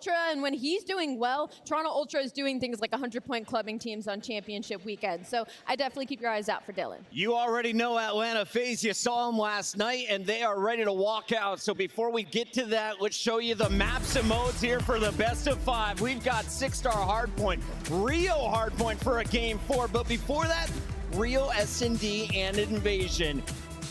Ultra, and when he's doing well, Toronto Ultra is doing things like 100-point clubbing teams on championship weekend. So I definitely keep your eyes out for Dylan. You already know Atlanta FaZe. You saw them last night, and they are ready to walk out. So before we get to that, let's show you the maps and modes here for the best of 5. We've got 6-star hardpoint, Rio hardpoint for a game 4. But before that, Rio S&D and Invasion.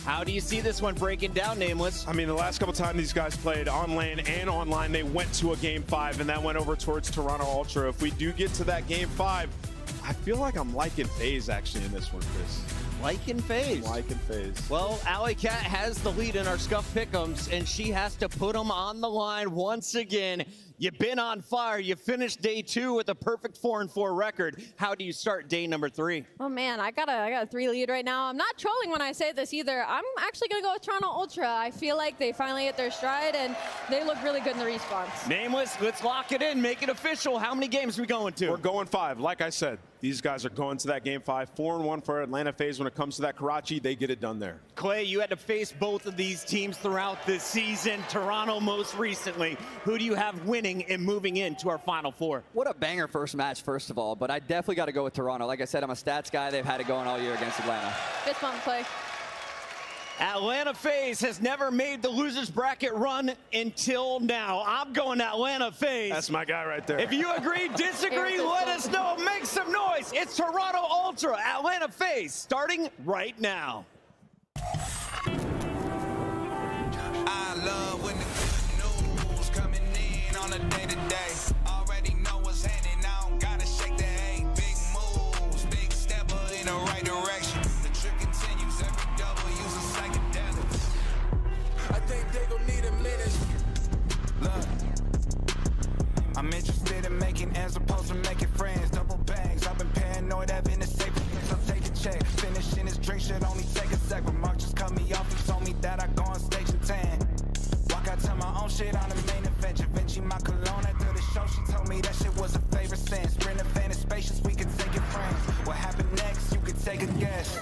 How do you see this one breaking down, Nameless? I mean, the last couple times these guys played on LAN and online, they went to a game 5, and that went over towards Toronto Ultra. If we do get to that game 5, I feel like I'm liking FaZe actually in this one, Chris. Liking FaZe. Liking FaZe. Well, Alley Cat has the lead in our Scuff Pick'ems, and she has to put them on the line once again. You've been on fire. You finished day 2 with a perfect 4-4 record. How do you start day number 3? Oh man, I got a 3 lead right now. I'm not trolling when I say this either. I'm actually gonna go with Toronto Ultra. I feel like they finally hit their stride and they look really good in the response. Nameless, let's lock it in, make it official. How many games are we going to? We're going 5. Like I said, these guys are going to that game 5. 4-1 for Atlanta FaZe. When it comes to that Karachi, they get it done there. Clay, you had to face both of these teams throughout this season. Toronto most recently. Who do you have winning and moving into our Final 4? What a banger first match, first of all, but I definitely got to go with Toronto. Like I said, I'm a stats guy. They've had it going all year against Atlanta. Fist bump, Clay. Atlanta FaZe has never made the losers bracket run until now. I'm going Atlanta FaZe. That's my guy right there. If you agree, disagree, let us know. Make some noise. It's Toronto Ultra, Atlanta FaZe, starting right now. I love when the good news coming in on a day-to-day. Already know what's happening, I don't gotta shake the hay. Big moves, big stepper in the right direction. The trip continues, every double use a psychedelic. I think they gon' need a minute. Look, I'm interested in making as opposed to making friends. Double bangs, I've been paranoid, having a safe place, I'm taking checks. Finishing his drink should only take a sec, but Mark just cut me off, he told me that I go on stage and tan. Walk out to my own shit on the main event. Vinci my cologne after the show. She told me that shit was a favorite sense. Sprint a fan in spacious, we could take it friends. What happened next? You could take a guess.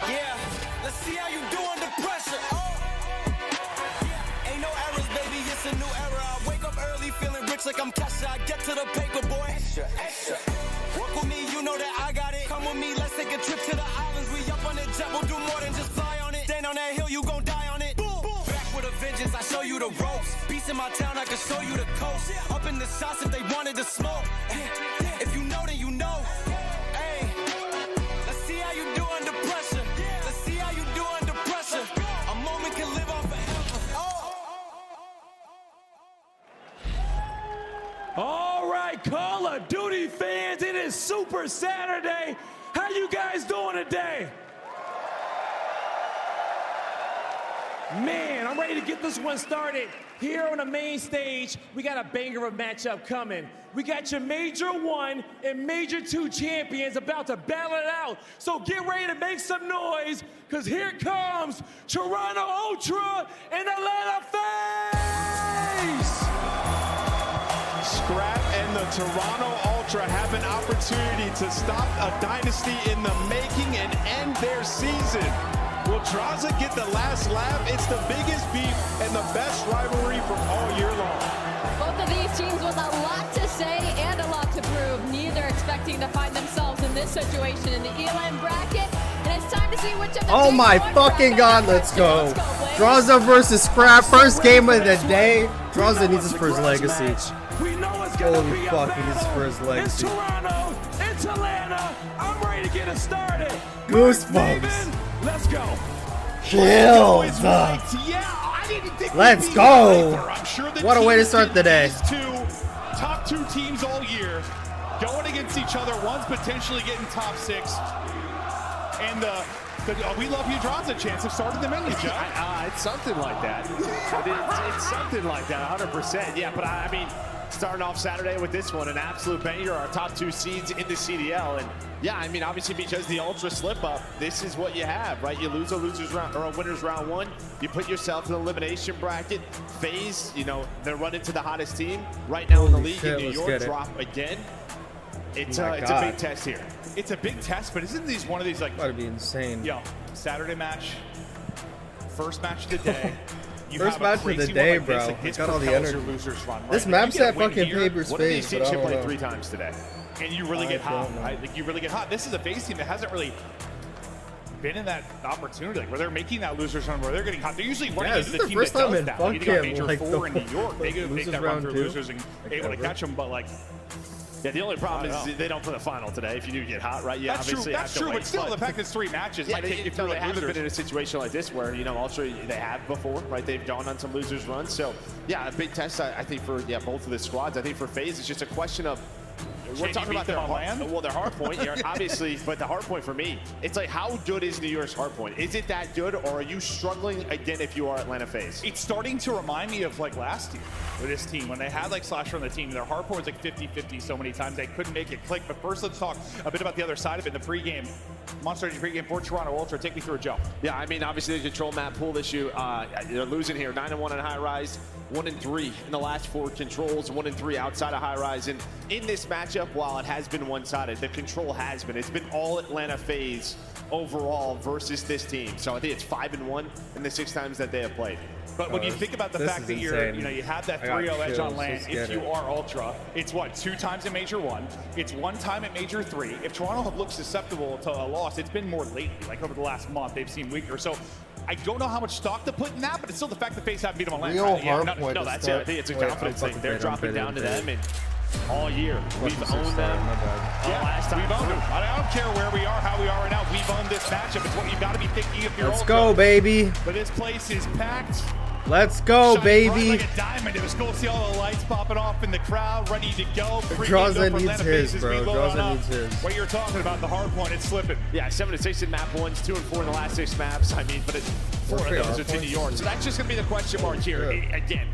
Yeah, let's see how you do under pressure. Ain't no errors, baby. It's a new era. I wake up early, feeling rich like I'm Kesha. I get to the paper, boy. Extra. Work with me, you know that I got it. Come with me, let's take a trip to the islands. We up on the jet, we'll do more than just fly on it. Stand on that hill, you gon' die on it. Boom. Back with a vengeance, I show you the ropes. Peace in my town, I can show you the coast. Up in the shots if they wanted to smoke. If you know, then you know. Hey, let's see how you do under pressure. Let's see how you do under pressure. A moment can live on forever. All right, Call of Duty fans, it is Super Saturday. How you guys doing today? Man, I'm ready to get this one started. Here on the main stage, we got a banger of matchup coming. We got your Major 1 and Major 2 champions about to battle it out. So get ready to make some noise, because here comes Toronto Ultra and Atlanta FaZe! Scrap and the Toronto Ultra have an opportunity to stop a dynasty in the making and end their season. Will DRAZAH get the last laugh? It's the biggest beef and the best rivalry from all year long. Both of these teams with a lot to say and a lot to prove. Neither expecting to find themselves in this situation in the ELN bracket. And it's time to see which of the Oh my fucking god, let's go. DRAZAH versus Scrap, first game of the day. DRAZAH needs this for his legacy. Holy fuck, he needs this for his legacy. It's Toronto, it's Atlanta. I'm ready to get it started. Goosebumps. Let's go. Chills. Let's go. What a way to start the day. Top 2 teams all year going against each other. One's potentially getting top 6. And the We Love You DRAZAH chance have started the menu, John. It's something like that. It's something like that, 100%. Yeah, but I mean, starting off Saturday with this one, an absolute banger, our top 2 seeds in the CDL. And yeah, I mean, obviously because the Ultra slip up, this is what you have, right? You lose a losers round or a winners round 1. You put yourself in the elimination bracket. FaZe, you know, they're running to the hottest team right now in the league. In New York, drop again. It's a big test here. It's a big test, but isn't these one of these like? That'd be insane. Yo, Saturday match, first match of the day. You First have match a of the crazy day, one like bro. This, like, this got all the propels your energy. losers run, right? This Like, map's you get at a win fucking here, Paper's One of these face, teams but I should don't play know. 3 times today. and you really I get hot, don't know. right? Like you really get hot. This is a FaZe team that hasn't really been in that opportunity, like where they're making that losers run, where they're getting hot. They're usually running Yeah, into this the is team the that first time does in that. Like, you got fucking, Major like, 4 in the New York. They could make losers that run round through 2. losers and able to catch them, but like. Yeah, the only problem is they don't play the final today. If you do get hot, right? You That's true. obviously That's have to true. wait. But still, the fact that it's 3 matches Yeah, might take you they through like haven't losers. been in a situation like this where, you know, Ultra, they have before, right? They've gone on some losers runs. So, yeah, a big test, I think, for both of the squads. I think for FaZe, it's just a question of, we're talking about their hard point here, obviously, but the hard point for me, it's like, how good is New York's hard point? Is it that good, or are you struggling again if you are Atlanta FaZe? It's starting to remind me of like last year with this team when they had like Slasher on the team. Their hard point was like 50-50 so many times they couldn't make it click. But first, let's talk a bit about the other side of it in the pregame. Monster Energy pregame for Toronto Ultra. Take me through it, Joe. Yeah, I mean, obviously the control map pool issue. They're losing here. 9-1 on high rise, 1-3 in the last 4 controls, 1-3 outside of high rise. And in this matchup, while it has been one-sided, the control has been. It's been all Atlanta FaZe overall versus this team. So I think it's 5-1 in the 6 times that they have played. But when you think about the fact that you have that 3-0 edge on land, if you are Ultra, it's what, 2 times in Major 1, it's 1 time in Major 3. If Toronto looks susceptible to a loss, it's been more lately, like over the last month, they've seen weaker. So I don't know how much stock to put in that, but it's still the fact that FaZe haven't beat them on land. No, that's it. I think it's a confidence thing. They're dropping down to them, and all year we've owned them. Last time we've owned them. I don't care where we are, how we are right now. We've owned this matchup. It's what you've got to be thinking if you're Let's Ultra. go, baby. But this place is packed. Let's go, baby. Like a diamond. It was cool to see all the lights popping off in the crowd, ready to go. DRAZAH needs his, bro. DRAZAH needs his. What you're talking about, the hard point, it's slipping. Yeah, 7-6 in map 1s, 2-4 in the last 6 maps. I mean, but 4 of those are to New York. So that's just going to be the question mark here. Again,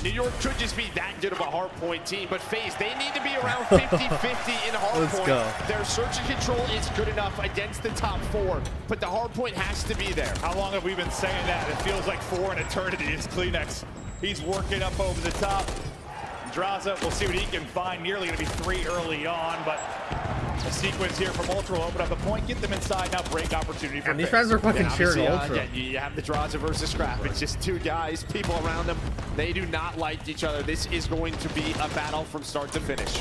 New York could just be that good of a hard point team, but FaZe, they need to be around 50-50 in hard point. Go. Their search and control is good enough against the top 4, but the hard point has to be there. How long have we been saying that? It feels like 4 in eternity. It's Kleenex. He's working up over the top. DRAZAH, we'll see what he can find. Nearly going to be 3 early on, but a sequence here from Ultra will open up the point, get them inside, now break opportunity for These fans are fucking cheering Ultra. Yeah, you have the DRAZAH versus Scrap. It's just 2 guys, people around them. They do not like each other. This is going to be a battle from start to finish.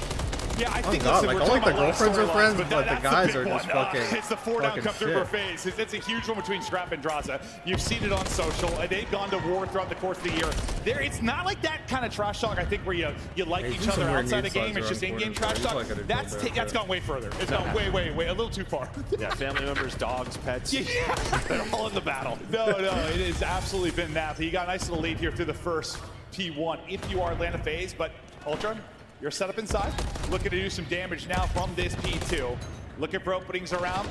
Yeah, I think God, listen, like, we're all, like, talking the about girlfriends are friends, but the that's guys big are just one. fucking. It's the 4-down come through for FaZe. It's a huge one between Scrap and DRAZAH. You've seen it on social. They've gone to war throughout the course of the year. It's not like that kind of trash talk, I think, where you like each other outside the game. It's just in-game trash talk. That's gone way further. It's gone way, a little too far. Yeah, family members, dogs, pets. Yeah, they're all in the battle. No, it has absolutely been that. You got a nice little lead here through the first P1 if you are Atlanta FaZe, but Ultra, you're set up inside, looking to do some damage now from this P2. Looking for openings around.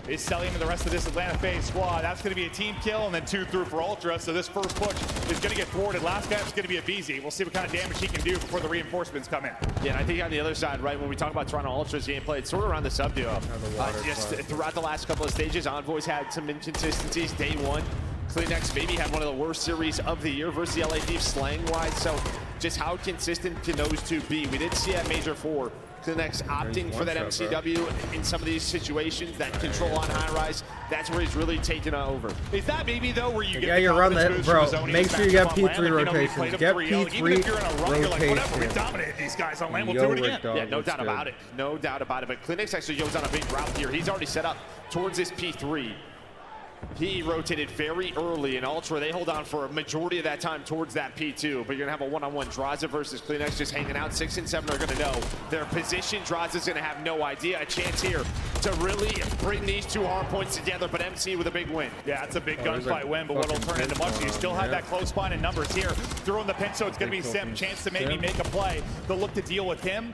Is selling to the rest of this Atlanta FaZe squad. That's going to be a team kill and then 2 through for Ultra. So this first push is going to get thwarted. Last guy's going to be a BZ. We'll see what kind of damage he can do before the reinforcements come in. Yeah, and I think on the other side, right, when we talk about Toronto Ultra's gameplay, it's sort of around the sub duo. Just throughout the last couple of stages, Envoy's had some inconsistencies. Day 1, Kleenex maybe had one of the worst series of the year versus the LA Thieves slang-wise. So just how consistent can those 2 be? We did see at Major 4, Kleenex opting for that MCW in some of these situations, that control on high rise. That's where he's really taken over. Is that maybe though where you get the you're around that, bro? Make sure you get P3 rotations. Get P3 rotations. Whatever, we dominated these guys on land. We'll do it again. Yeah, no doubt about it. No doubt about it. But Kleenex actually goes on a big route here. He's already set up towards this P3. He rotated very early, and Ultra, they hold on for a majority of that time towards that P2, but you're going to have a one-on-one DRAZAH versus Kleenex just hanging out. 6 and 7 are going to know their position. DRAZAH's going to have no idea. A chance here to really bring these 2 hard points together, but MC with a big win. Yeah, it's a big gunfight win, but what'll turn into much. You still have that close find in numbers here. Throwing the pin, so it's going to be Sim. Chance to maybe make a play. They'll look to deal with him.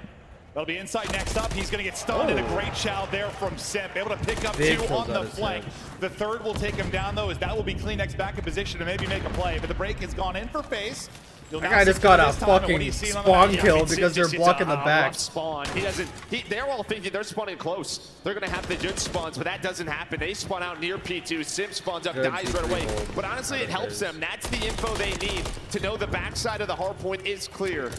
That'll be inside next up. He's going to get stunned, and a great chow there from Simp. Able to pick up 2 on the flank. The third will take him down, though, as that will be Kleenex back in position to maybe make a play. But the break has gone in for FaZe. That guy just got a fucking spawn kill because they're blocking the back. Spawn. They're all thinking they're spawning close. They're going to have the good spawns, but that doesn't happen. They spawn out near P2. Sim spawns up, dies right away. But honestly, it helps them. That's the info they need to know the backside of the hard point is clear.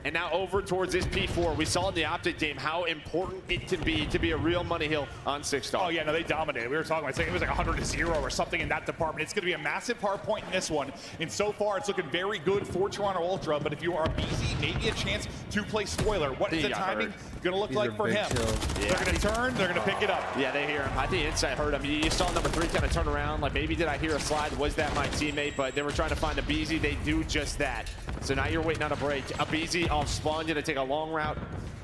And now over towards this P4. We saw in the Optic game how important it can be to be a real money hill on 6-star. Oh yeah, no, they dominated. We were talking about saying it was like 100-0 or something in that department. It's going to be a massive hard point in this one. And so far, it's looking very good for Toronto Ultra. But if you are BZ, maybe a chance to play spoiler. What is the timing going to look like for him? Yeah. They're going to turn. They're going to pick it up. Yeah, they hear him. I think Insight heard him. You saw number 3 kind of turn around. Like, maybe did I hear a slide? Was that my teammate? But they were trying to find a BZ. They do just that. So now you're waiting on a break. A BZ off spawn, going to take a long route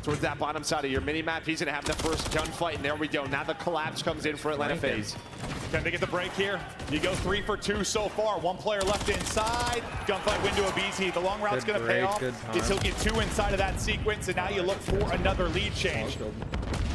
towards that bottom side of your mini-map. He's going to have the first gunfight, and there we go. Now the collapse comes in for Atlanta FaZe. Can they get the break here? You go 3 for 2 so far. 1 player left inside. Gunfight window of BZ. The long route's going to pay off. He'll get 2 inside of that sequence, and now you look for another lead change.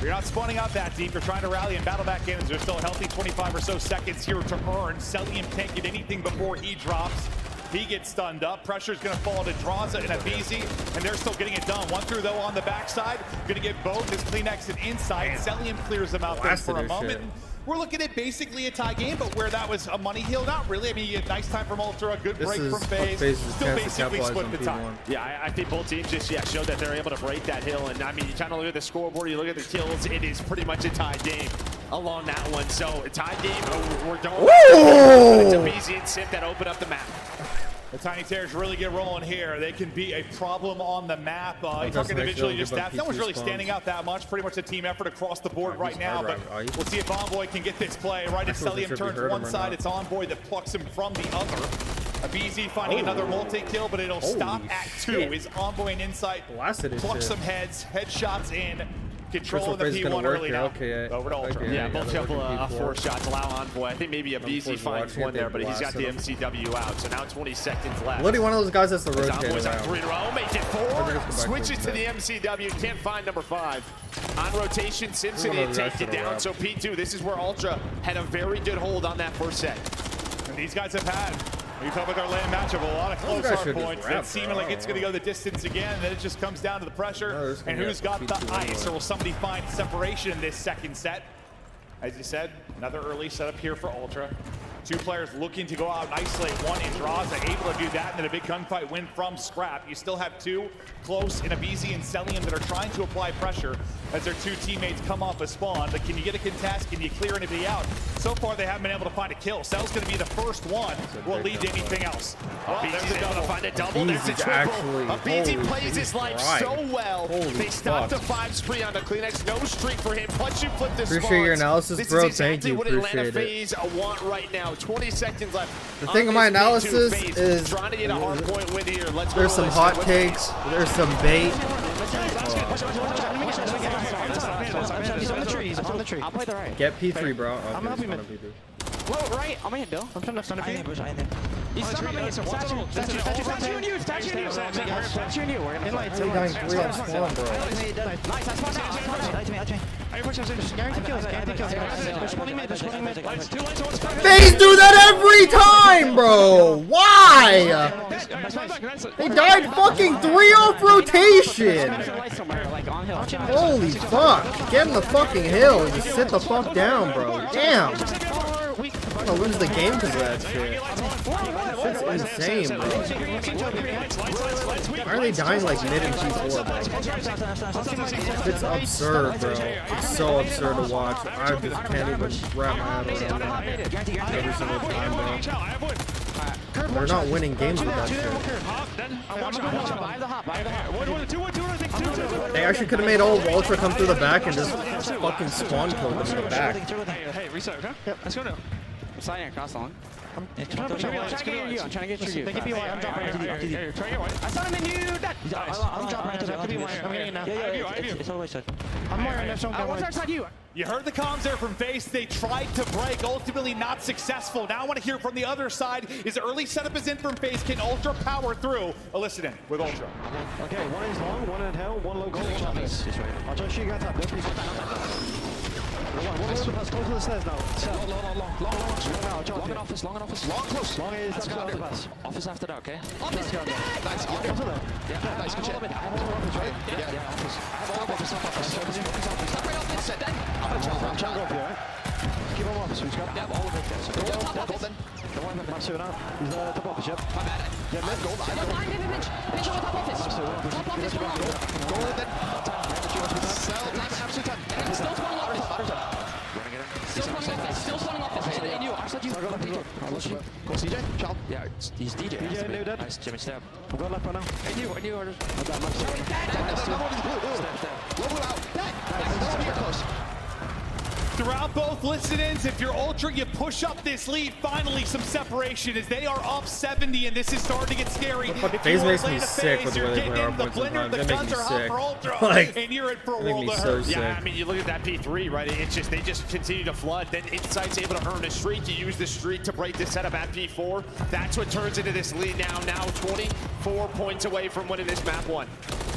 You're not spawning out that deep. You're trying to rally and battle back in. There's still a healthy 25 or so seconds here to earn. Cellium can't get anything before he drops. He gets stunned up. Pressure's going to fall to DRAZAH and a BZ, and they're still getting it done. 1 through, though, on the backside. Going to get both his clean exit inside. Cellium clears them out there for a moment. We're looking at basically a tie game, but where that was a money hill, not really. I mean, a nice time from Ultra, a good break from FaZe. Still basically split the time. Yeah, I think both teams just showed that they're able to break that hill. And I mean, you kind of look at the scoreboard, you look at the kills, it is pretty much a tie game along that one. So a tie game, we're going. It's a BZ and Sip that open up the map. The Tiny Terrors really get rolling here. They can be a problem on the map. You talk individually, just stats. No one's really standing out that much. Pretty much a team effort across the board right now. But we'll see if Envoy can get this play. Right as Cellium turns one side, it's Envoy that plucks him from the other. A BZ finding another multi-kill, but it'll stop at 2. Is Envoy and Insight pluck some heads, headshots in. Controlling the P1 early now. Over to Ultra. Yeah, both couple of 4 shots allow Envoy. I think maybe a BZ finds 1 there, but he's got the MCW out. So now 20 seconds left. Literally one of those guys that's the rotator. Envoy's on 3 in a row, make it 4. Switches to the MCW, can't find number 5. On rotation, Simpson takes it down. So P2, this is where Ultra had a very good hold on that first set. And these guys have had, you talk about their land matchup, a lot of close hard points. It's seeming like it's going to go the distance again. And then it just comes down to the pressure and who's got the ice, or will somebody find separation in this second set? As you said, another early setup here for Ultra. 2 players looking to go out and isolate. 1 in DRAZAH, able to do that, and then a big gunfight win from Scrap. You still have 2 close in a BZ and Cellium that are trying to apply pressure as their 2 teammates come off a spawn. But can you get a contest? Can you clear anybody out? So far, they haven't been able to find a kill. Cell's going to be the first one. Will lead to anything else. Well, BZ's able to find a double. There's a triple. A BZ plays his life so well. They stopped the 5 spree on the Kleenex. No streak for him. Punch and flip this. Appreciate your analysis, bro. Thank you. What Atlanta FaZe want right now. 20 seconds left. The thing of my analysis is trying to get a hard point win here. There's some hot takes. There's some bait. He's on the tree. He's on the tree. I'll play the right. Get P3, bro. Okay, I'm helping him. Low right. I'm in, Bill. I'm trying to stun a P. He's stuck on me. Statue and you. Statue and you. Statue and you. We're gonna fight. Going 3 on spawn, bro. Nice. I spawned out. FaZe do that every time, bro. Why? They died fucking 3 off rotation. Holy fuck. Get in the fucking hill and just sit the fuck down, bro. Damn. I'm gonna lose the game because of that shit. Shit's insane, bro. Why are they dying like mid and P4, bro? It's absurd, bro. It's so absurd to watch. I just can't even wrap my head around that every single time, bro. They're not winning games with that shit. They actually could have made all of Ultra come through the back and just fucking spawn kill them in the back. Hey, reset, okay? Yep, let's go now. I'm sliding across long. I'm trying to get you. I'm trying to get you. They can be white. I'm dropping right to you. I saw him in you. I'm dropping right to that. Could be white. I'm getting it now. Yeah. It's all the way side. I'm more on left. What's outside you? You heard the comms there from FaZe. They tried to break, ultimately not successful. Now I want to hear from the other side. Is early setup is in from FaZe. Can Ultra power through? Listen in with Ultra. Okay, 1 is long, 1 in hell, 1 low goal, 1 office. I'll try to shoot you guys up. One close to the stairs now. Long in office. Long close. Long is after the pass. Office after that, okay? Office. Nice. Yeah, nice. Good shit. I have all office, right? Yeah, office. I have all office. I'm trying to go up here, right? keep him off. Switch got all of it. Gold then. Don't worry about Massive now. He's top office, yep. My bad. Yeah, man, gold. Pinch over top office. Top office for all. Gold then. Sell time, absolute time. Still spawning office. Still spawning office. In you. I said you. Go CJ. Child. Yeah, he's DJ. DJ new dead. Nice, Jimmy Stab. I'm going left right now. In you orders. Step. Logo out. Dead. Close. Throughout both listen-ins, if you're Ultra, you push up this lead. Finally, some separation as they are up 70, and this is starting to get scary. FaZe makes me sick with the way they play our points sometimes. That makes me sick. Like, and you're in for a make world me of so hurt. sick. Yeah, I mean, you look at that P3, right? It's just, they just continue to flood. Then Insight's able to earn a streak. You use the streak to break the setup at P4. That's what turns into this lead now. Now 24 points away from winning this map 1.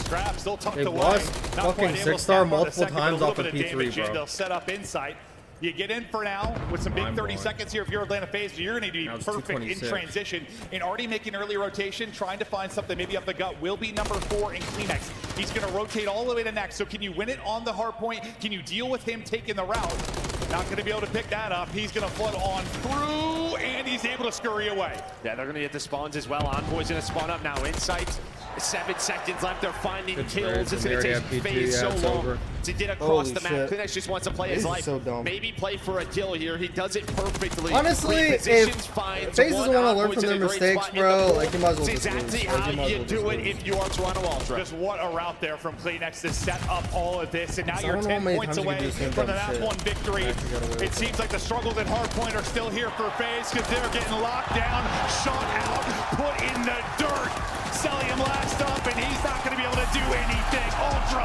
Scrap still tucked They've away. lost Not fucking quite able to 6-star snap on the multiple second, but a times little off of bit of P3, damage, and bro. they'll set up Insight. You get in for now with some big 30 Mind-blowing. seconds here if you're Atlanta FaZe. You're going to Now be it's perfect in 226. transition and already making early rotation, trying to find something maybe up the gut. Will be number 4 in Kleenex. He's going to rotate all the way to next. So can you win it on the hard point? Can you deal with him taking the route? Not going to be able to pick that up. He's going to flood on through, and he's able to scurry away. Yeah, they're going to get the spawns as well. Envoy's going to spawn up now. Insight, 7 seconds left. They're finding Good kills. trades. It's They going to already take have P3. FaZe so Yeah, it's long over. to get across Holy the map. shit. Kleenex just wants to play his This is life. so dumb. Maybe play for a kill here. He does it perfectly. Honestly, if Repositions, finds FaZe one. doesn't want to learn Envoy's from in their a great mistakes, spot in the bro, pool. like, you might as well It's just lose. exactly Like, how you might as you well do just it lose. if you are Toronto Ultra. Just what a route there from Kleenex to set up all of this, and now I you're don't know how 10 many points times you can away do the same from the dumb map shit. 1 victory. Actually got away with It seems like the struggles at hardpoint are still here for FaZe because they're getting locked down, shot out, put in the dirt. Cellium last up, and he's not going to be able to do anything. Ultra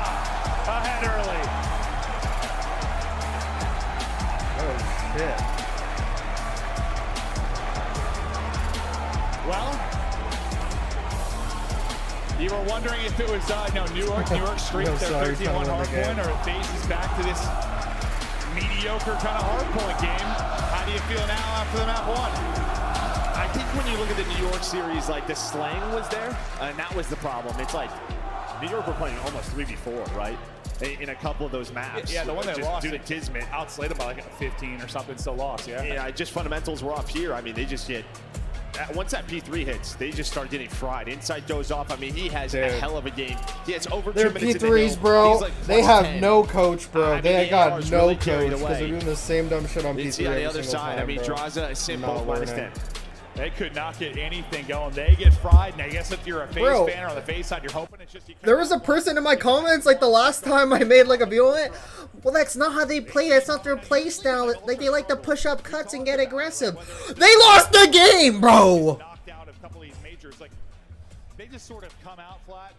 ahead early. Oh, shit. Well, you were wondering if it was New York streak, No, their sorry, 13-1 trying to win the game. hardpoint, or if FaZe is back to this mediocre kind of hardpoint game. How do you feel now after the map 1? I think when you look at the New York series, like the slang was there, and that was the problem. It's like New York were playing almost 3v4, right? In a couple of those maps. Yeah, the one that just lost due to Kismet. outslayed them by like a 15 or something, still lost, yeah? Yeah, just fundamentals were off here. I mean, they just get, once that P3 hits, they just start getting fried. Insight goes off. I mean, he has a hell of a game. He has over 2 They're minutes in the P3s, hill. bro. He's like They plus have 10. no coach, bro. I mean, They the got AR is no really coach carried because they're away. doing the same dumb shit on You P3 see on the every other single side, time, I mean, bro. DRAZAH is simple, Not minus learning. 10. They could not get anything going. They get fried, and I guess if you're a FaZe Bro, fan or on the FaZe side, you're hoping it's just... There was a person in my comments, like, the last time I made, like, a video on it. Well, that's not how they play. That's not their play style. Like, they like to push up cuts and get aggressive. They lost the game, bro! Knocked out a couple of these majors. Like, they just sort of come out flat,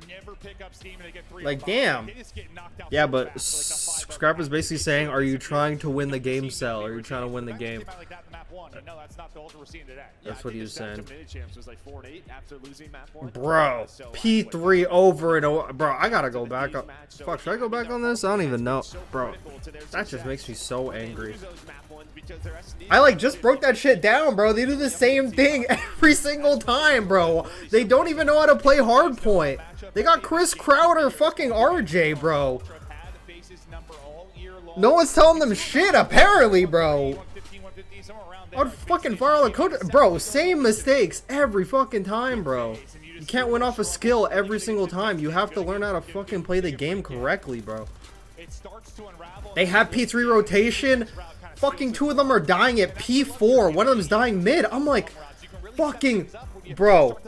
never pick up steam, and they get 3 Like, or 5. damn. They just get knocked out Yeah, so but fast. So, like, a 5-0 Scrap is basically saying, are you trying to win the game, Cell? Are you trying to win the game? Came out like that in map 1, but no, that's not the Ultra we're seeing today. That's what he was saying. Champs was like 4-8 after losing map 1. Bro, P3 over and over. Bro, I gotta go back up. Fuck, should I go back on this? I don't even know. Bro, that just makes me so angry. I, like, just broke that shit down, bro. They do the same thing every single time, bro. They don't even know how to play hardpoint. They got Chris Crowder fucking RJ, bro. No one's telling them shit, apparently, bro. I'd fucking fire all the coach. Bro, same mistakes every fucking time, bro. You can't win off a skill every single time. You have to learn how to fucking play the game correctly, bro. They have P3 rotation. Fucking 2 of them are dying at P4. One of them's dying mid. I'm like, fucking, bro.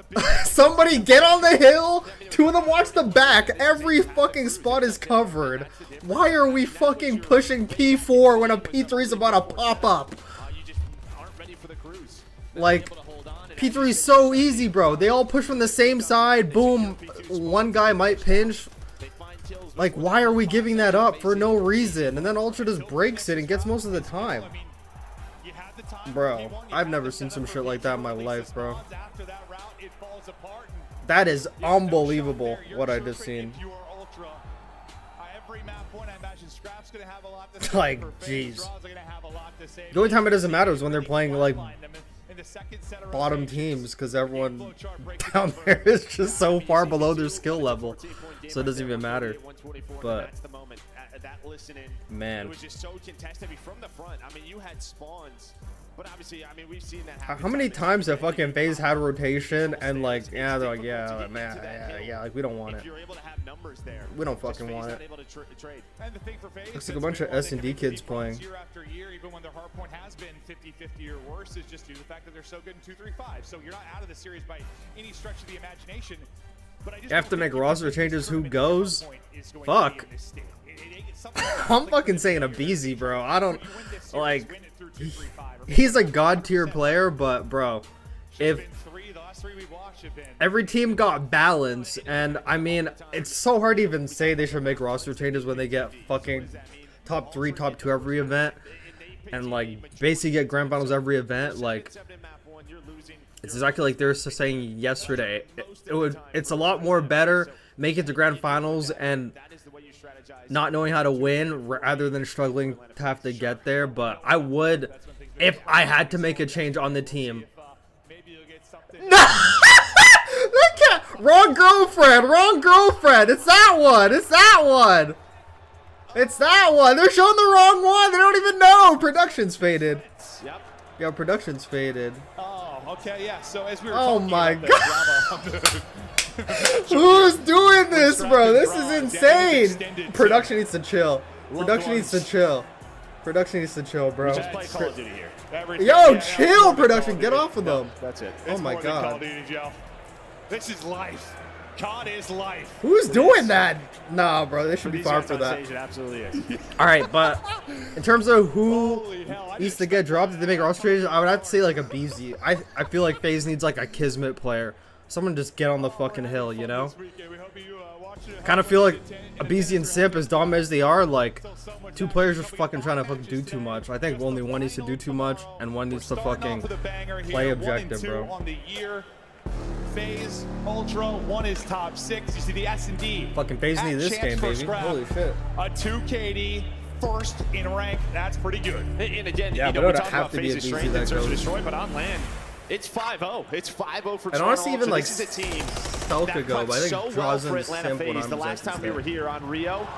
Somebody get on the hill. 2 of them watch the back. Every fucking spot is covered. Why are we fucking pushing P4 when a P3 is about to pop up? Like, P3 is so easy, bro. They all push from the same side. Boom. One guy might pinch. Like, why are we giving that up for no reason? And then Ultra just breaks it and gets most of the time. Bro, I've never seen some shit like that in my life, bro. That is unbelievable what I just seen. Like, jeez. The only time it doesn't matter is when they're playing, like, bottom teams, because everyone down there is just so far below their skill level. So it doesn't even matter. But that listening. Man. It was just so contested. I mean, from the front, I mean, you had spawns. But obviously, I mean, we've seen that happen. How many times have fucking FaZe had rotation and like, yeah, they're like, yeah, man, yeah, like we don't want it. We don't fucking want it. Looks like a bunch of S&D kids playing. Year after year, even when their hard point has been 50-50 or worse, is just due to the fact that they're so good in 2-3-5. So you're not out of the series by any stretch of the imagination. But I just have to make roster changes. Who goes? Fuck. I'm fucking saying a BZ, bro. I don't like. He's a god tier player, but bro, if every team got balance, and I mean, it's so hard to even say they should make roster changes when they get fucking top 3, top 2 every event, and like basically get grand finals every event. Like, it's exactly like they were saying yesterday. It's a lot more better make it to grand finals and not knowing how to win rather than struggling to have to get there. But I would, if I had to make a change on the team. Wrong girlfriend, wrong girlfriend. It's that one. It's that one. It's that one. They're showing the wrong one. They don't even know. Production's faded. Yep. Yeah, production's faded. Oh, okay, yeah. So as we were oh talking my about god. Who's doing this, bro? This is insane. Production needs to chill. Production needs to chill. Production needs to chill, bro. Just play Call of Duty here. Yo, chill, production. Get off of them. That's it. Oh my god. Call of Duty, Joe. This is life. COD is life. Who's doing that? Nah, bro. They should be fired for that. It absolutely is. All right, but in terms of who needs to get dropped if they make roster changes, I would have to say like a BZ. I feel like FaZe needs like a Kismet player. Someone just get on the fucking hill, you know? I kind of feel like a BZ and Simp, as dumb as they are, like, 2 players just fucking trying to fucking do too much. I think only one needs to do too much, and one needs to fucking play objective, bro. On the year. FaZe, Ultra, one is top 6. You see the S&D. Fucking FaZe need this game, baby. Holy shit. A 2 KD, first in rank. That's pretty good. And again, yeah, you know, but we it would talk have about to be a FaZe's BZ strength that in search and goes. destroy, but on land, it's 5-0. It's 5-0 for Toronto. And honestly, even like this is a team Stelka go, but I think so well DRAZAH for and Atlanta Simp when FaZe. I'm The last time we were here on Rio,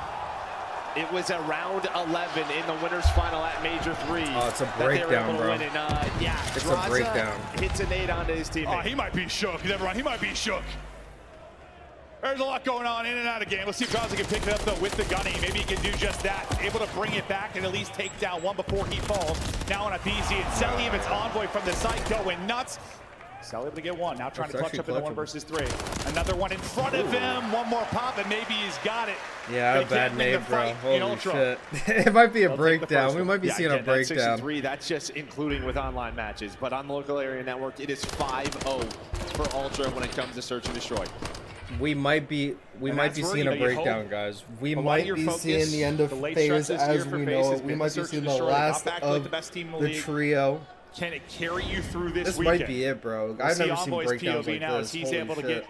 it was a round 11 in the winners final at Major 3. Oh, it's a breakdown, bro. And, yeah, it's DRAZAH a breakdown. Hits a nade onto his teammate. Oh, he might be shook. Never mind. He might be shook. There's a lot going on in and out of game. Let's see if DRAZAH can pick it up, though, with the gunny. Maybe he can do just that. Able to bring it back and at least take down one before he falls. Now on a BZ. And Selim, it's Envoy from the side going nuts. Selim able to get one. Now trying to clutch up in the 1 versus 3. Another one in front of him. One more pop, and maybe he's got it. Yeah, a bad nade, bro. Holy shit. It might be a breakdown. We might be seeing a breakdown. 6-3, that's just including with online matches. But on the local area network, it is 5-0 for Ultra when it comes to search and destroy. We might be seeing a breakdown, guys. We might be seeing the end of FaZe as we know it. We might be seeing the last of the trio. Can it carry you through this weekend? This might be it, bro. I've never seen breakdowns like this. He's able to get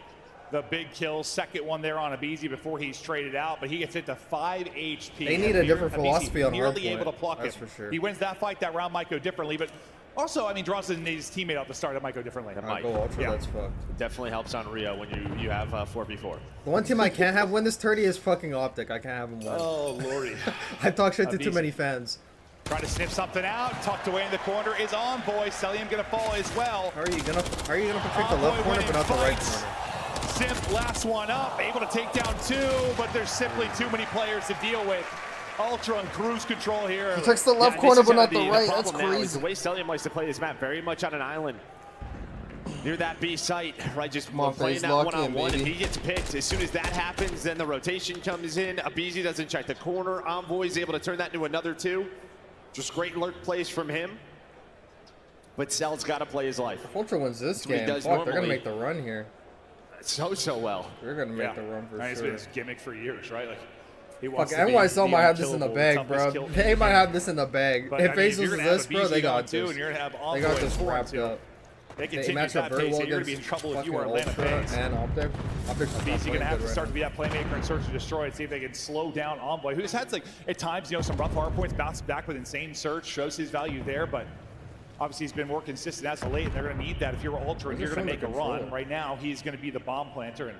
the big kill, second one there on a BZ before he's traded out, but he gets it to 5 HP. They need a different philosophy on hardpoint. Able to pluck That's him. for sure. He wins that fight. That round might go differently, but also, I mean, DRAZAH needs his teammate out the start. It might go differently. It might. Go Ultra, that's fucked. It definitely helps on Rio when you have 4v4. The one team I can't have win this 30 is fucking Optic. I can't have him win. Oh, lordy. I talk shit to too many fans. Trying to sniff something out, tucked away in the corner is Envoy. Selim gonna fall as well. How are you gonna protect the left corner but not the right corner? Simp last one up, able to take down 2, but there's simply too many players to deal with. Ultra on cruise control here. Protects the left corner but not the right. That's crazy. The way Selim likes to play this map, very much on an island. Near that B site, right? Just playing that one-on-one, and he gets picked. As soon as that happens, then the rotation comes in. Abizi doesn't check the corner. Envoy's able to turn that into another 2. Just great lurk plays from him. But Cell's got to play his life. If Ultra wins this game, fuck, they're going to make the run here. So well. They're going to make the run for sure. It's been his gimmick for years, right? Like, fuck, NYSL might have this in the bag, bro. They might have this in the bag. If FaZe loses this, bro, they got this. They got this wrapped up. They continue that pace, you're going to be in trouble if you are Atlanta FaZe. And Optic. BZ going to have to start to be that playmaker and search and destroy and see if they can slow down Envoy, who's had, like, at times, you know, some rough hard points, bounces back with insane search, shows his value there, but obviously he's been more consistent as of late, and they're going to need that if you're Ultra and you're going to make a run. Right now, he's going to be the bomb planter, and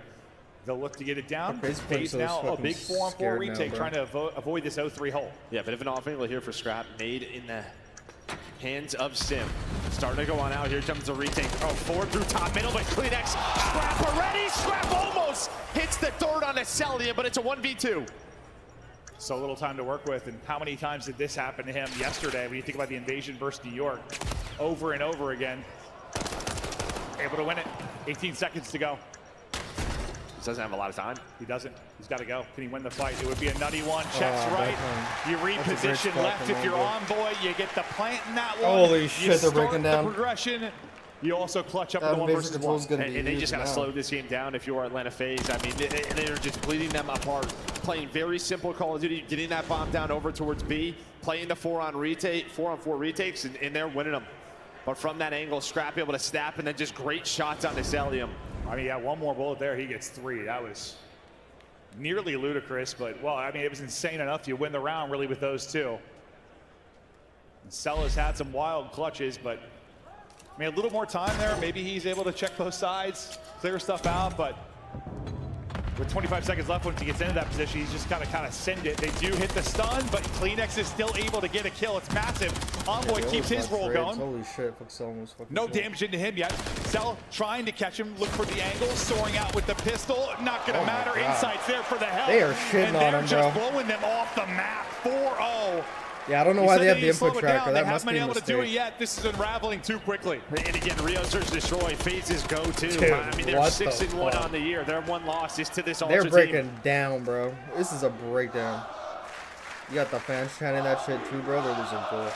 They'll look to get it down. Okay, FaZe now a big 4-on-4 retake, trying to avoid this 0-3 hole. Yeah, bit of an off angle here for Scrap, made in the hands of Sim. Starting to go on out. Here comes the retake. Oh, forward through top middle, but CleanX. Scrap already. Scrap almost hits the third on Celia, but it's a 1v2. So little time to work with, and how many times did this happen to him yesterday when you think about the invasion versus New York? Over and over again. Able to win it. 18 seconds to go. He doesn't have a lot of time. He doesn't. He's got to go. Can he win the fight? It would be a nutty one. Checks right. You reposition left if you're on, boy. You get the plant in that one. Holy shit, they're breaking down. The progression. You also clutch up in the 1 versus 1. And they just got to slow this game down if you're Atlanta FaZe. I mean, they're just bleeding them apart. Playing very simple Call of Duty, getting that bomb down over towards B, playing the 4-on-4 retakes, and they're winning them. But from that angle, Scrap able to snap, and then just great shots on Celium. I mean, yeah, one more bullet there, he gets 3. That was nearly ludicrous, but, well, I mean, it was insane enough. You win the round, really, with those two. Cella's had some wild clutches, but, I mean, a little more time there. Maybe he's able to check both sides, clear stuff out, but with 25 seconds left once he gets into that position, he's just got to kind of send it. They do hit the stun, but CleanX is still able to get a kill. It's massive. Envoy keeps his roll going. Holy shit, almost fucking no damage into him yet. Cell trying to catch him, look for the angle, soaring out with the pistol. Not going to matter. Insight's there for the help. They are shitting on him, bro. And they're just blowing them off the map. 4-0. Yeah, I don't know why they have the input tracker. That must be a mistake. They haven't been able to do it yet. This is unraveling too quickly. And again, Rio Search Destroy, FaZe's go-to. Dude, I mean, they're 6-1 on the year. Their one loss is to this Ultra team. They're breaking team. down, bro. This is a breakdown. You got the fans chanting that shit too, bro. They're losing full.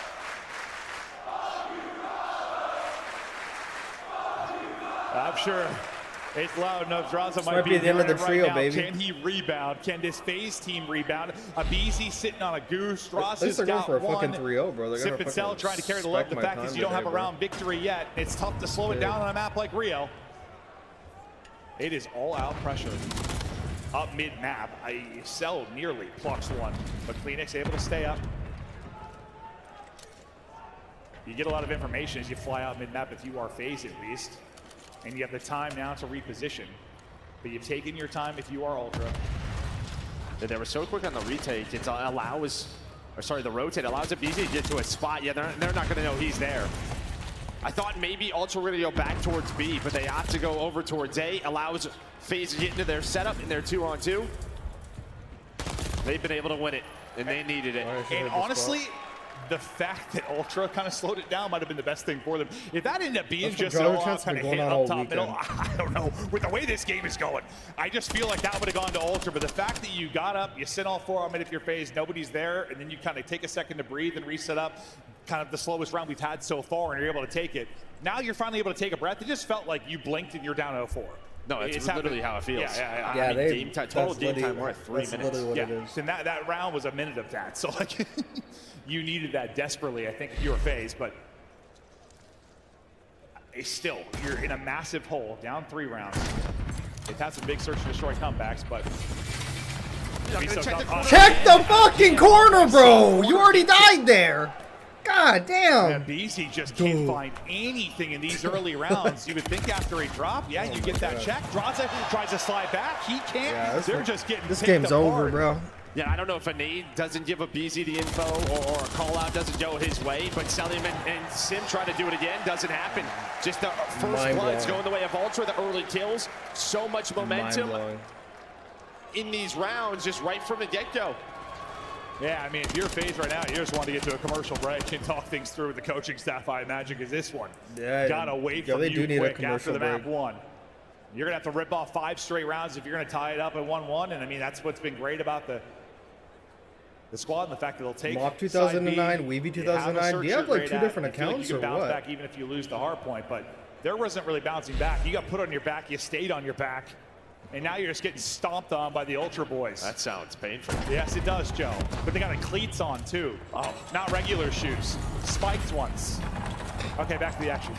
I'm sure it's loud enough. DRAZAH might be the end of the trio, right baby. Can he rebound? Can this FaZe team rebound? Abizi sitting on a goose. DRAZAH's they're going got for a one. fucking 3-0, bro. They're Sip and Cell trying to carry the load. The fact is you don't have a round victory yet. It's tough to slow it down on a map like Rio. It is all-out pressure. Up mid-map, Cell nearly plucks one, but CleanX able to stay up. You get a lot of information as you fly out mid-map if you are FaZe at least. And you have the time now to reposition. But you've taken your time if you are Ultra. They were so quick on the retake. It allows, or sorry, the rotate allows Abizi to get to a spot. Yeah, they're not going to know he's there. I thought maybe Ultra were going to go back towards B, but they opt to go over towards A. Allows FaZe to get into their setup in their 2-on-2. They've been able to win it, and they needed it. And honestly, the fact that Ultra kind of slowed it down might have been the best thing for them. If that ended up being just an all-out kind of hit up top middle, I don't know. With the way this game is going, I just feel like that would have gone to Ultra. But the fact that you got up, you sit all 4 on mid if you're FaZe, nobody's there, and then you kind of take a second to breathe and reset up, kind of the slowest round we've had so far, and you're able to take it. Now you're finally able to take a breath. It just felt like you blinked and you're down 0-4. No, it's literally how it feels. Yeah. I mean, total game time, we're at 3 minutes. Literally what it is. And that round was a minute of that. So, like, you needed that desperately, I think, if you were FaZe. But still, you're in a massive hole, down 3 rounds. They've had some big search and destroy comebacks, but... Check the fucking corner, bro! You already died there! God damn! Yeah, BC just can't find anything in these early rounds. You would think after a drop, yeah, you get that check. DRAZAH tries to slide back. He can't. Yeah, they're just getting this game's over, bro. Yeah, I don't know if a nade doesn't give a BZ the info or a call out doesn't go his way, but Celium and Sim try to do it again. Doesn't happen. Just the first bloods going the way of Ultra, the early kills. So much momentum in these rounds just right from the get-go. Yeah, I mean, if you're FaZe right now, you just want to get to a commercial break and talk things through with the coaching staff, I imagine, because this one gotta wait for you quick after the map 1. You're going to have to rip off 5 straight rounds if you're going to tie it up at 1-1, and I mean, that's what's been great about the squad and the fact that they'll take Mock 2009, Weavy 2009. Do you have like 2 different accounts or what? You can bounce back even if you lose the hard point, but there wasn't really bouncing back. You got put on your back, you stayed on your back. And now you're just getting stomped on by the Ultra boys. That sounds painful. Yes, it does, Joe. But they got the cleats on, too. Oh, not regular shoes. Spiked ones. Okay, back to the action.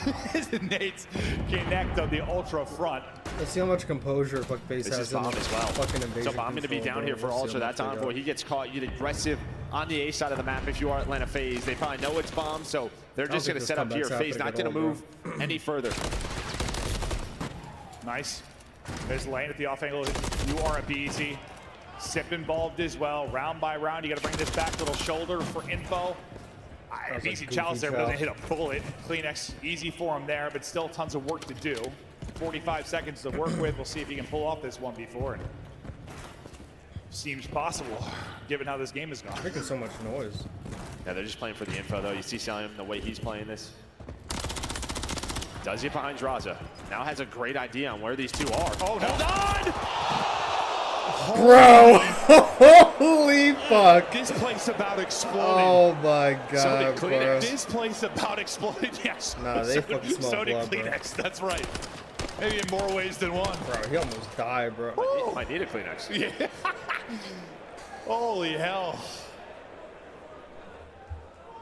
Nate's connect on the Ultra front. Let's see how much composure FaZe has bomb as well. Fucking invasion. So bomb going to be down here for Ultra. That's Envoy. He gets caught. You get aggressive on the A side of the map if you are Atlanta FaZe. They probably know it's bomb, so they're just going to set up here. FaZe not going to move any further. Nice. There's Lane at the off angle. You are a BZ. Sip involved as well. Round by round, you got to bring this back little shoulder for info. Easy challenge there, but doesn't hit a bullet. Kleenex, easy for him there, but still tons of work to do. 45 seconds to work with. We'll see if he can pull off this 1v4. Seems possible, given how this game has gone. Making so much noise. Yeah, they're just playing for the info, though. You see Salim the way he's playing this. Does it behind DRAZAH. Now has a great idea on where these two are. Oh, hold on! Bro! Holy fuck! This place about exploding. Oh my god, so bro. This place about exploding. Yes. Nah, they fucking smell so did blood, Kleenex. That's right. Maybe in more ways than one. Bro, he almost died, bro. Might need a Kleenex. Yeah. Holy hell.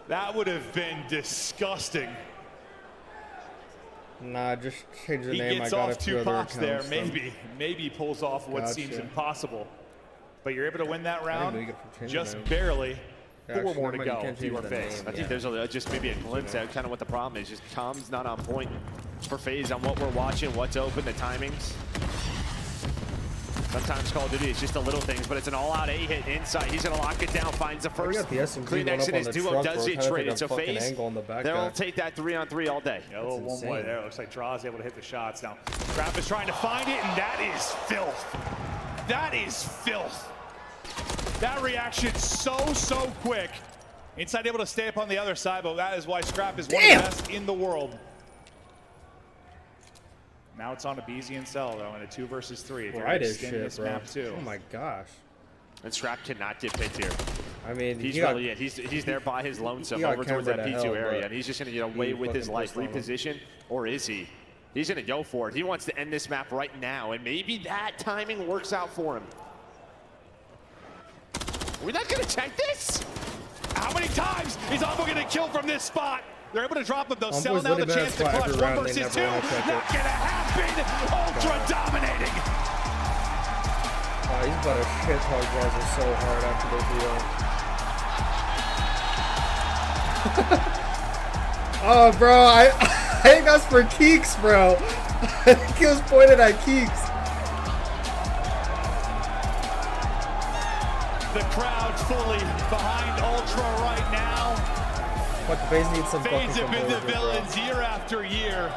That would have been disgusting. Nah, just change the name. He gets I got off a few 2 other pops there. accounts, Maybe pulls off what seems impossible. But you're able to win that round just barely. Yeah, 4 more to actually, go to your face. I think there's just maybe a glimpse at kind of what the problem is. Just Tom's not on point for FaZe on what we're watching, what's open, the timings. Sometimes Call of Duty is just the little things, but it's an all-out A-hit inside. He's going to lock it down, finds the first. Kleenex in his duo does get traded. So FaZe, they'll take that 3-on-3 all day. Yeah, a little one way there. Looks like DRAZAH able to hit the shots. Now, Scrap is trying to find it, and that is filth. That is filth. That reaction so quick. Inside able to stay up on the other side, but that is why Scrap is one of the best in the world. Now it's on to BZ and Cell, though, in a 2 versus 3. Right as shit, this bro. map too. Oh my gosh. And Scrap cannot get picked here. I mean, he's really it. He's there by his lonesome over towards that P2 area, and he's just going to get away with his life. Reposition, or is he? He's going to go for it. He wants to end this map right now, and maybe that timing works out for him. We're not going to check this. How many times is Albo going to kill from this spot? They're able to drop him, though. Cell now the chance to clutch. 1 versus 2. Not going to happen. Ultra dominating. Oh, he's about to shit talk DRAZAH so hard after the video. Oh, bro, I think that's for Keeks, bro. I think he was pointed at Keeks. The crowd fully behind Ultra right now. But the FaZe needs some fucking FaZe have been the composure, villains bro. year after year.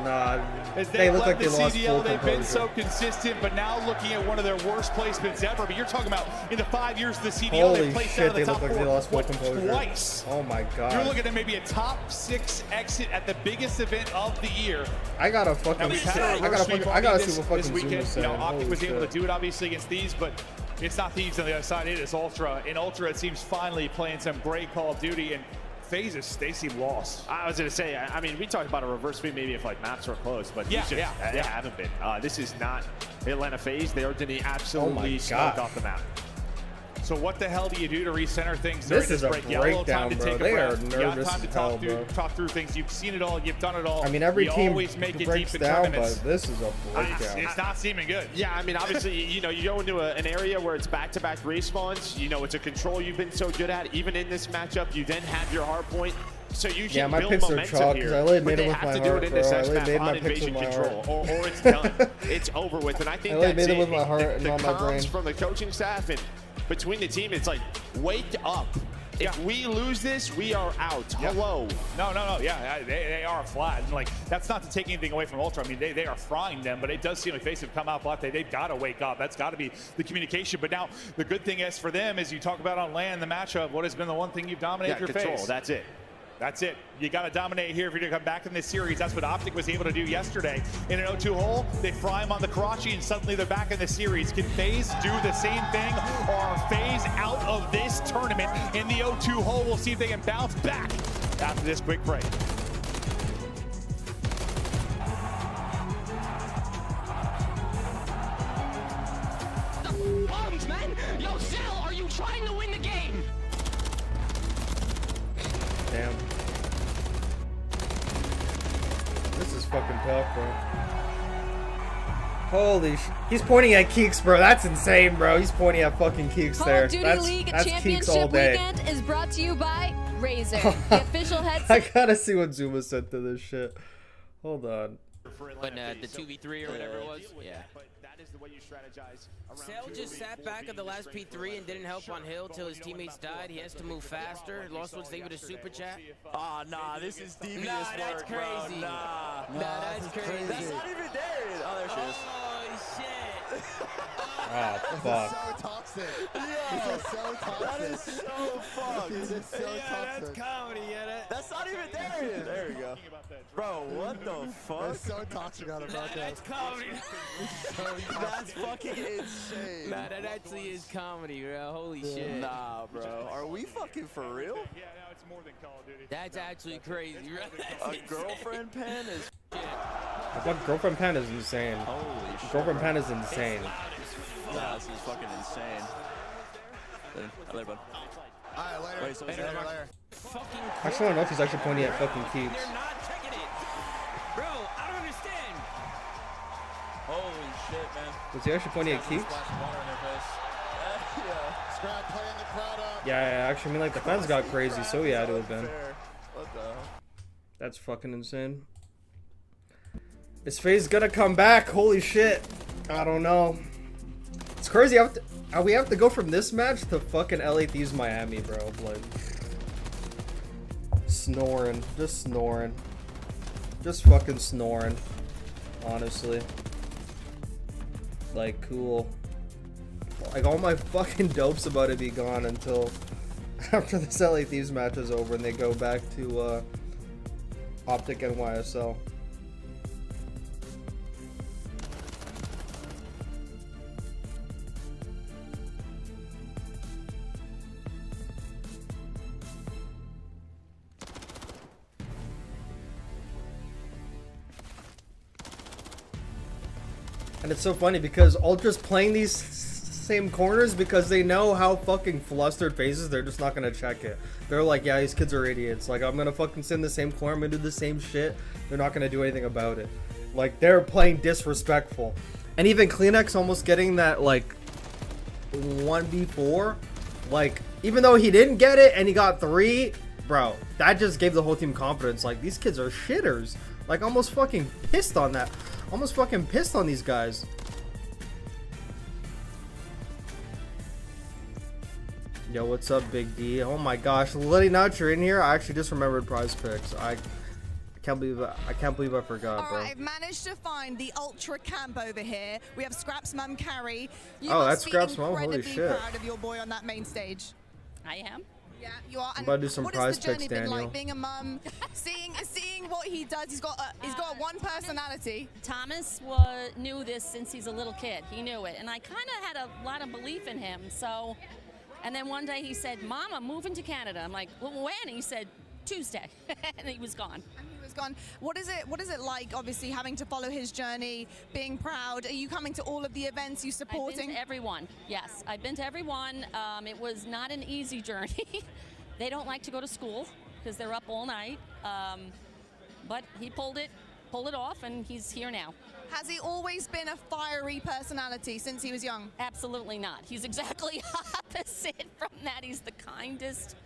Nah, As they look like the they lost CDL, full they've been composure. so consistent, but now looking at one of their worst placements ever. But you're talking about in the 5 years of the CDL, Holy they placed shit, out of they the look top like 4 they lost full composure. twice. Oh my god. You're looking at maybe a top 6 exit at the biggest event of the year. I gotta fucking I gotta see what fucking this weekend. Zuma You know, Optic was able to shit. do it obviously against these, but it's not Thieves on the other side. It is Ultra. In Ultra, it seems finally playing some great Call of Duty, and FaZe, they seem lost. I was going to say, I mean, we talked about a reverse sweep maybe if like maps were close, but they haven't been. This is not Atlanta FaZe. They are going to absolutely smoke off the map. So what the hell do you do to recenter things This during is a break? You have a little time to breakdown, take bro. a They are breath. You have nervous time to as hell, talk through things. You've seen it all. You've done it all. I mean, every we team always make it breaks deep in down, tournaments. but this is a breakdown. It's not seeming good. Yeah, I mean, obviously, you know, you go into an area where it's back-to-back respawns. You know, it's a control you've been so good at. Even in this matchup, you then have your hard point. So you can my build picks are momentum chalk, here, 'cause I really but made they it with have my to do heart, it in this bro. I X really map made on my picks invasion with my control, heart. or it's done. It's over with, and I think I really that's made it with my heart and the not my brain. comms from the coaching staff and between the team, it's like, wake up. If we lose this, we are out. Hello. No. Yeah, they are flat. And like, that's not to take anything away from Ultra. I mean, they are frying them, but it does seem like FaZe have come out flat. They've got to wake up. That's got to be the communication. But now, the good thing is for them, as you talk about on LAN, the matchup, what has been the one thing you've dominated your control. FaZe? That's it. That's it. You got to dominate here if you're going to come back in this series. That's what Optic was able to do yesterday. In an 0-2 hole, they fry him on the Karachi, and suddenly they're back in the series. Can FaZe do the same thing, or are FaZe out of this tournament in the 0-2 hole? We'll see if they can bounce back after this quick break. Bums, man! Yo, Cell, are you trying to win the game? Damn. This is fucking tough, bro. Holy sh... He's pointing at Keeks, bro. That's insane, bro. He's pointing at fucking Keeks there. Call of Duty League that's Keeks all Championship day. Weekend is brought to you by Razer, the official headset. I gotta see what Zuma said to this shit. Hold on. for when Atlanta the FaZe. 2v3 or whatever it was. Yeah. But that is the way you strategize around Sale just sat back at the last P3 and didn't help on Hill till his teammates died. He has to move faster. Lost what's David a super chat. Oh, nah, this is devious Nah, that's work, bro. crazy. Nah, that's crazy. That's not even Darian. Oh, there she is. Oh, shit. Oh, fuck. So toxic. Yo, This is so toxic. that is so fucked. This is so toxic. That's comedy, yeah. That's not even Darian. There we go. Bro, what the fuck? That's so toxic on a broadcast. That's comedy. That's fucking insane. Nah, that actually is comedy, bro. Holy shit. Nah, bro. Are we fucking for real? Yeah, no, it's more than Call of Duty. That's actually crazy, right? A girlfriend pen is I thought girlfriend pen is insane. holy shit. Girlfriend pen is insane. Nah, this is fucking insane. Later, bud. Alright, later. Wait, so later, later. Fucking I actually don't know if he's actually pointing at fucking keeps. They're not checking it. Bro, I don't understand. Holy shit, man. Was he actually pointing at keeps? Yeah. Scrap playing the crowd up. Yeah, actually, I mean, like, the fans got crazy, so he had to have been. What the hell? That's fucking insane. Is FaZe gonna come back? Holy shit. I don't know. It's crazy. We have to go from this match to fucking LA Thieves Miami, bro. Like, snoring. Just snoring. Just fucking snoring. Honestly. Like, cool. Like, all my fucking dope's about to be gone until after this LA Thieves match is over and they go back to Optic and YSL. And it's so funny because Ultra's playing these same corners because they know how fucking flustered FaZe is. They're just not gonna check it. They're like, yeah, these kids are idiots. Like, I'm gonna fucking sit in the same corner, I'm gonna do the same shit. They're not gonna do anything about it. Like, they're playing disrespectful. And even Kleenex almost getting that, like, 1v4. Like, even though he didn't get it and he got 3, bro, that just gave the whole team confidence. Like, these kids are shitters. Like, almost fucking pissed on that. Almost fucking pissed on these guys. Yo, what's up, Big D? Oh my gosh, Liddy, now that you're in here, I actually just remembered Prize Picks. I can't believe I forgot, bro. Alright, I've managed to find the Ultra camp over here. We have Scrap's mum, Carrie. You Oh, must that's be Scrap's mum? Holy incredibly shit. proud of your boy on that main stage. I am. Yeah, you are. I'm about to do some what Prize has the journey Picks, been Daniel. like being a mum, seeing what he does? He's got one personality. Thomas knew this since he's a little kid. He knew it, and I kind of had a lot of belief in him. So, and then one day he said, "Mom, I'm moving to Canada." I'm like, "Well, when?" And he said, "Tuesday," and he was gone. And he was gone. What is it like? Obviously, having to follow his journey, being proud. Are you coming to all of the events? You supporting? I've been to everyone. Yes, I've been to everyone. It was not an easy journey. They don't like to go to school because they're up all night. But he pulled it off, and he's here now. Has he always been a fiery personality since he was young? Absolutely not. He's exactly opposite from that. He's the kindest,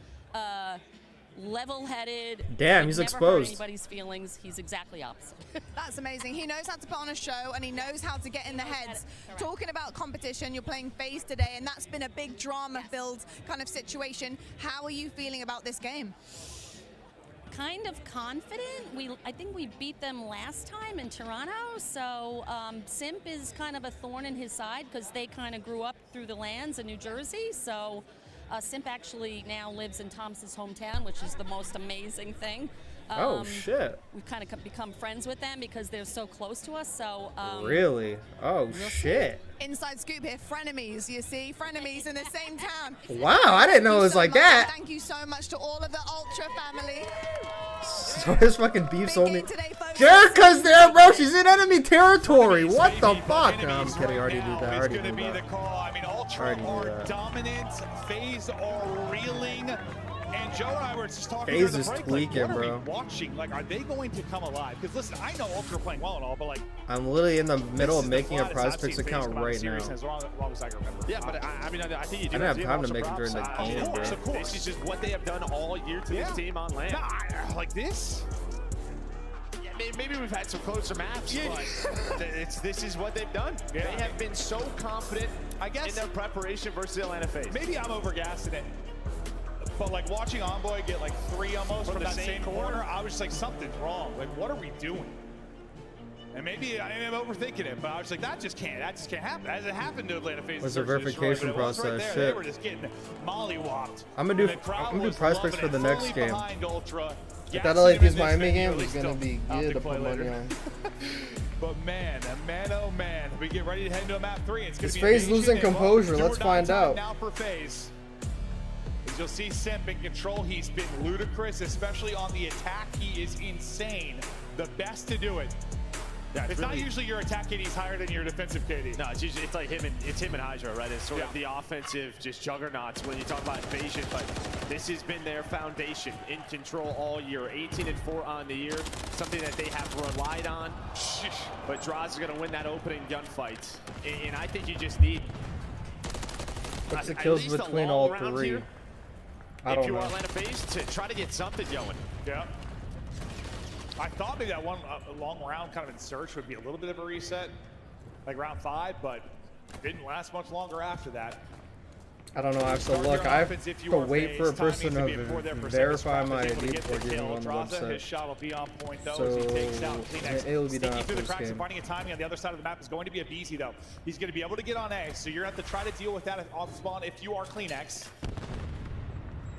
level-headed. Damn, he's never exposed. Hurt anybody's feelings. He's exactly opposite. That's amazing. He knows how to put on a show, and he knows how to get in the heads. Talking about competition, you're playing FaZe today, and that's been a big drama-filled kind of situation. How are you feeling about this game? Kind of confident. I think we beat them last time in Toronto, so Simp is kind of a thorn in his side because they kind of grew up through the lands in New Jersey. So Simp actually now lives in Thomas's hometown, which is the most amazing thing. Oh shit! We've kind of become friends with them because they're so close to us. So really? Oh shit! Inside scoop here, frenemies. You see, frenemies in the same town. Wow, I didn't know it was like that. Thank you so much to all of the Ultra family. So his fucking beef's only. Jerica's there, bro. She's in enemy territory. What the fuck? No, I'm kidding. I already knew that. I already knew that. I mean, Ultra are dominant. FaZe are reeling. And Joe and I were just talking FaZe during is the break, tweaking, like, what bro. are we watching? Like, are they going to come alive? Because listen, I know Ultra are playing well and all, but like, I'm literally in the middle of this is making a the Prize I've Picks seen FaZe account come out right of now. series as long as I can remember. Yeah, but I mean, I think you do. I didn't have time to Ultra make it during the props. game, Of course, bro. of course. This is just what they have done all year to this team on land. Nah, like this? Yeah, maybe we've had some closer maps, but this is what they've done. They have been so confident, I guess, in their preparation versus Atlanta FaZe. Maybe I'm overgassing it. But like watching Envoy get like 3 almost from that same corner, I was just like, something's wrong. Like, what are we doing? And maybe I am overthinking it, but I was like, that just can't happen. That hasn't happened to Atlanta FaZe. What's the verification process? Right there. Shit. They were just getting mollywopped. I'm gonna do prize picks for the next game. If that LAP's Miami game is gonna be good to put money on. But man, oh man, we get ready to head into a map 3. It's gonna be FaZe losing composure. Let's find out. Now for FaZe. As you'll see Simp in control. He's been ludicrous, especially on the attack. He is insane. The best to do it. Yeah, it's not usually your attack KD is higher than your defensive KD. No, it's like him and Hydra, right? It's sort of the offensive just juggernauts when you talk about invasion, but this has been their foundation in control all year. 18-4 on the year, something that they have relied on. But DRAZAH is going to win that opening gunfight, and I think you just need what's the kills between all 3? Here, if you are Atlanta FaZe, to try to get something going. Yeah. I thought maybe that one long round kind of in search would be a little bit of a reset, like round 5, but didn't last much longer after that. I don't know. I have to look. I have to wait for a person to verify my ID before getting on the website. His shot will be on point though So as he takes out Kleenex. it'll be done Sneaking after through the this cracks game. and finding a timing on the other side of the map is going to be a BZ though. He's going to be able to get on A, so you're going to have to try to deal with that off spawn if you are Kleenex.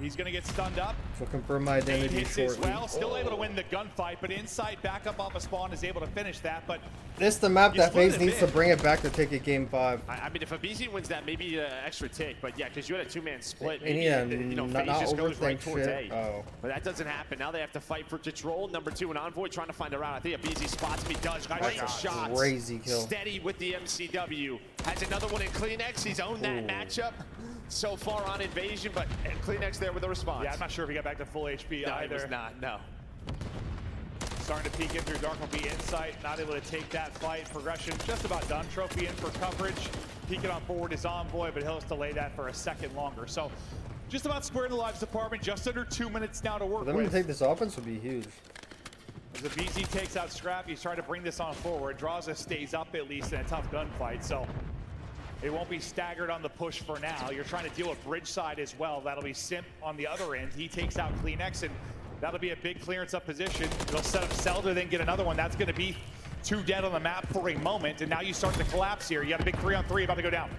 He's going to get stunned up. So confirm my identity Hits as shortly. well. Still able to win the gunfight, but inside back up off a spawn is able to finish that. But this is the map that FaZe needs to bring it back to take it game 5. I mean, if a BZ wins that, maybe an extra tick. But yeah, because you had a 2-man split. And Maybe, yeah, FaZe not just goes right overthink towards shit. A. Oh. But that doesn't happen. Now they have to fight for control. Number 2, an Envoy trying to find a round. I think a BZ spots me. Does. Great shots. Crazy kill. Steady with the MCW. Has another one in Kleenex. He's owned that matchup so far on Invasion, but Kleenex there with a response. Yeah, I'm not sure if he got back to full HP either. He was not, no. Starting to peek in through Dark will be Insight, not able to take that fight. Progression just about done. Trophy in for coverage. Peeking on forward is Envoy, but he'll have to delay that for a second longer. So just about square in the lives department. Just under 2 minutes now to work For them with. to take this offense would be huge. As the BZ takes out Scrap, he's trying to bring this on forward. DRAZAH stays up at least in a tough gunfight, so it won't be staggered on the push for now. You're trying to deal with bridge side as well. That'll be Simp on the other end. He takes out Kleenex, and that'll be a big clearance up position. It'll set up Zelda, then get another one. That's going to be 2 dead on the map for a moment, and now you start to collapse here. You got a big 3-on-3 about to go down.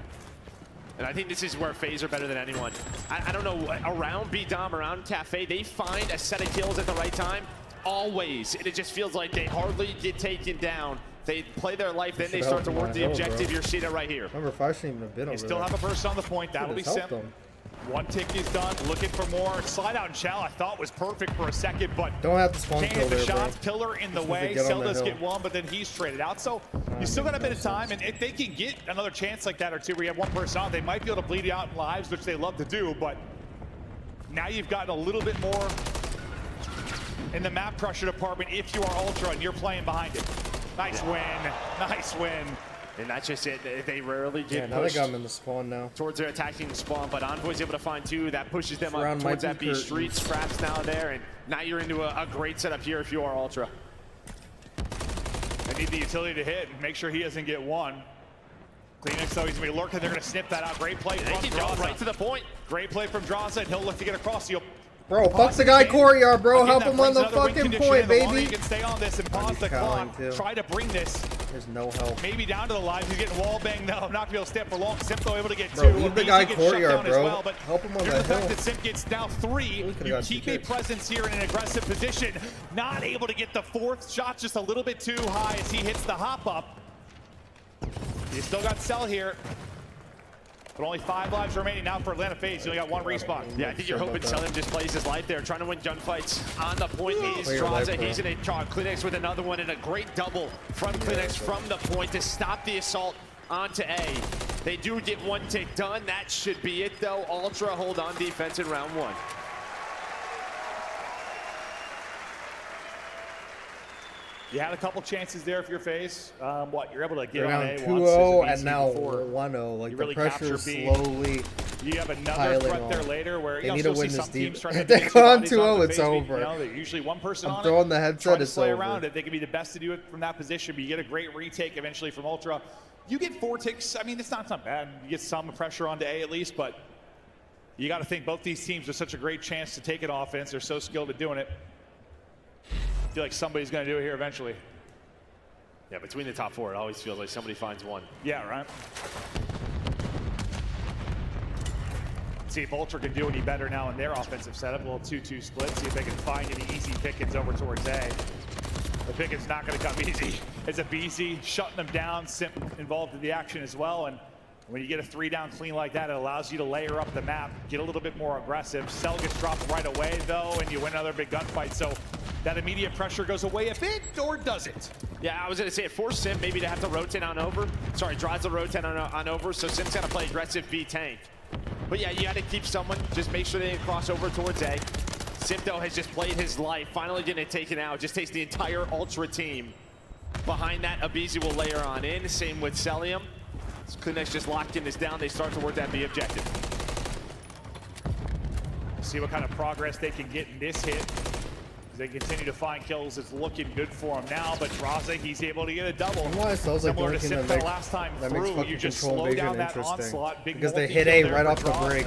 And I think this is where FaZe are better than anyone. I don't know, around B-Dom, around Cafe, they find a set of kills at the right time, always. And it just feels like they hardly get taken down. They play their life, then they start to work the objective. You're seeing it right here. Number 5 shouldn't even have been over You still there. have a burst on the point. That'll be Simp. 1 tick is done. Looking for more. Slide out and Chal I thought was perfect for a second, but Don't have to spawn can't kill hit the there, shots. bro. Pillar in the Just need to way. get on the Zelda's hill. get 1, but then he's traded out. So you still got a bit of time, and if they can get another chance like that or 2 where you have 1 person on, they might be able to bleed you out in lives, which they love to do, but now you've gotten a little bit more in the map pressure department if you are Ultra and you're playing behind it. Nice win. Nice win. And that's just it. They rarely get Yeah, now they pushed got him in the spawn now. towards their attacking spawn, but Envoy's able to find 2. That pushes them Round up might towards be that B curtains. street. Scraps now there, and now you're into a great setup here if you are Ultra. They need the utility to hit and make sure he doesn't get 1. Kleenex, though, he's going to be lurking. They're going to snip that out. Great play from They can go DRAZAH. right to the point. Great play from DRAZAH, and he'll look to get across. You'll Bro, fuck the guy courtyard, bro. Again, Help that him on brings the another win fucking condition point, in. The longer baby. you can stay on this and pause the clock. too. Try to bring this There's no help. maybe down to the lives. He's getting wall banged though. Not gonna be able to stay up for long. Simp though able to get 2. Bro, leave the BZ guy gets shut courtyard, down as bro. well, but Help him on due to that the fact hill. that Simp gets now 3, could've you got keep 2 a kicks. presence here in an aggressive position. Not able to get the 4th shot, just a little bit too high as he hits the hop up. You still got Cell here. But only 5 lives remaining now for Atlanta FaZe. You only got 1 respawn. Yeah, I think you're hoping Southern just plays his life there, trying to win gunfights. On the point is Play your life, DRAZAH. bro. He's in a Kleenex with another one, and a great double from Kleenex from the point to stop the assault onto A. They do get 1 tick done. That should be it, though. Ultra hold on defense in round 1. You had a couple chances there if you're FaZe. What, you're able to get They're on down A 2-0 once. and now before 1-0. Like you the really pressure capture B. slowly You have another threat there later where they you need still to win see this some teams deep. trying to If they get go on bodies on 2-0, the it's face. over. You know, they're usually one person I'm on throwing it, the headset, trying to it's play over. around it. They can be the best to do it from that position, but you get a great retake eventually from Ultra. You get 4 ticks. I mean, it's not bad. You get some pressure onto A at least, but you got to think both these teams are such a great chance to take an offense. They're so skilled at doing it. I feel like somebody's going to do it here eventually. Yeah, between the top 4, it always feels like somebody finds one. Yeah, right. See if Ultra can do any better now in their offensive setup. A little 2-2 split. See if they can find any easy pickings over towards A. The picking's not going to come easy. It's a BZ shutting them down. Simp involved in the action as well. And when you get a 3-down clean like that, it allows you to layer up the map, get a little bit more aggressive. Cell gets dropped right away, though, and you win another big gunfight. So that immediate pressure goes away a bit, or does it? Yeah, I was going to say it forced Simp maybe to have to rotate on over. Sorry, DRAZAH rotate on over, so Simp's got to play aggressive B tank. But yeah, you got to keep someone, just make sure they didn't cross over towards A. Simp, though, has just played his life, finally getting it taken out. Just takes the entire Ultra team. Behind that, Abizi will layer on in. Same with Celium. CleanX just locking this down. They start toward that B objective. See what kind of progress they can get in this hit. As they continue to find kills, it's looking good for him now, but DRAZAH, he's able to get a double. Why it sounds like Similar to Simp Simp last time through, you just slow down that onslaught. Big because they hit A right off the break.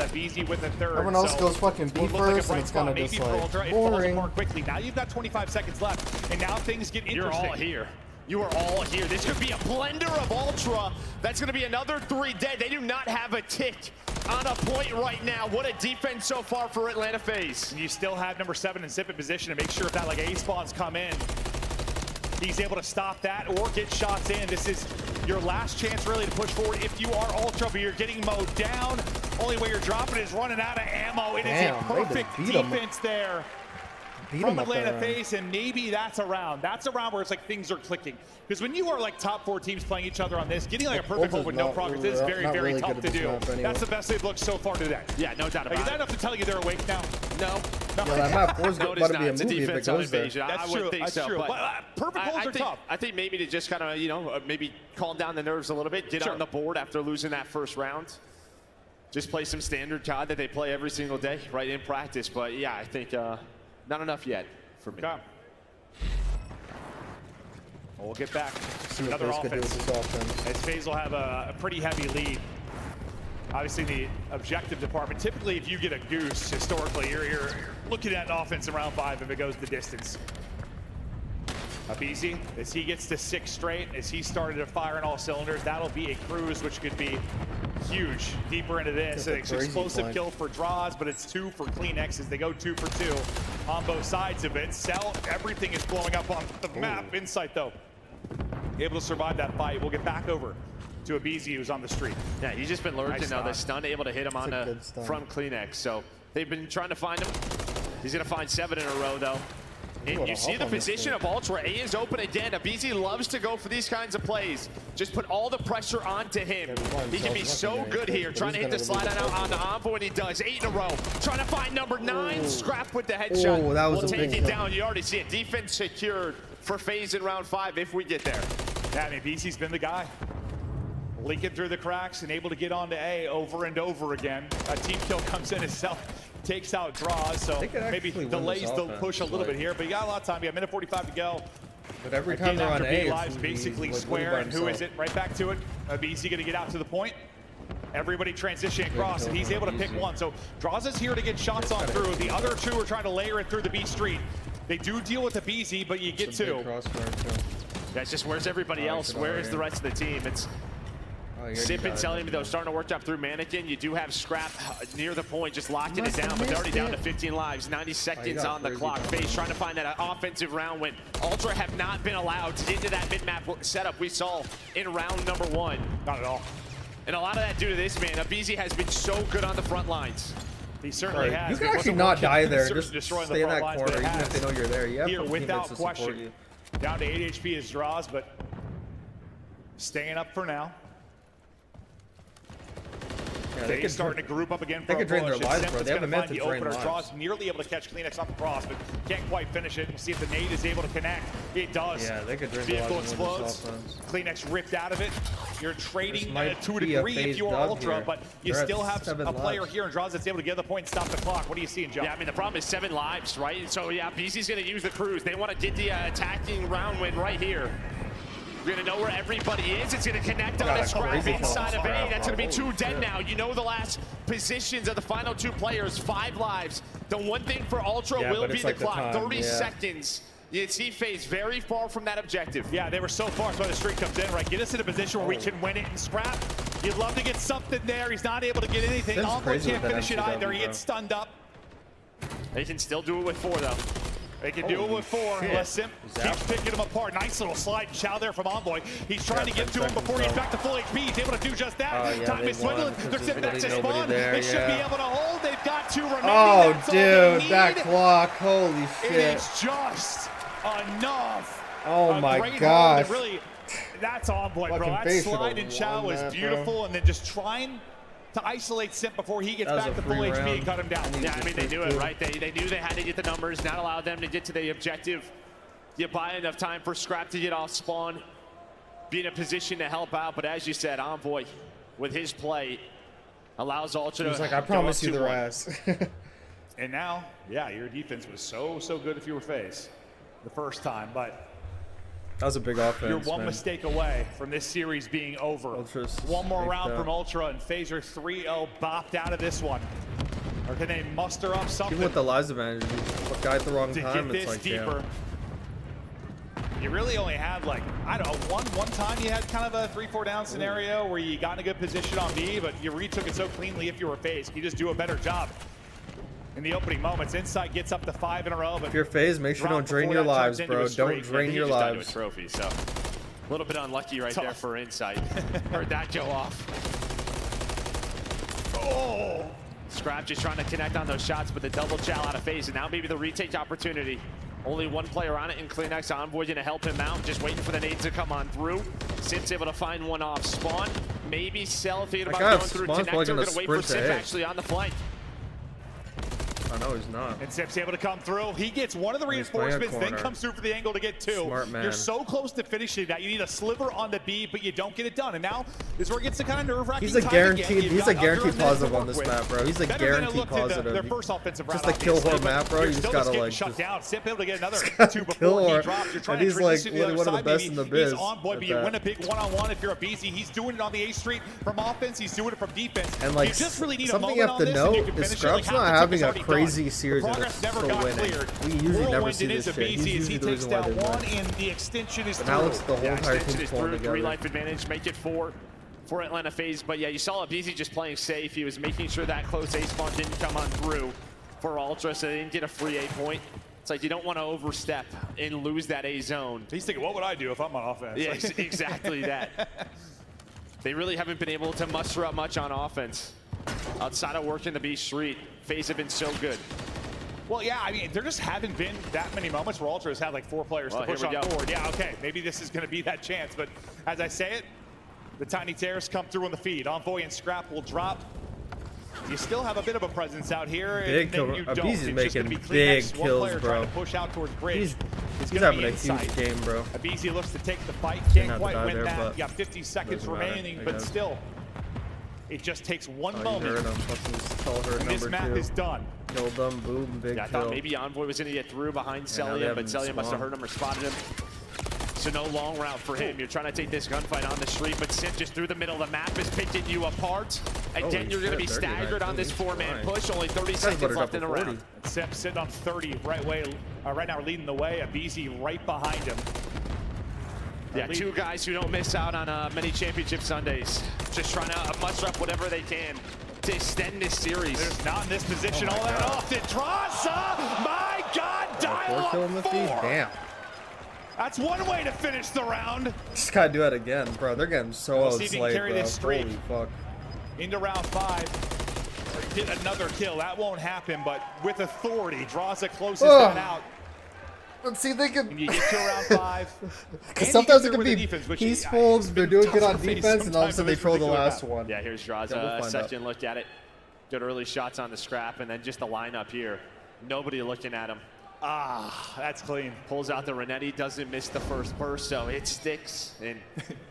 With the third. Everyone else goes fucking B first, and it's kind of just like boring. More quickly. Now you've got 25 seconds left, and now things get interesting. You're all here. You are all here. This could be a blender of Ultra. That's going to be another 3 dead. They do not have a tick on a point right now. What a defense so far for Atlanta FaZe. And you still have number 7 in Simp in position to make sure if that like A spawns come in, he's able to stop that or get shots in. This is your last chance really to push forward if you are Ultra, but you're getting mowed down. Only way you're dropping is running out of ammo. It is a perfect defense there from Atlanta FaZe, and maybe that's a round. That's a round where it's like things are clicking. Because when you are like top 4 teams playing each other on this, getting like a perfect hold with no progress is very, very tough to do. That's the best they've looked so far today. Yeah, no doubt about it. Is that enough to tell you they're awake now? No. Yeah, that map 4 is about to be a movie if it goes there. I would think so. But perfect holds are tough. I think maybe to just kind of, you know, maybe calm down the nerves a little bit, get on the board after losing that first round. Just play some standard COD that they play every single day, right, in practice. But yeah, I think not enough yet for me. Well, we'll get back to another offense. As FaZe will have a pretty heavy lead. Obviously, the objective department, typically if you get a goose, historically, you're looking at an offense in round 5 if it goes the distance. Abizi, as he gets to 6 straight, as he started to fire in all cylinders, that'll be a cruise, which could be huge deeper into this. It's an explosive kill for DRAZAH, but it's 2 for CleanX as they go 2 for 2 on both sides of it. Cell, everything is blowing up on the map. Insight, though, able to survive that fight. We'll get back over to Abizi, who's on the street. Yeah, he's just been lurking now. The stun able to hit him on from CleanX. So they've been trying to find him. He's going to find 7 in a row, though. And you see the position of Ultra. A is open again. Abizi loves to go for these kinds of plays. Just put all the pressure onto him. He can be so good here. Trying to hit the slide on the Envoy, and he does. 8 in a row. Trying to find number 9. Scrap with the headshot. Oh, that was we'll a take big it down. You already see it. Defense secured for FaZe in round 5 if we get there. Yeah, I mean, Abizi's been the guy. Leaking through the cracks and able to get onto A over and over again. A team kill comes in itself. Takes out DRAZAH, so maybe delays the push a little bit here, but you got a lot of time. You got a minute 45 to go. But every time they're on A, lives basically square, and who is it? Right back to it. Abizi gonna get out to the point. Everybody transitioning across, and he's able to pick one. So DRAZAH's here to get shots on through. The other 2 are trying to layer it through the B street. They do deal with Abizi, but you get 2. That's just where's everybody else? Where is the rest of the team? It's Simp and Celium, though, starting to work up through Mannequin. You do have Scrap near the point, just locking it down, but they're already down to 15 lives. 90 seconds on the clock. FaZe trying to find that offensive round when Ultra have not been allowed to get into that mid-map setup we saw in round number 1. Not at all. And a lot of that due to this, man. Abizi has been so good on the front lines. He certainly has. You can actually not die there. Just destroying stay in that lines, corner, even if they know you're there. You have here without question. You. Down to 8 HP is DRAZAH, but staying up for now. They're starting to group up again. They could drain their lives, bro. They haven't meant to the drain opener. lives. Draws nearly able to catch Kleenex on the cross, but can't quite finish it. We'll see if the nade is able to connect. It does. Yeah, they could drain the Vehicle lives and win this explodes. offense. Kleenex ripped out of it. You're trading might to a be a degree if phase you're dub Ultra, here. but you They're at still have 7 a player lives. here in Draws that's able to get the point and stop the clock. What are you seeing, Joe? Yeah, I mean, the problem is 7 lives, right? So, yeah, BZ's going to use the cruise. They want to get the attacking round win right here. You're going to know where everybody is. It's going to connect on a scrap inside of A. That's going to be 2 dead now. You know the last positions of the final 2 players, 5 lives. The one thing for Ultra will be the clock. 30 seconds. You see FaZe very far from that objective. Yeah, they were so far. That's why the streak comes in, right? Get us in a position where we can win it and scrap. You'd love to get something there. He's not able to get anything. Envoy can't finish it either. He gets stunned up. They can still do it with 4, though. They can do it with 4 unless Simp keeps picking him apart. Nice little slide and chow there from Envoy. He's trying to get to him before he's back to full HP. He's able to do just that. Time is swindling. They're sitting back to spawn. They should be able to hold. They've got 2 remaining. Oh, That's all they dude, need. that clock. Holy shit. It is just enough. Oh A my great hold gosh. that really, that's Envoy, bro. Fucking That FaZe slide should've and chow won was that, bro. beautiful, and then just trying to isolate Simp before he gets That was back a to full free HP round. and cut him down. Yeah, I mean, they knew it, right? They knew they had to get the numbers, not allow them to get to the objective. You buy enough time for Scrap to get off spawn, be in a position to help out. But as you said, Envoy, with his play, allows Ultra to He was like, I promise you the rest. And now, yeah, your defense was so good if you were FaZe the first time, but That was a big offense, you're one man. mistake away from this series being over. Ultra's one more faked round out. from Ultra, and FaZe are 3-0 bopped out of this one. Or can they muster up something? Even with the lives advantage, you guy at the wrong to time, get it's this like, deeper? You really only had, like, I don't know, one time you had kind of a 3-4 down scenario where you got in a good position on B, but you retook it so cleanly if you were FaZe. You just do a better job in the opening moments. Inside gets up to 5 in a row. But if you're FaZe, make sure you don't drain your lives, bro. Don't drain your lives. A trophy, so a little bit unlucky right there for Insight. Heard that go off. Oh! Scrap just trying to connect on those shots, but the double chow out of FaZe, and now maybe the retake opportunity. Only 1 player on it in Kleenex. Envoy gonna help him out, just waiting for the nades to come on through. Simp's able to find one off spawn. Maybe Cell thinking about going through Connector. Gonna wait for Simp actually on the flank. I know he's not. And Simp's able to come through. He gets one of the reinforcements, then comes through for the angle to get 2. Smart man. You're so close to finishing that. You need a sliver on the B, but you don't get it done. And now is where it gets the kind of nerve-wracking. He's a guaranteed. He's a guaranteed positive on this map, bro. He's a guaranteed positive. Their first offensive just round, a kill obviously, whore map, bro. You just gotta like shut down. Simp able to get another 2 before kill he her. drops. You're trying And to he's like transition to the other one of the side, best maybe. in the biz. He's on boy, but you win a big one-on-one if you're a BZ. He's doing it on the A Street from offense. He's doing it from defense. And like you just really need a something you moment have to on this, and know you can is finish it. Scrub's Like, not half the having tip a is already crazy done. series and Progress it's never still got winning. cleared. We usually never Whirlwind see it this is a shit. He's BZ as usually he the takes reason why down they 1, win. and the extension is But through. now it's the whole entire Extension team is pulling through, 3 together. life advantage, make it 4 for Atlanta FaZe. But yeah, you saw BZ just playing safe. He was making sure that close A spawn didn't come on through for Ultra, so they didn't get a free A point. It's like you don't want to overstep and lose that A zone. He's thinking, what would I do if I'm on offense? Yeah, exactly that. They really haven't been able to muster up much on offense. Outside of working the B Street, FaZe have been so good. Well, yeah, I mean, there just haven't been that many moments where Ultra has had like 4 players to push on forward. Yeah, okay, maybe this is going to be that chance, but as I say it, the tiny tears come through on the feed. Envoy and Scrap will drop. You still have a bit of a presence out here, Big and then kill. you don't. Abizi's It's making just gonna be big Kleenex, one kills, player bro. trying to push out towards bridge. He's gonna having be a inside. huge game, bro. Abizi looks to take the fight, Didn't can't have to quite die win there, that. but You got 50 seconds doesn't matter, remaining, I but guess. still, it just takes one Oh, you moment. heard him. Fucking tell her And this number map 2. is done. Killed them, boom, big Yeah, I kill. thought maybe Envoy was going to get through behind Yeah, now they Celia, have but him Celia must have spawn. heard him or spotted him. So no long route for him. You're trying to take this gunfight on the street, but Simp just through the middle of the map is picking you apart. Again, you're going to be staggered on this 4-man push. Only 30 seconds left in the round. Simp sitting on 30 right now, leading the way. Abizi right behind him. Yeah, 2 guys who don't miss out on many championship Sundays. Just trying to muster up whatever they can to extend this series. There's not in this position all that often. DRAZAH, my God, dial up 4. Damn. That's one way to finish the round. Just gotta do it again, bro. They're getting so We'll see if he can outslayed, carry bro. this streak. Holy fuck. Into round 5. Or get another kill. That won't happen, but with authority, DRAZAH closes that out. Let's see if they can. You get to around 5. Because sometimes it can be peaceful, they're doing good on defense, and all of a sudden they throw the last one. Yeah, here's Yeah, DRAZAH. we'll Second look at it. Good early shots on the scrap, and then just the lineup here. Nobody looking at him. Ah, that's clean. Pulls out the Renetti, doesn't miss the first burst, so it sticks. And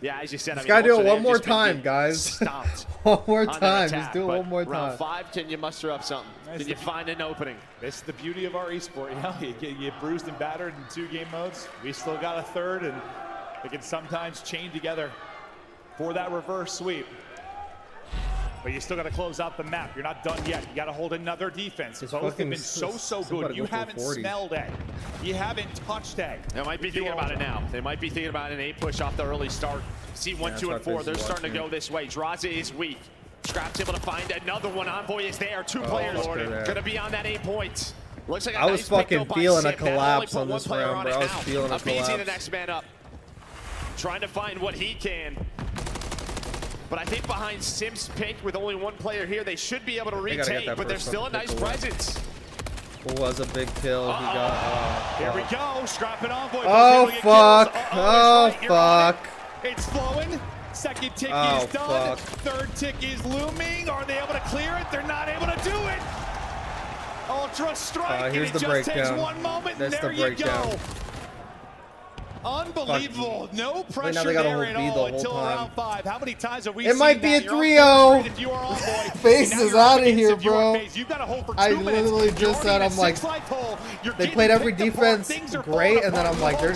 yeah, as you said, Just gotta do it one more time, guys. Stomped. One more on that time. attack, Just do it but one more round time. 5, can you muster up something? Can you find an opening? It's the beauty of our esport. You know, you get bruised and battered in 2 game modes. We still got a third, and they can sometimes chain together for that reverse sweep. But you still got to close out the map. You're not done yet. You got to hold another defense. Both have been so good. You haven't smelled it. You haven't touched it. They might be thinking about it now. They might be thinking about an 8 push off the early start. See 1, 2, and 4. They're starting to go this way. DRAZAH is weak. Scrap's able to find another one. Envoy is there. 2 players going to be on that 8 points. Looks like I was fucking feeling a collapse on this round, bro. I was feeling a collapse. collapse. The next man up. Trying to find what he can. But I think behind Sim's pick, with only 1 player here, they should be able to retake, but there's still a nice presence. Was a big kill. He got. Here we go. Scrapping Envoy. Oh, fuck. Oh, fuck. It's flowing. Second tick is done. Third tick is looming. Are they able to clear it? They're not able to do it. Ultra strike. Here's the breakdown. Takes 1 moment. That's and there you go. Unbelievable. No pressure there at all until round 5. How many times have we seen it might be a that? 3-0. Face is out of here, bro. I literally just said, I'm like, they played every defense great, and then I'm like, they're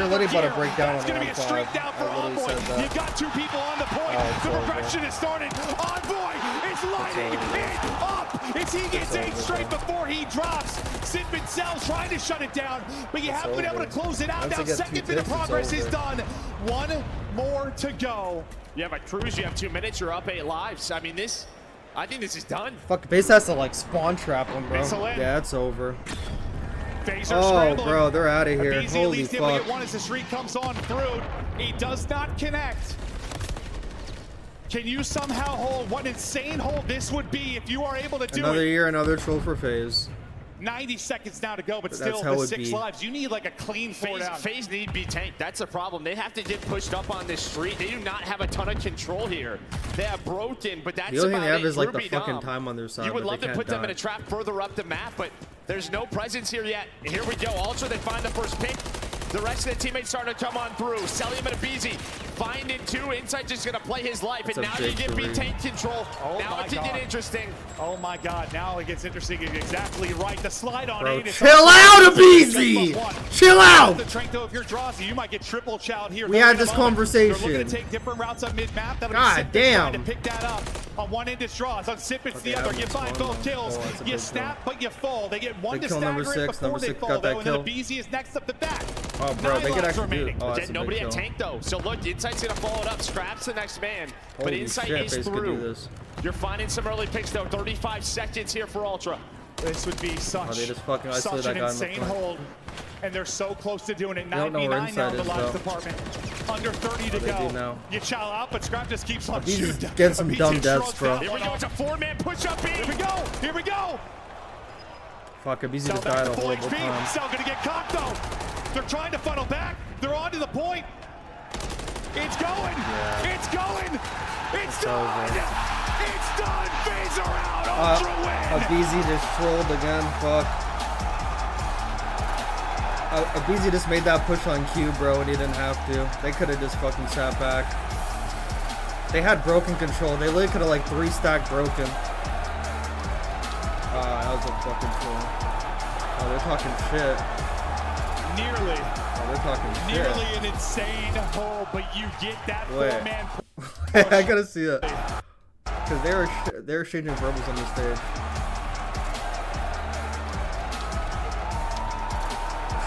literally about to break down on round 5. I literally said that. You got 2 people on the point. The progression is started. Envoy is lighting it up as he gets 8 straight before he drops. Sidman Cell's trying to shut it down, but you haven't been able to close it out. Now second bit of progress is done. 1 more to go. You have a cruise, you have 2 minutes, you're up 8 lives. I mean, I think this is done. Fuck, base has to like spawn trap him, bro. Yeah, it's over. Oh, bro, they're out of here. Holy fuck. One as the streak comes on through. He does not connect. Can you somehow hold? What insane hold this would be if you are able to do another it. year, another troll for FaZe. 90 seconds now to go, but That's still the 6 lives. You need like a clean 4 down. FaZe need to be tanked. That's the problem. They have to get pushed up on this street. They do not have a ton of control here. They have broken, but that's the only thing they have it. is like the fucking time on their side. You would love to put them in a die. trap further up the map, but there's no presence here yet. Here we go. Ultra, they find the first pick. The rest of the teammates starting to come on through. Sellium and Abizi finding 2. Insight just going to play his life, and now you get B-Tank control. Now it can get interesting. Oh my God, now it gets interesting. Exactly right. The slide on Bro, 8 is chill out, Abizi! Chill out! The strength, though, if you're DRAZAH, you might get triple chowed here. We had this They're looking conversation. to take different routes on mid-map. God damn. To pick that up. On one end is DRAZAH, on Sip it's the other. You find both kills. You snap, but you fall. They get 1 to stagger it before they fall, though, and then Abizi is next up the back. Oh, bro, they could actually do. Oh, But nobody had tank though. So look, Insight's gonna follow it up. Scraps the next man. But Holy Insight shit, is FaZe could do through. this. You're finding some early picks though. 35 seconds here for Ultra. This would be such they just fucking isolated an that guy in the insane front. hold. And they're so close to doing it. don't know where 99 now in the Inside lives is, department. Under 30 to they go. do now. You chow out, but Scrap just keeps on He's shooting. just getting some dumb deaths, bro. Here we go. It's a 4-man push-up B. Here we go. Here we go. Fuck, Abizi just died a horrible time. Cell gonna get cocked though. They're trying to funnel back. They're on to the point. It's going. Yeah. It's going. It's done. over. It's done. FaZe are out. Ultra win. Abizi just trolled again. Fuck. Abizi just made that push on Q, bro, and he didn't have to. They could have just fucking sat back. They had broken control. They literally could have like 3-stack broken. That was a fucking troll. Oh, they're talking shit. Nearly. Oh, they're talking shit. Nearly an insane hole, but you get that 4-man. I gotta see that. Because they were exchanging verbals on the stage.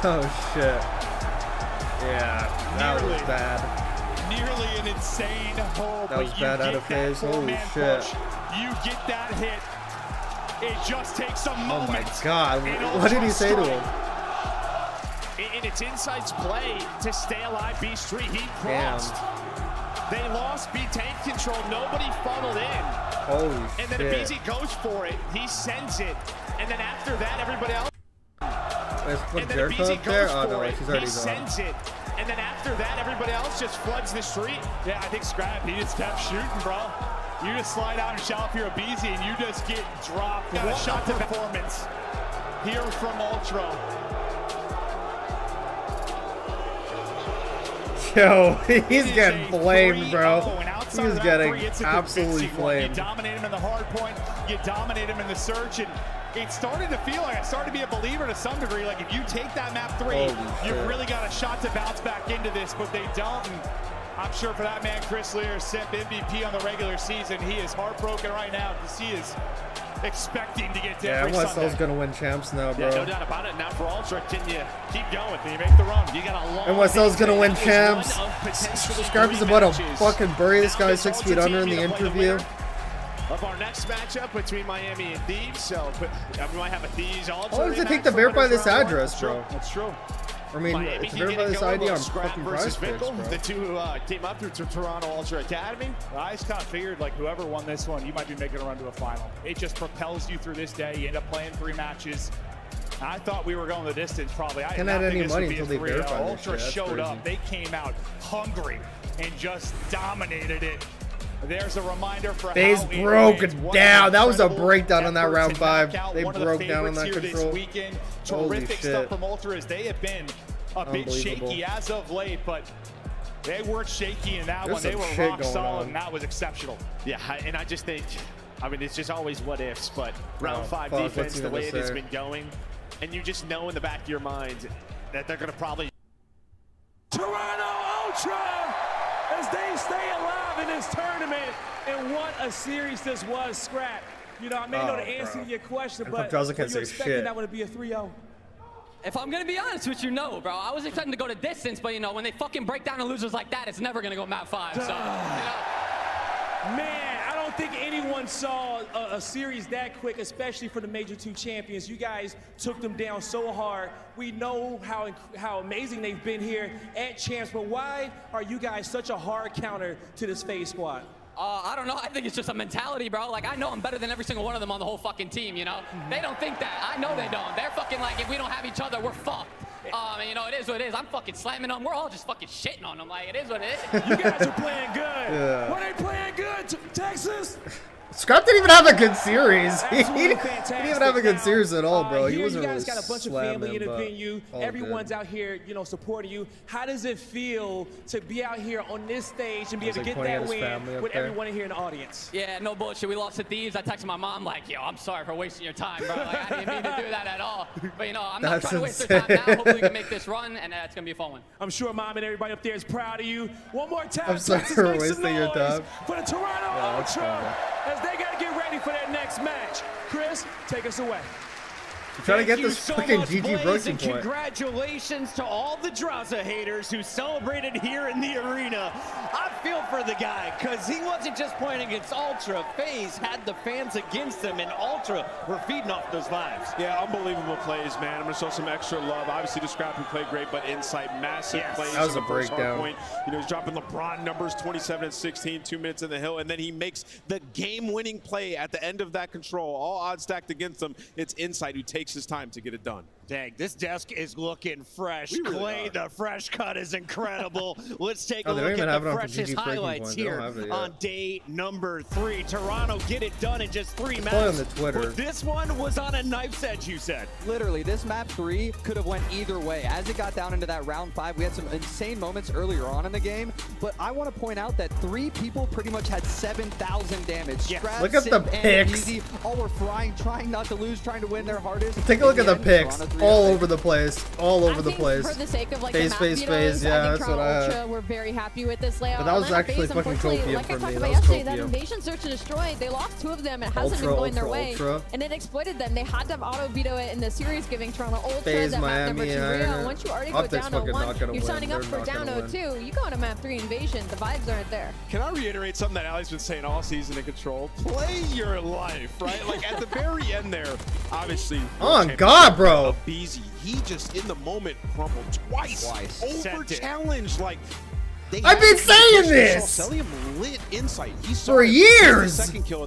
Oh shit. Yeah, that was bad. Nearly an insane hole, that was but bad you out get of FaZe. that Holy 4-man shit. push. You get that hit. It just takes a moment. Oh my god. What did he say to him? And it's Insight's play to stay alive. B Street, he crossed. They lost B tank control. Nobody funneled in. Holy and then shit. Abizi goes for it. He sends it. And then after that, everybody else. And then Jericho BZ up there? goes Oh, for no, it. she's already He gone. sends it. And then after that, everybody else just floods the street. Yeah, I think Scrap, he just kept shooting, bro. You just slide out and shout for your BZ and you just get dropped. Got a shot to performance here from Ultra. Yo, he's getting flamed, bro. He's He's getting absolutely flamed. You dominate him in the hard point, you dominate him in the search, and it started to feel like I started to be a believer to some degree. Like if you take that map 3, you've really got a shot to bounce back into this, but they don't. And I'm sure for that man, Chris Lear, Simp MVP on the regular season, he is heartbroken right now because he is expecting to get to every Sunday. Sunday. Westel's gonna win champs now, bro. Yeah, no doubt about it. Now for Ultra, can you keep going? Can you make the run? You got a long. And Westel's gonna win champs. Scrappy's about to fucking bury this guy 6 feet under in the interview. Of our next matchup between Miami and Thieves, so we might have a Thieves Ultra. Why does it take to verify this address, bro? That's true. I mean, Miami to verify this ID on fucking versus Prize Picks, Finkle, bro. the two came up through Toronto Ultra Academy. I just kind of figured, like, whoever won this one, you might be making a run to a final. It just propels you through this day. You end up playing 3 matches. I thought we were going the distance, probably. I Can't did not add think any this money would be until they a 3-0. verify this Ultra shit. That's showed crazy. up. They came out hungry and just dominated it. There's a reminder for FaZe how broke it wins. down. That was a Incredible breakdown on that effort round to 5. knock out They one of the broke down on favorites that here control. This weekend. Holy Terrific shit. stuff from Ultra as they have been a bit Unbelievable. shaky as of late, but they weren't shaky in that There's one. They some were shit rock going solid, on. and that was exceptional. Yeah, and I just think, I mean, it's just always what ifs, but round Oh, 5 fuck, what's defense, he the gonna way it has say? been going, and you just know in the back of your mind that they're going to probably. Toronto Ultra, as they stay alive in this tournament, and what a series this was, Scrap. You know, I may know the answer to your question, And but Draza were can't you say expecting shit. that one to be a 3-0? If I'm gonna be honest with you, no, bro. I was expecting to go to distance, but you know, when they fucking break down to losers like that, it's never gonna go map 5. So, you know. Man, I don't think anyone saw a series that quick, especially for the Major 2 champions. You guys took them down so hard. We know how amazing they've been here at Champs, but why are you guys such a hard counter to this FaZe squad? I don't know. I think it's just a mentality, bro. Like, I know I'm better than every single one of them on the whole fucking team, you know? They don't think that. I know they don't. They're fucking like, if we don't have each other, we're fucked. And you know, it is what it is. I'm fucking slamming them. We're all just fucking shitting on them. Like, it is what it is. You guys are playing good. Yeah. Were they playing good, Texas? Scrap didn't even have a good series. He Absolutely didn't fantastic. even have a good Now, series at all, bro. He here wasn't you guys really got a bunch of slamming, family in the but venue. all Everyone's good. out here, you know, supporting you. How does it feel to be out here on this stage and be able to like get pointing at that his family win up with there. everyone in here in the audience? Yeah, no bullshit. We lost to Thieves. I texted my mom like, yo, I'm sorry for wasting your time, bro. Like, I didn't mean to do that at all. But, you know, I'm not That's trying to waste their time now. insane. Hopefully we can make this run, and it's going to be a fun one. I'm sure Mom and everybody up there is proud of you. One more time, I'm sorry Texas, for make some wasting your noise time. for the Toronto Yeah, that's Ultra as they got to get ready for their next match. Chris, take us away. Trying to get Thank you this so fucking much, GG Blaze, Brooks and point. congratulations to all the DRAZAH haters who celebrated here in the arena. I feel for the guy, because he wasn't just playing against Ultra. FaZe had the fans against him, and Ultra were feeding off those vibes. Yeah, unbelievable plays, man. I'm going to show some extra love. Obviously, the Scrappy played great, but Insight, massive plays. That was in a the first hard breakdown. point. You know, he's dropping LeBron numbers, 27 and 16, 2 minutes in the hill, and then he makes the game-winning play at the end of that control. All odds stacked against him. It's Insight who takes his time to get it done. Dang, this desk is looking fresh. We really Clay, are. the fresh cut is incredible. Let's take a Oh, they don't look even at have the it on for freshest GG breaking highlights point. They don't here have it yet. on day number 3. Toronto get it done in just 3 It's probably maps. on the Twitter. But this one was on a knife's edge, you said. Literally, this map 3 could have went either way. As it got down into that round 5, we had some insane moments earlier on in the game, but I want to point out that 3 people pretty much had 7,000 damage. Yeah. Scrap, Look at the Simp, and picks. Easy, all were trying not to lose, trying to win their hardest. Take a look In at the end, picks. Toronto 3-0. All over the place. All over the I place. think for the sake of like Phase, the map phase, phase. vetoes, Yeah, I think that's what Toronto I Ultra were very happy with this layout. But that was Atlanta actually FaZe, fucking unfortunately, copium like for I me. talked That about was yesterday, that copium. invasion search and destroy, they lost 2 of them. It hasn't Ultra, been going their ultra, way. ultra. And it exploited them. They had to auto veto it in the series, giving Toronto Ultra FaZe, that map number Miami, 2 I Rio. know. Once you already go Optics down fucking 0-1, not gonna you're win. signing up They're for not down gonna win. 0-2. You go into map 3 invasion. The vibes aren't there. Can I reiterate something that Ali's been saying all season in Control? Play your life, right? Like at the very end there, obviously. Oh, God, bro. BZ, he just in the moment crumbled twice. Over challenged, like I've been saying this lit Insight. for years.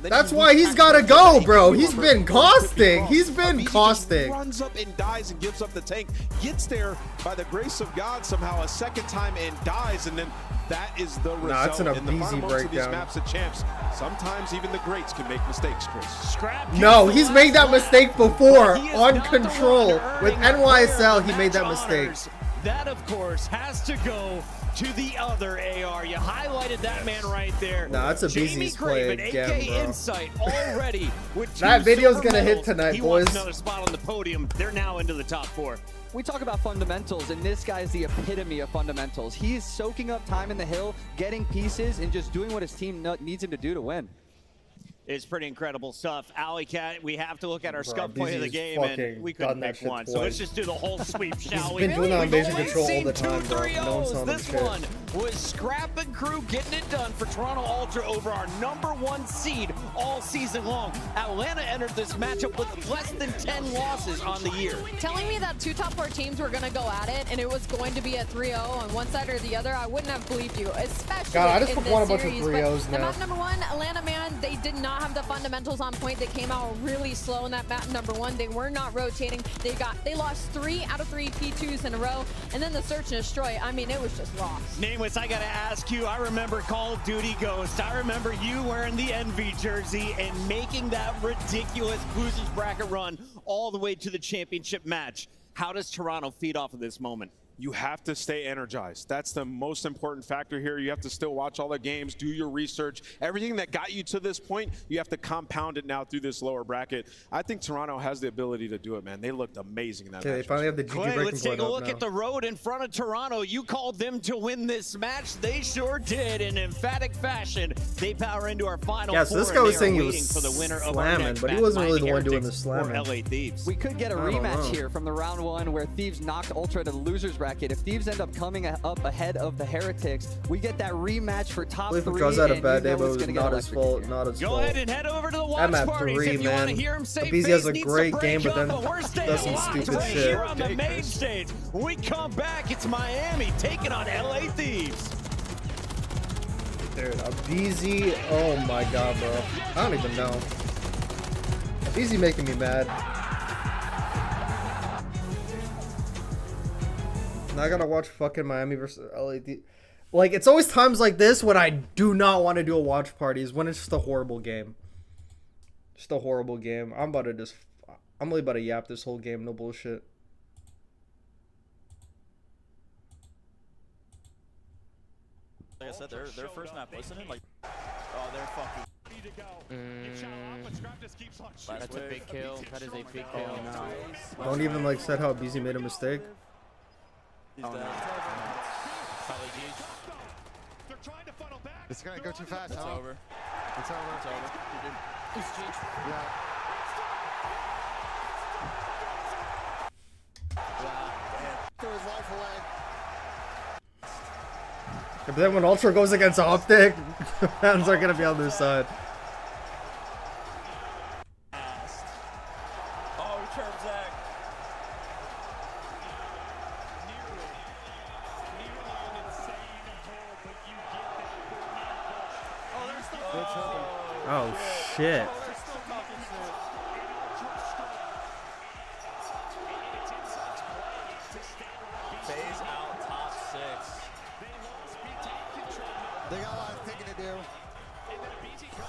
That's why he's got to go, bro. He's been costing. He's been costing. Runs up and dies and gives up the tank. Gets there by the grace of God somehow a second time and dies, and then that is the result. Nah, it's an in the easy final moments of these breakdown. maps at Champs, sometimes even the greats can make mistakes, Chris. No, he's made that mistake before on Control. With NYSL, he made that mistake. That, of course, has to go to the other AR. You highlighted that man right there. Nah, that's a Beezy's play again, bro. Insight already with That video's silver gonna hit medals. tonight, He boys. wants another spot on the podium. They're now into the top 4. We talk about fundamentals, and this guy's the epitome of fundamentals. He's soaking up time in the hill, getting pieces, and just doing what his team needs him to do to win. It's pretty incredible stuff. Alley Cat, we have to look at our Bro, scuff point of the Beezy's game, and fucking we couldn't done that pick shit one. So twice. let's just do the whole sweep, shall we? He's been doing that on We've Invasion only Control all seen the time, bro. 2 No one's 3-0s. telling him This shit. one was Scrap and Crew getting it done for Toronto Ultra over our #1 seed all season long. Atlanta entered this matchup with less than 10 losses on the year. Telling me that 2 top 4 teams were going to go at it and it was going to be a 3-0 on one side or the other, I wouldn't have believed you, especially God, I just in this want a bunch of series. 3-0s But now. the map #1, Atlanta, man, they did not have the fundamentals on point. They came out really slow in that map #1. They were not rotating. They lost 3 out of 3 P2s in a row, and then the search and destroy. I mean, it was just lost. Nameless, I gotta ask you, I remember Call of Duty Ghost. I remember you wearing the Envy jersey and making that ridiculous losers bracket run all the way to the championship match. How does Toronto feed off of this moment? You have to stay energized. That's the most important factor here. You have to still watch all the games, do your research. Everything that got you to this point, you have to compound it now through this lower bracket. I think Toronto has the ability to do it, man. They looked amazing in that Okay, they match. finally have the GG Clay, breaking let's take point a up look now. at the road in front of Toronto. You called them to win this match. They sure did in emphatic fashion. They power into our final Yeah, so four, this guy and was they saying are he was waiting for the winner of our slamming, next but he match, wasn't really the Mighty one doing Heretics the or slamming. LA Thieves. We could get a I don't rematch know. here from the round 1 where Thieves knocked Ultra to the losers bracket. If Thieves end up coming up ahead of the Heretics, we get that rematch for top 3. Draws had a and bad you day, know but it it's was gonna get not his electric fault. here. Not his Go fault. ahead and head over to the That watch map parties 3, if you want to man. hear him say Beezy has a needs to great break game, but then up, we're staying does some locked stupid right shit. here on the main stage. When we come back, it's Miami taking on LA Thieves. Dude, a BZ. Oh my god, bro. I don't even know. BZ making me mad. Now I gotta watch fucking Miami versus LAD. Like, it's always times like this when I do not want to do a watch party, is when it's just a horrible game. Just a horrible game. I'm really about to yap this whole game, no bullshit. Like I said, their first map listening, like, oh, they're fucking. That's a big kill. That is a big kill. Don't even like said how BZ made a mistake. Oh, no. It's gonna go too fast. It's over. It's over. It's over. Yeah. Threw his life away. But then when Ultra goes against Optic, fans are gonna be on their side. Oh, CHAMPS. Oh shit. Phase out top 6. They got a lot of thinking to do.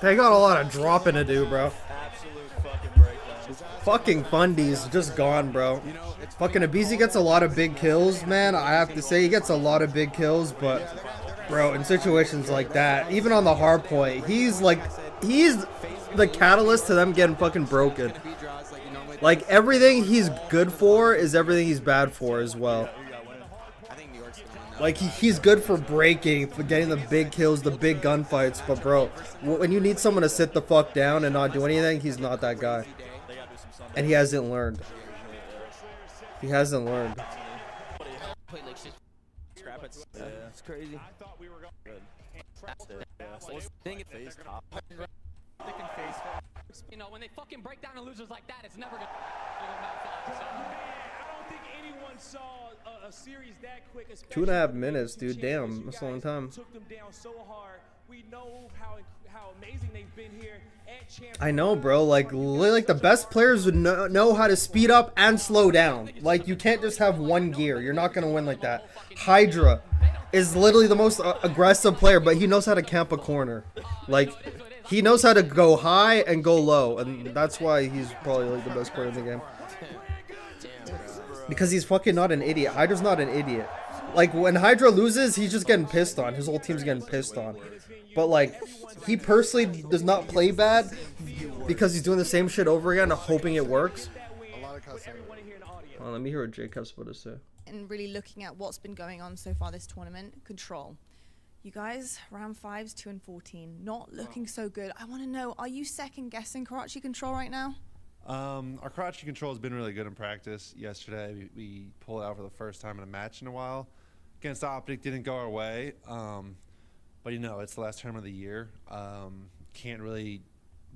They got a lot of dropping to do, bro. Absolute fucking breakdown. Fucking Fundies just gone, bro. Fucking Abizi gets a lot of big kills, man. I have to say he gets a lot of big kills, but bro, in situations like that, even on the hard point, he's the catalyst to them getting fucking broken. Like, everything he's good for is everything he's bad for as well. Like, he's good for breaking, for getting the big kills, the big gunfights, but bro, when you need someone to sit the fuck down and not do anything, he's not that guy. And he hasn't learned. He hasn't learned. Yeah, it's crazy. Phase top. You know, when they fucking break down and losers like that, it's never gonna go map 5. So. I don't think anyone saw a series that quick. 2.5 minutes, dude. Damn, that's a long time. Took them down so hard. We know how amazing they've been here at CHAMPS. I know, bro. Like, literally, the best players would know how to speed up and slow down. Like, you can't just have one gear. You're not gonna win like that. Hydra is literally the most aggressive player, but he knows how to camp a corner. Like, he knows how to go high and go low, and that's why he's probably like the best player in the game. Because he's fucking not an idiot. Hydra's not an idiot. Like, when Hydra loses, he's just getting pissed on. His whole team's getting pissed on. But, like, he personally does not play bad because he's doing the same shit over again, hoping it works. Well, let me hear what Jacob's about to say. And really looking at what's been going on so far this tournament, Control. You guys, round 5's 2-14, not looking so good. I want to know, are you second guessing Karachi Control right now? Our Karachi Control has been really good in practice. Yesterday, we pulled it out for the first time in a match in a while. Against Optic, didn't go our way. But, you know, it's the last tournament of the year. Can't really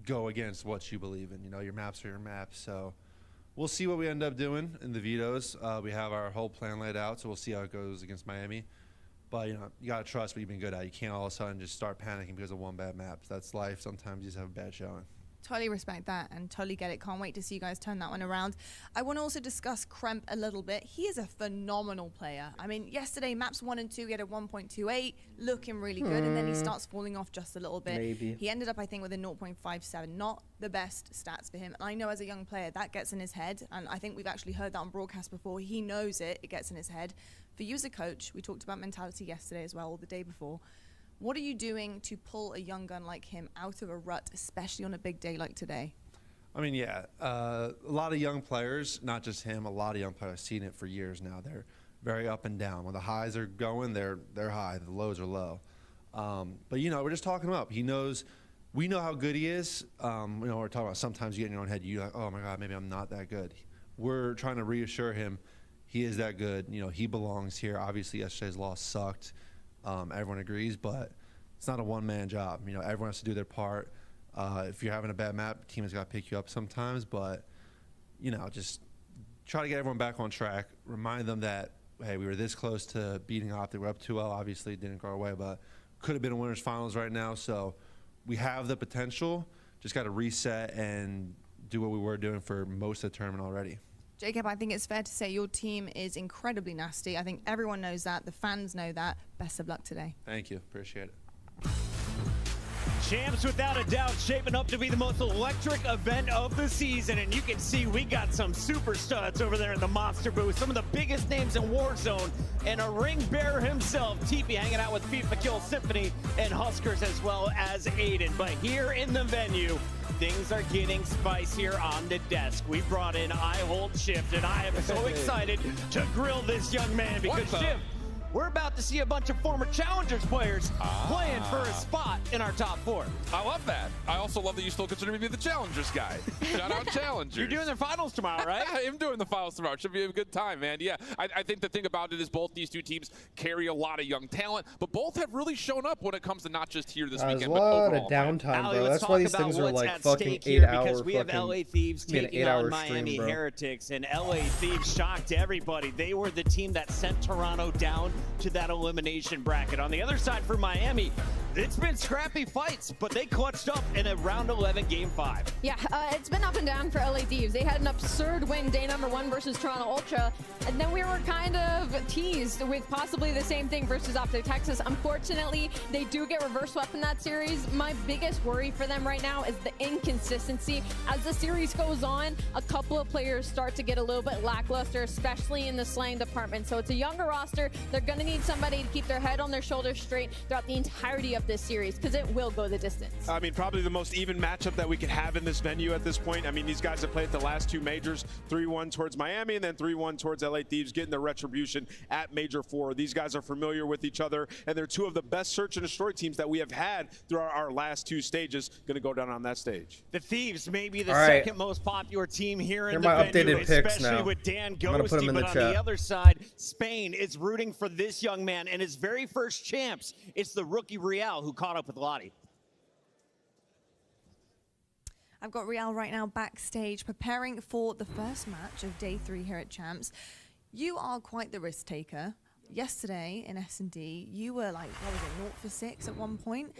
go against what you believe in. You know, your maps are your maps. So we'll see what we end up doing in the vetoes. We have our whole plan laid out, so we'll see how it goes against Miami. But, you know, you got to trust what you've been good at. You can't all of a sudden just start panicking because of one bad map. That's life. Sometimes you just have a bad showing. Totally respect that and totally get it. Can't wait to see you guys turn that one around. I want to also discuss Kremp a little bit. He is a phenomenal player. I mean, yesterday, maps 1 and 2, he had a 1.28, looking really good, and then he starts falling off just a little bit. Maybe. He ended up, I think, with a 0.57. Not the best stats for him. And I know as a young player, that gets in his head, and I think we've actually heard that on broadcast before. He knows it. It gets in his head. For you as a coach, we talked about mentality yesterday as well, or the day before. What are you doing to pull a young gun like him out of a rut, especially on a big day like today? I mean, yeah, a lot of young players, not just him, a lot of young players, I've seen it for years now. They're very up and down. When the highs are going, they're high. The lows are low. But, you know, we're just talking him up. He knows, we know how good he is. You know, we're talking about sometimes you get in your own head, you're like, oh, my God, maybe I'm not that good. We're trying to reassure him he is that good. You know, he belongs here. Obviously, yesterday's loss sucked. Everyone agrees, but it's not a one-man job. You know, everyone has to do their part. If you're having a bad map, the team has got to pick you up sometimes, but, you know, just try to get everyone back on track. Remind them that, hey, we were this close to beating Optic. We're up 2-0. Obviously, it didn't go our way, but could have been a winners finals right now. So we have the potential. Just got to reset and do what we were doing for most of the tournament already. Jacob, I think it's fair to say your team is incredibly nasty. I think everyone knows that. The fans know that. Best of luck today. Thank you. Appreciate it. Champs, without a doubt, shaping up to be the most electric event of the season. And you can see we got some super studs over there in the monster booth. Some of the biggest names in Warzone. And a ring bearer himself, TP, hanging out with FIFA Kill Symphony and Huskers as well as Aiden. But here in the venue, things are getting spicier on the desk. We brought in I Hold Shift, and I am so excited to grill this young man because Shift, we're about to see a bunch of former Challengers players playing for a spot in our top 4. I love that. I also love that you still consider me to be the Challengers guy. Shout out Challengers. You're doing their finals tomorrow, right? I am doing the finals tomorrow. Should be a good time, man. Yeah, I think the thing about it is both these two teams carry a lot of young talent, but both have really shown up when it comes to not just here this weekend, but overall. There's a lot of downtime, Ali, bro. That's why these things are like fucking 8 hours. Because we have LA Thieves taking on Miami Heretics, and LA Thieves shocked everybody. They were the team that sent Toronto down to that elimination bracket. On the other side for Miami, it's been scrappy fights, but they clutched up in a round 11 game 5. Yeah, it's been up and down for LA Thieves. They had an absurd win day number 1 versus Toronto Ultra, and then we were kind of teased with possibly the same thing versus Optic Texas. Unfortunately, they do get reverse swept in that series. My biggest worry for them right now is the inconsistency. As the series goes on, a couple of players start to get a little bit lackluster, especially in the slaying department. So it's a younger roster. They're going to need somebody to keep their head on their shoulders straight throughout the entirety of this series, because it will go the distance. I mean, probably the most even matchup that we could have in this venue at this point. I mean, these guys have played the last 2 majors, 3-1 towards Miami and then 3-1 towards LA Thieves, getting their retribution at Major 4. These guys are familiar with each other, and they're 2 of the best search and destroy teams that we have had through our last 2 stages. Going to go down on that stage. The Thieves may be the second most popular team here in the my venue, updated picks especially now. with Dan I'm gonna put Ghosty. him in But the on chat. the other side, Spain is rooting for this young man and his very first champs. It's the rookie Real who caught up with Lottie. I've got Real right now backstage preparing for the first match of day 3 here at Champs. You are quite the risk taker. Yesterday in S&D, you were like, what was it, 0 for 6 at one point?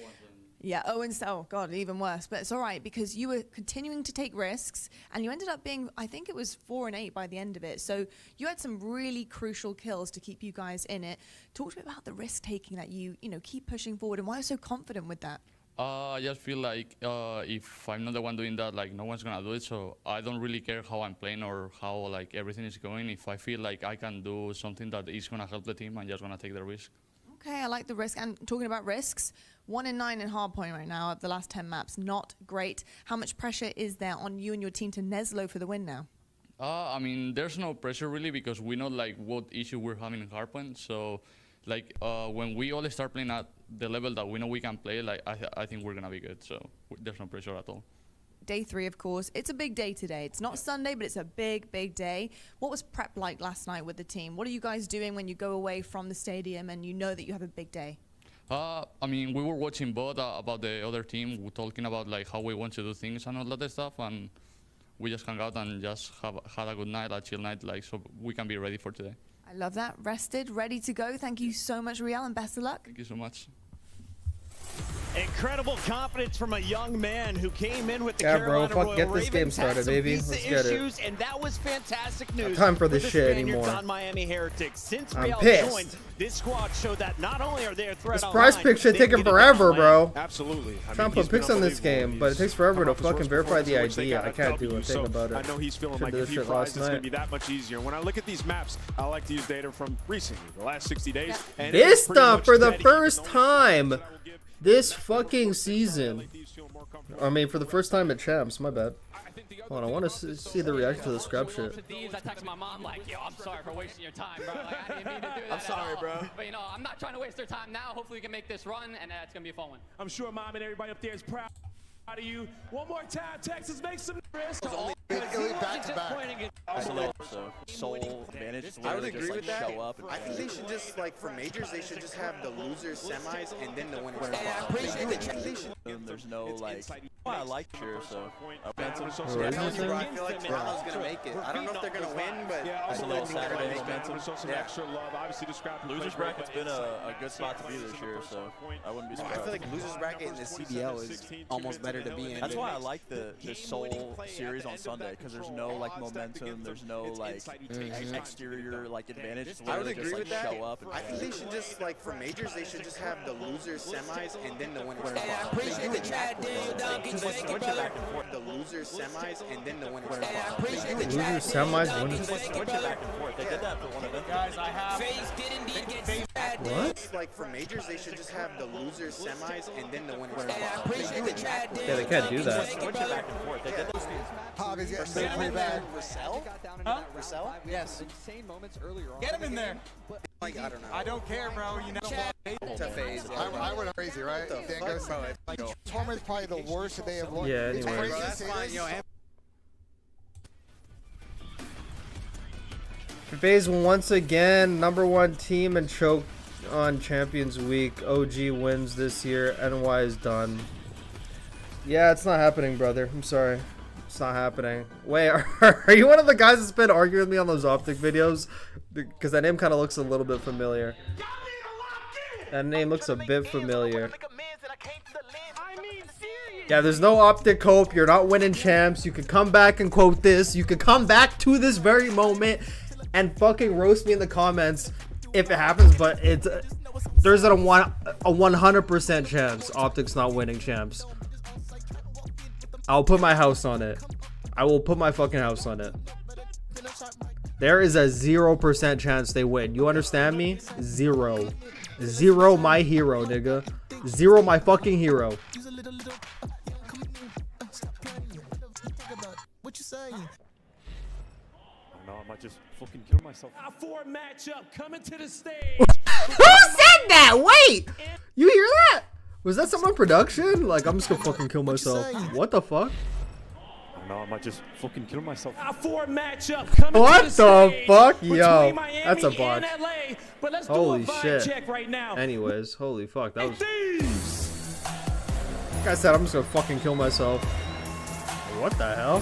Yeah, oh god, even worse. But it's all right because you were continuing to take risks, and you ended up being, I think it was 4 and 8 by the end of it. So you had some really crucial kills to keep you guys in it. Talk to me about the risk taking that you keep pushing forward, and why you're so confident with that. I just feel like if I'm not the one doing that, like no one's gonna do it. So I don't really care how I'm playing or how like everything is going. If I feel like I can do something that is gonna help the team, I'm just gonna take the risk. Okay, I like the risk. And talking about risks, 1 and 9 in hardpoint right now of the last 10 maps. Not great. How much pressure is there on you and your team to Neslo for the win now? I mean, there's no pressure really because we know like what issue we're having in hardpoint. So like when we all start playing at the level that we know we can play, like I think we're gonna be good. So there's no pressure at all. Day 3, of course. It's a big day today. It's not Sunday, but it's a big, big day. What was prep like last night with the team? What are you guys doing when you go away from the stadium and you know that you have a big day? I mean, we were watching both about the other team, we're talking about like how we want to do things and all that stuff, and we just hung out and just had a good night, a chill night, like so we can be ready for today. I love that. Rested, ready to go. Thank you so much, Real, and best of luck. Thank you so much. Incredible confidence from a young man who came in with the Yeah, Carolina bro, Royal get this Ravens, game started, had some baby. visa Let's get it. issues, and that was fantastic news. Time for this the shit Spaniards anymore. on Miami Heretics. Since I'm Real pissed. joined, this squad showed that not only are they a threat This prize online, pick shit they taking can get it forever, done. bro. Absolutely. Trying to put picks on this game, but it takes forever to fucking verify the ID. I can't do a thing about it. I know he's feeling like Should've if did he this shit fries, last it's going to night. be that much easier. When I look at these maps, I like to use data from recently, the last 60 days. And This it's pretty stuff much for the steady. first time this fucking season. I mean, for the first time at Champs. My bad. Hold on, I want to see the reaction to the scrap shit. I text my mom like, yo, I'm sorry for wasting your time, bro. Like, I didn't mean to do that. I'm sorry, bro. But you know, I'm not trying to waste their time now. Hopefully we can make this run, and it's gonna be a fun one. I'm sure mom and everybody up there is proud of you. One more time, Texas, make some noise. Soul advantage. I would agree with that. I think they should just, like, for majors, they should just have the losers, semis, and then the winners. There's no, like, I like cheer, so. I'm telling you, bro, I feel like Toronto's going to make it. I don't know if they're going to win, but I still think they're going to make it. Losers bracket's been a good spot to be this year, so I wouldn't be surprised. I feel like losers bracket in the CDL is almost better to be in. That's why I like the Soul series on Sunday, because there's no like momentum, there's no like exterior like advantage. I would agree just, with like, that. show up and I think they should just, like, for majors, they should just have the losers, semis, and then the winners. The losers, semis, and then the winners. Losers, semis, winners. They did that for one of them. Guys, I have. What? Like, for majors, they should just have the losers, semis, and then the winners. Yeah, they can't do that. Hog is getting pretty bad. Russell? Yes. Insane moments earlier on. Get him in there. Like, I don't know. I don't care, bro. You know. To phase. I went crazy, right? Like, Torment's probably the worst that they have looked. Yeah, It's anyway. crazy to say this. FaZe once again, #1 team and choke on Champions Week. OG wins this year. NY is done. Yeah, it's not happening, brother. I'm sorry. It's not happening. Wait, are you one of the guys that's been arguing with me on those Optic videos? Because that name kind of looks a little bit familiar. That name looks a bit familiar. Yeah, there's no Optic cope. You're not winning champs. You can come back and quote this. You can come back to this very moment and fucking roast me in the comments if it happens, but it's there's a 100% chance Optic's not winning champs. I'll put my house on it. I will put my fucking house on it. There is a 0% chance they win. You understand me? Zero. Zero my hero, nigga. Zero my fucking hero. What you saying? No, I might just fucking kill myself. Our 4 matchup coming to the stage. Who said that? Wait! You hear that? Was that someone production? Like, I'm just gonna fucking kill myself. What the fuck? No, I might just fucking kill myself. Our 4 matchup coming What to the the stage fuck? between Yo, Miami that's a and bot. LA. But let's Holy do a vibe shit. check right now. Anyways, holy fuck. That was... Like I said, I'm just gonna fucking kill myself. What the hell?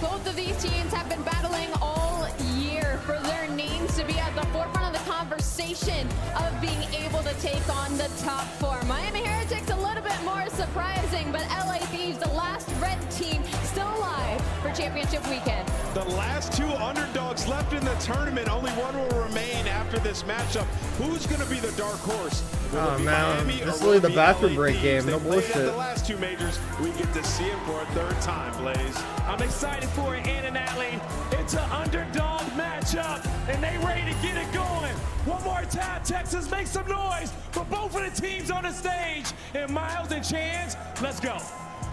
Both of these teams have been battling all year. for their names to be at the forefront of the conversation of being able to take on the top 4. Miami Heretics a little bit more surprising, but LA Thieves, the last red team, still alive for championship weekend. The last 2 underdogs left in the tournament. Only one will remain after this matchup. Who's going to be the dark horse? Oh man, this is really the bathroom break game. No bullshit. The last 2 majors, we get to see it for a 3rd time, Blaze. I'm excited for it, Ann and Natalie. It's an underdog matchup, and they ready to get it going. One more time, Texas, make some noise for both of the teams on the stage. And Miles and Chance, let's go.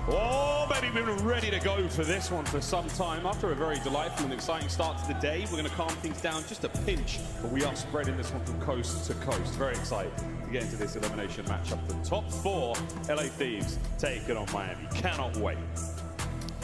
Oh, baby, we've been ready to go for this one for some time. After a very delightful and exciting start to the day, we're going to calm things down just a pinch, but we are spreading this one from coast to coast. Very excited to get into this elimination matchup. The top 4 LA Thieves taking on Miami. Cannot wait.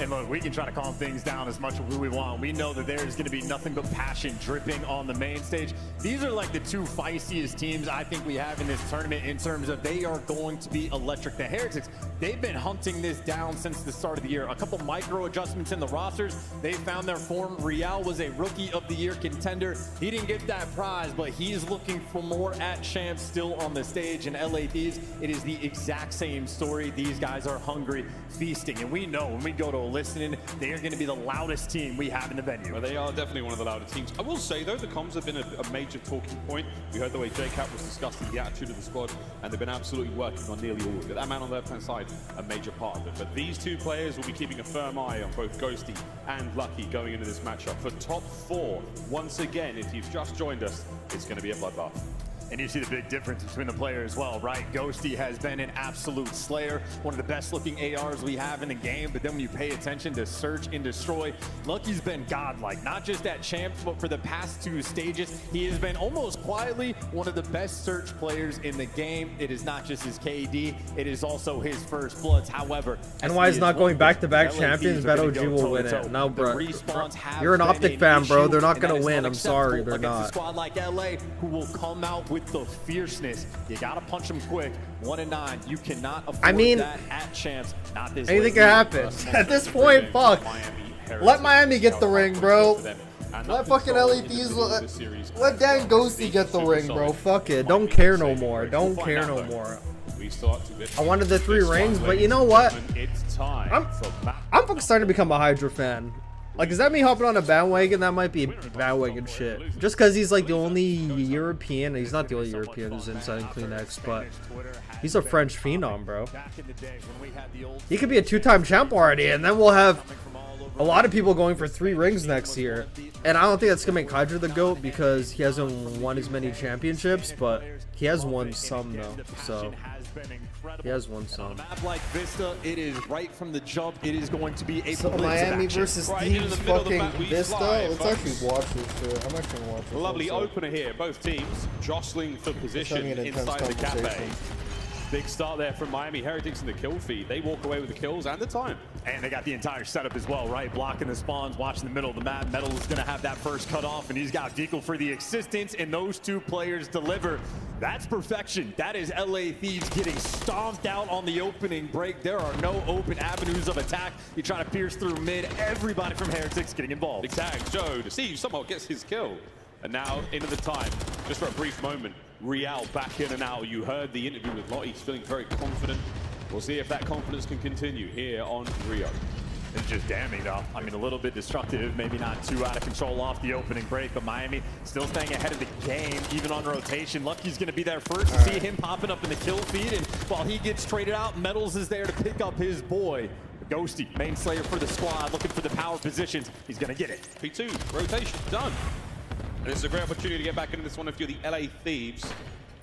And look, we can try to calm things down as much as we want. We know that there is going to be nothing but passion dripping on the main stage. These are like the 2 feistiest teams I think we have in this tournament in terms of they are going to be electric. The Heretics, they've been hunting this down since the start of the year. A couple micro adjustments in the rosters. They found their form. Real was a Rookie of the Year contender. He didn't get that prize, but he's looking for more at Champs still on the stage. And LA Thieves, it is the exact same story. These guys are hungry, feasting. And we know when we go to listening, they are going to be the loudest team we have in the venue. Well, they are definitely one of the loudest teams. I will say, though, the comms have been a major talking point. We heard the way JCap was discussing the attitude of the squad, and they've been absolutely working on nearly all of it. That man on the left-hand side, a major part of it. But these 2 players will be keeping a firm eye on both Ghosty and Lucky going into this matchup. For top 4, once again, if you've just joined us, it's going to be a bloodbath. And you see the big difference between the players as well, right? Ghosty has been an absolute slayer, one of the best looking ARs we have in the game, but then when you pay attention to Search and Destroy, Lucky's been godlike, not just at Champs, but for the past 2 stages, he has been almost quietly one of the best Search players in the game. It is not just his KD, it is also his first bloods. However, and why is not going back-to-back champions? Bet OG will win it. No, bro. You're an Optic fan, bro. They're not going to win. I'm sorry, they're not. A squad like LA who will come out with the fierceness. You gotta punch them quick. 1 and 9. You cannot afford that at Champs. Not this. Anything can happen. At this point, fuck. Let Miami get the ring, bro. Let fucking LA Thieves let Dan Ghosty get the ring, bro. Fuck it. Don't care no more. Don't care no more. I wanted the 3 rings, but you know what? I'm fucking starting to become a Hydra fan. Like, is that me hopping on a bandwagon? That might be bandwagon shit. Just because he's like the only European. He's not the only European who's inside CleanX, but he's a French phenom, bro. He could be a 2-time champ already, and then we'll have a lot of people going for 3 rings next year. And I don't think that's going to make Hydra the GOAT because he hasn't won as many championships, but he has won some, though. So he has won some. Map like Vista, it is right from the jump. It is going to be a so Miami versus Thieves fucking Vista. Let's actually watch this shit. I'm actually gonna watch this. Lovely opener here. Both teams jostling for position inside the cafe. Big start there from Miami Heretics in the kill feed. They walk away with the kills and the time. And they got the entire setup as well, right? Blocking the spawns, watching the middle of the map. Metal is going to have that first cut off, and he's got Deagle for the assistance, and those 2 players deliver. That's perfection. That is LA Thieves getting stomped out on the opening break. There are no open avenues of attack. You try to pierce through mid. Everybody from Heretics getting involved. Big tag, Joe, to see somehow gets his kill. And now into the time, just for a brief moment, Real back in and out. You heard the interview with Lottie. He's feeling very confident. We'll see if that confidence can continue here on Rio. It's just damning, though. I mean, a little bit destructive, maybe not too out of control off the opening break, but Miami still staying ahead of the game, even on rotation. Lucky's going to be there first to see him popping up in the kill feed, and while he gets traded out, Metals is there to pick up his boy. Ghosty, main slayer for the squad, looking for the power positions. He's going to get it. P2, rotation, done. And it's a great opportunity to get back into this one if you're the LA Thieves.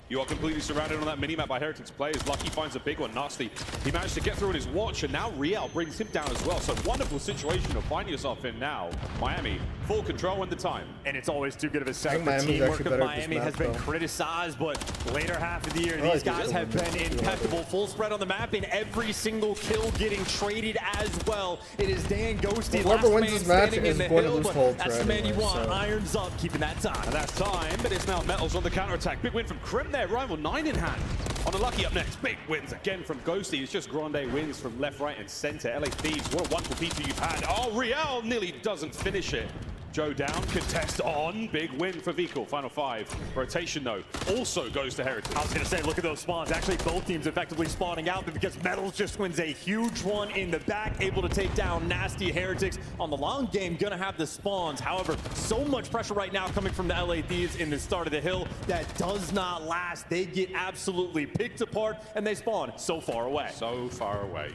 You are completely surrounded on that minimap by Heretics players. Lucky finds a big one, Nasty. He managed to get through in his watch, and now Real brings him down as well. So wonderful situation to find yourself in now. Miami, full control in the time. And it's always too good of a setup. The teamwork of Miami has been criticized, but later half of the year, these guys have been impeccable. Full spread on the map, and every single kill getting traded as well. It is Dan Ghosty, whoever wins this match is going to lose Hulk. That's the man you want. Irons up, keeping that time. And that's time, but it's now Metals on the counterattack. Big win from Krim there, rival 9 in hand. On a Lucky up next, big wins again from Ghosty. It's just grande wins from left, right, and center. LA Thieves, what a wonderful P2 you've had. Oh, Real nearly doesn't finish it. Joe down, contest on, big win for Vikal, final 5. Rotation though, also goes to Heritage. I was gonna say, look at those spawns. Actually, both teams effectively spawning out, but because Metals just wins a huge one in the back, able to take down nasty Heretics. On the long game, gonna have the spawns. However, so much pressure right now coming from the LA Thieves in the start of the hill that does not last. They get absolutely picked apart, and they spawn so far away. So far away.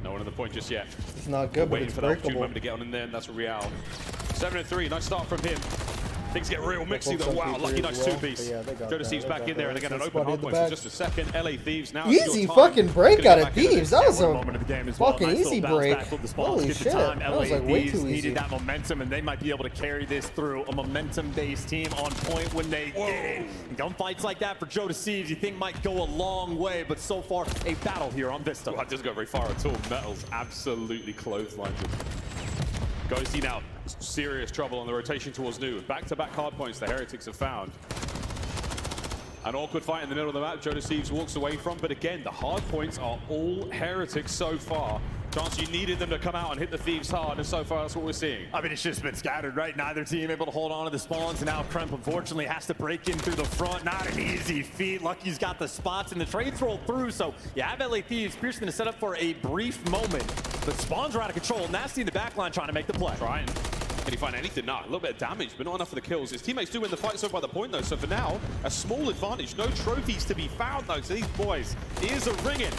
No one on the point just yet. It's not good, but waiting it's for that opportune breakable. moment to get on in there, and that's Real. 7-3, nice start from him. Things get real mixy though. Wow, lucky nice two-piece. Yeah, they got Joe Deceived back in there, and they get an open hard point for just a second. LA Thieves now. Easy fucking break out of Thieves. That was a fucking easy break. Holy shit. That was like way too easy. Needed that momentum, and they might be able to carry this through. A momentum-based team on point when they did. Gunfights like that for Joe Deceived, you think might go a long way, but so far, a battle here on Vista. Well, that doesn't go very far at all. Metals absolutely clotheslines him. Ghosty now, serious trouble on the rotation towards New. Back-to-back hard points the Heretics have found. An awkward fight in the middle of the map, Joe Deceived walks away from, but again, the hard points are all Heretics so far. Chance, you needed them to come out and hit the Thieves hard, and so far that's what we're seeing. I mean, it's just been scattered, right? Neither team able to hold on to the spawns, and now Kremp unfortunately has to break in through the front. Not an easy feat. Lucky's got the spots, and the trades roll through, so you have LA Thieves. Pierce going to set up for a brief moment, but spawns are out of control. Nasty in the backline trying to make the play. Trying. Can he find anything? Nah, a little bit of damage, but not enough for the kills. His teammates do win the fight so by the point, though, so for now, a small advantage. No trophies to be found, though, so these boys, ears are ringing.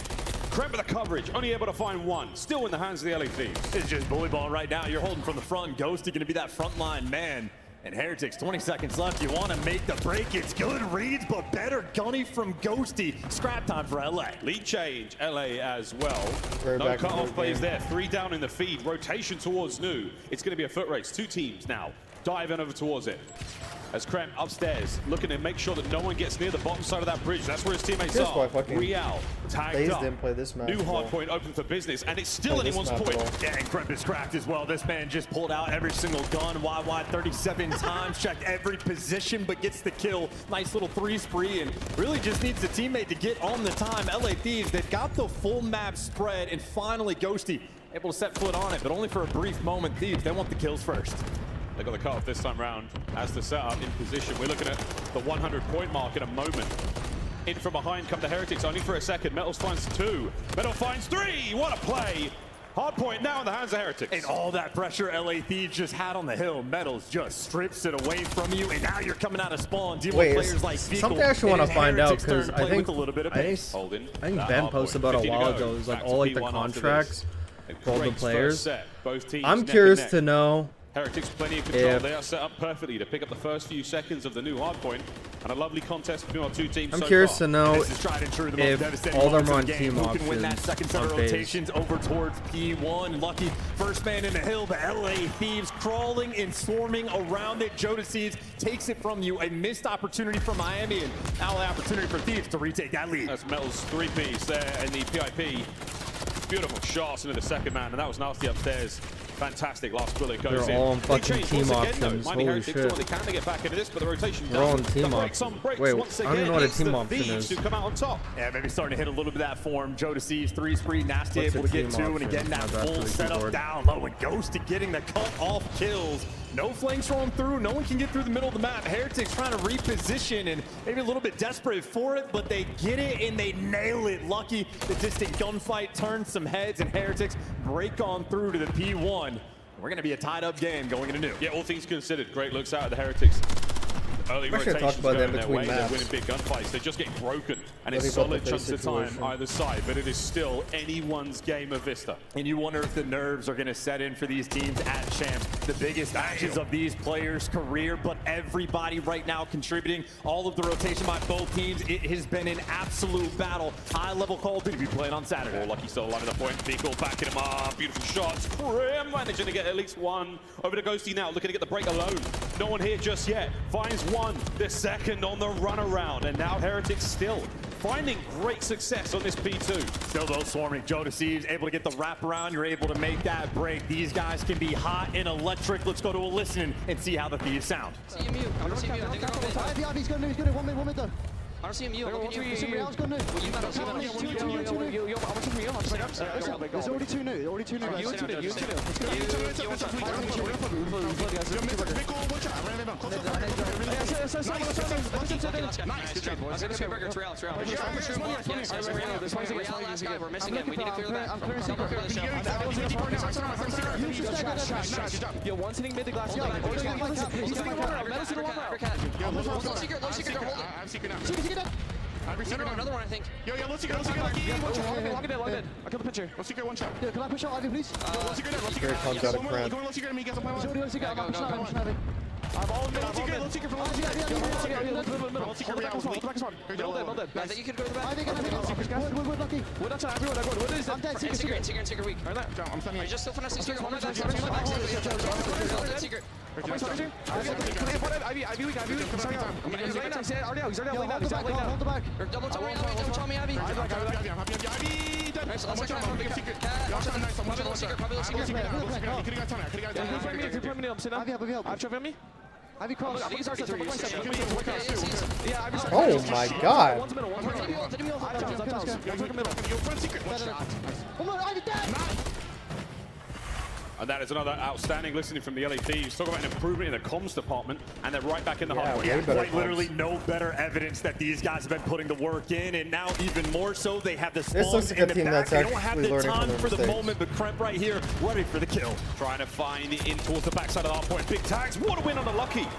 Kremp with the coverage, only able to find one. Still in the hands of the LA Thieves. It's just bully ball right now. You're holding from the front. Ghosty going to be that frontline man. And Heretics, 20 seconds left. You want to make the break. It's good reads, but better gunny from Ghosty. Scrap time for LA. Lead change, LA as well. Very No cut-off plays there. 3 down in the feed. Rotation towards New. It's going to be a foot race. 2 teams now diving over towards it. As Kremp upstairs, looking to make sure that no one gets near the bottom side of that bridge. That's where his teammates That's why are. fucking Real tagged FaZe up. didn't play this match New at hard all. point open for business, and it's still Play this anyone's map at point. all. Yeah, and Kremp is cracked as well. This man just pulled out every single gun. YY 37 times, checked every position, but gets the kill. Nice little 3 spree, and really just needs a teammate to get on the time. LA Thieves, they've got the full map spread, and finally Ghosty able to set foot on it, but only for a brief moment. Thieves, they want the kills first. They got the cut-off this time round as the setup in position. We're looking at the 100-point mark in a moment. In from behind come the Heretics, only for a second. Metals finds 2. Metal finds 3. What a play! Hard point now in the hands of Heretics. And all that pressure LA Thieves just had on the hill. Metals just strips it away from you, and now you're coming out of spawn. Dealing with players like Vikal. Something I actually want to find out, because I think a little bit of pace. Ben posted about a while ago. It was like all like the contracts for all the players. I'm curious to know. Heretics plenty of control. They are set up perfectly to pick up the first few seconds of the new hardpoint, and a lovely contest between our 2 teams. I'm curious to know if all of them are on team who options. can win that second set of rotations over towards P1. Lucky first man in the hill, the LA Thieves crawling and swarming around it. Joe Deceived takes it from you. A missed opportunity from Miami, and now an opportunity for Thieves to retake that lead. That's Metal's 3-piece there in the PIP. Beautiful shots into the second man, and that was nasty upstairs. Fantastic last bullet goes in. They're all on fucking team options. Holy shit. They can get back into this, but the rotation They're all on team options. Wait, I don't even know what a team option is. To come out on top. Yeah, maybe starting to hit a little bit of that form. Joe Deceived 3 spree, nasty able to get 2, and again that full setup down low, and Ghosty getting the cut off kills. No flanks rolling through. No one can get through the middle of the map. Heretics trying to reposition and maybe a little bit desperate for it, but they get it and they nail it. Lucky the distant gunfight turns some heads, and Heretics break on through to the P1. We're going to be a tied-up game going into New. Yeah, all things considered, great looks out of the Heretics. Early rotations about them going their between way. They're maps. winning big gunfights. They just get broken, and it's What about solid the chunks of time situation? either side, but it is still anyone's game of Vista. And you wonder if the nerves are going to set in for these teams at Champs. The biggest matches of these players' career, but everybody right now contributing. All of the rotation by both teams. It has been an absolute battle. High-level Call of Duty to be played on Saturday. Lucky still alive at the point. Vikal backing him up. Beautiful shots. Kremp managing to get at least 1. Over to Ghosty now, looking to get the break alone. No one here just yet. Finds 1. The second on the runaround, and now Heretics still finding great success on this P2. Still though swarming. Joe Deceived able to get the wraparound. You're able to make that break. These guys can be hot and electric. Let's go to a listen and see how the Thieves sound. See him mute. I want to see him mute. He's going to 1 minute done. I want to see him mute. You better see him mute. I want to see him mute. There's already 2 new. Already 2 new guys. You 2 new. You 2 new. We're missing him. We need to clear that. Yo, one sitting mid the glass. Low secret, hold it. I'm secret now. Another one, I think. Yo, let's secret. Lock it in. I killed the pitcher. Let's secret one shot. Yeah, can I push out Ivy, please? Let's secret. comes out of cramp. Let's secret. Me, get some power. Let's secret. I'm I'm all mid. Let's secret from let's secret. I think you could go to the back. I think we're lucky. We're not everyone. What is I'm dead. Secret weak. I'm standing. Are you just still finessing secret? Hold that secret. Ivy weak. He's already out. Hold the back. Double tell me, Ivy. Nice, let's secret. Ivy cross. Oh my god. And that is another outstanding listening from the LA Thieves. Talk about an improvement in the comms department, and they're right back in the hardware. Quite literally no better evidence that these guys have been putting the work in, and now even more so, they have the spawns in the back. They don't have the time for the moment, but Kremp right here, ready for the kill. Trying to find the in towards the backside of the hard point. Big tags, what a win on the Lucky.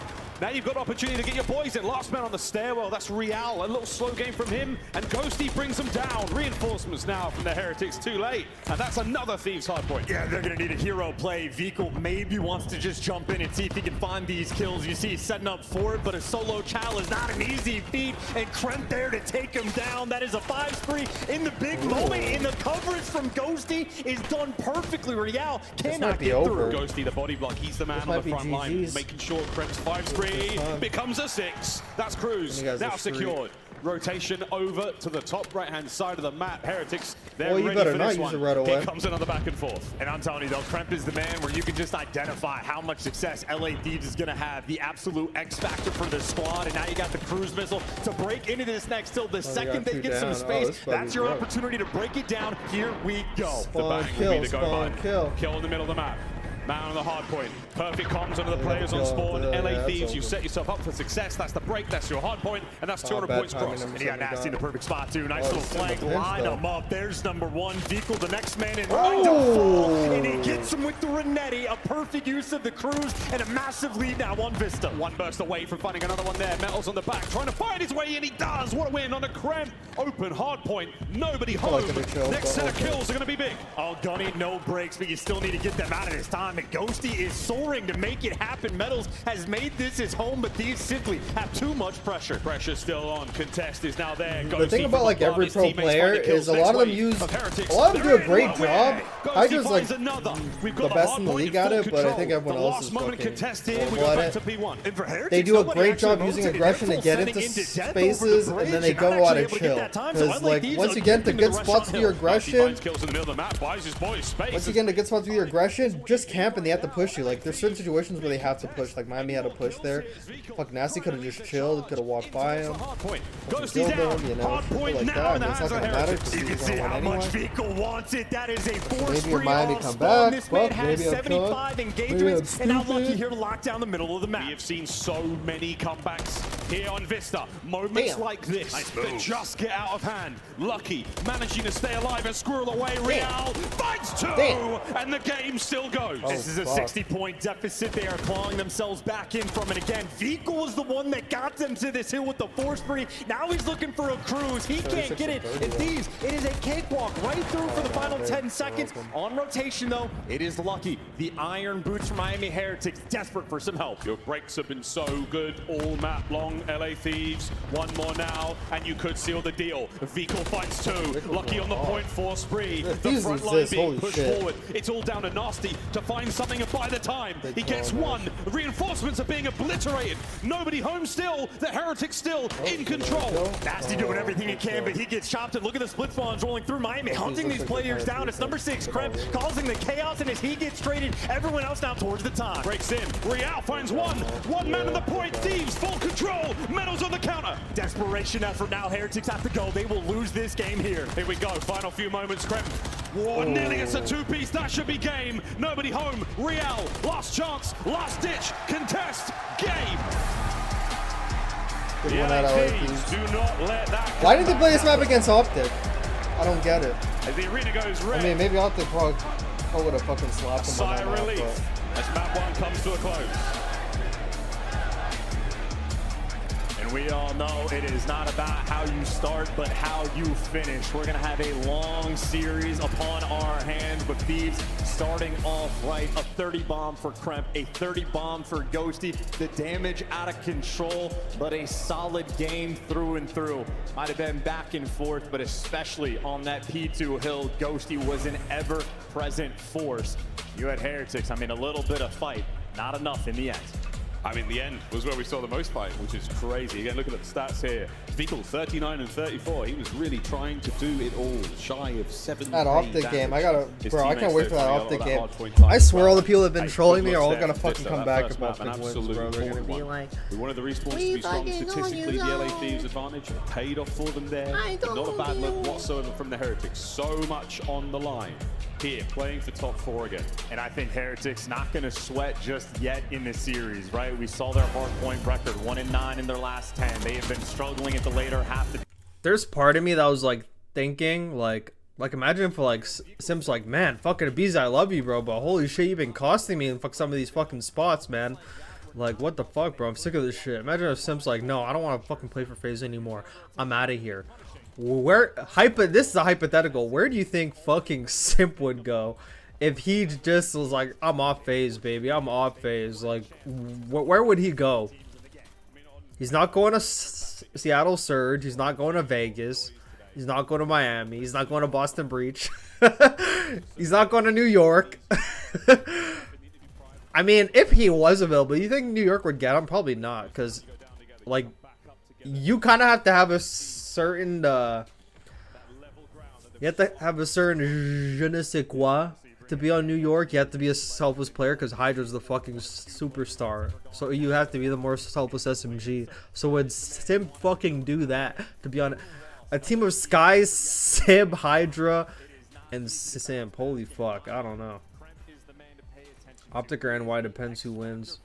Now you've got opportunity to get your boys in. Last man on the stairwell, that's Real. A little slow game from him, and Ghosty brings them down. Reinforcements now from the Heretics, too late. And that's another Thieves hard point. Yeah, they're gonna need a hero play. Vikal maybe wants to just jump in and see if he can find these kills. You see he's setting up for it, but a solo Chal is not an easy feat, and Kremp there to take him down. That is a 5-spree in the big moment, and the coverage from Ghosty is done perfectly. Real cannot get through. Ghosty, the body block, he's the man on the front line, making sure Kremp's 5-spree becomes a 6. That's Cruz now secured. Rotation over to the top right-hand side of the map. Heretics, they're ready for this one. Here comes another back and forth. And I'm telling you, though, Kremp is the man where you can just identify how much success LA Thieves is going to have. The absolute X factor for the squad. And now you got the cruise missile to break into this next till the second they get some space. That's your opportunity to break it down. Here we go. The bang will be the go-by. Kill in the middle of the map. Man on the hard point. Perfect comms under the players on spawn. LA Thieves, you set yourself up for success. That's the break, that's your hard point, and that's 200 points crossed. And he got Nasty in the perfect spot too. Nice little flank, line him up. There's number 1. Vikal, the next man in line to fall. And he gets him with the Renetti. A perfect use of the cruise and a massive lead now on Vista. One burst away from finding another one there. Metals on the back, trying to find his way in. He does. What a win on a Kremp. Open hard point. Nobody home. Next set of kills are going to be big. Oh, Gunny, no breaks, but you still need to get them out of this time. And Ghosty is soaring to make it happen. Metals has made this his home, but these simply have too much pressure. Pressure still on. Contest is now there. The thing about like every pro player is a lot of them do a great job. I just like the best in the league at it, but I think everyone else is fucking horrible at it. They do a great job using aggression to get into spaces, and then they go out and chill. Because like once you get into good spots with your aggression, just camp and they have to push you. Like there's certain situations where they have to push. Like Miami had to push there. Fuck, Nasty could have just chilled, could have walked by him, killed him, you know, shit like that. I mean, it's not gonna matter because he's gonna win anyway. Maybe your Miami come back. Fuck, maybe I'll kill him. Maybe I'm stupid. And now Lucky here to lock down the middle of the map. We have seen so many comebacks here on Vista. Moments like this that just get out of hand. Lucky managing to stay alive and squirrel away. Real finds 2, and the game still goes. This is a 60-point deficit. They are clawing themselves back in from it again. Vikal was the one that got them to this hill with the 4-spree. Now he's looking for a cruise. He can't get it. And Thieves, it is a cakewalk right through for the final 10 seconds. On rotation, though, it is Lucky. The iron boots from Miami Heretics, desperate for some help. Your breaks have been so good all map long. LA Thieves, one more now, and you could seal the deal. Vikal finds 2. Lucky on the point 4-spree. The front line being pushed forward. It's all down to Nasty to find something, and by the time he gets 1, reinforcements are being obliterated. Nobody home still. The Heretics still in control. Nasty doing everything he can, but he gets chopped. And look at the split spawns rolling through Miami, hunting these players down. It's number 6, Kremp, causing the chaos, and as he gets traded, everyone else now towards the top. Breaks in. Real finds 1. One man on the point. Thieves full control. Metal. Metal's on the counter. Desperation effort now. Heretics have to go. They will lose this game here. Here we go. Final few moments. Krem. Whoa, nearly it's a two-piece. That should be game. Nobody home. Real. Last chance. Last ditch. Contest. Game. Good one out of Do not let that. Why did they play this map against Optic? I don't get it. As the arena goes red. I mean, maybe Optic probably would have fucking slapped him on that map, Relief as map 1 comes to a close. And we all know it is not about how you start, but how you finish. We're going to have a long series upon our hands with Thieves starting off right. A 30 bomb for Kremp, a 30 bomb for Ghosty. The damage out of control, but a solid game through and through. Might have been back and forth, but especially on that P2 hill, Ghosty was an ever-present force. You had Heretics, I mean, a little bit of fight, not enough in the end. I mean, the end was where we saw the most fight, which is crazy. Again, looking at the stats here. People 39 and 34. He was really trying to do it all. Shy of 7. That Optic game, I can't wait for that Optic game. I swear all the people that have been trolling me are all gonna fucking come back if Optic wins, bro. They're gonna be like, one of the respawns to be strong statistically. The LA Thieves advantage paid off for them there. Not a bad look whatsoever from the Heretics. So much on the line here, playing for top 4 again. And I think Heretics not going to sweat just yet in this series, right? We saw their hardpoint record, 1-9 in their last 10. They have been struggling at the later half. There's part of me that was like thinking, like imagine if like Sim's like, man, fucking Abiza, I love you, bro, but holy shit, you've been costing me in some of these fucking spots, man. Like, what the fuck, bro? I'm sick of this shit. Imagine if Sim's like, no, I don't want to fucking play for FaZe anymore. I'm out of here. This is a hypothetical. Where do you think fucking Simp would go if he just was like, I'm off FaZe, baby, I'm off FaZe? Like, where would he go? He's not going to Seattle Surge. He's not going to Vegas. He's not going to Miami. He's not going to Boston Breach. He's not going to New York. I mean, if he was available, you think New York would get him? Probably not, because, like, you kind of have to have a certain, you have to have a certain je ne sais quoi to be on New York. You have to be a selfless player, because Hydra's the fucking superstar. So you have to be the more selfless SMG. So would Sim fucking do that to be on a team of Sky, Sim, Hydra, and Sim? Holy fuck, I don't know. Optic or NY, depends who wins.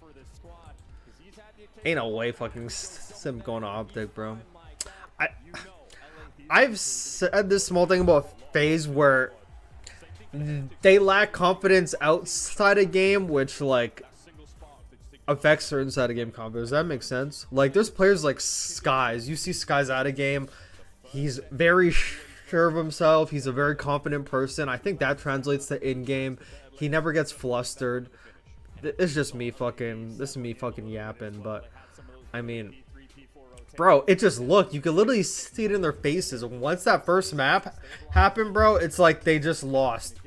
Ain't no way fucking Sim going to Optic, bro. I've said this small thing about FaZe where they lack confidence outside a game, which like affects their inside of game confidence. Does that make sense? Like, there's players like Skies. You see Skies out of game, he's very sure of himself. He's a very confident person. I think that translates to in game. He never gets flustered. It's just me fucking. This is me fucking yapping, but I mean, bro, it just looked. You could literally see it in their faces. Once that first map happened, bro, it's like they just lost.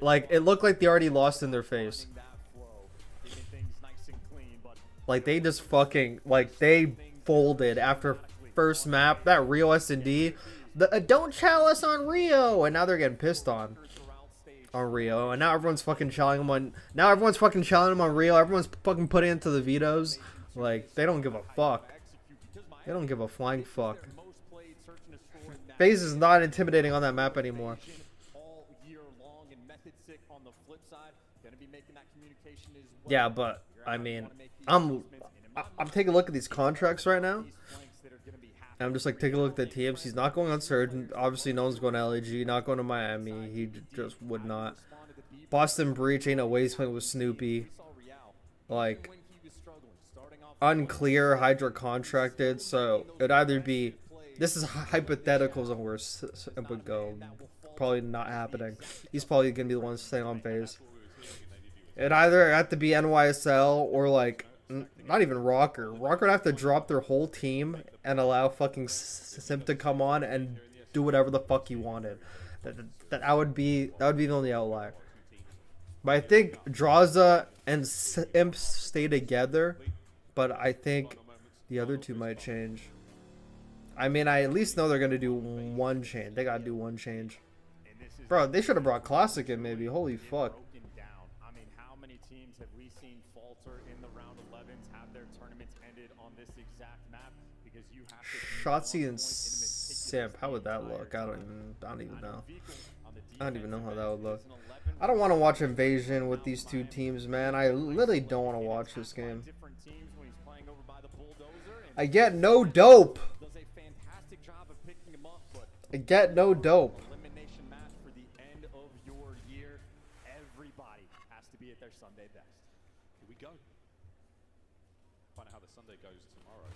Like, it looked like they already lost in their face. Like, they just fucking, like, they folded after first map. That Rio S&D, don't challenge us on Rio, and now they're getting pissed on Rio, and now everyone's fucking challenging him on. Now everyone's fucking challenging him on Rio. Everyone's fucking putting into the vetoes. Like, they don't give a fuck. They don't give a flying fuck. FaZe is not intimidating on that map anymore. Yeah, but I mean, I'm taking a look at these contracts right now. And I'm just like, taking a look at the teams. He's not going on Surge. Obviously, no one's going to LAG. Not going to Miami. He just would not. Boston Breach, ain't no way he's playing with Snoopy. Like, unclear. Hydra contracted. So it'd either be, this is hypotheticals of where it would go. Probably not happening. He's probably gonna be the one staying on FaZe. It either have to be NYSL or like, not even Rocker. Rocker would have to drop their whole team and allow fucking Simp to come on and do whatever the fuck he wanted. That would be the only outlier. But I think DRAZAH and Simp stay together, but I think the other two might change. I mean, I at least know they're gonna do one change. They gotta do one change. Bro, they should have brought Classic in maybe. Holy fuck. Shotzi and Samp, how would that look? I don't even know. I don't even know how that would look. I don't want to watch Invasion with these two teams, man. I literally don't want to watch this game. I get no dope. I get no dope. Elimination match for the end of your year. Everybody has to be at their Sunday best. Here we go. Find out how the Sunday goes tomorrow.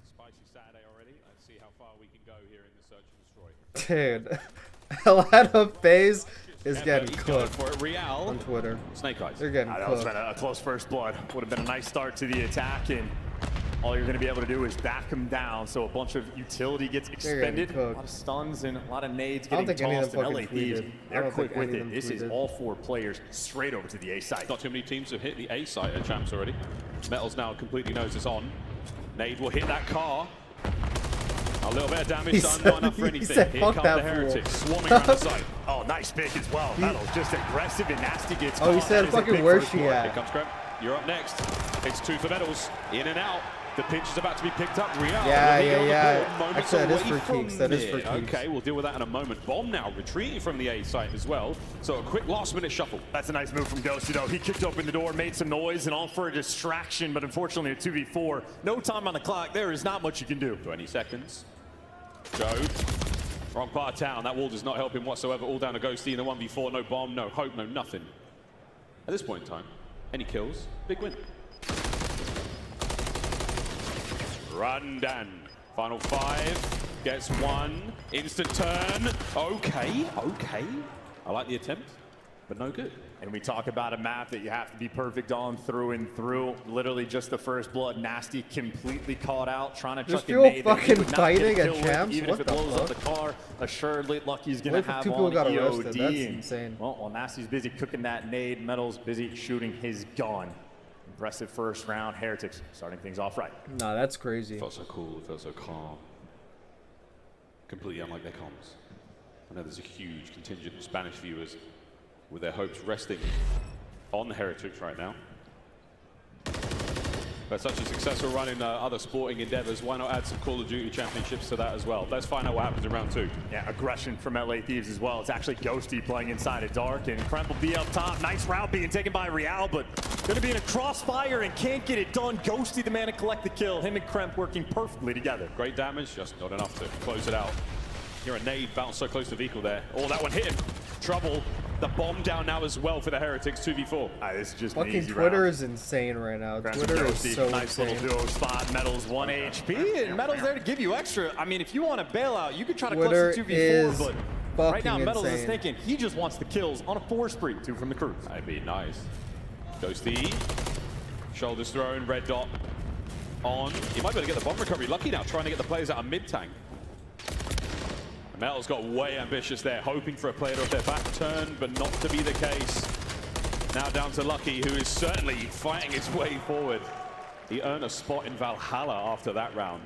Spicy Saturday already. Let's see how far we can go here in the Search and Destroy. Dude, Atlanta FaZe is getting cooked for it. Real on Twitter. Snake Eyes. They're getting That cooked. was a close first blood. Would have been a nice start to the attack, and all you're going to be able to do is back them down. So a bunch of utility gets expended, a lot of stuns and a lot of nades getting tossed. And LA Thieves, they're quick with it. This is all 4 players straight over to the A site. Not too many teams have hit the A site at Champs already. Metals now completely knows it's on. Nade will hit that car. A little bit of damage done, not enough for anything. Said, Here fuck comes that the Heretics fool. swarming around the site. Oh, nice pick as well. Metals just aggressive and nasty gets Oh, he caught. said, That is a fucking, big where's first she blood. at? Here comes Krem. You're up next. It's 2 for Metals. In and out. The pinch is about to be picked up. Real. Yeah. Actually, that is for Keeks. That is for Keeks. Okay, we'll deal with that in a moment. Bomb now retreating from the A site as well. So a quick last-minute shuffle. That's a nice move from Ghosty, though. He kicked open the door, made some noise, and all for a distraction, but unfortunately a 2v4. No time on the clock. There is not much you can do. 20 seconds. Joe. Wrong part of town. That wall does not help him whatsoever. All down to Ghosty in the 1v4. No bomb, no hope, no nothing. At this point in time, any kills, big win. Rundan. Final 5. Gets 1. Instant turn. Okay. I like the attempt, but no good. And we talk about a map that you have to be perfect on through and through. Literally just the first blood. Nasty completely caught out, trying to chuck a nade. Fucking fighting at Champs? Even what if it blows up the car, assuredly Lucky's going to have 2 people on got EOD. arrested. That's insane. Well, while Nasty's busy cooking that nade, Metal's busy shooting his gun. Impressive first round. Heretics starting things off right. Nah, that's crazy. It felt so cool. It felt so calm. Completely unlike their comms. I know there's a huge contingent of Spanish viewers with their hopes resting on the Heretics right now. But such a successful run in other sporting endeavors, why not add some Call of Duty championships to that as well? Let's find out what happens in round 2. Yeah, aggression from LA Thieves as well. It's actually Ghosty playing inside of Dark, and Kremp will be up top. Nice route being taken by Real, but going to be in a crossfire and can't get it done. Ghosty, the man to collect the kill. Him and Kremp working perfectly together. Great damage, just not enough to close it out. Here a nade bounced so close to vehicle there. Oh, that one hit him. Trouble. The bomb down now as well for the Heretics, 2v4. This is just fucking an easy Twitter round. is insane right now. Grabs Twitter Ghosty, is so nice insane. little duo spot. Metals 1 HP, and Metals there to give you extra. I mean, if you want to bail out, you could try to Twitter clutch the 2v4, is but right now Metals insane. is thinking he just wants the kills on a 4 spree. 2 from the crew. That'd be nice. Ghosty. Shoulders thrown, red dot on. He might be able to get the bomb recovery. Lucky now, trying to get the players out of mid-tank. Metal's got way ambitious there, hoping for a player off their back turn, but not to be the case. Now down to Lucky, who is certainly fighting his way forward. He earned a spot in Valhalla after that round,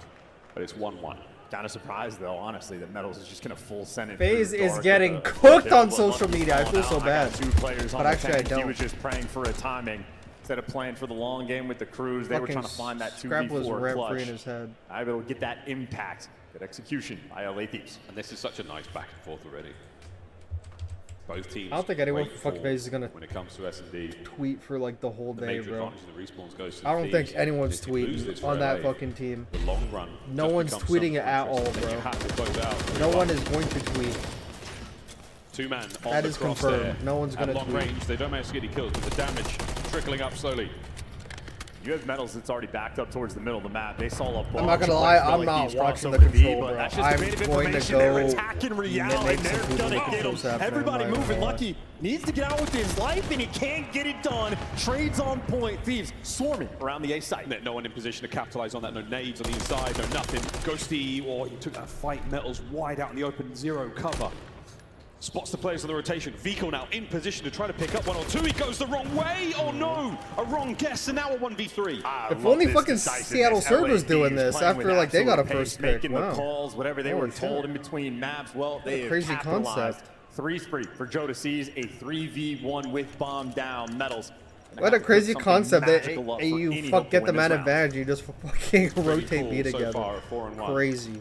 but it's 1-1. Kind of surprised, though, honestly, that Metals is just going to full send it. FaZe is getting cooked on social media. I feel so bad. Two players on But actually, I don't. He was just praying for a timing. Instead of playing for the long game with the crews, they were trying to find that 2v4 clutch. In his head. I will get that impact, that execution by LA Thieves. And this is such a nice back and forth already. Both teams. I don't think anyone from fucking FaZe is gonna when it comes to S&D. tweet for like the whole day, bro. The respawns goes to I don't think anyone's if you lose tweeting this on that LA, fucking team. The long run. No one's tweeting it at all, then bro. you have to close out. No one is going to tweet. 2-man on That the is cross confirmed. there. No one's At gonna long tweet. range, they don't manage to get any kills, but the damage trickling up slowly. You have Metals that's already backed up towards the middle of the map. They saw a bunch I'm not gonna of lie, players I'm LA not Thieves watching cross the over B, control, but bro. that's just I'm the bit of going to information. They're go attacking Real, make and some they're people gonna make get him. controls happen. Everybody I'm not moving. gonna lie. Lucky needs to get out with his life, and he can't get it done. Trades on point. Thieves swarming around the A site. No one in position to capitalize on that. No nades on the inside, no nothing. Ghosty, he took that fight. Metals wide out in the open, 0 cover. Spots the players on the rotation. Vico now in position to try to pick up 1 or 2. He goes the wrong way. Oh no, a wrong guess, and now a 1v3. If only fucking Seattle servers doing this after like they got a first pick. Making Wow. the calls, whatever they were told in between maps. Well, they have crazy capitalized. concept. 3 spree for Joe to seize a 3v1 with bomb down. Metals What a crazy concept that you get the man advantage, you just fucking rotate B together. Crazy.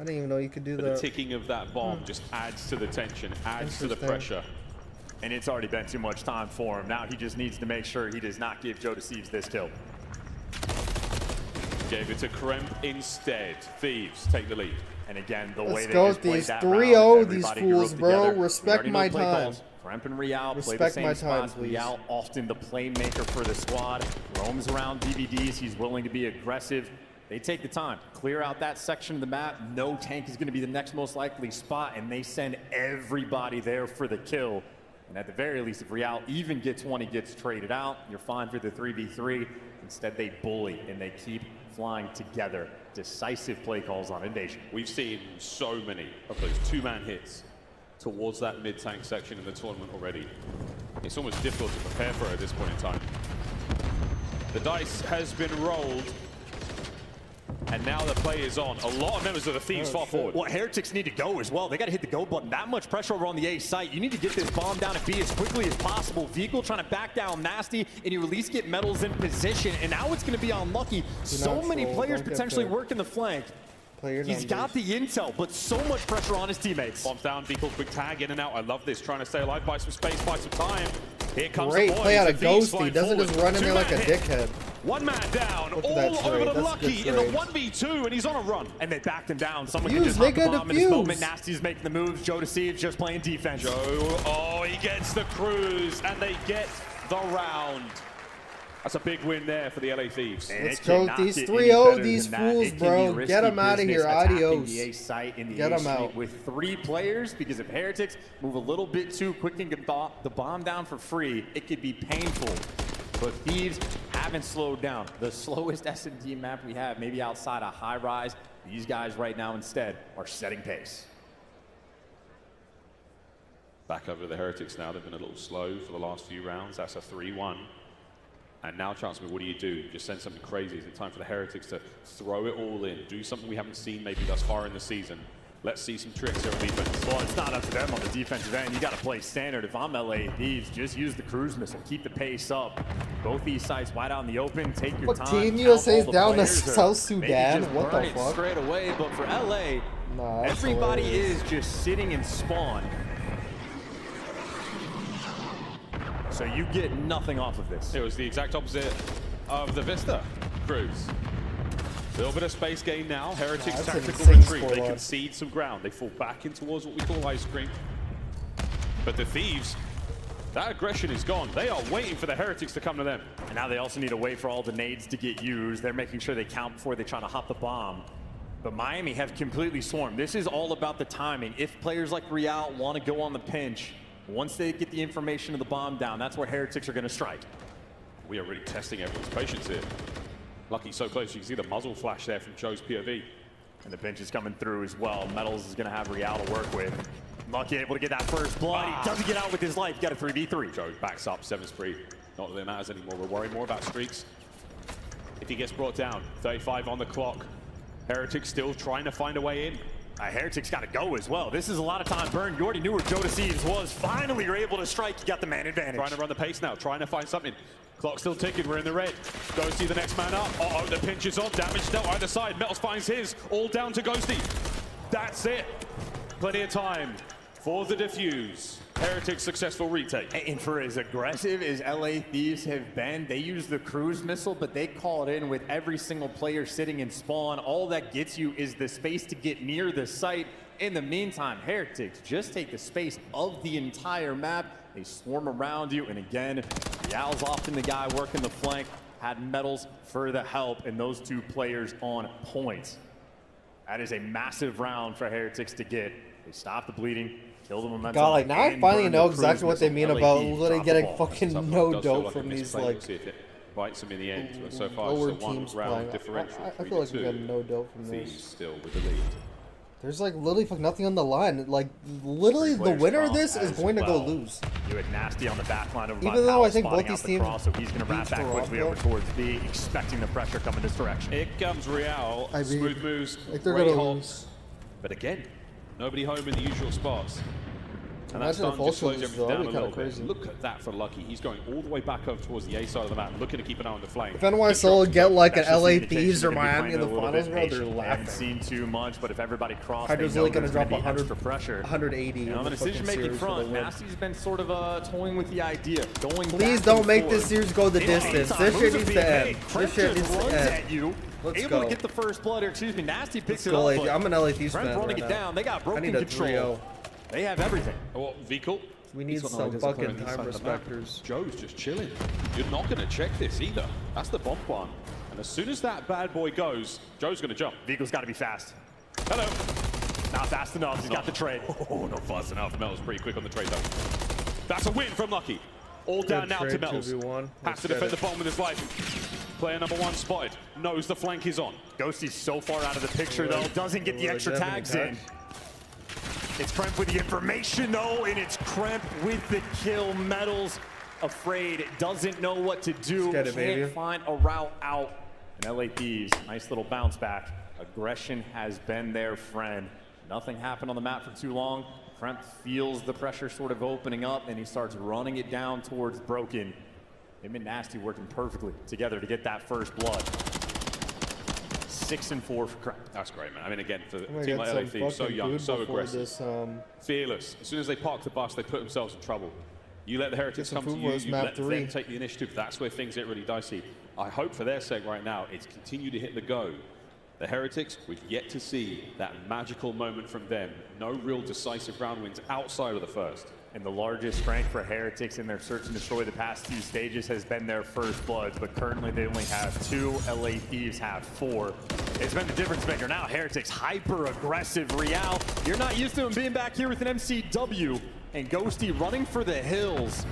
I didn't even know you could do that. The ticking of that bomb just adds to the tension, adds to the pressure. And it's already been too much time for him. Now he just needs to make sure he does not give Joe Deceives this kill. Gave it to Kremp instead. Thieves take the lead. And again, the way Let's they go just with played these that 3-0, round, these everybody fools, grouped bro. together. Respect my time. Kremp and Real play the Respect same my spots. time, please. Real often the playmaker for the squad. Roams around DVDs. He's willing to be aggressive. They take the time, clear out that section of the map. No tank is going to be the next most likely spot, and they send everybody there for the kill. And at the very least, if Real even gets one, he gets traded out. You're fine for the 3v3. Instead, they bully, and they keep flying together. Decisive play calls on Invasion. We've seen so many of those two-man hits towards that mid-tank section in the tournament already. It's almost difficult to prepare for it at this point in time. The dice has been rolled. And now the play is on. A lot of members of the Thieves fall forward. Well, Heretics need to go as well. They got to hit the go button. That much pressure over on the A site. You need to get this bomb down at B as quickly as possible. Vehicle trying to back down Nasty, and you at least get Metals in position. And now it's going to be unlucky. So many players potentially working the flank. He's got the intel, but so much pressure on his teammates. Bombs down, Vehicle, quick tag in and out. I love this. Trying to stay alive, buy some space, buy some time. Here comes Great the boys. play out of Ghosty. Doesn't just run in there like a dickhead. One man down, all over the Lucky in the 1v2, and he's on a run. And they backed him down. Someone can just hop the bomb in this moment. Nasty's making the moves. Joe Deceives just playing defense. Joe, oh, he gets the cruise, and they get the round. That's a big win there for the LA Thieves. Let's go with these 3-0, these fools, bro. Get them out of here. Adios. Get them out. With 3 players, because if Heretics move a little bit too quick and get the bomb down for free, it could be painful. But Thieves haven't slowed down. The slowest S&D map we have, maybe outside a high rise. These guys right now instead are setting pace. Back over to the Heretics now. They've been a little slow for the last few rounds. That's a 3-1. And now, Chancellor, what do you do? Just send something crazy. Is it time for the Heretics to throw it all in? Do something we haven't seen maybe thus far in the season. Let's see some tricks here on defense. Well, it's not up to them on the defensive end. You got to play standard. If I'm LA Thieves, just use the cruise missile. Keep the pace up. Both these sites wide out in the open. Take your time. Team USA's down to South Sudan. What the fuck? Straight away, but for LA, everybody is just sitting in spawn. So you get nothing off of this. It was the exact opposite of the Vista cruise. A little bit of space gain now. Heretics tactical retreat. They concede some ground. They fall back in towards what we call ice cream. But the Thieves, that aggression is gone. They are waiting for the Heretics to come to them. And now they also need to wait for all the nades to get used. They're making sure they count before they try to hop the bomb. But Miami have completely swarmed. This is all about the timing. If players like Real want to go on the pinch, once they get the information of the bomb down, that's where Heretics are going to strike. We are really testing everyone's patience here. Lucky so close. You can see the muzzle flash there from Joe's POV. And the pinch is coming through as well. Metals is going to have Real to work with. Lucky able to get that first blood. He doesn't get out with his life. Got a 3v3. Joe backs up 7 spree. Not that it matters anymore. We're worried more about streaks. If he gets brought down, 35 on the clock. Heretics still trying to find a way in. Heretics got to go as well. This is a lot of time burned. You already knew where Joe Deceives was. Finally, you're able to strike. You got the man advantage. Trying to run the pace now. Trying to find something. Clock still ticking. We're in the red. Ghosty, the next man up. Uh-oh, the pinch is on. Damage dealt either side. Metals finds his. All down to Ghosty. That's it. Plenty of time for the defuse. Heretics successful retake. And for as aggressive as LA Thieves have been, they use the cruise missile, but they call it in with every single player sitting in spawn. All that gets you is the space to get near the site. In the meantime, Heretics just take the space of the entire map. They swarm around you, and again, Real's often the guy working the flank. Had Metals for the help, and those 2 players on point. That is a massive round for Heretics to get. They stop the bleeding. Kill the momentum. God, like now I finally know exactly what they mean about literally getting fucking no dope from these like bites them in the end. So far, lower it's a teams 1 round playing. differential. I feel like we got no dope from Thieves this. still with the lead. There's like literally nothing on the line. Like literally, the winner of this is going to go lose. You had Nasty on the back line over. Even though I think both these teams, so he's going to wrap back quickly over towards B, expecting the pressure coming this direction. Here comes Real. Smooth moves. Like they're going to lose. But again, nobody home in the usual spots. And that's Imagine if starting to slow Ultra loses, everything though. down That'd a be little kinda bit. crazy. Look at that for Lucky. He's going all the way back over towards the A side of the map, looking to keep an eye on the flame. If NYSL would get like an That's just LA the indication Thieves or they're gonna be Miami in the playing a little finals, bit bro, they're patient. They haven't laughing. seen too much, but if everybody crosses, Hydra's they know really gonna there's drop be 100 extra pressure. 180 And on the in the fucking decision-making series for front, the win. Nasty's been sort of toying with the idea, going Please back don't and make forth. this series go the In distance. meantime, This shit moves are needs being to end. made. This Kremp shit just needs to runs end. at you, Let's able go. to get the first blood, or excuse me, Nasty picks Let's it go, up. LA. but I'm an LA Thieves Kremp fan running right it now. down. They got I broken need a control. 3-0. They have everything. Oh, Vikal. We need He's got no some ideas of fucking playing time inside the map. respecters. Joe's just chilling. You're not going to check this either. That's the bomb plant. And as soon as that bad boy goes, Joe's going to jump. Vikal's got to be fast. Hello. Not fast enough. He's got the trade. Oh, not fast enough. Mel's pretty quick on the trade though. That's a win from Lucky. All down now to trade, Mel's. 2v1. Has Let's to get defend it. the bomb with his life. Player number 1 spotted. Knows the flank is on. Ghosty's so far out of the picture, though. Doesn't get the extra tags in. It's Kremp with the information, though, and it's Kremp with the kill. Metals afraid, doesn't know what to do. Let's get it, baby. Can't find a route out. And LA Thieves, nice little bounce back. Aggression has been their friend. Nothing happened on the map for too long. Kremp feels the pressure sort of opening up, and he starts running it down towards Broken. Him and Nasty working perfectly together to get that first blood. 6 and 4 for Kremp. That's great, man. I mean, again, for a I'm gonna team get like LA some Thieves, so fucking young, food so before aggressive. this, Fearless. As soon as they park the bus, they put themselves in trouble. You let the Heretics some come to food you, for this you map let 3. them take the initiative. That's where things get really dicey. I hope for their sake right now, it's continue to hit the go. The Heretics, we've yet to see that magical moment from them. No real decisive round wins outside of the first. And the largest strength for Heretics in their search and destroy the past 2 stages has been their first bloods, but currently they only have 2. LA Thieves have 4. It's been the difference maker. Now Heretics hyper aggressive. Real, you're not used to him being back here with an MCW, and Ghosty running for the hills.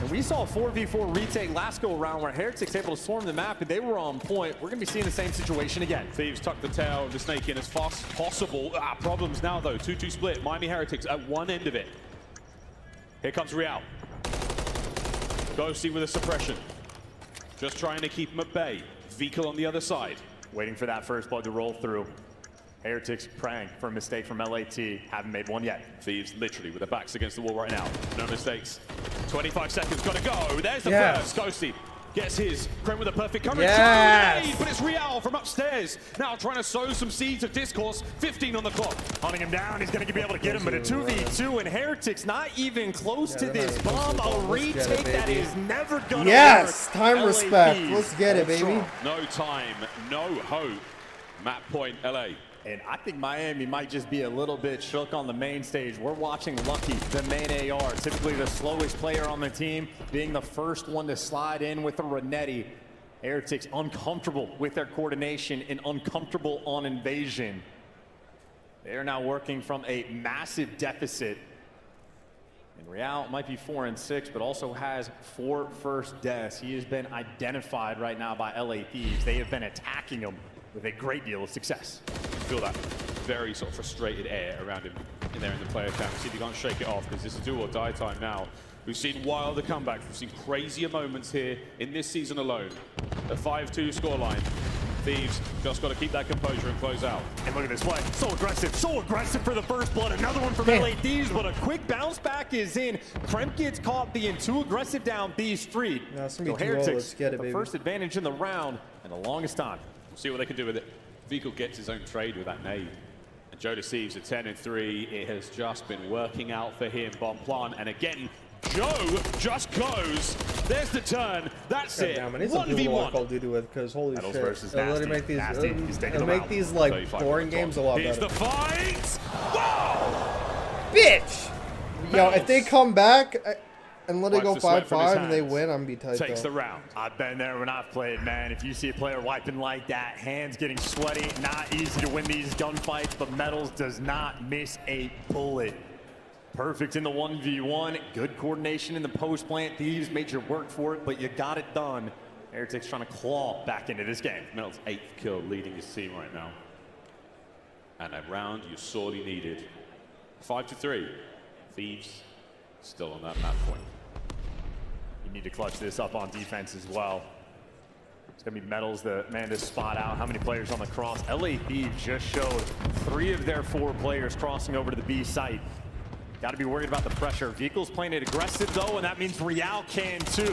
And we saw a 4v4 retake last go around where Heretics able to swarm the map and they were on point. We're gonna be seeing the same situation again. Thieves tuck the tail of the snake in as fast as possible. Problems now though, 2-2 split. Miami Heretics at one end of it. Here comes Real. Ghosty with a suppression. Just trying to keep him at bay. Vikal on the other side. Waiting for that first blood to roll through. Heretics praying for a mistake from LAT. Haven't made one yet. Thieves literally with their backs against the wall right now. No mistakes. 25 seconds, gotta go. There's the Yes. first. Ghosty gets his. Kremp with a perfect coverage. Yes. Try, but it's Real from upstairs. Now trying to sow some seeds of discourse. 15 on the clock. Hunting him down, he's gonna be able to get him, but a 2v2 and Heretics not even close to this bomb. A retake that is never gonna Yes, work. time LAP. respect. Let's get it, baby. Ultra. No time, no hope. Map point, LA. And I think Miami might just be a little bit shook on the main stage. We're watching Lucky, the main AR, typically the slowest player on the team, being the first one to slide in with a Renetti. Heretics uncomfortable with their coordination and uncomfortable on invasion. They are now working from a massive deficit. And Real might be 4 and 6, but also has 4 first deaths. He has been identified right now by LA Thieves. They have been attacking him with a great deal of success. Feel that very sort of frustrated air around him in there in the player camp. See if you can't shake it off because this is do or die time now. We've seen wilder comebacks. We've seen crazier moments here in this season alone. A 5-2 scoreline. Thieves just got to keep that composure and close out. And look at this play. So aggressive for the first blood. Another one from LA Thieves, but a quick bounce back is in. Kremp gets caught being too aggressive down Thieves street. No, it's so gonna be 2-0. Heretics, Let's get it, the baby. first advantage in the round and the longest time. We'll see what they can do with it. Vikal gets his own trade with that nade. And Joe deceives a 10 and 3. It has just been working out for him. Bomb plant. And again, Joe just goes. There's the turn. That's God it. damn, I need some people to 1v1. Call of Duty with, because holy Metals shit. versus It'll Nasty. literally make these, Nasty, he's taking it'll them make out. these like 35 boring on the games a clock. lot Here's better. the fight. Whoa! Bitch! Yo, if they come back and let it go Wipes the sweat from his 5-5 and they hands. win, I'm gonna be tight Takes though. the round. I've been there when I've played, man. If you see a player wiping like that, hands getting sweaty, not easy to win these gunfights, but Metals does not miss a bullet. Perfect in the 1v1. Good coordination in the post plant. Thieves made you work for it, but you got it done. Heretics trying to claw back into this game. Mel's 8th kill leading his team right now. And a round you sorely needed. 5-3. Thieves still on that map point. You need to clutch this up on defense as well. It's going to be Metals, the man to spot out how many players on the cross. LA Thieves just showed 3 of their 4 players crossing over to the B site. Got to be worried about the pressure. Vehicle's playing it aggressive, though, and that means Real can, too.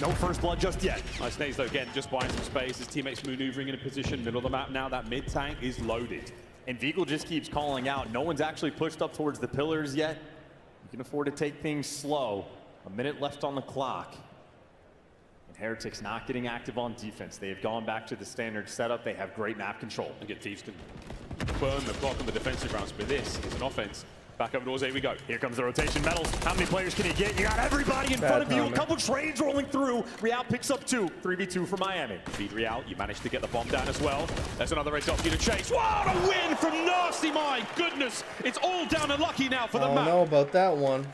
No first blood just yet. Nice nades, though, again, just buying some space. His teammates maneuvering in a position, middle of the map now. That mid tank is loaded. And Vehicle just keeps calling out. No one's actually pushed up towards the pillars yet. You can afford to take things slow. A minute left on the clock. And Heretics not getting active on defense. They have gone back to the standard setup. They have great map control. Again, Thieves can burn the clock on the defensive rounds, but this is an offense. Back over towards A we go. Here comes the rotation. Metals, how many players can you get? You got everybody in front of you. A couple trades rolling through. Real picks up 2. 3v2 for Miami. Feed Real, you managed to get the bomb down as well. There's another race off you to chase. What a win from Nasty, my goodness. It's all down to lucky now for the map. I don't know about that one.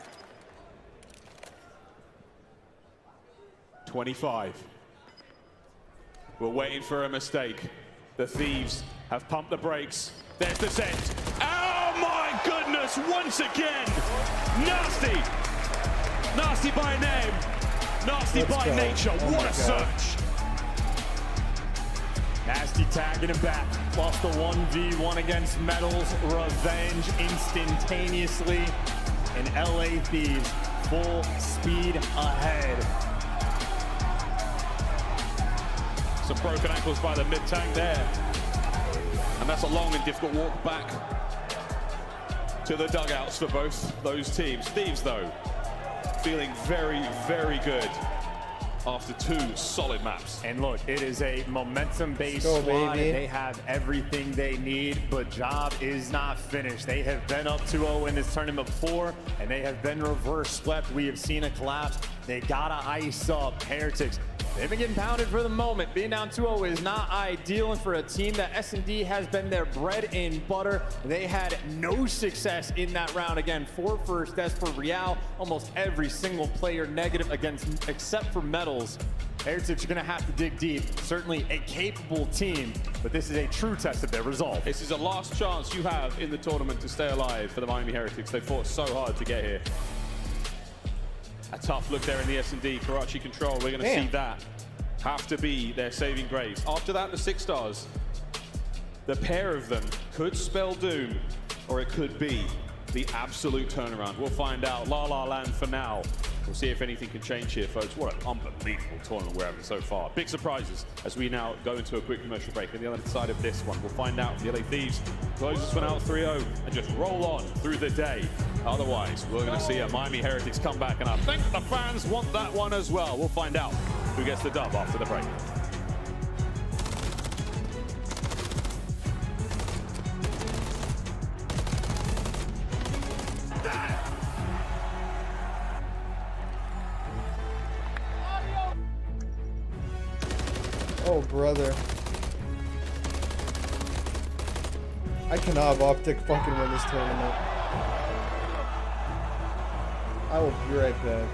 25. We're waiting for a mistake. The Thieves have pumped the brakes. There's the set. Oh my goodness, once again. Nasty. Nasty by name. Nasty by nature. What a search. Nasty tagging him back. Lost the 1v1 against Metals. Revenge instantaneously. And LA Thieves full speed ahead. Some broken ankles by the mid-tank there. And that's a long and difficult walk back to the dugouts for both those teams. Thieves, though, feeling very, very good after 2 solid maps. And look, it is a momentum-based squad. Baby. They have everything they need, but job is not finished. They have been up 2-0 in this tournament before, and they have been reverse swept. We have seen a collapse. They gotta ice up Heretics. They've been getting pounded for the moment. Being down 2-0 is not ideal, and for a team that S&D has been their bread and butter, they had no success in that round. Again, 4 first deaths for Real. Almost every single player negative against, except for Metals. Heretics are gonna have to dig deep. Certainly a capable team, but this is a true test of their resolve. This is the last chance you have in the tournament to stay alive for the Miami Heretics. They fought so hard to get here. A tough look there in the S&D. Karachi control, we're going to see that have to be their saving grace. After that, the 6 stars. The pair of them could spell doom, or it could be the absolute turnaround. We'll find out. La La Land for now. We'll see if anything can change here, folks. What an unbelievable tournament we're having so far. Big surprises as we now go into a quick commercial break. On the other side of this one, we'll find out if the LA Thieves close this one out 3-0 and just roll on through the day. Otherwise, we're going to see a Miami Heretics come back, and I think the fans want that one as well. We'll find out who gets the dub after the break. Oh, brother. I cannot have Optic fucking win this tournament. I will be right back.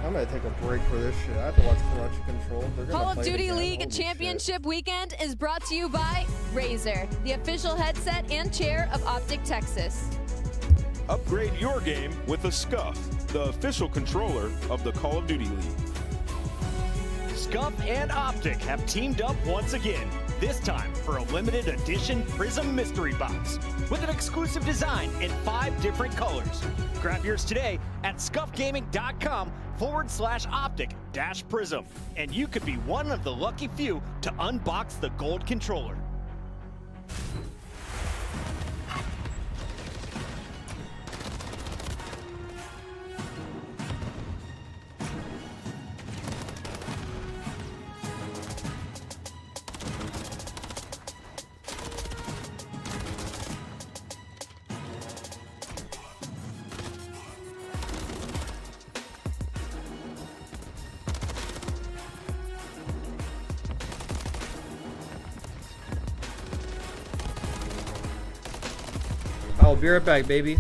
I'm gonna take a break for this shit. I have to watch Karachi Control. They're gonna Call of play Duty again. League Holy Championship Weekend is brought to you by Razer, the official headset and chair of Optic Texas. Upgrade your game with a Scuff, the official controller of the Call of Duty League. Scuff and Optic have teamed up once again, this time for a limited edition Prism Mystery Box with an exclusive design in 5 different colors. Grab yours today at scuffgaming.com/optic-prism, and you could be one of the lucky few to unbox the gold controller. I'll be right back, baby.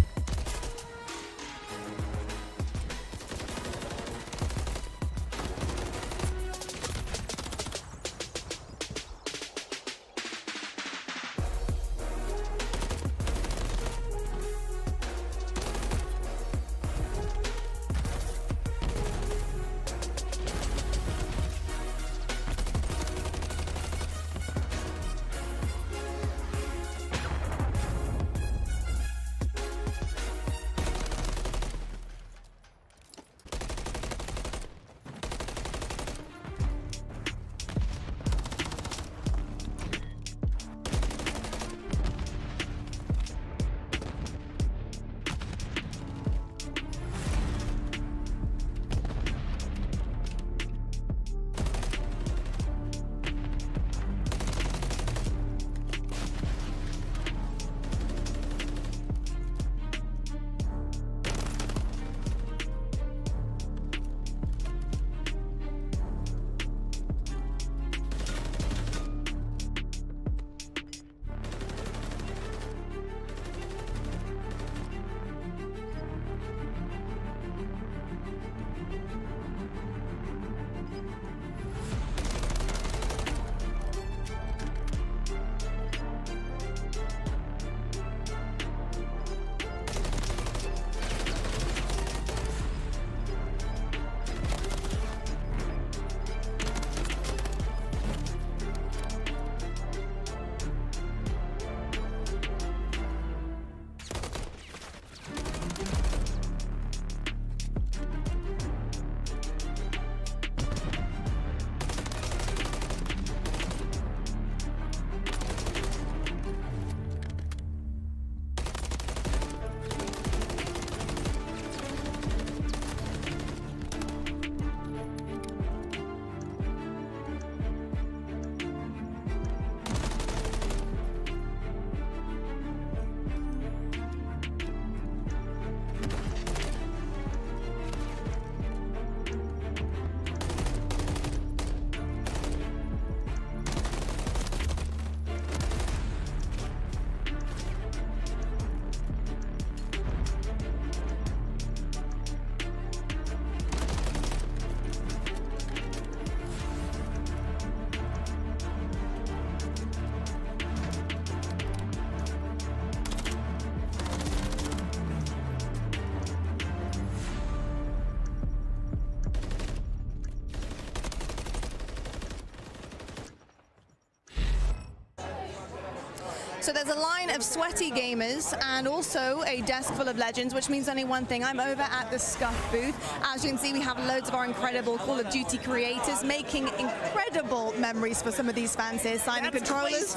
So there's a line of sweaty gamers and also a desk full of legends, which means only one thing. I'm over at the Scuff booth. As you can see, we have loads of our incredible Call of Duty creators making incredible memories for some of these fans here, signing controllers.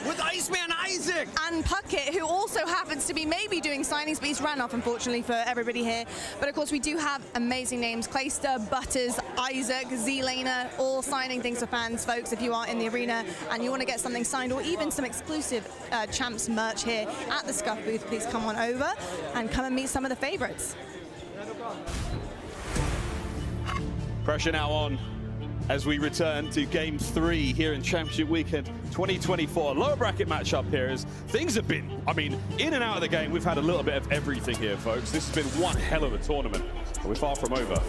With Iceman Isaac! And Puckett, who also happens to be maybe doing signings, but he's ran off, unfortunately, for everybody here. But of course, we do have amazing names. Clayster, Butters, Isaac, Z-Laner, all signing things for fans, folks. If you are in the arena and you want to get something signed or even some exclusive Champs merch here at the Scuff booth, please come on over and come and meet some of the favorites. Pressure now on as we return to Game 3 here in Championship Weekend 2024. Lower bracket matchup here as things have been, I mean, in and out of the game, we've had a little bit of everything here, folks. This has been one hell of a tournament, but we're far from over.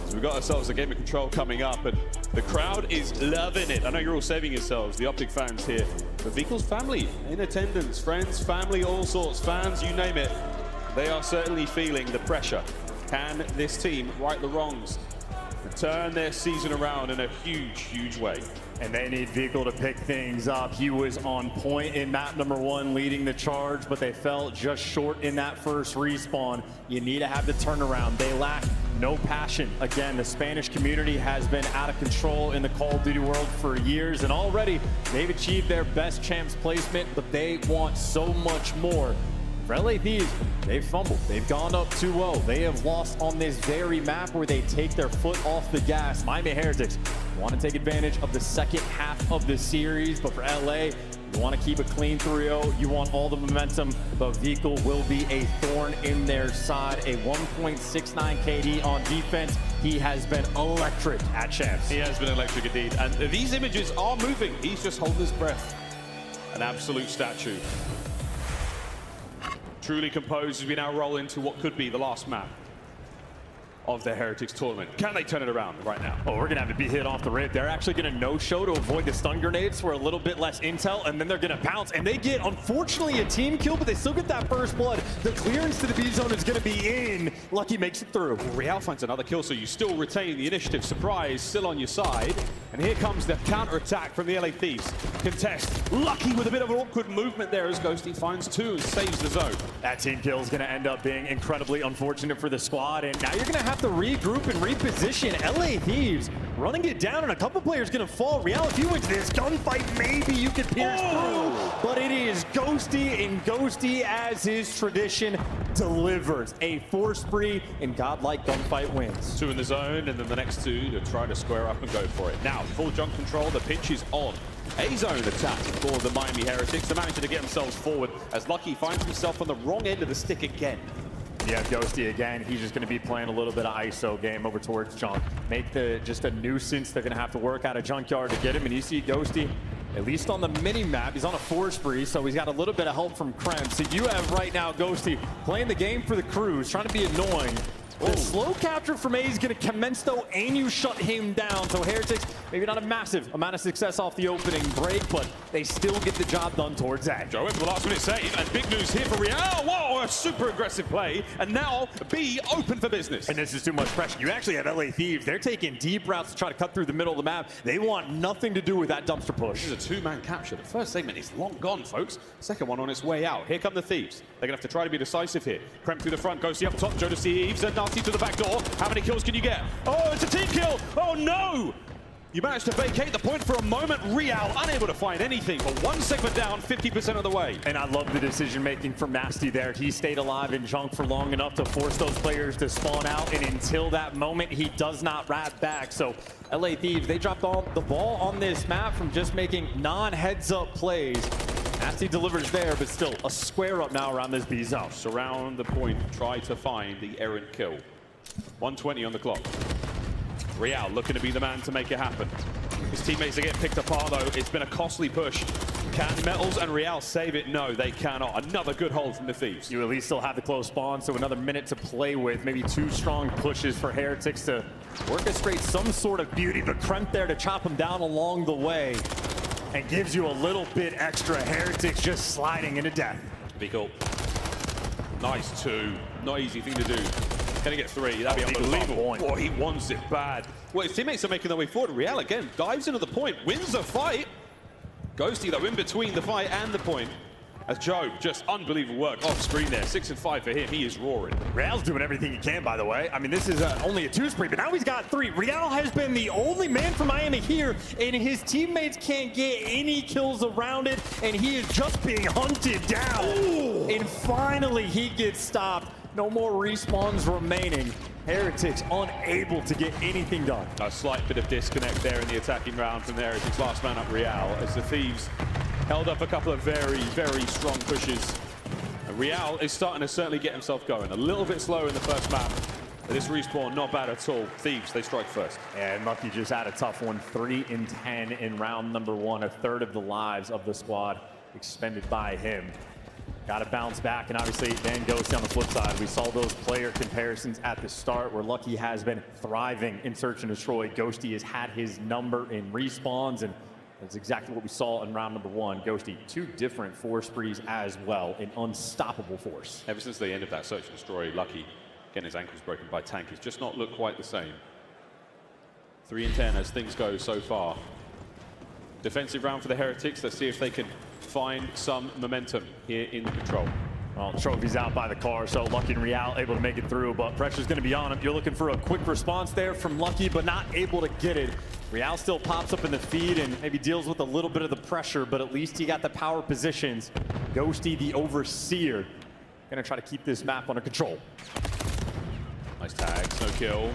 So we've got ourselves a game of control coming up, and the crowd is loving it. I know you're all saving yourselves, the Optic fans here. But Vikel's family in attendance, friends, family, all sorts, fans, you name it. They are certainly feeling the pressure. Can this team right the wrongs? Turn their season around in a huge, huge way. And they need Vikel to pick things up. He was on point in map number 1, leading the charge, but they fell just short in that first respawn. You need to have the turnaround. They lack no passion. Again, the Spanish community has been out of control in the Call of Duty world for years, and already they've achieved their best champs placement, but they want so much more. For LA Thieves, they've fumbled. They've gone up 2-0. They have lost on this very map where they take their foot off the gas. Miami Heretics want to take advantage of the second half of the series, but for LA, you want to keep a clean 3-0. You want all the momentum, but Vikel will be a thorn in their side. A 1.69 KD on defense. He has been electric at Champs. He has been electric indeed. And these images are moving. He's just holding his breath. An absolute statue. Truly composed as we now roll into what could be the last map of the Heretics tournament. Can they turn it around right now? Oh, we're gonna have to be hit off the rip. They're actually gonna no-show to avoid the stun grenades for a little bit less intel, and then they're gonna pounce, and they get, unfortunately, a team kill, but they still get that first blood. The clearance to the B zone is gonna be in. Lucky makes it through. Real finds another kill, so you still retain the initiative. Surprise, still on your side. And here comes the counter-attack from the LA Thieves. Contest, Lucky with a bit of an awkward movement there as Ghosty finds 2 and saves the zone. That team kill is gonna end up being incredibly unfortunate for the squad, and now you're gonna have to regroup and reposition. LA Thieves running it down, and a couple players gonna fall. Real, if you win this gunfight, maybe you could pierce through, but it is Ghosty, and Ghosty, as his tradition, delivers a force spree and godlike gunfight wins. 2 in the zone, and then the next 2 to try to square up and go for it. Now, full jump control, the pitch is on. A zone attack for the Miami Heretics. They're managing to get themselves forward as Lucky finds himself on the wrong end of the stick again. Yeah, Ghosty again. He's just going to be playing a little bit of ISO game over towards Junk. Make just a nuisance. They're going to have to work out a Junkyard to get him. And you see Ghosty, at least on the mini-map, he's on a force spree, so he's got a little bit of help from Krem. So you have right now Ghosty playing the game for the crews, trying to be annoying. The slow capture from A is going to commence, though, and you shut him down. So Heretics, maybe not a massive amount of success off the opening break, but they still get the job done towards that. Joe in for the last minute save, and big news here for Real. Whoa, a super aggressive play, and now B open for business. And this is too much pressure. You actually have LA Thieves. They're taking deep routes to try to cut through the middle of the map. They want nothing to do with that dumpster push. This is a 2-man capture. The first segment is long gone, folks. Second one on its way out. Here come the Thieves. They're going to have to try to be decisive here. Krem through the front, Ghosty up top, Joe to Eves, and Nasty to the back door. How many kills can you get? Oh, it's a team kill. Oh, no. You managed to vacate the point for a moment. Real unable to find anything, but 1 segment down, 50% of the way. And I love the decision-making from Nasty there. He stayed alive in Junk for long enough to force those players to spawn out, and until that moment, he does not rat back. So LA Thieves, they dropped the ball on this map from just making non-heads-up plays. Nasty delivers there, but still a square up now around this B zone. Surround the point, try to find the errant kill. 120 on the clock. Real looking to be the man to make it happen. His teammates are getting picked apart though. It's been a costly push. Can Metals and Real save it? No, they cannot. Another good hold from the Thieves. You at least still have the close spawn, so another minute to play with. Maybe 2 strong pushes for Heretics to orchestrate some sort of beauty, but Kremp there to chop him down along the way and gives you a little bit extra. Heretics just sliding into death. Vikel. Nice 2. Not easy thing to do. Can he get 3? That'd be unbelievable. Oh, he wants it bad. Well, his teammates are making their way forward. Real again dives into the point, wins the fight. Ghosty, though, in between the fight and the point. As Joe, just unbelievable work off screen there. 6 and 5 for him. He is roaring. Real's doing everything he can, by the way. I mean, this is only a 2-spree, but now he's got 3. Real has been the only man for Miami here, and his teammates can't get any kills around it, and he is just being hunted down. Ooh. And finally, he gets stopped. No more respawns remaining. Heretics unable to get anything done. A slight bit of disconnect there in the attacking round from the Heretics. Last man up, Real, as the Thieves held up a couple of very, very strong pushes. And Real is starting to certainly get himself going. A little bit slower in the first map. But this respawn, not bad at all. Thieves, they strike first. And Lucky just had a tough one. 3 and 10 in round number 1. A third of the lives of the squad expended by him. Got to bounce back, and obviously then goes down the flip side. We saw those player comparisons at the start where Lucky has been thriving in search and destroy. Ghosty has had his number in respawns, and that's exactly what we saw in round number 1. Ghosty, 2 different 4 sprees as well, an unstoppable force. Ever since the end of that search and destroy, Lucky getting his ankles broken by Tank has just not looked quite the same. 3 and 10 as things go so far. Defensive round for the Heretics. Let's see if they can find some momentum here in the control. Well, trophy's out by the car, so Lucky and Real able to make it through, but pressure's going to be on him. You're looking for a quick response there from Lucky, but not able to get it. Real still pops up in the feed and maybe deals with a little bit of the pressure, but at least he got the power positions. Ghosty, the overseer, going to try to keep this map under control. Nice tags, no kill.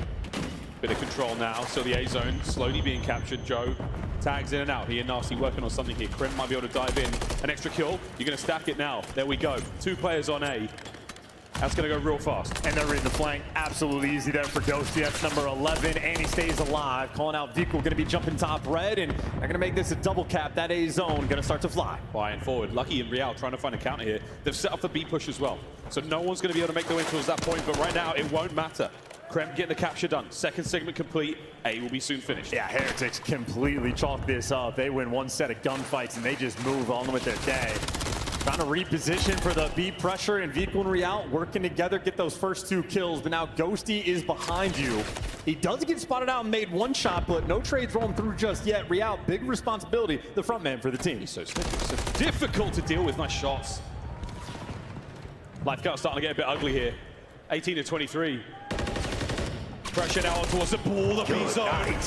Bit of control now, so the A zone slowly being captured. Joe tags in and out. He and Nasty working on something here. Krim might be able to dive in. An extra kill. You're going to stack it now. There we go. 2 players on A. That's going to go real fast. And they're reading the flank. Absolutely easy there for Ghosty. That's number 11, and he stays alive. Calling out Vico, going to be jumping top red, and they're going to make this a double cap. That A zone going to start to fly. Flying forward. Lucky and Real trying to find a counter here. They've set up the B push as well. So no one's going to be able to make their way towards that point, but right now it won't matter. Krem getting the capture done. Second segment complete. A will be soon finished. Yeah, Heretics completely chalk this up. They win 1 set of gunfights, and they just move on with their day. Trying to reposition for the B pressure, and Vico and Real working together, get those first 2 kills, but now Ghosty is behind you. He does get spotted out and made 1 shot, but no trades rolling through just yet. Real, big responsibility, the front man for the team. He's so slippy, so difficult to deal with. Nice shots. Life cut starting to get a bit ugly here. 18 to 23. Pressure now towards the ball, the B zone.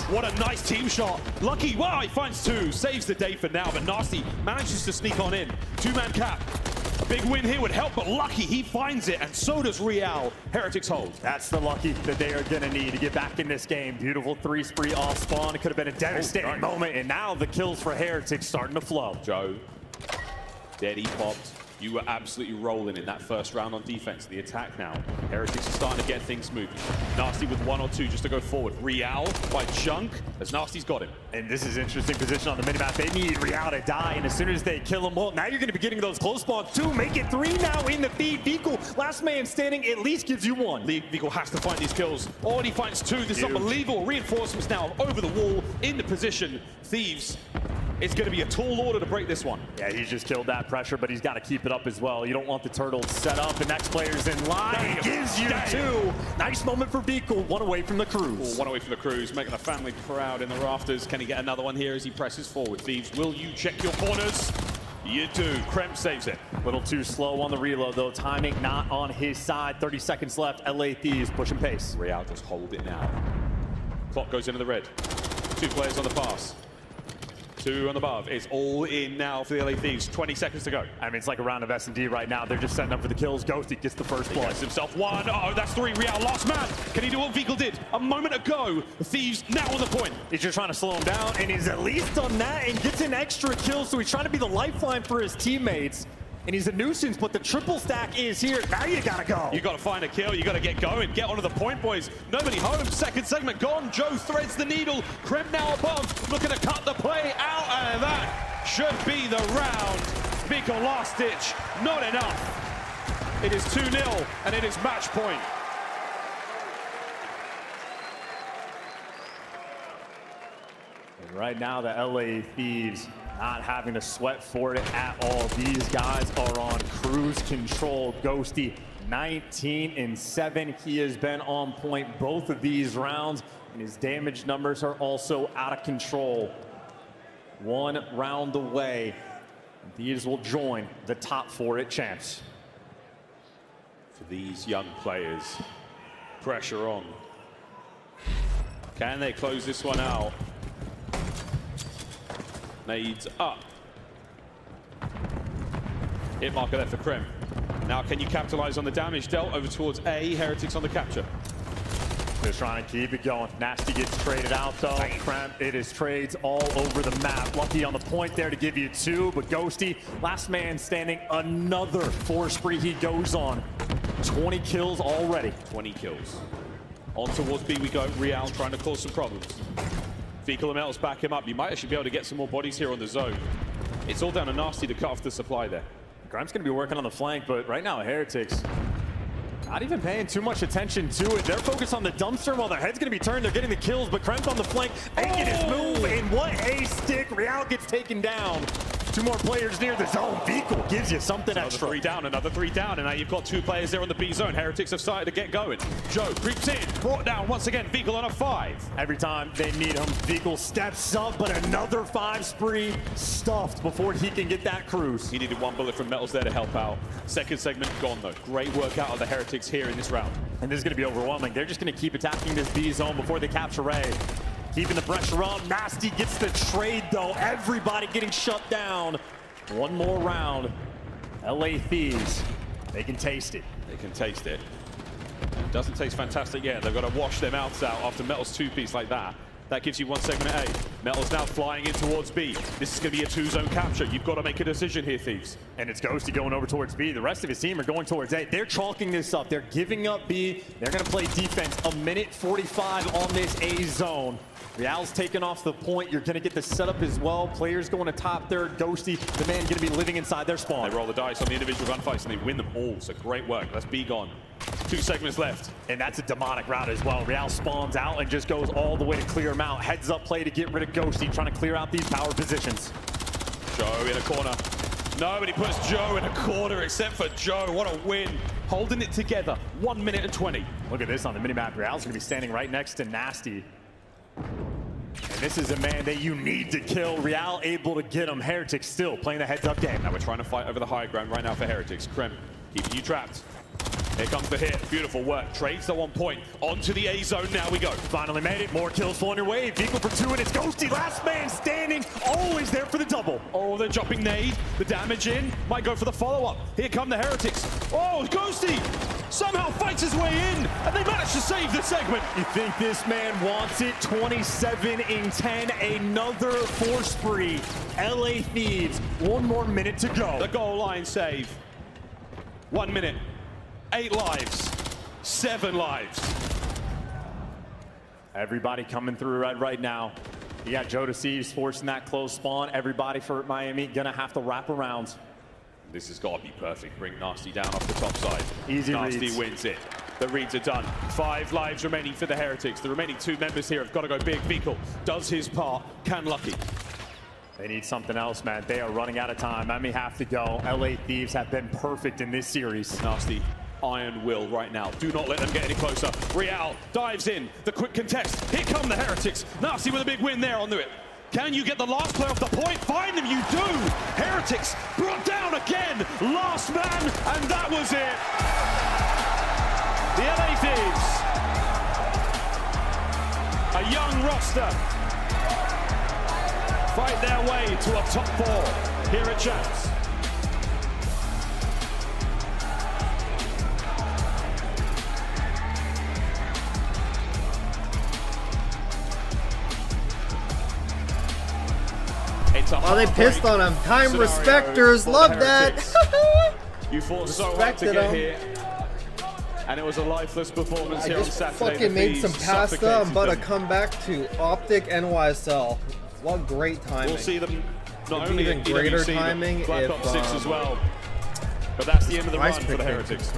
What a nice team shot. Lucky, wow, he finds 2. Saves the day for now, but Nasty manages to sneak on in. 2-man cap. A big win here would help, but Lucky, he finds it, and so does Real. Heretics hold. That's the Lucky that they are going to need to get back in this game. Beautiful 3 spree off spawn. It could have been a devastating moment, and now the kills for Heretics starting to flow. Joe, dead, he popped. You were absolutely rolling in that first round on defense. The attack now. Heretics are starting to get things moving. Nasty with 1 or 2 just to go forward. Real by Chunk, as Nasty's got him. And this is interesting position on the minimap. They need Real to die, and as soon as they kill him, well, now you're going to be getting those close spawns too. Make it 3 now in the feed. Vico, last man standing, at least gives you 1. Vico has to find these kills. Already finds 2. This is unbelievable. Reinforcements now over the wall, in the position. Thieves. It's going to be a tall order to break this one. Yeah, he's just killed that pressure, but he's got to keep it up as well. You don't want the turtles set up. The next player's in line. He gives you 2. Nice moment for Vico. 1 away from the cruise. 1 away from the cruise, making the family proud in the rafters. Can he get another one here as he presses forward? Thieves, will you check your corners? You do. Krem saves it. A little too slow on the reload, though. Timing not on his side. 30 seconds left. LA Thieves pushing pace. Real just hold it now. Clock goes into the red. 2 players on the pass. 2 on the above. It's all in now for the LA Thieves. 20 seconds to go. I mean, it's like a round of S&D right now. They're just setting up for the kills. Ghosty gets the first blood. Himself 1. Uh-oh, that's 3. Real, last man. Can he do what Vico did a moment ago? The Thieves now on the point. He's just trying to slow him down, and he's at least done that and gets an extra kill, so he's trying to be the lifeline for his teammates. And he's a nuisance, but the triple stack is here. Now you gotta go. You gotta find a kill. You gotta get going. Get onto the point, boys. Nobody home. Second segment gone. Joe threads the needle. Krem now above, looking to cut the play out, and that should be the round. Vico last ditch. Not enough. It is 2-0, and it is match point. And right now, the LA Thieves not having to sweat for it at all. These guys are on cruise control. Ghosty, 19 and 7. He has been on point both of these rounds, and his damage numbers are also out of control. 1 round away. These will join the top 4 at Champs. For these young players, pressure on. Can they close this one out? Nades up. Hit marker there for Krim. Now can you capitalize on the damage dealt over towards A? Heretics on the capture. Just trying to keep it going. Nasty gets traded out though. Krim, it is trades all over the map. Lucky on the point there to give you 2, but Ghosty, last man standing, another 4 spree he goes on. 20 kills already. 20 kills. On towards B we go. Real trying to cause some problems. Fecal and Metals back him up. You might actually be able to get some more bodies here on the zone. It's all down to Nasty to cut off the supply there. Grime's going to be working on the flank, but right now Heretics not even paying too much attention to it. They're focused on the dumpster while their head's going to be turned. They're getting the kills, but Krem's on the flank, making his move, and what a stick. Real gets taken down. 2 more players near the zone. Fecal gives you something extra. Another three down, and now you've got 2 players there on the B zone. Heretics have started to get going. Joe creeps in, brought down once again. Fecal on a 5. Every time they need him, Fecal steps up, but another 5 spree stuffed before he can get that cruise. He needed 1 bullet from Metals there to help out. Second segment gone though. Great work out of the Heretics here in this round. And this is going to be overwhelming. They're just going to keep attacking this B zone before they capture A. Keeping the pressure on. Nasty gets the trade though. Everybody getting shut down. 1 more round. LA Thieves, they can taste it. They can taste it. It doesn't taste fantastic yet. They've got to wash their mouths out after Metals 2-piece like that. That gives you 1 segment at A. Metals now flying in towards B. This is going to be a 2-zone capture. You've got to make a decision here, Thieves. And it's Ghosty going over towards B. The rest of his team are going towards A. They're chalking this up. They're giving up B. They're going to play defense. 1:45 on this A zone. Real's taking off the point. You're going to get the setup as well. Players going to top third. Ghosty, the man, going to be living inside their spawn. They roll the dice on the individual gunfights and they win them all. So great work. That's B gone. 2 segments left. And that's a demonic route as well. Real spawns out and just goes all the way to clear him out. Heads up play to get rid of Ghosty, trying to clear out these power positions. Joe in a corner. Nobody puts Joe in a corner except for Joe. What a win. Holding it together. 1 minute and 20. Look at this on the minimap. Real's going to be standing right next to Nasty. And this is a man that you need to kill. Real able to get him. Heretics still playing the heads-up game. Now we're trying to fight over the high ground right now for Heretics. Krem keeping you trapped. Here comes the hit. Beautiful work. Trades the 1 point. Onto the A zone. Now we go. Finally made it. More kills flowing your way. Vehicle for 2, and it's Ghosty. Last man standing. Always there for the double. Oh, they're jumping nade. The damage in. Might go for the follow-up. Here come the Heretics. Oh, Ghosty somehow fights his way in, and they manage to save the segment. You think this man wants it? 27 in 10. Another 4 spree. LA Thieves. 1 more minute to go. The goal line save. 1 minute. 8 lives. 7 lives. Everybody coming through right now. You got Joe Deceives forcing that close spawn. Everybody for Miami gonna have to wrap around. This has got to be perfect. Bring Nasty down off the top side. Easy Nasty reads. wins it. The reads are done. 5 lives remaining for the Heretics. The remaining 2 members here have got to go big. Fecal does his part. Can Lucky. They need something else, man. They are running out of time. Miami have to go. LA Thieves have been perfect in this series. Nasty. Iron will right now. Do not let them get any closer. Real dives in. The quick contest. Here come the Heretics. Nasty with a big win there on it. Can you get the last player off the point? Find them, you do! Heretics brought down again! Last man, and that was it! The LA Thieves, a young roster, fight their way to a top 4 here at CHAMPS. Oh, they pissed on him. Time respecters, love that. You fought so hard to get here, and it was a lifeless performance here on Saturday. I just fucking made some pasta. I'm about to come back to Optic NYSL. What great timing. We'll see them not only even greater timing Black if Ops 6 as well. But that's the end of the run for the Heretics.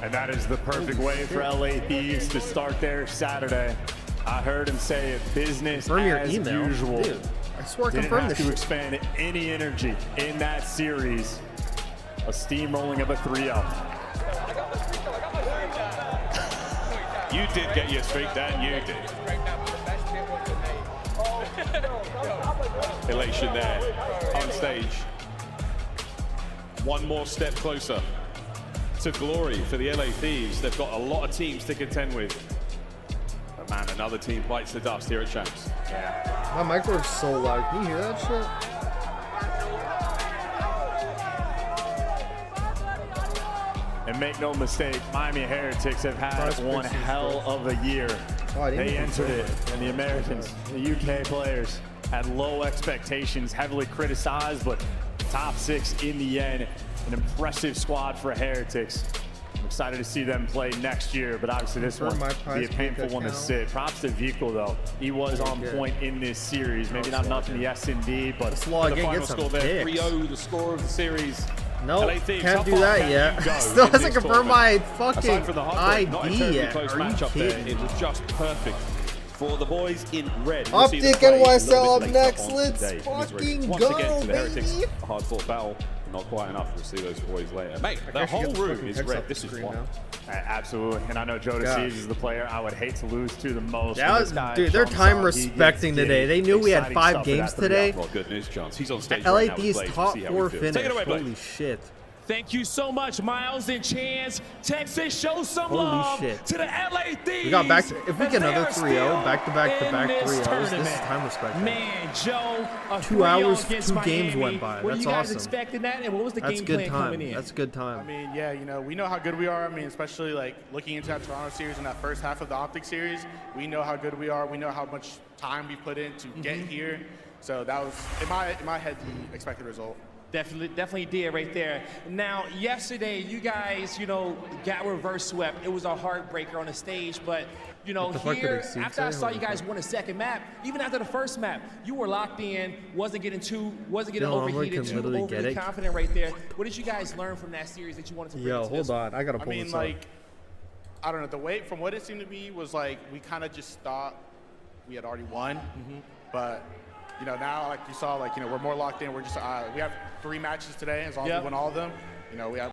And that is the perfect way for LA Thieves to start their Saturday. I heard him say it, business as usual. Dude, I swear Didn't confirm have this to shit. expend any energy in that series. A steamrolling of a 3-0. You did get your streak, Dan. You did. elation there on stage. One more step closer to glory for the LA Thieves. They've got a lot of teams to contend with. But man, another team bites the dust here at Champs. Yeah. My microphone's so loud. Can you hear that shit? And make no mistake, Miami Heretics have had one hell of a year. They entered it, and the Americans, the UK players, had low expectations, heavily criticized, but top 6 in the end. An impressive squad for Heretics. I'm excited to see them play next year, but obviously this one will be a painful one to sit. Props to Vico, though. He was on point in this series. Maybe not enough in the S&D, but the final score there, 3-0, the score of the series. Nope, can't do that yet. Still hasn't confirmed my fucking ID yet. Are you kidding? It was just perfect for the boys in red. Optic NYSL up next. Let's fucking Once go, again, to the baby. Heretics, a hard-fought battle. Not quite enough. We'll see those boys later. Mate, the whole room is red. This is one. Absolutely. And I know Joe DeSiege is the player I would hate to lose to the most. That was, dude, they're time respecting today. They knew we had 5 games today. Well, good news, Johns. He's on stage LA right now. Thieves top 4 finish. Take it away, Holy shit. Thank you so much, Miles and Chance. Texas, show some Holy love shit. to the LA Thieves. We got back to, if we get another 3-0, back-to-back 3-0s, this is time respect. Man, Joe, 2 hours, 2 games went by. Were That's you guys awesome. expecting that, and what was the That's game good plan time. coming in? That's a good time. I mean, yeah, you know, we know how good we are. I mean, especially like looking into that Toronto series and that first half of the Optic series, we know how good we are. We know how much time we put in to get here. So that was, in my head, the expected result. Definitely did right there. Now, yesterday, you guys, you know, got reverse swept. It was a heartbreaker on the stage, but, you know, here, after I saw you guys win a second map, even after the first map, you were locked in, wasn't getting overheated, too overly confident right there. What did you guys learn from that series that you wanted to bring to this hold on. I got to pull this up. I don't know, the way, from what it seemed to be, was like, we kind of just thought we had already won, but you know, now, like you saw, like, you know, we're more locked in. We're just, we have 3 matches today. As long as we win all of them, you know, we have.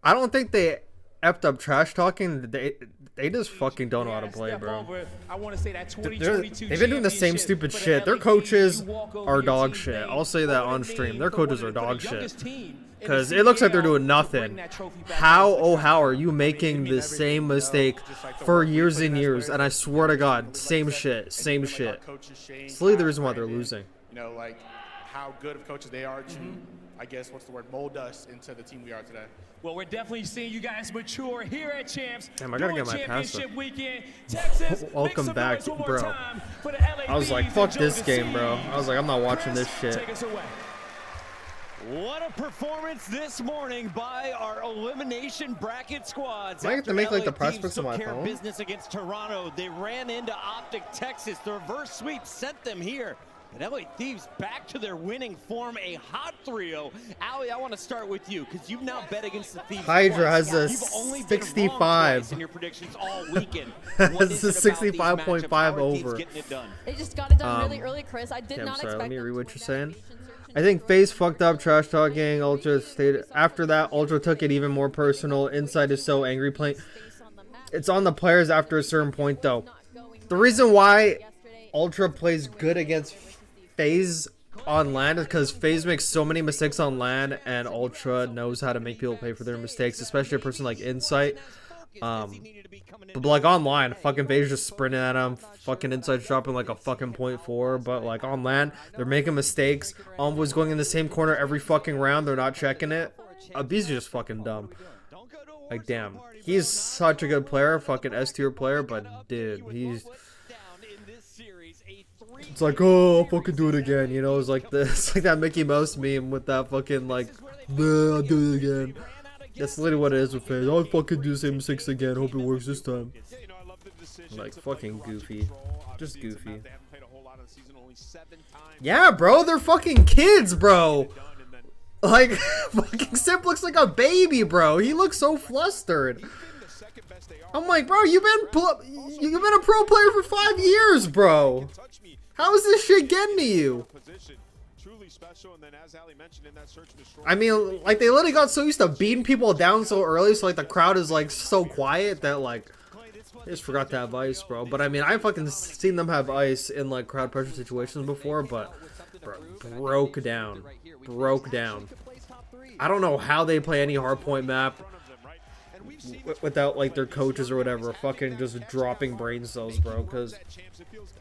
I don't think they effed up trash talking. They just fucking don't know how to play, bro. I want to say that 2022 they've been doing the same stupid shit. Their coaches are dog shit. I'll say that on stream. Their coaches are dog shit. Because it looks like they're doing nothing. How are you making the same mistake for years and years? And I swear to God, same shit. It's literally the reason why they're losing. You know, like how good of coaches they are to, I guess, what's the word, mold us into the team we are today. Well, we're definitely seeing you guys mature here at Champs. Damn, I gotta get my championship pass weekend. Texas, welcome back, bro. I was like, fuck this game, bro. I was like, I'm not watching this shit. Take us away. What a performance this morning by our elimination bracket squads. I get to make like the prospects on my phone. Business against Toronto. They ran into Optic Texas. The reverse sweep sent them here. And LA Thieves back to their winning form, a hot 3-0. Ali, I want to start with you because you've now bet against the Thieves. Hydra has a 65. In your predictions all weekend. Has a 65.5 over. They just got it done really early, Chris. I did not expect let me read what you're saying. I think FaZe fucked up trash talking. Ultra stayed after that. Ultra took it even more personal. Inside is so angry playing. It's on the players after a certain point, though. The reason why Ultra plays good against FaZe on LAN is because FaZe makes so many mistakes on LAN, and Ultra knows how to make people pay for their mistakes, especially a person like Insight. But like online, fucking FaZe just sprinting at him, fucking Insight's dropping like a fucking 0.4, but like on LAN, they're making mistakes. Envoy's going in the same corner every fucking round, they're not checking it. These are just fucking dumb. Like, damn. He's such a good player, fucking S tier player, but dude, he's... It's like, oh, I'll fucking do it again, you know? It's like this, like that Mickey Mouse meme with that fucking like, I'll do it again. That's literally what it is with FaZe. I'll fucking do the same mistakes again. Hope it works this time. Like, fucking goofy. Just goofy. Yeah, bro. They're fucking kids, bro. Like, fucking Simp looks like a baby, bro. He looks so flustered. I'm like, bro, you've been a pro player for 5 years, bro. How is this shit getting to you? I mean, like, they literally got so used to beating people down so early, so like the crowd is like so quiet that like They just forgot to have ice, bro. But I mean, I've fucking seen them have ice in like crowd pressure situations before, but bro, broke down. I don't know how they play any hardpoint map without like their coaches or whatever fucking just dropping brain cells, bro. Because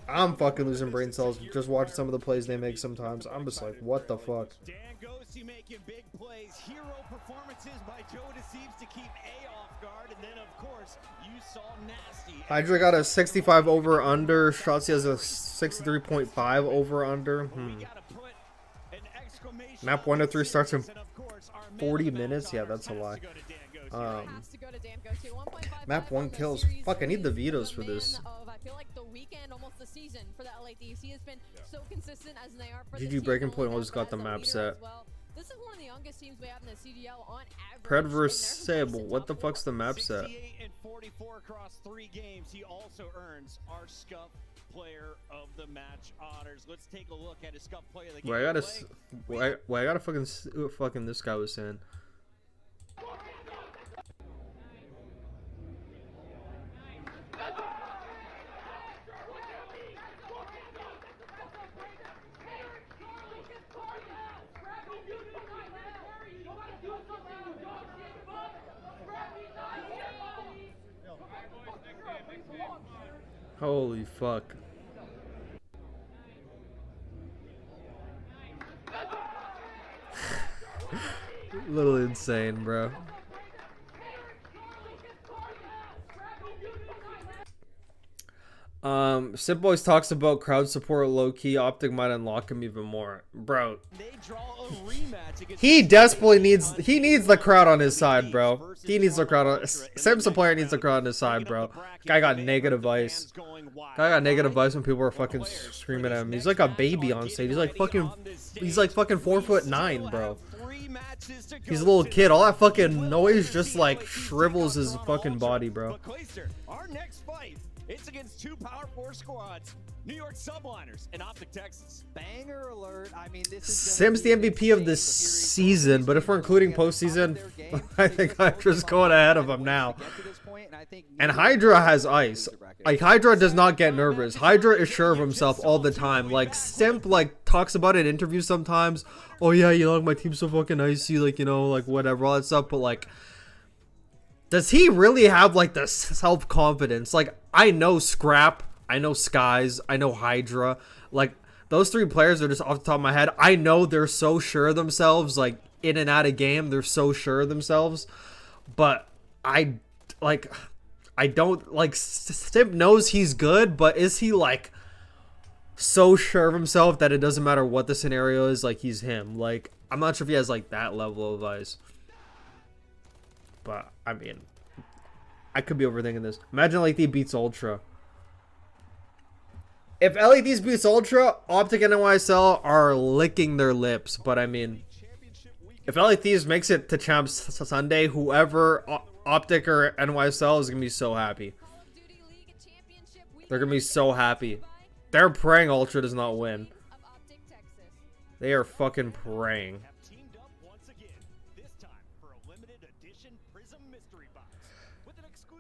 I'm fucking losing brain cells just watching some of the plays they make sometimes. I'm just like, what the fuck? Making big plays, hero performances by Joe Deceives to keep A off guard, and then of course you saw Nasty. Hydra got a 65 over under. Shotzi has a 63.5 over under. Map 1 to 3 starts in 40 minutes. Yeah, that's a lie. Map 1 kills. Fuck, I need the vetoes for this. I feel like the weekend, almost the season for the LA Thieves. He has been so consistent as they are for GG Breaking Point always got the map set. This is one of the youngest teams we have in the CDL on average. Pred vs. Sable. What the fuck's the map set? 68 and 44 across 3 games. He also earns our Scuff Player of the Match honors. Let's take a look at his Scuff Player of the Game. I gotta fucking this guy was saying. Holy fuck. A little insane, bro. Sip Boys talks about crowd support low-key. Optic might unlock him even more. Bro. He desperately needs the crowd on his side, bro. He needs the crowd on Simpson player needs the crowd on his side, bro. Guy got negative ice. Guy got negative ice when people were fucking screaming at him. He's like a baby on stage. He's like fucking 4'9", bro. He's a little kid. All that fucking noise just like shrivels his fucking body, bro. Our next fight, it's against 2 Power 4 squads, New York Subliners and Optic Texas. Banger alert. I mean, this is Sim's the MVP of this season, but if we're including postseason, I think Hydra's going ahead of him now. And Hydra has ice. Like, Hydra does not get nervous. Hydra is sure of himself all the time. Like, Simp, like, talks about it in interviews sometimes. Oh, yeah, you know, like, my team's so fucking icy, like, you know, like, whatever, all that stuff. But, like, does he really have, like, the self-confidence? Like, I know Scrap, I know Skies, I know Hydra. Like, those 3 players are just off the top of my head. I know they're so sure of themselves, like, in and out of game, they're so sure of themselves. But I don't, like, Simp knows he's good, but is he, like, so sure of himself that it doesn't matter what the scenario is, like, he's him? Like, I'm not sure if he has, like, that level of ice. But, I mean, I could be overthinking this. Imagine LA Thieves beats Ultra. If LA Thieves beats Ultra, Optic and NYSL are licking their lips. But, I mean, if LA Thieves makes it to Champs Sunday, whoever Optic or NYSL is going to be so happy. They're going to be so happy. They're praying Ultra does not win. They are fucking praying.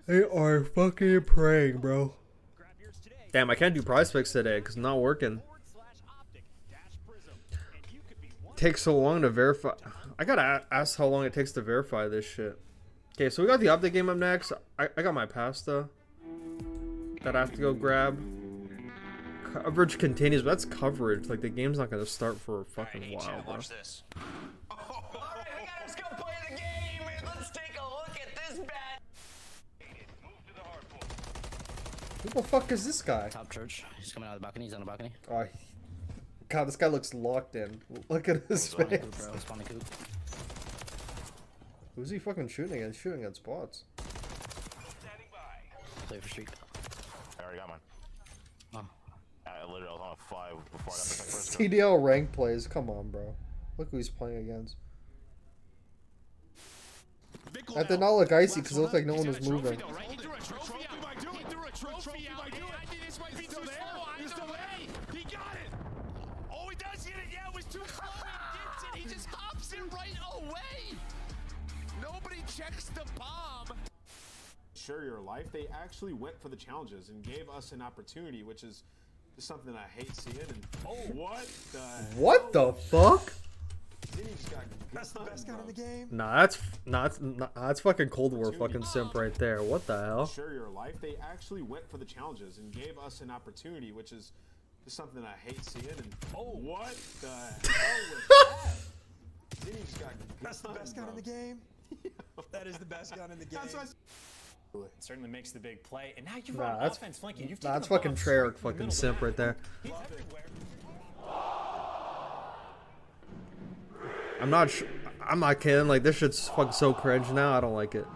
They are fucking praying, bro. Damn, I can't do prize picks today because I'm not working. Takes so long to verify. I gotta ask how long it takes to verify this shit. Okay, so we got the Optic game up next. I got my pasta that I have to go grab. Coverage continues, but that's coverage. Like, the game's not gonna start for a fucking while, bro. Watch this. Alright, I gotta go play the game. Let's take a look at this bad. Who the fuck is this guy? Top church. He's coming out of the balcony. He's on the balcony. Oh, God, this guy looks locked in. Look at his face. Who's he fucking shooting against? Shooting against bots. Play for street. I already got mine. Oh. I literally was on a 5 before I got the first CDL rank plays. Come on, bro. Look who he's playing against. That did not look icy because it looked like no one was moving. He got it! Oh, he does get it! Yeah, it was too slow. He just hops in right away! Nobody checks the bomb. share your life. They actually went for the challenges and gave us an opportunity, which is just something I hate seeing. And What the fuck? That's the best gun in the game. Nah, that's fucking Cold War fucking simp right there. What the hell? Share your life. They actually went for the challenges and gave us an opportunity, which is just something I hate seeing. And what the hell was that? That's the best gun in the game. That is the best gun in the game. It certainly makes the big play, and now you Nah, run that's offense flanking. You've that's taken the fucking ball Treyarch straight from the fucking middle simp of the right there. He's everywhere. I'm not kidding. Like, this shit's fucking so cringe now. I don't like it.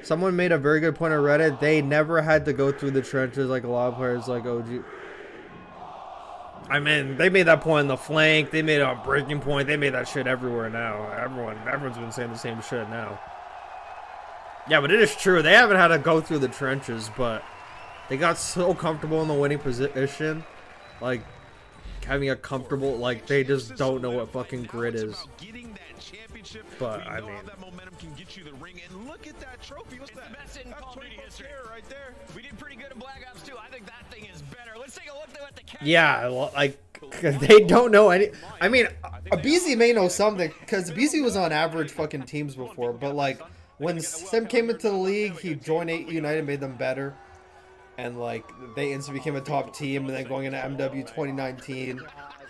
Someone made a very good point on Reddit. They never had to go through the trenches like a lot of players like OG. I mean, they made that point in the flank. They made it on breaking point. They made that shit everywhere now. Everyone's been saying the same shit now. Yeah, but it is true. They haven't had to go through the trenches, but they got so comfortable in the winning position. Like, having a comfortable, like, they just don't know what fucking grit is. But, I mean, Look at that trophy. What's that? Best in Call of Duty history right there. We did pretty good in Black Ops 2. I think that thing is better. Let's take a look at the camera. yeah, like, they don't know any. I mean, BZ may know something, because BZ was on average fucking teams before, but, like, when Sim came into the league, he joined 8 United, made them better. And, like, they instantly became a top team. And then going into MW 2019,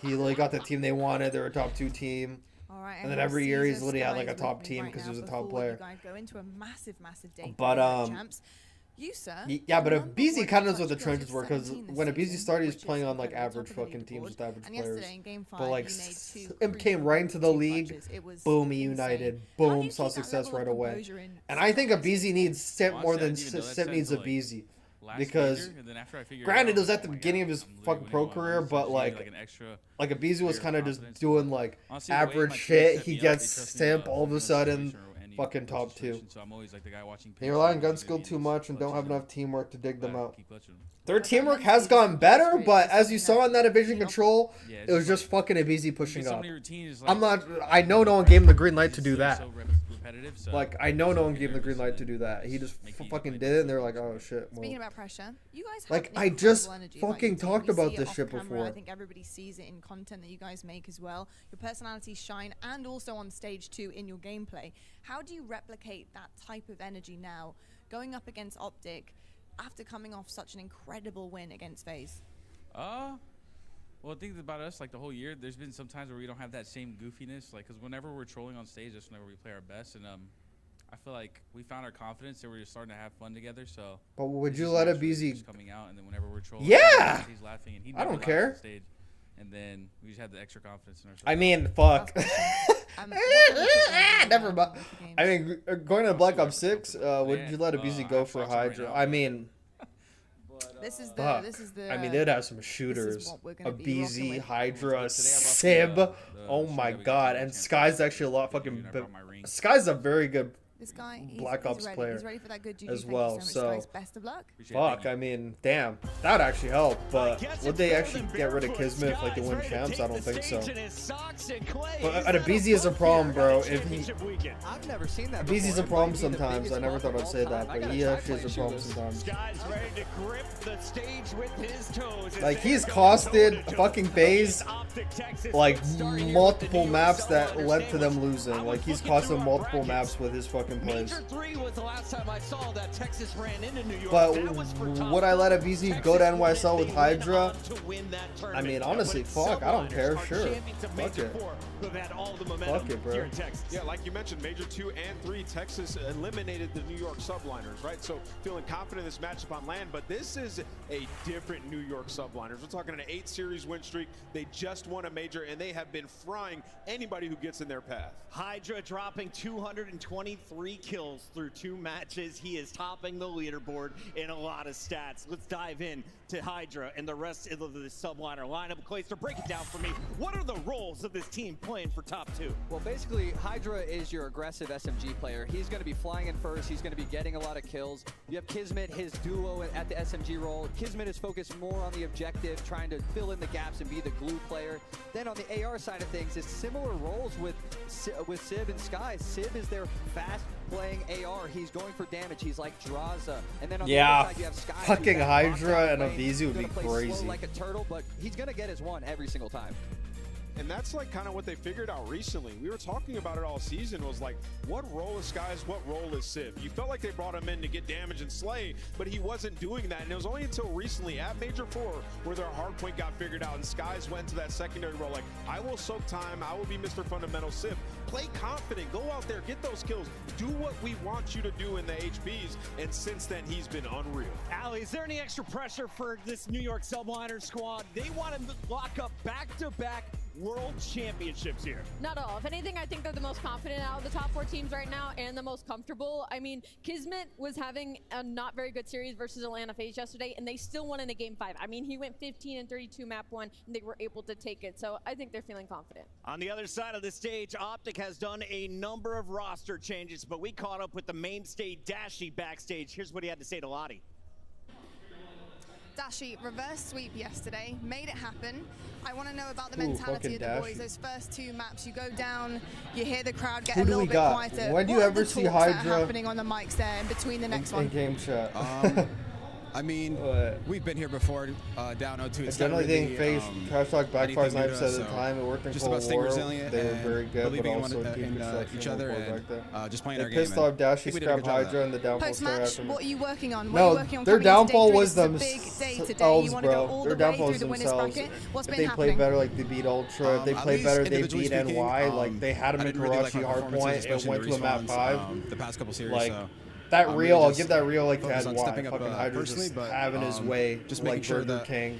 he literally got the team they wanted. They were a top 2 team. Right, and then every year he's literally had, like, a top team because he was a top player. Go into a massive day But, champs. You, sir, yeah, but BZ kind of knows what the trenches were, because when BZ started, he was playing on, like, average fucking teams with average players. But, like, Imp came right into the league, boom, he united, boom, saw success right away. And I think a BZ needs Simp more than Simp needs a BZ. Because, granted, it was at the beginning of his fucking pro career, but, like a BZ was kind of just doing, like, average shit. He gets Simp all of a sudden. Fucking top 2. They rely on gun skill too much and don't have enough teamwork to dig them out. Their teamwork has gotten better, but as you saw in that Evasion Control, it was just fucking a BZ pushing up. I know no one gave him the green light to do that. Like, I know no one gave him the green light to do that. He just fucking did it, and they're like, oh shit. Well. Speaking about pressure, you guys have like, I just fucking talked about this shit camera. before. I think everybody sees it in content that you guys make as well. Your personalities shine, and also on stage too in your gameplay. How do you replicate that type of energy now, going up against Optic, after coming off such an incredible win against FaZe? Well, think about us, like, the whole year, there's been some times where we don't have that same goofiness, like, because whenever we're trolling on stage, that's whenever we play our best, and I feel like we found our confidence and we're just starting to have fun together, so. But would you let a BZ coming out, and then whenever we're trolling, yeah, he's laughing, and he I don't care. on stage, and then we just have the extra confidence in ourselves. I mean, fuck. Never mind. I mean, going to Black Ops 6, would you let a BZ go for Hydra? I mean. This is the. I mean, they'd have some shooters. A BZ, Hydra, Sib. Oh my god. And Sky's actually a lot fucking. Sky's a very good This guy, Black Ops player he's ready for that good as well. So, best of luck. Fuck, I mean, damn, that would actually help. But would they actually get rid of Kismet if like they win champs? I don't think so. But at a BZ is a problem, bro. If he, I've never seen that. BZ's a problem sometimes. I never thought I'd say that, but he actually is a problem sometimes. Like he's costed fucking FaZe like multiple maps that led to them losing. Like he's costed multiple maps with his fucking plays. But would I let a BZ go to NYSL with Hydra? I mean, honestly, fuck, I don't care. Sure, fuck it. Fuck it, bro. Yeah, like you mentioned, Major 2 and 3, Texas eliminated the New York subliners, right? So feeling confident in this matchup on land, but this is a different New York subliners. We're talking an 8 series win streak. They just won a major, and they have been frying anybody who gets in their path. Hydra dropping 223 kills through 2 matches. He is topping the leaderboard in a lot of stats. Let's dive in to Hydra and the rest of the subliner lineup. Clayster, break it down for me. What are the roles of this team playing for top 2? Well, basically, Hydra is your aggressive SMG player. He's going to be flying in first. He's going to be getting a lot of kills. You have Kismet, his duo at the SMG role. Kismet is focused more on the objective, trying to fill in the gaps and be the glue player. Then on the AR side of things, it's similar roles with Sib and Sky. Sib is their fast, playing AR. He's going for damage. He's like DRAZAH. And then on yeah, the other side, you have Sky. fucking Hydra and Avizu would be crazy. Slow like a turtle, but he's gonna get his one every single time. And that's like kind of what they figured out recently. We were talking about it all season, was like, what role is Skies, what role is Civ? You felt like they brought him in to get damage and slay, but he wasn't doing that. And it was only until recently at Major 4 where their hard point got figured out and Skies went to that secondary role. Like, I will soak time, I will be Mr. Fundamental Civ. Play confident, go out there, get those kills, do what we want you to do in the HBs. And since then, he's been unreal. Ali, is there any extra pressure for this New York Subliner squad? They want to lock up back-to-back World Championships here. Not at all. If anything, I think they're the most confident out of the top 4 teams right now and the most comfortable. I mean, Kismet was having a not very good series versus Atlanta FaZe yesterday, and they still won in a game 5. I mean, he went 15 and 32 map 1, and they were able to take it. So I think they're feeling confident. On the other side of the stage, Optic has done a number of roster changes, but we caught up with the mainstay Dashy backstage. Here's what he had to say to Lottie. Dashy, reverse sweep yesterday, made it happen. I want to know about the mentality of the boys. Those first 2 maps, you go down, you hear the crowd get a little bit quieter. When do you ever see Hydra happening on the mics there in between the next one? In game chat. I mean, we've been here before, down 0-2. I generally think FaZe trash talk backfires 90% of the time. It worked in just Cold about staying War. resilient. They were very good, but believing also in each other and just playing our game. They pissed off Dashy, scrapped Hydra, and the downfall started Post-match, after me. what are you working on? No, their downfall was themselves, bro. Their downfall was themselves. If they played better, like they beat Ultra. If they played better, they beat NY. Like they had them in Karachi hardpoint and went to a map 5. The past couple series. Like, that Real, I'll give that Real like had Y. Fucking Hydra just having his way, just like making sure Burger that King,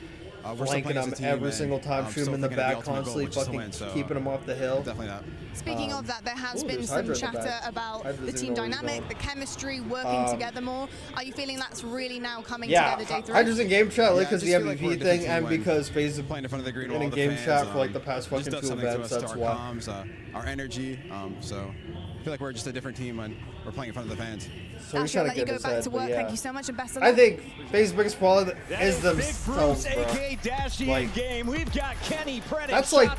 flanking him every single time, shooting him in the back constantly, fucking keeping him off the hill. Definitely not. Speaking of that, there has been some chatter about the team dynamic, the chemistry, working together more. Are you feeling that's really now coming together day 3? Hydra's in game chat because the MVP thing and because FaZe have playing in front of the green been in game chat for like the past fucking 2 events. That's why. Our energy, so I feel like we're just a different team when we're playing in front of the fans. So we're trying to get go back to work. Thank you so much and best of luck. I think FaZe's biggest problem is themselves, Big Bruce, aka Dashy in game. We've got Kenny, Predit, that's like,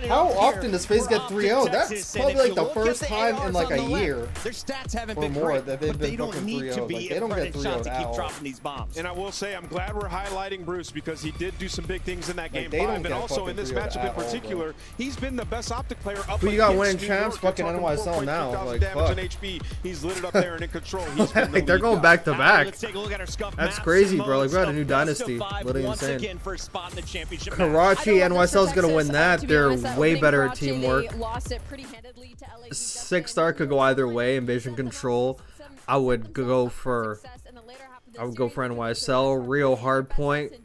how often does FaZe get 3-0? That's Texas, probably like the first time in like a year their stats haven't or been more great, that they've but been they don't fucking need to 3-0. be Like, they don't get 3-0 to keep now. dropping these bombs. And I will say, I'm glad we're highlighting Bruce because he did do some big things in that game they don't 5. And get also in this 3-0 matchup in at all, particular, he's been the best Optic player up Who you got against winning New champs? York. Fucking NYSL now. Like, damage fuck. and HP. He's lit it up there and in control. He's been the Like, they're lead going guy. back to back. Let's take a look at our scuff That's maps. crazy, bro. Like, Modes we got a of new best of dynasty. 5, Literally once insane. again for a spot in the championship. Karachi, NYSL is going to win that. To be They're honest, that way opening better at Karachi, teamwork. They lost it pretty handedly to LA. 6-star could go either way. Invasion Control, I would go for NYSL. Real Hardpoint.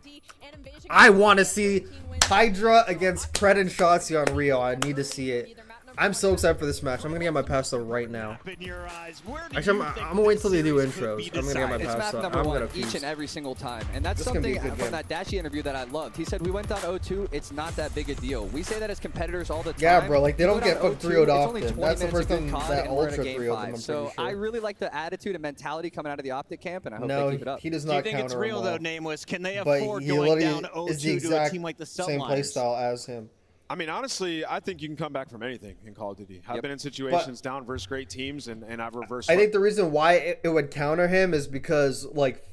I want to see Hydra against Pred and Shotzi on Rio. I need to see it. I'm so excited for this match. I'm gonna get my pass though right now. Actually, I'm gonna wait until they do intros. I'm gonna get my pass It's though. map I'm number gonna 1 each feast. and every single time. And that's This is gonna be something a good from game. that Dashy interview that I loved. He said we went down 0-2. It's not that big a deal. We say that as competitors all the time. Yeah, bro. Like they We don't go get down fucked 0-2, 3-0'd it's only often. 20 That's the minutes first of good time COD that and we're in a Ultra game 3-0'd them, 5. I'm So pretty sure. I really like the attitude and mentality coming out of the Optic camp, and I hope No, they keep it up. he does Do you not think it's counter real him though, well. Nameless? Can they But afford he going literally down is the 0-2 to a exact team like the same Subliners? playstyle as him. I mean, honestly, I think you can come back from anything in Call of Duty. I've been in situations down versus great teams, and I've reversed. I think the reason why it would counter him is because like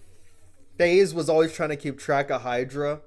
FaZe was always trying to keep track of Hydra,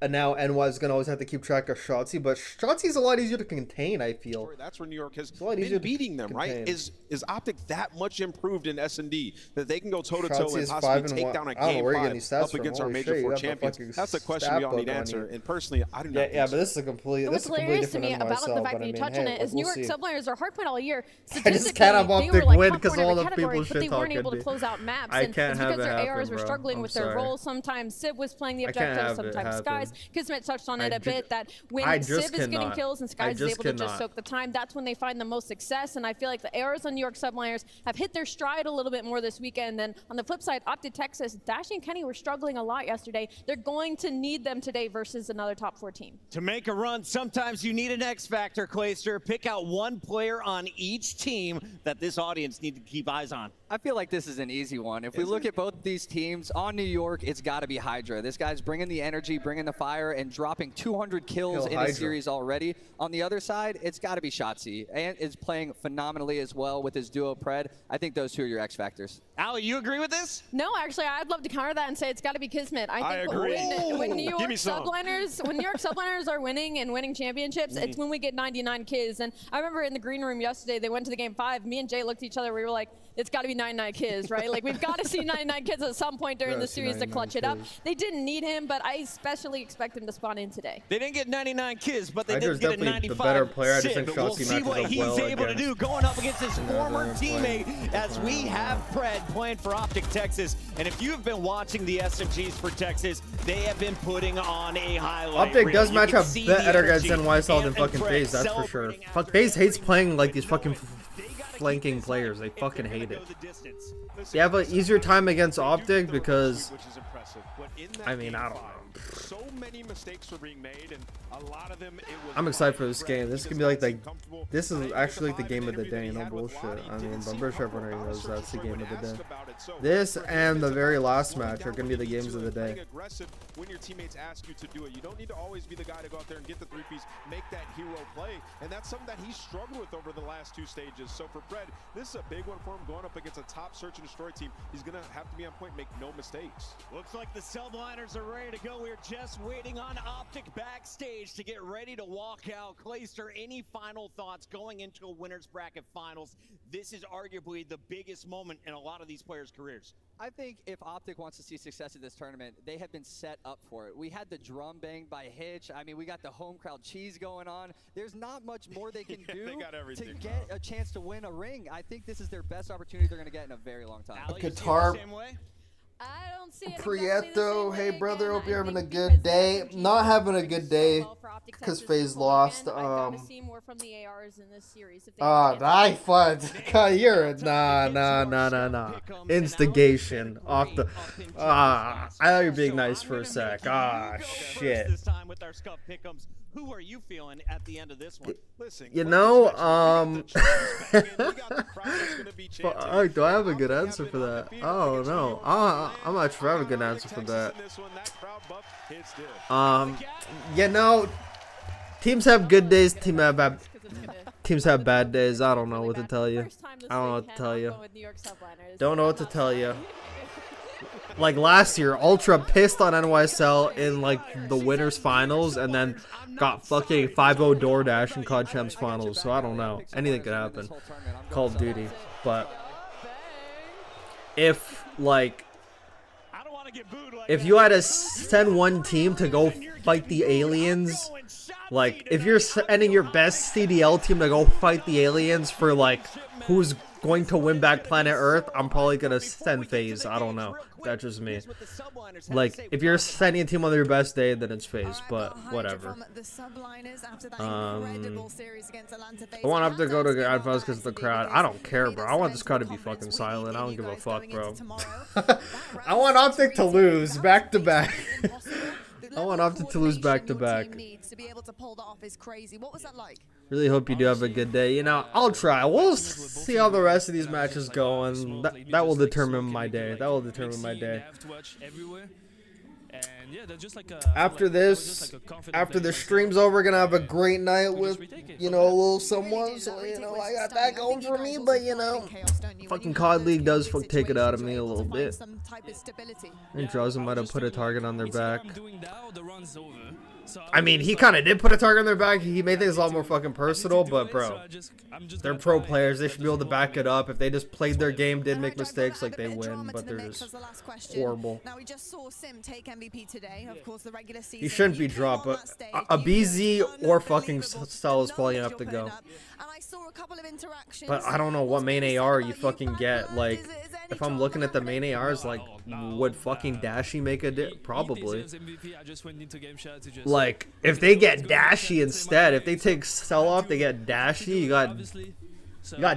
and now NY is gonna always have to keep track of Shotzi. But Shotzi's a lot easier to contain. I feel that's where New York has easier been to beating them. Right? contain. Is Optic that much improved in S&D that they can go toe to toe Shotzi and is possibly 5-1. take down a I don't know game where you're 5 getting these stats up from. against our Holy Major shit, you 4 got the champions? fucking That's the question stat we all book need to on answer. you. And personally, I do not. Yeah, but this is a completely. What's This is completely hilarious to different me than about the NYSL. fact But that I you mean, touch hey, on it is New we'll York see. Subliners are hardpoint all year. I just can't have Statistically, they Optic were like win top 'cause four in all every the people category, but they shit weren't talking able to me. close out maps. I And can't it's have because it their happen, ARs were bro. struggling I'm with their sorry. roles. Sometimes Civ was playing the I can't objective, have it sometimes happen. Skies. Kismet touched on it I a bit that when I just Civ is getting cannot. kills and I Skies is just able to just cannot. soak the time, that's when they find the most success. And I feel like the ARs on New York Subliners have hit their stride a little bit more this weekend. Then on the flip side, Optic Texas, Dashy and Kenny were struggling a lot yesterday. They're going to need them today versus another top 4 team. To make a run, sometimes you need an X factor, Clayster. Pick out one player on each team that this audience need to keep eyes on. I feel like this is an easy one. If we look at both these teams, on New York, it's got to be Hydra. This guy's bringing the energy, bringing the fire and dropping 200 kills in a series already. On the other side, it's got to be Shotzzy. Ant is playing phenomenally as well with his duo Pred. I think those two are your X factors. Ali, you agree with this? No, actually, I'd love to counter that and say it's got to be Kismet. I think when New York subliners are winning and winning championships, it's when we get 99 kills. And I remember in the green room yesterday, they went to the game 5. Me and Jay looked at each other. We were like, it's got to be 99 kills, right? Like, we've got to see 99 kills at some point during the series to clutch it up. They didn't need him, but I especially expect him to spawn in today. They didn't get 99 kills, but they did get a 95. The better player. I just think We'll see what he's able to do going up against his former teammate as we have Pred playing for Optic Texas. And if you've been watching the SMGs for Texas, they have been putting on a highlight. Optic does match up better against NYSL than fucking FaZe, that's for sure. Fuck, FaZe hates playing like these fucking flanking players. They fucking hate it. They have an easier time against Optic because, I mean, I don't know. So many mistakes were being made, and a lot of them. I'm excited for this game. This is gonna be like this is actually like the game of the day. No bullshit. I mean, but I'm pretty sure everyone already knows that's the game of the day. This and the very last match are gonna be the games of the day. When your teammates ask you to do it, you don't need to always be the guy to go out there and get the 3-piece, make that hero play, and that's something that he's struggled with over the last 2 stages. So for Pred, this is a big one for him going up against a top search and destroy team. He's gonna have to be on point, make no mistakes. Looks like the subliners are ready to go. We're just waiting on Optic backstage to get ready to walk out. Clayster, any final thoughts going into a winner's bracket finals? This is arguably the biggest moment in a lot of these players' careers. I think if Optic wants to see success in this tournament, they have been set up for it. We had the drum bang by Hitch. I mean, we got the home crowd cheese going on. There's not much more they can do to get a chance to win a ring. I think this is their best opportunity they're going to get in a very long time. Qatar. I don't see it Prieto, hey brother, hope you're having a good day. Not having a good day because FaZe lost. I fun. You're nah. Instigation off the. I thought you were being nice for a sec. Shit. Who are you feeling at the end of this one? You know, do I have a good answer for that? Oh no, I'm not sure I have a good answer for that. You know, teams have good days, teams have bad days. I don't know what to tell you. Don't know what to tell you. Like last year, Ultra pissed on NYSL in like the winners finals and then got fucking 5-0 DoorDash in COD CHAMPS finals. So I don't know. Anything could happen. Call of Duty. But if you had to send one team to go fight the aliens, like if you're sending your best CDL team to go fight the aliens for like who's going to win back planet Earth, I'm probably gonna send FaZe. I don't know. That's just me. Like, if you're sending a team on their best day, then it's FaZe, but whatever. I want to go to Grand Finals because of the crowd. I don't care, bro. I want this crowd to be fucking silent. I don't give a fuck, bro. I want Optic to lose back to back. I want Optic to lose back to back. Really hope you do have a good day. You know, I'll try. We'll see how the rest of these matches go, and that will determine my day. That will determine my day. After this, after the stream's over, we're gonna have a great night with, you know, a little someone. So, you know, I got that going for me, but, you know, fucking COD League does take it out of me a little bit. And DRAZAH might have put a target on their back. I mean, he kind of did put a target on their back. He made things a lot more fucking personal, but bro, they're pro players. They should be able to back it up. If they just played their game, did make mistakes, like they win, but they're just horrible. He shouldn't be dropped, but a BZ or fucking Stella is probably gonna have to go. But I don't know what main AR you fucking get. Like, if I'm looking at the main ARs, like, would fucking Dashy make a probably? Like, if they get Dashy instead, if they take Cell off, they get Dashy. You got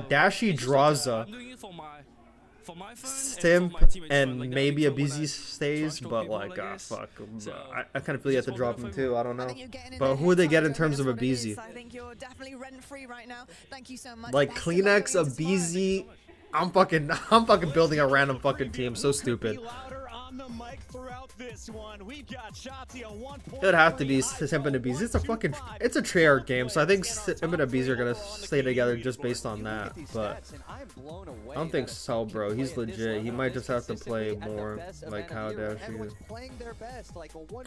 Dashy, DRAZAH, Stimp, and maybe a BZ stays, but like, fuck. I kind of feel you have to drop him too. I don't know. But who would they get in terms of a BZ? Like Kleenex, a BZ. I'm fucking building a random fucking team. So stupid. on the mic throughout this one. We've got Shotzi on 1 point. It would have to be Simp and Abiz. It's a Treyarch game, so I think Simp and Abiz are gonna stay together just based on that. But I don't think so, bro. He's legit. He might just have to play more like how Dash is.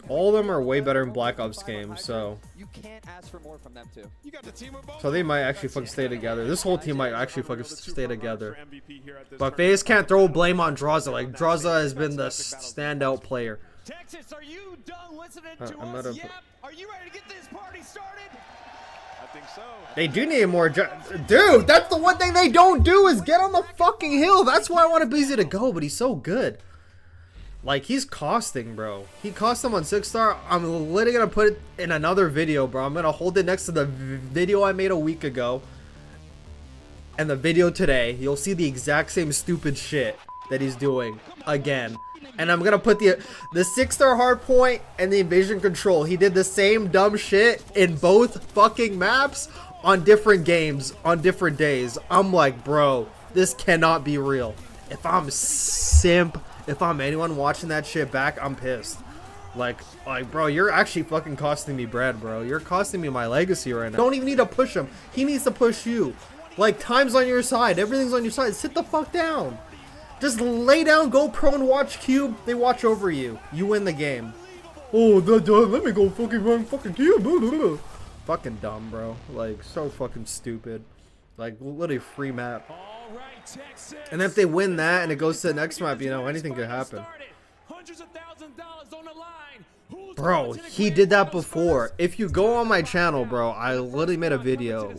All of them are way better in Black Ops games, so you can't ask for more from them too. so they might actually fucking stay together. This whole team might actually fucking stay together. But FaZe can't throw blame on DRAZAH. Like DRAZAH has been the standout player. Texas, are you done listening to us? Yep. Are you ready to get this party started? I think so. They do need more. Dude, that's the one thing they don't do is get on the fucking hill. That's why I wanted Beezy to go, but he's so good. Like, he's costing, bro. He cost them on 6-star. I'm literally gonna put it in another video, bro. I'm gonna hold it next to the video I made a week ago and the video today. You'll see the exact same stupid shit that he's doing again. And I'm gonna put the 6-star hardpoint and the invasion control. He did the same dumb shit in both fucking maps on different games on different days. I'm like, bro, this cannot be real. If I'm Simp, if I'm anyone watching that shit back, I'm pissed. Like, bro, you're actually fucking costing me bread, bro. You're costing me my legacy right now. Don't even need to push him. He needs to push you. Like, time's on your side. Everything's on your side. Sit the fuck down. Just lay down, go pro and watch Cube. They watch over you. You win the game. Oh, let me go fucking run fucking Cube. Fucking dumb, bro. Like, so fucking stupid. Like, literally free map. And if they win that and it goes to the next map, you know, anything could happen. Bro, he did that before. If you go on my channel, bro, I literally made a video.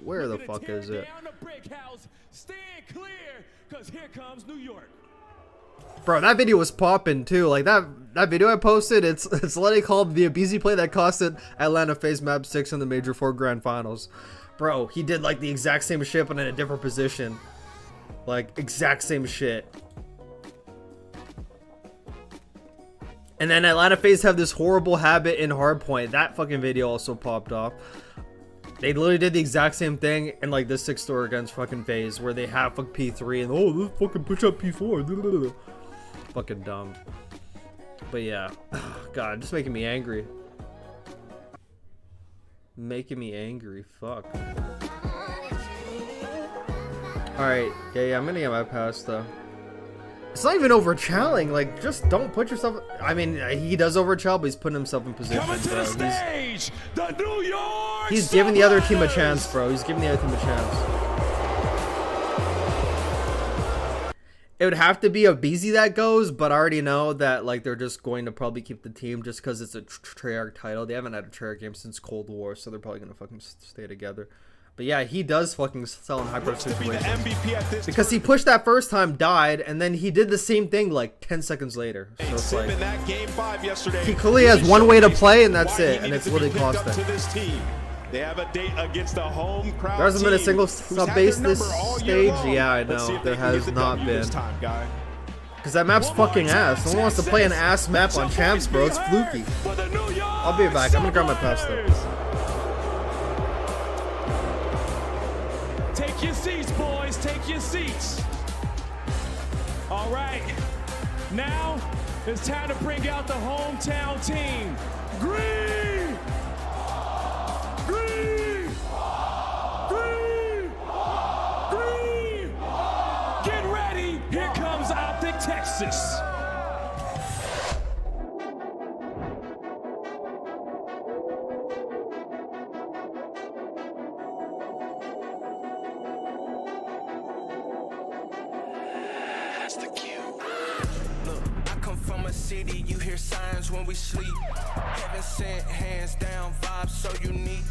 Where the fuck is it? Bro, that video was popping too. Like that video I posted, it's literally called the Abizi play that costed Atlanta FaZe map 6 in the Major 4 Grand Finals. Bro, he did like the exact same shit but in a different position. Like, exact same shit. And then Atlanta FaZe have this horrible habit in hardpoint. That fucking video also popped off. They literally did the exact same thing in like this 6-star against fucking FaZe where they have fuck P3 and oh, let's fucking push up P4. Fucking dumb. But yeah. God, just making me angry. Making me angry. Fuck. Alright, yeah, I'm gonna get my pass though. It's not even overchalling, like, just don't put yourself... I mean, he does overchal, but he's putting himself in position, bro. He's giving the other team a chance, bro. He's giving the other team a chance. It would have to be Abizi that goes, but I already know that, like, they're just going to probably keep the team just because it's a Treyarch title. They haven't had a Treyarch game since Cold War, so they're probably gonna fucking stay together. But yeah, he does fucking sell in hyper situations. Because he pushed that first time, died, and then he did the same thing like 10 seconds later. So it's like, he clearly has one way to play, and that's it, and it's literally cost him. They have a date against the home crowd. There hasn't been a single sub base this stage. Yeah, I know. There has not been. Because that map's fucking ass. No one wants to play an ass map on Champs, bro. It's fluky. I'll be back. I'm gonna grab my pass though. Take your seats, boys. Take your seats. All right. Now it's time to bring out the hometown team. Green! Green! Green! Green! Get ready. Here comes Optic Texas. City, you hear signs when we sleep. Heaven sent, hands down, vibes so unique.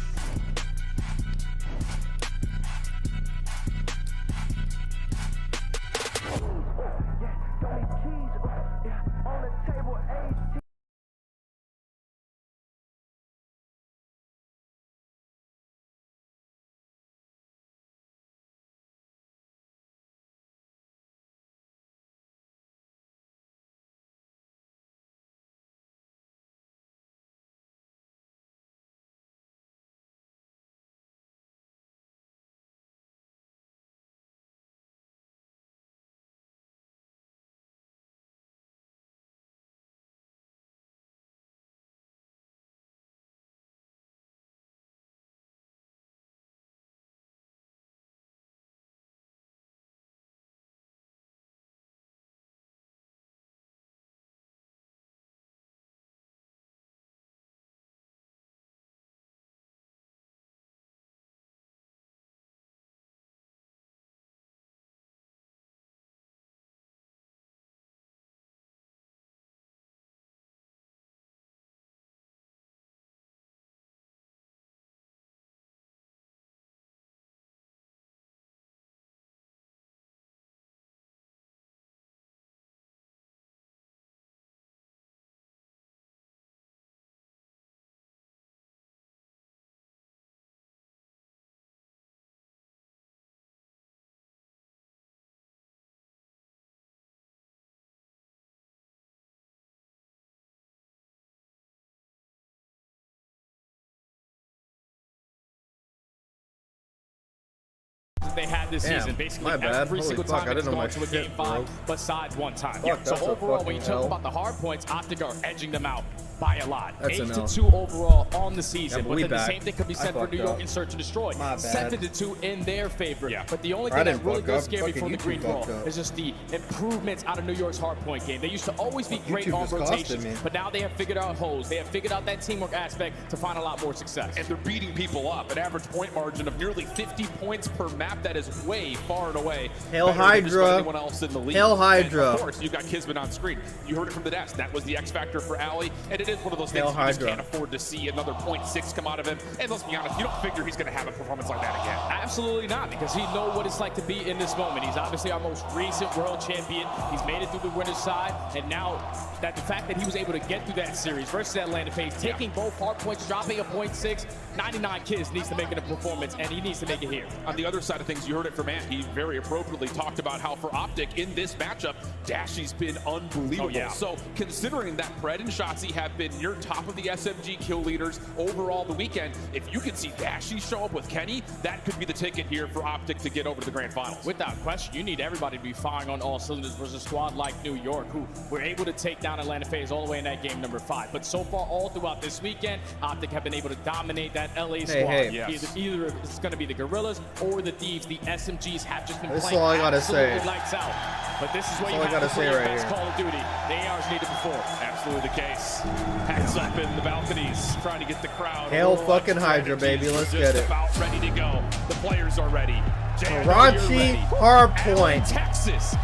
that they had this season. Basically, every single time it's gone to a game 5, besides one time. So overall, when you talk about the hard points, Optic are edging them out by a lot. 8-2 overall on the season. But then the same thing could be said for New York in Search and Destroy. 7-2 in their favor. But the only thing that really does scare me from the green ball is just the improvements out of New York's hardpoint game. They used to always be great on rotations, but now they have figured out holes. They have figured out that teamwork aspect to find a lot more success. And they're beating people up. An average point margin of nearly 50 points per map. That is way far and away. Hail Hydra. Anyone else in the league. Hail Hydra. And of course, you've got Kismet on screen. You heard it from the desk. That was the X factor for Ali, and it is one of those things you just can't afford to see another 0.6 come out of him. And let's be honest, you don't figure he's going to have a performance like that again. Absolutely not, because he knows what it's like to be in this moment. He's obviously our most recent world champion. He's made it through the winner's side, and now that the fact that he was able to get through that series versus Atlanta FaZe, taking both hard points, dropping a 0.6, 99 kids needs to make it a performance, and he needs to make it here. On the other side of things, you heard it from Ant. He very appropriately talked about how for Optic in this matchup, Dashy's been unbelievable. So considering that Pred and Shotzzy have been near top of the SMG kill leaders overall the weekend, if you can see Dashy show up with Kenny, that could be the ticket here for Optic to get over to the grand finals. Without question, you need everybody to be firing on all cylinders versus a squad like New York, who were able to take down Atlanta FaZe all the way in that game number 5. But so far, all throughout this weekend, Optic have been able to dominate that LA squad. Either it's going to be the Gorillas or the Thieves. The SMGs have just been playing absolutely lights out. But this is what you have to play your best Call of Duty. The ARs need to perform. Absolutely the case. Hats up in the balconies, trying to get the crowd. Hail fucking Hydra, baby. Let's get it. About ready to go. The players are ready. Karachi Hardpoint. Texas.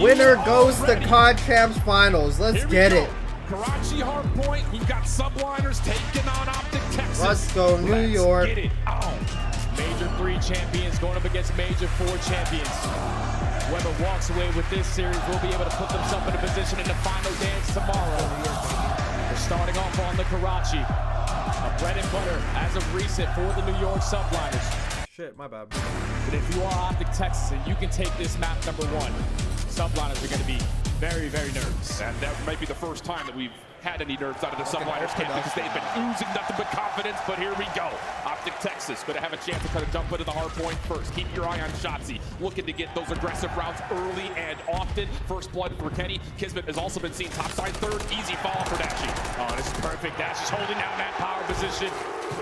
Winner goes to COD Champs Finals. Let's get it. Karachi Hardpoint. We've got subliners taking on Optic Texas. Let's go, New York. Get it on. Major 3 champions going up against Major 4 champions. Whoever walks away with this series will be able to put themselves in a position in the final dance tomorrow. We're starting off on the Karachi. A bread and butter as of recent for the New York subliners. Shit, my bad. But if you are Optic Texas and you can take this map number 1, subliners are going to be very, very nervous. And that might be the first time that we've had any nerves out of the subliners camp because they've been oozing nothing but confidence, but here we go. Optic Texas going to have a chance to kind of jump into the hard point first. Keep your eye on Shotzzy, looking to get those aggressive routes early and often. First blood for Kenny. Kismet has also been seen topside 3rd. Easy follow for Dashy. Oh, this is perfect. Dashy's holding down that power position.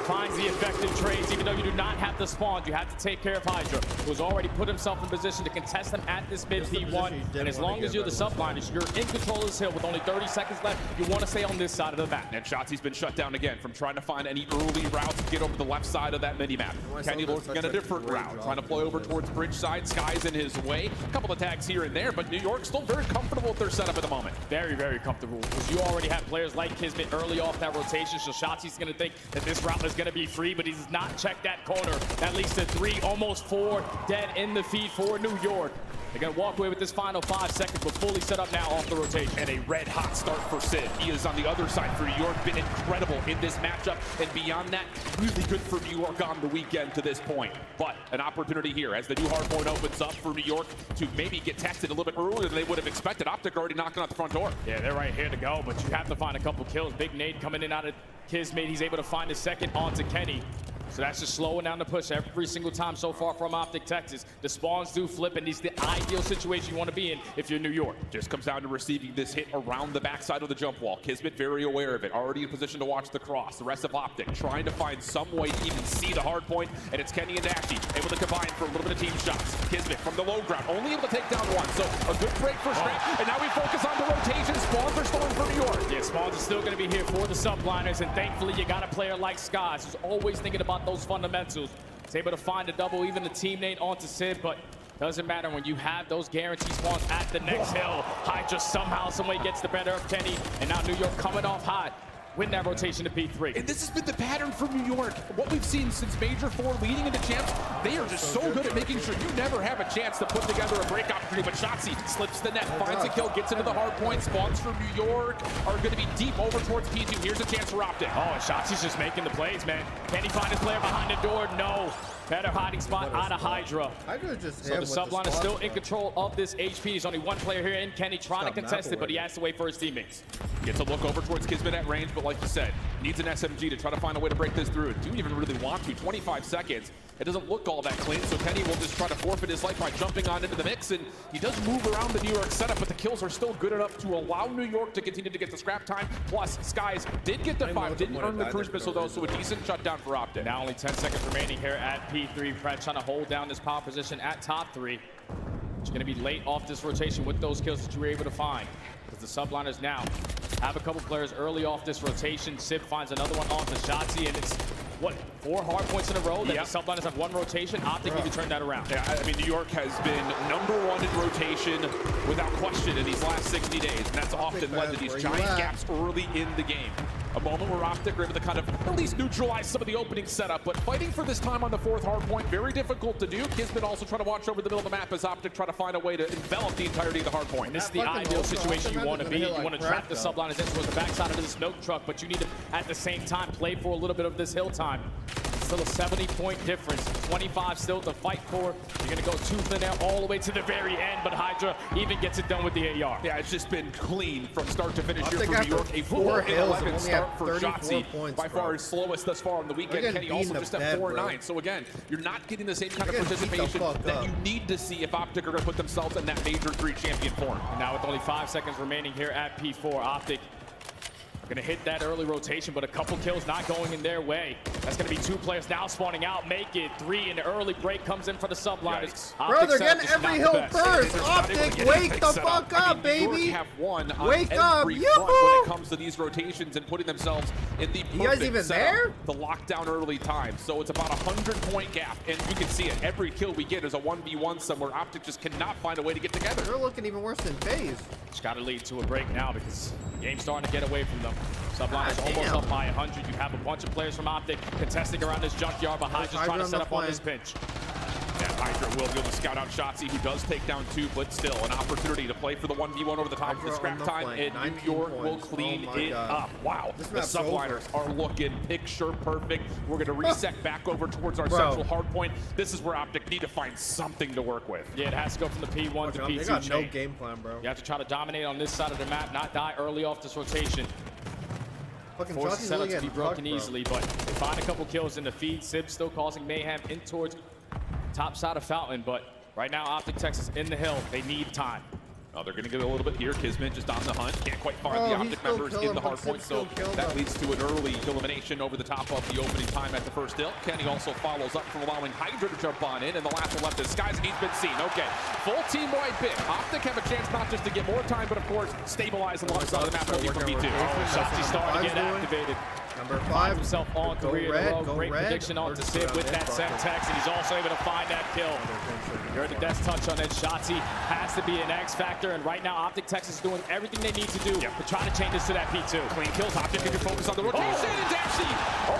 Finds the effective trades. Even though you do not have the spawn, you have to take care of Hydra, who's already put himself in position to contest them at this mid P1. And as long as you're the subliners, you're in control of this hill with only 30 seconds left. You want to stay on this side of the map. And Shotzi's been shut down again from trying to find any early routes to get over the left side of that mini-map. Kenny looking at a different route, trying to play over towards bridge side. Sky's in his way. A couple of tags here and there, but New York's still very comfortable with their setup at the moment. Very, very comfortable, because you already have players like Kismet early off that rotation, so Shotzi's going to think that this route is going to be free, but he does not check that corner. That leads to 3, almost 4 dead in the feed for New York. They're going to walk away with this final 5 seconds, but fully set up now off the rotation. And a red hot start for Sid. He is on the other side for New York, been incredible in this matchup. And beyond that, really good for New York on the weekend to this point. But an opportunity here as the new hard point opens up for New York to maybe get tested a little bit earlier than they would have expected. Optic already knocking on the front door. Yeah, they're right here to go, but you have to find a couple kills. Big nade coming in out of Kismet. He's able to find a second onto Kenny. So that's just slowing down the push every single time so far from Optic Texas. The spawns do flip, and it's the ideal situation you want to be in if you're New York. Just comes down to receiving this hit around the backside of the jump wall. Kismet very aware of it, already in position to watch the cross. The rest of Optic trying to find some way to even see the hard point, and it's Kenny and Dashy able to combine for a little bit of team shots. Kismet from the low ground, only able to take down 1, so a good break for Scrap, and now we focus on the rotation. Spawns are stolen for New York. Yeah, spawns are still going to be here for the subliners, and thankfully you got a player like Skies who's always thinking about those fundamentals. He's able to find a double, even the teammate onto Sid, but doesn't matter when you have those guaranteed spawns at the next hill. Hydra somehow, some way gets the better of Kenny, and now New York coming off hot. Win that rotation to P3. And this has been the pattern for New York. What we've seen since Major 4 leading into champs, they are just so good at making sure you never have a chance to put together a break opportunity. But Shotzzy slips the net, finds a kill, gets into the hard point. Spawns for New York are going to be deep over towards P2. Here's a chance for Optic. Oh, and Shotzy's just making the plays, man. Can he find his player behind the door? No. Better hiding spot out of Hydra. So the subline is still in control of this HP. There's only 1 player here in Kenny trying to contest it, but he has to wait for his teammates. Gets a look over towards Kismet at range, but like you said, needs an SMG to try to find a way to break this through. Do even really want to. 25 seconds. it doesn't look all that clean, so Kenny will just try to forfeit his life by jumping on into the mix, and he does move around the New York setup, but the kills are still good enough to allow New York to continue to get the scrap time. Plus, Skies did get the 5, didn't earn the cruise missile though, so a decent shutdown for Optic. Now only 10 seconds remaining here at P3. Pred trying to hold down this power position at top 3. It's going to be late off this rotation with those kills that you were able to find. Because the subliners now have a couple players early off this rotation. Sib finds another one onto Shotzi, and it's, what, 4 hard points in a row? Then the subliners have 1 rotation. Optic need to turn that around. Yeah, I mean, New York has been #1 in rotation without question in these last 60 days, and that's often led to these giant gaps early in the game. A moment where Optic are able to kind of at least neutralize some of the opening setup, but fighting for this time on the 4th hard point, very difficult to do. Kismet also trying to watch over the middle of the map as Optic try to find a way to envelop the entirety of the hard point. And this is the ideal situation you want to be. You want to trap the subliners into the backside of this milk truck, but you need to, at the same time, play for a little bit of this hill time. Still a 70-point difference, 25 still to fight for. You're going to go tooth and nail all the way to the very end, but Hydra even gets it done with the AR. Yeah, it's just been clean from start to finish here for New York. A 4-11 start for Shotzi, by far his slowest thus far on the weekend. Kenny also just at 4-9. So again, you're not getting the same kind of participation that you need to see if Optic are going to put themselves in that Major 3 champion form. And now with only 5 seconds remaining here at P4, Optic gonna hit that early rotation, but a couple kills not going in their way. That's gonna be 2 players now spawning out. Make it 3, and the early break comes in for the subliners. Bro, they're getting every hill first. Optic, wake the fuck up, baby. Have won on wake up, when it comes to these rotations and putting themselves in the perfect setup to lock down early time. So it's about a 100-point gap, and you can see it. Every kill we get is a 1v1 somewhere. Optic just cannot find a way to get together. They're looking even worse than FaZe. It's got to lead to a break now because the game's starting to get away from them. Subliners almost up by 100. You have a bunch of players from Optic contesting around this junkyard, but Hydra's trying to set up on this pinch. Yeah, Hydra will be able to scout out Shotzi, who does take down 2, but still an opportunity to play for the 1v1 over the top of the scrap time, and New York will clean it up. Wow, the subliners are looking picture perfect. We're going to reset back over towards our central hard point. This is where Optic need to find something to work with. Yeah, it has to go from the P1 to P2 They got no game plan, bro. You have to try to dominate on this side of the map, not die early off this rotation. Force the setup to be broken easily, but they find a couple kills in the feed. Sib still causing mayhem in towards top side of Fountain, but right now Optic Texas in the hill. They need time. Oh, they're going to get a little bit here. Kismet just on the hunt. Can't quite find the Optic members in the hard point, so that leads to an early elimination over the top of the opening time at the first hill. Kenny also follows up from allowing Hydra to jump on in, and the last one left is Skies, and he's been seen. Okay, full team-wide pick. Optic have a chance not just to get more time, but of course, stabilize alongside the map looking for B2. Shotzi starting to get activated. Number 5 himself on 3 in a row. Great prediction onto Sid with that Semtex, and he's also able to find that kill. You heard the death touch on it. Shotzi has to be an X factor, and right now Optic Texas is doing everything they need to do to try to change this to that P2. Clean kills. Optic can focus on the rotation. And Dashy.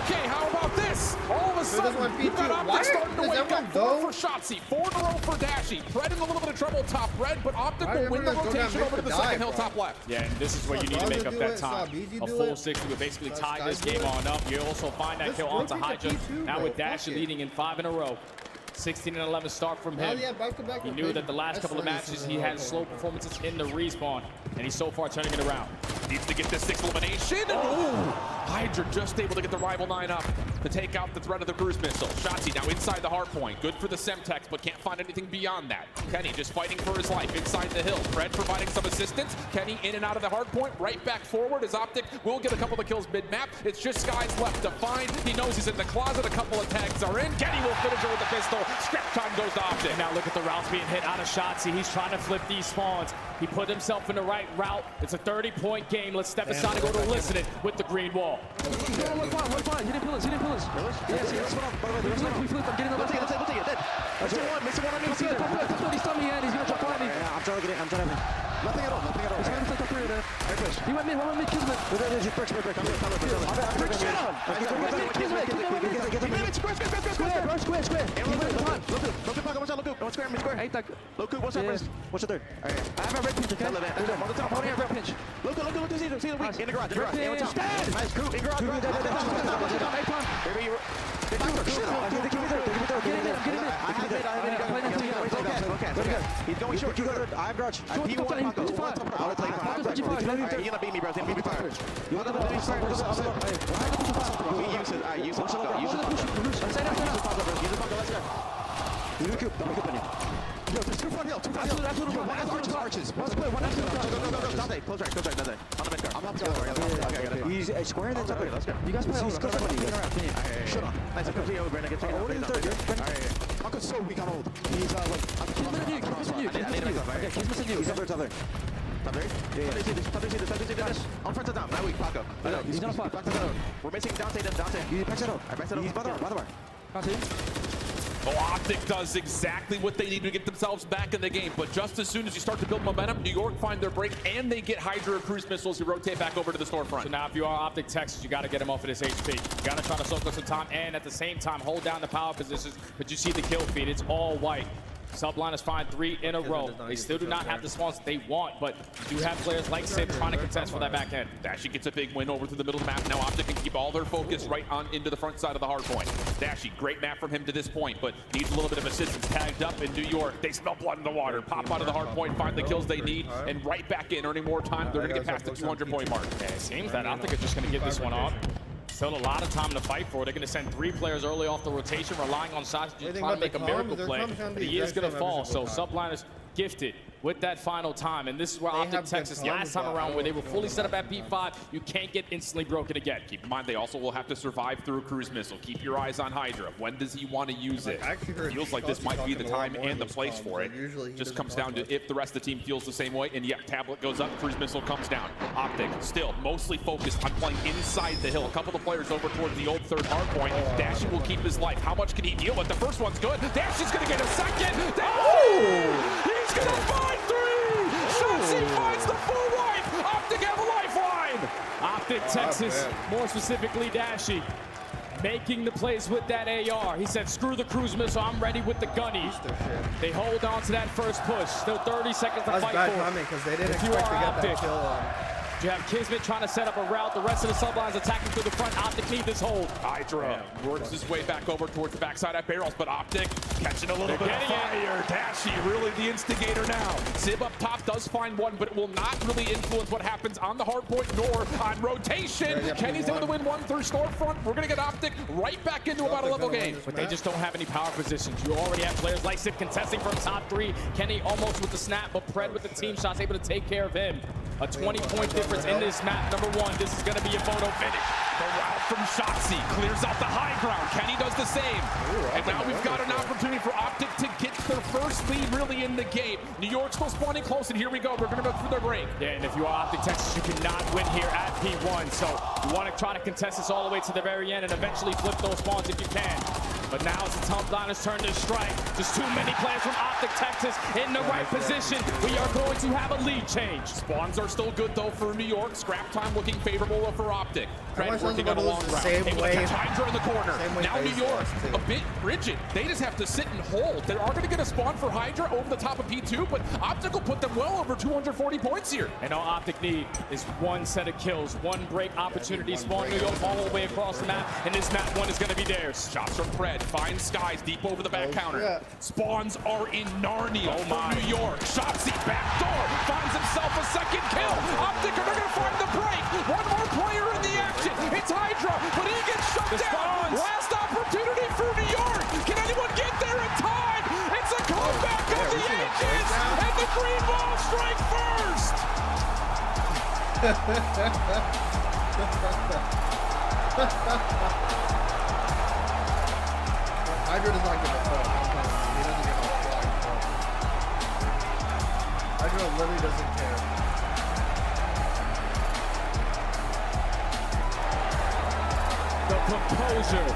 Okay, how about this? All of a sudden, you've got Optic starting to wake up. 4 for Shotzi, 4 in a row for Dashy. Pred in a little bit of trouble top red, but Optic will win the rotation over to the second hill top left. Yeah, and this is where you need to make up that time. A full 60 would basically tie this game on up. You also find that kill onto Hydra. Now with Dashy leading in 5 in a row. 16 and 11 start from him. He knew that the last couple of matches he had slow performances in the respawn, and he's so far turning it around. Needs to get this 6th elimination. Hydra just able to get the rival 9 up to take out the threat of the cruise missile. Shotzi now inside the hard point. Good for the Semtex, but can't find anything beyond that. Kenny just fighting for his life inside the hill. Fred providing some assistance. Kenny in and out of the hard point, right back forward as Optic will get a couple of kills mid-map. It's just Skies left to find. He knows he's in the closet. A couple of tags are in. Kenny will finish it with the pistol. Scrap time goes to Optic. Now look at the routes being hit out of Shotzi. He's trying to flip these spawns. He put himself in the right route. It's a 30-point game. Let's step aside and go to Elicited with the green wall. One fine. He didn't pull us. Yes, that's what I'm. We flipped. I'm getting the let's take it. That's one. Makes it one on me. He's stunned me and he's gonna jump on me. Yeah, I'm trying to get it. Nothing at all. He's gonna take the three there. He went mid, kill him. Break. Square. Don't square me, square. Hey, Loku, what's up, Chris? What's the third? I have a red pinch, okay? On the top, holding a red pinch. Look, see the weak. In the garage. Nice, cool. In garage. Baby, He's going short. I have grudge. I have P1. I'll take him. He's gonna beat me, bro. He's gonna beat me fire. You want to use it. Use it. Use it. Use it. Yo, there's two front hill. Two front hill. One has arches. Let's play. One has Dante. Close right. Dante. On the mid guard. I'm not going. Okay, I got it. He's squaring that top. Let's go. You guys play. He's close. Shut up. Nice. I'm completely over. Brandon. Get taken out. Uncle so weak on hold. He's like. He's missing you. Okay, he's missing you. He's up there. Top there? Yeah. This. On front to down. That weak. Paco. He's on a spot. We're missing Dante. He backs it up. He's by the bar. Dante. Oh, Optic does exactly what they need to get themselves back in the game, but just as soon as you start to build momentum, New York find their break, and they get Hydra cruise missiles who rotate back over to the storefront. So now if you are Optic Texas, you got to get him off of this HP. You got to try to soak up some time, and at the same time, hold down the power positions, but you see the kill feed. It's all white. Subline is fine 3 in a row. They still do not have the spawns that they want, but you do have players like Sim trying to contest for that back end. Dashy gets a big win over to the middle of the map. Now Optic can keep all their focus right on into the front side of the hard point. Dashy, great map from him to this point, but needs a little bit of assistance. Tagged up in New York. They smell blood in the water. Pop out of the hard point, find the kills they need, and right back in, earning more time. They're going to get past the 200-point mark. Yeah, it seems that Optic is just going to give this one off. Still a lot of time to fight for. They're going to send 3 players early off the rotation, relying on Sashi to try to make a miracle play. But he is going to fall, so Sublime is gifted with that final time. And this is where Optic Texas last time around, where they were fully set up at P5, you can't get instantly broken again. Keep in mind, they also will have to survive through a cruise missile. Keep your eyes on Hydra. When does he want to use it? Feels like this might be the time and the place for it. Just comes down to if the rest of the team feels the same way. And yeah, tablet goes up, cruise missile comes down. Optic still mostly focused on playing inside the hill. A couple of players over towards the old third hard point. Dashy will keep his life. How much can he deal with? The first one's good. Dashy's going to get a second. He's going to find 3. Shotzzy finds the full wipe. Optic have a lifeline. Optic Texas, more specifically Dashy, making the plays with that AR. He said, screw the cruise missile, I'm ready with the gunny. They hold on to that first push. Still 30 seconds to fight for. That's bad timing because they didn't expect to get that kill on. You have Kismet trying to set up a route. The rest of the sublines attacking through the front. Optic need this hold. Hydra works his way back over towards the backside at barrels, but Optic catching a little bit of fire. Dashy really the instigator now. Zib up top does find one, but it will not really influence what happens on the hard point nor on rotation. Kenny's able to win one through storefront. We're going to get Optic right back into about a level game. But they just don't have any power positions. You already have players like Zib contesting from top 3. Kenny almost with the snap, but Pred with the team shots able to take care of him. A 20-point difference in this map. Number 1, this is going to be a photo finish. The route from Shotzzy clears out the high ground. Kenny does the same. And now we've got an opportunity for Optic to get their first lead really in the game. New York still spawning close, and here we go. We're going to go through their break. Yeah, and if you are Optic Texas, you cannot win here at P1. So you want to try to contest this all the way to the very end and eventually flip those spawns if you can. But now it's the Tumbliners' turn to strike. Just too many players from Optic Texas in the right position. We are going to have a lead change. Spawns are still good, though, for New York. Scrap time looking favorable for Optic. Fred working on a long route. Able to catch Hydra in the corner. Now New York, a bit rigid. They just have to sit and hold. They are going to get a spawn for Hydra over the top of P2, but Optic will put them well over 240 points here. And all Optic need is one set of kills, one break opportunity. Spawn New York all the way across the map, and this map 1 is going to be theirs. Shots from Fred. Finds Skies deep over the back counter. Spawns are in Narnia for New York. Shotzzy back door. Finds himself a second kill. Optic are going to find the break. One more player in the action. It's Hydra, but he gets shut down. Last opportunity for New York. Can anyone get there in time? It's a comeback of the Ancients, and the green ball strike first. Hydra does not give a fuck. He doesn't give a flying fuck. Hydra literally doesn't care. The composure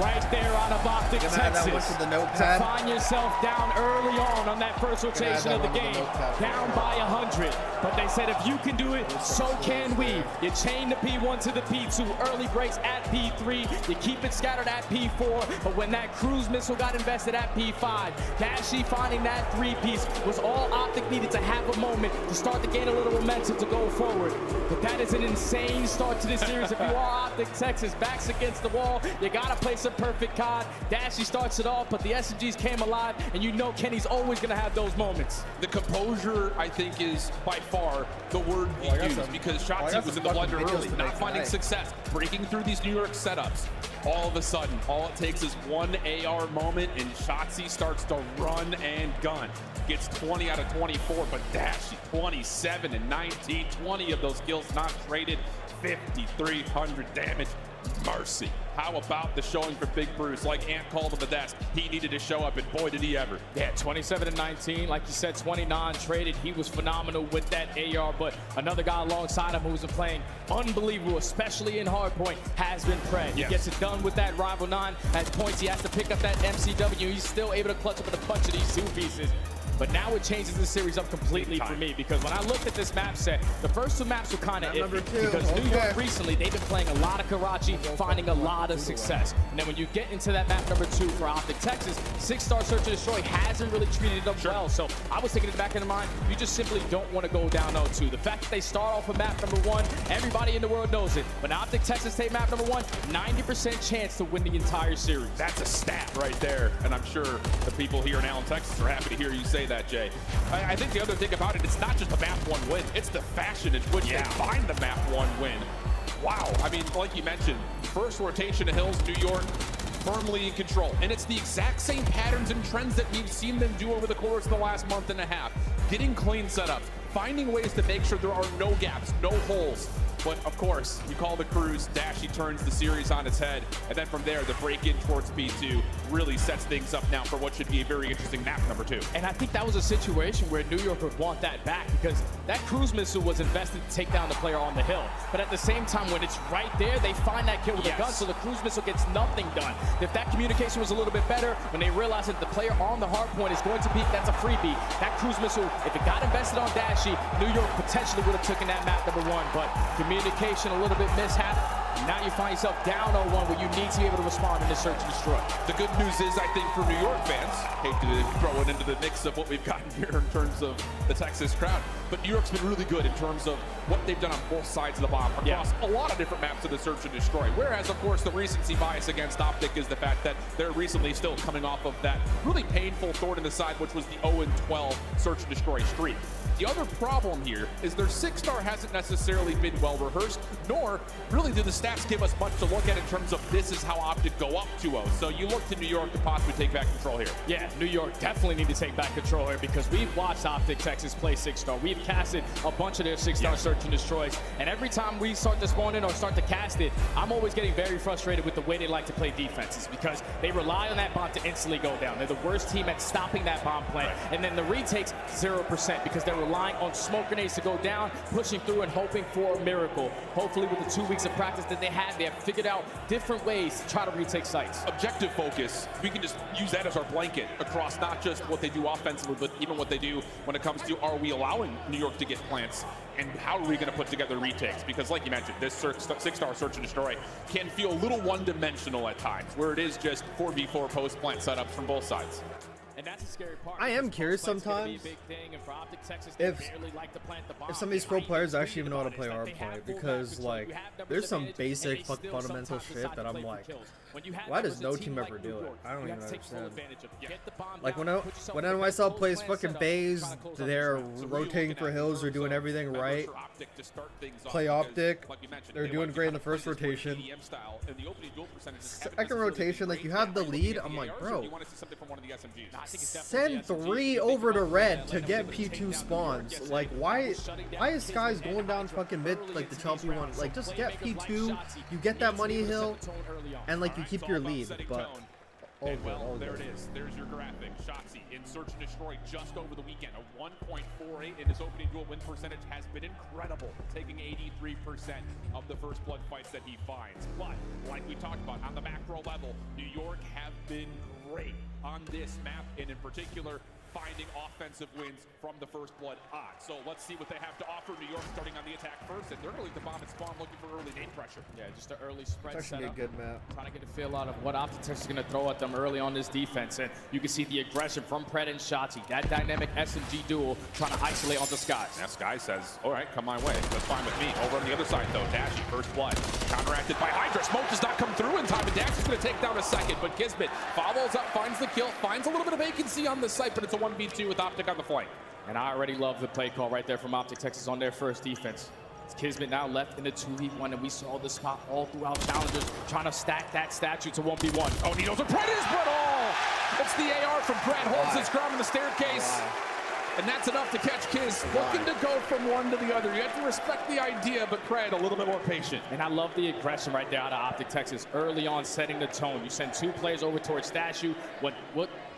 right there out of Optic Texas. To find yourself down early on that first rotation of the game, down by 100. But they said if you can do it, so can we. You chain the P1 to the P2, early breaks at P3, you keep it scattered at P4, but when that cruise missile got invested at P5, Dashy finding that 3-piece was all Optic needed to have a moment to start to gain a little momentum to go forward. But that is an insane start to this series. If you are Optic Texas, backs against the wall, you gotta play some perfect COD. Dashy starts it off, but the SMGs came alive, and you know Kenny's always gonna have those moments. The composure, I think, is by far the word we use, because Shotzzy was in the blunder early, not finding success, breaking through these New York setups. All of a sudden, all it takes is one AR moment, and Shotzzy starts to run and gun. Gets 20 out of 24, but Dashy 27 and 19, 20 of those kills not traded, 5,300 damage. Mercy. How about the showing for Big Bruce? Like Ant called on the desk, he needed to show up, and boy, did he ever. Yeah, 27 and 19, like you said, 29 traded. He was phenomenal with that AR, but another guy alongside him who's been playing unbelievable, especially in hardpoint, has been Pred. He gets it done with that Rival 9. At points, he has to pick up that MCW. He's still able to clutch up with a bunch of these 2 pieces. But now it changes the series up completely for me, because when I looked at this map set, the first 2 maps were kind of iffy, because New York recently, they've been playing a lot of Karachi, finding a lot of success. And then when you get into that map number 2 for Optic Texas, 6-star Search and Destroy hasn't really treated them well. So I was thinking in the back of the mind, you just simply don't want to go down 0-2. The fact that they start off with map number 1, everybody in the world knows it. When Optic Texas take map number 1, 90% chance to win the entire series. That's a stat right there, and I'm sure the people here in Allen, Texas are happy to hear you say that, Jay. I think the other thing about it, it's not just the map 1 win, it's the fashion in which they find the map 1 win. Wow, I mean, like you mentioned, first rotation of Hills, New York, firmly in control. And it's the exact same patterns and trends that we've seen them do over the course of the last month and a half. Getting clean setups, finding ways to make sure there are no gaps, no holes. But of course, you call the cruise, Dashy turns the series on its head, and then from there, the break-in towards P2 really sets things up now for what should be a very interesting map number 2. And I think that was a situation where New York would want that back, because that cruise missile was invested to take down the player on the hill. But at the same time, when it's right there, they find that kill with a gun, so the cruise missile gets nothing done. If that communication was a little bit better, when they realized that the player on the hard point is going to peek, that's a freebie. That cruise missile, if it got invested on Dashy, New York potentially would have taken that map number 1, but communication a little bit mishap. Now you find yourself down 0-1 where you need to be able to respond in this search and destroy. The good news is, I think, for New York fans, hate to throw it into the mix of what we've gotten here in terms of the Texas crowd, but New York's been really good in terms of what they've done on both sides of the bomb across a lot of different maps of the search and destroy. Whereas, of course, the recency bias against Optic is the fact that they're recently still coming off of that really painful thorn in the side, which was the 0-12 search and destroy streak. The other problem here is their 6-star hasn't necessarily been well rehearsed, nor really do the stats give us much to look at in terms of this is how Optic go up 2-0. So you look to New York to possibly take back control here. Yeah, New York definitely need to take back control here, because we've watched Optic Texas play 6-star. We've casted a bunch of their 6-star search and destroys, and every time we start to spawn in or start to cast it, I'm always getting very frustrated with the way they like to play defenses, because they rely on that bomb to instantly go down. They're the worst team at stopping that bomb play, and then the retakes 0% because they're relying on smoke grenades to go down, pushing through and hoping for a miracle. Hopefully with the 2 weeks of practice that they have figured out different ways to try to retake sites. Objective focus, we can just use that as our blanket across not just what they do offensively, but even what they do when it comes to, are we allowing New York to get plants, and how are we going to put together retakes? Because like you mentioned, this 6-star search and destroy can feel a little one-dimensional at times, where it is just 4v4 post-plant setups from both sides. And that's a scary part. I am curious sometimes if some of these pro players actually even know how to play hardpoint, because like there's some basic fundamental shit that I'm like, why does no team ever do it? I don't even understand. Like when NYSL plays fucking bays, they're rotating for hills, they're doing everything right. Play Optic, they're doing great in the first rotation. Second rotation, like you have the lead, I'm like, bro, send 3 over to red to get P2 spawns. Like why is Skies going down fucking mid like the Chelsea one? Like just get P2, you get that money hill, and like you keep your lead. But well, there it is. There's your graphic. Shotzzy in search and destroy just over the weekend. A 1.48 in his opening duel win percentage has been incredible, taking 83% of the first blood fights that he finds. But like we talked about on the macro level, New York have been great on this map, and in particular finding offensive wins from the first blood odds. So let's see what they have to offer. New York starting on the attack first, and they're going to leave the bomb and spawn looking for early nade pressure. Yeah, just an early spread That should be a setup. good map. Trying to get a feel out of what OpticTex is going to throw at them early on this defense. And you can see the aggression from Pred and Shotzzy. That dynamic SMG duel trying to isolate onto Skies. Now Sky says, all right, come my way. That's fine with me. Over on the other side, though, Dashy, first blood. Counteracted by Hydra. Smoke does not come through in time, and Dash is going to take down a second. But Kismet follows up, finds the kill, finds a little bit of vacancy on the site, but it's a 1v2 with Optic on the flank. And I already love the play call right there from OpticTex on their first defense. Kismet now left in the 2v1, and we saw the spot all throughout challenges, trying to stack that statue to 1v1. Oh, he knows what Pred is, but it's the AR from Pred, holds his ground in the staircase. And that's enough to catch Kiz, looking to go from one to the other. You have to respect the idea, but Pred a little bit more patient. And I love the aggression right there out of OpticTex, early on setting the tone. You send 2 players over towards Dashu. What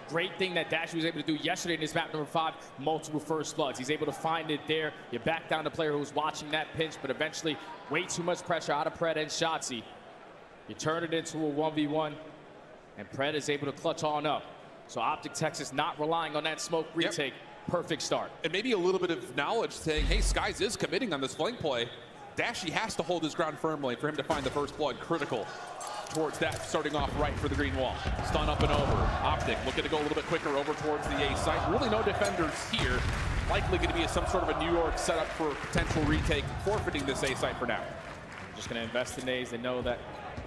great thing that Dashu was able to do yesterday in his map number 5, multiple first bloods. He's able to find it there. You back down the player who was watching that pinch, but eventually way too much pressure out of Pred and Shotzzy. You turn it into a 1v1, and Pred is able to clutch on up. So OpticTex is not relying on that smoke retake. Yep. Perfect start. And maybe a little bit of knowledge saying, hey, Skies is committing on this flank play. Dashy has to hold his ground firmly for him to find the first blood critical towards that, starting off right for the green wall. Stun up and over. Optic looking to go a little bit quicker over towards the A site. Really no defenders here. Likely going to be some sort of a New York setup for potential retake, forfeiting this A site for now. Just going to invest in A's. They know that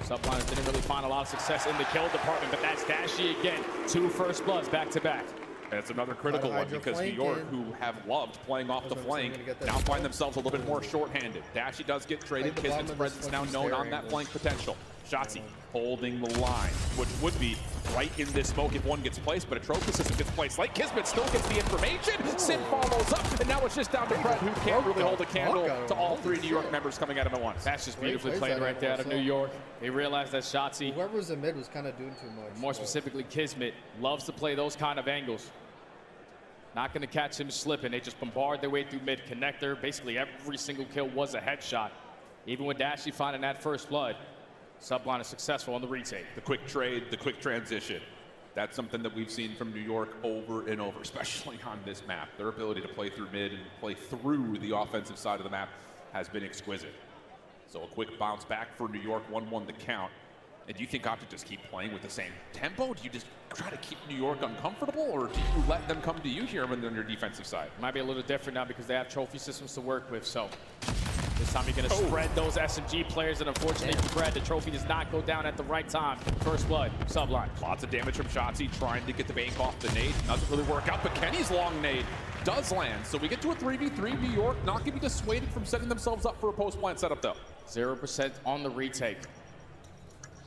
Subliners didn't really find a lot of success in the kill department, but that's Dashy again. 2 first bloods back to back. And it's another critical one because New York, who have loved playing off the flank, now find themselves a little bit more shorthanded. Dashy does get traded. Kismet's presence now known on that flank potential. Shotzzy holding the line, which would be right in this smoke if one gets placed, but a trophy system gets placed. Like Kismet still gets the information. Sim follows up, and now it's just down to Pred, who can't really hold a candle to all 3 New York members coming at him at once. That's just beautifully played right there out of New York. They realized that Shotzzy, whoever was in mid was kind of doing too much. More specifically, Kismet loves to play those kind of angles. Not going to catch him slipping. They just bombard their way through mid connector. Basically, every single kill was a headshot. Even with Dashy finding that first blood, Sublime is successful on the retake. The quick trade, the quick transition. That's something that we've seen from New York over and over, especially on this map. Their ability to play through mid and play through the offensive side of the map has been exquisite. So a quick bounce back for New York, 1-1 the count. And do you think Optic just keep playing with the same tempo? Do you just try to keep New York uncomfortable, or do you let them come to you here when they're on your defensive side? Might be a little different now because they have trophy systems to work with, so this time you're going to spread those SMG players, and unfortunately for Pred, the trophy does not go down at the right time. First blood, Sublime. Lots of damage from Shotzzy trying to get the bank off the nade. Doesn't really work out, but Kenny's long nade does land. So we get to a 3v3. New York not going to be dissuaded from setting themselves up for a post-plant setup, though. 0% on the retake.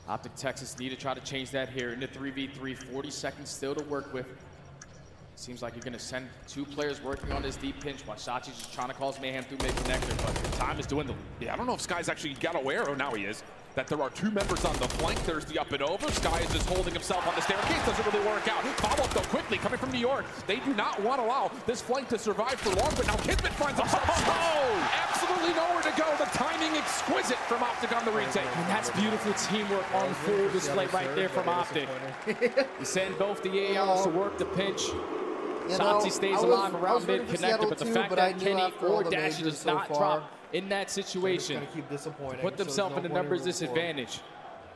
OpticTex need to try to change that here into 3v3. 40 seconds still to work with. Seems like you're going to send 2 players working on this deep pinch while Shotzzy's just trying to cause mayhem through mid-connector, but the time is dwindling. Yeah, I don't know if Sky's actually got aware, or now he is, that there are 2 members on the flank. There's the up and over. Sky is just holding himself on the staircase. Doesn't really work out. Follow up, though, quickly, coming from New York. They do not want to allow this flank to survive for long, but now Kismet finds himself absolutely nowhere to go. The timing exquisite from Optic on the retake. And that's beautiful teamwork on full display right there from Optic. You send both the ARs to work the pinch. Shotzzy stays alive around mid-connector, but the fact that Kenny or Dashy does not drop in that situation put themselves in a numbers disadvantage.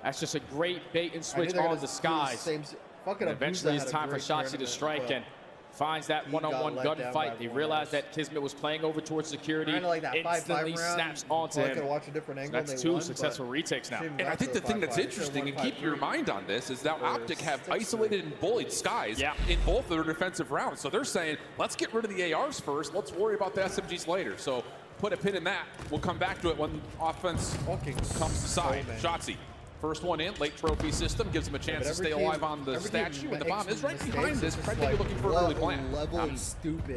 That's just a great bait and switch on the Skies. And eventually it's time for Shotzzy to strike and finds that one-on-one gunfight. They realized that Kismet was playing over towards security. Instantly snaps onto him. So that's 2 successful retakes now. And I think the thing that's interesting, and keep your mind on this, is that Optic have isolated and bullied Skies in both of their defensive rounds. So they're saying, let's get rid of the ARs first. Let's worry about the SMGs later. So put a pin in that. We'll come back to it when offense comes to side. Shotzzy. First one in, late trophy system, gives him a chance to stay alive on the statue, and the bomb is right behind this. Pred may be looking for an early plan. I'm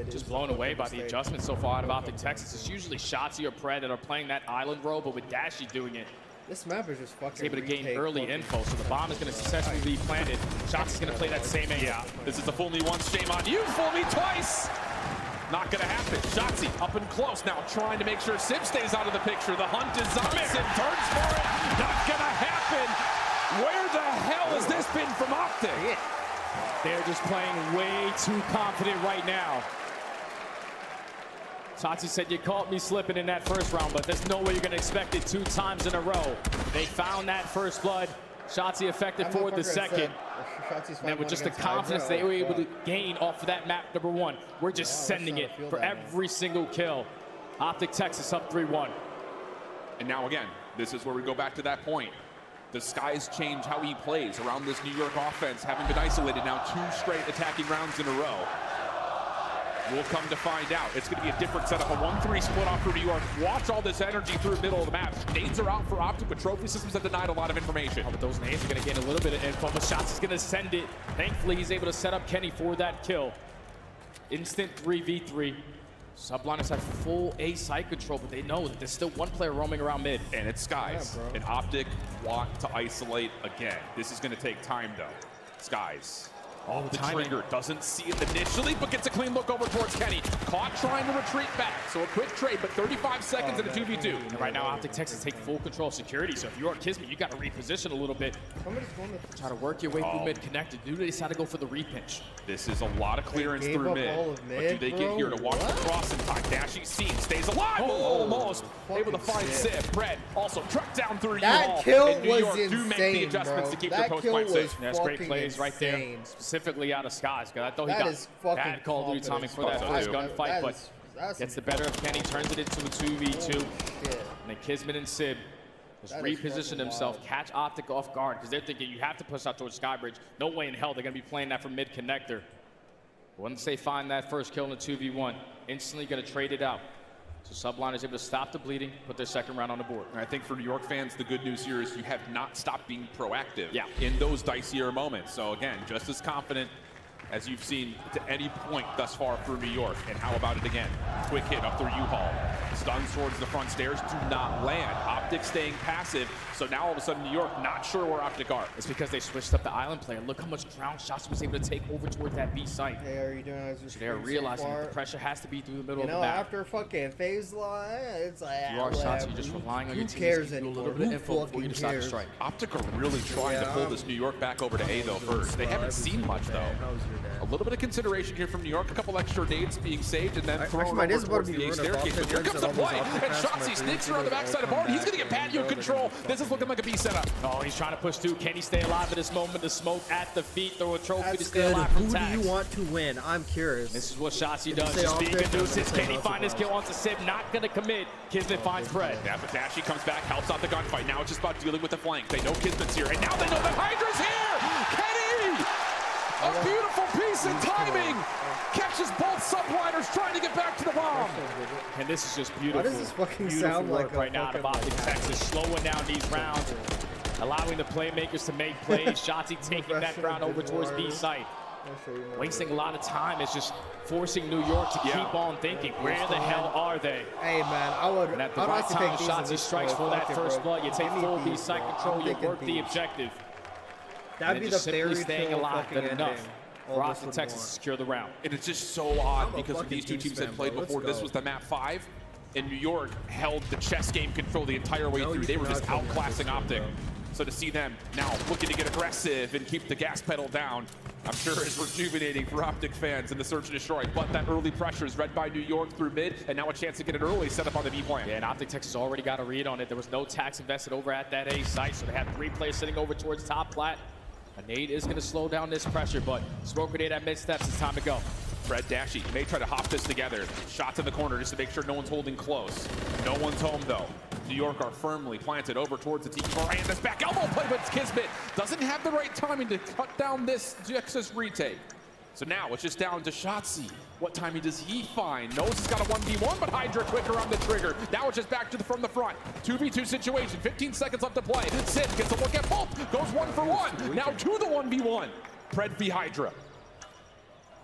just blown away by the adjustments so far out of OpticTex. It's usually Shotzzy or Pred that are playing that island role, but with Dashy doing it, this map is just fucking he's able to gain early info, so the bomb is going to successfully be planted. Shotzzy's going to play that same angle. Yeah, this is the fool me once, shame on you, fool me twice! Not gonna happen. Shotzzy up and close now, trying to make sure Sim stays out of the picture. The hunt is on. Sim turns for it. Not gonna happen. Where the hell has this been from Optic? They're just playing way too confident right now. Tati said, you caught me slipping in that first round, but there's no way you're going to expect it 2 times in a row. They found that first blood. Shotzi effective for the second. And with just the confidence they were able to gain off of that map number 1, we're just sending it for every single kill. Optic Texas up 3-1. And now again, this is where we go back to that point. The skies change how he plays around this New York offense, having been isolated now 2 straight attacking rounds in a row. We'll come to find out. It's going to be a different setup, a 1-3 split off for New York. Watch all this energy through the middle of the map. Nades are out for Optic, but trophy systems have denied a lot of information. Oh, but those nades are going to gain a little bit of info, but Shots is going to send it. Thankfully, he's able to set up Kenny for that kill. Instant 3v3. Subliners have full A site control, but they know that there's still 1 player roaming around mid. And it's Skies. And Optic want to isolate again. This is going to take time, though. Skies. All the trigger doesn't see it initially, but gets a clean look over towards Kenny. Caught trying to retreat back. So a quick trade, but 35 seconds and a 2v2. And right now, Optic Texas take full control of security. So if you're Kismet, you got to reposition a little bit. Try to work your way through mid connected. Do they decide to go for the repinch? This is a lot of clearance through mid. But do they get here to watch the cross in time? Dashie seen, stays alive. Almost able to find Sip. Brett also tracked down through That kill and New was York do make the adjustments to keep their post-plant safe. That's great plays right there. Specifically out of Skies, because I thought he got bad Call of Duty timing for that first gunfight, but gets the better of Kenny, turns it into a 2v2. And then Kismet and Sib just reposition himself, catch Optic off guard, because they're thinking you have to push out towards Skybridge. No way in hell they're going to be playing that from mid connector. Once they find that first kill in the 2v1, instantly going to trade it out. So Sublime is able to stop the bleeding, put their second round on the board. And I think for New York fans, the good news here is you have not stopped being proactive in those dicier moments. So again, just as confident as you've seen to any point thus far for New York. And how about it again? Quick hit up through U-Haul. Stuns towards the front stairs, do not land. Optic staying passive, so now all of a sudden New York not sure where Optic are. It's because they switched up the island player. Look how much ground shots was able to take over towards that B site. Hey, are you doing as so they're realizing that the pressure has to be through the middle of the map. After fucking phase line, it's like, you are shots, you're just relying on your team. Who cares anymore? A little bit of info before you decide to strike. Optic are really trying to pull this New York back over to A though first. They haven't seen much though. A little bit of consideration here from New York. A couple extra nades being saved and then thrown over towards the A staircase. But here comes the play. And Shotzi sneaks around the backside of Bard. He's going to get patio control. This is looking like a B setup. Oh, he's trying to push through. Can he stay alive at this moment? The smoke at the feet. Throw a trophy to stay alive from Tax. Who do you want to win? I'm curious. This is what Shotzi does. Just being a nuisance. Can he find his kill onto Sib? Not going to commit. Kismet finds Fred. Yeah, but Dashie comes back, helps out the gunfight. Now it's just about dealing with the flank. They know Kismet's here. And now they know that Hydra's here. Kenny! A beautiful piece in timing. Catches both subliners trying to get back to the bomb. And this is just beautiful. What does this fucking sound like right now to Optic Texas, slowing down these rounds, allowing the playmakers to make plays. Shotzi taking that round over towards B site. Wasting a lot of time. It's just forcing New York to keep on thinking, where the hell are they? Hey man, I would. And at the right time, Shotzi strikes for that first blood. You take full B site control, you work the objective. That'd be the simply staying alive enough for Optic Texas to secure the round. And it's just so odd because these two teams had played before. This was the map 5, and New York held the chess game control the entire way through. They were just outclassing Optic. So to see them now looking to get aggressive and keep the gas pedal down, I'm sure is rejuvenating for Optic fans in the search and destroy. But that early pressure is read by New York through mid, and now a chance to get an early setup on the B plan. Yeah, and Optic Texas already got a read on it. There was no tax invested over at that A site, so they had 3 players sitting over towards top plat. A nade is going to slow down this pressure, but smoke grenade at mid steps. It's time to go. Fred Dashie may try to hop this together. Shots in the corner just to make sure no one's holding close. No one's home though. New York are firmly planted over towards the tiki bar, and this back elbow play, but Kismet doesn't have the right timing to cut down this Texas retake. So now it's just down to Shotzi. What timing does he find? Knows he's got a 1v1, but Hydra quicker on the trigger. Now it's just back to from the front. 2v2 situation, 15 seconds left to play. Sid gets a look at both, goes 1 for 1. Now to the 1v1. Pred v Hydra.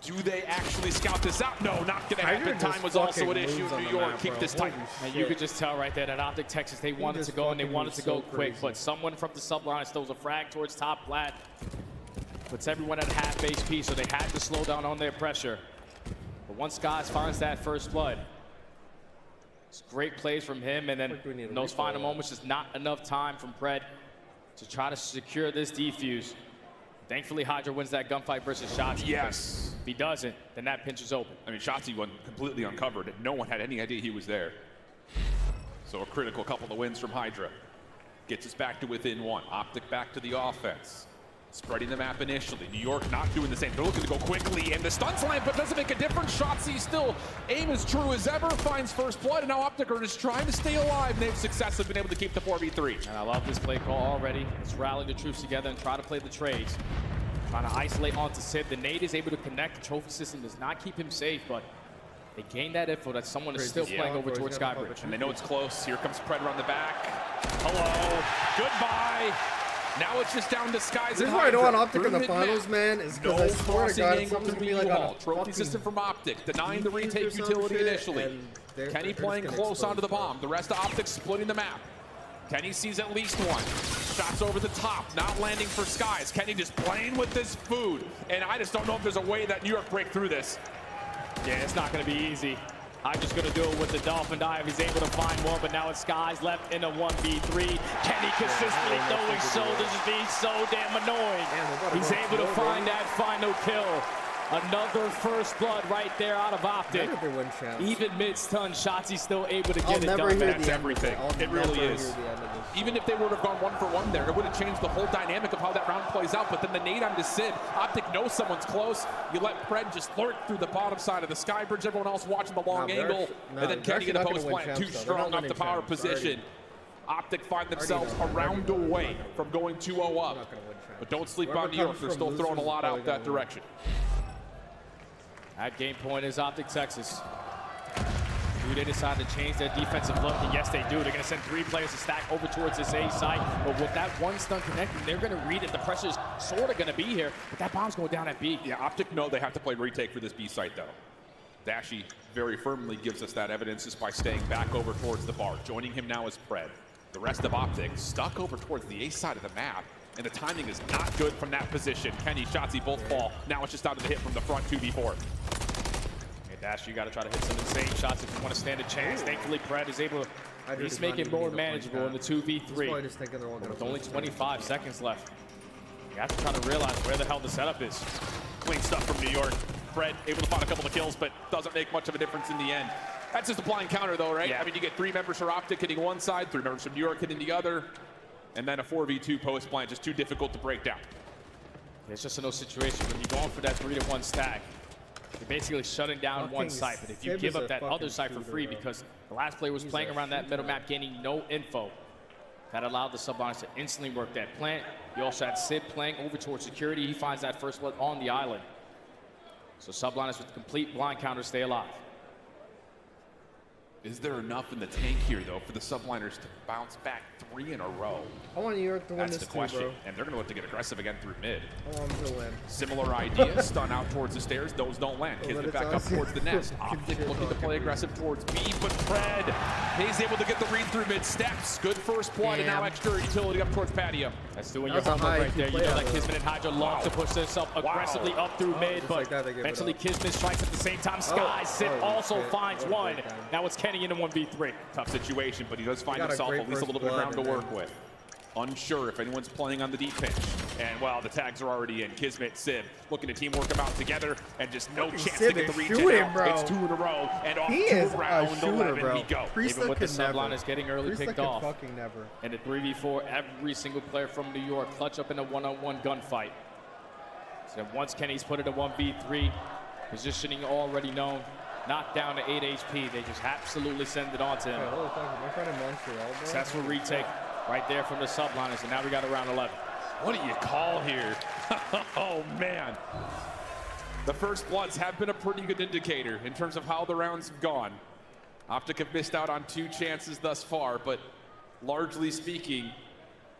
Do they actually scout this out? No, not gonna happen. Time was also an issue. New York, keep this tight. And you could just tell right there that Optic Texas, they wanted to go and they wanted to go quick, but someone from the subline throws a frag towards top plat. Puts everyone at half HP, so they had to slow down on their pressure. But once Skies finds that first blood, it's great plays from him, and then in those final moments, just not enough time from Pred to try to secure this defuse. Thankfully, Hydra wins that gunfight versus Shotzi. Yes. If he doesn't, then that pinch is open. I mean, Shotzi went completely uncovered, and no one had any idea he was there. So a critical couple of wins from Hydra. Gets us back to within 1. Optic back to the offense. Spreading the map initially. New York not doing the same. They're looking to go quickly, and the stun's land, but doesn't make a difference. Shotzi still aim as true as ever, finds first blood, and now Optic are just trying to stay alive, and they've successfully been able to keep the 4v3. And I love this play call already. Let's rally the troops together and try to play the trades. Trying to isolate onto Sid. The nade is able to connect. The trophy system does not keep him safe, but they gain that info that someone is still playing over towards Skybridge. And they know it's close. Here comes Pred around the back. Hello. Goodbye. Now it's just down to Skies. This is why I don't want Optic in the finals, man. Is because I swear to God, it's going to be like a trophy system from Optic, denying the retake utility initially. Kenny playing close onto the bomb. The rest of Optic splitting the map. Kenny sees at least one. Shots over the top, not landing for Skies. Kenny just playing with this food. And I just don't know if there's a way that New York break through this. Yeah, it's not going to be easy. I'm just going to do it with the Dolphin Dive. He's able to find one, but now it's Skies left in a 1v3. Kenny consistently throwing shoulders is being so damn annoying. He's able to find that final kill. Another first blood right there out of Optic. Even mid-stun, Shotzi still able to get it done. That's everything. It really is. Even if they would have gone 1-for-1 there, it would have changed the whole dynamic of how that round plays out. But then the nade onto Sid. Optic knows someone's close. You let Pred just lurk through the bottom side of the Skybridge. Everyone else watching the long angle. And then Kenny in the post plant. Too strong off the power position. Optic find themselves a round away from going 2-0 up. But don't sleep on New York. They're still throwing a lot out that direction. At game point is Optic Texas. Do they decide to change their defensive look? And yes, they do. They're going to send 3 players to stack over towards this A site. But with that one stun connecting, they're going to read it. The pressure's sort of going to be here. But that bomb's going down at B. Yeah, Optic know they have to play retake for this B site, though. Dashy very firmly gives us that evidence just by staying back over towards the bar. Joining him now is Pred. The rest of Optic stuck over towards the A side of the map. And the timing is not good from that position. Kenny, Shotzi both fall. Now it's just out of the hit from the front 2v4. Hey, Dash, you got to try to hit some insane shots if you want to stand a chance. Thankfully, Pred is able to at least make it more manageable in the 2v3. With only 25 seconds left, you have to try to realize where the hell the setup is. Clean stuff from New York. Pred able to find a couple of kills, but doesn't make much of a difference in the end. That's just a blind counter, though, right? Yeah. I mean, you get 3 members from Optic hitting one side, 3 members from New York hitting the other. And then a 4v2 post plant, just too difficult to break down. It's just a no situation. When you're going for that 3-to-1 stack, you're basically shutting down one site. But if you give up that other site for free, because the last player was playing around that middle map, gaining no info, that allowed the Subliners to instantly work that plant. You also had Sid playing over towards security. He finds that first blood on the island. So Subliners with complete blind counter stay alive. Is there enough in the tank here, though, for the Subliners to bounce back 3 in a row? I want New York to win this That's the question. too, bro. And they're going to look to get aggressive again through mid. I want them to win. Similar idea, stun out towards the stairs. Those don't land. Kismet back up towards the nest. Optic looking to play aggressive towards B, but Pred, he's able to get the read through mid steps. Good first blood, and now extra utility up towards patio. That's doing your homework right there. You know that Kismet and Hydra love to push themselves aggressively up through mid, but eventually Kismet strikes at the same time. Skies, Sid also finds one. Now it's Kenny in a 1v3. Tough situation, but he does find himself at least a little bit of ground to work with. Unsure if anyone's playing on the deep pinch. And, well, the tags are already in. Kismet, Sib looking to teamwork them out together, and just no chance to get the reach out. It's 2 in a row, and off to round 11 we go. Even with the Subliners getting early picked off. And the 3v4, every single player from New York clutch up in a one-on-one gunfight. So once Kenny's put it a 1v3, positioning already known. Knocked down to 8 HP. They just absolutely send it on to him. Successful retake right there from the Subliners, and now we got around 11. What do you call here? Oh, man. The first bloods have been a pretty good indicator in terms of how the rounds have gone. Optic have missed out on 2 chances thus far, but largely speaking,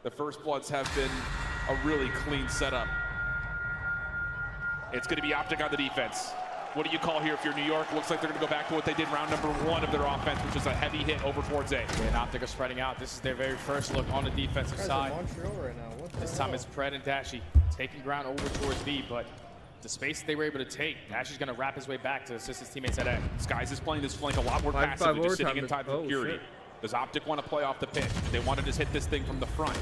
the first bloods have been a really clean setup. It's going to be Optic on the defense. What do you call here if you're New York? Looks like they're going to go back to what they did round number 1 of their offense, which is a heavy hit over towards A. And Optic are spreading out. This is their very first look on the defensive side. This time it's Pred and Dashy taking ground over towards B, but the space that they were able to take, Dashy's going to wrap his way back to assist his teammates at A. Skies is playing this flank a lot more passively, just sitting inside the security. Does Optic want to play off the pitch? They want to just hit this thing from the front.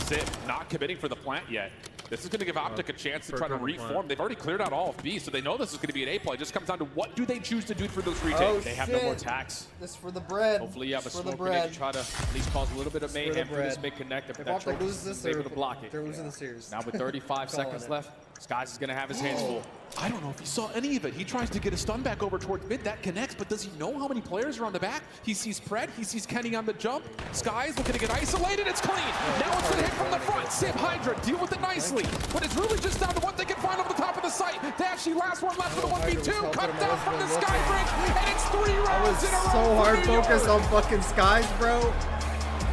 Sid not committing for the plant yet. This is going to give Optic a chance to try to reform. They've already cleared out all of B, so they know this is going to be an A play. It just comes down to what do they choose to do for those retakes. Oh, they have no more attacks. This is for the bread. Hopefully you have a for the smoke bread. to try to at least cause a little bit of mayhem for this mid connector. If That Optic Trophy loses this, is able to block it. they're losing the series. Now with 35 seconds left, Skies is going to have his hands full. I don't know if he saw any of it. He tries to get a stun back over towards mid. That connects, but does he know how many players are on the back? He sees Pred. He sees Kenny on the jump. Skies looking to get isolated. It's clean. Now it's going to hit from the front. Sim Hydra deal with it nicely. But it's really just down to what they can find on the top of the site. Dashy, last one left for the 1v2. Cut down from the Sky Bridge. And it's 3 rounds in a row. So hard focused on fucking Skies, bro.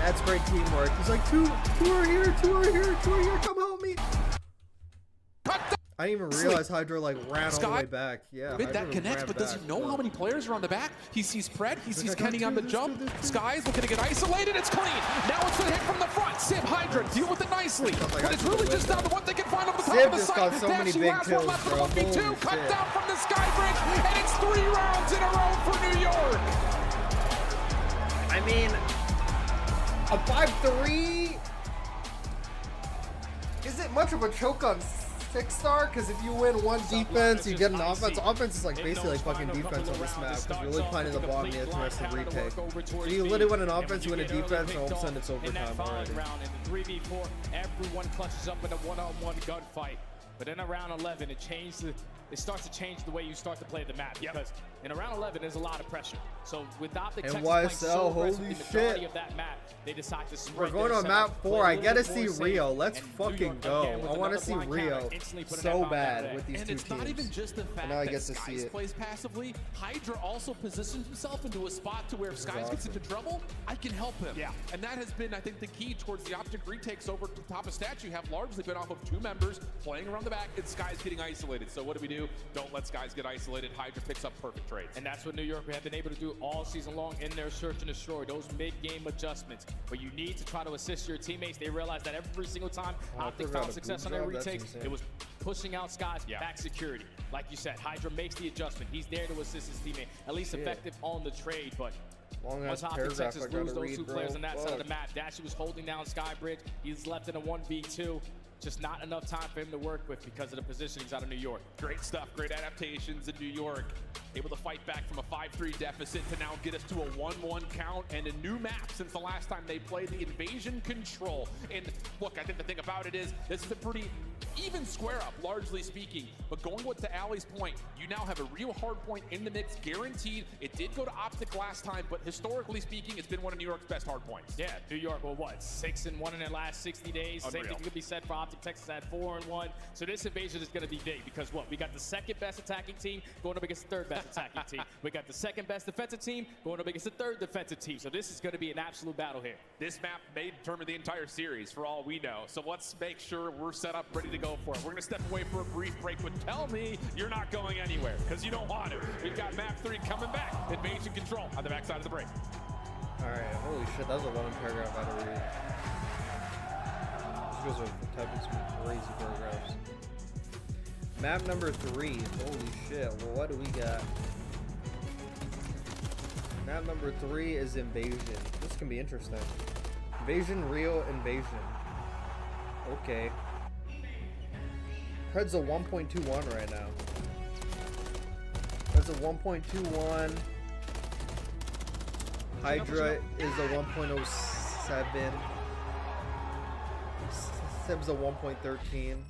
That's great teamwork. He's like, two are here, 2 are here, 2 are here. Come help me. I didn't even realize Hydra like ran all the way back. Yeah. Mid that connects, but does he know how many players are on the back? He sees Pred, he sees Kenny on the jump. Skies looking to get isolated, it's clean. Now it's gonna hit from the front. Sim Hydra deal with it nicely. But it's really just down to what they can find on the top of the just site. got so many big last one kills, left for the bro. 1v2. Cut down from the Sky Bridge, and it's 3 rounds in a row for New York. I mean, a 5-3 isn't much of a choke on 6-star, because if you win one defense, you get an offense. Offense is like basically like fucking defense on this map, because you're really playing in the bottom, you have to rest the retake. So you literally win an offense, you win a defense, and all of a sudden it's overtime already. In the 3v4, everyone clutches up in a one-on-one gunfight. But in round 11, it starts to change the way you start to play the map. Because in round 11, there's a lot of pressure. So with Optic And Texas playing YSL, so aggressive, holy the majority shit. of that map, they decide to We're spread going their on setup, map play 4. a I little gotta bit see more safe, Rio. Let's and New fucking York, go. again, with I want to another see blind Rio counter, instantly put it so back on bad that with these And two it's not teams. even just the fact now I that get to see Skies it. plays passively. Hydra also positions himself into a spot to where if Skies gets into trouble, I can help him. Yeah. And that has been, I think, the key towards the Optic retakes over to the top of stats. You have largely been off of 2 members playing around the back and Skies getting isolated. So what do? Don't let Skies get isolated. Hydra picks up perfect trades. And that's what New York have been able to do all season long in their search and destroy, those mid-game adjustments. But you need to try to assist your teammates. They realize that every single time Optic found success on their retakes, it was pushing out Skies, back security. Like you said, Hydra makes the adjustment. He's there to assist his teammate, at least effective on the trade. But once Optic Texas lose those 2 players on that side of the map, Dashy was holding down Skybridge. He's left in a 1v2. Just not enough time for him to work with because of the positionings out of New York. Great stuff, great adaptations in New York. Able to fight back from a 5-3 deficit to now get us to a 1-1 count and a new map since the last time they played, the Invasion Control. And look, I think the thing about it is this is a pretty even square up, largely speaking. But going with to Allie's point, you now have a real hard point in the mix, guaranteed. It did go to Optic last time, but historically speaking, it's been one of New York's best hard points. Yeah, New York, well, what, 6-1 in their last 60 days? Unreal. Same thing could be said for Optic Texas at 4-1. So this invasion is going to be big because what? We got the 2nd best attacking team going up against the 3rd best attacking team. We got the 2nd best defensive team going up against the 3rd defensive team. So this is going to be an absolute battle here. This map may determine the entire series for all we know. So let's make sure we're set up, ready to go for it. We're going to step away for a brief break, but tell me you're not going anywhere because you don't want to. We've got map 3 coming back. Invasion Control on the backside of the break. All right, holy shit, that was a long paragraph I had to read. These guys are typing some crazy paragraphs. Map number 3, holy shit, well what do we got? Map number 3 is Invasion. This can be interesting. Invasion, Rio, Invasion. Okay. Pred's a 1.21 right now. Pred's a 1.21. Hydra is a 1.07. Sim's a 1.13.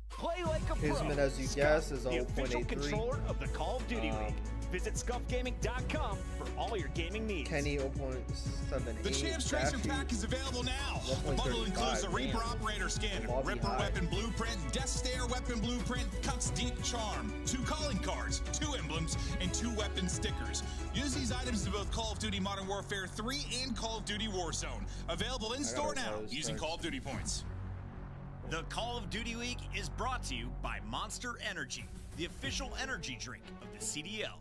Play like a Kismet, as you guess, is a 0.83. Controller of the Call of Duty League. Visit scuffgaming.com for all your gaming needs. Kenny 0.78. The Champs Tracer Pack is available now. The bundle includes the Reaper Operator Skin, Ripper Weapon Blueprint, Death Stare Weapon Blueprint, Cuts Deep Charm, 2 calling cards, 2 emblems, and 2 weapon stickers. Use these items in both Call of Duty Modern Warfare 3 and Call of Duty Warzone. Available in store now using Call of Duty points. The Call of Duty League is brought to you by Monster Energy, the official energy drink of the CDL.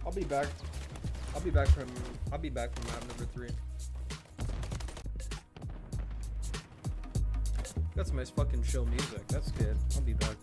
I'll be back. I'll be back from map number 3. Got some nice fucking chill music. That's good. I'll be back.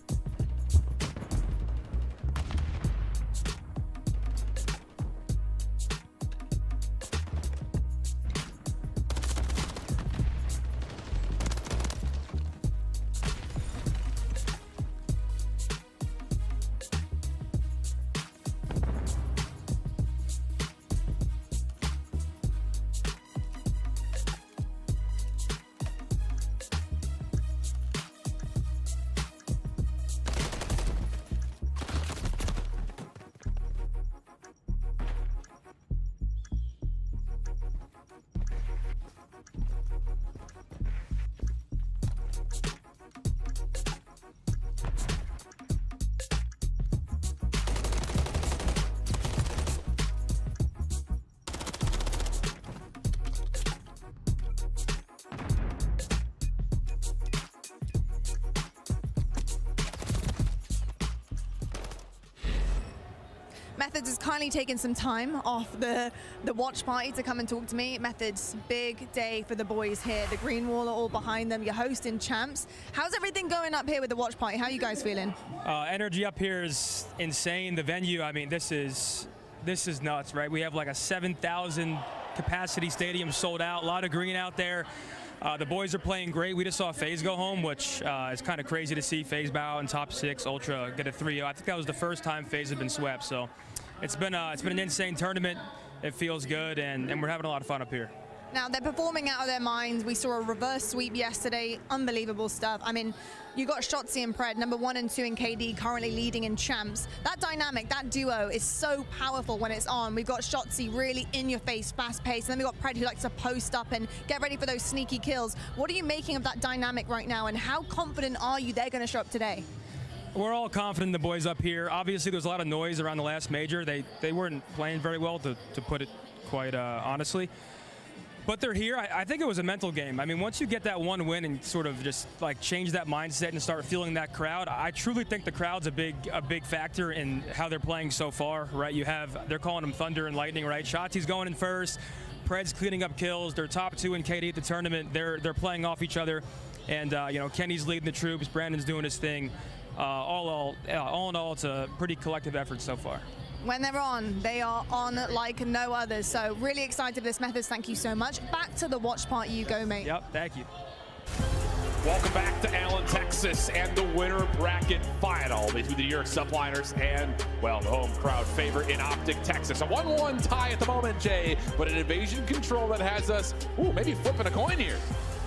Methods has kindly taken some time off the watch party to come and talk to me. Methods, big day for the boys here. The green wall are all behind them. You're hosting Champs. How's everything going up here with the watch party? How are you guys feeling? Energy up here is insane. The venue, I mean, this is nuts, right? We have like a 7,000 capacity stadium sold out. A lot of green out there. The boys are playing great. We just saw FaZe go home, which is kind of crazy to see. FaZe bow in top 6, Ultra get a 3-0. I think that was the first time FaZe had been swept. So it's been an insane tournament. It feels good, and we're having a lot of fun up here. Now, they're performing out of their minds. We saw a reverse sweep yesterday. Unbelievable stuff. I mean, you got Shotzi and Pred, number 1 and 2 in KD, currently leading in Champs. That dynamic, that duo is so powerful when it's on. We've got Shotzi really in your face, fast paced. And then we've got Pred who likes to post up and get ready for those sneaky kills. What are you making of that dynamic right now? And how confident are you they're going to show up today? We're all confident in the boys up here. Obviously, there was a lot of noise around the last major. They weren't playing very well, to put it quite honestly. But they're here. I think it was a mental game. I mean, once you get that one win and sort of just like change that mindset and start feeling that crowd, I truly think the crowd's a big factor in how they're playing so far, right? They're calling them thunder and lightning, right? Shotzi's going in first. Pred's cleaning up kills. They're top 2 in KD at the tournament. They're playing off each other, and you know, Kenny's leading the troops. Brandon's doing his thing. All in all, it's a pretty collective effort so far. When they're on, they are on like no others. So really excited for this. Methods, thank you so much. Back to the watch party you go, mate. Yep, thank you. Welcome back to Allen, Texas, and the winner bracket final between the New York Subliners and, well, the home crowd favorite in Optic, Texas. A 1-1 tie at the moment, Jay, but an invasion control that has us, maybe flipping a coin here.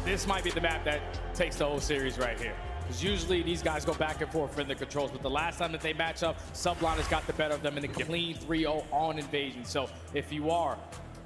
This might be the map that takes the whole series right here. Because usually these guys go back and forth in the controls, but the last time that they match up, Subliners got the better of them in a clean 3-0 on Invasion. So if you are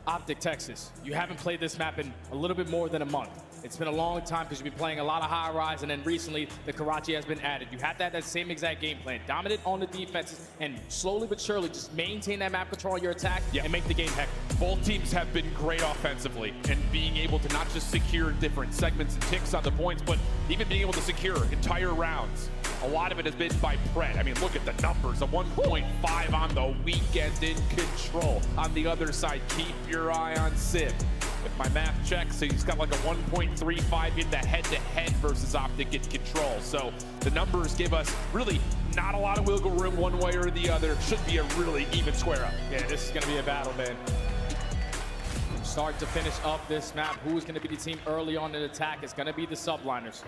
Optic Texas, you haven't played this map in a little bit more than a month. It's been a long time because you've been playing a lot of high rise, and then recently the Karachi has been added. You have that same exact game plan. Dominate on the defenses and slowly but surely just maintain that map control on your attack and make the game hectic. Both teams have been great offensively and being able to not just secure different segments and ticks on the points, but even being able to secure entire rounds. A lot of it has been by Pred. I mean, look at the numbers. A 1.5 on the weekend in control. On the other side, keep your eye on Civ. If my math checks, so he's got like a 1.35 in the head-to-head versus Optic in control. So the numbers give us really not a lot of wiggle room one way or the other. Should be a really even square up. Yeah, this is going to be a battle, man. Start to finish up this map, who's going to be the team early on in attack? It's going to be the Subliners.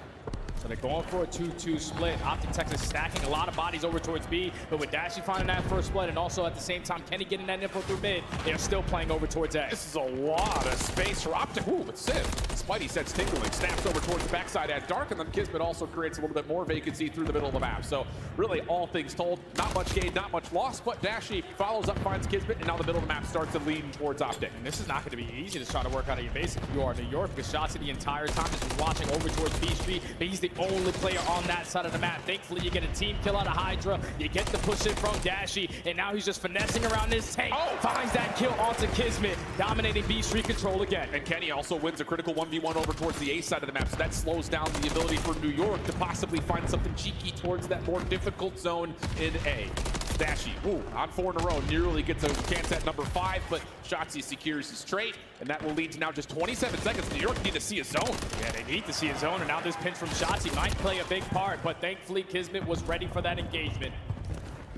So they're going for a 2-2 split. Optic Texas stacking a lot of bodies over towards B, but with Dashy finding that first split, and also at the same time Kenny getting that info through mid, they're still playing over towards A. This is a lot of space for Optic. Ooh, but Civ, Spidey sets tingling, snaps over towards the backside at Dark, and then Kismet also creates a little bit more vacancy through the middle of the map. So really, all things told, not much gain, not much loss, but Dashy follows up, finds Kismet, and now the middle of the map starts to lean towards Optic. And this is not going to be easy to try to work out of your base if you are New York, because Shotzi the entire time has been watching over towards B Street, but he's the only player on that side of the map. Thankfully, you get a team kill out of Hydra. You get the push in from Dashy, and now he's just finessing around his tank. Finds that kill onto Kismet, dominating B Street control again. And Kenny also wins a critical 1v1 over towards the A side of the map, so that slows down the ability for New York to possibly find something cheeky towards that more difficult zone in A. Dashy, on 4 in a row, nearly gets a chance at number 5, but Shotzzy secures his trade, and that will lead to now just 27 seconds. New York need to see a zone. Yeah, they need to see a zone, and now this pinch from Shotzzy might play a big part, but thankfully Kismet was ready for that engagement.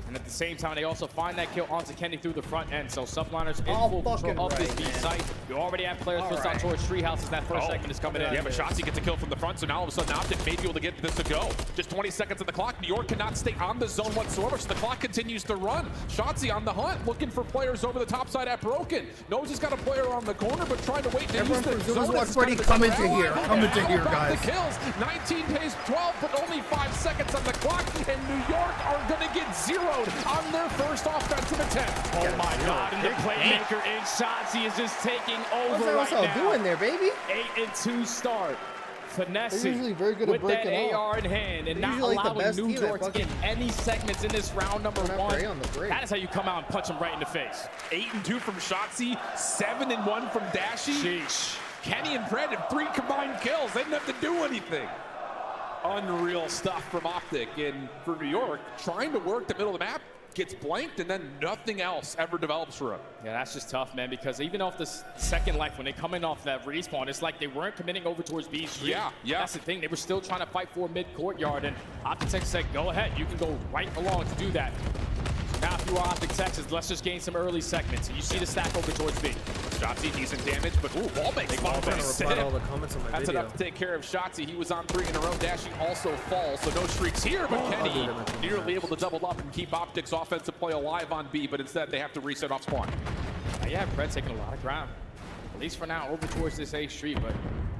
And at the same time, they also find that kill onto Kenny through the front end. So Subliners in full control of this B site. You already have players pushed out towards Treehouse as that first segment is coming in. Yeah, but Shotzzy gets a kill from the front, so now all of a sudden Optic may be able to get this to go. Just 20 seconds on the clock. New York cannot stay on the zone whatsoever, so the clock continues to run. Shotzzy on the hunt, looking for players over the top side at Broken. Knows he's got a player on the corner, but trying to wait to use the zone. Come into here, guys. The kills, 19 pays 12, but only 5 seconds on the clock, and New York are going to get zeroed on their first offensive attempt. Oh my God, and the playmaker in Shotzzy is just taking over What's right now. doing there, baby? 8-2 start. Finessing usually very good at with that breaking AR in hand and not allowing New York to get any segments in this round number 1. That is how you come out and punch them right in the face. 8-2 from Shotzzy, 7-1 from Dashy. Sheesh. Kenny and Brad have 3 combined kills. They didn't have to do anything. Unreal stuff from Optic, and for New York, trying to work the middle of the map, gets blanked, and then nothing else ever develops for him. Yeah, that's just tough, man, because even off this second life, when they come in off that respawn, it's like they weren't committing over towards B Street. Yeah. That's the thing. They were still trying to fight for mid-courtyard, and Optic Texas said, go ahead. You can go right along to do that. Now, if you are Optic Texas, let's just gain some early segments. And you see the stack over towards B. Shotzzy, decent damage, but ball makes That's enough to take care of Shotzzy. He was on 3 in a row. Dashing also falls, so no streaks here, but Kenny nearly able to double up and keep Optic's offensive play alive on B, but instead they have to reset off spawn. Yeah, Brett taking a lot of ground. At least for now, over towards this A Street, but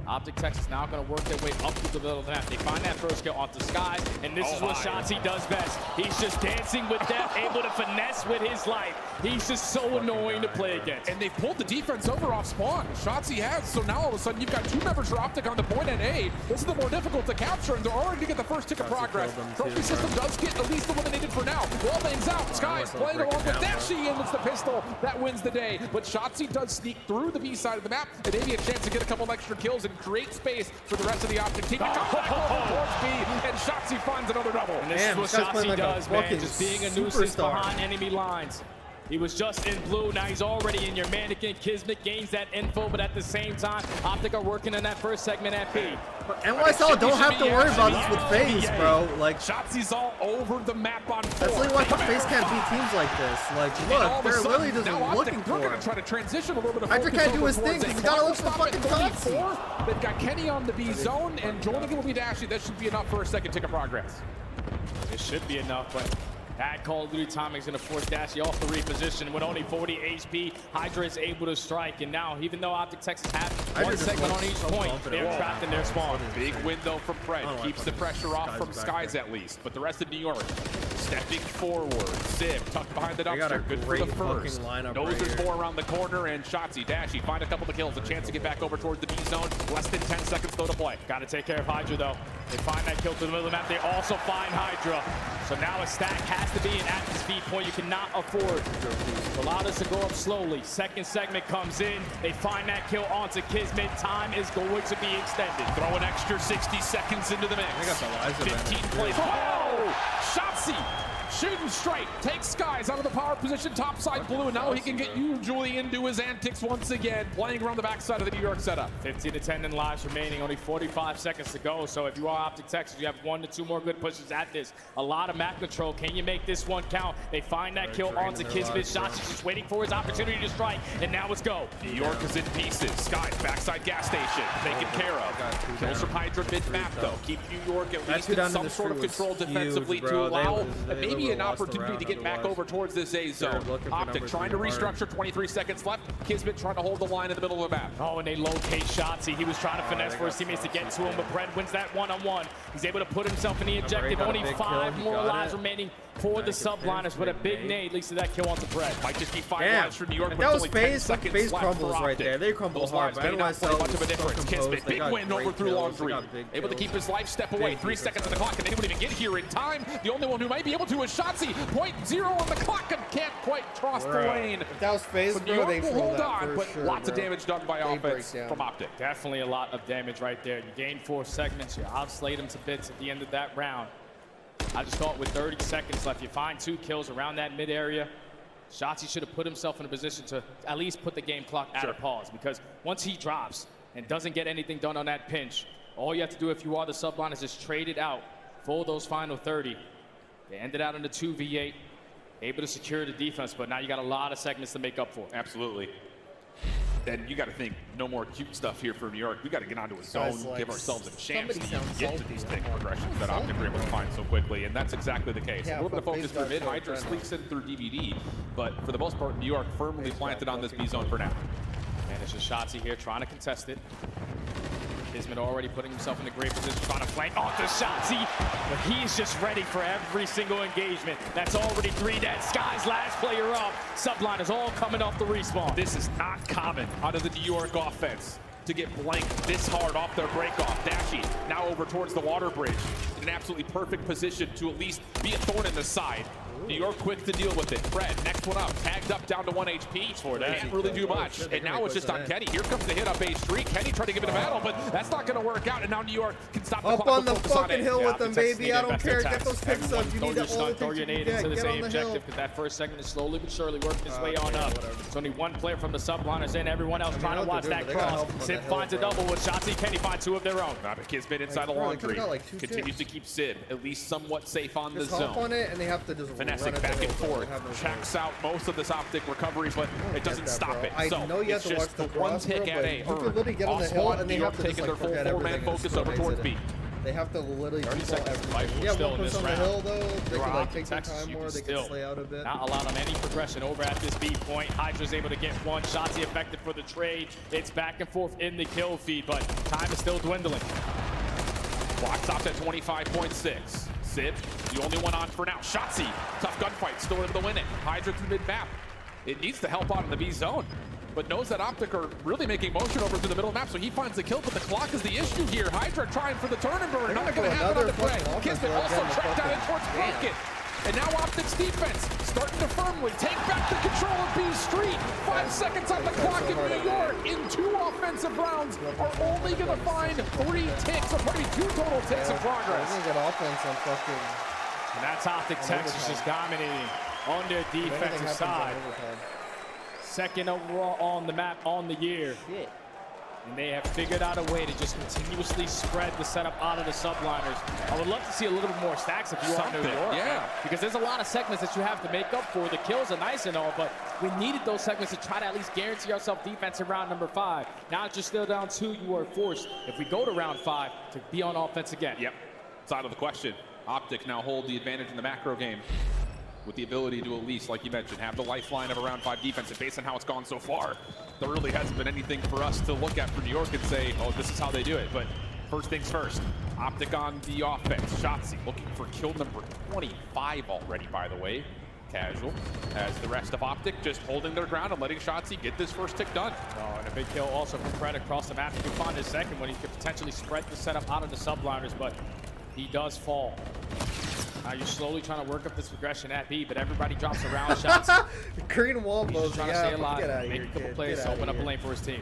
Optic Texas now going to work their way up to the middle of the map. They find that first kill onto Skies, and this is what Shotzzy does best. He's just dancing with death, able to finesse with his life. He's just so annoying to play against. And they've pulled the defense over off spawn. Shotzzy has, so now all of a sudden you've got 2 members for Optic on the point at A. This is the more difficult to capture, and they're already to get the first tick of progress. Trophy system does get at least eliminated for now. Wallbang's out. Skies playing along with Dashy, and it's the pistol that wins the day. But Shotzzy does sneak through the B side of the map, and maybe a chance to get a couple extra kills and create space for the rest of the Optic team. It comes back over towards B, and Shotzzy finds another double. And this is what Shotzzy does, man, just being a nuisance behind enemy lines. He was just in blue, now he's already in your mannequin. Kismet gains that info, but at the same time, Optic are working in that first segment at B. NYSL don't have to worry about this with FaZe, bro. Like, Shotzzy's all over the map on 4. That's really why FaZe can't beat teams like this. Like, look, they're literally just looking for They're going to try to transition a little bit of Hydra can't do his thing because he's got to look for fucking Shotzzy. They've got Kenny on the B zone, and joining him will be Dashy. That should be enough for a second tick of progress. It should be enough, but that Call of Duty timing is going to force Dashy off the reposition. With only 40 HP, Hydra is able to strike, and now, even though Optic Texas have one segment on each point, they're trapped in their spawn. Big window from Fred, keeps the pressure off from Skies at least, but the rest of New York stepping forward. Civ tucked behind the dumpster, good for the first. Nozer's 4 around the corner, and Shotzzy, Dashy find a couple of kills, a chance to get back over towards the B zone. Less than 10 seconds though to play. Got to take care of Hydra though. They find that kill to the middle of the map. They also find Hydra. So now a stack has to be an active speed point. You cannot afford to allow this to go up slowly. Second segment comes in. They find that kill onto Kismet. Time is going to be extended. Throw an extra 60 seconds into the mix. 15 plays. Oh! Shotzzy shooting straight, takes Skies out of the power position, topside blue, and now he can get usually into his antics once again, playing around the backside of the New York setup. 15 to 10 in lives remaining, only 45 seconds to go. So if you are Optic Texas, you have 1 to 2 more good pushes at this. A lot of map control. Can you make this one count? They find that kill onto Kismet. Shotzzy's just waiting for his opportunity to strike, and now it's go. New York is in pieces. Skies, backside gas station, taken care of. Kills from Hydra mid-map though. Keep New York at least in some sort of control defensively to allow maybe an opportunity to get back over towards this A zone. Optic trying to restructure, 23 seconds left. Kismet trying to hold the line in the middle of the map. Oh, and they locate Shotzzy. He was trying to finesse for his teammates to get to him, but Brett wins that one-on-one. He's able to put himself in the objective. Only 5 more lives remaining for the subliners, but a big nade leads to that kill onto Brett. Might just be 5 lives for New York. That was FaZe. FaZe crumbles right there. They crumble hard, but NYSL much of a difference. Kismet, big win over through long 3. Able to keep his life step away. 3 seconds on the clock, and they didn't even get here in time. The only one who might be able to is Shotzzy. 0.0 on the clock and can't quite cross the lane. If that was FaZe, so New York will hold on, but lots of damage done by offense from Optic. Definitely a lot of damage right there. You gain 4 segments. You outslate them to bits at the end of that round. I just thought with 30 seconds left, you find 2 kills around that mid area. Shotzzy should have put himself in a position to at least put the game clock at a pause, because once he drops and doesn't get anything done on that pinch, all you have to do if you are the subline is just trade it out for those final 30. They ended out in the 2v8, able to secure the defense, but now you got a lot of segments to make up for. Absolutely. Then you got to think no more cute stuff here for New York. We got to get onto a zone, give ourselves a chance to get to these big progressions that Optic were able to find so quickly, and that's exactly the case. A little bit of focus through mid, Hydra sneaks in through DVD, but for the most part, New York firmly planted on this B zone for now. And it's just Shotzzy here trying to contest it. Kismet already putting himself in a great position, trying to flank onto Shotzzy, but he's just ready for every single engagement. That's already 3 dead. Sky's last player up. Subline is all coming off the respawn. This is not common out of the New York offense to get blanked this hard off their breakoff. Dashy now over towards the water bridge in an absolutely perfect position to at least be a thorn in the side. New York quick to deal with it. Fred, next one up, tagged up down to 1 HP. Can't really do much. And now it's just on Kenny. Here comes the hit up A3. Kenny tried to give it a battle, but that's not going to work out. And now New York can stop the clock. Up on the fucking hill with them, baby. I don't care. Get those picks up. You need to throw your nade into the same objective, because that first segment is slowly but surely working its way on up. There's only 1 player from the subliners in. Everyone else trying to watch that cross. Sib finds a double with Shotzzy. Kenny finds 2 of their own. Kismet inside the laundry. Continues to keep Sib at least somewhat safe on the zone. On it, and they have to just finessing back and forth. Checks out most of this Optic recovery, but it doesn't stop it. So it's just the 1 tick at A. Off New York taking their full 4-man focus over towards B. They have to literally 30 seconds to fight. Yeah, still one in this on the round. hill though. They can like take some Texas, time more. They can slay out a bit. Not allowed on any progression over at this B point. Hydra's able to get 1. Shotzzy effective for the trade. It's back and forth in the kill feed, but time is still dwindling. Clock stops at 25.6. Sib, the only one on for now. Shotzzy, tough gunfight, still able to win it. Hydra through mid-map. It needs to help out in the B zone, but knows that Optic are really making motion over to the middle map, so he finds the kill, but the clock is the issue here. Hydra trying for the turn and burn, not going to happen on the play. Kismet also tracked down in towards Broken. And now Optic's defense starting to firmly take back the control of B Street. 5 seconds on the clock in New York. In 2 offensive rounds are only going to find 3 ticks, or probably 2 total ticks of progress. Good offense on fucking. And that's Optic Texas just dominating on their defensive side. 2nd overall on the map on the year. And they have figured out a way to just continuously spread the setup out of the subliners. I would love to see a little bit more stacks if you are New York. Yeah. Because there's a lot of segments that you have to make up for. The kills are nice and all, but we needed those segments to try to at least guarantee ourselves defense in round number 5. Now it's just still down 2. You are forced, if we go to round 5, to be on offense again. Yep. It's out of the question. Optic now hold the advantage in the macro game with the ability to at least, like you mentioned, have the lifeline of a round 5 defense. And based on how it's gone so far, there really hasn't been anything for us to look at for New York and say, oh, this is how they do it. But first things first, Optic on the offense. Shotzzy looking for kill number 25 already, by the way. Casual, as the rest of Optic just holding their ground and letting Shotzzy get this first tick done. Oh, and a big kill also from Fred across the map. He can find his second one. He could potentially spread the setup out of the subliners, but he does fall. Now you're slowly trying to work up this progression at B, but everybody drops around shots. Green wall blows. Trying to stay alive, make a couple plays to open up a lane for his team.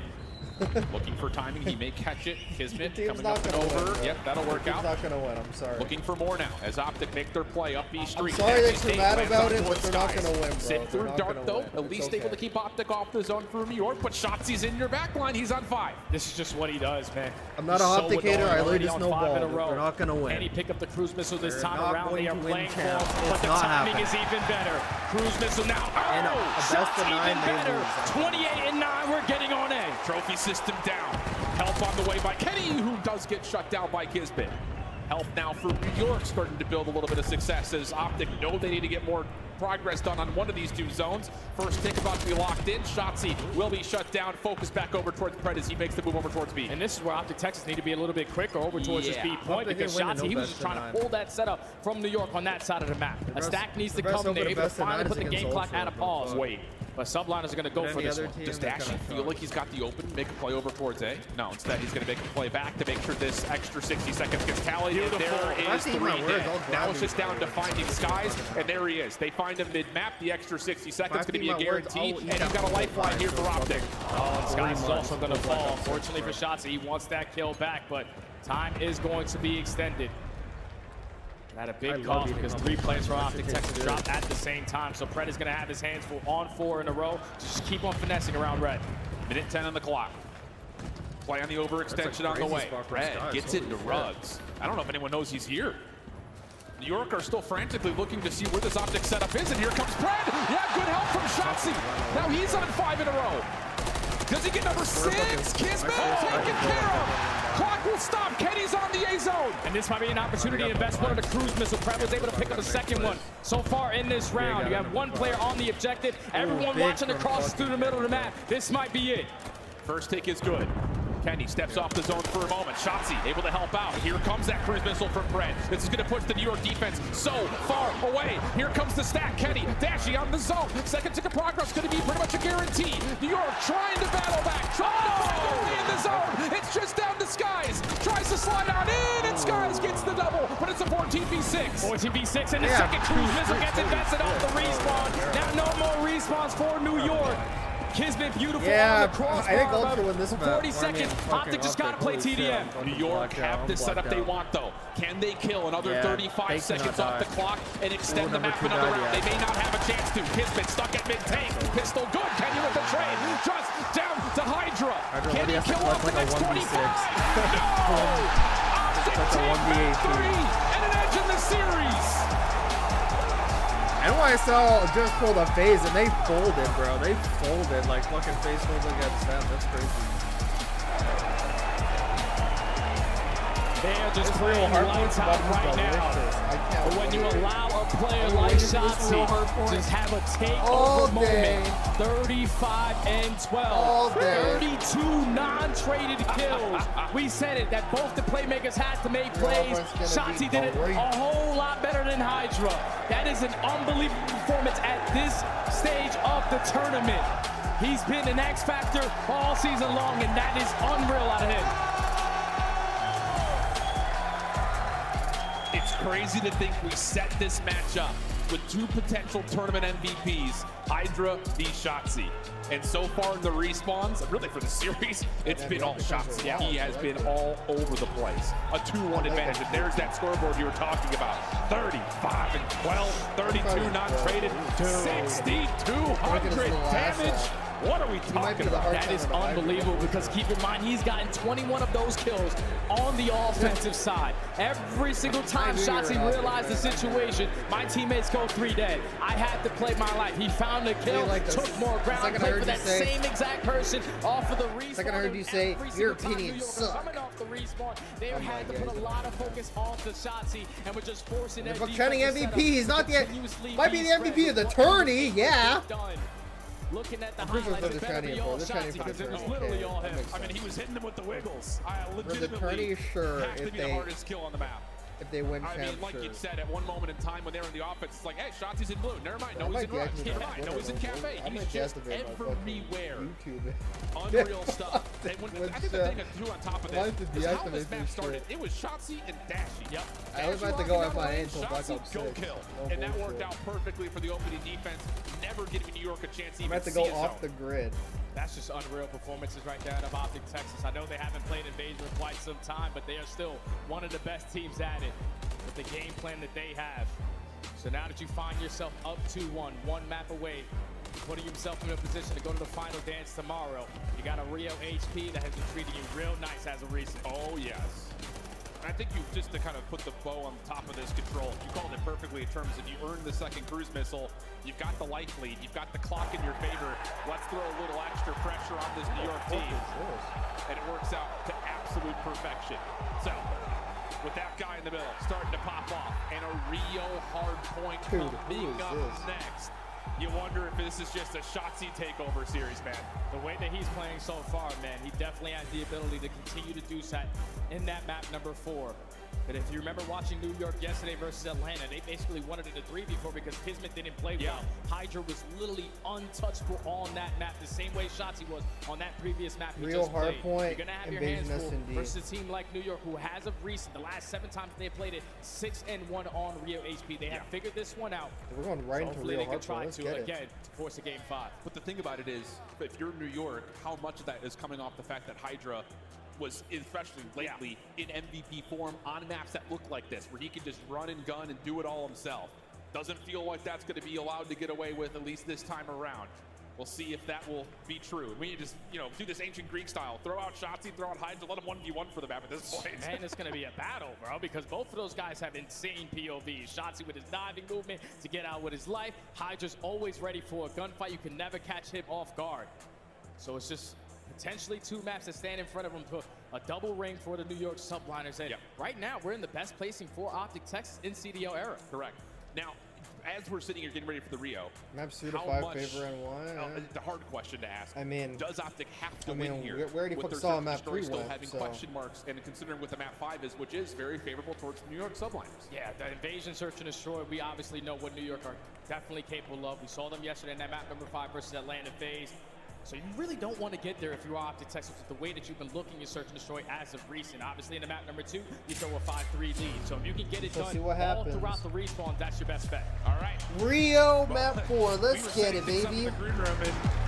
Looking for timing, he may catch it. Kismet coming up and over. Win, yep, that'll work out. Not gonna win. I'm sorry. Looking for more now as Optic make their play up B Street. I'm sorry that you're mad about it, but they're not gonna win, bro. Sit through Dark though, at least able to keep Optic off the zone for New York, but Shotzi's in your back line. He's on 5. This is just what he does, man. I'm not a Optic hater. I literally just know ball. They're not gonna win. And he picked up the cruise missile this time around. They are playing champs. ball, but the timing is even better. Cruise missile now. Oh, shots even better. 28 and 9. We're getting on A. Trophy system down. Help on the way by Kenny, who does get shut down by Kismet. Help now for New York, starting to build a little bit of success as Optic know they need to get more progress done on one of these 2 zones. First tick about to be locked in. Shotzzy will be shut down. Focus back over towards Pred as he makes the move over towards B. And this is where Optic Texas need to be a little bit quicker over towards this B point, because Shotzzy, he was just trying to pull that setup from New York on that side of the map. A stack needs to come. They're able to finally put the game clock at a pause. Wait. But subliners are going to go for this one. Does Dashy feel like he's got the open, make a play over towards A? No, instead he's going to make a play back to make sure this extra 60 seconds gets tallied. And there is 3 dead. Now it's just down to finding Skies, and there he is. They find him mid-map. The extra 60 seconds going to be a guarantee, and he's got a lifeline here for Optic. Oh, and Skies is also going to fall. Unfortunately for Shotzzy, he wants that kill back, but time is going to be extended. Had a big call because 3 players from Optic Texas dropped at the same time. So Pred is going to have his hands full on 4 in a row. Just keep on finessing around red. Minute 10 on the clock. Play on the overextension on the way. Pred gets into Ruggs. I don't know if anyone knows he's here. New York are still frantically looking to see where this Optic setup is, and here comes Pred. Yeah, good help from Shotzzy. Now he's on 5 in a row. Does he get number 6? Kismet taken care of. Clock will stop. Kenny's on the A zone. And this might be an opportunity to invest one of the cruise missile. Pred was able to pick up a second one. So far in this round, you have 1 player on the objective. Everyone watching the crosses through the middle of the map. This might be it. First take is good. Kenny steps off the zone for a moment. Shotzzy able to help out. Here comes that cruise missile from Pred. This is going to push the New York defense so far away. Here comes the stack. Kenny dashing on the zone. Second tick of progress going to be pretty much a guarantee. New York trying to battle back. Trying to find their way in the zone. It's just down to Skies. Tries to slide on in, and Skies gets the double. But it's a 14v6. 14v6, and the second cruise missile gets invested off the respawn. Now no more respawns for New York. Kismet beautiful on the crossbar. I think Ultra win this 40 seconds. Optic just got to play TDM. New York have the setup they want, though. Can they kill another 35 seconds off the clock and extend the map another round? They may not have a chance to. Kismet stuck at mid-tank. Pistol good. Kenny with the trade. Just down to Hydra. Can he kill off the next 25? No! Optic take 3 and an edge in the series. NYSL just pulled a phase and they folded, bro. They folded like fucking face folding against them. That's crazy. They're just playing lights out right now. But when you allow a player like Shotzzy to have a takeover moment, 35 and 12, 32 non-traded kills. We said it, that both the playmakers had to make plays. Shotzzy did it a whole lot better than Hydra. That is an unbelievable performance at this stage of the tournament. He's been an X factor all season long, and that is unreal out of him. It's crazy to think we set this match up with 2 potential tournament MVPs, Hydra v Shotzzy. And so far in the respawns, really for the series, it's been all Shotzzy. He has been all over the place. A 2-1 advantage, and there's that scoreboard you were talking about. 35 and 12, 32 non-traded, 6,200 damage. What are we talking about? That is unbelievable because keep in mind, he's gotten 21 of those kills on the offensive side. Every single time Shotzzy realized the situation, my teammates go 3 dead. I had to play my life. He found a kill, took more ground, played for that same exact person off of the respawn. Second I heard you say, your opinions suck. Coming off the respawn, they had to put a lot of focus on the Shotzzy and we're just forcing that defense. Trending MVP, he's not the, might be the MVP of the tourney, yeah. Looking at the highlights, it better be all Shotzzy because it was literally all him. I mean, he was hitting them with the wiggles. Legitimately has to be the hardest kill on the map. If they win I mean, like you said, at one moment in time when they were in the offense, it's like, hey, Shotzi's in blue. Never mind. No, he's in red. Never mind. No, he's in cafe. He's just everywhere. Unreal stuff. I think the thing too on top of this is how this map started. It was Shotzzy and Dashy. Yep. I was about to go FIA until Black Ops 6. Go kill. And that worked out perfectly for the opening defense, never giving New York a chance to even see to go off the grid. That's just unreal performances right there out of Optic Texas. I know they haven't played Invasion in quite some time, but they are still one of the best teams at it with the game plan that they have. So now that you find yourself up 2-1, 1 map away, putting yourself in a position to go to the final dance tomorrow, you got a Rio HP that has been treating you real nice as of recent. Oh, yes. I think you, just to kind of put the bow on top of this control, you called it perfectly in terms of you earned the second cruise missile, you've got the life lead, you've got the clock in your favor. Let's throw a little extra pressure on this New York team. And it works out to absolute perfection. So, with that guy in the middle starting to pop off, and a Rio hard point coming up next. You wonder if this is just a Shotzzy takeover series, man. The way that he's playing so far, man, he definitely has the ability to continue to do that in that map number 4. But if you remember watching New York yesterday versus Atlanta, they basically won it in a 3v4 because Kismet didn't play well. Hydra was literally untouchable on that map, the same way Shotzzy was on that previous map he just played. You're going to have your hands full versus a team like New York, who has of recent, the last 7 times they played it, 6-1 on Rio HP. They have figured this one out. We're going right into hopefully Real they can try Let's to, again, to force a game 5. But the thing about it is, if you're New York, how much of that is coming off the fact that Hydra was, especially lately, in MVP form on maps that look like this, where he can just run and gun and do it all himself. Doesn't feel like that's going to be allowed to get away with, at least this time around. We'll see if that will be true. We just, do this ancient Greek style. Throw out Shotzzy, throw out Hydra, let him 1v1 for the map at this point. And it's going to be a battle, bro, because both of those guys have insane POVs. Shotzzy with his diving movement to get out with his life. Hydra's always ready for a gunfight. You can never catch him off guard. So it's just potentially 2 maps that stand in front of him to a double ring for the New York Subliners. And right now, we're in the best placing for Optic Texas in CDL era. Correct. Now, as we're sitting here getting ready for the Rio, map 2 to 5 favor and 1. The hard question to ask. I mean, does Optic have to win here? We already saw map 3 still win, having question marks, and considering what the map 5 is, which is very favorable towards New York Subliners. Yeah, the invasion, search, and destroy. We obviously know what New York are definitely capable of. We saw them yesterday in that map number 5 versus Atlanta phase. So you really don't want to get there if you are Optic Texas with the way that you've been looking at search and destroy as of recent. Obviously in the map number 2, you throw a 5-3 lead. So if you can get it done all throughout the respawn, that's your best bet. All right. Rio map 4, let's get it, baby.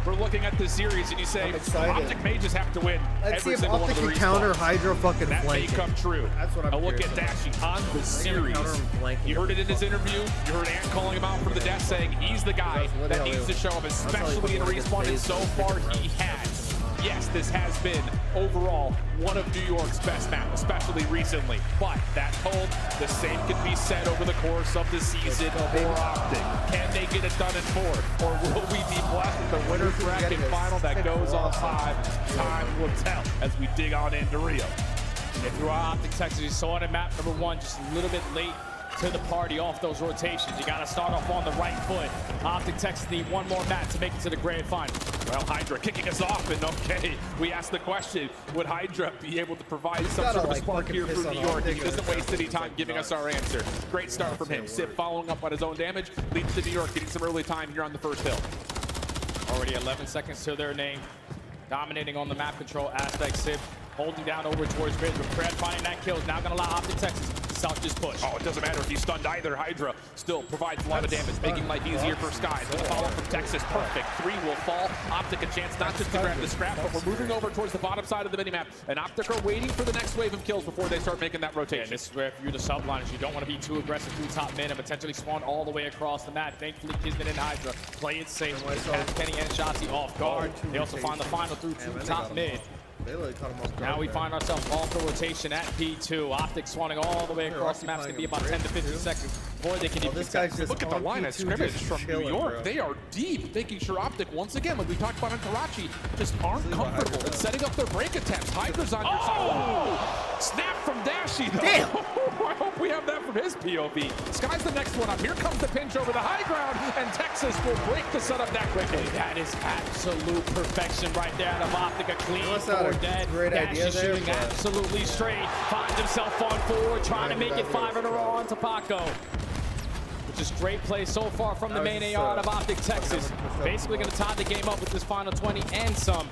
We're looking at this series and you say, Optic may just have to win. Let's see if Optic can counter Hydra fucking that flanking. May come true. That's what I'm a look at Dashy on the series. You heard it in his interview. You heard Ant calling him out from the desk saying he's the guy that needs to show up, especially in respawn, and so far he has. Yes, this has been overall one of New York's best maps, especially recently. But that told, the same can be said over the course of the season for Optic. Can they get it done in 4? Or will we be blessed with the winner's bracket final that goes on 5? Time will tell as we dig on into Rio. If you are Optic Texas, you saw it in map number 1, just a little bit late to the party off those rotations. You got to start off on the right foot. Optic Texas need one more match to make it to the grand final. Well, Hydra kicking us off, and okay, we asked the question, would Hydra be able to provide some sort of a spark here for New York? He doesn't waste any time giving us our answer. Great start from him. Sip following up on his own damage, leads to New York getting some early time here on the first hill. Already 11 seconds to their name. Dominating on the map control aspect. Sip holding down over towards Ridge, but Fred finding that kill is now going to allow Optic Texas South just push. Oh, it doesn't matter if he's stunned either. Hydra still provides a lot of damage, making life easier for Skies. With a follow from Texas, perfect. 3 will fall. Optic a chance not just to grab the scrap, but we're moving over towards the bottom side of the minimap. And Optic are waiting for the next wave of kills before they start making that rotation. And this is where, if you're the subliners, you don't want to be too aggressive through top mid and potentially spawn all the way across the map. Thankfully, Kismet and Hydra play it safe. Have Kenny and Shotzzy off guard. They also find the final through top mid. Now we find ourselves off the rotation at P2. Optic swanning all the way across the map. It's going to be about 10 to 15 seconds before they can even look at the line of scrimmage from New York. They are deep, making sure Optic, once again, like we talked about on Karachi, just aren't comfortable in setting up their break attempts. Hydra's on your side. Snap from Dashy, though. Damn. I hope we have that from his POV. Sky's the next one up. Here comes the pinch over the high ground, and Texas will break the setup that quickly. That is absolute perfection right there out of Optic. A clean forward dead. Great idea there, shooting absolutely straight. Finds himself on forward, trying to make it 5 in a row onto Paco. Which is great play so far from the main AR out of Optic Texas. Basically going to tie the game up with this final 20 and some.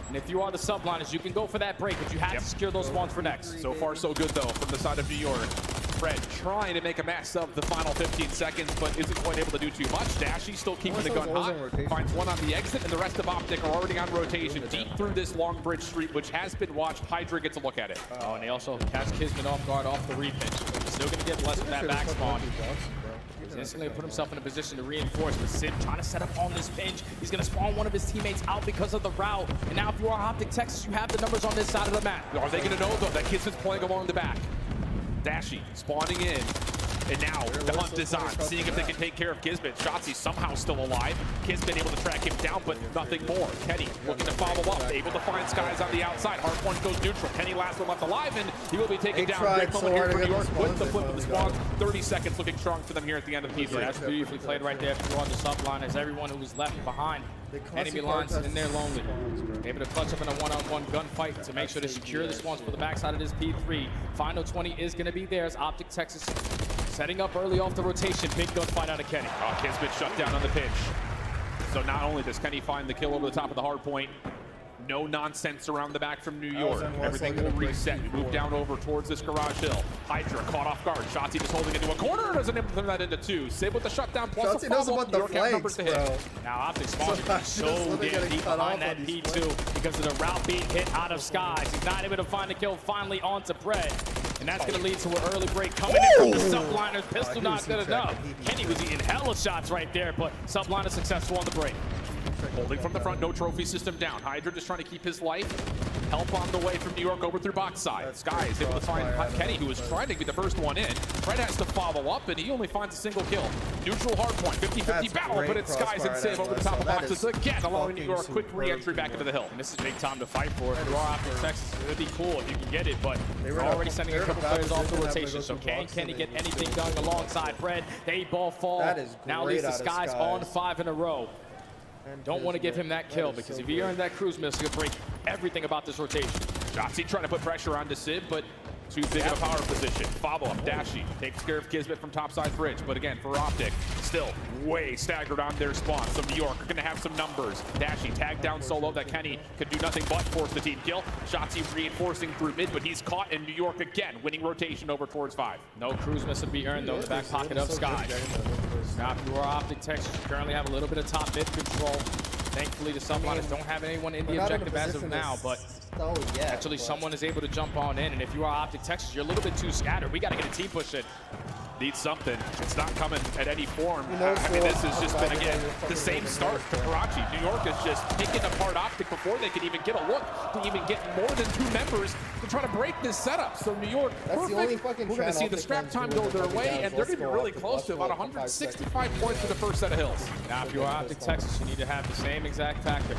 And if you are the subliners, you can go for that break, but you have to secure those spawns for next. So far, so good, though, from the side of New York. Fred trying to make a mess of the final 15 seconds, but isn't quite able to do too much. Dashy still keeping the gun hot. Finds one on the exit, and the rest of Optic are already on rotation deep through this long bridge street, which has been watched. Hydra gets a look at it. Oh, and they also catch Kismet off guard off the repitch. Still going to get less of that back spawn. He's instantly put himself in a position to reinforce, but Sid trying to set up on this pinch. He's going to spawn one of his teammates out because of the route. And now if you are Optic Texas, you have the numbers on this side of the map. Are they going to know, though, that Kismet's playing along the back? Dashy spawning in. And now the hunt is on, seeing if they can take care of Kismet. Shotzzy somehow still alive. Kismet able to track him down, but nothing more. Kenny looking to follow up, able to find Skies on the outside. Hardpoint goes neutral. Kenny last one left alive, and he will be taken down. Great moment here for New York with the flip of the spawn. 30 seconds looking strong for them here at the end of the P3. That's beautifully played right there for on the subliners. Everyone who was left behind enemy lines in there lonely. Able to clutch up in a one-on-one gunfight to make sure to secure the spawns for the backside of this P3. Final 20 is going to be theirs. Optic Texas setting up early off the rotation. Big gunfight out of Kenny. Oh, Kismet shut down on the pinch. So not only does Kenny find the kill over the top of the hard point, No nonsense around the back from New York. Everything will reset. We move down over towards this garage hill. Hydra caught off guard. Shotzzy just holding into a corner. Doesn't implement that into 2. Sib with the shutdown plus Shotzzy a knows follow. about New the York have numbers flanks, to hit. bro. Now Optic spawns so damn deep behind that P2 because of the route being hit out of Skies. He's not able to find a kill finally onto Pred. And that's going to lead to an early break coming in from the Subliners. Pistol not good enough. Kenny was eating hella shots right there, but Subliner successful on the break. Holding from the front, no trophy system down. Hydra just trying to keep his life. Help on the way from New York over through box side. Sky is able to find Kenny, who was trying to get the first one in. Fred has to follow up, and he only finds a single kill. Neutral hard point, 50-50 battle, but it's Skies and Sib over the top of boxes again, allowing New York quick re-entry back into the hill. And this is big time to fight for. If you are after Texas, it would be cool if you can get it, but they're already sending a couple players off the rotation. So can Kenny get anything done alongside Fred? They ball fall. Now leads the Skies on 5 in a row. Don't want to give him that kill because if he earned that cruise missile, he'll break everything about this rotation. Shotzzy trying to put pressure onto Sib, but too big of a power position. Follow-up, Dashy takes care of Kismet from topside bridge, but again, for Optic, still way staggered on their spawn. So New York are going to have some numbers. Dashy tagged down solo that Kenny could do nothing but force the team kill. Shotzzy reinforcing through mid, but he's caught in New York again, winning rotation over towards 5. No cruise missile to be earned, though, in the back pocket of Sky. Now, if you are Optic Texas, you currently have a little bit of top mid control. Thankfully, the Subliners don't have anyone in the objective as of now, but actually someone is able to jump on in, and if you are Optic Texas, you're a little bit too scattered. We got to get a team push in. Needs something. It's not coming at any form. I mean, this has just been, again, the same start to Karachi. New York is just picking apart Optic before they can even get a look to even get more than 2 members to try to break this setup. So New York, perfect. We're going to see the scrap time go their way, and they're going to be really close to about 165 points for the first set of hills. Now, if you are Optic Texas, you need to have the same exact tactic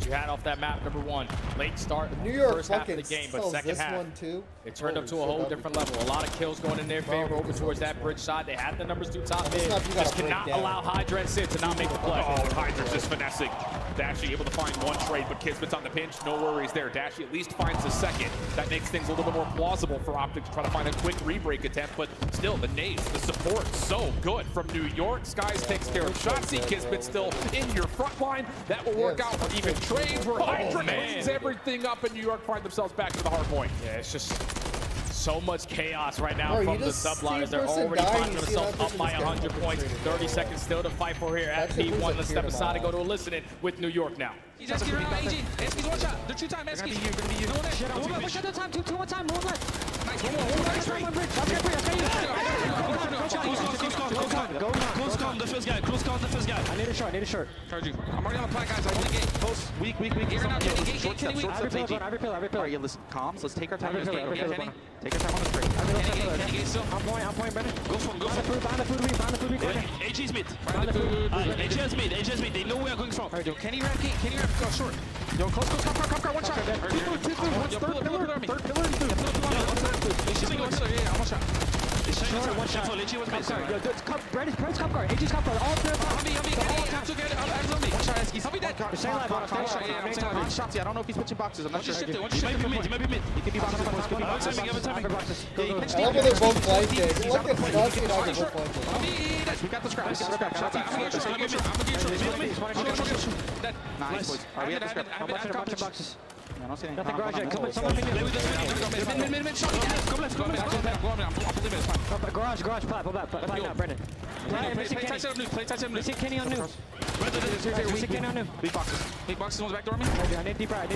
you had off that map, number 1. Late start, New York first half of the game, but second half, it turned up to a whole different level. A lot of kills going in their favor over towards that bridge side. They had the numbers 2 top mid. Just cannot allow Hydra and Sid to not make the play. Oh, Hydra's just finessing. Dashy able to find 1 trade, but Kismet's on the pinch. No worries there. Dashy at least finds a second. That makes things a little bit more plausible for Optic to try to find a quick re-break attempt, but still, the nades, the support, so good from New York. Skies takes care of Shotzzy. Kismet still in your front line. That will work out for even trades where Hydra cleans everything up, and New York find themselves back to the hard point. Yeah, it's just so much chaos right now from the Subliners. They're already finding themselves up by 100 points. 30 seconds still to fight for here at P1. Let's step aside and go to a listening with New York now. He's asking around, AG. Eski's one shot. They're 2 time, Eski's. Gonna be you. No one there. Push at the time. 2 1 time. 1 left. Nice. Close calm, the first guy. Close calm, the first guy. I need a short. Charge you. I'm already on the plan, guys. I want to get close. Weak. Get out. Short steps. Every pillar. Alright, yeah, listen. Calm. Let's take our time in this game. Okay, take our time on this break. Kenny, still. I'm point, Brennan. Go for it. Behind the food weak. AG's mid. AG's mid. They know where we're going from. Alright, yo, Kenny wrap, go short. Yo, close, car, 1 shot. Third pillar, and food. Yeah, 1 shot. Short, 1 shot. Yo, Brennan's cup guard, AG's cup guard, all 3 Humvee, 1 shot, Eskies. Humvee dead. I'm Shotzzy, I don't know if he's switching boxes, I'm not sure. He might be mid. He could be boxes. I love when they're both flanking. Look at Shotzzy and I are both flanking. We got the scrap. Nice, boys. Alright, we have the scrap. A bunch of boxes. I don't see anything. Nothing garage yet. Come on, Mid, shot. Go left. I'm believing it's fine. Garage, Plat now, Brennan. Play tight new. Missing Kenny on new. Missing Kenny on new. Big boxes, one's back door me. I need deep right.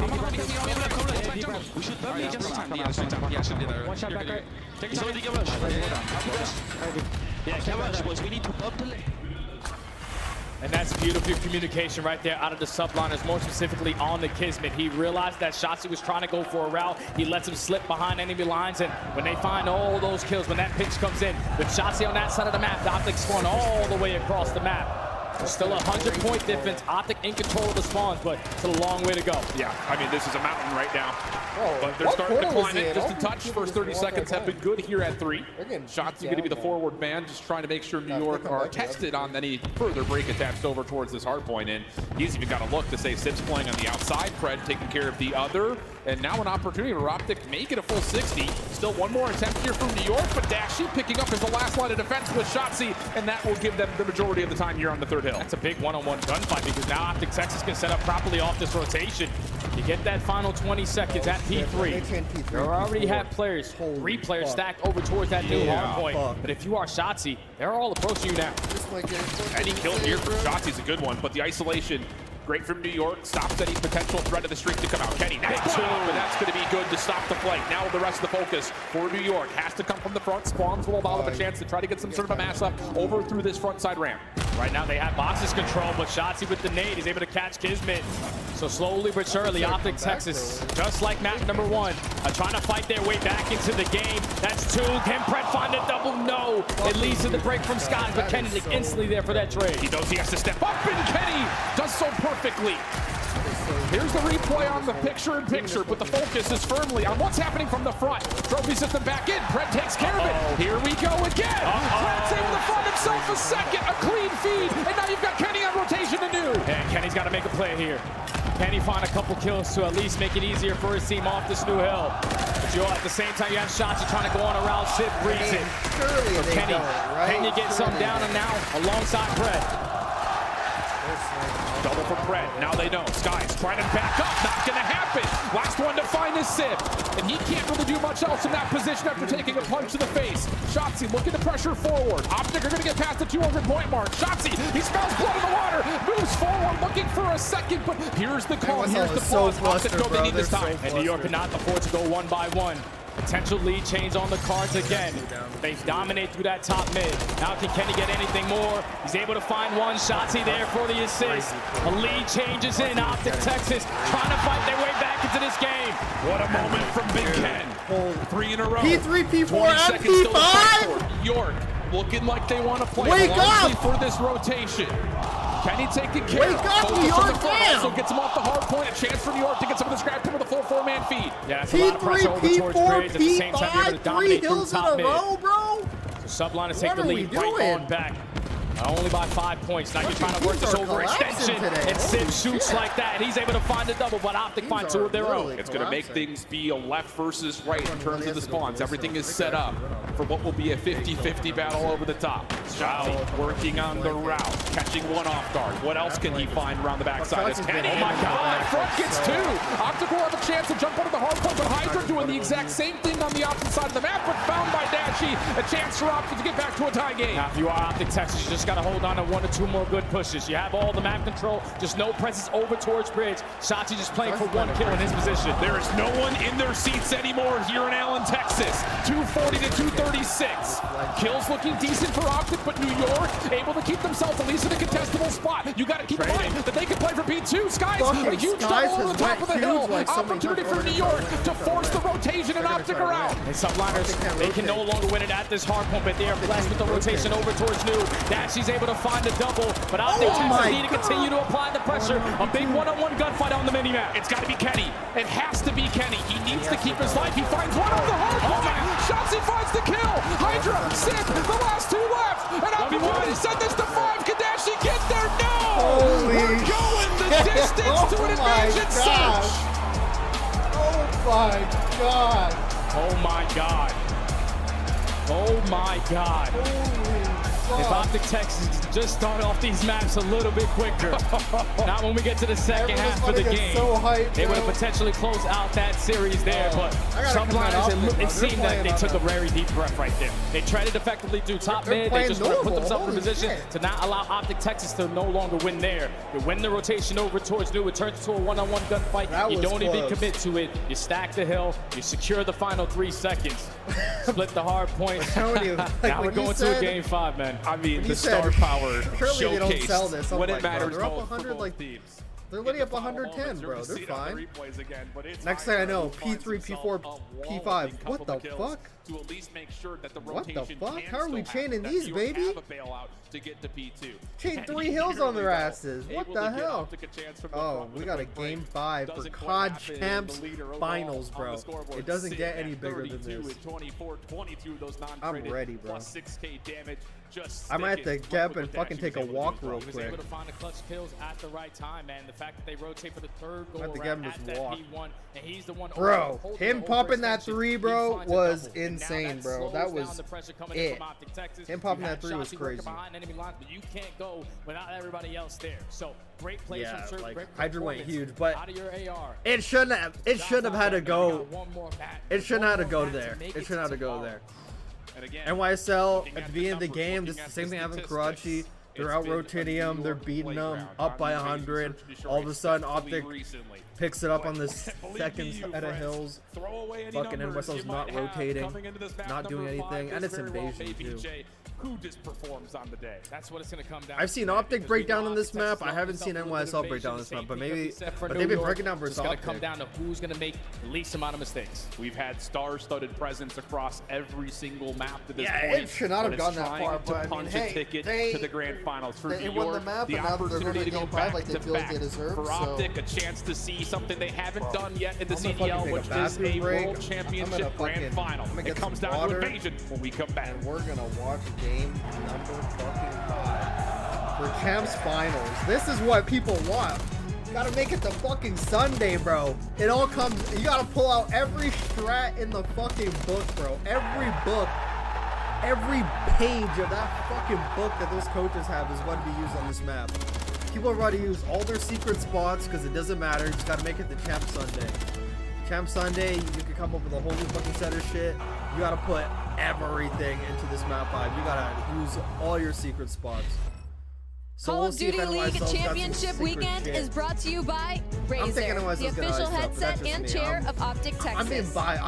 We should double just time. Yeah, should be there. 1 shot back right. Take your time. Yeah, garage, boys. We need to up the lane. And that's beautiful communication right there out of the Subliners, more specifically on the Kismet. He realized that Shotzzy was trying to go for a route. He lets him slip behind enemy lines, and when they find all those kills, when that pinch comes in, with Shotzzy on that side of the map, the Optic's spawn all the way across the map. There's still a 100-point difference. Optic in control of the spawns, but it's a long way to go. Yeah, I mean, this is a mountain right now. But they're starting to climb it just a touch. First 30 seconds have been good here at 3. Shotzzy going to be the forward man, just trying to make sure New York are tested on any further break attempts over towards this hard point. And he's even got a look to say Sib's playing on the outside, Fred taking care of the other. And now an opportunity for Optic make it a full 60. Still 1 more attempt here from New York, but Dashy picking up as the last line of defense with Shotzzy, and that will give them the majority of the time here on the 3rd hill. uphill. That's a big one-on-one gunfight because now Optic Texas can set up properly off this rotation. You get that final 20 seconds at P3. You already have players, 3 players stacked over towards that new hard point. But if you are Shotzzy, they're all approaching you now. Any kill here from Shotzzy is a good one, but the isolation, great from New York, stops any potential threat of the streak to come out. Kenny, nice two, but that's going to be good to stop the flight. Now the rest of the focus for New York has to come from the front. Spawns will allow them a chance to try to get some sort of a mass up over through this front side ramp. Right now they have boxes control, but Shotzzy with the nade is able to catch Kismet. So slowly but surely, Optic Texas, just like map number 1, are trying to fight their way back into the game. That's 2. Can Pret find a double? No. It leads to the break from Scott, but Kenny instantly there for that trade. He knows he has to step up, and Kenny does so perfectly. Here's the replay on the picture-in-picture, but the focus is firmly on what's happening from the front. Trophy system back in. Pret takes care of it. Here we go again. Pret's able to find himself a second, a clean feed, and now you've got Kenny on rotation to new. And Kenny's got to make a play here. Can he find a couple kills to at least make it easier for his team off this new hill? But at the same time, you have Shotzzy trying to go on around Sid reads it. Surely Kenny, can you get some down and now alongside Pret? Double for Pret. Now they know. Sky's trying to back up. Not going to happen. Last one to find is Sip. And he can't really do much else in that position after taking a punch to the face. Shotzzy looking to pressure forward. Optic are going to get past the 200-point mark. Shotzzy, he smells blood in the water. Moves forward looking for a second, but here's the call. Here's the pause. Optic know they need this time. And New York cannot afford to go 1 by 1. Potential lead change on the cards again. They dominate through that top mid. Now can Kenny get anything more? He's able to find one. Shotzzy there for the assist. A lead changes in. Optic Texas trying to fight their way back into this game. What a moment from Big Ken. 3 in a row. P3, P4, and P5. York looking like they want to play Wake up for this rotation. Kenny taking care. Wake up, New York, damn! Also gets him off the hard point. A chance for New York to get some of the scrap time with a full 4-man feed. Yeah, that's a lot of pressure over towards Graves. At the same time, you're able to dominate through top mid. Bro. So Sublime to take the lead right on back. Only by 5 points. Now you're trying to work this overextension, and Sim shoots like that. And he's able to find a double, but Optic find 2 of their own. It's going to make things be a left versus right in terms of the spawns. Everything is set up for what will be a 50-50 battle over the top. Shotzzy working on the route, catching one off guard. What else can he find around the backside? As Kenny, oh my God, front gets 2. Optic will have a chance to jump under the hard point, but Hydra doing the exact same thing on the opposite side of the map, but found by Dashy. A chance for Optic to get back to a tie game. Now, if you are Optic Texas, you just got to hold on to 1 or 2 more good pushes. You have all the map control, just no presence over towards bridge. Shotzzy just playing for 1 kill in his position. There is no one in their seats anymore here in Allen, Texas. 240 to 236. Kills looking decent for Optic, but New York able to keep themselves at least in a contestable spot. You got to keep in mind that they can play for P2. Skies, a huge double over the top of the hill. Opportunity for New York to force the rotation, and Optic are out. And Subliners, they can no longer win it at this hard point, but they are blessed with the rotation over towards New. Dashy's able to find a double, but Optic Texas need to continue to apply the pressure. A big one-on-one gunfight on the mini-map. It's got to be Kenny. It has to be Kenny. He needs to keep his life. He finds one on the hard point. Shotzzy finds the kill. Hydra, Sim, the last 2 left. And opportunity to send this to 5. Can Dashy get there? No! We're going the distance to an advantage search. Oh my God. Oh my God. Oh my God. If Optic Texas just start off these maps a little bit quicker, not when we get to the second half of the game, they would have potentially closed out that series there. But Subliners, it seemed like they took a very deep breath right there. They tried it effectively through top mid. They just put themselves in a position to not allow Optic Texas to no longer win there. You win the rotation over towards New. It turns into a one-on-one gunfight. You don't even commit to it. You stack the hill. You secure the final 3 seconds. Split the hard points. Now we're going to a game 5, man. I mean, the star power showcase when it matters they're up most 100 for both like teams. They're literally up 110, bro. They're fine. Next thing I know, P3, P4, P5. What the fuck? To at least make sure that the what the rotation fuck? can How are we still chaining happen, these, baby? have a bailout to get to P2. Chain 3 hills on their asses. What the hell? Oh, we got a game 5 for COD Champs Finals, bro. It doesn't get any bigger than this. 24, 22 of those I'm ready, bro. Plus 6K damage. Just I might have to get up and fucking take a walk real He was quick. able to find the clutch kills at the right time, man. The fact that they rotate for the third goal Have to around get him at to that walk. P1, and he's the one Bro, holding him the popping that overextension. 3, He bro, finds a was double. And now insane, that bro. slows That down was the pressure coming in it. from Optic Texas. Him popping You that 3 had was Shotzi working crazy. behind enemy lines, but you can't go without everybody else there. So great plays Yeah, from certain like, great Hydra went performance huge, but out of your AR. it shouldn't have had to go. One more bat. It shouldn't One have to more go bat there. make It shouldn't have to go there. And again, NYSL looking at the at the beginning of the numbers, game, looking this is at the same the thing happened in statistics, Karachi. They're it's out been a rotating New them. They're York beating them playground. up by Not 100. Search to be sure, All of a sudden, especially Optic recently. picks it up on the Believe second me, set of friends, hills. throw away any Fucking numbers NYSL's you not might have rotating, coming into this map. not doing Number anything, 5 and is it's very well invasion too. BBJ, who just performs on the day. That's what it's going to come down I've seen to. Optic because break we know down on this Optic Texas map. I haven't offers seen up a little bit NYSL of break down on this evasion, map, but same maybe, pick up set for but New they've been York. breaking down versus It's going to come Optic. down to who's going to make the least amount of mistakes. We've had star-studded presence across every single map to this Yeah, point. it should not have but it's gone that trying far, to but I mean, punch hey, a ticket they- to the grand finals for they New won the York. map, The and now they're going opportunity to to go game 5 back like they to feel like back they deserve, for so- Optic, a chance to see something they haven't done yet in the I'm gonna CDL, fucking which take a is a bathroom break. World I'm Championship gonna grand fucking- final. I'm gonna It get comes some down water, to invasion when we come back. And we're gonna watch game number fucking 5 for Champs Finals. This is what people want. Gotta make it to fucking Sunday, bro. It all comes. You gotta pull out every strat in the fucking book, bro. Every book, every page of that fucking book that those coaches have is what to be used on this map. People are about to use all their secret spots because it doesn't matter. You just gotta make it to Champ Sunday. Champ Sunday, you can come up with a whole new fucking set of shit. You gotta put everything into this map 5. You gotta use all your secret spots. So Call we'll of see if Duty League NYSL's got some Championship secret Weekend shit. is brought to you by I'm thinking DRAZAH, NYSL's the gonna official ice up, but headset that's just and me. chair of Optic Texas. I'm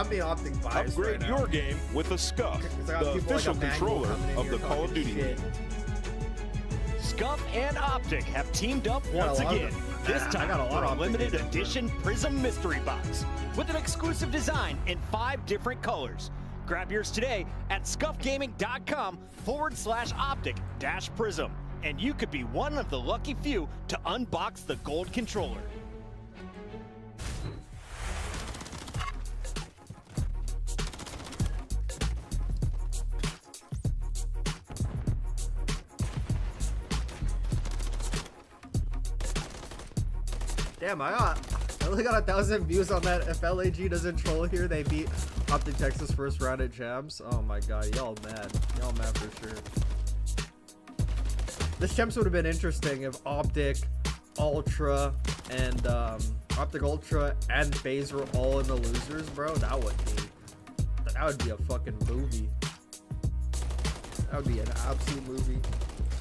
being Optic biased Upgrade right now. your game with a Scuff, I got the people like official Emmanuel controller coming in of here the Call of talking Duty shit. League. Scuff and Optic have teamed up got a once lot of again. them. This I time got a lot for a of Optic limited games, bro. edition Prism Mystery Box with an exclusive design in 5 different colors. Grab yours today at scuffgaming.com/optic-prism, and you could be one of the lucky few to unbox the gold controller. Damn, I only got 1,000 views on that. If LAG doesn't troll here, they beat Optic Texas first round at Champs. Oh my god, y'all mad. Y'all mad for sure. This Champs would have been interesting if Optic, Ultra, and Optic Ultra and FaZe were all in the losers, bro. That would be a fucking movie. That would be an absolute movie.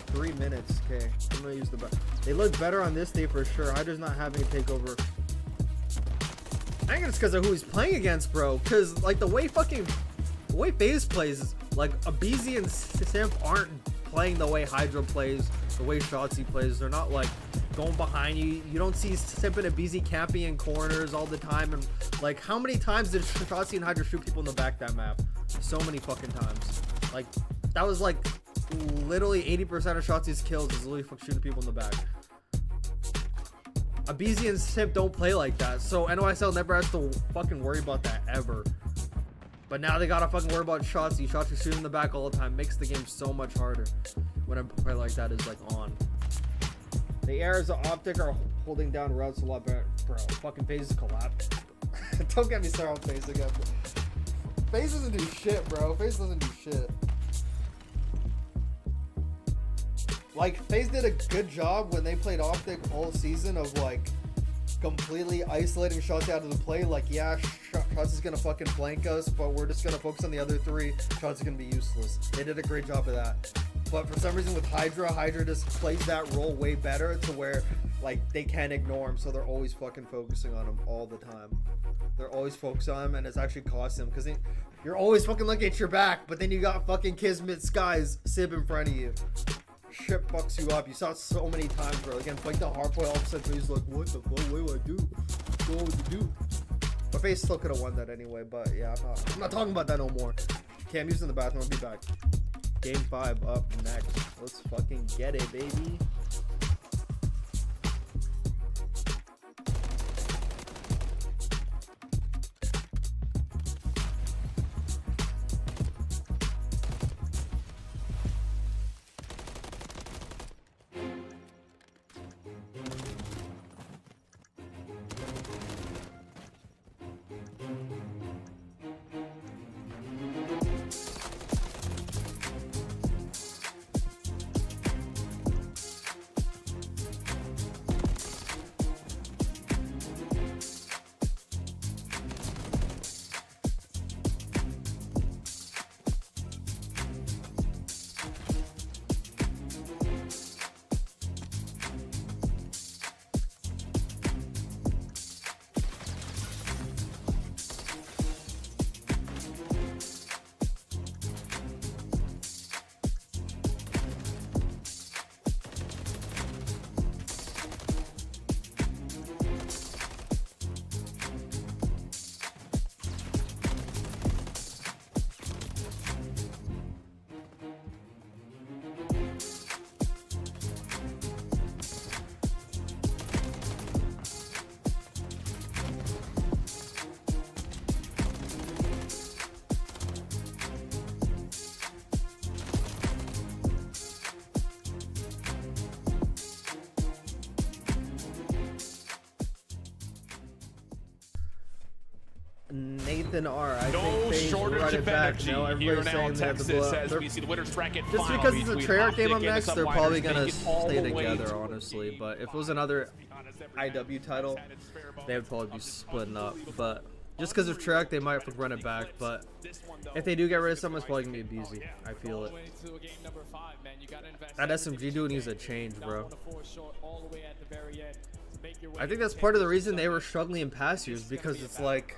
3 minutes, okay. I'm gonna use the they look better on this day for sure. Hydra's not having a takeover. I think it's because of who he's playing against, bro. Because like the way FaZe plays, like Abizi and Simp aren't playing the way Hydra plays, the way Shotzi plays. They're not like going behind you. You don't see Simp and Abizi camping in corners all the time. And like, how many times did Shotzi and Hydra shoot people in the back that map? So many fucking times. Like that was like literally 80% of Shotzi's kills is literally shooting people in the back. Abizi and Simp don't play like that, so NYSL never has to fucking worry about that ever. But now they gotta fucking worry about Shotzi. Shotzi shooting in the back all the time makes the game so much harder when a play like that is like on. The errors of Optic are holding down routes a lot better, bro. Fucking FaZe collapse. Don't get me started on FaZe again. FaZe doesn't do shit, bro. FaZe doesn't do shit. Like, FaZe did a good job when they played Optic all season of, like, completely isolating Shotzi out of the play. Like, yeah, Shotzi's gonna fucking flank us, but we're just gonna focus on the other 3. Shotzi's gonna be useless. They did a great job of that. But for some reason with Hydra just plays that role way better to where, like, they can't ignore him, so they're always fucking focusing on him all the time. They're always focused on him, and it's actually cost him, because you're always fucking looking at your back, but then you got fucking Kismet Skies Sib in front of you. Shit fucks you up. You saw it so many times, bro. Again, fight the hard point, all of a sudden he's like, what the fuck? What do I do? What would you do? But FaZe still could have won that anyway, but yeah, I'm not talking about that no more. Okay, I'm using the bathroom. I'll be back. Game 5 up next. Let's fucking get it, baby. Nathan R. I No think FaZe shortage run it of back. energy No, here everybody's now saying in they have to Texas blow up. as we see the winners bracket Just final because it's a between Treyarch game Optic up and the next, they're probably Subliners gonna make it all stay the way together, to honestly. But if it was another IW title, they would probably be splitting up. But just because of Treyarch, they might run it back. But if they do get rid of someone, it's probably gonna be BZ. I feel it. That SMG dude needs a change, bro. I think that's part of the reason they were struggling in past years, because it's like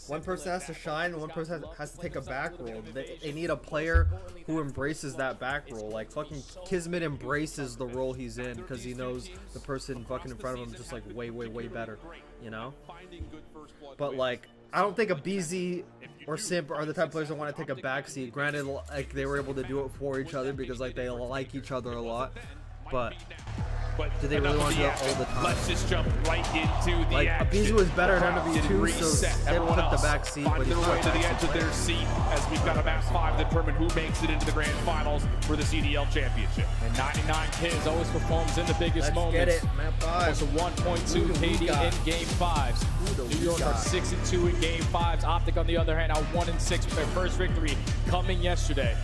one person has to shine, one person has to take a back roll. They need a player who embraces that back roll. Like fucking Kismet embraces the role he's in because he knows the person fucking in front of him is just like way better, you know? But like, I don't think a BZ or Simp are the type of players that want to take a backseat. Granted, like they were able to do it for each other because like they like each other a lot, but do they really want to do it all the time? Let's just jump right into the like, action. BZ was better at MW2, so Simp Everyone took the else back seat, find but he's their not way a to the backseat edge of player. their seat as we've got a map 5 to determine who makes it into the grand finals for the CDL championship. And 99 Kids always performs in the biggest moments. Get it, map 5. Almost a 1.2 KD in game 5s. New York are 6-2 in game 5s. Optic, on the other hand, are 1-6 with their first victory coming yesterday.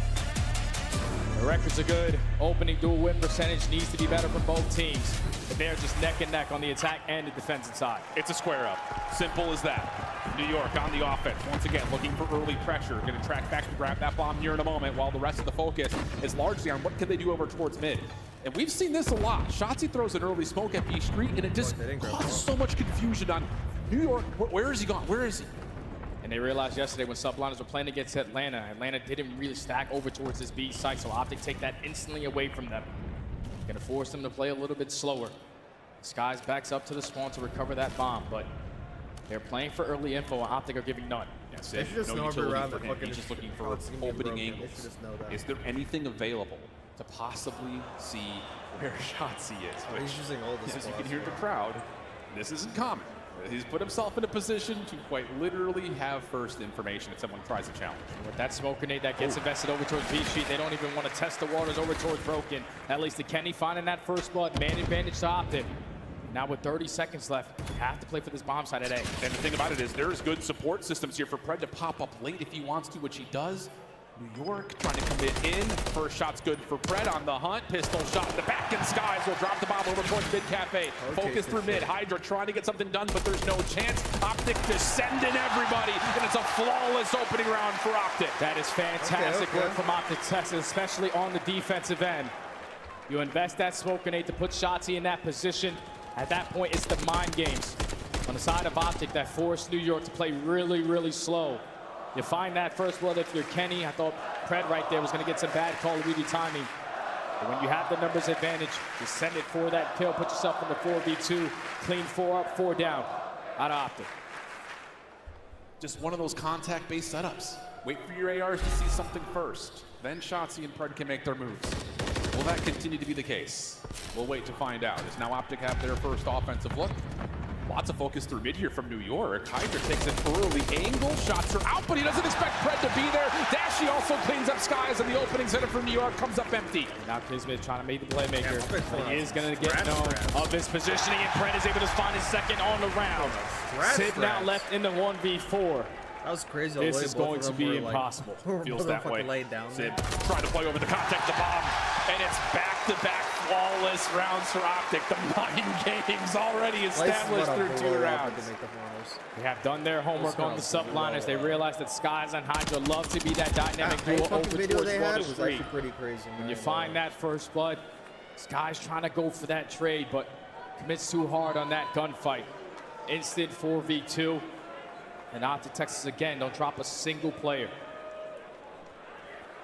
The records are good. Opening dual win percentage needs to be better for both teams. But they're just neck and neck on the attack and the defensive side. It's a square up. Simple as that. New York on the offense. Once again, looking for early pressure. Going to track back to grab that bomb here in a moment, while the rest of the focus is largely on what can they do over towards mid. And we've seen this a lot. Shotzzy throws an early smoke at B Street, and it just causes so much confusion on New York. Where is he gone? Where is he? And they realized yesterday when Subliners were playing against Atlanta, Atlanta didn't really stack over towards this B site, so Optic take that instantly away from them. Gonna force them to play a little bit slower. Skies backs up to the spawn to recover that bomb, but they're playing for early info, and Optic are giving none. That's They it. should just No know utility around for the him. fucking He's just looking for it's gonna be opening broken. angles. They should just know that. Is there anything available to possibly see where Shotzzy is? Oh, he's using all the as you spots, can hear the bro. crowd, this isn't common. He's put himself in a position to quite literally have first information if someone tries to challenge. With that smoke grenade that gets invested over towards B Street, they don't even want to test the waters over towards Broken. At least the Kenny finding that first blood, man advantage to Optic. Now with 30 seconds left, you have to play for this bomb side at A. And the thing about it is there's good support systems here for Pred to pop up late if he wants to, which he does. New York trying to commit in. First shot's good for Pred on the hunt. Pistol shot in the back, and Skies will drop the bomb over towards Mid Cafe. Focus through mid. Hydra trying to get something done, but there's no chance. Optic descending everybody, and it's a flawless opening round for Optic. That is fantastic work from Optic Texas, especially on the defensive end. You invest that smoke grenade to put Shotzzy in that position. At that point, it's the mind games on the side of Optic that forced New York to play really slow. You find that first blood if you're Kenny. I thought Pred right there was going to get some bad Call of Duty timing. But when you have the numbers advantage, you send it for that kill, put yourself in the 4v2, clean 4 up, 4 down, out of Optic. Just one of those contact-based setups. Wait for your ARs to see something first. Then Shotzzy and Pred can make their moves. Will that continue to be the case? We'll wait to find out. As now Optic have their first offensive look. Lots of focus through mid here from New York. Hydra takes an early angle. Shots are out, but he doesn't expect Pred to be there. Dashy also cleans up Skies, and the opening center from New York comes up empty. Now Kismet trying to make the playmaker. He is going to get known of his positioning, and Pred is able to find his second on the round. Sid now left in the 1v4. That was crazy. This is going to be impossible. Feels that way. Laid down Sid trying to play over the contact, the bomb, and it's back-to-back flawless rounds for Optic. The mind games already established through 2 rounds. They have done their homework on the subliners. They realize that Skies and Hydra love to be that dynamic duo over towards Water Street. When you find that first blood, Skies trying to go for that trade, but commits too hard on that gunfight. Instant 4v2. And Optic Texas, again, don't drop a single player.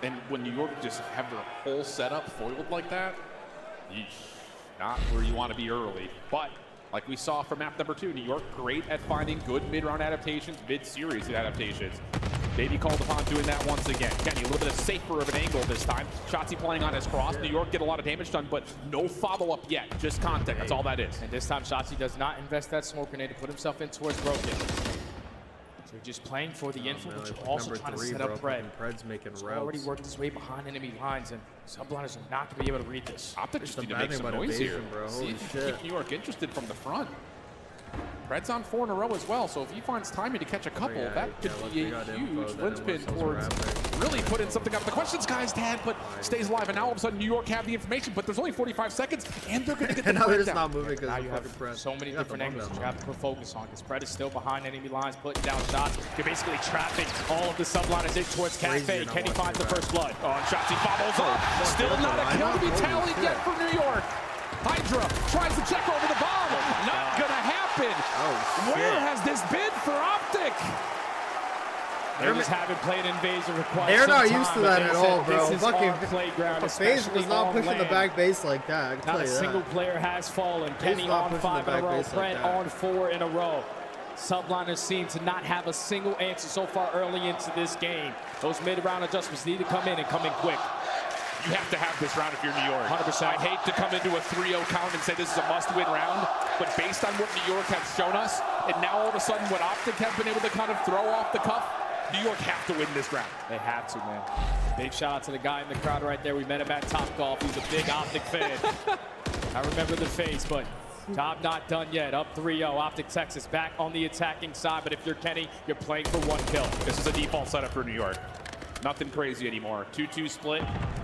And when New York just have their whole setup foiled like that, not where you want to be early. But like we saw from map number 2, New York great at finding good mid-round adaptations, mid-series adaptations. Baby called upon doing that once again. Kenny, a little bit of safer of an angle this time. Shotzzy playing on his cross. New York get a lot of damage done, but no follow-up yet. Just contact, that's all that is. And this time, Shotzzy does not invest that smoke grenade to put himself in towards Broken. So just playing for the info, but you're also trying to set up Pred. Pred's making routes. Already worked his way behind enemy lines, and Subliners are not going to be able to read this. Optic just need to make some noise here. Bro. See if you keep New York interested from the front. Red's on 4 in a row as well, so if he finds timing to catch a couple, that could be a huge linchpin towards really putting something out of the question Sky's had, but stays alive. And now all of a sudden New York have the information, but there's only 45 seconds, and they're going to get the now they're just down. not moving because you have so many different angles you have to put focus on, because Pred is still behind enemy lines, putting down shots. You're basically trapping all of the subliners in towards Cafe. Kenny finds the first blood. Oh, and Shotzzy bobbles up. Still not a kill to be tallied yet for New York. Hydra tries to check over the bomb. Not gonna happen. Where has this been for Optic? They just haven't played Invasion for quite They're some not time, used to but that they at said all, bro. this is our Fucking playground, FaZe especially was not on pushing the land. back base like that. I can Not tell a you single that. player has fallen. Kenny not on pushing 5 the in a back row. base like Pred that. on 4 in a row. Subliners seem to not have a single answer so far early into this game. Those mid-round adjustments need to come in and come in quick. You have to have this round if you're New York. 100%. I hate to come into a 3-0 count and say this is a must-win round, but based on what New York has shown us, and now all of a sudden what Optic have been able to kind of throw off the cuff, New York have to win this round. They have to, man. Big shout out to the guy in the crowd right there. We met him at Topgolf. He's a big Optic fan. I remember the face, but Top not done yet. Up 3-0. Optic Texas back on the attacking side, but if you're Kenny, you're playing for 1 kill. This is a default setup for New York. Nothing crazy anymore. 2-2 split.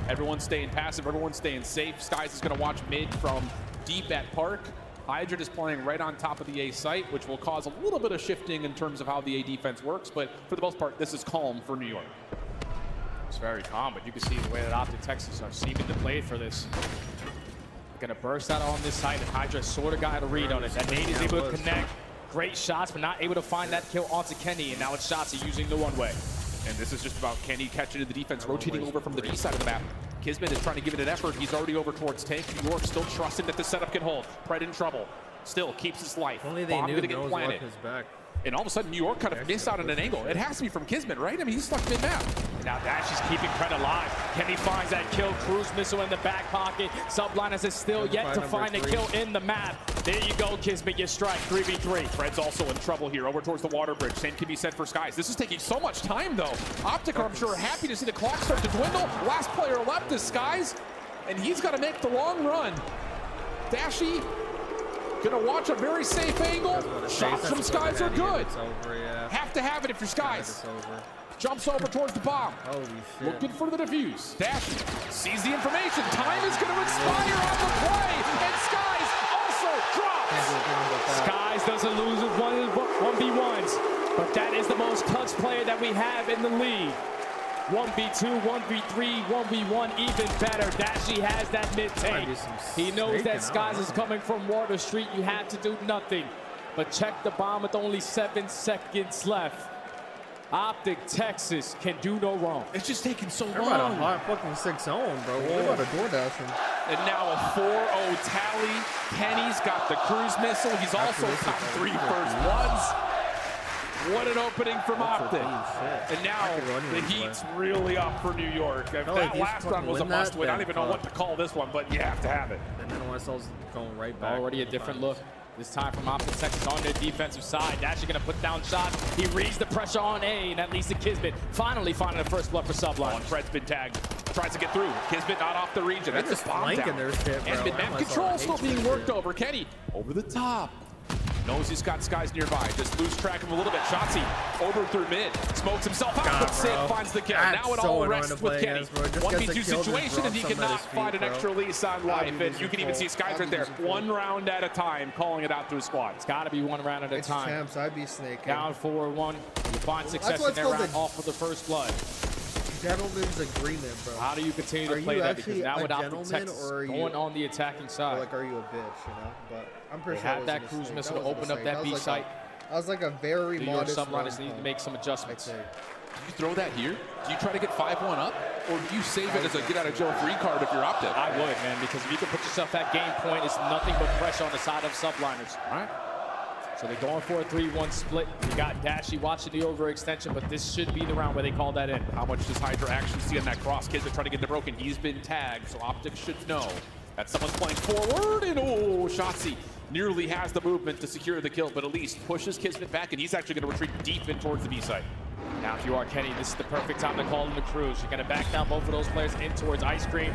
Everyone's staying passive. Everyone's staying safe. Skies is going to watch mid from deep at Park. Hydra is playing right on top of the A site, which will cause a little bit of shifting in terms of how the A defense works. But for the most part, this is calm for New York. It's very calm, but you can see the way that Optic Texas are seeming to play for this. Gonna burst out on this side, and Hydra sort of got a read on it. That nade is able to connect. Great shots, but not able to find that kill onto Kenny, and now it's Shotzzy using the one-way. And this is just about Kenny catching the defense, rotating over from the B side of the map. Kismet is trying to give it an effort. He's already over towards Tank. New York still trusting that the setup can hold. Pred in trouble. Still keeps his life. Only they Bomb knew gonna get Nose planted. his back. And all of a sudden, New York kind of missed out on an angle. It has to be from Kismet, right? I mean, he's stuck mid-map. And now Dash is keeping Pred alive. Kenny finds that kill. Cruise missile in the back pocket. Subliners is still yet to find a kill in the map. There you go, Kismet. You strike 3v3. Fred's also in trouble here over towards the water bridge. Same can be said for Skies. This is taking so much time, though. Optic are, I'm sure, happy to see the clock start to dwindle. Last player left is Skies, and he's got to make the long run. Dashy gonna watch a very safe angle. Shots from Skies are good. Have to have it if you're Skies. Jumps over towards the bomb. Holy shit. Looking for the defuse. Dashy sees the information. Time is gonna expire on the play, and Skies also drops. Skies doesn't lose with 1v1s, but that is the most touched player that we have in the league. 1v2, 1v3, 1v1, even better. Dashy has that mid-tank. He knows that Skies is coming from Water Street. You have to do nothing but check the bomb with only 7 seconds left. Optic Texas can do no wrong. It's just taking so They're long. about a hot fucking 6-0, bro. They're about a DoorDash him. And now a 4-0 tally. Kenny's got the cruise missile. He's also got 3 first bloods. What an opening from Optic. And now the heat's really up for New York. If that last run was a must-win, I don't even know what to call this one, but you have to have it. And then NYSL's going right back. Already a different look. This time from Optic Texas on their defensive side. Dashy gonna put down shots. He reads the pressure on A, and that leads to Kismet finally finding the first blood for Subline. Fred's been tagged. Tries to get through. Kismet not off the region. That's just bomb down. Their shit, bro. And mid-map control still being worked over. Kenny over the top. Knows he's got Skies nearby. Just lose track of him a little bit. Shotzzy over through mid. Smokes himself out, but Sid finds the kill. That's now it so all annoying rests to with play Kenny. against, bro. Just 1v2 gets a kill, situation, just and he drops cannot somebody's find feet, an extra lease on life. And you can even see Skies right there. 1 round at a time, calling it out through squad. It's got to be 1 round at a time. Champs, I'd be snaking. Down 4-1. You find success in their round off for the first blood. Gentleman's agreement, bro. How do you continue to play that? Because now with Optic Texas going on the attacking side. Like, are you a bitch, you know? But I'm pretty they sure had that cruise missile to open up that B site. That was like a very modest subliners need to make some adjustments. Do you throw that here? Do you try to get 5-1 up? Or do you save it as a get-out-of-jail-free card if you're Optic? I would, man, because if you can put yourself at game point, it's nothing but pressure on the side of subliners. All right. So they're going for a 3-1 split. You got Dashy watching the overextension, but this should be the round where they call that in. How much does Hydra actually see on that cross? Kids are trying to get the broken. He's been tagged, so Optic should know that someone's playing forward. And Shotzzy nearly has the movement to secure the kill, but at least pushes Kismet back, and he's actually going to retreat deep in towards the B site. Now, if you are Kenny, this is the perfect time to call in the cruise. You're going to back down both of those players in towards Ice Cream.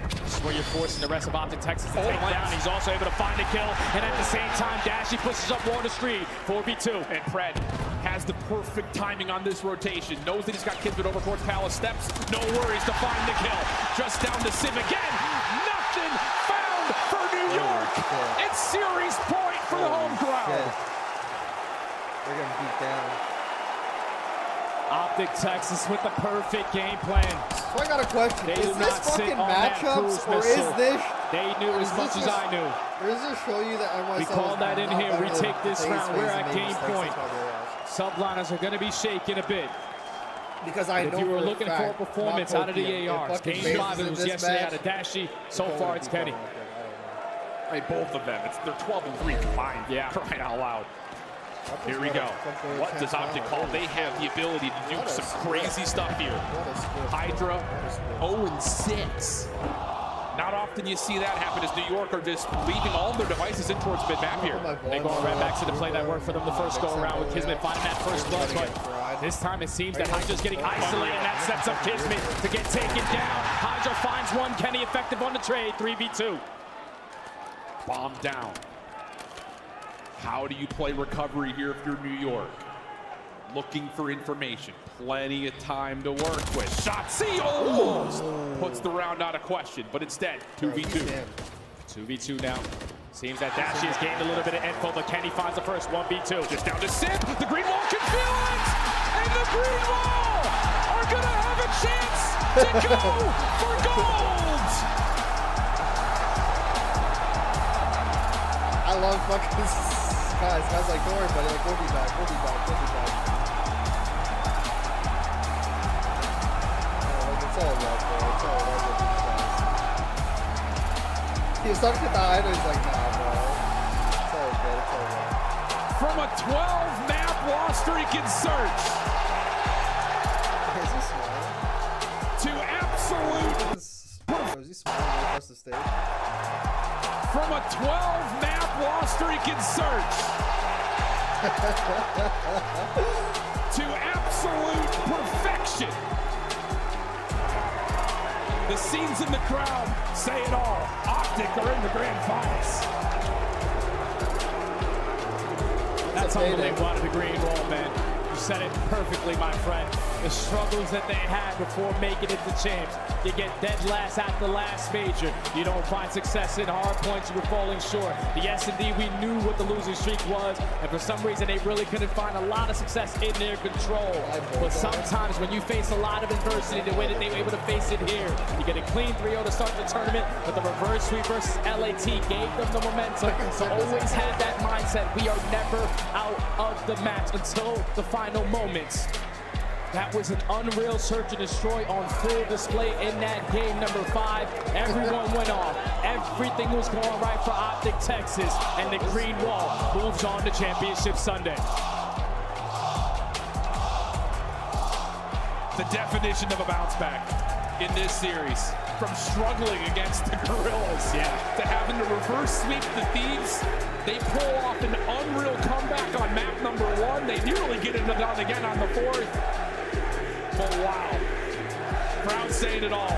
This is where you're forcing the rest of Optic Texas to take down. He's also able to find a kill, and at the same time, Dashy pushes up Water Street, 4v2. And Pred has the perfect timing on this rotation. Knows that he's got Kismet over towards Palace Steps. No worries to find the kill. Just down to Sim again. Nothing found for New York. It's series point for the home crowd. They're getting beat down. Optic Texas with the perfect game plan. So I got a question. They Is this fucking matchups, or is this... They knew as much as I knew. Or does this show you that NYSL We call that in here. We take this round. We're at game point. Subliners Subliners are going to be shaking a bit. Because I know if you were for a looking fact, for a performance out of the ARs, fucking game 5 Bases it was in this yesterday match. out of Dashy. So far, it's Kenny. I mean, both of them. They're 12-3 combined. Yeah. Crying out loud. Here we go. What does Optic call? They have the ability to do some crazy stuff here. Hydra 0-6. Not often you see that happen as New York are just leaving all their devices in towards mid-map here. They go right back to the play that worked for them the first go around with Kismet finding that first blood, but this time it seems that Hydra's getting isolated, and that sets up Kismet to get taken down. Hydra finds one, Kenny effective on the trade, 3v2. Bomb down. How do you play recovery here if you're New York? Looking for information. Plenty of time to work with. Shotzzy almost puts the round out of question, but instead, 2v2. 2v2 now. Seems that Dashy has gained a little bit of info, but Kenny finds the first 1v2. Just down to Sim. The Green Wall can feel it! And the Green Wall are going to have a chance to go for gold! I love fucking guys. Guys like, don't worry, buddy. Like, we'll be back. We'll be back. We'll be back. It's all love, bro. It's all love with these guys. He was talking to the idol. He's like, nah, bro. It's all good. It's all good. From a 12-map lost-streaking search Is he smiling? to absolute... Is he smiling across the stage? From a 12-map lost-streaking search to absolute perfection. The scenes in the crowd say it all. Optic are in the grand finals. That's unbelievable out of the Green Wall, man. You said it perfectly, my friend. The struggles that they had before making it to champs. You get dead last at the last major. You don't find success in hard points. You were falling short. The S&D, we knew what the losing streak was, and for some reason, they really couldn't find a lot of success in their control. But sometimes when you face a lot of adversity, the way that they were able to face it here, you get a clean 3-0 to start the tournament, but the reverse sweep versus LAT gave them the momentum to always have that mindset. We are never out of the match until the final moments. That was an unreal search and destroy on full display in that game number 5. Everyone went off. Everything was going right for Optic Texas, and the Green Wall moves on to Championship Sunday. The definition of a bounce back in this series. From struggling against the Gorillas to having to reverse sweep the Thieves. They pull off an unreal comeback on map number 1. They nearly get it done again on the 4th. But wow, crowd saying it all.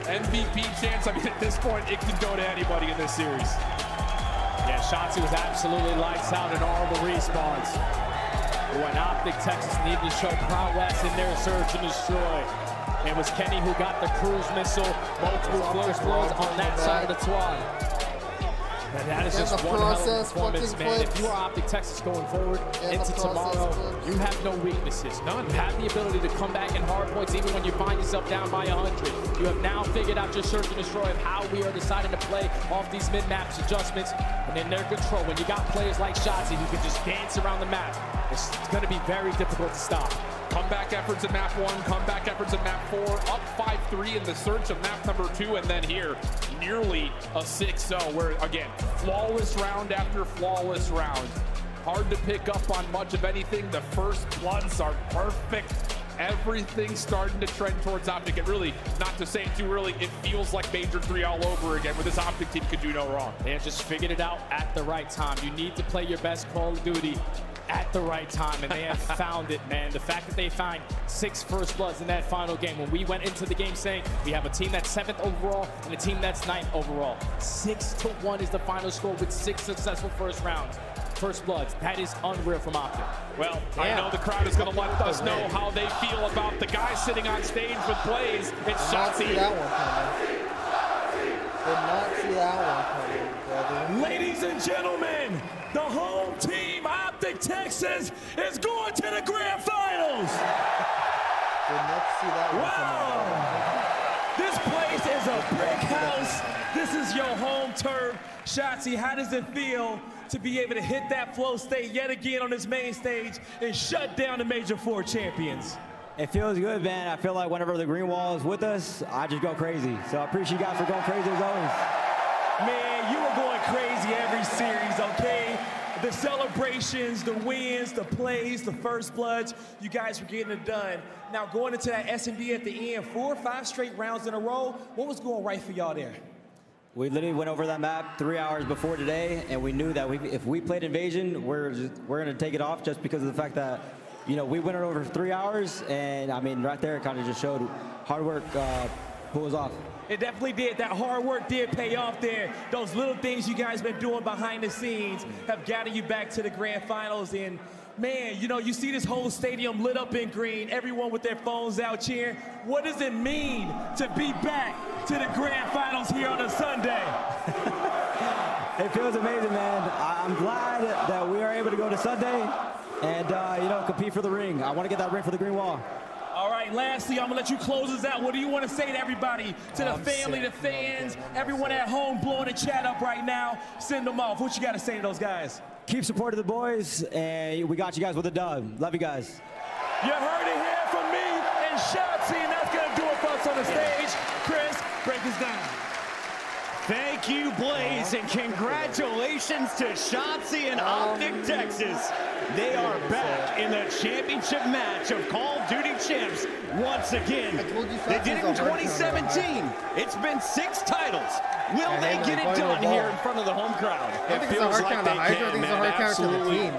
MVP chance, I mean, at this point, it can go to anybody in this series. Yeah, Shotzzy was absolutely lights out in all the respawns. When Optic Texas needed to show prowess in their search and destroy. It was Kenny who got the cruise missile, multiple floors on that side of the squad. And that is just one hell of a performance, man. If you are Optic Texas going forward into tomorrow, you have no weaknesses. None. You have the ability to come back in hard points even when you find yourself down by 100. You have now figured out your search and destroy of how we are deciding to play off these mid-maps adjustments. And in their control, when you got players like Shotzzy who can just dance around the map, it's going to be very difficult to stop. Comeback efforts at map 1, comeback efforts at map 4, up 5-3 in the search of map number 2, and then here, nearly a 6-0, where, again, flawless round after flawless round. Hard to pick up on much of anything. The first bloods are perfect. Everything's starting to trend towards Optic. It really, not to say it too early, it feels like Major 3 all over again, where this Optic team could do no wrong. They just figured it out at the right time. You need to play your best Call of Duty at the right time, and they have found it, man. The fact that they found 6 first bloods in that final game, when we went into the game saying we have a team that's 7th overall and a team that's 9th overall. 6-1 is the final score with 6 successful first bloods. That is unreal from Optic. Well, I know the crowd is going to let us know how they feel about the guy sitting on stage with plays. It's Shotzzy. Did not see that one coming, brother. Ladies and gentlemen, the home team, Optic Texas, is going to the grand finals. Did not see that one This place is a brick house. This is your home turf. Shotzzy, how does it feel to be able to hit that flow state yet again on this main stage and shut down the Major 4 champions? It feels good, man. I feel like whenever the green wall is with us, I just go crazy. So I appreciate you guys for going crazy as always. Man, you are going crazy every series, okay? The celebrations, the wins, the plays, the first bloods, you guys were getting it done. Now going into that S&D at the end, 4 or 5 straight rounds in a row, what was going right for y'all there? We literally went over that map 3 hours before today, and we knew that if we played Invasion, we're going to take it off just because of the fact that, you know, we went it over 3 hours, and I mean, right there, it kind of just showed hard work pulls off. It definitely did. That hard work did pay off there. Those little things you guys been doing behind the scenes have gotten you back to the grand finals. And man, you know, you see this whole stadium lit up in green, everyone with their phones out cheering. What does it mean to be back to the grand finals here on a Sunday? It feels amazing, man. I'm glad that we are able to go to Sunday and, you know, compete for the ring. I want to get that ring for the green wall. All right, lastly, I'm going to let you close us out. What do you want to say to everybody, to the family, the fans, everyone at home blowing the chat up right now? Send them off. What you got to say to those guys? Keep supporting the boys, and we got you guys with a dub. Love you guys. You heard it here from me and Shotzzy, and that's going to do it for us on the stage. Chris, break this down. Thank you, Blaze, and congratulations to Shotzzy and Optic Texas. They are back in the championship match of Call of Duty Champs once again. They did it in 2017. It's been 6 titles. Will they get it done here in front of the home crowd? It feels like they can, man. Absolutely.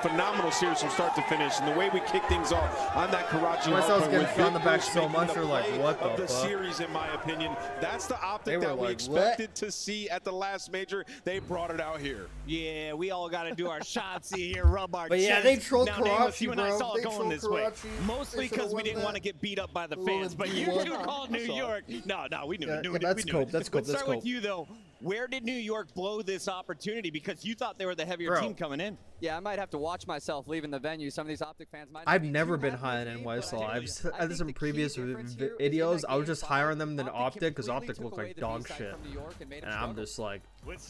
Phenomenal series from start to finish. And the way we kick things off on that Karachi myself getting shot in the back so much, they're like, what the fuck? Series, in my opinion, that's the Optic that we expected to see at the last major. They brought it out here. Yeah, we all got to do our Shotzzy here, rub our But yeah, they trolled Karachi, you and I saw it going this way. Mostly because we didn't want to get beat up by the fans. But you two called New York. No, we knew it. That's cope. That's cope. Let's start with you, though. Where did New York blow this opportunity? Because you thought they were the heavier team coming in. Yeah, I might have to watch myself leaving the venue. Some of these Optic fans might. I've never been high on NYSL. I've said this in previous videos. I was just higher on them than Optic because Optic looked like dog shit. And I'm just like,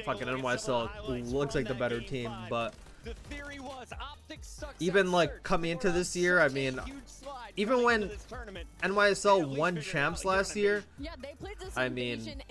fucking NYSL looks like the better team. But even like coming into this year, I mean, even when NYSL won champs last year, I mean,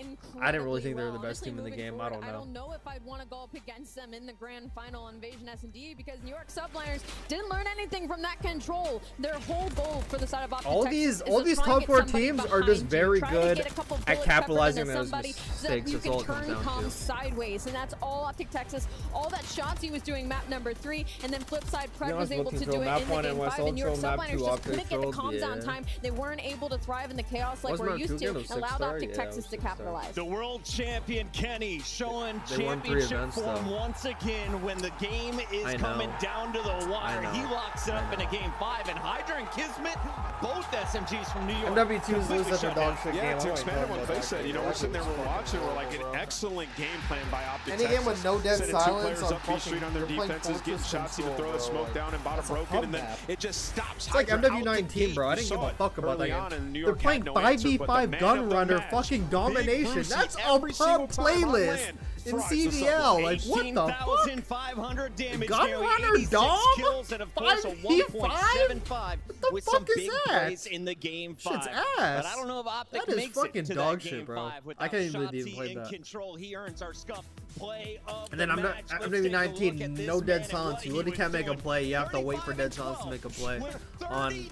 I didn't really think they were the best team in the game. I don't know. I don't know if I'd want to go up against them in the grand final Invasion S&D because New York subliners didn't learn anything from that control. Their whole goal for the side of Optic all these top 4 teams are just very good at capitalizing those mistakes. That's all it comes down to. Sideways, and that's all Optic Texas. All that Shotzzy was doing map number 3, and then flip side Pred was able to do it in the game 5. And New York subliners just couldn't get the comms down time. They weren't able to thrive in the chaos like we're used to. Allowed Optic Texas to capitalize. The world champion Kenny showing championship form once again when the game is coming down to the wire. He locks it up in a game 5, and Hydra and Kismet, both SMGs from New York. MW2's lose at their dog shit game. Yeah, to expand on what they said, you know, we're sitting there, we're watching, we're like an excellent game plan by Optic Any Texas. game with no dead silence on up B Street on their defenses, getting shots, even throw the smoke down and bottom broken, and then it just stops. It's like MW19, bro. I didn't give a fuck about that game. They're playing 5v5 gun runner fucking domination. That's a pub playlist in CDL. Like, what the fuck? 2,500 damage, gun runner dom? kills, and of course a 1.75 with some big plays in the game 5. Shit's ass. But I don't know if Optic makes it to that game 5 without I can't even believe he Shotzzy played in that. control. He earns our scuff play of and then I'm maybe 19, no dead silence. You literally can't make a play. You have to wait for dead silence to make a play. I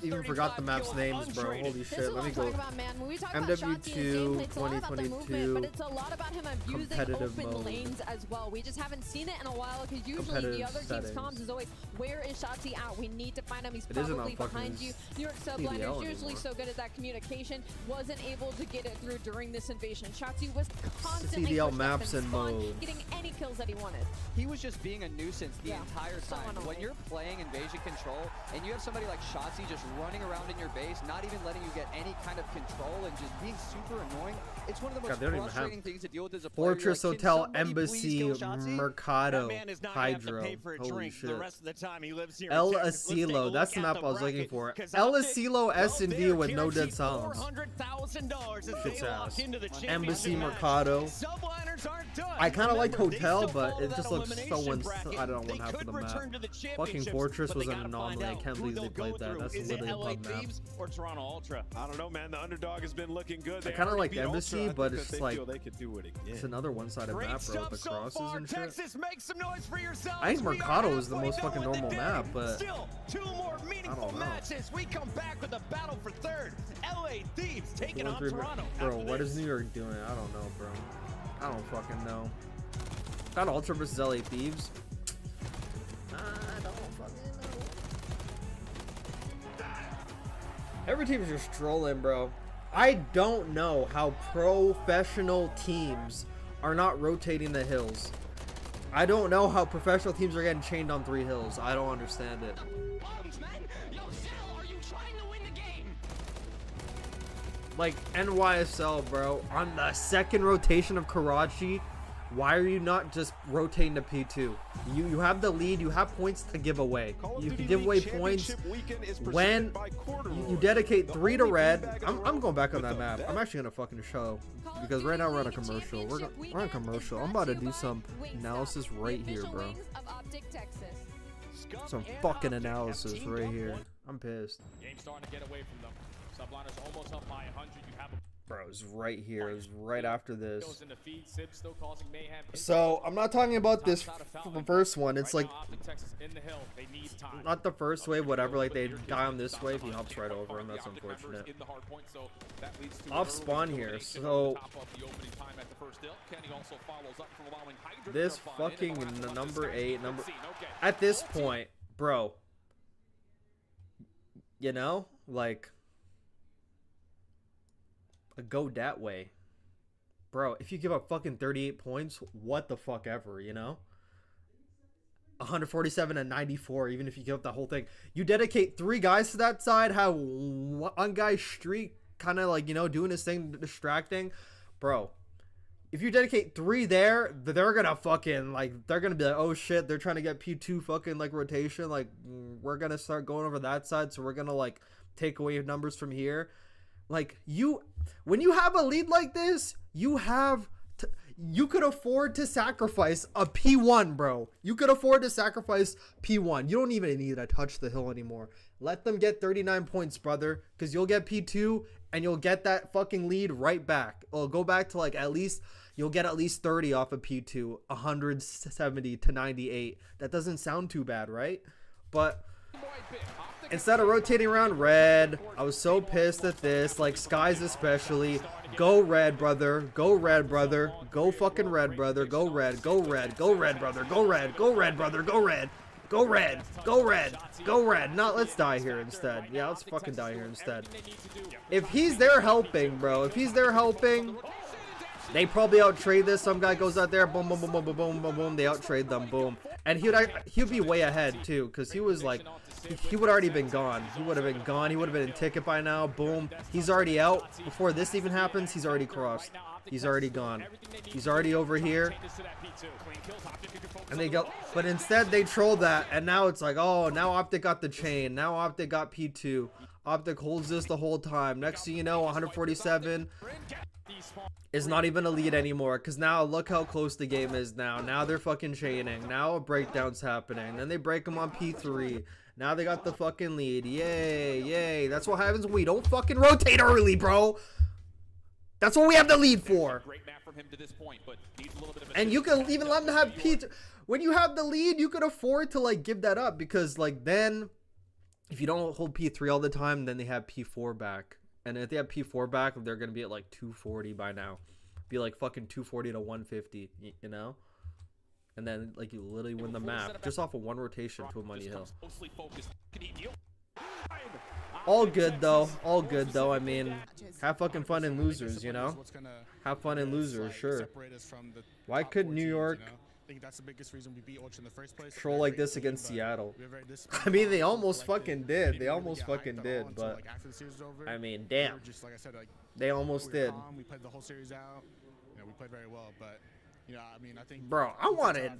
even forgot the map's names, bro. Holy shit. Let me go. MW2 2022. competitive open mode. lanes as well. We just haven't seen it in a while because usually Competitive the other team's settings. comms is always, where is Shotzi out? We need to find him. He's It isn't probably on fucking behind you. New York CDL Subliner is usually anymore. so good at that communication. Wasn't able to get it through during this invasion. Shotzi was constantly CDL pushed up maps and spawn, modes. getting any kills that he wanted. He was just being a nuisance the Yeah, entire so time. annoying. When you're playing invasion control and you have somebody like Shotzi just running around in your base, not even letting you get any kind of control and just being super annoying, it's one of the most God, they don't even frustrating have things to deal with as a player. Fortress You're like, "Can Hotel, somebody please Embassy, kill Shotzi?" Mercado, That man is not gonna have to Hydro. pay for a Holy drink shit. the rest of the time he lives here. in El Texas. Let's take a Asilo, look that's the at map I was looking bracket, for. 'cause El Optic, Asilo well, S&D they're with no dead guaranteed sounds. $400,000 as Shit's they lock ass. into the Embassy, championship match. Mercado. Subliners aren't done. I kind of liked Remember, they Hotel, still but follow it that just looks so elimination bracket. I don't want They half of could the return map. to the Fucking championships, Fortress but was they an gotta find anomaly. I out can't who believe they they'll played go that. through. That's Is it literally a LA pub map. Thieves or Toronto Ultra? I don't know, man. The underdog has been looking good. I They kind of already like beat Embassy, Ultra, I but think it's that they like feel they could do it again. it's another one-sided Great map, bro, stuff with the so crosses far. and shit. Texas, make some noise for yourselves. I think We are Mercado is the halfway most fucking done with normal the map, day. but Still, two more meaningful know. matches. We come back with a battle for third. LA Thieves taking on 2-1-3, Toronto. bro, After what this. is New York doing? I don't know, bro. I don't fucking know. Not Ultra versus LA Thieves. I don't fucking know. Every team is just trolling, bro. I don't know how professional teams are not rotating the hills. I don't know how professional teams are getting chained on 3 hills. I don't understand it. Like NYSL, bro, on the second rotation of Karachi, why are you not just rotating to P2? You have the lead, you have points to give away. You can give away points when you dedicate 3 to red. I'm going back on that map. I'm actually gonna fucking show, because right now we're on a commercial. We're on a commercial. I'm about to do some analysis right here, bro. Some fucking analysis right here. I'm pissed. Game starting to get away from them. Subliners almost up by 100. You have a Bro, it's right here. It was right after this. goes in the feed. Sib still causing mayhem. So I'm not talking about this first one. It's like Optic Texas in the hill. They need time. not the first wave, whatever. Like they die on this wave, he hops right over him. That's unfortunate. In the hard point, so that leads to Off spawn here. So top of the opening time at the first hill. Kenny also follows up from allowing Hydra this to jump on in fucking and around number the 8 number scene. Okay. at this point, bro. You know, like go that way, bro. If you give up fucking 38 points, what the fuck ever, you know. 147 and 94. Even if you give up the whole thing, you dedicate 3 guys to that side. Have one guy streak, kind of like, you know, doing his thing, distracting, bro. If you dedicate 3 there, they're gonna fucking like, they're gonna be like, oh shit, they're trying to get P2 fucking like rotation. Like we're gonna start going over that side, so we're gonna like take away numbers from here. Like when you have a lead like this, you could afford to sacrifice a P1, bro. You could afford to sacrifice P1. You don't even need to touch the hill anymore. Let them get 39 points, brother, because you'll get P2 and you'll get that fucking lead right back. It'll go back to like you'll get at least 30 off of P2, 170 to 98. That doesn't sound too bad, right? But instead of rotating around red, I was so pissed at this, like Skies especially. Go red, brother. Go red, brother. Go fucking red, brother. Go red. Go red. Go red, brother. Go red. Go red, brother. Go red. Go red. Go red. Go red. No, let's die here instead. Yeah, let's fucking die here instead. If he's there helping, bro. If he's there helping, they probably out-trade this. Some guy goes out there, boom, boom, boom, boom, boom, boom, boom, boom. They out-trade them, boom. And he'd be way ahead too, because he was like, he would already been gone. He would have been gone. He would have been in ticket by now. Boom. He's already out. Before this even happens, he's already crossed. He's already gone. He's already over here. And they go, but instead they trolled that, and now it's like, oh, now Optic got the chain. Now Optic got P2. Optic holds this the whole time. Next thing you know, 147 is not even a lead anymore, because now look how close the game is now. Now they're fucking chaining. Now a breakdown's happening. Then they break them on P3. Now they got the fucking lead. Yay, yay. That's what happens when we don't fucking rotate early, bro. That's what we have the lead for. And you can even let them have P3. When you have the lead, you could afford to like give that up, because like then if you don't hold P3 all the time, then they have P4 back. And if they have P4 back, they're going to be at like 240 by now. be like fucking 240 to 150, you know? And then like you literally win the map just off of one rotation to a money hill. All good though. All good though. I mean, have fucking fun in losers, you know? Have fun in losers, sure. Why couldn't New York troll like this against Seattle? I mean, they almost fucking did. They almost fucking did, but I mean, damn. They almost did. We played the whole series out. You know, we played very well, but you know, I mean, I think. Bro, I wanted.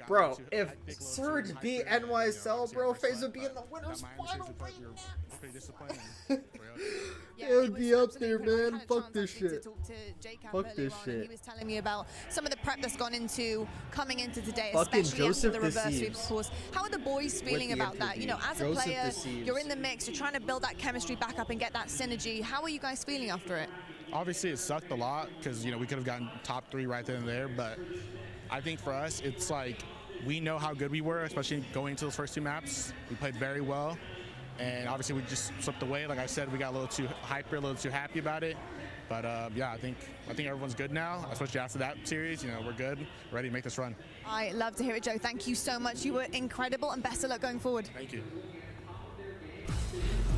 Bro, if Surge beat NYSL, bro, FaZe would be in the winners final right now. It would be up there, man. Fuck this shit. Fuck this shit. He was telling me about some of the prep that's gone into coming into today, fucking especially Joseph after the reverse sweep, deceives. of course. How are the boys feeling about that? You know, as a Joseph player, deceives. you're in the mix, you're trying to build that chemistry back up and get that synergy. How are you guys feeling after it? Obviously, it sucked a lot because, you know, we could have gotten top 3 right then and there. But I think for us, it's like we know how good we were, especially going into those first 2 maps. We played very well. And obviously, we just slipped away. Like I said, we got a little too hyper, a little too happy about it. But yeah, I think everyone's good now, especially after that series. You know, we're good, ready to make this run. I love to hear it, Joe. Thank you so much. You were incredible, and best of luck going forward. Thank you.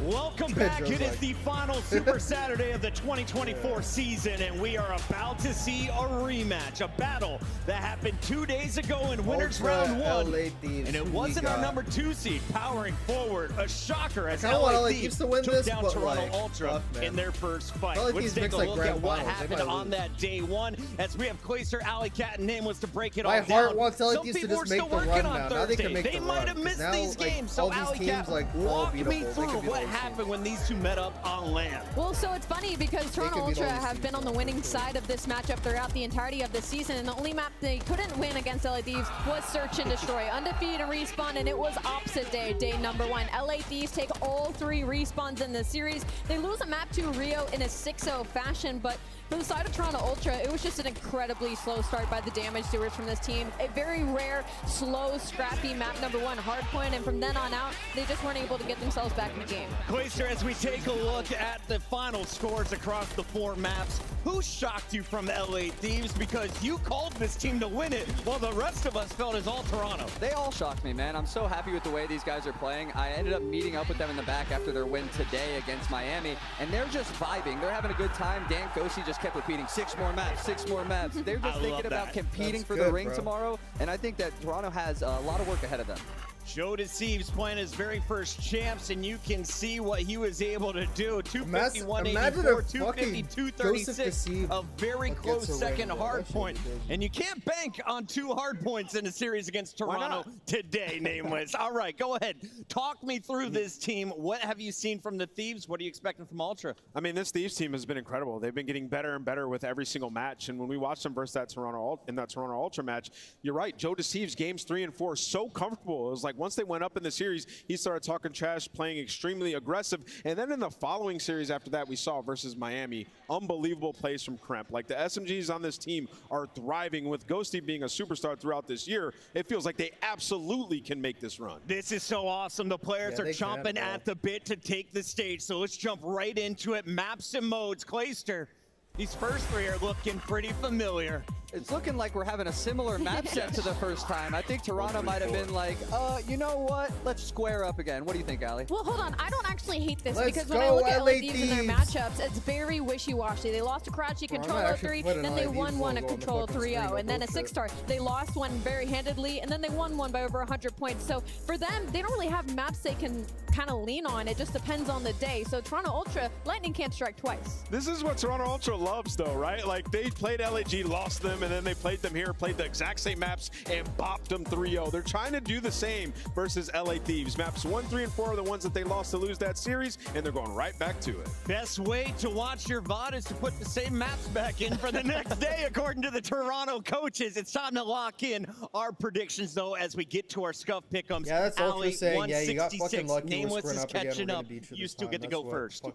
Welcome back. It is the final Super Saturday of the 2024 season, and we are about to see a rematch, a battle that happened 2 days ago in winners round 1, and it wasn't our number 2 seed powering forward. A shocker as LA Thieves took down Toronto Ultra in their first fight. Let's take a look at what happened on that day 1 as we have Clayster, Alley Cat, and Nameless to break it all down. My heart wants LA Thieves to Some just people make are the still run working now. on Now they can Thursday. make the They run. might have missed Now, these games, so all these Alley teams, Cat, like, they're all walk me beatable. They through can beat what all these happened when these two met up on land. Well, so it's funny because Toronto can beat Ultra all these have teams been on the winning side of this matchup throughout the entirety of the season, and the only map they couldn't win against LA Thieves was Search and Destroy. Undefeated and Respawn, and it was opposite day, day number 1. LA Thieves take all 3 respawns in the series. They lose a map to Rio in a 6-0 fashion, but for the side of Toronto Ultra, it was just an incredibly slow start by the damage doers from this team. A very rare, slow, scrappy map number 1 hardpoint, and from then on out, they just weren't able to get themselves back in the game. Clayster, as we take a look at the final scores across the 4 maps, who shocked you from LA Thieves? Because you called this team to win it, while the rest of us felt it's all Toronto. They all shocked me, man. I'm so happy with the way these guys are playing. I ended up meeting up with them in the back after their win today against Miami, and they're just vibing. They're having a good time. Dan Gosi just kept repeating 6 more maps, 6 more maps. They're just thinking about competing for the ring tomorrow, and I think that Toronto has a lot of work ahead of them. Joe Deceives playing his very first champs, and you can see what he was able to do. 250, 184, 250, 236. A very close second hard point. And you can't bank on 2 hard points in a series against Toronto today, Nameless. All right, go ahead. Talk me through this team. What have you seen from the Thieves? What are you expecting from Ultra? I mean, this Thieves team has been incredible. They've been getting better and better with every single match. And when we watched them versus that Toronto Ultra match, you're right. Joe Deceives games 3 and 4 so comfortable. It was like once they went up in the series, he started talking trash, playing extremely aggressive. And then in the following series after that, we saw versus Miami, unbelievable plays from Kremp. Like the SMGs on this team are thriving. With Ghosty being a superstar throughout this year, it feels like they absolutely can make this run. This is so awesome. The players are chomping at the bit to take the stage. So let's jump right into it. Maps and modes. Clayster, these first 3 are looking pretty familiar. It's looking like we're having a similar map set to the first time. I think Toronto might have been like, you know what? Let's square up again. What do you think, Allie? Well, hold on. I don't actually hate this because when I look at LA Thieves in their matchups, it's very wishy-washy. They lost to Karachi Control 3, then they won one at Control 3-0, and then a 6-star. They lost one very handedly, and then they won one by over 100 points. So for them, they don't really have maps they can kind of lean on. It just depends on the day. So Toronto Ultra, lightning can't strike twice. This is what Toronto Ultra loves, though, right? Like, they played LAG, lost them, and then they played them here, played the exact same maps, and bopped them 3-0. They're trying to do the same versus LA Thieves. Maps 1, 3, and 4 are the ones that they lost to lose that series, and they're going right back to it. Best way to watch your VOD is to put the same maps back in for the next day, according to the Toronto coaches. It's time to lock in our predictions, though, as we get to our scuff pick'ems. Yeah, that's Ultra saying, yeah, you got fucking lucky. Nameless is catching up. You still get to go first.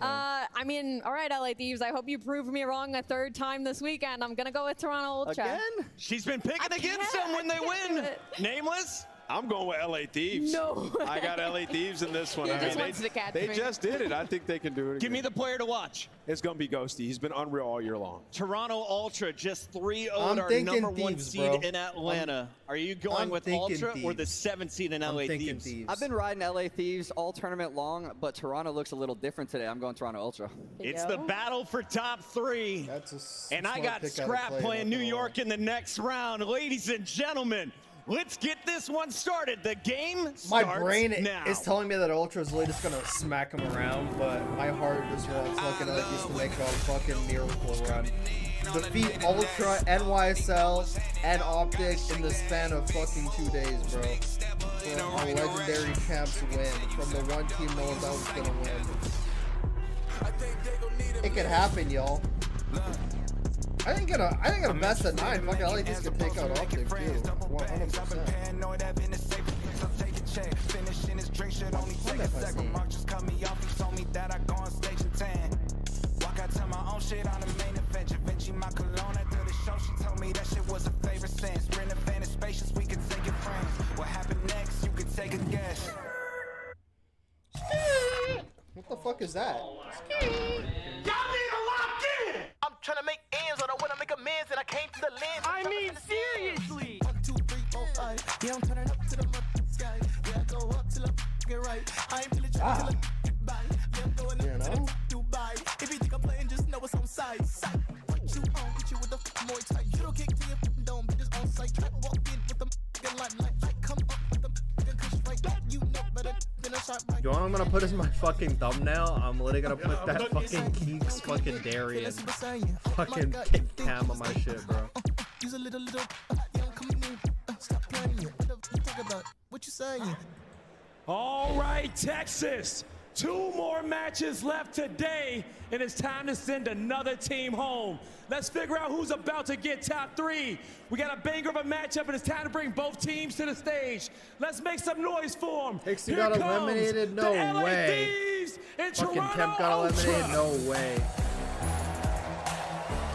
I mean, all right, LA Thieves, I hope you prove me wrong a 3rd time this weekend. I'm going to go with Toronto Ultra. She's been picking against them when they win. Nameless? I'm going with LA Thieves. No. I got LA Thieves in this one. He just wants to catch they me. just did it. I think they can do it. Give me the player to watch. It's going to be Ghosty. He's been unreal all year long. Toronto Ultra just 3-0 I'm our thinking number 1 Thieves, seed bro. in Atlanta. Are you going I'm with thinking Ultra or the Thieves. 7 seed in LA Thieves? I've been riding LA Thieves all tournament long, but Toronto looks a little different today. I'm going Toronto Ultra. It's the battle for top 3. And I got Scrap playing New York in the next round. Ladies and gentlemen, let's get this one started. The game starts My brain now. is telling me that Ultra is really just gonna smack him around, but my heart just wants fucking Elite to make a fucking miracle run. Defeat Ultra, NYSL, and Optic in the span of fucking 2 days, bro. For a legendary champs win from the one team no one thought was gonna win. It could happen, y'all. I think in a best of 9, fucking LA Thieves could take out Optic too. 100%. Finishing his drink should only take a second. Mark just cut me off. He told me that I go on stage in 10. Walk out to my own shit on the main event. Vinci my cologne after the show. She told me that shit was a favorite sense. Sprint advantage spacious, we could take it friends. What happened next? You could take a guess. What the fuck is that? Y'all need a lock in. I'm trying to make ends, I don't want to make amends, and I came to the lens. I mean, seriously. 1, 2, 3, 4, 5. Yeah, I'm turning up to the sky. Yeah, I go up till I get right. I ain't really trying to get by. Yeah, I'm going up to the Dubai. If you think I'm playing, just know it's on side. What you on? Hit you with the Muay Thai. You don't kick to your dome, bitches on site. Try to walk in with the limelight. I come up with the kush right. You know better than a shot right. You know what I'm gonna put as my fucking thumbnail? I'm literally gonna put that fucking Keeks fucking Darian fucking kick cam on my shit, bro. Use a little, yeah, I'm coming in. Stop playing. Talk about what you saying. All right, Texas. 2 more matches left today, and it's time to send another team home. Let's figure out who's about to get top 3. We got a banger of a matchup, and it's time to bring both teams to the stage. Let's make some noise for them. Pixie got eliminated? No way. Fucking Temp got eliminated? No way.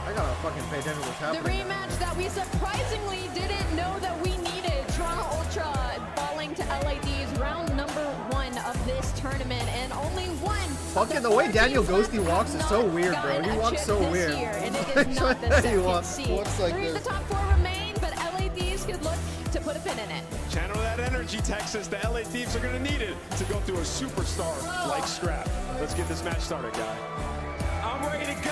I gotta fucking pay attention to what's The happening. rematch that we surprisingly didn't know that we needed. Toronto Ultra falling to LA Thieves, round number 1 of this tournament, and only one. Fucking the way Daniel Ghosty walks is so weird, bro. He walks so weird. And it is not the second seed. Walks like 3 of the this. top 4 remain, but LA Thieves could look to put a pin in it. Channel that energy, Texas. The LA Thieves are going to need it to go through a superstar like Scrap. Let's get this match started, guy. I'm ready to go.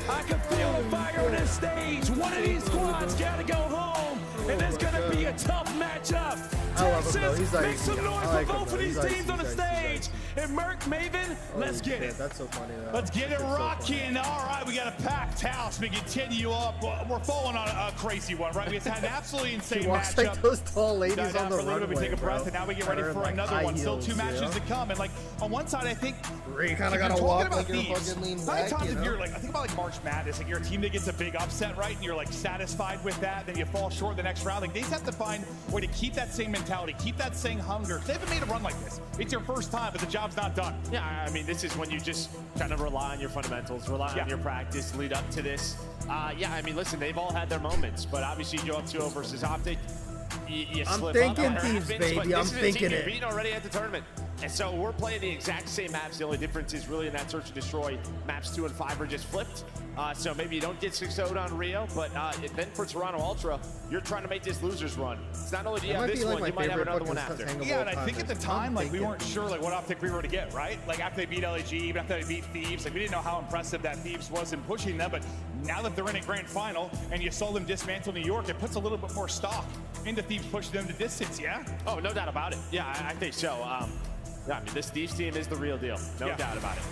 I can feel the fire on this stage. One of these squads got to go home, and it's going to be a tough matchup. I love him, though. Texas, He's like, make some noise I like for him, both though. of these He's teams on the stage. And Merc, Maven, let's get it. That's so funny, though. Let's get it rocking. All right, we got a packed house. We continue up. We're falling on a crazy one, right? We've had an absolutely insane He walks matchup. like those tall ladies Dive down on the for a little bit, runway, we take a breath, and now we get ready That are for in, like, another high one. Still heels, 2 matches yeah. to come. And like on one side, I think You kind of if gotta you're walk talking like about you're thieves, fucking lean how many back, times you if know? you're like, I think about like March Madness, like you're a team that gets a big upset, right? And you're like satisfied with that, then you fall short the next round. Like they just have to find a way to keep that same mentality, keep that same hunger. They haven't made a run like this. It's your first time, but the job's not done. Yeah, I mean, this is when you just kind of rely on your fundamentals, rely on your practice, lead up to this. Yeah, I mean, listen, they've all had their moments, but obviously you go up 2-0 versus Optic. You I'm slip thinking up. Thieves, Happens, baby. but I'm this is a thinking team you've it. beaten already at the tournament. And so we're playing the exact same maps. The only difference is really in that Search and Destroy, maps 2 and 5 are just flipped. So maybe you don't get 6-0'd on Rio, but then for Toronto Ultra, you're trying to make this loser's run. It's not only do you have this one, you might have another one after. Yeah, and I think at the time, like we weren't sure like what Optic we were to get, right? Like after they beat LAG, even after they beat Thieves, like we didn't know how impressive that Thieves was in pushing them. But now that they're in a grand final and you saw them dismantle New York, it puts a little bit more stock into Thieves pushing them to distance. Yeah. Oh, no doubt about it. Yeah, I think so. Yeah, I mean, this Thieves team is the real deal. No doubt about it.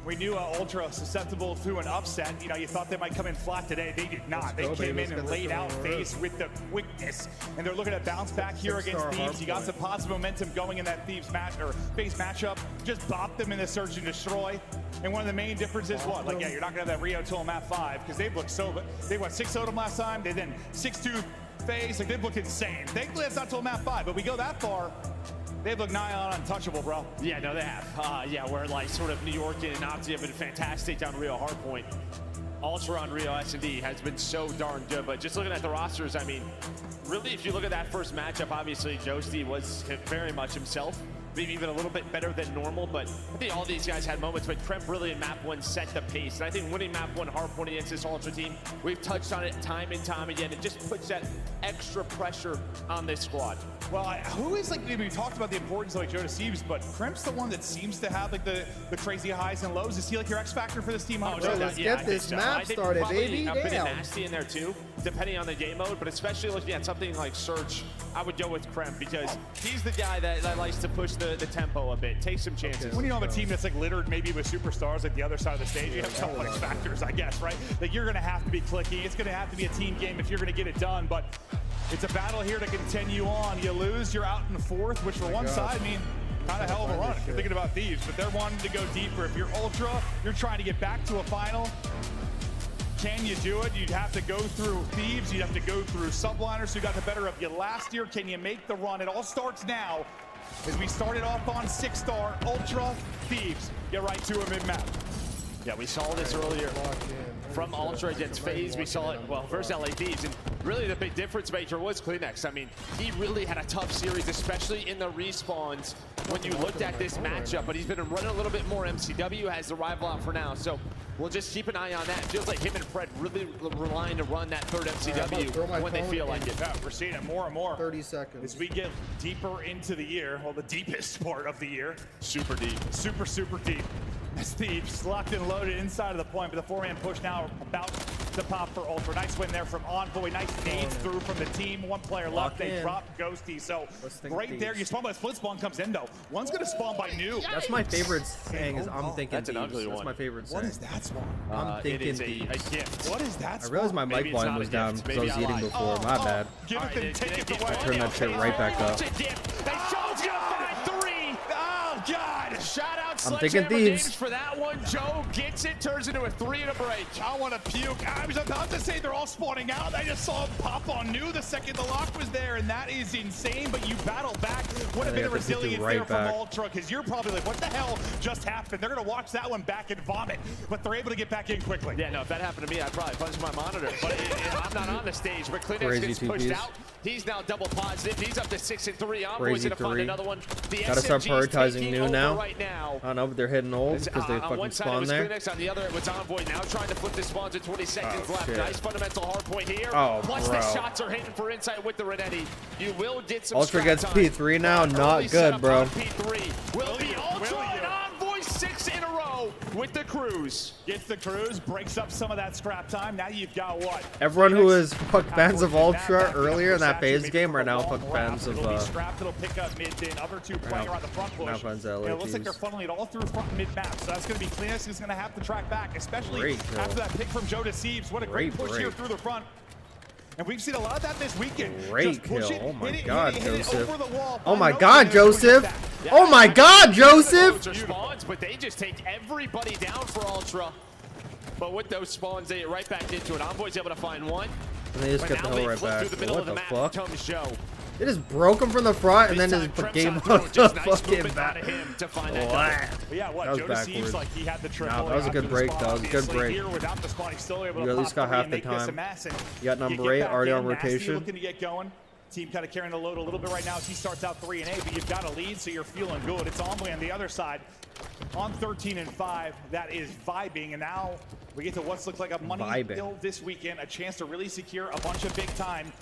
We knew Ultra susceptible to an upset. You know, you thought they might come in flat today. They did not. They came in and laid out FaZe with the quickness. And they're looking to bounce back here against Thieves. You got some positive momentum going in that Thieves match or FaZe matchup. Just bopped them in the Search and Destroy. And one of the main differences, what? Like, yeah, you're not going to have that Rio till map 5 because they've looked so. They went 6-0 them last time. They then 6-2 FaZe. Like, they've looked insane. Thankfully, it's not till map 5. But we go that far. They've looked nigh on untouchable, bro. Yeah, no, they have. Yeah, where like sort of New York and Opti have been fantastic down Rio Hardpoint. Ultra on Rio S&D has been so darn good, but just looking at the rosters, I mean, really, if you look at that first matchup, obviously Joesty was very much himself, maybe even a little bit better than normal, but I think all these guys had moments, but Kremp really in map 1 set the pace, and I think winning map 1 hardpoint against this Ultra team, we've touched on it time and time again, it just puts that extra pressure on this squad. Well, who is like, we talked about the importance of like Joe Deceives, but Kremp's the one that seems to have like the crazy highs and lows. Is he like your X factor for this team? Oh, no, let's get this map started, baby. A bit of nasty in there too, depending on the game mode, but especially looking at something like Search, I would go with Kremp because he's the guy that likes to push the tempo a bit, take some chances. When you have a team that's like littered maybe with superstars like the other side of the stage, you have a couple of X factors, I guess, right? Like you're gonna have to be clicky. It's gonna have to be a team game if you're gonna get it done, but it's a battle here to continue on. You lose, you're out in 4th, which for one side, I mean, kind of hell of a run if you're thinking about Thieves, but they're wanting to go deeper. If you're Ultra, you're trying to get back to a final. Can you do it? You'd have to go through Thieves, you'd have to go through Subliners who got the better of you last year. Can you make the run? It all starts now as we started off on 6-star, Ultra, Thieves. Get right to him in map. Yeah, we saw this earlier from Ultra against FaZe. We saw it, well, versus LA Thieves. And really the big difference maker was Kleenex. I mean, he really had a tough series, especially in the respawns when you looked at this matchup. But he's been running a little bit more. MCW has the rival out for now. So we'll just keep an eye on that. It feels like him and Fred really relying to run that 3rd MCW when they feel like it. Yeah, we're seeing it more and more. 30 seconds. As we get deeper into the year, well, the deepest part of the year. Super deep. Super, super deep. As Thieves locked and loaded inside of the point, but the 4-man push now about to pop for Ultra. Nice win there from Envoy. Nice nades through from the team. One player left. They drop Ghosty. So right there, you spawn by split spawn comes Endo. One's going to spawn by New. That's my favorite saying is I'm thinking That's an ugly one. That's my favorite saying. What is that spawn? I'm thinking it is a gift. What is that spawn? I realized my mic volume was down because I was eating before. My bad. Give it and take it away. Turn that shit right back up. Joe's going to find 3. Oh, God. Shout out I'm thinking Thieves for that one. Joe gets it, turns into a 3 and a break. I want to puke. I was about to say they're all spawning out. I just saw him pop on New the second the lock was there, and that is insane, but you battle back. What a bit of resilience there from Ultra, because you're probably like, what the hell just happened? They're going to watch that one back and vomit, but they're able to get back in quickly. Yeah, no, if that happened to me, I'd probably punch my monitor, but I'm not on the stage, but Kleenex gets pushed out. He's now double positive. He's up to 6 and 3. Envoy's going to find another one. Gotta start prioritizing New now. I don't know, but they're hitting old because they fucking spawn there. Kleenex, on the other, it was Envoy now trying to flip the spawns with 20 seconds left. Shit. Nice fundamental hard point here. Oh, Plus bro. the shots are hitting for insight with the Renetti. You will get some Ultra gets P3 now. Not good, bro. P3 will be Ultra and Envoy 6 in a row with the cruise. Gets the cruise, breaks up some of that scrap time. Now you've got what? Everyone who was fuck fans of Ultra earlier in that FaZe game are now fuck fans of Scrapped, it'll pick up mid then. Other two playing around the front push. It looks like they're funneling it all through front and mid map. So that's going to be Kleenex who's going to have to track back, especially after that pick from Joe Deceives. What a great push here through the front. And we've seen a lot of that this weekend. Great kill. Oh my God, Joseph. Oh my God, Joseph. Oh my God, Joseph. Spawns, but they just take everybody down for Ultra. But with those spawns, they get right back into it. Envoy's able to find one. And they just get the hell right back. What the fuck? Comes Joe. They just broke him from the front and then just gave him the fucking back. Yeah, what? That was Joe backwards. Seems like he had the triple. Nah, that was a good break. That was a good break. You at least got half the time. You got number 8 already on rotation. Looking to get going. Team kind of carrying the load a little bit right now as he starts out 3 and 8, but you've got a lead, so you're feeling good. It's Envoy on the other side on 13 and 5. That is vibing, and now we get to what's looked like a money bill this weekend, a chance to really secure a bunch of big time.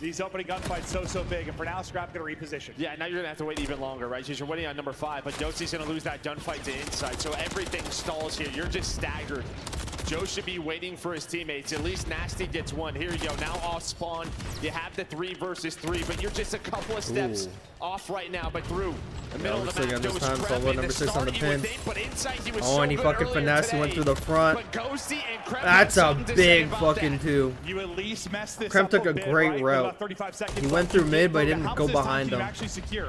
These opening gunfights so big, and for now, Scrap going to reposition. Yeah, now you're going to have to wait even longer, right? Because you're waiting on number 5, but Dosty's going to lose that gunfight to inside, so everything stalls here. You're just staggered. Joe should be waiting for his teammates. At least Nasty gets one. Here you go. Now off spawn. You have the 3 versus 3, but you're just a couple of steps off right now. But through the middle of the map, this time, solo number 6 on the pin. Oh, and he fucking finessed. He went through the front. That's a big fucking 2. You at least messed this Kremp up took a bit, great right? route. He went through mid, but he didn't go behind him. Actually secure.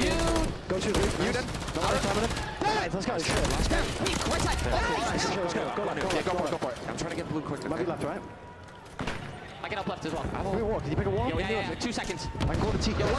Go to the you done. No other time in it. Nice, let's go. Let's go. Right side. Let's go. Go for it. I'm trying to get blue quick. Might be left, right? I get up left as well. Can you walk? Can you pick a wall? Yeah. 2 seconds. I can call the T. Order.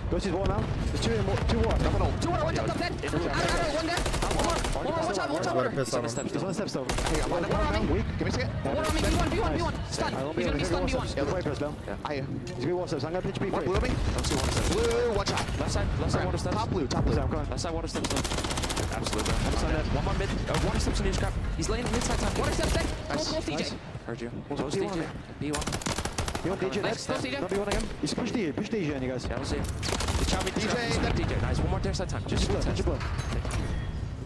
Go to his wall now. There's 2 water. Double ult. 2 water, 1 jumped up dead. One dead. One more. Watch out. Water piss on him. There's 1 step still. Hey, I'm down. Weak. Give me a second. Water on me. B1. Stun. He's gonna be stunned B1. Yeah, the way press, Bell. He's gonna be 1 steps. I'm gonna pitch B3. Blue me. Don't see 1 steps. Blue, watch out. Left side water steps. Top blue. Left side water steps. Absolutely. One more mid. 1 steps in each crap. He's laying mid side time. Water steps dead. Both DJ. Heard you. Both DJ. B1. B1 DJ next. Nice. No B1 again. He's push DJ in, you guys. Yeah, we'll see. DJ, nice. One more dash that time. Just touch your blow.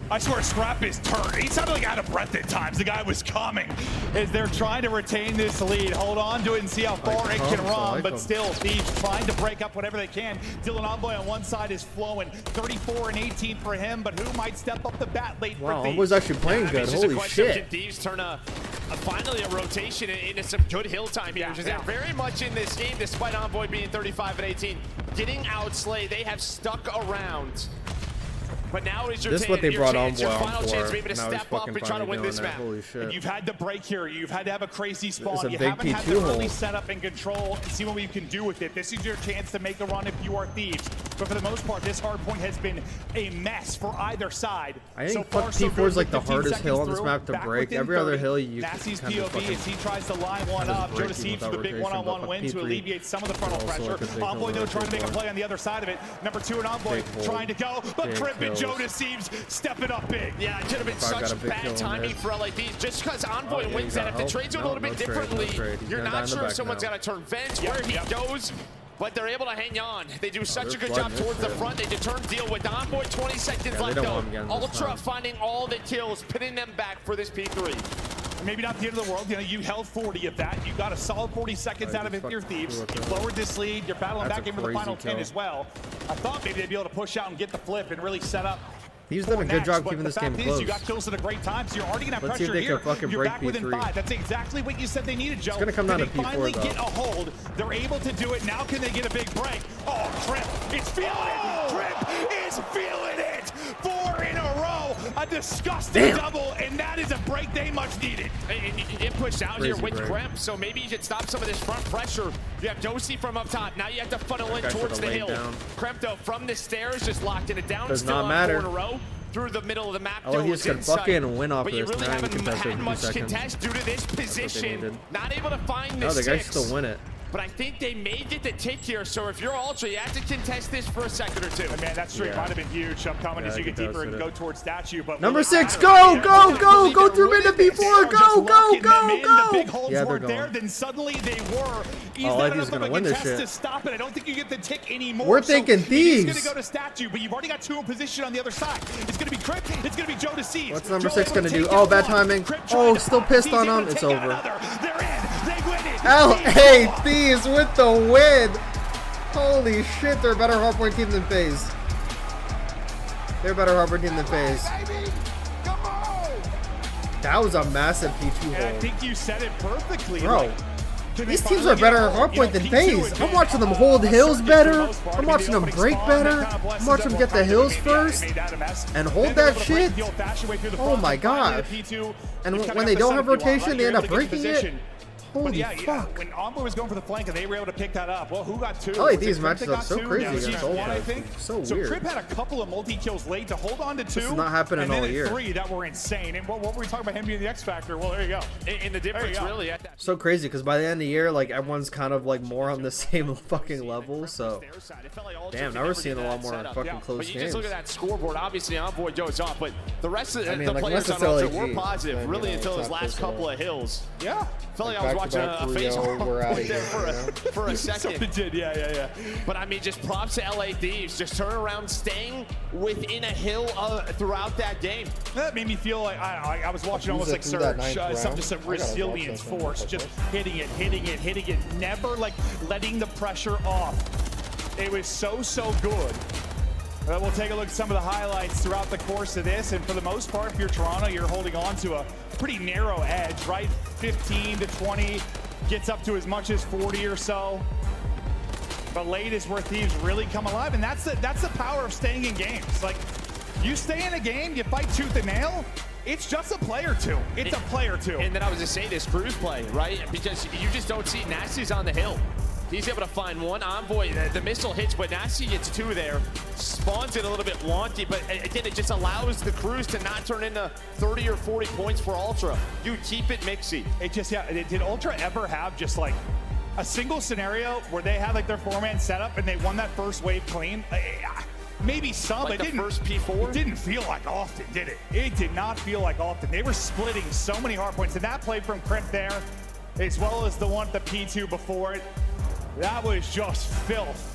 I swear Scrap is turned. He sounded like out of breath at times. The guy was coming as they're trying to retain this lead. Hold on to it and see how far it can run, but still Thieves trying to break up whatever they can. Dylan Envoy on one side is flowing. 34 and 18 for him, but who might step up the bat late for Thieves? Envoy's actually playing good. Holy shit. Can Thieves turn finally a rotation into some good hill time here, which is very much in this game, despite Envoy being 35 and 18. Getting outslayed, they have stuck around. But now is your this is what they brought Envoy your on final for. chance maybe to Now he's step up and try to win this map. Holy shit. And you've had to break here. You've had to have a crazy spawn. It's a You big haven't had P2 to hole. really set up and control and see what you can do with it. This is your chance to make a run if you are Thieves. But for the most part, this hard point has been a mess for either side. I think so far, so P4 is good. like the 15 hardest hill on this through, map to back break. within Every other 30. hill you Nasty's can kind of POV as he tries to line one up. Joe Deceives with the big one-on-one win to alleviate some of the frontal pressure. Envoy though trying to make a play on the other side of it. Number 2 and Envoy trying to go, but Crip and Joe Deceives stepping up big. Yeah, it could have been such bad timing for LADs. Just because Envoy wins that, if the trades are a little bit differently, you're not sure if someone's got to turn vents, where he goes. But they're able to hang on. They do such a good job towards the front. They determine deal with Envoy. 20 seconds left though. Ultra finding all the kills, pinning them back for this P3. Maybe not the end of the world. You know, you held 40 of that. You got a solid 40 seconds out of it. Your Thieves. You lowered this lead. You're battling back in for the final 10 as well. I thought maybe they'd be able to push out and get the flip and really set up. He's done a good job keeping this game close. You got kills at a great time, so you're already gonna have Let's see pressure if they here. can fucking You're break back within P3. 5. That's exactly what you said they needed, Joe. It's gonna come down to They finally P4 get a though. hold. They're able to do it. Now can they get a big break? Oh, Trip is feeling it. Trip is feeling it. 4 in a row. A disgusting double, and that is a break they much needed. And you can get pushed out here with Kremp, so maybe you should stop some of this front pressure. You have Dosey from up top. Now you have to funnel in towards the hill. Kremp though from the stairs just locked in it down. Does still not on matter. 4 in a row. Through the middle of the map, Oh, he's gonna fucking win off but this. you really Now he haven't contested had in 2 much seconds. contest due to this position. Not able to find the No, the guys 6. still win it. But I think they may get the tick here, so if you're Ultra, you have to contest this for a second or 2. And man, that streak might have been huge. Upcoming as you get deeper and go towards statue. But Number 6, go, go, go, go through mid to P4, go, go, go, go. The big holes Yeah, they're weren't there, going. then suddenly they were. He's Oh, not Levy's enough of gonna a win this contest shit. to stop it. I don't think you get the tick anymore. We're thinking He's Thieves. going to go to statue, but you've already got 2 in position on the other side. It's going to be Crip. It's going to be Joe Deceives. What's number Joe 6 able gonna to do? take Oh, out bad 1. timing. Crip Oh, trying still to- pissed he's on able him. to It's take out over. another. They're in. They win it. Hey, Thieves with the win. Holy shit, they're a better hardpoint team than FaZe. They're a better hardpoint team than FaZe. That was a massive P2 And I hole. think you said it perfectly. Bro, Like, can these they teams are finally better get at a hold? hardpoint than P2 FaZe. has I'm been watching them a hold hills circus for better. the most part. I'm I mean, watching the them opening break spawn, better. they kind of blessed I'm watching us them up get the front. hills They first made that a mess. and hold Then they're that able to break shit. the old-fashioned way through the Oh front, my but finally god. the P2 And is coming when up they the don't setup have you want, rotation, right? they You're end up able to get breaking it. position. But Holy yeah, fuck. when Envoy was going for the flank and they were able to pick that up, well, who got 2? I like Was it these Crip matches that up got so 2? crazy Yeah, against Chiefs Ultra. won, I think. So So weird. Crip had a couple of multi-kills late to hold on to 2. This is not happening and then all at year. 3 that were insane. And what were we talking about him being the X Factor? Well, there you go. And the difference really at that. So crazy because by the end of the year, like everyone's kind of like more on the same fucking level. So, damn, now we're seeing a lot more fucking close But you games. just look at that scoreboard. Obviously, Envoy goes off, but the rest of I mean, the like, players unless on it's Ultra were LAG, positive, then, really you know, until it's his not last this couple of hills. Yeah. Felt like I was watching a face we're out of there here. for a second. Something did, yeah. But I mean, just props to LA Thieves. Just turn around, staying within a hill throughout that game. That made me feel like I was watching almost like through that Surge, ninth round? just a I gotta watch resilience this one. force, just hitting it, never like letting the pressure off. It was so good. We'll take a look at some of the highlights throughout the course of this, and for the most part, if you're Toronto, you're holding on to a pretty narrow edge, right? 15 to 20, gets up to as much as 40 or so. But late is where Thieves really come alive, and that's the power of staying in games. Like, you stay in a game, you fight tooth and nail, it's just a play or 2. It's a play or 2. And then I was just saying this cruise play, right? Because you just don't see Nasty's on the hill. He's able to find 1. Envoy, the missile hits, but Nasty gets 2 there. Spawns it a little bit wonky, but again, it just allows the cruise to not turn into 30 or 40 points for Ultra. You keep it mixy. It just, yeah, did Ultra ever have just like a single scenario where they had like their 4-man setup and they won that first wave clean? Maybe some, Like but the first P4? It didn't feel like often, did it? It did not feel like often. They were splitting so many hard points, and that play from Crip there, as well as the one at the P2 before it, that was just filth.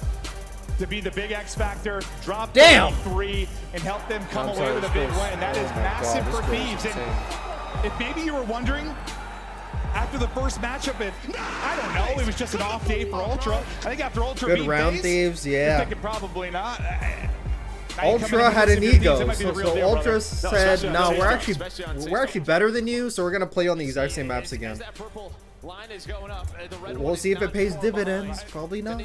to be the big X factor, drop Damn. 3, and help them come away with a big win. That is massive for Thieves. And if maybe you were wondering, after the first matchup, I don't know, it was just an off day for Ultra. I think after Ultra Good beat round, FaZe, Thieves, you're yeah. thinking probably not. Ultra had an ego, so Ultra said, "No, we're actually better than you, so we're gonna play on the exact same maps again." We'll see if it pays dividends. Probably not.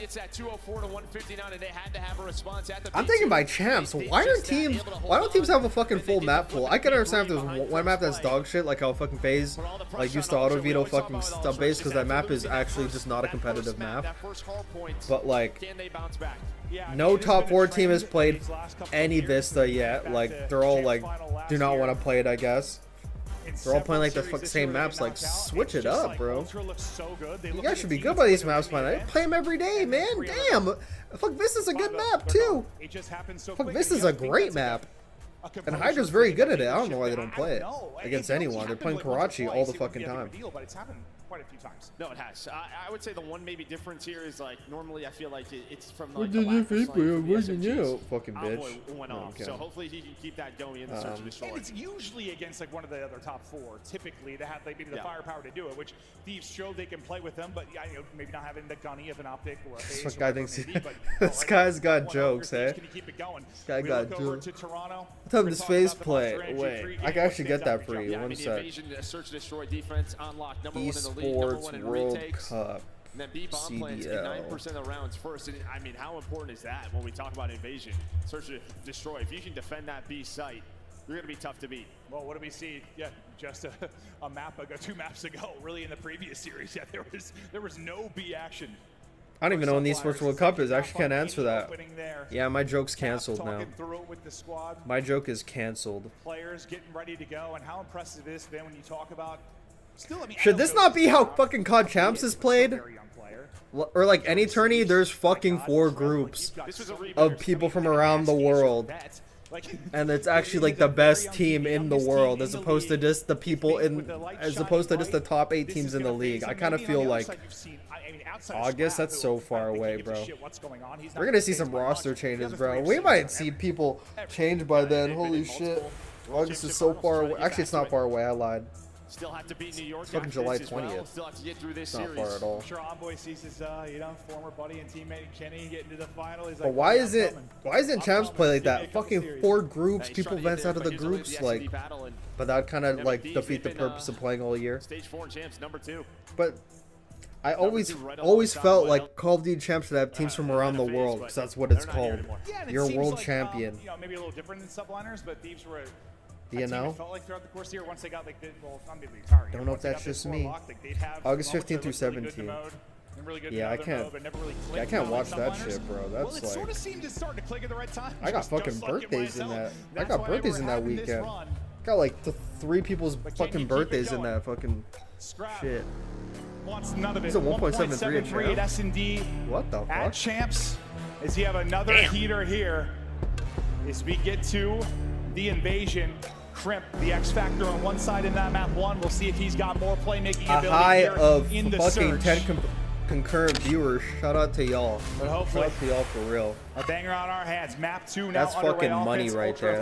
I'm thinking by champs. Why don't teams have a fucking full map pool? I can understand if there's one map that's dog shit, like how fucking FaZe like used to auto veto fucking stub base, because that map is actually just not a competitive map. But like, no top 4 team has played any Vista yet. Like, they're all like, do not want to play it, I guess. They're all playing like the same maps. Like, switch it up, bro. You guys should be good by these maps, man. I play them every day, man. Damn. Fuck, Vista's a good map, too. Fuck, Vista's a great map. And Hydra's very good at it. I don't know why they don't play it against anyone. They're playing Karachi all the fucking time. Quite a few times. No, it has. I would say the one maybe difference here is like normally I feel like it's from like What did you think we were working you? Fucking bitch. Went off. So hopefully he can keep that going in the search and destroy. And it's usually against like one of the other top 4. Typically, they have like maybe the firepower to do it, which Thieves show they can play with them, but yeah, you know, maybe not having the gunny of an optic or a FaZe. This guy thinks this guy's got jokes, eh? This guy got jokes. What time does FaZe play? Wait, I can actually get that for you. One sec. Search and destroy defense unlocked. Number 1 in the league. Esports World Cup. And then B-bomb plans get 9% of the rounds first. And I mean, how important is that when we talk about invasion? Search and destroy. If you can defend that B site, you're going to be tough to beat. Well, what do we see? Yeah, just a map ago, 2 maps ago. Really, in the previous series, yeah, there was no B action. I don't even know when the Esports World Cup is. I actually can't answer that. Yeah, my joke's canceled now. My joke is canceled. Players getting ready to go, and how impressive it is been when you talk about. Still, I mean, should this not be how fucking COD Champs is played? Or like any tourney, there's fucking 4 groups of people from around the world. And it's actually like the best team in the world, as opposed to just the people in, as opposed to just the top 8 teams in the league. I kind of feel like August, that's so far away, bro. We're gonna see some roster changes, bro. We might see people change by then. Holy shit. August is so far away. Actually, it's not far away. I lied. Still have to beat New York. It's fucking July 20th. Still have to get through this series. Not far at all. I'm sure Envoy sees his, former buddy and teammate Kenny get into the final. He's but like, why isn't Champs play like that? Fucking 4 groups, people advance out of the groups, like. But that kind of like defeat the purpose of playing all year. Stage 4 Champs number 2. But I always felt like Call of Duty Champs should have teams from around the world, because that's what it's called. You're a world champion. Maybe a little different than subliners, but Thieves were. You know? Felt like throughout the course of the year, once they got like don't know if that's just me. August 15th through 17th. Yeah, I can't watch that shit, bro. That's like. Sort of seemed to start to click at the right time. I got fucking birthdays in that. I got birthdays in that weekend. Got like 3 people's fucking birthdays in that fucking shit. Wants none of it. It's a 1.73 at S&D. What the fuck? At Champs, as you have another heater here, as we get to the invasion. Crimp, the X factor on one side in that map 1. We'll see if he's got more playmaking ability. A high here of in the fucking search. 10 concurrent viewers. Shout out to y'all. But hopefully, shout out to y'all for real. A banger on our hands. Map 2 now. That's fucking money right there.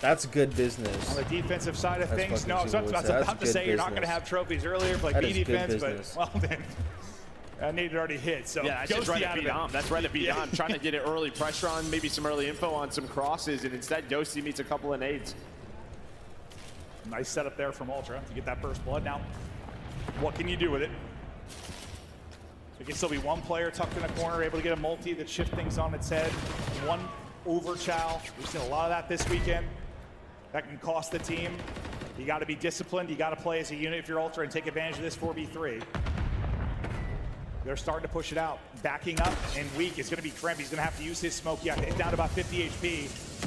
That's good business. On the defensive side of things, no, I was about to say you're not going to have trophies earlier for like B defense, but well then. That need already hit, so yeah, that's just right to beat on. That's right to beat on. Trying to get an early pressure on, maybe some early info on some crosses, and instead Ghosty meets a couple of nades. Nice setup there from Ultra to get that first blood. Now, what can you do with it? There can still be 1 player tucked in a corner, able to get a multi that shift things on its head. 1 over chow. We've seen a lot of that this weekend. That can cost the team. You got to be disciplined. You got to play as a unit if you're Ultra and take advantage of this 4v3. They're starting to push it out. Backing up and weak is going to be Kremp. He's going to have to use his smoke. Yeah, down to about 50 HP.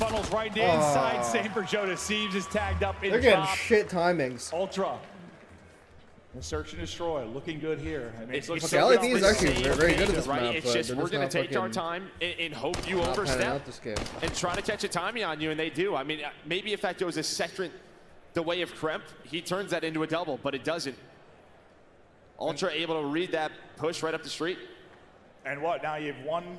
funnels right inside. Same for Jonas. Seems is tagged up in They're getting top. shit timings. Ultra. The search and destroy, looking good here. I mean, It's LAD is actually very good at this right? map, It's but just they're we're just going not to take our fucking time and hope you not panning overstep out this game. and try to catch a timing on you, and they do. I mean, maybe if that goes a second the way of Kremp, he turns that into a double, but it doesn't. Ultra able to read that push right up the street. And what? Now you have one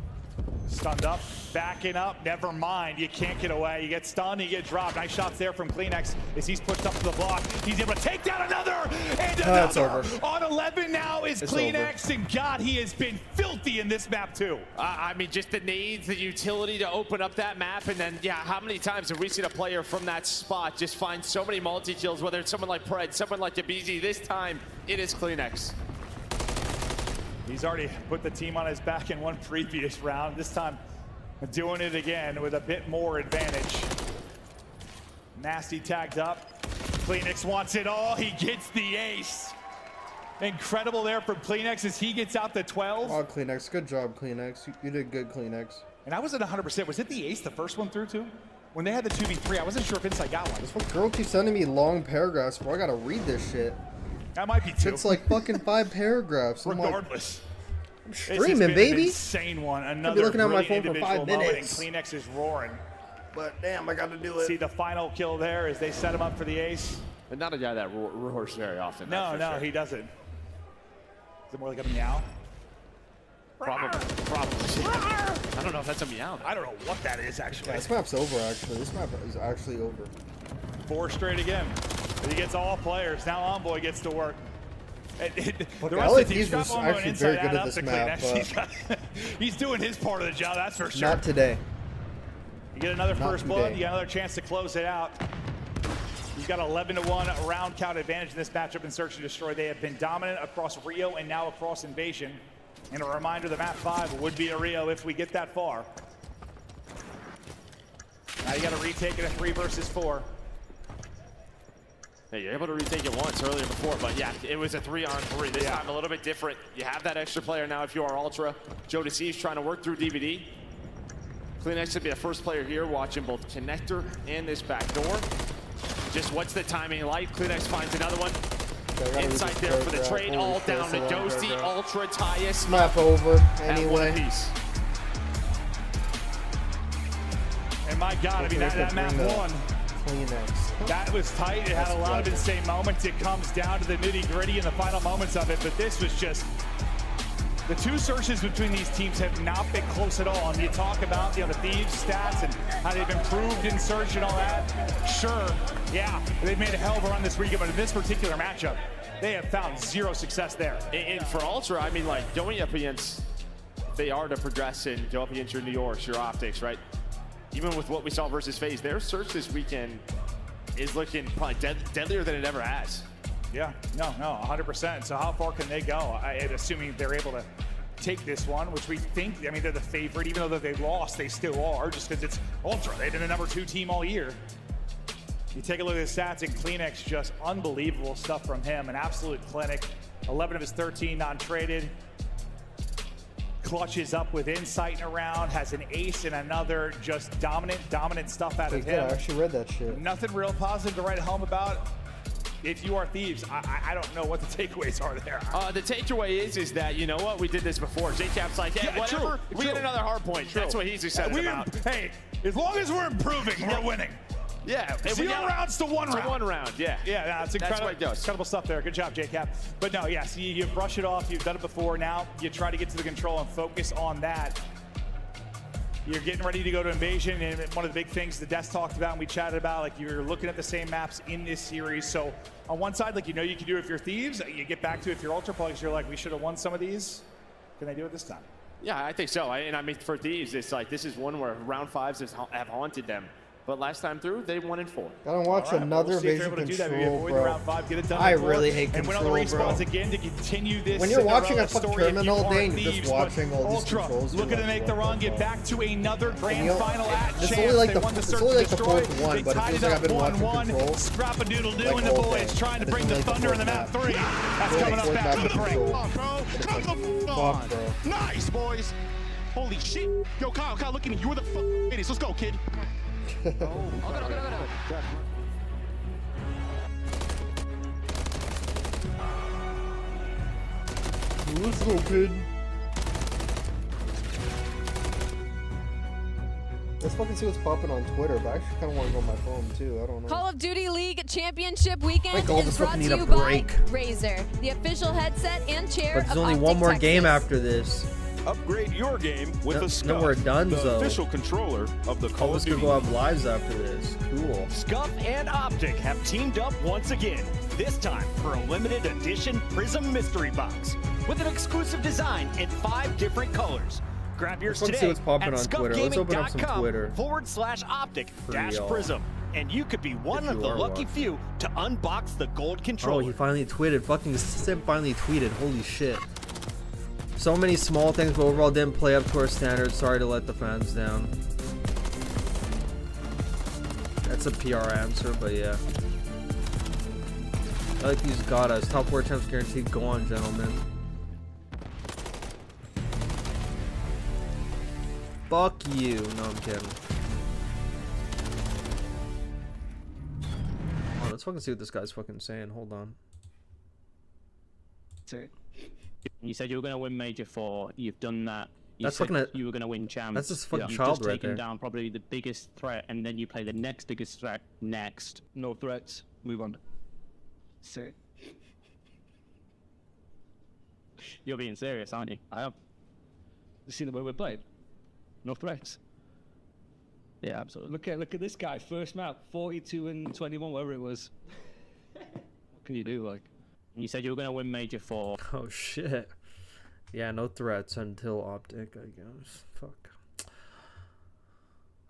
Stunned up, backing up, never mind. You can't get away. You get stunned, you get dropped. Nice shots there from Kleenex as he's pushed up to the block. He's able to take down another and another. On 11 now is Kleenex, and God, he has been filthy in this map too. I mean, just the needs, the utility to open up that map, and then, yeah, how many times have we seen a player from that spot just find so many multi-kills, whether it's someone like Pred, someone like Abizi. This time, it is Kleenex. He's already put the team on his back in one previous round. This time, doing it again with a bit more advantage. Nasty tagged up. Kleenex wants it all. He gets the ace. Incredible there from Kleenex as he gets out to 12. Oh, Kleenex. Good job, Kleenex. You did good, Kleenex. And I wasn't 100%. Was it the ace the first one through too? When they had the 2v3, I wasn't sure if Insight got one. This one girl keeps sending me long paragraphs, bro. I gotta read this shit. That might be 2. It's like fucking 5 paragraphs. Regardless. I'm streaming, baby. An insane one. Another be looking at my phone for individual 5 minutes. And Kleenex is roaring. But damn, I gotta do it. See the final kill there as they set him up for the ace. And not a guy that roars very often. No, sure. he doesn't. Is it more like a meow? Probably. I don't know if that's a meow. I don't know what that is actually. Yeah, this map's over actually. This map is actually over. 4 straight again. He gets all players. Now Envoy gets to work. The Look, rest of the team, was actually very good at this map. He's doing his part of the job, that's for sure. Not today. You get another first blood, you get another chance to close it out. He's got 11-1 round count advantage in this matchup in Search and Destroy. They have been dominant across Rio and now across Invasion. And a reminder, the map 5 would be a Rio if we get that far. Now you got to retake it a 3 versus 4. Hey, you're able to retake it once earlier before, but yeah, it was a 3-on-3. This time a little bit different. You have that extra player now if you are Ultra. Joe Deceives trying to work through DVD. Kleenex should be the first player here watching both connector and this back door. Just what's the timing like? Kleenex finds another one. Inside there for the trade, all down to Dosti, Ultra, Tyus. Map over anyway. And my God, I mean, that map won. Kleenex. That was tight. It had a lot of insane moments. It comes down to the nitty-gritty in the final moments of it, but this was just... The 2 searches between these teams have not been close at all. And you talk about the Thieves stats and how they've improved in Search and all that. Sure, yeah, they've made a hell of a run this weekend, but in this particular matchup, they have found 0 success there. And for Ultra, I mean, like, going up against... They are to progress and go up against your New Yorks, your Optics, right? Even with what we saw versus FaZe, their Search this weekend is looking probably deadlier than it ever has. Yeah, no, 100%. So how far can they go? Assuming they're able to take this one, which we think, I mean, they're the favorite, even though they lost, they still are, just because it's Ultra. They've been the #2 team all year. You take a look at the stats, and Kleenex, just unbelievable stuff from him. An absolute clinic. 11 of his 13 non-traded. Clutches up with Insight in a round, has an ace in another. Just dominant stuff out of him. I actually read that shit. Nothing real positive to write home about. If you are Thieves, I don't know what the takeaways are there. The takeaway is that, you know what, we did this before. JCap's like, hey, whatever, we get another hard point. True. That's what he's excited about. Hey, as long as we're improving, we're winning. Yeah. 0 rounds to 1 round. To 1 round, yeah. Yeah, that's incredible. That's what it goes. Incredible stuff there. Good job, JCap. But no, yes, you brush it off. You've done it before. Now you try to get to the control and focus on that. You're getting ready to go to Invasion, and one of the big things the desk talked about and we chatted about, like, you're looking at the same maps in this series. So on one side, like, you know you can do it if you're Thieves. You get back to it if you're Ultra players, you're like, we should have won some of these. Can they do it this time? Yeah, I think so. And I mean, for Thieves, it's like, this is one where round 5s have haunted them. But last time through, they 1-4. Gotta watch another Invasion Control, bro. Round 5, get it done I really hate and Control, win all the bro. respawns again to continue this. When you're watching a fucking story, tournament all day and you're just watching all these Ultra controls, looking to make the run, get back to another grand final at It's Champs. only like They won it's Search only and like the Destroy. 4th one, They but it tied feels it like up I've been watching 1-1. Control. Scrap-a-doodle-doo, Like and the whole boys thing. trying to But bring it's the only thunder in the the map fourth 3. That's Yeah, coming up fourth back map to the break. Control. Come the Fuck, on. bro. Nice, boys. Holy shit. Yo, Kyle, look at me. You're the idiot. Let's go, kid. Let's go, kid. Let's fucking see what's popping on Twitter, but I actually kind of want to go on my phone too. I don't know. Call of Duty League Championship Weekend My goal is is brought fucking to need you a by break. DRAZAH, the official headset and chair But there's of only Optic one more game Texas. after this. Upgrade your game with a Scuff, no, we're done, the official controller of the Call of Duty. Go have lives after this. Cool. Scuff and Optic have teamed up once again, this time for a limited edition Prism Mystery Box with an exclusive design in 5 different colors. Grab yours Let's today see what's popping at on Twitter. Let's open up some Twitter. /Optic-Prism. And you could be one of the lucky few to unbox the gold controller. Oh, he finally tweeted. Fucking Sim finally tweeted. Holy shit. So many small things, but overall didn't play up to our standards. Sorry to let the fans down. That's a PR answer, but yeah. I like these got us. Top 4 champs guaranteed. Go on, gentlemen. Fuck you. No, I'm kidding. Oh, let's fucking see what this guy's fucking saying. Hold on. You said you were going to win Major 4. You've done that. You That's said fucking you were going to win Champs. That's just fucking You've child just right taken there. down probably the biggest threat, and then you play the next biggest threat next. No threats. Move on. Sir. You're being serious, aren't you? I am. You see the way we played? No threats. Yeah, absolutely. Look at this guy. First map, 42 and 21, whatever it was. What can you do, like? You said you were going to win Major 4. Oh shit. Yeah, no threats until Optic, I guess. Fuck.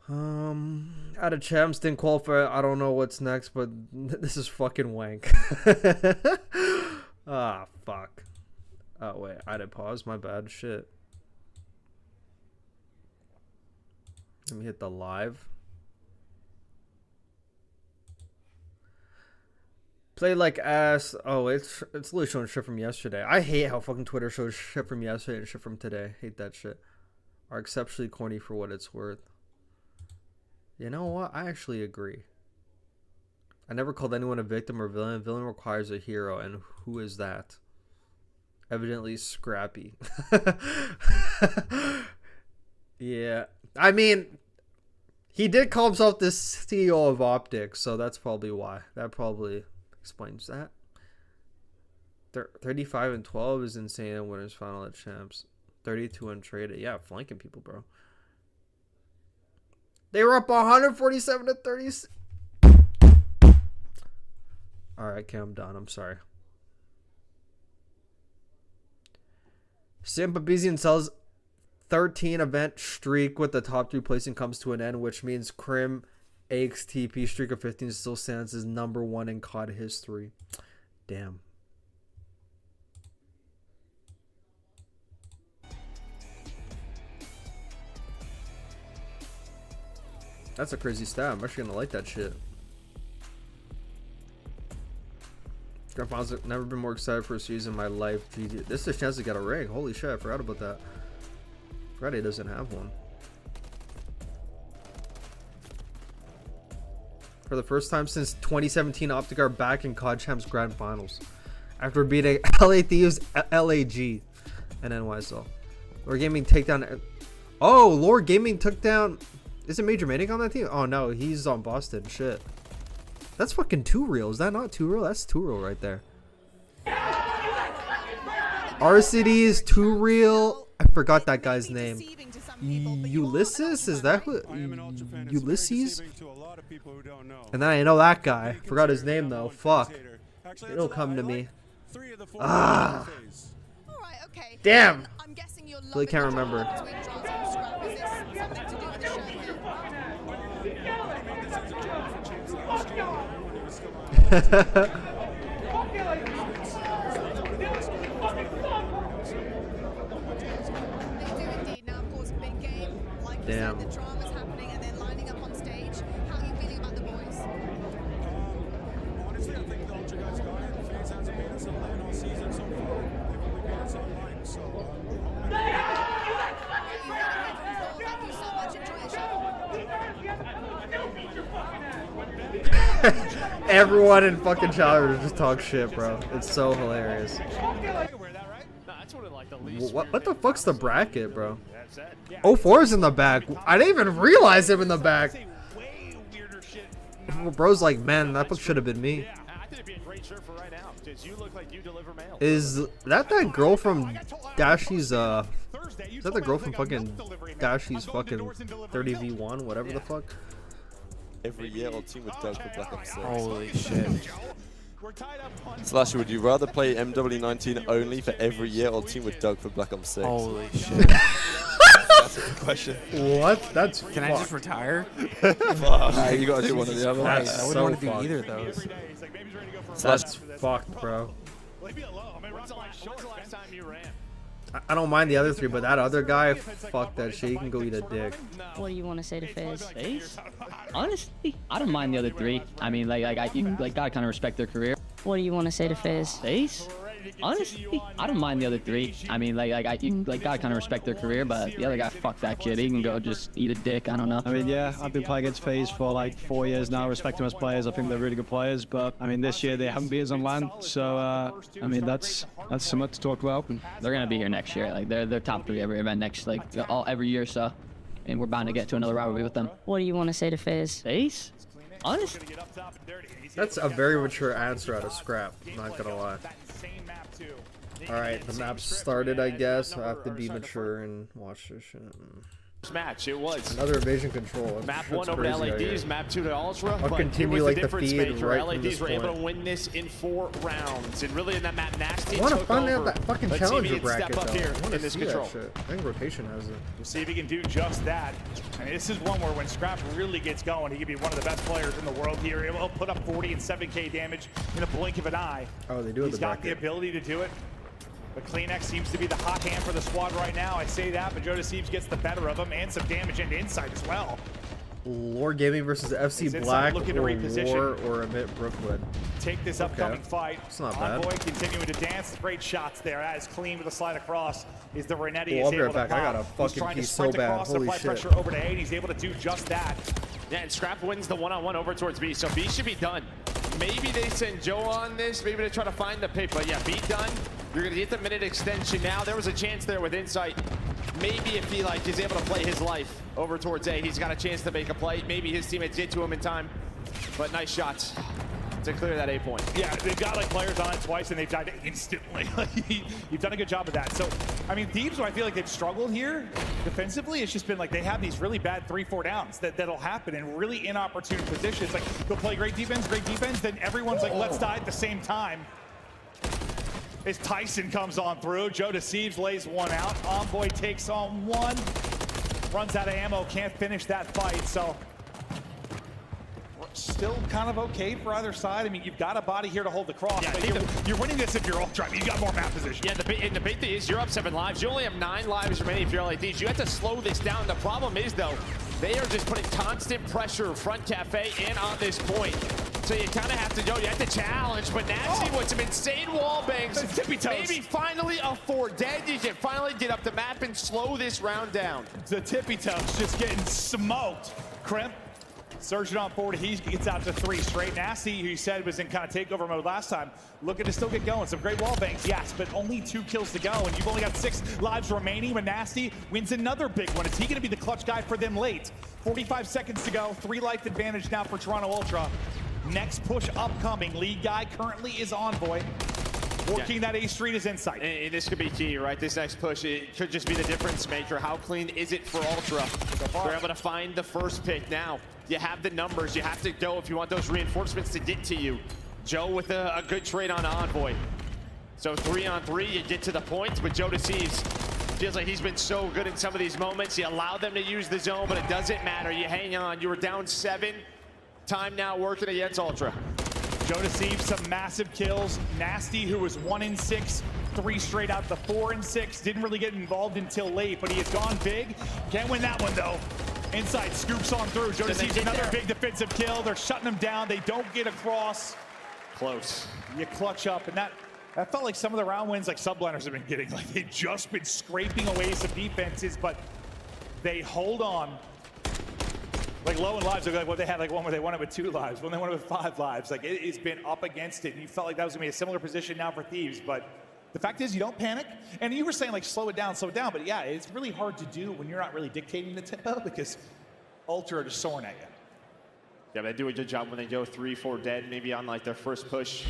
Out of champs, didn't qualify. I don't know what's next, but this is fucking wank. Ah, fuck. Oh wait, I did pause. My bad. Shit. Let me hit the live. Played like ass. Oh, it's literally showing shit from yesterday. I hate how fucking Twitter shows shit from yesterday and shit from today. Hate that shit. Are exceptionally corny for what it's worth. You know what? I actually agree. I never called anyone a victim or villain. Villain requires a hero, and who is that? Evidently Scrappy. Yeah. I mean, he did call himself the CEO of Optic, so that's probably why. That probably explains that. 35 and 12 is insane in winners final at champs. 32 untraded. Yeah, flanking people, bro. They were up 147 to 30. Alright, okay, I'm done. I'm sorry. Sam Babizian sells 13 event streak with the top 3 placing comes to an end, which means Crim AXTP streak of 15 still stands as #1 in COD history. Damn. That's a crazy stat. I'm actually gonna like that shit. Grand Finals have never been more excited for a season in my life. GG. This is a chance to get a ring. Holy shit, I forgot about that. Friday doesn't have one. For the first time since 2017, Optic are back in COD Champs Grand Finals. After beating LA Thieves, LAG, and NYSL. Lord Gaming take down... Oh, Lord Gaming took down... Is it Major Manic on that team? Oh no, he's on Boston. Shit. That's fucking 2 real. Is that not 2 real? That's 2 real right there. RCD is 2 real. I forgot that guy's name. Ulysses? Is that who? Ulysses? And then I know that guy. Forgot his name though. Fuck. It'll come to me. Ah. Damn. Really can't remember. Damn. The drama's happening and they're lining up on stage. How are you feeling about the boys? Honestly, I think the Ultra guys got it. The fans hasn't made us a land all season so far. They've only made us online, so Thank you so much. Enjoy the show. Everyone in fucking Chowder just talk shit, bro. It's so hilarious. What the fuck's the bracket, bro? 04's in the back. I didn't even realize him in the back. Bro's like, man, that book should have been me. think it'd be a great shirt for right now, because you look like you deliver mail. Is that girl from Dashi's, is that the girl from fucking Dashi's fucking 30v1, whatever the fuck? Every year, old team with Doug for Black Ops 6. Holy shit. Slasher, would you rather play MW19 only for every year or team with Doug for Black Ops 6? Holy shit. That's a good question. What? That's Can I just retire? Nah, you gotta do one or the other. I wouldn't want to do either of those. That's fucked, bro. When's the last time you ran? I don't mind the other three, but that other guy, fuck that shit. He can go eat a dick. What do you want to say to FaZe? FaZe? Honestly, I don't mind the other three. I mean, gotta kind of respect their career. What do you want to say to FaZe? FaZe? Honestly, I don't mind the other three. I mean, gotta kind of respect their career, but the other guy, fuck that kid. He can go just eat a dick. I don't know. I mean, yeah, I've been playing against FaZe for like 4 years now. Respect them as players. I think they're really good players. But I mean, this year they haven't beat us on LAN, so I mean, that's something to talk about. They're gonna be here next year. Like they're top 3 every event next, every year. So, and we're bound to get to another rivalry with them. What do you want to say to FaZe? FaZe? Honestly, That's a very mature answer out of Scrap, not gonna lie. Alright, the map's started, I guess. I have to be mature and watch this shit. Match, it was. Another evasion control. Map 1 over to LADs, map 2 to Ultra. I'll continue like the feed right from this LADs were able to point. win this in 4 rounds. And really in that map, Nasty I want to took find out over. that fucking Let's see if he challenger can step bracket, up though. here I want in to this see control. that shit. I think rotation has it. We'll see if he can do just that. I mean, this is one where when Scrap really gets going, he could be one of the best players in the world here. He'll put up 40 and 7k damage in a blink of an eye. Oh, they do have He's the got the bracket. ability to do it. But Kleenex seems to be the hot hand for the squad right now. I say that, but Joe Deceivs gets the better of him and some damage into Insight as well. Lore Gaming versus FC Is Insight Black looking to or reposition? War or Amit Brookwood. Take this upcoming fight. It's not bad. Envoy continuing to dance. Great shots there. As clean with a slide across is the Renetti. Well, I'll is be able right to back. I pop. got a He's fucking trying to piece so sprint bad. across, Holy apply shit. pressure over to A, and he's able to do just that. Yeah, and Scrap wins the one-on-one over towards B, so B should be done. Maybe they send Joe on this, maybe they try to find the pick, but yeah, B done. You're gonna get the minute extension now. There was a chance there with Insight. Maybe if he is able to play his life over towards A, he's got a chance to make a play. Maybe his teammates get to him in time, but nice shots to clear that A point. Yeah, they've got players on it twice and they've died instantly. You've done a good job of that. So, I mean, Thieves, I feel like they've struggled here defensively. It's just been like they have these really bad 3-4 downs that'll happen in really inopportune positions. Like they'll play great defense, then everyone's like, let's die at the same time. As Tyson comes on through, Joe Deceives lays one out. Envoy takes on one, runs out of ammo, can't finish that fight. So still kind of okay for either side. I mean, you've got a body here to hold the cross, Yeah, but you're winning this if you're Ultra. I mean, you got more map position. Yeah, the big thing is you're up 7 lives. You only have 9 lives remaining if you're LADs. You have to slow this down. The problem is, though, they are just putting constant pressure front cafe and on this point. So you kind of have to go, you have to challenge, but Nasty with some insane wall bangs. Maybe finally a 4 dead. You can finally get up the map and slow this round down. The tippy toes just getting smoked. Crimp surging on forward. He gets out to 3 straight. Nasty, who you said was in kind of takeover mode last time, looking to still get going. Some great wall bangs, yes, but only 2 kills to go, and you've only got 6 lives remaining when Nasty wins another big one. Is he going to be the clutch guy for them late? 45 seconds to go. 3 life advantage now for Toronto Ultra. Next push upcoming. Lead guy currently is Envoy. Working that A Street is Insight. And this could be key, right? This next push, it could just be the difference maker. How clean is it for Ultra? They're able to find the first pick now. You have the numbers. You have to go if you want those reinforcements to get to you. Joe with a good trade on Envoy. So 3-on-3, you get to the points, but Joe Deceives feels like he's been so good in some of these moments. You allow them to use the zone, but it doesn't matter. You hang on. You were down 7. Time now working against Ultra. Joe Deceives some massive kills. Nasty, who was 1 in 6, 3 straight out the 4 in 6. Didn't really get involved until late, but he has gone big. Can't win that one though. Inside scoops on through. Joe Deceives another big defensive kill. They're shutting him down. They don't get across. Close. You clutch up, and that felt like some of the round wins like Subliners have been getting. Like they've just been scraping away some defenses, but they hold on. Like low in lives, like what they had, like one where they won it with 2 lives, one they won it with 5 lives. Like it has been up against it, and you felt like that was gonna be a similar position now for Thieves. But the fact is, you don't panic. And you were saying like slow it down. But yeah, it's really hard to do when you're not really dictating the tempo because Ultra are just soaring at you. Yeah, they do a good job when they go 3-4 dead, maybe on like their first push,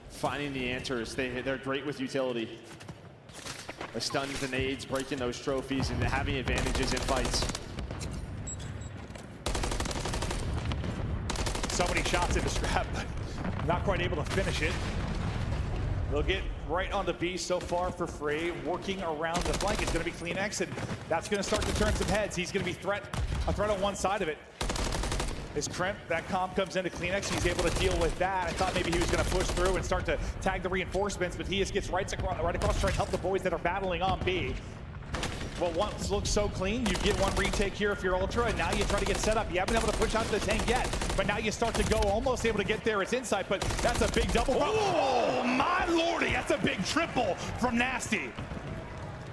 finding the answers. They're great with utility. The stuns, the nades, breaking those trophies, and having advantages in fights. So many shots into Strap, but not quite able to finish it. They'll get right on the B so far for free. Working around the flank is going to be CleanX, and that's going to start to turn some heads. He's going to be a threat on one side of it. As Crimp, that comp comes into CleanX, he's able to deal with that. I thought maybe he was going to push through and start to tag the reinforcements, but he just gets right across trying to help the boys that are battling on B. Well, once looks so clean, you get one retake here if you're Ultra, and now you try to get set up. You haven't been able to push out to the tank yet, but now you start to go almost able to get there. It's inside, but that's a big double. Oh, my lordy, that's a big triple from Nasty.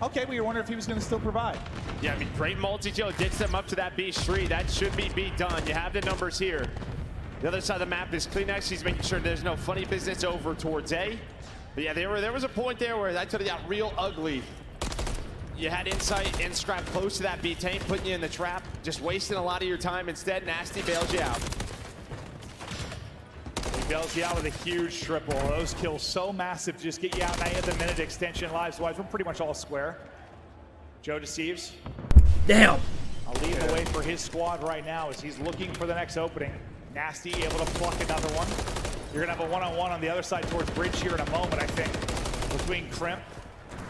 Okay, we were wondering if he was going to still provide. Yeah, I mean, great multi-kill, gets them up to that B street. That should be B done. You have the numbers here. The other side of the map is CleanX. He's making sure there's no funny business over towards A. But yeah, there was a point there where that could have got real ugly. You had Insight and Scrap close to that B tank, putting you in the trap, just wasting a lot of your time. Instead, Nasty bails you out. He bails you out with a huge triple. Those kills so massive, just get you out 9 of the minute extension lives-wise. We're pretty much all square. Joe deceives. Damn. I'll lead the way for his squad right now as he's looking for the next opening. Nasty able to pluck another one. You're gonna have a one-on-one on the other side towards Bridge here in a moment, I think, between Crimp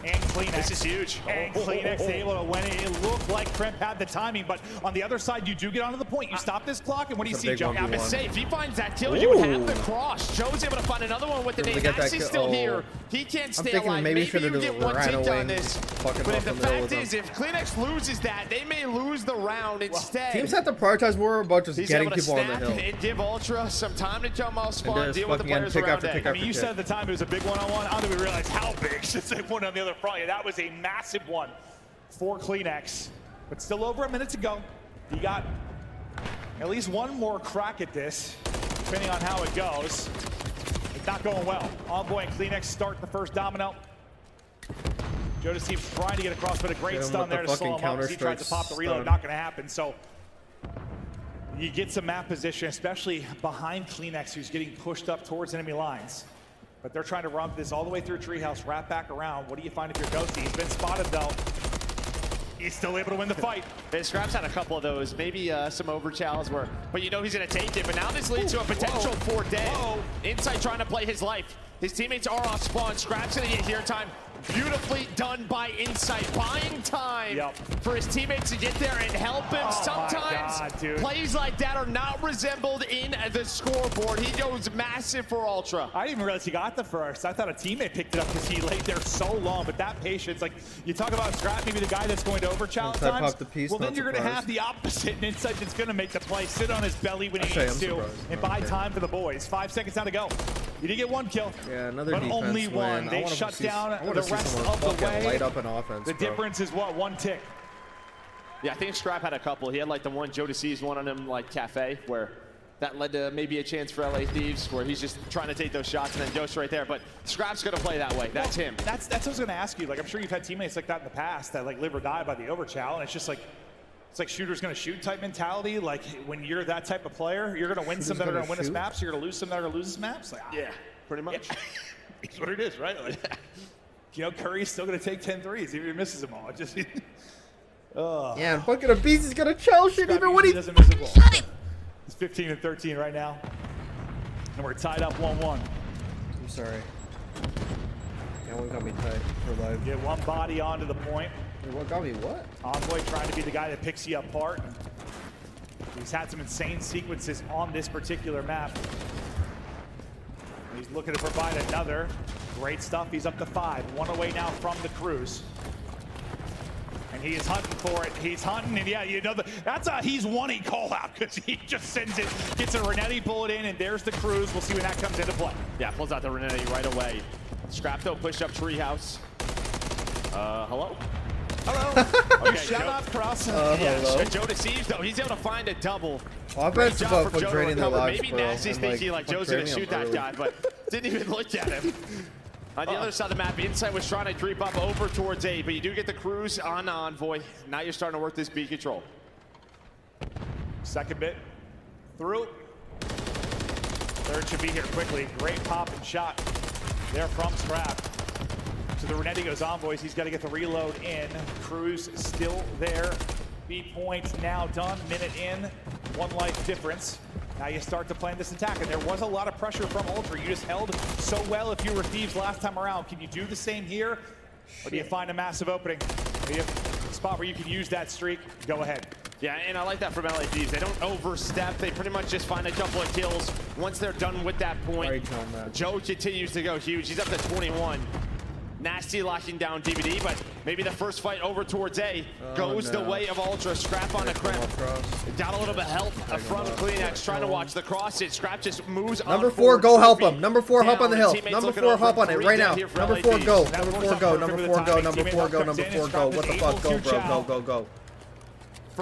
and CleanX. This is huge. And CleanX able to win it. It looked like Crimp had the timing, but on the other side, you do get onto the point. You stop this clock, and what do you see, Joe? Yeah, but safe. He finds that kill. You have the cross. Joe's able to find another one with the nade. Nasty's still here. He can't stay alive. Maybe you get one take on this. But if the fact is, if CleanX loses that, they may lose the round instead. Teams have to prioritize more about just getting people on the hill. And give Ultra some time to jump off spawn, deal with the players around it. I mean, you said at the time it was a big one-on-one. I don't think we realized how big since they won on the other front. Yeah, that was a massive one for CleanX. But still over a minute to go. You got at least one more crack at this, depending on how it goes. It's not going well. Envoy and CleanX start the first domino. Joe Deceives trying to get across, but a great stun there to slow him up as he tries to pop the reload. Not going to happen. So you get some map position, especially behind CleanX, who's getting pushed up towards enemy lines. But they're trying to run this all the way through Treehouse, wrap back around. What do you find if you're Ghosty? He's been spotted, though. He's still able to win the fight. Scrap's had a couple of those, maybe some overchalls where, but you know he's going to take it. But now this leads to a potential for dead. Insight trying to play his life. His teammates are off spawn. Scrap's going to get here time. Beautifully done by Insight, buying time for his teammates to get there and help him. Sometimes plays like that are not resembled in the scoreboard. He goes massive for Ultra. I didn't even realize he got the first. I thought a teammate picked it up because he laid there so long, but that patience, like you talk about Scrap, maybe the guy that's going to overchallenge times. Well, then you're going to have the opposite, and Insight that's going to make the play, sit on his belly when he needs to, and buy time for the boys. 5 seconds now to go. You did get one kill, another but only one. They shut down the rest of the way. Light up an offense, the difference is what? 1 tick. Yeah, I think Scrap had a couple. He had like the one Joe Deceives one on him, like Cafe, where that led to maybe a chance for LA Thieves, where he's just trying to take those shots and then Ghost right there. But Scrap's going to play that way. That's him. That's what I was going to ask you. Like, I'm sure you've had teammates like that in the past that like live or die by the overchow, and it's just like, it's like shooter's going to shoot type mentality. Like when you're that type of player, you're going to win some that are going to win us maps. You're going to lose some that are going to lose us maps. Like, yeah, pretty much. Yeah. It's what it is, right? Like, you know, Curry's still going to take 10 threes even if he misses them all. It just, yeah, and fucking a beast is going to chow shit even when he doesn't miss a ball. Shut it! It's 15-13 right now, and we're tied up 1-1. I'm sorry. That one got me tight for life. Get one body onto the point. Wait, what got me what? Envoy trying to be the guy that picks you apart. He's had some insane sequences on this particular map. He's looking to provide another. Great stuff. He's up to 5. 1 away now from the cruise. And he is hunting for it. He's hunting, and yeah, you know, that's a he's one-y call-out because he just sends it, gets a Renetti bullet in, and there's the cruise. We'll see when that comes into play. Yeah, pulls out the Renetti right away. Scrap, though, push up Treehouse. Hello? Hello. Okay, shout out cross. Yeah, Joe Deceives, though. He's able to find a double. Offense is about draining their lives, Maybe bro. Nasty's thinking like Joe's going to shoot that guy, but didn't even look at him. On the other side of the map, Insight was trying to creep up over towards A, but you do get the cruise on Envoy. Now you're starting to work this B control. Second bit through. Third should be here quickly. Great pop and shot there from Scrap. So the Renetti goes Envoys. He's got to get the reload in. Cruz still there. B point now done. Minute in. 1 life difference. Now you start to plan this attack, and there was a lot of pressure from Ultra. You just held so well if you were Thieves last time around. Can you do the same here? Or do you find a massive opening? Do you have a spot where you can use that streak? Go ahead. Yeah, and I like that from LA Thieves. They don't overstep. They pretty much just find a couple of kills. Once they're done with that point, Joe continues to go huge. He's up to 21. Nasty locking down DVD, but maybe the first fight over towards A goes the way of Ultra. Scrap on a Crimp. Got a little bit of help from Kleenex, trying to watch the cross. Scrap just moves on. Number 4, go help him. Number 4, hop on the hill. Number 4, hop on it right now. Number 4, go. Number 4, go. Number 4, go. Number 4, go. Number 4, go. What the fuck? Go, bro. Go, go.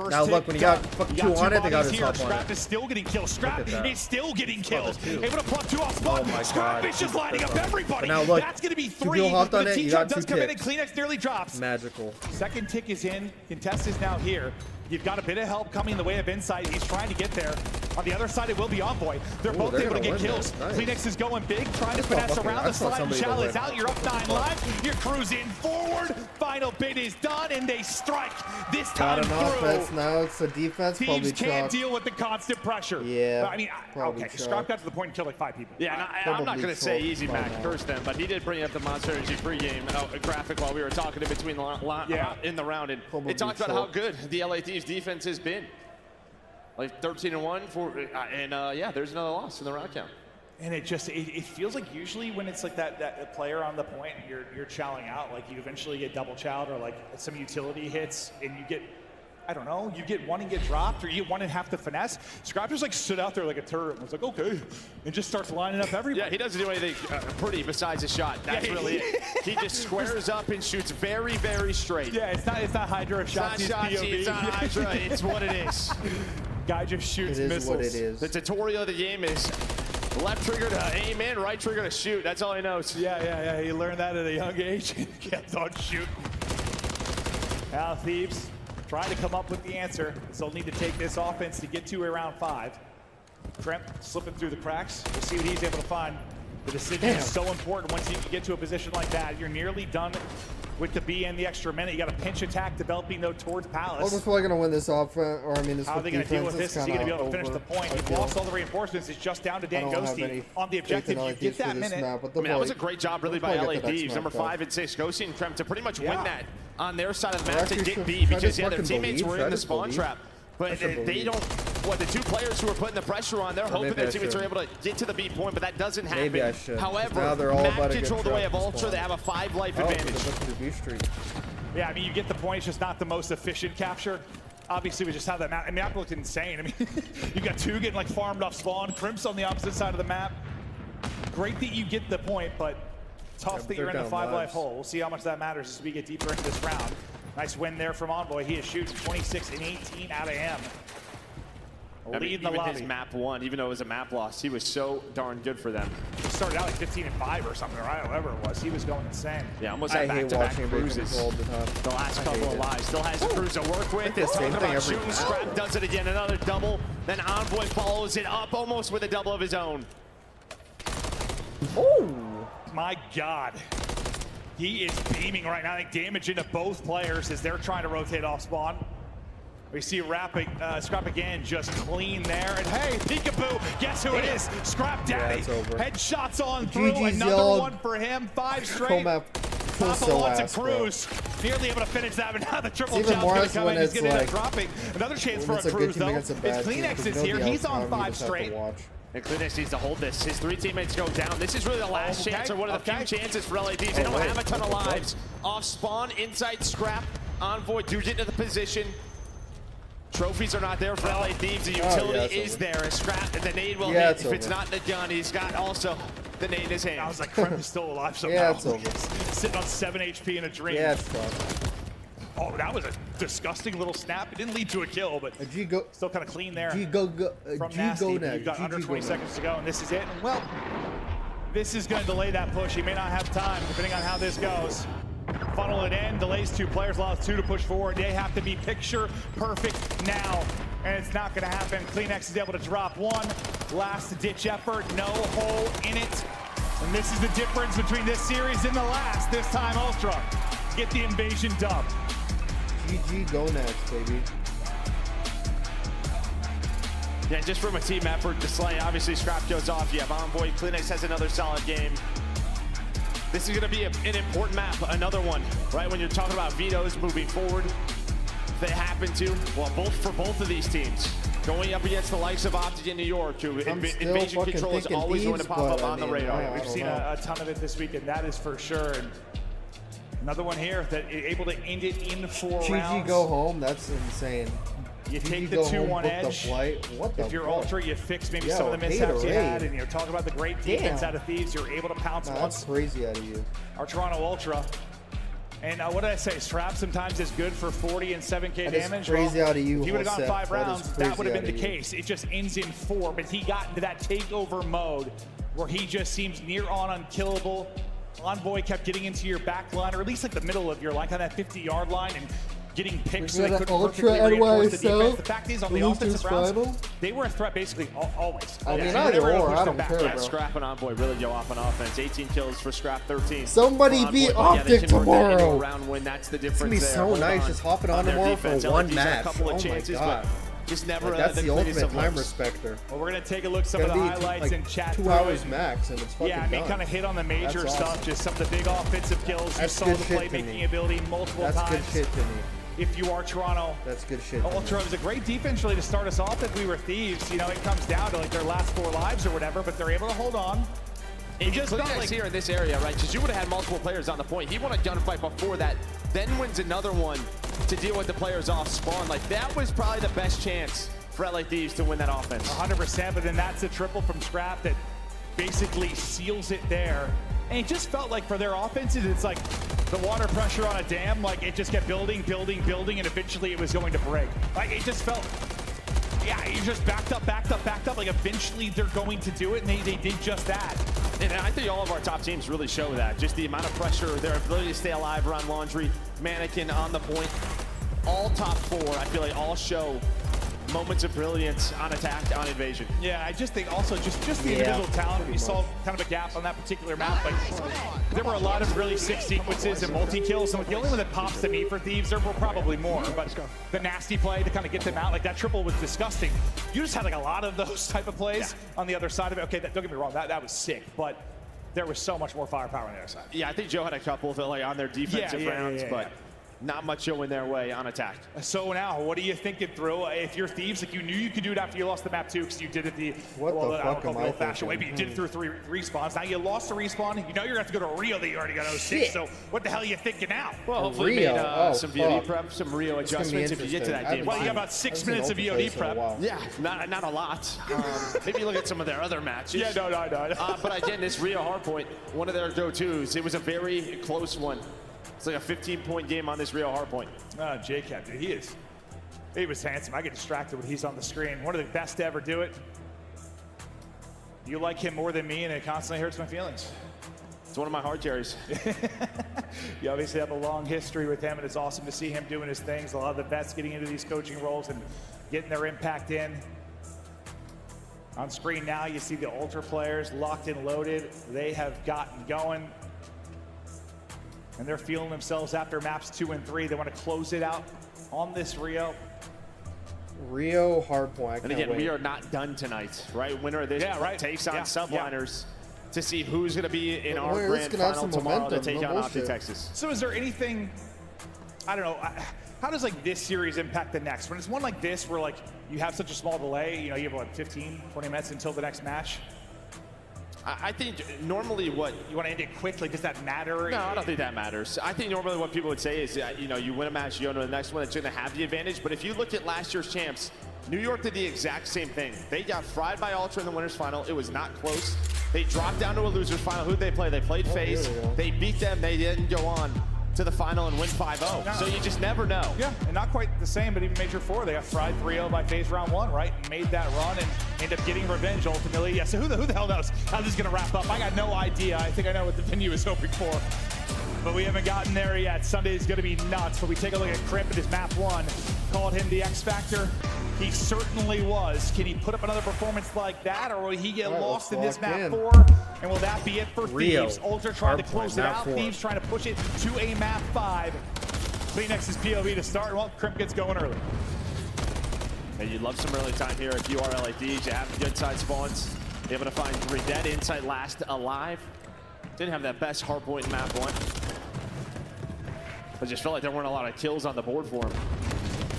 Now look, when you got fucking 2 on it, they got his top on it. Scrap is still getting killed. Scrap is still getting killed. Able to pluck 2 off spawn. Oh my Scrap God. is just lining up everybody. But now look, that's going to be 3. people hopped on the it, team you got does 2 come in and ticks. Kleenex nearly drops. Magical. Second tick is in. Contest is now here. You've got a bit of help coming in the way of Insight. He's trying to get there. On the other side, it will be Envoy. They're both able to get kills. Nice. Kleenex is going big, trying to finesse around the slide. Shell is out. You're up 9 live. You're cruising forward. Final bit is done, and they strike this time Got an offense now. It's a defense. Teams Probably can't chalk. deal with the constant pressure. Yeah. I mean, probably okay, chalk. Scrap got to the point and killed like 5 people. Yeah, and I'm not going to say easy Mac, curse them, but he did bring up the Monster Energy pregame graphic while we were talking in between in the round, and it talked about how good the LA Thieves defense has been. Like 13-1 for, yeah, there's another loss in the round count. And it just, it feels like usually when it's like that player on the point, you're chowing out, like you eventually get double chowed or like some utility hits and you get, I don't know, you get 1 and get dropped, or you get 1 and have to finesse. Scrap just like stood out there like a turret and was like, okay, and just starts lining up everybody. Yeah, he doesn't do anything pretty besides a shot. That's really it. He just squares up and shoots very, very straight. Yeah, it's not Hydra shots. It's not Shotzzy, it's not Hydra, it's what it is. Guy just shoots missiles. What it is. The tutorial of the game is left trigger to aim in, right trigger to shoot. That's all he knows. Yeah. He learned that at a young age and kept on shooting. Now Thieves trying to come up with the answer. They'll need to take this offense to get to around 5. Crimp slipping through the cracks. We'll see what he's able to find. The decision is so important once you get to a position like that. You're nearly done with the B and the extra minute. You got a pinch attack developing though towards Palace. Ultra's probably going to win this offense, or I mean this How are they going to deal with this? Is he going to be able to finish the point? He lost all the reinforcements. It's just down to Dan Ghosty on the objective. You get that minute. I mean, that was a great job really by LA Thieves. Number 5 and 6, Ghosty and Crimp to pretty much win that on their side of the map to get B, because their teammates were in the spawn trap. But they don't, the 2 players who are putting the pressure on, they're hoping their teammates are able to get to the B point, but that doesn't happen. Maybe I should. However, map control the way of Ultra, they have a 5 life advantage. Yeah, I mean, you get the point. It's just not the most efficient capture. Obviously, we just have that map. I mean, that looked insane. I mean, you got 2 getting like farmed off spawn. Crimp's on the opposite side of the map. Great that you get the point, but tough that you're in the 5 life hole. We'll see how much that matters as we get deeper into this round. Nice win there from Envoy. He is shooting 26 and 18 out of him. Lead the lobby. His map 1, even though it was a map loss, he was so darn good for them. He started out like 15 and 5 or something, right? Whatever it was. He was going insane. Yeah, almost had back-to-back cruises. The last couple of lives. Still has a cruise to work with. It's talking about shooting. Scrap does it again. Another double. Then Envoy follows it up almost with a double of his own. Oh, my God. He is beaming right now. I think damage into both players as they're trying to rotate off spawn. We see Scrap again, just clean there. And hey, peekaboo, guess who it is? Scrap Daddy. Headshots on through. Another one for him. 5 straight. Papa wants a cruise. Nearly able to finish that, but now the triple challenge going to come in. He's going to end up dropping. Another chance for a cruise, though. It's Kleenex is here. He's on 5 straight. And Kleenex needs to hold this. His 3 teammates go down. This is really the last chance, or one of the few chances for LA Thieves. They don't have a ton of lives. Off spawn, inside Scrap. Envoy do get into the position. Trophies are not there for LA Thieves. The utility is there. A Scrap, and the nade will hit. If it's not the gun, he's got also the nade in his hand. I was like, Crimp is still alive somehow. Yeah, it's over. Sitting on 7 HP in a dream. Yeah, it's fun. Oh, that was a disgusting little snap. It didn't lead to a kill, but still kind of clean there. From Nasty, but you've got under 20 seconds to go, and this is it. And well, this is going to delay that push. He may not have time, depending on how this goes. Funnel it in, delays 2 players, allows 2 to push forward. They have to be picture perfect now. and it's not going to happen. Kleenex is able to drop one. Last-ditch effort, no hole in it. And this is the difference between this series and the last. This time, Ultra get the invasion dub. GG, go next, baby. Yeah, just from a team effort, the slay, obviously Scrap goes off. You have Envoy, Kleenex has another solid game. This is gonna be an important map, another one, right? When you're talking about vetoes moving forward, if they happen to, well, for both of these teams, going up against the likes of Optic in New York, who invasion control is always going to pop up on the radar. We've seen a ton of it this weekend, that is for sure. And another one here that able to end it in 4 rounds. GG, go home, that's insane. You take the 2-1 edge. If you're Ultra, you fix maybe some of the mishaps you had, and you're talking about the great defense out of Thieves. You're able to pounce once. That's crazy out of you. Our Toronto Ultra. And what did I say? Strap sometimes is good for 40 and 7K damage. Crazy out of you. If he would have gone 5 rounds, that would have been the case. It just ends in 4, but he got into that takeover mode where he just seems near on unkillable. Envoy kept getting into your back line, or at least like the middle of your line, kind of that 50-yard line, and getting picked so they couldn't perfectly reinforce the defense. The fact is, on the offensive rounds, they were a threat basically always. I mean, either or, I don't care, bro. Scrap and Envoy really go off on offense. 18 kills for Scrap, 13. Somebody beat Optic tomorrow. Round win, that's the It's difference. gonna be so nice just hopping on tomorrow for one match. Oh my god. Just never. That's the ultimate time respecter. Well, we're gonna take a look at some of the highlights and chat. 2 hours max, and it's fucking yeah, I mean, kind of hit on the major stuff. Just some of the big offensive kills. You saw the playmaking ability multiple times. That's good shit to me. If you are Toronto, that's good shit. Ultra was a great defense really to start us off. If we were Thieves, you know, it comes down to like their last 4 lives or whatever, but they're able to hold on. It just felt like here in this area, right? Because you would have had multiple players on the point. He won a gunfight before that, then wins another one to deal with the players off spawn. Like that was probably the best chance for LA Thieves to win that offense. 100%, but then that's a triple from Scrap that basically seals it there. And it just felt like for their offenses, it's like the water pressure on a dam, like it just kept building, building, building, and eventually it was going to break. Like it just felt, yeah, you just backed up, backed up, backed up. Like eventually they're going to do it, and they did just that. And I think all of our top teams really show that. Just the amount of pressure, their ability to stay alive around Laundry, Mannequin on the point. All top 4, I feel like all show moments of brilliance on attack, on invasion. Yeah, I just think also just the individual talent. We saw kind of a gap on that particular map, but there were a lot of really sick sequences and multi-kills. So the only one that pops to me for Thieves, there were probably more, but the nasty play to kind of get them out, like that triple was disgusting. You just had like a lot of those type of plays on the other side of it. Okay, don't get me wrong, that was sick, but there was so much more firepower on the other side. Yeah, I think Joe had a couple of like on their defensive rounds, but not much showing their way on attack. So now, what are you thinking through? If you're Thieves, like you knew you could do it after you lost the map too, because you did it the old-fashioned way, but you did it through 3 respawns. Now you lost the respawn. You know you're going to have to go to Rio that you already got 06, so what the hell are you thinking now? Well, hopefully made some VOD prep, some Rio adjustments if you get to that game. Well, you got about 6 minutes of VOD prep. Yeah, not a lot. Maybe look at some of their other matches. Yeah, no. But again, this Rio hardpoint, one of their go-tos, it was a very close one. It's like a 15-point game on this Rio hardpoint. J-Cap, dude, he was handsome. I get distracted when he's on the screen. One of the best to ever do it. You like him more than me, and it constantly hurts my feelings. It's one of my hard carries. You obviously have a long history with him, and it's awesome to see him doing his things. A lot of the vets getting into these coaching roles and getting their impact in. On screen now, you see the Ultra players locked and loaded. They have gotten going. And they're feeling themselves after maps 2 and 3. They want to close it out on this Rio. Rio hardpoint. And again, we are not done tonight, right? Winner of this takes on Subliners to see who's going to be in our grand final tomorrow to take on Optic Texas. So is there anything, I don't know, how does like this series impact the next? When it's one like this where like you have such a small delay, you know, you have like 15, 20 minutes until the next match. I think normally what you want to end it quickly. Does that matter? No, I don't think that matters. I think normally what people would say is, you know, you win a match, you go to the next one, it's going to have the advantage. But if you look at last year's champs, New York did the exact same thing. They got fried by Ultra in the winners final. It was not close. They dropped down to a losers final. Who'd they play? They played FaZe. They beat them. They didn't go on to the final and win 5-0. So you just never know. Yeah, and not quite the same, but even Major 4, they got fried 3-0 by FaZe round 1, right? And made that run and ended up getting revenge ultimately. Yeah, so who the hell knows how this is going to wrap up? I got no idea. I think I know what the venue is hoping for. But we haven't gotten there yet. Sunday is going to be nuts. But we take a look at Crip and his map 1. called him the X Factor. He certainly was. Can he put up another performance like that, or will he get lost in this map 4? And will that be it for Thieves? Ultra trying to close it out. Thieves trying to push it to a map 5. Kleenex's POV to start. Well, Crimp gets going early. And you'd love some early time here if you are LADs. You have good side spawns. Be able to find 3 dead. Insight last alive. Didn't have that best hardpoint in map 1. I just felt like there weren't a lot of kills on the board for him.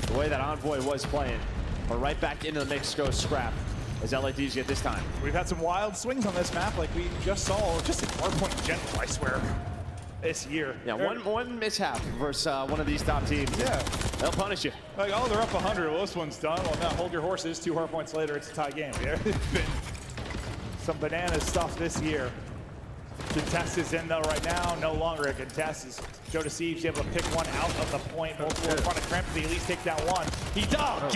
The way that Envoy was playing. But right back into the mix goes Scrap as LADs get this time. We've had some wild swings on this map like we just saw, just in hardpoint in general, I swear, this year. Yeah, one mishap versus one of these top teams. Yeah. They'll punish you. Like, oh, they're up 100. Well, this one's done. Well, now hold your horses. 2 hardpoints later, it's a tie game. Yeah, it's been some banana stuff this year. Contest is in though right now, no longer a contest. Is Joe Deceives able to pick one out of the point, multiple in front of Crimp, at least take down 1. He does,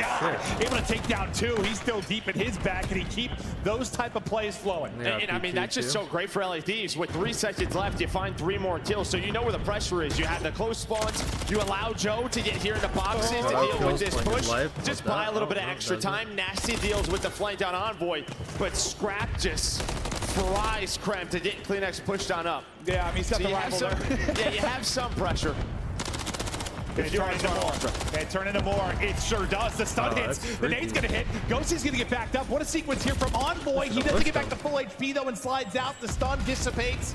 able to take down 2. He's still deep in his back, and he keep those type of plays flowing. Yeah, and I mean, that's just so great for LADs. With 3 seconds left, you find 3 more kills, so you know where the pressure is. You have the close spawns. You allow Joe to get here in the boxes to deal with this push. Just buy a little bit of extra time. Nasty deals with the flank down Envoy, but Scrap just fries Cramp to get Kleenex pushed on up. Yeah, I mean, he's got the rifle there. Yeah, you have some pressure. Can it turn into more? Can it turn into more? It sure does. The stun hits. The nade's gonna hit. Ghosty's gonna get backed up. What a sequence here from Envoy. He doesn't get back to full HP though and slides out. The stun dissipates.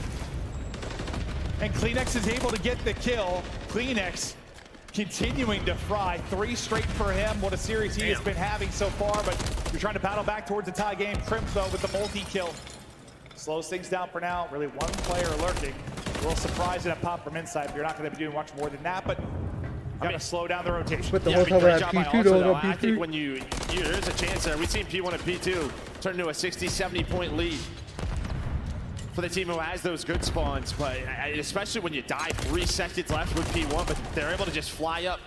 And Kleenex is able to get the kill. Kleenex continuing to fry. 3 straight for him. What a series he has been having so far, but you're trying to battle back towards the tie game. Crimp though with the multi-kill. Slows things down for now. Really 1 player lurking. A little surprising a pop from inside, but you're not going to be doing much more than that, but you got to slow down the rotation. With the whole time at P2 though, I think when there's a chance there. We've seen P1 and P2 turn into a 60, 70 point lead for the team who has those good spawns, but especially when you die 3 seconds left with P1, but they're able to just fly up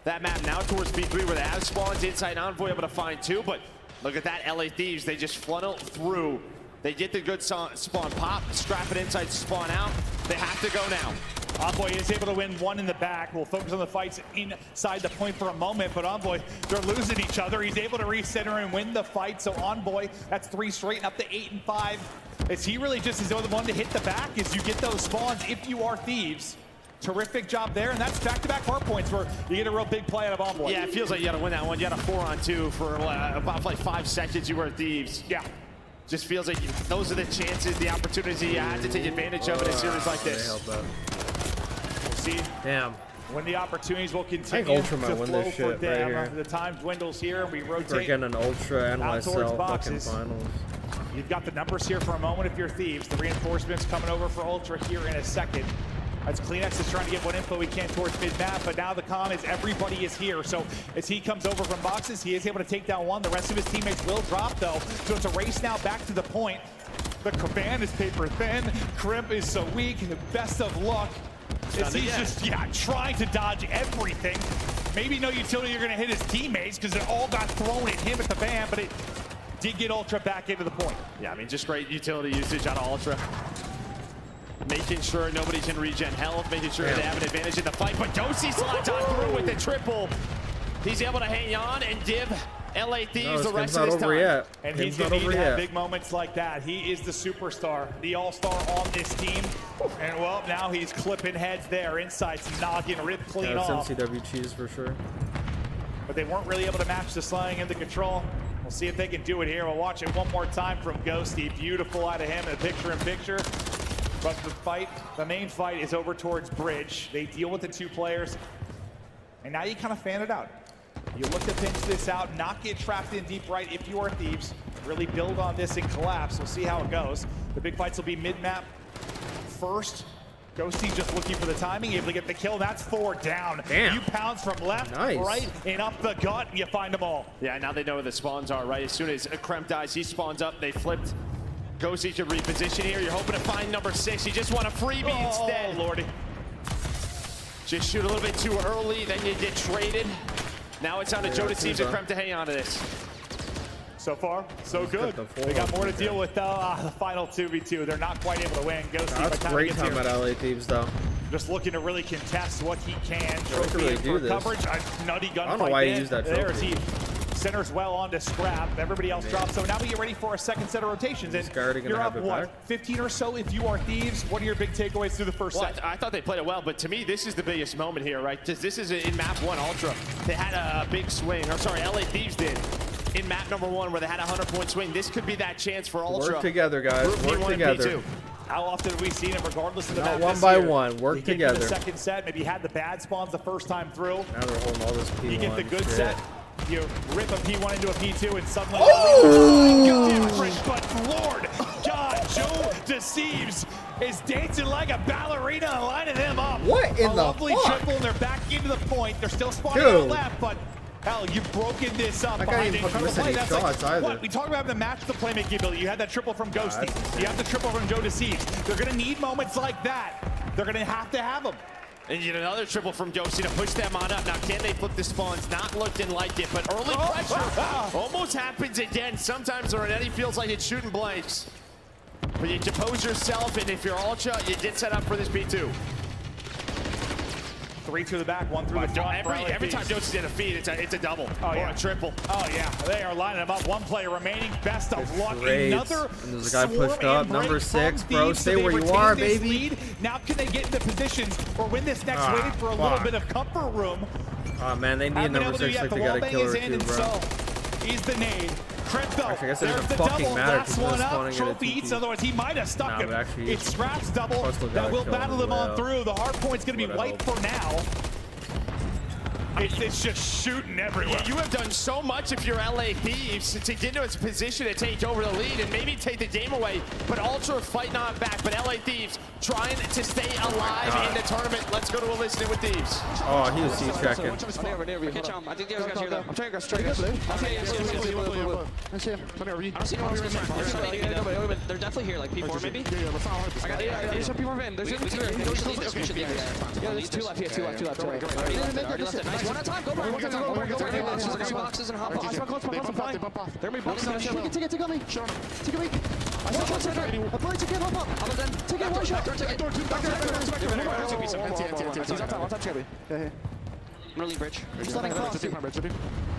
that map now towards P3 where they have spawns. Inside Envoy able to find 2, but look at that, LA Thieves, they just funnel through. They get the good spawn pop, scrap it inside, spawn out. They have to go now. Envoy is able to win 1 in the back. We'll focus on the fights inside the point for a moment, but Envoy, they're losing each other. He's able to recenter and win the fight. So Envoy, that's 3 straight and up to 8 and 5. Is he really just the one to hit the back as you get those spawns if you are Thieves? Terrific job there, and that's back-to-back hard points where you get a real big play out of Envoy. Yeah, it feels like you got to win that one. You had a 4-on-2 for about like 5 seconds. You were Thieves. Yeah. Just feels like those are the chances, the opportunities you have to take advantage of in a series like this. We'll see. Damn. When the opportunities will continue to flow for them. Right the time dwindles here. We rotate We're getting an Ultra and myself fucking finals. You've got the numbers here for a moment if you're Thieves. The reinforcements coming over for Ultra here in a second. As Kleenex is trying to get what info he can towards mid-map, but now the comm is everybody is here. So as he comes over from boxes, he is able to take down 1. The rest of his teammates will drop though. So it's a race now back to the point. The command is paper thin. Crimp is so weak. Best of luck. As he's just trying to dodge everything. Maybe no utility you're gonna hit his teammates because it all got thrown at him at the van, but it did get Ultra back into the point. Yeah, I mean, just great utility usage out of Ultra. Making sure nobody can regen health, making sure they have an advantage in the fight. But Dosey slides on through with the triple. He's able to hang on and give LA Thieves the rest of his time. And he's going to have big moments like that. He is the superstar, the all-star on this team. And well, now he's clipping heads there. Insights, noggin, ripped clean off. MCW cheese for sure. But they weren't really able to match the slaying and the control. We'll see if they can do it here. We'll watch it one more time from Ghosty. Beautiful out of him in the picture-in-picture. But the main fight is over towards Bridge. They deal with the 2 players. And now you kind of fan it out. You look to pinch this out, not get trapped in deep right if you are Thieves. Really build on this and collapse. We'll see how it goes. The big fights will be mid-map first. Ghosty just looking for the timing, able to get the kill. That's 4 down. Damn. You pounds from left, right, and up the gut, and you find them all. Yeah, now they know where the spawns are, right? As soon as Kremp dies, he spawns up. They flipped. Ghosty should reposition here. You're hoping to find number 6. You just want a freebie instead. Lordy. Just shoot a little bit too early, then you get traded. Now it's on to Joe Deceives and Kremp to hang on to this. So far, so good. They got more to deal with the final 2v2. They're not quite able to win. That's great time at LA Thieves, though. Just looking to really contest what he can. Trophy really do this. Coverage, a nutty gunfight. I don't know why he used that There as trophy. he centers well onto Scrap. Everybody else drops. So now we get ready for a second set of rotations. And you're up, what, 15 or so if you are Thieves? What are your big takeaways through the first set? I thought they played it well, but to me, this is the biggest moment here, right? This is in map 1 Ultra. They had a big swing, or sorry, LA Thieves did. In map number 1 where they had a 100-point swing. This could be that chance for Ultra. Work together, guys. Work together. How often have we seen it, regardless of the map? One by one. Work together. The second set, maybe you had the bad spawns the first time through. Now they're holding all this P1. You get the good set. You rip a P1 into a P2 and suddenly... Oh! Different, but Lord God, Joe Deceives is dancing like a ballerina and lining them up. What in the lovely fuck? triple, and they're back into the point. They're still spawning on the left, but hell, you've broken this up. I can't even miss any shots either. What? We talk about having to match the playmaking ability. You had that triple from Ghosty. You have the triple from Joe Deceives. They're going to need moments like that. They're going to have them. And yet another triple from Ghosty to push them on up. Now, can they flip the spawns? Not looking like it, but early pressure almost happens again. Sometimes Renetti feels like it's shooting blanks. But you compose yourself, and if you're Ultra, you get set up for this B2. 3 through the back, 1 through the front. Every time Jose's in a feed, it's a double or a triple. Oh, yeah. They are lining them up. 1 player remaining. Best of luck. Another and there's a guy pushed up. Number 6, bro. Stay where you are, baby. Lead. Now can they get into positions or win this next wave for a little bit of comfort room? Oh, man. They need number 6 like they got a killer too, bro. So he's the nade. Crypto, actually, I guess it there's doesn't the fucking double. matter That's one up. spawning Trophy eats, otherwise he might have stuck him. It's Scrap's double that will battle them on through. The hard point's going to be wiped for now. It's just shooting everywhere. Yeah, you have done so much if you're LA Thieves to get into its position to take over the lead and maybe take the game away. But Ultra fighting on back. But LA Thieves trying to stay alive in the tournament. Let's go to a listening with Thieves. Oh, he was checking. I think the other guys here though. I'm trying to go straight. I see him. I don't see no one else. They're definitely here, like P4 maybe. I got there's some P4 van. There's 2 there's 2 left here, 2 left. Nice. One at a time, go back. Boxes and hop off. They're me boxing. Take it, me. Take me. I saw center. I play to get hop up. Take it, one shot. Yeah. I'm gonna leave bridge. Just letting cross. I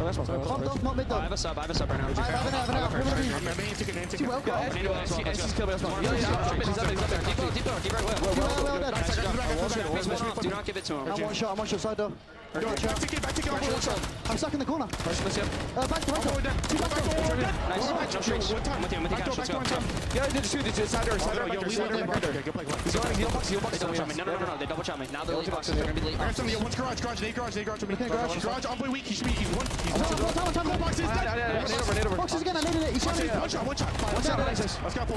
have a sub right now. Do not give it to him. I'm one shot side door. I'm stuck in the corner. Back to nice. No streaks. I'm with you, Cash. Let's go. Yeah, they just shoot. It's side door. He's running heel box. No. They double chop me. Now they're lead boxes. They're gonna be lead boxes. One's garage. On play weak. He's one. Boxes again. I needed it. He's shooting. One shot. Let's go. Push it. Chop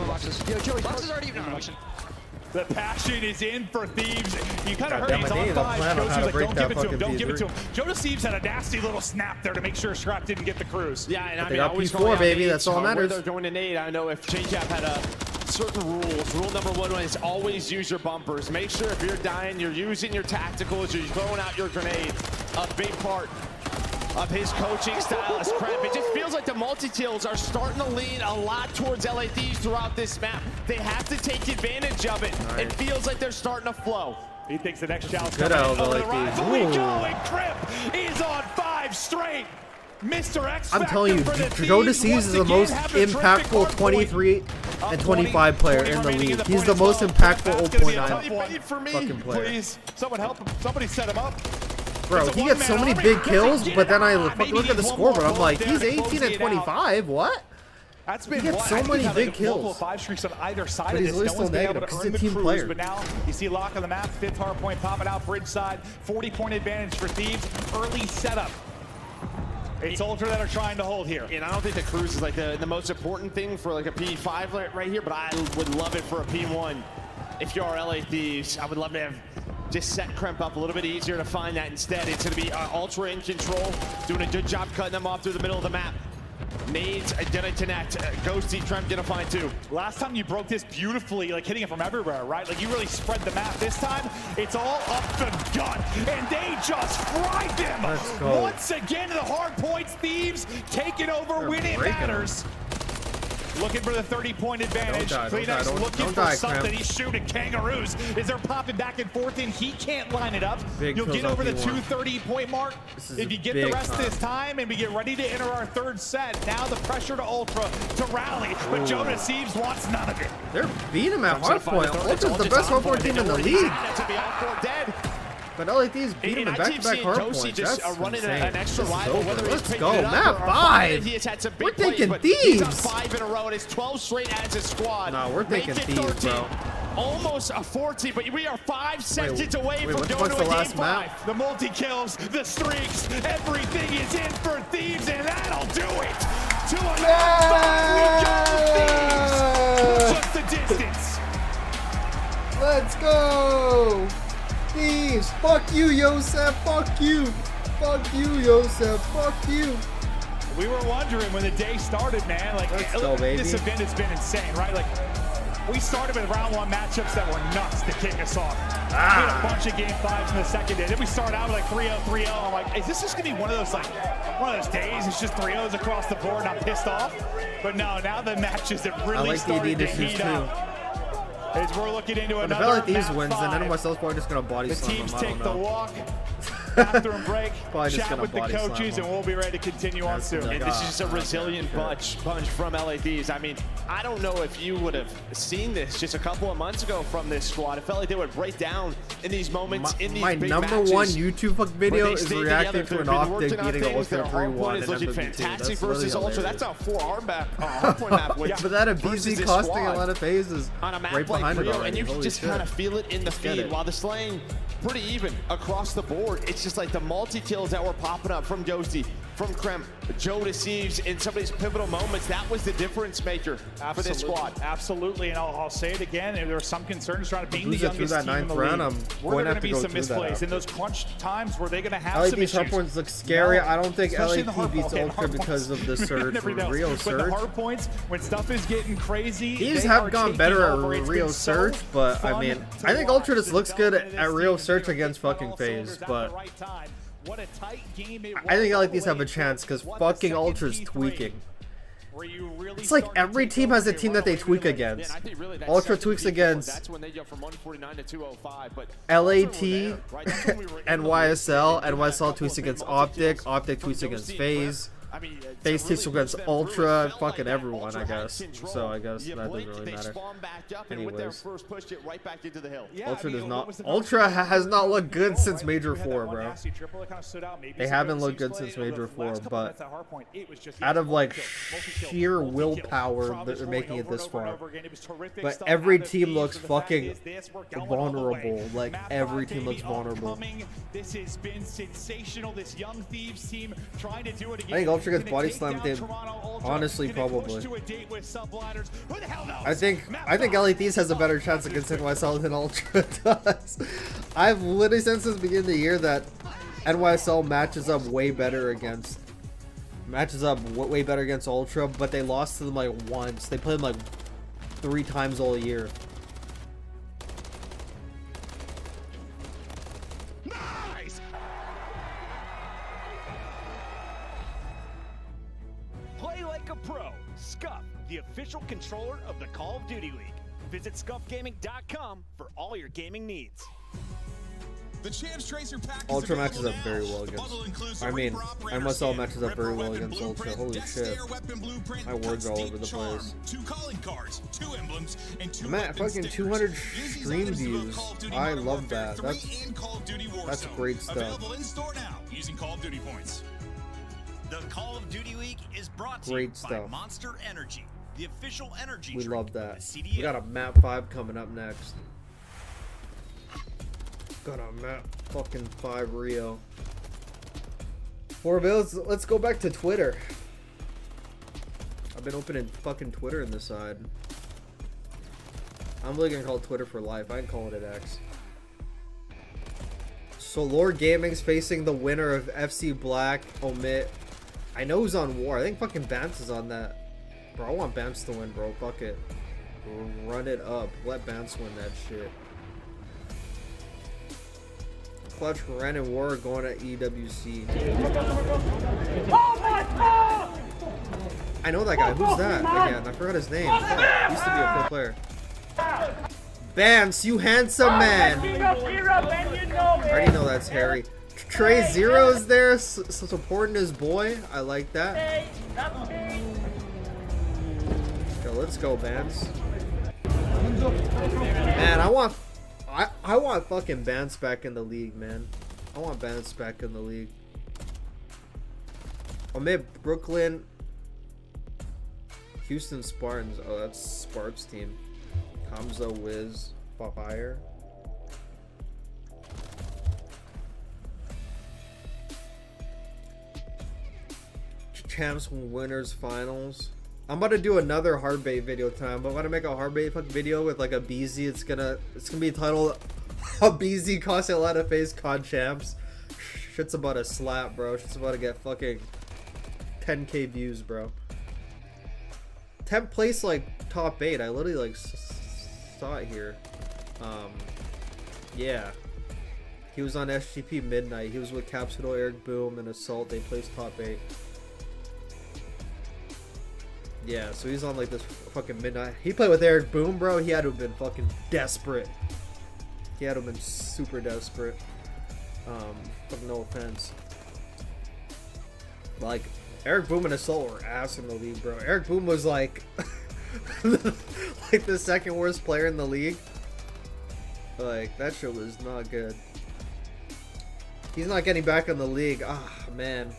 boxes. Boxes already even. The passion is in for Thieves. You kind of heard he's on 5. Jose's like, don't give it to him. Don't give it to him. Joe Deceives had a nasty little snap there to make sure Scrap didn't get the cruise. Yeah, and I mean, always P4, baby. That's all that matters. They're going to nade. I know if CHAMPS had certain rules. Rule number 1 is always use your bumpers. Make sure if you're dying, you're using your tacticals, you're throwing out your grenade. A big part of his coaching style is crap. It just feels like the multi-kills are starting to lean a lot towards LA Thieves throughout this map. They have to take advantage of it. It feels like they're starting to flow. He thinks the next challenge good coming over the right. But we go, and Crip is on 5 straight. Mr. X I'm telling you, Joe Deceives is the most impactful 23 and 25 player in the league. He's the most impactful 0.9 fucking player. Please, someone help him. Somebody set him up. Bro, he gets so many big kills, but then I look at the scoreboard. I'm like, he's 18 and 25. What? That's been he gets so many big kills. 5 streaks on either side but of he's this. still negative because he's a team player. But now you see lock on the map, 5th hard point popping out bridge side, 40-point advantage for Thieves. Early setup. It's Ultra that are trying to hold here. And I don't think the cruise is like the most important thing for like a P5 right here, but I would love it for a P1. If you are LA Thieves, I would love to have just set Kremp up a little bit easier to find that. Instead, it's going to be Ultra in control, doing a good job cutting them off through the middle of the map. Nades didn't connect. Ghosty, Trem didn't find two. Last time you broke this beautifully, like hitting it from everywhere, right? Like you really spread the map. This time, it's all up the gut, and they just fried them. Let's go. Once again, the hard points, Thieves taking over, winning matters. Looking for the 30-point advantage. Kleenex looking for something. He's shooting kangaroos as they're popping back and forth, and he can't line it up. You'll get over the 230-point mark if you get the rest this time, and we get ready to enter our third set. Now the pressure to Ultra to rally, but Jonas Sieves wants none of it. They're beating him at hardpoint. Ultra's the best hardpoint team in the league. But LAT's beat him in back-to-back hardpoints. That's running insane. an extra rival. Let's go. Map 5. We're thinking Thieves. 5 in a row, and it's 12 straight as a squad. No, we're thinking Thieves, bro. Almost a 14, but we are 5 seconds away from going to a game 5. The multi-kills, the streaks, everything is in for Thieves, and that'll do it. To a game 5, we go Thieves. Push us the distance. Let's go. Thieves. Fuck you, Yosef. Fuck you. Fuck you, Yosef. Fuck you. We were wondering when the day started, man. Like, let's go, baby. This event has been insane, right? Like, we started with round 1 matchups that were nuts to kick us off. We had a bunch of game 5s in the second day. Then we started out with like 3-0, 3-0. I'm like, is this just gonna be one of those days? It's just 3-0s across the board, and I'm pissed off. But no, now the matches have really started to heat up. As we're looking into another map 5. If LAT wins, then NYSL's probably just gonna body slam teams him. take the walk. Bathroom break, just chat with the coaches, and we'll be ready to continue on soon. And this is just a resilient bunch from LADs. I mean, I don't know if you would have seen this just a couple of months ago from this squad. It felt like they would break down in these moments, in these big matches. My #1 YouTube video is reacting to an Optic beating Ultra 3-1 in looking MVP2. fantastic versus Ultra. That's a 4 hardpoint map. Yeah, but that a BZ costing a lot of phases on a map right like behind it Rio, already. and you can just kind of feel it in the feed. While the slaying pretty even across the board, it's just like the multi-kills that were popping up from Ghosty, from Krem, Joe deceives in some of these pivotal moments. That was the difference maker for this squad. Absolutely, and I'll say it again. There are some concerns trying to being the youngest team in the round, league. We're going to be some misplays in those crunch times where they're going to have some issues. Hardpoints look scary. I don't think LAT beats Ultra because of the surge from Rio surge. With the hard points, when stuff is getting crazy, these have gone better at Rio surge, but I mean, I think Ultra just looks good at Rio surge against fucking FaZe, but I think LATs have a chance because fucking Ultra's tweaking. It's like every team has a team that they tweak against. Ultra tweaks against LAT, NYSL, NYSL tweaks against Optic, Optic tweaks against FaZe. FaZe tweaks against Ultra, fucking everyone, I guess. So I guess that doesn't really matter. Anyways, Ultra does not. Ultra has not looked good since Major 4, bro. They haven't looked good since Major 4, but out of like sheer willpower, they're making it this far. But every team looks fucking vulnerable. Like every team looks vulnerable. This has been sensational. This young Thieves team trying to do it again. I think Ultra gets body slammed in. Honestly, probably. I think LATs has a better chance against NYSL than Ultra does. I've literally since the beginning of the year that NYSL matches up way better against Ultra, but they lost to them like once. They played them like 3 times all year. The official controller of the Call of Duty League. Visit scuffgaming.com for all your gaming needs. The Champs Tracer pack Ultra matches up very well against. I mean, NYSL matches up very well against Ultra. Holy shit! My words are all over the place. 2 calling cards, 2 emblems, and 2 I'm at fucking 200 stream views. I love that. That's great stuff. Available in store now using Call of Duty points. The Call of Duty League is brought to you by Monster Energy, the official energy We drink love that. of the CDL. We got a map 5 coming up next. Got a map fucking 5 Rio. 4 bills. Let's go back to Twitter. I've been opening fucking Twitter in the side. I'm really gonna call it Twitter for life. I ain't calling it X. So Lord Gaming's facing the winner of FC Black Omit I know who's on War. I think fucking Bance is on that. Bro, I want Bance to win, bro. Fuck it. Run it up. Let Bance win that shit. Clutch, Ren, and War are going to EWC. I know that guy. Who's that? Again, I forgot his name. Fuck. Used to be a pro player. Bance, you handsome man. I already know that's Harry. Trey Zero is there, supporting his boy. I like that. Yo, let's go, Bance. Man, I want fucking Bance back in the league, man. I want Bance back in the league. Oh, maybe Brooklyn, Houston Spartans. Oh, that's Sparks team. Hamza, Wiz, Fire. Champs winners finals. I'm about to do another hard bait video time, but I'm gonna make a hard bait video with like a BZ. It's gonna be titled "A BZ costs a lot of face COD champs." Shit's about to slap, bro. Shit's about to get fucking 10k views, bro. 10th place, like top 8. I literally like saw it here. Yeah. He was on SGP Midnight. He was with Capsule, Eric Boom, and Assault. They placed top 8. Yeah, so he's on like this fucking Midnight. He played with Eric Boom, bro. He had to have been fucking desperate. He had to have been super desperate. But no offense. Like, Eric Boom and Assault were ass in the league, bro. Eric Boom was like like the second worst player in the league. Like, that shit was not good. He's not getting back in the league. Ah, man.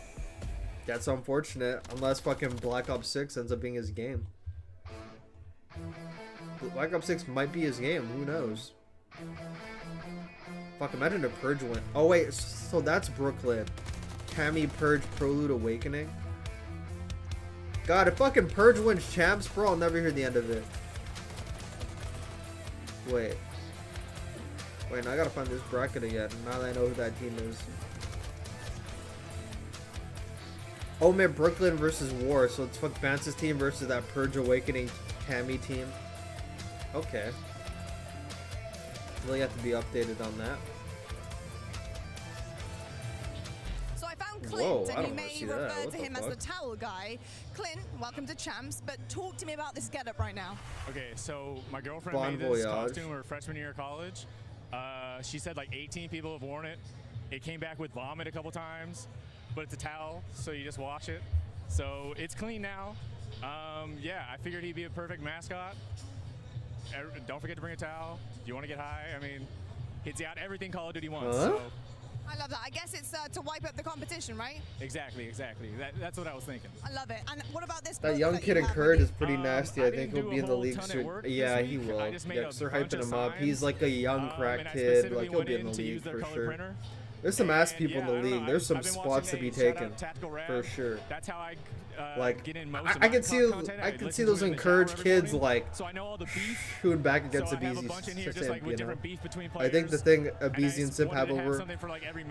That's unfortunate, unless fucking Black Ops 6 ends up being his game. Black Ops 6 might be his game, who knows? Fuck, imagine if Purge went. Oh wait, so that's Brooklyn. Cammy, Purge, Prelude, Awakening. God, if fucking Purge wins champs, bro, I'll never hear the end of it. Wait, now I gotta find this bracket again, now that I know who that team is. Oh man, Brooklyn versus War, so it's fuck Vance's team versus that Purge Awakening Cammy team. Okay. Really have to be updated on that. So I found Clint, and you may refer to him as the towel guy. Clint, welcome to Champs, but talk to me about this getup right now. Okay, so my girlfriend made this costume her freshman year of college. She said like 18 people have worn it. It came back with vomit a couple times. But it's a towel, so you just wash it. So it's clean now. Yeah, I figured he'd be a perfect mascot. Don't forget to bring a towel. Do you want to get high? I mean, he's got everything Call of Duty wants. So. I love that. I guess it's to wipe up the competition, right? Exactly. That's what I was thinking. I love it. And what about this? That young kid in Curd is pretty nasty. I think he'll be in the league soon. Yeah, he will. Yeah, they're hyping him up. He's like a young crack kid. Like, he'll be in the league for sure. There's some ass people in the league. There's some spots to be taken for sure. That's how I like get in most of I can see those encouraged kids like shooting back against a BZ Simp, you know. I think the thing a BZ and Simp have over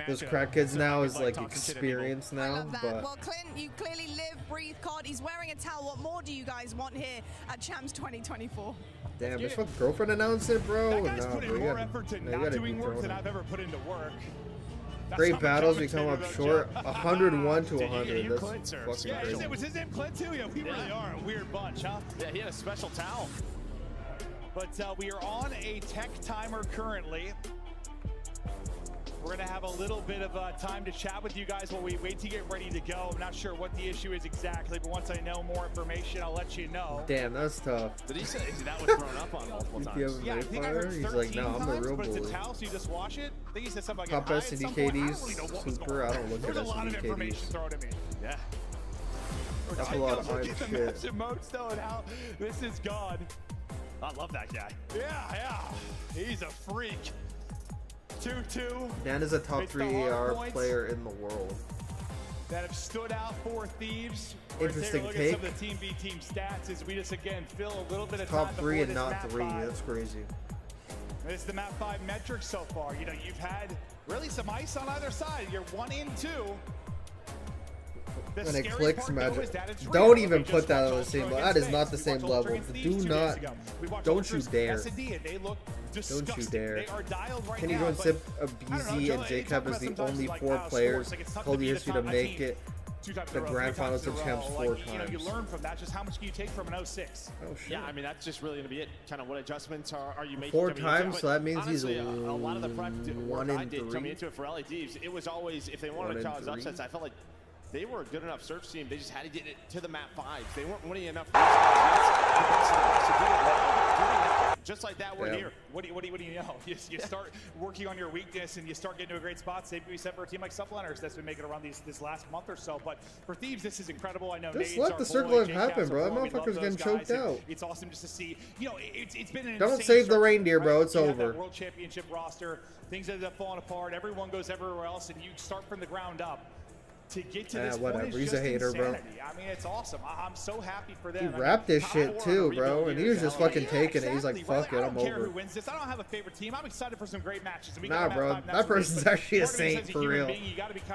those crack kids now is like experience now. But well, Clint, you clearly live, breathe COD. He's wearing a towel. What more do you guys want here at Champs 2024? Damn, his fucking girlfriend announced it, bro. That guy's putting more effort to not doing work than I've ever put into work. Great battles, we come up short. 101 to 100. That's fucking crazy. Was his name Clint too? Yeah, we really are a weird bunch, huh? Yeah, he had a special towel. But we are on a tech timer currently. We're going to have a little bit of time to chat with you guys while we wait to get ready to go. I'm not sure what the issue is exactly, but once I know more information, I'll let you know. Damn, that's tough. Did he say that was thrown up on multiple times? Yeah, I think I heard 13 He's like, no, I'm a real but bully. it's a towel, so you just wash it. I think he said something Top like best SDKDs, super. I don't look at There's a lot of information SDKDs. thrown at me. Yeah. That's a lot of hype Look at shit. the emotes though and how this is gone. I love that guy. Yeah. He's a freak. 2-2. Dan is a top 3 AR player in the world. That have stood out for Thieves. Interesting Look take. at some of the Team V team stats as we just again fill a little bit of Top time 3 and before not this 3. map 5. That's crazy. This is the map 5 metrics so far. You know, you've had really some ice on either side. You're 1 in 2. When it clicks, magic. Don't even put that on the same level. That is not the same level. Do not. Don't you dare. Don't you dare. Kenny Jones, Sip, BZ, and Jacob is the only 4 players called the history to make it the grand finals of champs 4 times. You learn from that. Just how much can you take from an 06? Oh shit. Yeah, I mean that's just really gonna be it. Kind of what adjustments are you making? 4 times, so that means honestly, he's a lot of the prep work 1 I in did 3. coming into it for LA Thieves, it was always if they wanted to cause upsets, I felt like they were a good enough search team. They just had to get it to the map 5. They weren't winning enough. Just like that, we're here. What do you know? You start working on your weakness and you start getting to a great spot. Same we said for a team like Subliners that's been making it around this last month or so. But for Thieves, this is incredible. I know. Just let the circle life happen, bro. That motherfucker's getting choked out. It's awesome just to see. You know, it's been an Don't save the reindeer, bro. It's over. World Championship roster, things ended up falling apart. Everyone goes everywhere else, and you start from the ground up. To get to this whatever. point is He's just a hater, insanity. bro. I mean, it's awesome. I'm so happy for them. He rapped this shit too, bro, and he was just fucking taking it. He's like, fuck it, I'm I don't care over. who wins this. I don't have a favorite team. I'm excited for some great matches. Nah, bro, that person's actually a saint for real.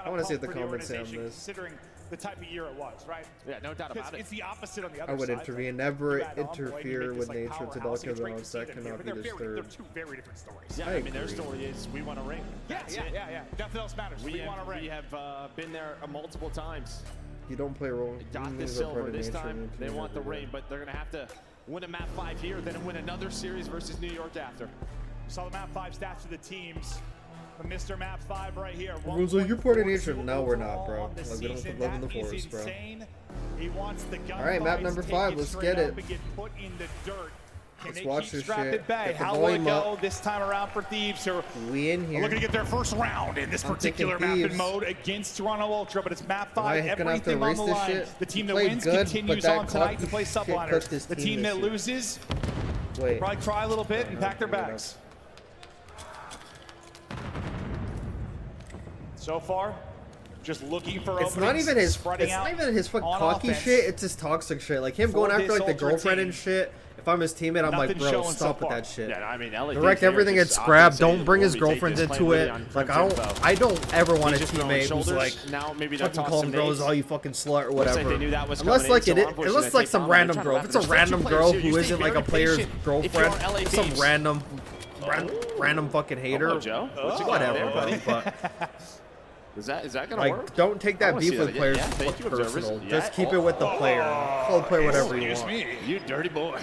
I want to see what the comments say on this. Considering the type of year it was, right? Yeah, no doubt about it. It's the opposite on the other I would side. intervene. Never interfere with nature. Tadalka Rounds that cannot be disturbed. They're 2 very different stories. Yeah, I mean their story is we want a ring. Yeah. Nothing else matters. We want a ring. We have been there multiple times. You don't play role. Got the silver this time. They want the ring, but they're gonna have to win a map 5 here, then win another series versus New York after. Saw the map 5 stats for the teams. The Mr. Map 5 right here. Everyone's like, you're part of nature. No, we're not, bro. Like, we don't put love in the forest, bro. Alright, map number 5. Let's get it. Let's watch this shit. How will it go this time around for Thieves? We in here. Looking to get their first round in this particular map and mode against Toronto Ultra, but it's map 5. Everything on the line. The team that wins continues on tonight to play Subliners. The team that loses probably cry a little bit and pack their bags. So far, just looking for it's not even his fucking cocky shit, it's his toxic shit. Like him going after like the girlfriend and shit. If I'm his teammate, I'm like, bro, stop with that shit. Yeah, I mean, direct everything at scrap. Don't bring his girlfriends into it. Like I don't ever want a teammate who's like fucking calling girls all you fucking slut or whatever. Unless like some random girl. If it's a random girl who isn't like a player's girlfriend, some random fucking hater. Whatever, buddy. But is that gonna work? Don't take that beef with players personal. Just keep it with the player. Call the player whatever you want. You dirty boy.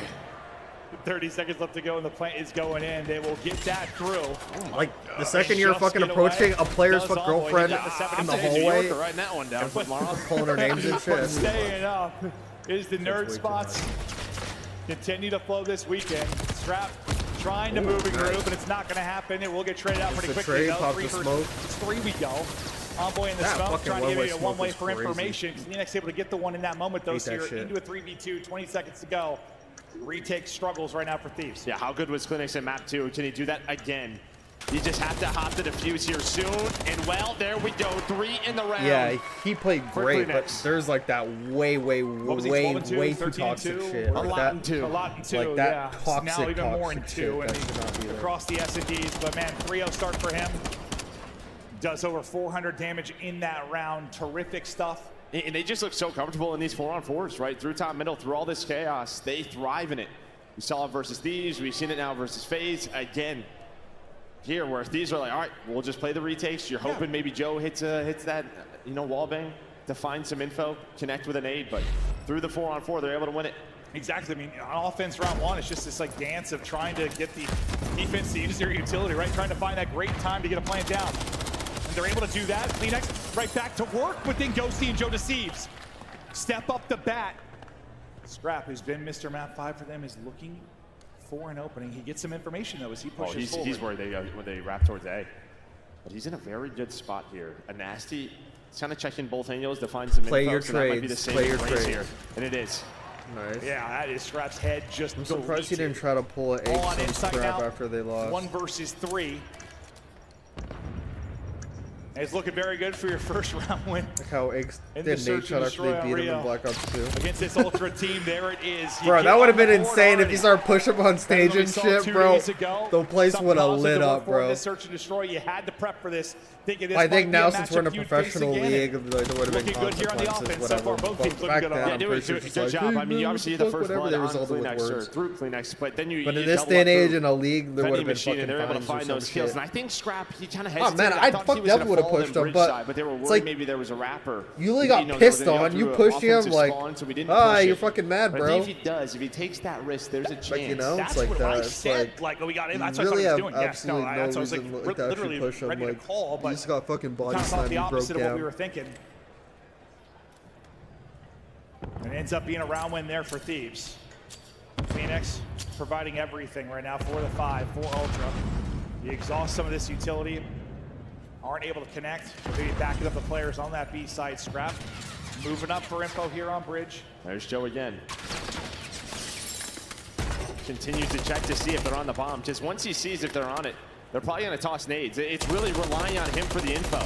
30 seconds left to go, and the plant is going in. They will get that through. Like the second you're fucking approaching a player's fucking girlfriend in the hallway, writing that one down. pulling her names and shit. Staying up is the nerd spots. Continue to flow this weekend. Strap trying to move and groove, but it's not going to happen. It will get traded out pretty quickly. Pop the smoke. 3 we go. Envoy in the smoke, trying to give it a one-way for information. Phoenix able to get the one in that moment, though, so you're into a 3v2, 20 seconds to go. Retake struggles right now for Thieves. Yeah, how good was Clinics in map 2? Can he do that again? You just have to hop the defuse here soon, and well, there we go, 3 in the round. Yeah, he played great, but there's like that way too toxic shit. A lot in 2. Like that toxic, now even more in 2 shit, and across the S&Ds, but man, 3-0 start for him. Does over 400 damage in that round. Terrific stuff. And they just look so comfortable in these 4-on-4s, right? Through top, middle, through all this chaos. They thrive in it. We saw it versus Thieves. We've seen it now versus FaZe. Again, here where Thieves are like, all right, we'll just play the retakes. You're hoping maybe Joe hits that, wall bang to find some info, connect with a nade. But through the 4-on-4, they're able to win it. Exactly. I mean, on offense, round 1, it's just this like dance of trying to get the defense to use their utility, right? Trying to find that great time to get a plant down. They're able to do that. Kleenex right back to work, but then Ghosty and Joe deceives. Step up the bat. Scrap, who's been Mr. Map 5 for them, is looking for an opening. He gets some information, though, as he pushes forward. He's where they wrap towards A. But he's in a very good spot here. A nasty, he's kind of checking both angles to find some info. Play your so that might be the trades. same here. And it is. Nice. Yeah, that is Scrap's head just I'm surprised he didn't try to pull an Scrap after they lost. 1 versus 3. It's looking very good for your first round win. Look how Iggs did Nate shot after they beat him in Black Ops 2. Against this Ultra team, there it is. Bro, that would have been insane if you started push up on stage and shit, bro. The place would have lit up, bro. This search and destroy, you had to prep for this. I think now since we're in a professional league, there would have been consequences, whatever. Back then, yeah, I'm do pretty a sure good job. I mean, you obviously the first blood on Kleenex or words. through Kleenex, but then you. But in this day and age, in a league, there would have been fucking they're able to fines find or those some kills, shit. and I think Scrap he kind of Oh hesitated. man, I fuck definitely would have pushed him, but they were it's worried like maybe there was a rapper. you really got pissed on. You pushed him like, ah, you're fucking mad, But bro. if he does, if he takes that risk, there's a chance. Like, you know, it's like that. It's like we got in. you That's what I really was have doing. Yes, no, absolutely no that's what I was reason like, like to actually literally push him. ready to Like, call, you but just got fucking body kind of slammed the and broke opposite of what we down. were thinking. And it ends up being a round win there for Thieves. Phoenix providing everything right now for the 5, for Ultra. You exhaust some of this utility, aren't able to connect, maybe backing up the players on that B side. Scrap moving up for info here on bridge. There's Joe again. Continues to check to see if they're on the bomb. Just once he sees if they're on it, they're probably going to toss nades. It's really relying on him for the info.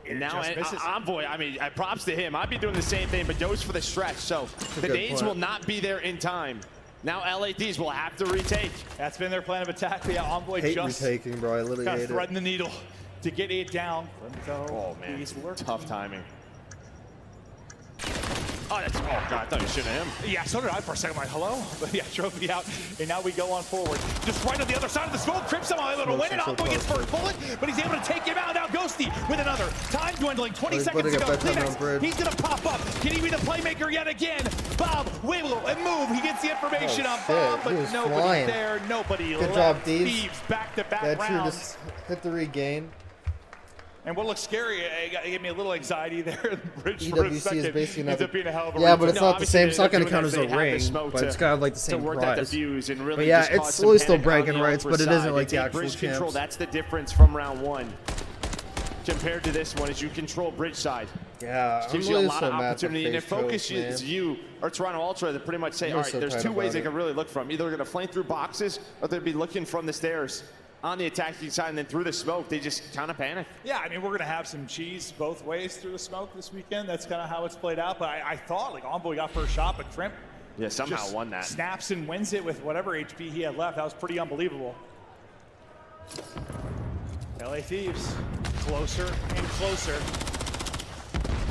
And now Envoy, I mean, props to him. I'd be doing the same thing, but goes for the stretch. So the nades will not be there in time. Now LADs will have to retake. That's been their plan of attack. Yeah, Envoy Hate just retaking, bro. I literally kind hate of threading it. the needle to get it down. Oh man, tough timing. Oh, that's, oh God, I thought you were shooting at him. Yeah, so did I for a second. I'm like, hello? But yeah, trophy out, and now we go on forward. Just right on the other side of the smoke. Crip somehow able to win it. Envoy gets first bullet, but he's able to take him out. Now Ghosty with another. Time dwindling, 20 seconds to go. Kleenex, he's gonna pop up. Can he be the playmaker yet again? Bob, wiggle and move. He gets the information on Bob, but nobody there. Nobody Good left. job, Thieves. Thieves back-to-back That true rounds. just hit the regain. And what looks scary, it gave me a little anxiety there. Bridge for a EWC second. is basically Ends up being a hell of a yeah, but return. it's not the same. It's not going to count as a ring, but it's kind of like the same prize. But yeah, it's still bragging rights, but it isn't like the actual champs. That's the difference from round 1 compared to this one, is you control bridge side. Yeah, gives you a lot of opportunity, and it focuses you or Toronto Ultra to pretty much say, all right, there's 2 ways they can really look from. Either they're going to flame through boxes, or they'll be looking from the stairs on the attacking side, and then through the smoke, they just kind of panic. Yeah, I mean, we're going to have some cheese both ways through the smoke this weekend. That's kind of how it's played out. But I thought, like, Envoy got first shot, but Crimp somehow won that. Snaps and wins it with whatever HP he had left. That was pretty unbelievable. LA Thieves closer and closer.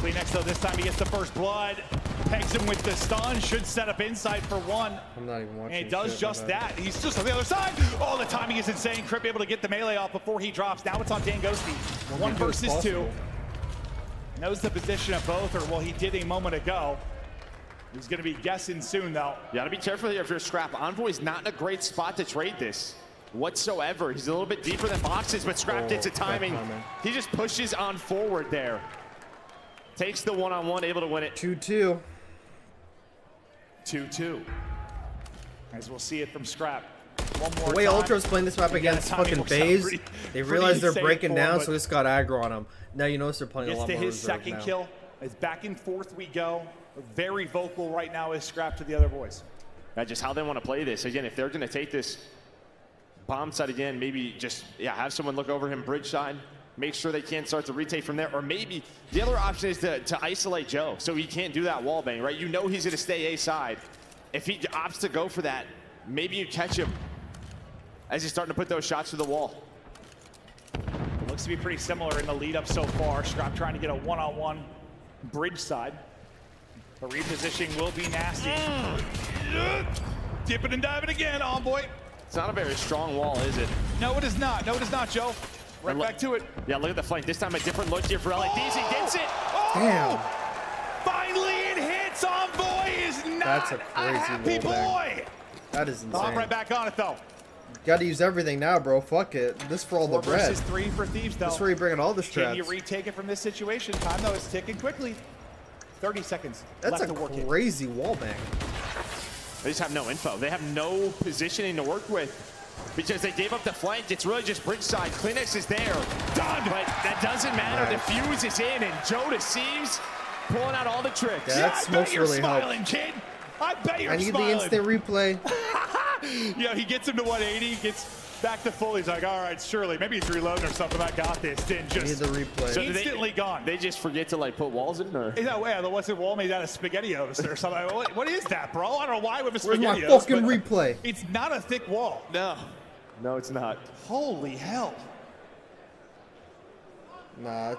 Kleenex, though, this time he gets the first blood. Pegs him with the stun. Should set up inside for 1. I'm not even watching. And he does just that. He's just on the other side. Oh, the timing is insane. Crip able to get the melee off before he drops. Now it's on Dan Ghosty. 1 versus 2. Knows the position of both, or well, he did a moment ago. He's going to be guessing soon, though. You got to be careful here if you're Scrap. Envoy's not in a great spot to trade this whatsoever. He's a little bit deeper than boxes, but Scrap gets a timing. He just pushes on forward there. Takes the one-on-one, able to win it. 2-2. 2-2. As we'll see it from Scrap. One more the way time. Ultra's playing this map against fucking FaZe, they realize they're breaking down, so just got aggro on them. Now you notice they're playing a lot more Gets to his second kill. As back and forth we go. Very vocal right now is Scrap to the other boys. Just how they want to play this. Again, if they're going to take this bomb side again, maybe just have someone look over him bridge side. Make sure they can't start to retake from there. Or maybe the other option is to isolate Joe so he can't do that wall bang, right? You know he's going to stay A side. If he opts to go for that, maybe you catch him as he's starting to put those shots to the wall. Looks to be pretty similar in the lead up so far. Scrap trying to get a one-on-one bridge side. The repositioning will be nasty. Dipping and diving again, Envoy. It's not a very strong wall, is it? No, it is not. No, it is not, Joe. Right back to it. Yeah, look at the flank. This time a different look here for LADs. He gets it. Oh! Damn. Finally it hits. Envoy is not a happy boy. That is insane. Hop right back on it, though. Got to use everything now, bro. Fuck it. This for all the 4 bread. versus 3 for Thieves, though. This is where you bring in all the strats. Can you retake it from this situation? Time, though, is ticking quickly. 30 seconds That's left a to work crazy wall bang. They just have no info. They have no positioning to work with because they gave up the flank. It's really just bridge side. Kleenex is there. Done. But that doesn't matter. The fuse is in, and Joe deceives, pulling out all the tricks. Yeah, that smoke's really smiling, kid. I bet you're I need smiling. the instant replay. Yeah, he gets him to 180, gets Back to full. He's like, all right, surely. Maybe he's reloading or something. I got this. Didn't just. Need the replay. So instantly gone. They just forget to like put walls in, or? Yeah, well, there wasn't wall made out of SpaghettiOs or something. What is that, bro? I don't know why with a Where's SpaghettiOs. my fucking replay? It's not a thick wall. No. No, it's not. Holy hell. Nah,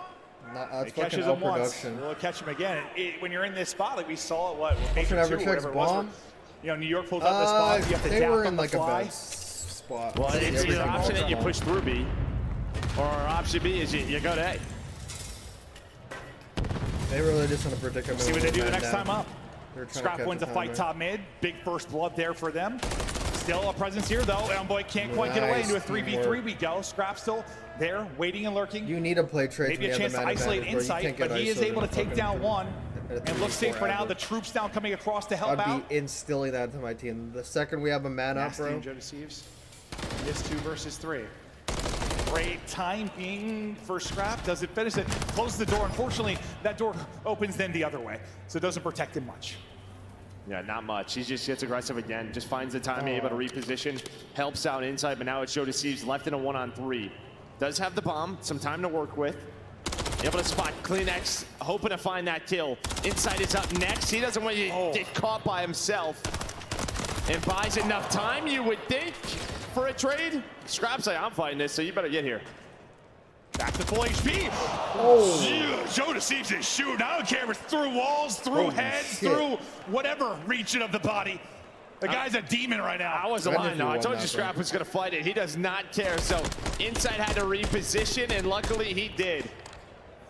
that's It fucking catches out him once. production. We'll catch him again. When you're in this spot, like we saw it, what? Major Never 2, checks whatever it was. bomb. You know, New York pulls up this spot. You have to they tap were on in the like fly. a bad spot. Well, it's Everything either option was that you wrong. push through B, or option B is you go to A. They really just in a predicament. See what they do the Man next down. time up. They're trying to Scrap catch wins a time fight there. top mid. Big first blood there for them. Still a presence here, though. Boy can't quite get away. Into a 3v3 we go. Scrap still there, waiting and lurking. You need to play trades. Maybe a chance to isolate Insight, but he is able to take down one. And looks safe for now. The troops down coming across to help out. I'd be instilling that to my team. The second we have a man up, Nasty bro. and Joe deceives. This 2 versus 3. Great timing for Scrap. Doesn't finish it. Closes the door. Unfortunately, that door opens then the other way. So it doesn't protect him much. Yeah, not much. He just gets aggressive again. Just finds the timing, able to reposition. Helps out inside, but now it's Joe Deceives left in a 1-on-3. Does have the bomb. Some time to work with. Able to spot Kleenex, hoping to find that kill. Inside is up next. He doesn't want to get caught by himself. And buys enough time, you would think, for a trade. Scrap's like, I'm fighting this, so you better get here. Back to full HP. Oh. Joe Deceives is shooting. I don't care if it's through walls, through heads, through whatever region of the body. The guy's a demon right now. I wasn't lying, no. I told you Scrap was going to fight it. He does not care. So Inside had to reposition, and luckily he did.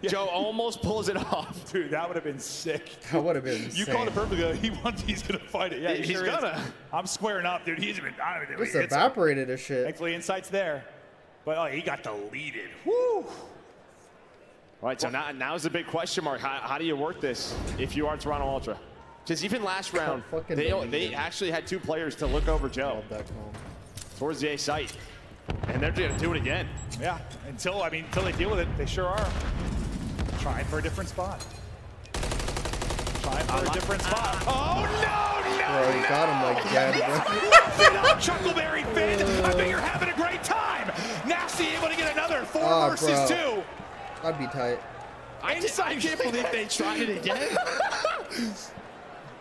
Joe almost pulls it off. Dude, that would have been sick. That would have been You insane. called it perfectly. He's going to fight it. Yeah, He's sure gonna. is. I'm squaring up, dude. He's been. I don't know. Just evaporated his shit. Thankfully, Insight's there. But he got deleted. Woo! All right, so now's the big question mark. How do you work this if you are Toronto Ultra? Because even last round, they actually had 2 players to look over Joe towards the A site. And they're going to do it again. Yeah, until they deal with it, they sure are. Trying for a different spot. Trying for a different spot. Oh, no! Bro, he got him like dead, bro. Chuckleberry Finn, I think you're having a great time. Nasty able to get another 4 versus 2. I'd be tight. I can't believe they tried it again.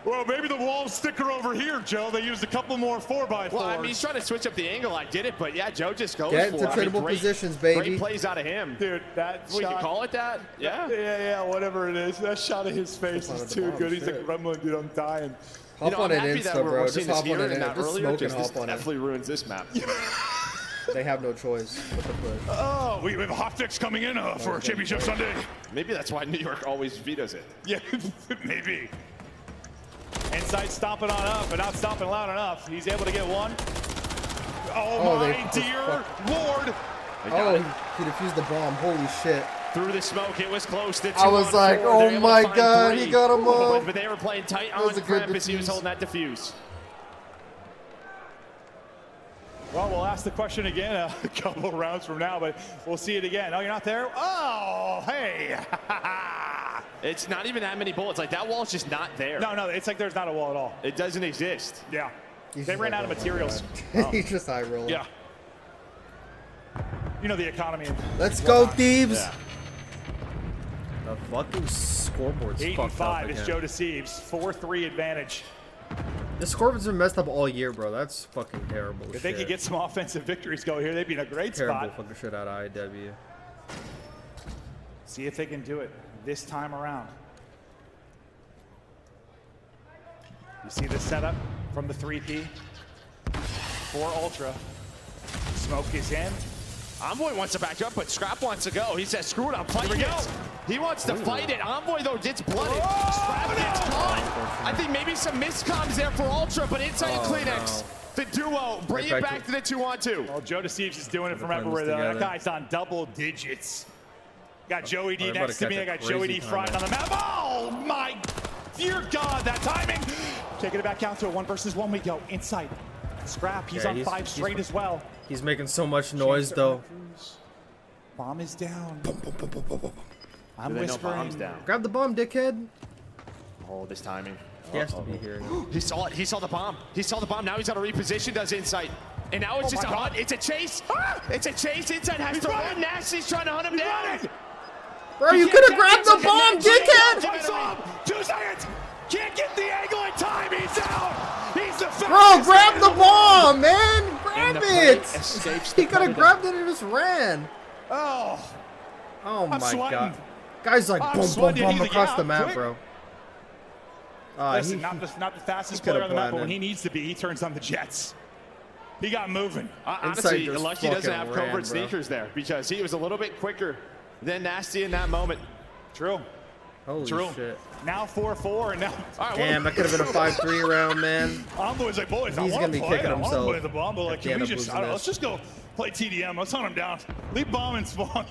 Well, maybe the wall sticker over here, Joe. They used a couple more 4x4s. Well, I mean, he's trying to switch up the angle. I get it, but yeah, Joe just goes Get for into it. tradable positions, baby. Great plays out of him. Dude, that We shot. can call it that? Yeah. Yeah, whatever it is. That shot of his face is too good. He's like, rumbling, dude, I'm dying. Hop on it happy Insta, that we're bro. seeing Just this hop on here it and in. not Just earlier, smoke and because this hop on it. definitely ruins this map. They have no choice but to push. Oh, we have a hot fix coming in for Championship Sunday. Maybe that's why New York always vetoes it. Yeah, maybe. Inside stomping on up, but not stomping loud enough. He's able to get one. Oh my dear Lord. Oh, he defused the bomb. Holy shit. Through the smoke, it was close to 2 I was like, They're oh able to my find god, 3. he got him all. But they were playing tight That on was a good Krampus. He was defuse. holding that defuse. Well, we'll ask the question again a couple of rounds from now, but we'll see it again. Oh, you're not there? Oh, hey. It's not even that many bullets. Like, that wall's just not there. No, it's like there's not a wall at all. It doesn't exist. Yeah. He's They just ran like, out of oh my materials. God. He's just high rolling. Yeah. You know the economy. Let's go, thieves. Yeah. The fucking scoreboard's 8 and fucked up 5 is again. Joe Deceives. 4-3 advantage. The scoreboard's been messed up all year, bro. That's fucking terrible If shit. they could get some offensive victories going here, they'd be in a great terrible spot. fucking shit out of IW. See if they can do it this time around. You see the setup from the 3P for Ultra. Smoke is in. Envoy wants to back up, but Scrap wants to go. He says, screw it, I'm fighting it. He wants to fight it. Envoy, though, gets blooded. Scrap gets caught. I think maybe some miscoms there for Ultra, but inside Kleenex. The duo, bring it back to the 2-on-2. Well, Joe Deceives is doing it from everywhere, though. That guy's on double digits. Got Joey D next to me. I got Joey D fried on the map. Oh, my dear God, that timing. Taking it back out to a 1 versus 1 we go. Inside. Scrap, he's on 5 straight as well. He's making so much noise, though. Bomb is down. I'm Do they know whispering. bomb's down? Grab the bomb, dickhead. Oh, this timing. He has to be here. He saw it. He saw the bomb. He saw the bomb. Now he's got a reposition. Does Insight. And now it's just a hunt. It's a chase. It's a chase. Inside has to run. Nasty's trying to hunt him down. Bro, you could have grabbed the bomb, dickhead! 2 seconds! Can't get the angle in time! He's out! He's the fastest! Bro, grab the bomb, man! Grab it! He could have grabbed it and just ran. Oh my sweating. god. Guy's like boom, boom, boom across the map, bro. Listen, not the fastest player on the map, but when he needs to be, he turns on the jets. He got moving. Honestly, lucky he doesn't have covert sneakers there because he was a little bit quicker than Nasty in that moment. True. Holy shit. Now 4-4, and now... Damn, that could have been a 5-3 round, man. Envoy's like, boys, He's gonna be kicking himself. I want to play the bomb, but like, can we just, I don't know, let's just go play TDM. Let's hunt him down. Leave bomb and spawn.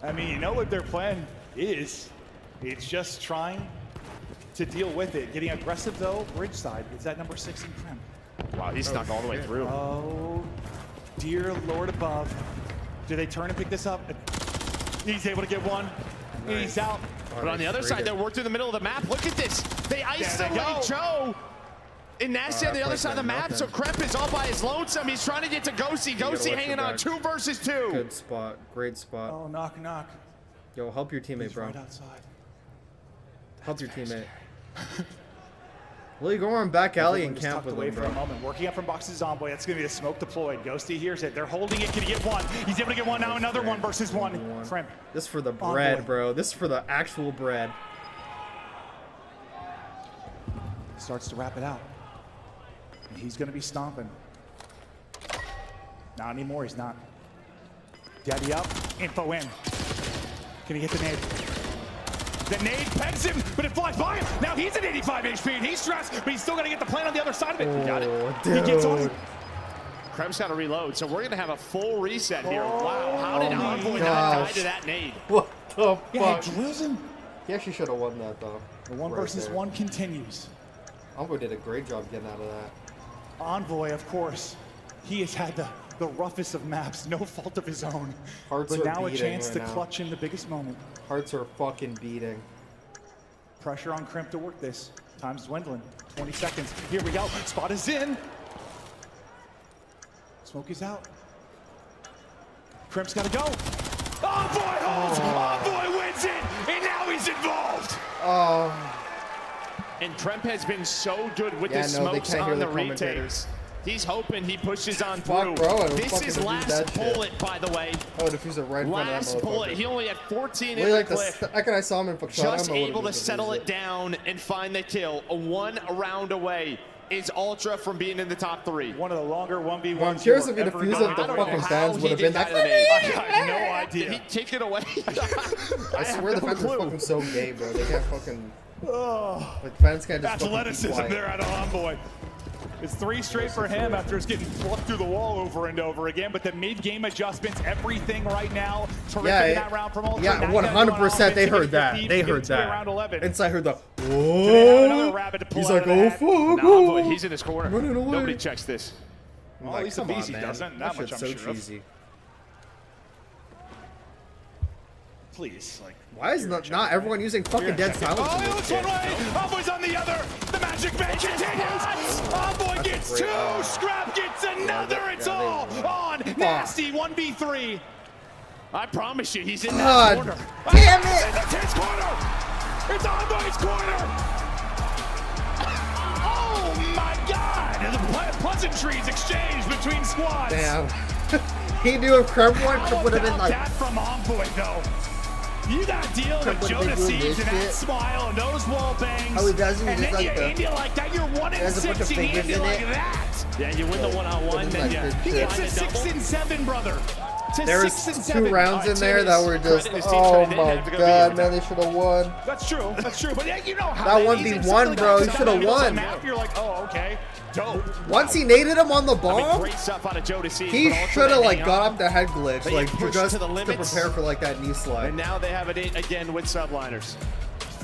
I mean, you know what their plan is. It's just trying to deal with it. Getting aggressive, though, bridge side. It's that number 6 in Crim. Wow, he's snuck all the way through. Oh, dear Lord above. Do they turn and pick this up? He's able to get one. Nice. He's out. But on the other side, they work through the middle of the map. Look at this. They isolate Joe. And Nasty on the other side of the map, so Kremp is all by his lonesome. He's trying to get to Ghosty. Ghosty hanging on 2 versus 2. Good spot. Great spot. Oh, knock, knock. Yo, help your teammate, bro. Right outside. Help your teammate. Will you go on back alley and camp with him, for bro? a moment. Working up from boxes Envoy. That's going to be the smoke deployed. Ghosty hears it. They're holding it. Can he get one? He's able to get one now. Another one versus one. Kremp. This is for the bread, bro. This is for the actual bread. Starts to wrap it out. And he's going to be stomping. Not anymore. He's not. Daddy up. Info in. Can he get the nade? The nade pegs him, but it flies by him. Now he's at 85 HP and he's stressed, but he's still got to get the plane on the other side of it. He got it. Dude. He gets on. Kremp's got to reload, so we're going to have a full reset here. Wow, how did Envoy not die to that nade? What the fuck? Yeah, he drills him. He actually should have won that, though. The 1 versus 1 continues. Envoy did a great job getting out of that. Envoy, of course, he has had the roughest of maps, no fault of his own. Hearts but are now a chance right to now. clutch in the biggest moment. Hearts are fucking beating. Pressure on Kremp to work this. Time's dwindling. 20 seconds. Here we go. Spot is in. Smoke is out. Kremp's got to go. Envoy holds. Envoy wins it. And now he's involved. Oh. And Kremp has been so good with the smokes on the retakes. He's hoping he pushes on through. Bro, this is last bullet, by the way. Oh, defuse it right in front of that Last bullet. He only had 14 in the the clip. Second I saw him in just able to settle it down and find the kill. 1 round away is Ultra from being in the top 3. One of the longer 1v1s. I'm curious if he defused it, the fucking fans would have been like, I got no idea. Did he kick it away? I swear the fans are fucking so gay, bro. They can't fucking... Like, fans can't just athleticism there out of Envoy. It's 3 straight for him after it's getting plucked through the wall over and over again. But the mid-game adjustments, everything right now, terrific in that round from Ultra. Yeah, 100%. They heard that. They heard that. Inside heard the. Whoa! He's like, oh fuck! He's in his corner. Nobody checks this. Well, at least Easy doesn't. That much I'm so sure cheesy. Please, like. Why is not everyone using fucking dead silence? Oh, he looks one way. Envoy's on the other. The magic man continues. Envoy gets 2. Scrap gets another. It's all on Nasty 1v3. I promise you, he's in that corner. Damn it! That's his corner. It's Envoy's corner. Oh my God! The pleasantries exchanged between squads. Damn. He knew if Kremp won, Kremp would have been like. That from Envoy though. You got to deal with Joda Siege and that smile and those wall bangs. Oh, he doesn't. And then you end it like that. You're 1 in 6 and you end it like that. Yeah, you win the 1-on-1, then He gets a 6 and 7, brother. There was 2 rounds in there that were just, oh my god, man, they should have won. That's true. That's true. But yeah, you know how that 1v1, bro, he should have won. You're like, oh, okay. Dope. Once he naded him on the bomb, great stuff out of Joda Siege, he should have like got off the head glitch, like pushed just to the to limits. prepare for like that knee slide. And now they have it again with subliners.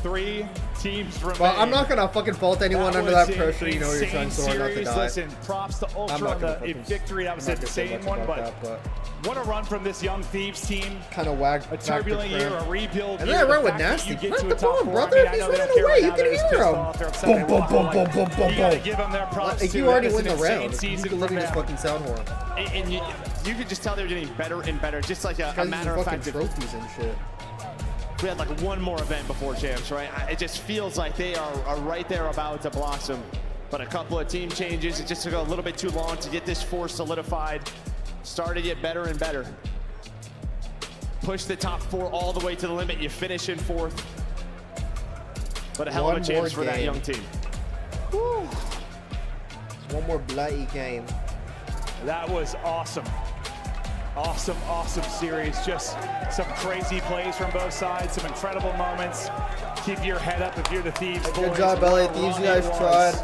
3 teams remain. Well, I'm not gonna fucking fault anyone under that pressure. You know, you're trying so hard not to die. Listen, props to Ultra on the victory. That was an insane one, but what a run from this young Thieves team. Kind of wagged. A turbulent year, a rebuild. And then I ran with Nasty. Plant the bomb, brother. He's running away. You can hear him. Boom, boom, boom, boom, boom, boom, boom. Give him their props. Like, you already win the round. You can literally just fucking sound horn. And you could just tell they're getting better and better, just like a matter of fact. Trophies and shit. We had like one more event before champs, right? It just feels like they are right there about to blossom. But a couple of team changes, it just took a little bit too long to get this force solidified. Started to get better and better. Push the top 4 all the way to the limit. You finish in 4th. But a hell of a chance for that young team. Woo. One more bloody game. That was awesome. Awesome series. Just some crazy plays from both sides, some incredible moments. Keep your head up if you're the Thieves. Good job, LA Thieves. You guys tried.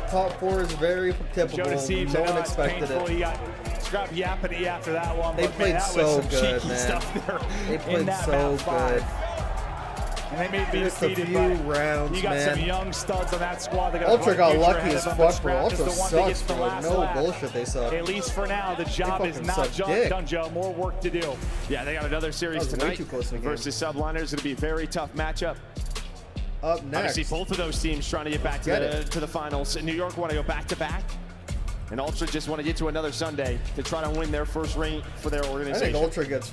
Top 4 is very typical. No one expected it. He got scrapped yappity after that one. They played so good, man. They played so good. And they may be defeated, rounds, you got man. some young studs on that squad. Ultra got lucky as fuck, bro. Ultra sucks, bro. No bullshit, they suck. At least for now, the job is not done, Joe. More work to do. Yeah, they got another series tonight versus Subliners. It's going to be a very tough matchup. Up next. Obviously, both of those teams trying to get back to the finals. New York want to go back-to-back. And Ultra just want to get to another Sunday to try to win their first ring for their organization. I think Ultra gets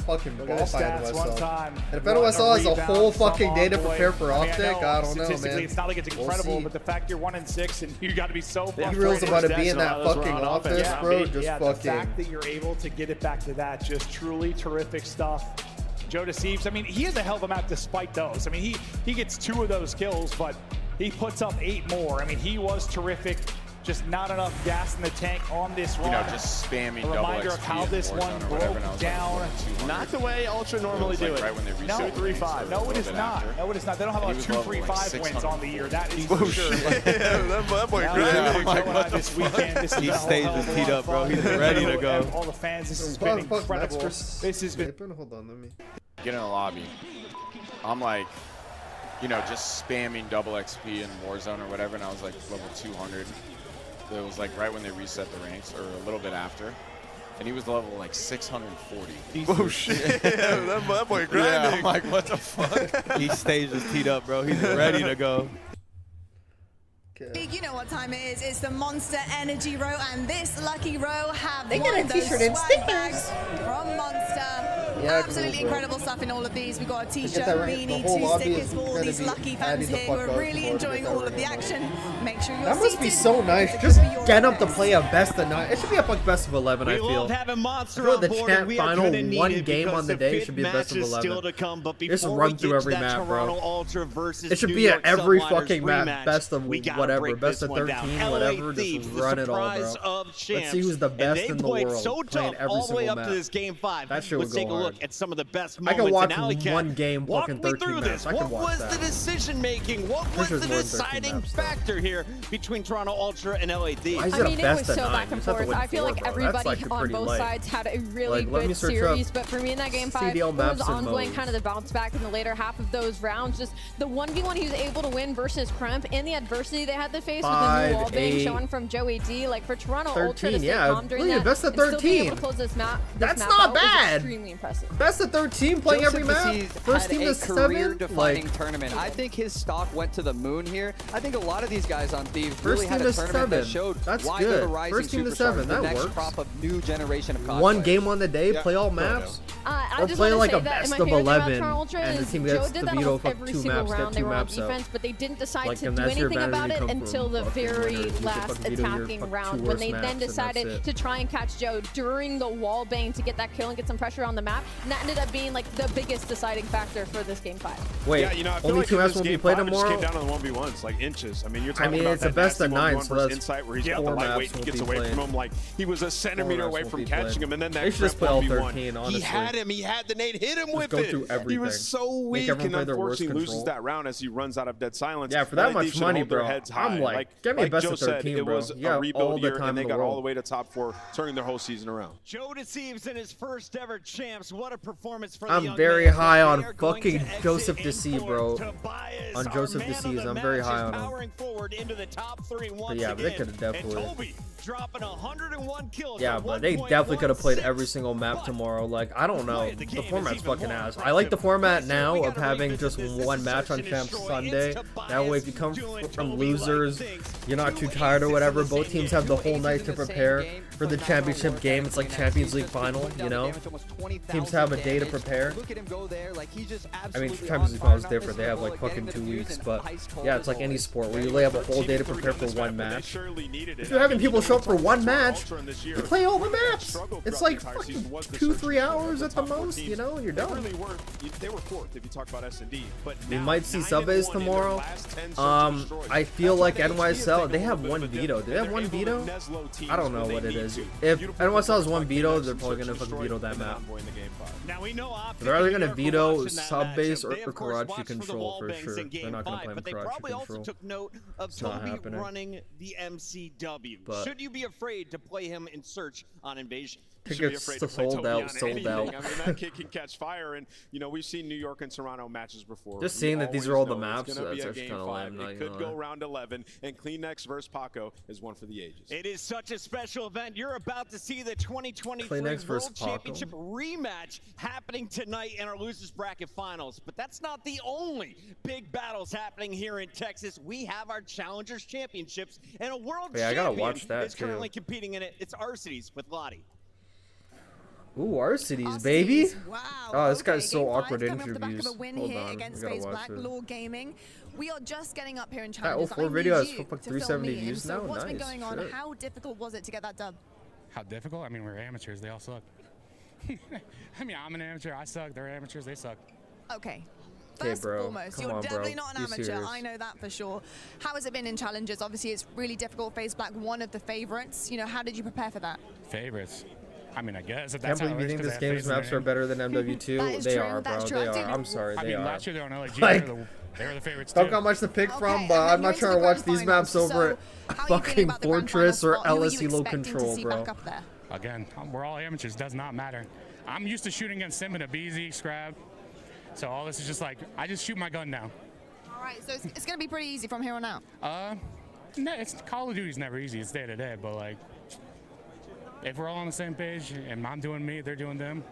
fucking ball by NWSL. And if NWSL has a whole fucking day to prepare for Optic, I don't know, man. It's not like it's incredible, but the fact you're 1-6 and you got to be so frustrated. He reels about to be in that fucking office, bro. Just fucking. The fact that you're able to get it back to that, just truly terrific stuff. Joe Deceives, I mean, he has a hell of a map despite those. I mean, he gets 2 of those kills, but he puts up 8 more. I mean, he was terrific. Just not enough gas in the tank on this run. You know, just spamming a reminder of how this one broke down. Not the way Ultra normally do it. Right when they no, 2-3-5. No, it is not. No, it is not. They don't have a lot of 2-3-5 wins on the year. That is for sure. That boy grinding. This weekend, this he stayed just teed up, bro. He's ready to go. All the fans, this has been incredible. This has been. Hold on, let me get in the lobby. I'm like, you know, just spamming double XP in Warzone or whatever, and I was like level 200. It was like right when they reset the ranks, or a little bit after, and he was level like 640. Oh shit! that boy grinding. Yeah, I'm like, what the fuck? He stays just teed up, bro. He's ready to go. You know what time it is. It's the Monster Energy Row, and this lucky row have they one got a of those t-shirt and swag bags from Monster. Yeah, absolutely cool, incredible stuff in all of these. We got a t-shirt, right. beanie, 2 stickers for all these lucky fans here who are really enjoying all of the action. Make sure you're That must be so nice. Just get up to play a best of 9. It should be a like best of 11. I feel. We love having Monster I feel on the board. champ final one it game on the day should be a best of 11. Still to come, but just before run we through get every to that map, bro. Toronto Ultra versus It should New be York at every Subliners fucking map, rematch, best of whatever, best of 13, whatever. Thieves, Just run it all, bro. Let's see who's the best in the world. So playing tough every all the way single up map. to this game 5. That shit would Let's go take a hard. look at some of the best I moments can watch in Alley Cat. one game, Walk fucking me 13 through maps. this. I can What watch was that. the decision making? What was the deciding factor here between Toronto Ultra and LA Thieves? I mean, it was so back and forth. I feel like everybody on both sides had a really good series, but for me in that game 5, it was ongoing, kind of the bounce back in the later half of those rounds. Just the 1v1 he was able to win versus Kremp, and the adversity they had to face with the new wall being shown from Joey D. Like for Toronto Ultra to stay calm during that, best of and still be 13. able to close this map. That's not bad. Extremely impressive. Best of 13 playing every map. First team to 7. Career-defining tournament. I think his stock went to the moon here. I think a lot of these guys on Thieves really had a tournament that showed why they're the rising First team to superstars, 7. the That next works. crop of new generation of COD One players. game on the day, play all maps. Or play like a best of 11, and the team gets the veto for 2 maps, get 2 maps out. But they didn't decide Like, to and do that's your anything about advantage it come until from the fucking very winners. You just last fucking veto your attacking fucking round 2 when they worst then maps, and that's decided it. to try and catch Joe during the wall bang to get that kill and get some pressure on the map. And that ended up being like the biggest deciding factor for this game 5. Wait, yeah, you know, I feel only like 2 in maps this won't be game played 5, it just tomorrow? came down to the 1v1s, like inches. I mean, you're talking it's about a best of 9, 1v1 so versus that's Insight where he's got 4 the lightweight, maps he gets won't be away from played. him like he was a centimeter away from catching him, and then that They should just play all 13, honestly. He had had him. He had the nade. Hit him with go it. through everything. He was so weak and play their worst unfortunately loses control. that round as he runs out of dead silence. Yeah, for that LAD much should money, hold their bro. heads high. I'm like, get me a best Joe of 13, said, it bro. was Yeah, a rebuild all the year, time and they in the got all world. the way to top 4, turning their whole season around. Joe Deceives in his first ever champs. What a performance for the I'm young very man. high They on are going fucking to exit Joseph in Deceive, fourth. bro. Tobias, On our Joseph man of Deceive, the I'm very match, high is on him. powering forward into the top 3 once But yeah, but they again. could have definitely. And Toby dropping 101 kills. Yeah, at but they definitely could have played 1.16. every single map tomorrow. Like, I don't know. The format's fucking ass. I like the format now of having just one match on Champs Sunday. That way, if you come from losers, you're not too tired or whatever. Both teams have the whole night to prepare for the championship game. It's like Champions League final, you know? Teams have a day to prepare. I mean, Champions League final is different. They have like fucking 2 weeks. But yeah, it's like any sport where you only have a whole day to prepare for one match. If you're having people show up for one match, you play all the maps. It's like fucking 2-3 hours at the most, you know, and you're done. They were fourth if you talk about S&D. But We might see Subbase tomorrow. I feel like NYSL, they have one veto. Do they have one veto? I don't know what it is. If NYSL has one veto, they're probably gonna fucking veto that map. Now we know They're either gonna veto Subbase Subbase or Karachi Control for sure. They're not gonna play but they Karachi probably also Control. took note of It's not Toby happening. running the MCW. But- Should you be afraid to play him in Search on Invasion? Tickets sold out, sold out. I mean, that kid can catch fire, and you know we've seen New York and Toronto matches before. Just We seeing that these are all the always know it's maps, gonna be that's a actually game kinda five. lame, not It gonna could go lie. round 11, and Kleenex versus Paco is one for the ages. It is such a special event. You're about to see the 2023 Kleenex versus World Paco. Championship rematch happening tonight in our Losers Bracket Finals. But that's not the only big battles happening here in Texas. We have our Challengers Championships, and a world Yeah, I gotta champion watch that, is currently too. competing in it. It's Arcides with Lottie. Ooh, Arcides, baby. Wow. Oh, this guy's so Game awkward in five coming off the back interviews. of a win Hold here on, against we gotta FaZe watch Black this. Law Gaming. We are just getting up here in That challenges. 04 I video need has you like to fill 370 me in. views So now. what's been Nice. going on? Shit. How difficult was it to get that dub? How difficult? I mean, we're amateurs. They all suck. I mean, I'm an amateur. I suck. They're amateurs. They suck. Okay. Okay, First bro. and foremost, Come you're on, bro. definitely not an Be amateur. serious. I know that for sure. How has it been in challenges? Obviously, it's really difficult. FaZe Black, one of the favorites. You know, how did you prepare for that? Favorites. I mean, I guess. If Can't that's how believe you it is, think 'cause this they have game's FaZe in maps their are name. better than MW2. That is They true, are, that's bro. true. They I do are. I'm sorry, I they mean, are. last year they were on LG. Like, they were the favorites don't too. got much to pick from, Okay, but and I'm then not you're trying to into the watch these grand maps finals, over so at how are you feeling fucking about the grand Fortress final or spot? Who are you LSE Low expecting to Control, see bro. back up there? Again, we're all amateurs. Does not matter. I'm used to shooting against Sim and a BZ, Scrab. So all this is just like, I just shoot my gun now. All right, so it's going to be pretty easy from here on out. No, it's Call of Duty's never easy. It's day to day, but like, if we're all on the same page and I'm doing me, they're doing them,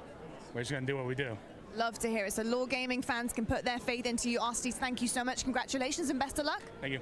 we're just gonna do what we do. Love to hear it. So Law Gaming fans can put their faith into you. Arcides, thank you so much. Congratulations and best of luck. Thank you.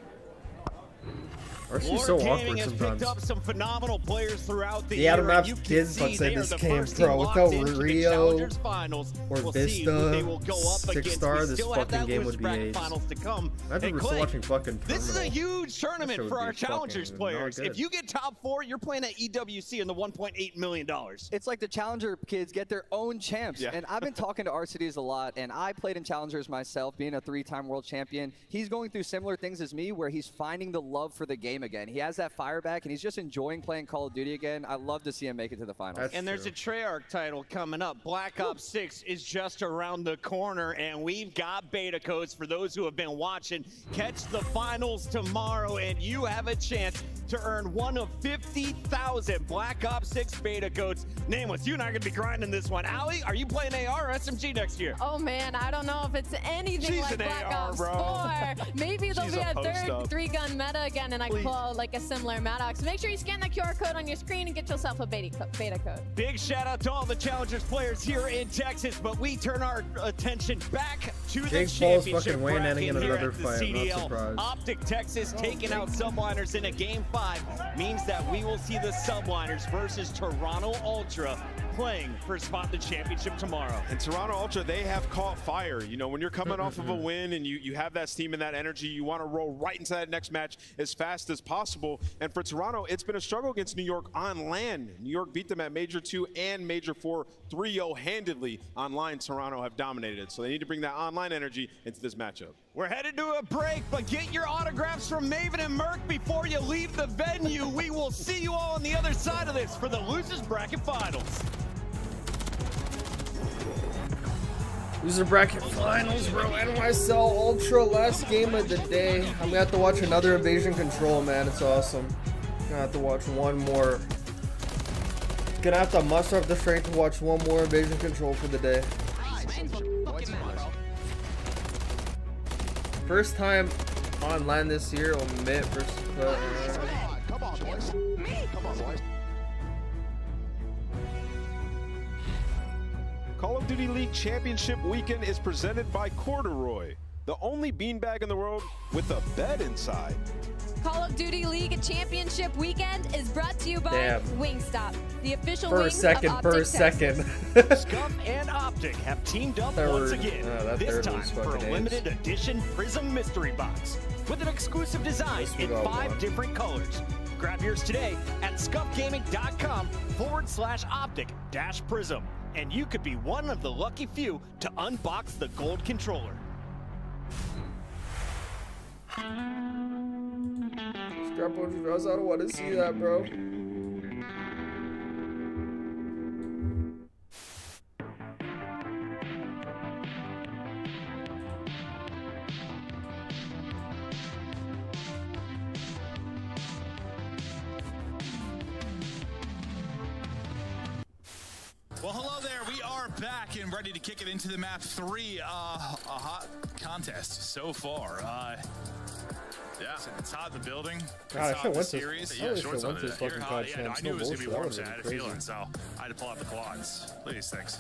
Arcee's so Lord awkward Gaming has sometimes. picked up some phenomenal players throughout the The year. Adam and Maps you can kids see let's say they are this the game, first bro, team without locked into the Rio Challengers Finals. or We'll see who Vista, they will go up against. Star, We this still have fucking that game Losers would be Bracket ace. Finals to come. I think Hey, we're still Clay, watching fucking this is a Terminal. huge That tournament shit for would our be Challengers fucking players. not good. If you get top 4, you're playing at EWC in the $1.8 million. It's like the Challenger kids get their own champs. Yeah. And I've been talking to Arcides a lot, and I played in Challengers myself, being a 3-time world champion. He's going through similar things as me, where he's finding the love for the game again. He has that fire back, and he's just enjoying playing Call of Duty again. I love to see him make it to the finals. And there's a Treyarch title coming up. Black Ops 6 is just around the corner, and we've got beta codes for those who have been watching. Catch the finals tomorrow, and you have a chance to earn one of 50,000 Black Ops 6 beta codes. Nameless, you and I are going to be grinding this one. Allie, are you playing AR or SMG next year? Oh man, I don't know if it's anything She's like an Black AR, Ops bro. 4. Maybe there'll She's be a a post third up. 3-gun meta again, and I can pull out like a similar Maddox. Make sure you scan that QR code on your screen and get yourself a beta code. Big shout out to all the Challengers players here in Texas, but we turn our attention back to the Jake Paul's championship fucking Wayne bracket ending in here another at the fight, I'm not CDL. surprised. Optic Texas taking out Subliners in a game 5 means that we will see the Subliners versus Toronto Ultra playing for a spot in the championship tomorrow. And Toronto Ultra, they have caught fire. You know, when you're coming off of a win and you have that steam and that energy, you want to roll right into that next match as fast as possible. And for Toronto, it's been a struggle against New York on land. New York beat them at Major 2 and Major 4 3-0 handedly. Online, Toronto have dominated it. So they need to bring that online energy into this matchup. We're headed to a break, but get your autographs from Maven and Merc before you leave the venue. We will see you all on the other side of this for the Losers Bracket Finals. Loser bracket finals, bro. NYSL Ultra, last game of the day. I'm gonna have to watch another Invasion Control, man. It's awesome. Gonna have to watch one more. Gonna have to muster up the strength to watch one more Invasion Control for the day. First time on land this year, Omit versus Come on, boys. Come on, boys. Call of Duty League Championship Weekend is presented by Corduroy, the only beanbag in the world with a bed inside. Call of Duty League Championship Weekend is brought to you by Wingstop, the official wing per second. Scuff and Optic have teamed up once again, this time for a limited edition Prism Mystery Box with an exclusive design in 5 different colors. Grab yours today at scuffgaming.com/optic-prism, and you could be one of the lucky few to unbox the gold controller. Scrap $100, I don't want to see that, bro. Well, hello there. We are back and ready to kick it into the map 3. A hot contest so far. Yeah, it's hot in the building. God, it's I hot in the went series. to, Yeah, shorts on this it. fucking COD champs. I knew it was going to be warm, so I That had a would've been feeling, crazy. so I had to pull out the quads. Look at these things.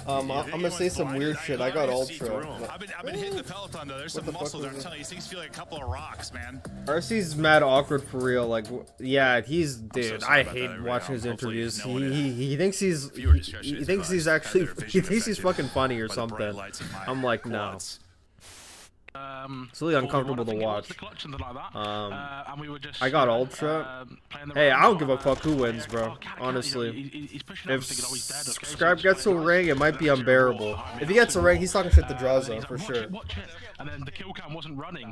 I'm gonna say some weird shit. I got Ultra. I've been hitting the Peloton though. There's some muscle there. I'm telling you, these things feel like a couple of rocks, man. RC's mad awkward for real. Like, yeah, he's dude. I hate watching his interviews. He thinks he's actually he thinks he's fucking funny or something. I'm like, no. It's really uncomfortable to watch. I got Ultra. Hey, I don't give a fuck who wins, bro. Honestly, if Scribe gets a ring, it might be unbearable. If he gets a ring, he's talking shit to DRAZAH for sure.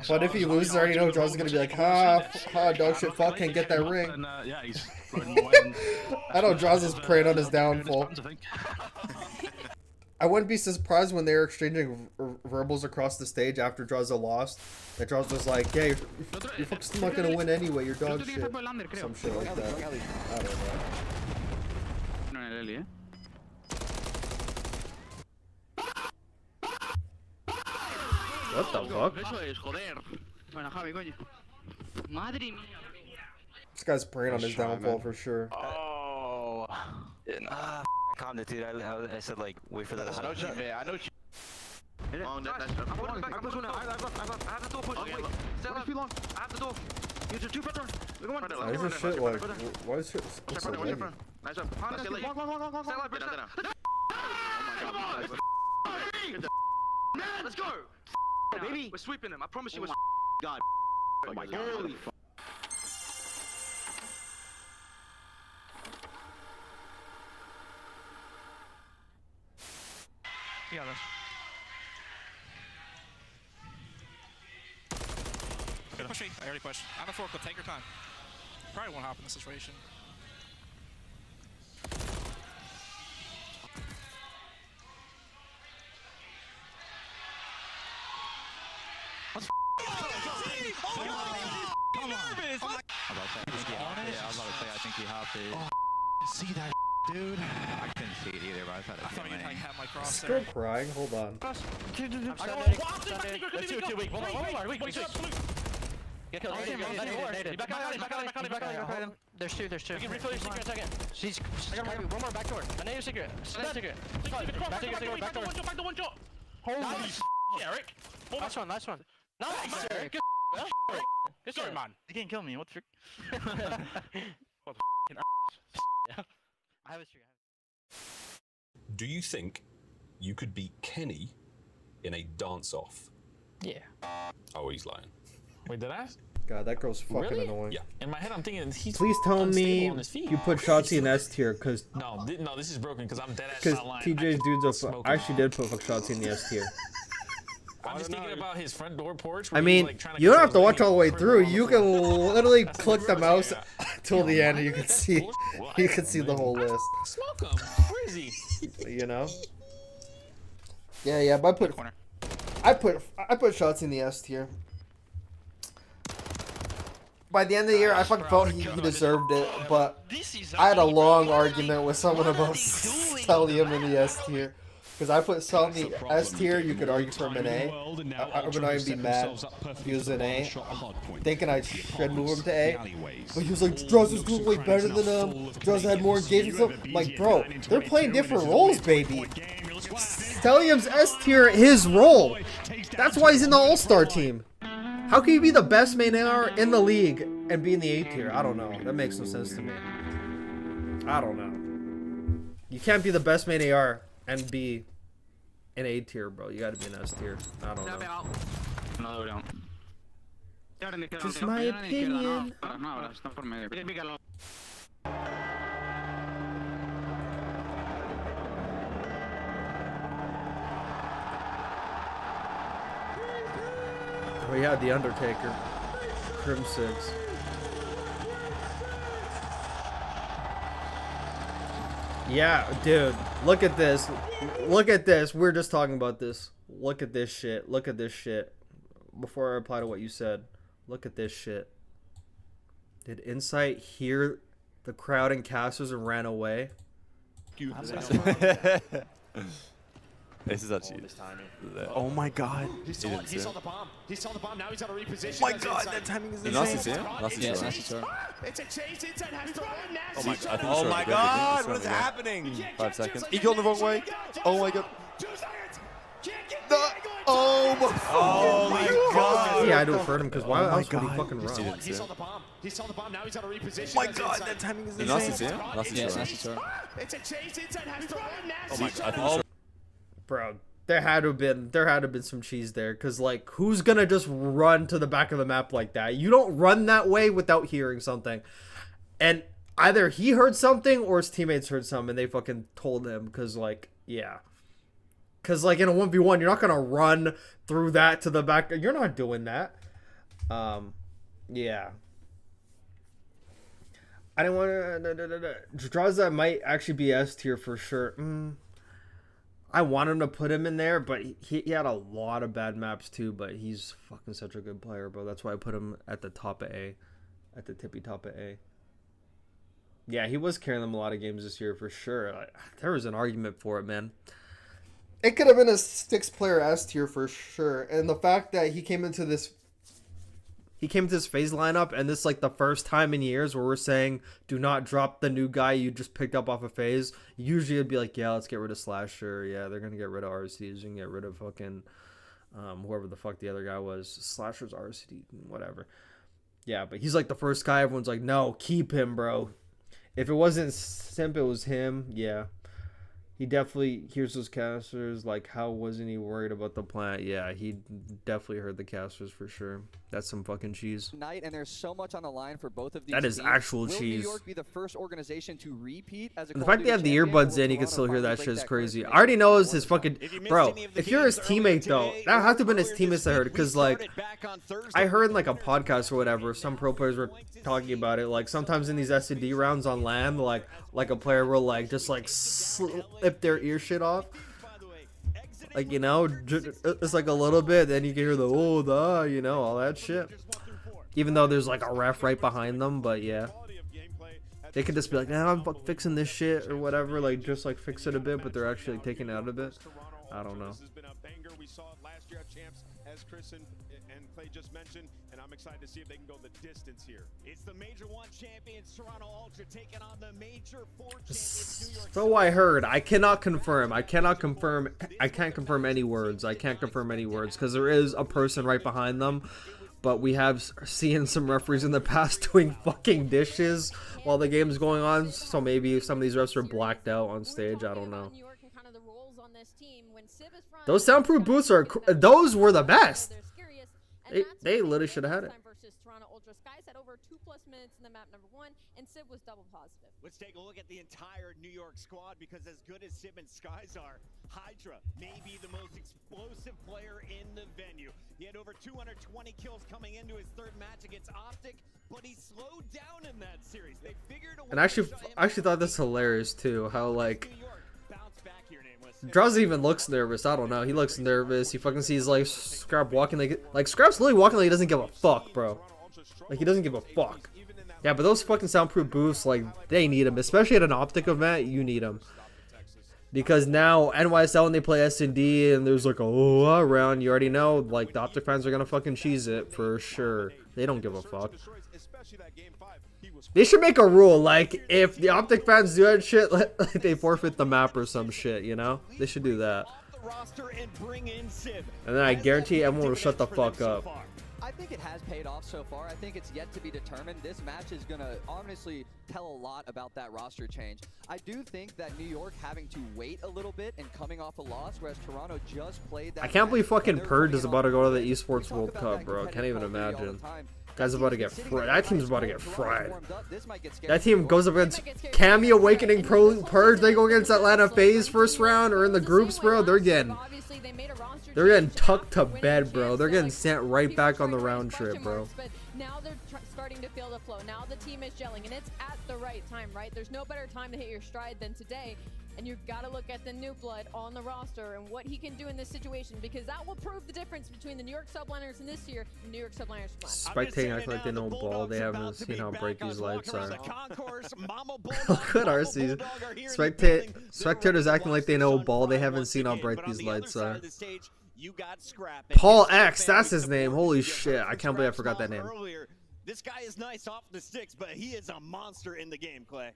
But if he loses, I already know DRAZAH's gonna be like, ha, dog shit, fuck, can't get that ring. I know DRAZAH's preying on his downfall. I wouldn't be surprised when they're exchanging verbals across the stage after DRAZAH lost. That DRAZAH's like, yeah, you're fucking not gonna win anyway, you're dog shit. Some shit like that. I don't know. What the fuck? This guy's preying on his downfall for sure. Oh. Calm down, dude. I said like wait for that. I know what you meant. I know what you. Oh, that's I have the door push. Wait, stay alive. I have the door. Use your 2 front door. Why is this shit like? Why is shit so lame? Nice job. Stay alive. Oh my god. Let's go. Baby. We're sweeping him. I promise you. God. Oh my god. Holy fuck. Yeah, push me. I already pushed. I'm a fork, but take your time. Probably won't happen in this situation. Let's Come on. I think you have to. See that, dude? I couldn't see it either, but I thought you might have my cross Still there. crying. Hold on. That's 2 weak. Get killed. There's two. We can refill your secret in a second. She's one more back door. I know your secret. Secret. Back door. Holy Eric. Last one. Nice, Eric. Good story, man. You can't kill me. What the frick? What the I have a streak. Do you think you could beat Kenny in a dance-off? Yeah. Oh, he's lying. Wait, did I? God, that girl's fucking Really? annoying. Yeah. In my head, I'm thinking he's Please tell me unstable on his feet. you put Shotzi in S tier, cause No, this is broken because I'm dead ass because not lying. TJ's dudes are. I actually did put Shotzi in the S tier. I'm just thinking about his front door porch. I mean, you don't have to watch all the way through. You can literally click the mouse till the end, and you can see the whole list. Smoke him. Where is he? You know? Yeah. But I put shots in the S tier. By the end of the year, I fucking felt he deserved it, but I had a long argument with someone about selling him in the S tier. Because I put some in the S tier, you could argue for him an A. I would not even be mad if he was an A. I'm thinking I should move him to A. But he was like, DRAZAH's doing way better than him. DRAZAH had more engagement. I'm like, bro, they're playing different roles, baby. Stellium's S tier, his role. That's why he's in the All-Star team. How can you be the best main AR in the league and be in the A tier? I don't know. That makes no sense to me. I don't know. You can't be the best main AR and be an A tier, bro. You gotta be an S tier. I don't know. Just my opinion. Oh yeah, The Undertaker. Crim 6. Yeah, dude. Look at this. Look at this. We're just talking about this. Look at this shit. Look at this shit. Before I reply to what you said, look at this shit. Did Insight hear the crowd in casters and ran away? This is actually. Oh my god. He saw the bomb. He saw the bomb. Now he's got to reposition. Oh my god, that timing is insane. It's a chase. Inside has to run. Oh my god, what is happening? 5 seconds. He got the wrong way. Oh my god. Oh my god. Yeah, I do it for him because why else would he fucking run? He saw the bomb. He saw the bomb. Now he's got to reposition. Oh my god, that timing is insane. It's a chase. Inside has to run. Oh my god. Bro, there had to have been some cheese there, because like, who's gonna just run to the back of the map like that? You don't run that way without hearing something. And either he heard something or his teammates heard something and they fucking told him, because like, yeah. Because like in a 1v1, you're not gonna run through that to the back. You're not doing that. Yeah. I didn't want to. DRAZAH might actually be S tier for sure. I want him to put him in there, but he had a lot of bad maps too, but he's fucking such a good player, bro. That's why I put him at the top of A. At the tippy top of A. Yeah, he was carrying them a lot of games this year for sure. There was an argument for it, man. It could have been a 6-player S tier for sure. And the fact that he came into this phase lineup, and this like the first time in years where we're saying do not drop the new guy you just picked up off a phase. Usually it'd be like, yeah, let's get rid of Slasher. Yeah, they're gonna get rid of RCDs and get rid of fucking whoever the fuck the other guy was. Slasher's RCD, whatever. Yeah, but he's like the first guy everyone's like, no, keep him, bro. If it wasn't Simp, it was him. Yeah. He definitely hears those casters. Like, how wasn't he worried about the plant? Yeah, he definitely heard the casters for sure. That's some fucking cheese. And there's so much on the line for both of these that is teams. actual Will cheese. New York be the first organization to repeat as a the fact they have the earbuds in, you can still hear that shit is crazy. I already know his fucking bro. If you're his teammate though, that has to have been his teammates that heard it, because like I heard in like a podcast or whatever, some pro players were talking about it. Like sometimes in these SCD rounds on LAN, like a player will like just like slip their ear shit off. Like, you know, it's like a little bit, then you can hear the you know, all that shit. Even though there's like a ref right behind them, but yeah. They could just be like, nah, I'm fixing this shit or whatever, like just like fix it a bit, but they're actually like, taking it out a bit. I don't know. We saw it last year at Champs, as Chris and Clay just mentioned, and I'm excited to see if they can go the distance here. It's the Major 1 champions, Toronto Ultra, taking on the Major 4 champions, New York. So I heard. I cannot confirm. I can't confirm any words. I can't confirm any words because there is a person right behind them. But we have seen some referees in the past doing fucking dishes while the game's going on. So maybe some of these refs are blacked out on stage. I don't know. Those soundproof boots those were the best. They literally should have had it. versus Toronto Ultra. Skies had over 2+ minutes in the map number 1, and Sib was double positive. Let's take a look at the entire New York squad, because as good as Sib and Skies are, Hydra may be the most explosive player in the venue. He had over 220 kills coming into his third match against Optic, but he slowed down in that series. They figured a way. And I actually thought this hilarious too, how like DRAZAH even looks nervous. I don't know. He looks nervous. He fucking sees like Scrap walking like Scrap's literally walking like he doesn't give a fuck, bro. Like he doesn't give a fuck. Yeah, but those fucking soundproof booths, like they need them, especially at an Optic event. You need them because now NYSL when they play S&D and there's like a round, you already know like the Optic fans are gonna fucking cheese it for sure. They don't give a fuck. They should make a rule, like, if the Optic fans do that shit, like, they forfeit the map or some shit, you know? They should do that. And then I guarantee everyone will shut the fuck up. I think it has paid off so far. I think it's yet to be determined. This match is going to honestly tell a lot about that roster change. I do think that New York having to wait a little bit and coming off a loss, whereas Toronto just played that. I can't believe fucking Purge is about to go to the Esports World Cup, bro. Can't even imagine. Guy's about to get fried. That team's about to get fried. That team goes up against Cammy, Awakening, Purge. They go against Atlanta FaZe first round or in the groups, bro. They're getting tucked to bed, bro. They're getting sent right back on the round trip, bro. Now they're starting to feel the flow. Now the team is gelling, and it's at the right time, right? There's no better time to hit your stride than today. And you've got to look at the new blood on the roster and what he can do in this situation, because that will prove the difference between the New York subliners in this year and the New York subliners from last. Spectating act like they know ball. They haven't seen how bright these lights are. Look at RC. Spectators acting like they know ball. They haven't seen how bright these lights are. Paul X, that's his name. Holy shit. I can't believe I forgot that name. This guy is nice off the sticks, but he is a monster in the game, Clay.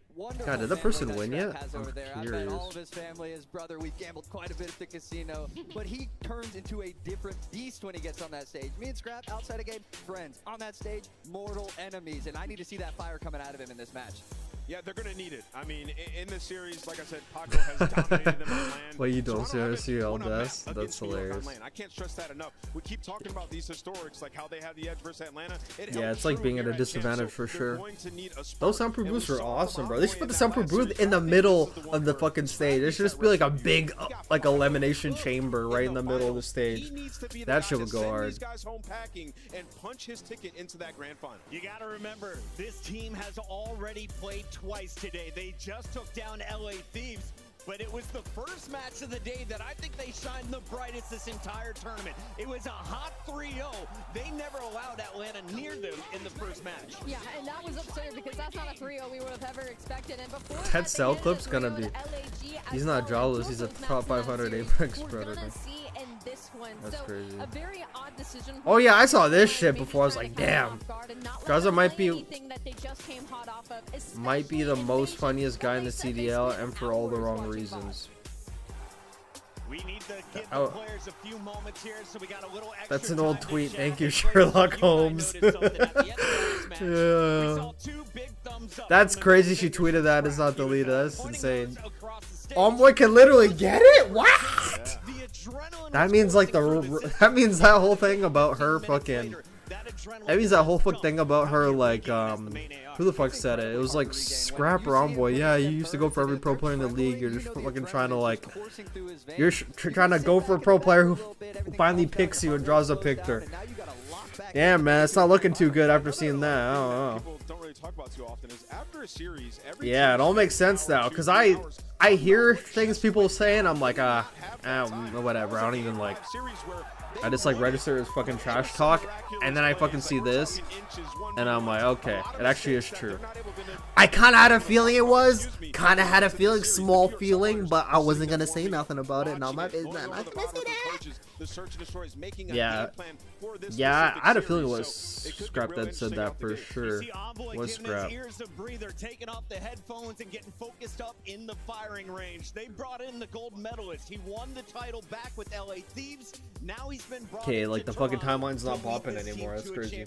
God, did the person win yet? I'm curious. All of his family, his brother, we've gambled quite a bit at the casino, but he turns into a different beast when he gets on that stage. Me and Scrap, outside of game, friends. On that stage, mortal enemies, and I need to see that fire coming out of him in this match. Yeah, they're going to need it. I mean, in this series, like I said, Paco has dominated them on land. What you don't see all this? That's hilarious. I can't stress that enough. We keep talking about these historics, like how they have the edge versus Atlanta. Yeah, it's like being at a disadvantage for sure. Those soundproof booths are awesome, bro. They should put the soundproof booth in the middle of the fucking stage. It should just be like a big, like, elimination chamber right in the middle of the stage. That shit would go hard. And punch his ticket into that grand final. You got to remember, this team has already played twice today. They just took down LA Thieves, but it was the first match of the day that I think they shined the brightest this entire tournament. It was a hot 3-0. They never allowed Atlanta near them in the first match. Yeah, and that was absurd because that's not a 3-0 we would have ever expected. And before that cell clip's gonna be. He's not jawless. He's a top 500 Apex predator. That's crazy. A very odd decision. Oh yeah, I saw this shit before. I was like, damn. DRAZAH might be the most funniest guy in the CDL, and for all the wrong reasons. We need to give the players a few moments here, so we got a little extra. That's an old tweet. Thank you, Sherlock Holmes. Yeah. That's crazy. She tweeted that. It's not deleted. That's insane. Omboy can literally get it? What? That means like that means that whole thing about her fucking. That means that whole fucking thing about her, like, who the fuck said it? It was like Scrap or Omboy. Yeah, you used to go for every pro player in the league. You're just fucking trying to, like, you're trying to go for a pro player who finally picks you and draws a picture. Yeah, man, it's not looking too good after seeing that. I don't know. Yeah, it all makes sense now, because I hear things people say and I'm like, whatever. I don't even like. I just like register as fucking trash talk, and then I fucking see this, and I'm like, okay, it actually is true. I kind of had a feeling it was, small feeling, but I wasn't gonna say nothing about it. Now my business. I'm not gonna say that. Yeah, I had a feeling it was Scrap that said that for sure. Was Scrap. Taking off the headphones and getting focused up in the firing range. They brought in the gold medalist. He won the title back with LA Thieves. Now he's been brought okay, like the fucking timeline's not popping anymore. That's crazy.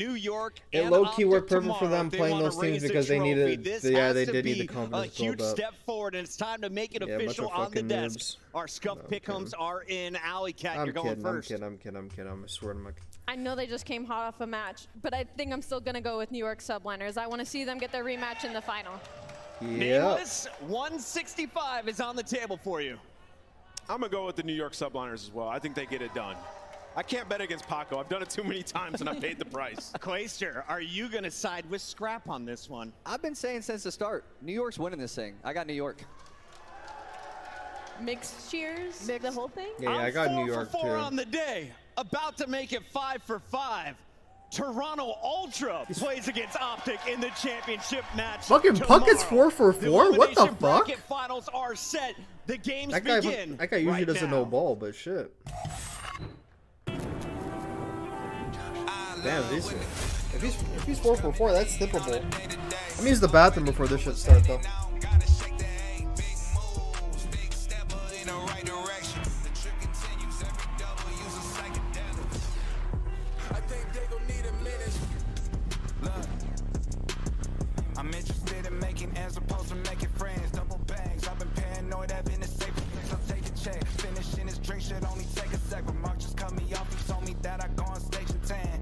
New York. It and low-key worked Optic perfect for them tomorrow. playing They those wanna teams raise because the they trophy. needed, This yeah, has they to did need be the confidence a huge build up. step forward, and it's time to make it Yeah, a bunch official of on the fucking desk. noobs. Our Scuff Pick'ems are in. Alley Cat, I'm you're going kidding, first. I'm kidding. I swear to my. I know they just came hot off a match, but I think I'm still going to go with New York Subliners. I want to see them get their rematch in the final. Nameless 165 is on the table for you. I'm going to go with the New York Subliners as well. I think they get it done. I can't bet against Paco. I've done it too many times, and I paid the price. Quaster, are you going to side with Scrap on this one? I've been saying since the start, New York's winning this thing. I got New York. Mixed cheers, the whole thing? Yeah, I got New York, 4 for 4 too. on the day. About to make it 5 for 5. Toronto Ultra plays against Optic in the championship match. Fucking Puckett's 4 for 4? What the fuck? Finals are set. The games That guy begin. That guy usually doesn't know ball, but shit. Damn, if he's 4 for 4, that's tippable. Let me use the bathroom before this shit starts, though. I'm interested in making as opposed to making friends. Double bags, I've been paranoid, I've been a safe place. I'll take a check. Finishing this drink should only take a sec. But Mark just cut me off, he told me that I go on stage and tan.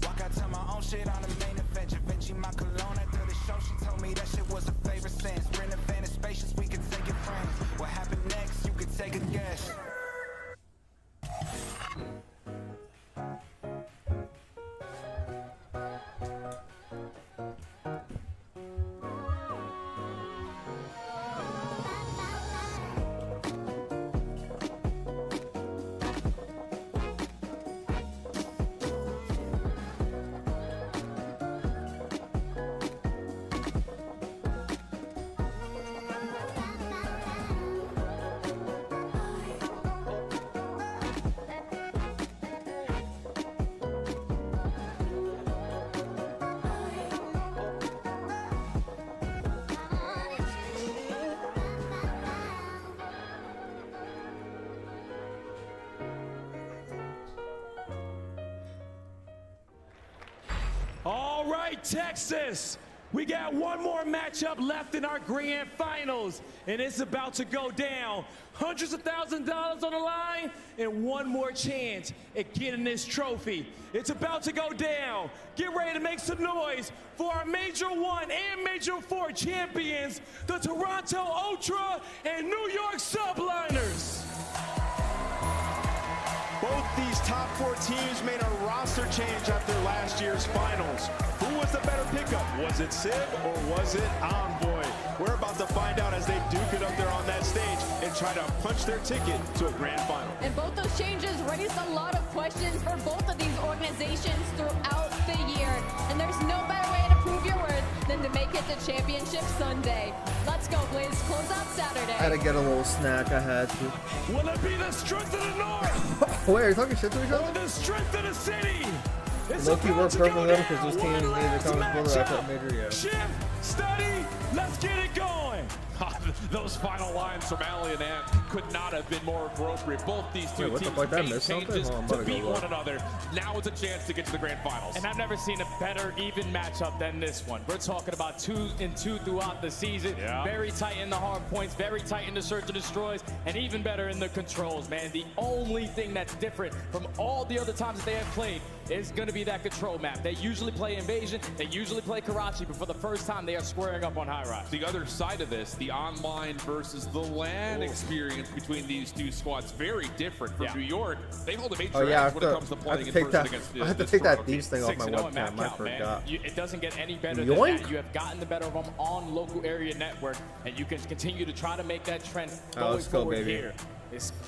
Walk out to my own shit on the main event. Vinci my cologne after the show, she told me that shit was a favorite sense. Rent a van is spacious, we can take it friends. What happened next, you could take a guess. All right, Texas, we got one more matchup left in our grand finals, and it's about to go down. Hundreds of thousands of dollars on the line, and one more chance at getting this trophy. It's about to go down. Get ready to make some noise for our Major 1 and Major 4 champions, the Toronto Ultra and New York Subliners. Both these top 4 teams made a roster change after last year's finals. Who was the better pickup? Was it Civ or was it Envoy? We're about to find out as they duke it up there on that stage and try to punch their ticket to a grand final. And both those changes raised a lot of questions for both of these organizations throughout the year. And there's no better way to prove your worth than to make it to Championship Sunday. Let's go, Blaze. Close out Saturday. I had to get a little snack. I had to. Will it be the strength of the North? Wait, are you talking shit to each other? Or the strength of the city? Low-key worked perfect for them because those teams need to come together after major, yeah. Shift, study, let's get it going. Those final lines from Allie and Ant could not have been more appropriate. Both these two teams made changes to beat one another. Now it's a chance to get to the grand finals. And I've never seen a better even matchup than this one. We're talking about 2-2 throughout the season. Yeah. Very tight in the hard points, very tight in the search and destroys, and even better in the controls, man. The only thing that's different from all the other times that they have played is going to be that control map. They usually play Invasion, they usually play Karachi, but for the first time they are squaring up on High Rise. The other side of this, the online versus the LAN experience between these two squads, very different. From New York, they hold a major edge when it comes to playing in person against I have to take that Thieves thing off my webcam. I forgot. It doesn't get any better than that. You have gotten the better of them on local area network, and you can continue to try to make that trend going forward here.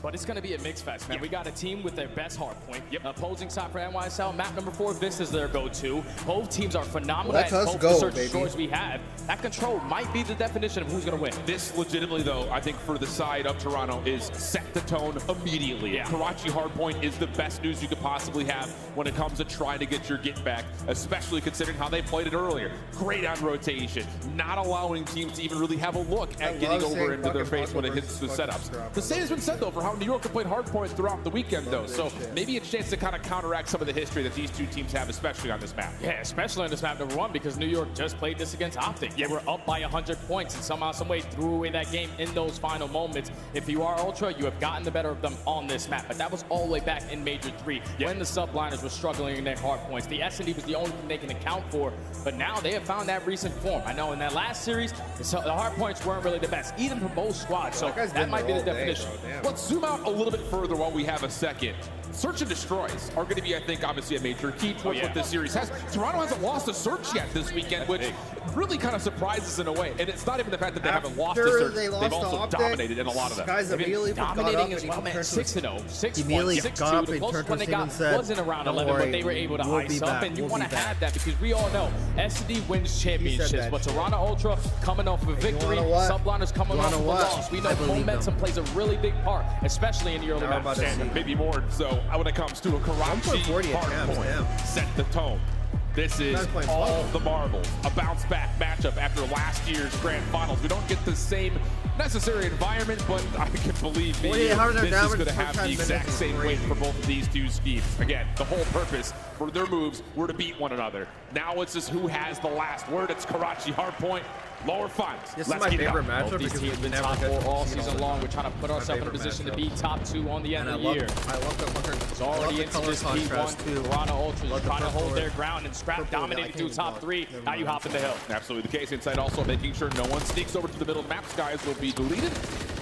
But it's going to be a mix fest, man. We got a team with their best hard point. Opposing side for NYSL, map number 4, this is their go-to. Both teams are phenomenal at both the search destroys we have. That control might be the definition of who's going to win. This legitimately, though, I think for the side of Toronto is set the tone immediately. Karachi hardpoint is the best news you could possibly have when it comes to trying to get your get back, especially considering how they played it earlier. Great on rotation, not allowing teams to even really have a look at getting over into their face when it hits the setups. The same has been said, though, for how New York have played hardpoint throughout the weekend, though. So maybe a chance to kind of counteract some of the history that these two teams have, especially on this map. Yeah, especially on this map number 1, because New York just played this against Optic. Yeah, we're up by 100 points and somehow, some way threw away that game in those final moments. If you are Ultra, you have gotten the better of them on this map. But that was all the way back in Major 3 when the subliners were struggling in their hard points. The S&D was the only thing they can account for, but now they have found that recent form. I know in that last series, the hard points weren't really the best, even for both squads. So that might be the definition. let's zoom out a little bit further while we have a second. Search and destroys are going to be, I think, obviously a major key towards what this series has. Toronto hasn't lost a search yet this weekend, which really kind of surprises in a way. And it's not even the fact that they haven't lost a search. They've also dominated in a lot of them. Guys immediately dominating as well, man. 6-0, 6-1, immediately 6-2. The closest one they got wasn't around 11, but they were able to ice up. And you want to have that because we all know SD wins championships. But Toronto Ultra coming off of a victory, Subliners coming off of a loss. We know momentum plays a really big part, especially in the early matches. And maybe more so when it comes to a Karachi hardpoint. Set the tone. This is all the marbles. A bounce-back matchup after last year's grand finals. We don't get the same necessary environment, but I can believe me, this is going to have the exact same weight for both of these two schemes. Again, the whole purpose for their moves were to beat one another. Now it's just who has the last word. It's Karachi hardpoint. Lower finals. This is my favorite matchup because these teams have been top 4 all season long. We're trying to put ourselves in a position to be top 2 on the end of the year. I love the color. It's already into this P1. Toronto Ultras trying to hold their ground, and Scrap dominating through top 3. Now you hop in the hill. Absolutely the case. Inside also making sure no one sneaks over to the middle map. Skies will be deleted.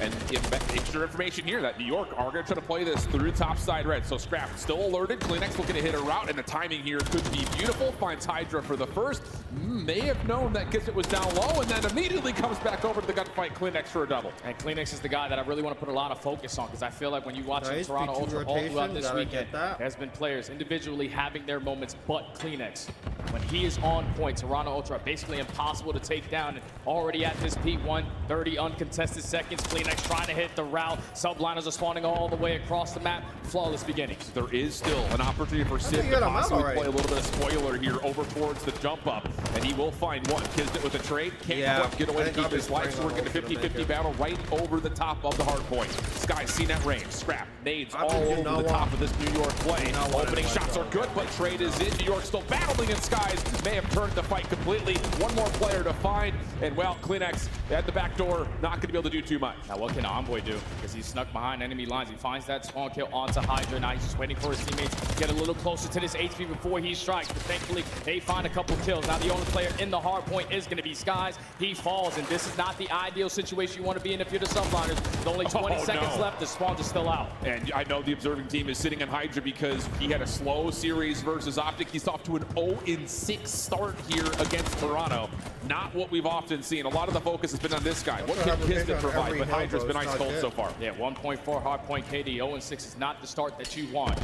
And extra information here that New York are going to try to play this through top side red. So Scrap still alerted. Kleenex looking to hit a route, and the timing here could be beautiful. Finds Hydra for the first. May have known that Kismet was down low, and then immediately comes back over to the gunfight. Kleenex for a double. And Kleenex is the guy that I really want to put a lot of focus on, because I feel like when you watch Toronto Ultra all throughout this weekend, there's been players individually having their moments, but Kleenex, when he is on point, Toronto Ultra basically impossible to take down. And already at this P1, 30 uncontested seconds. Kleenex trying to hit the route. Subliners are spawning all the way across the map. Flawless beginnings. There is still an opportunity for Sid to possibly play a little bit of spoiler here over towards the jump up, and he will find one. Kismet with a trade. Can't get away to keep his life, so we're getting a 50-50 battle right over the top of the hard point. Sky seen at range. Scrap nades all over the top of this New York play. Opening shots are good, but trade is in. New York still battling, and Skies may have turned the fight completely. One more player to find, and well, Kleenex at the back door, not going to be able to do too much. Now what can Envoy do? Because he's snuck behind enemy lines. He finds that spawn kill onto Hydra. Now he's just waiting for his teammates to get a little closer to this HP before he strikes. But thankfully, they find a couple kills. Now the only player in the hard point is going to be Skies. He falls, and this is not the ideal situation you want to be in if you're the Subliners. With only 20 seconds left, the spawns are still out. And I know the observing team is sitting on Hydra because he had a slow series versus Optic. He's off to an 0-6 start here against Toronto. Not what we've often seen. A lot of the focus has been on this guy. What can Kismet provide? But Hydra's been ice cold so far. Yeah, 1.4 hard point KD. 0-6 is not the start that you want.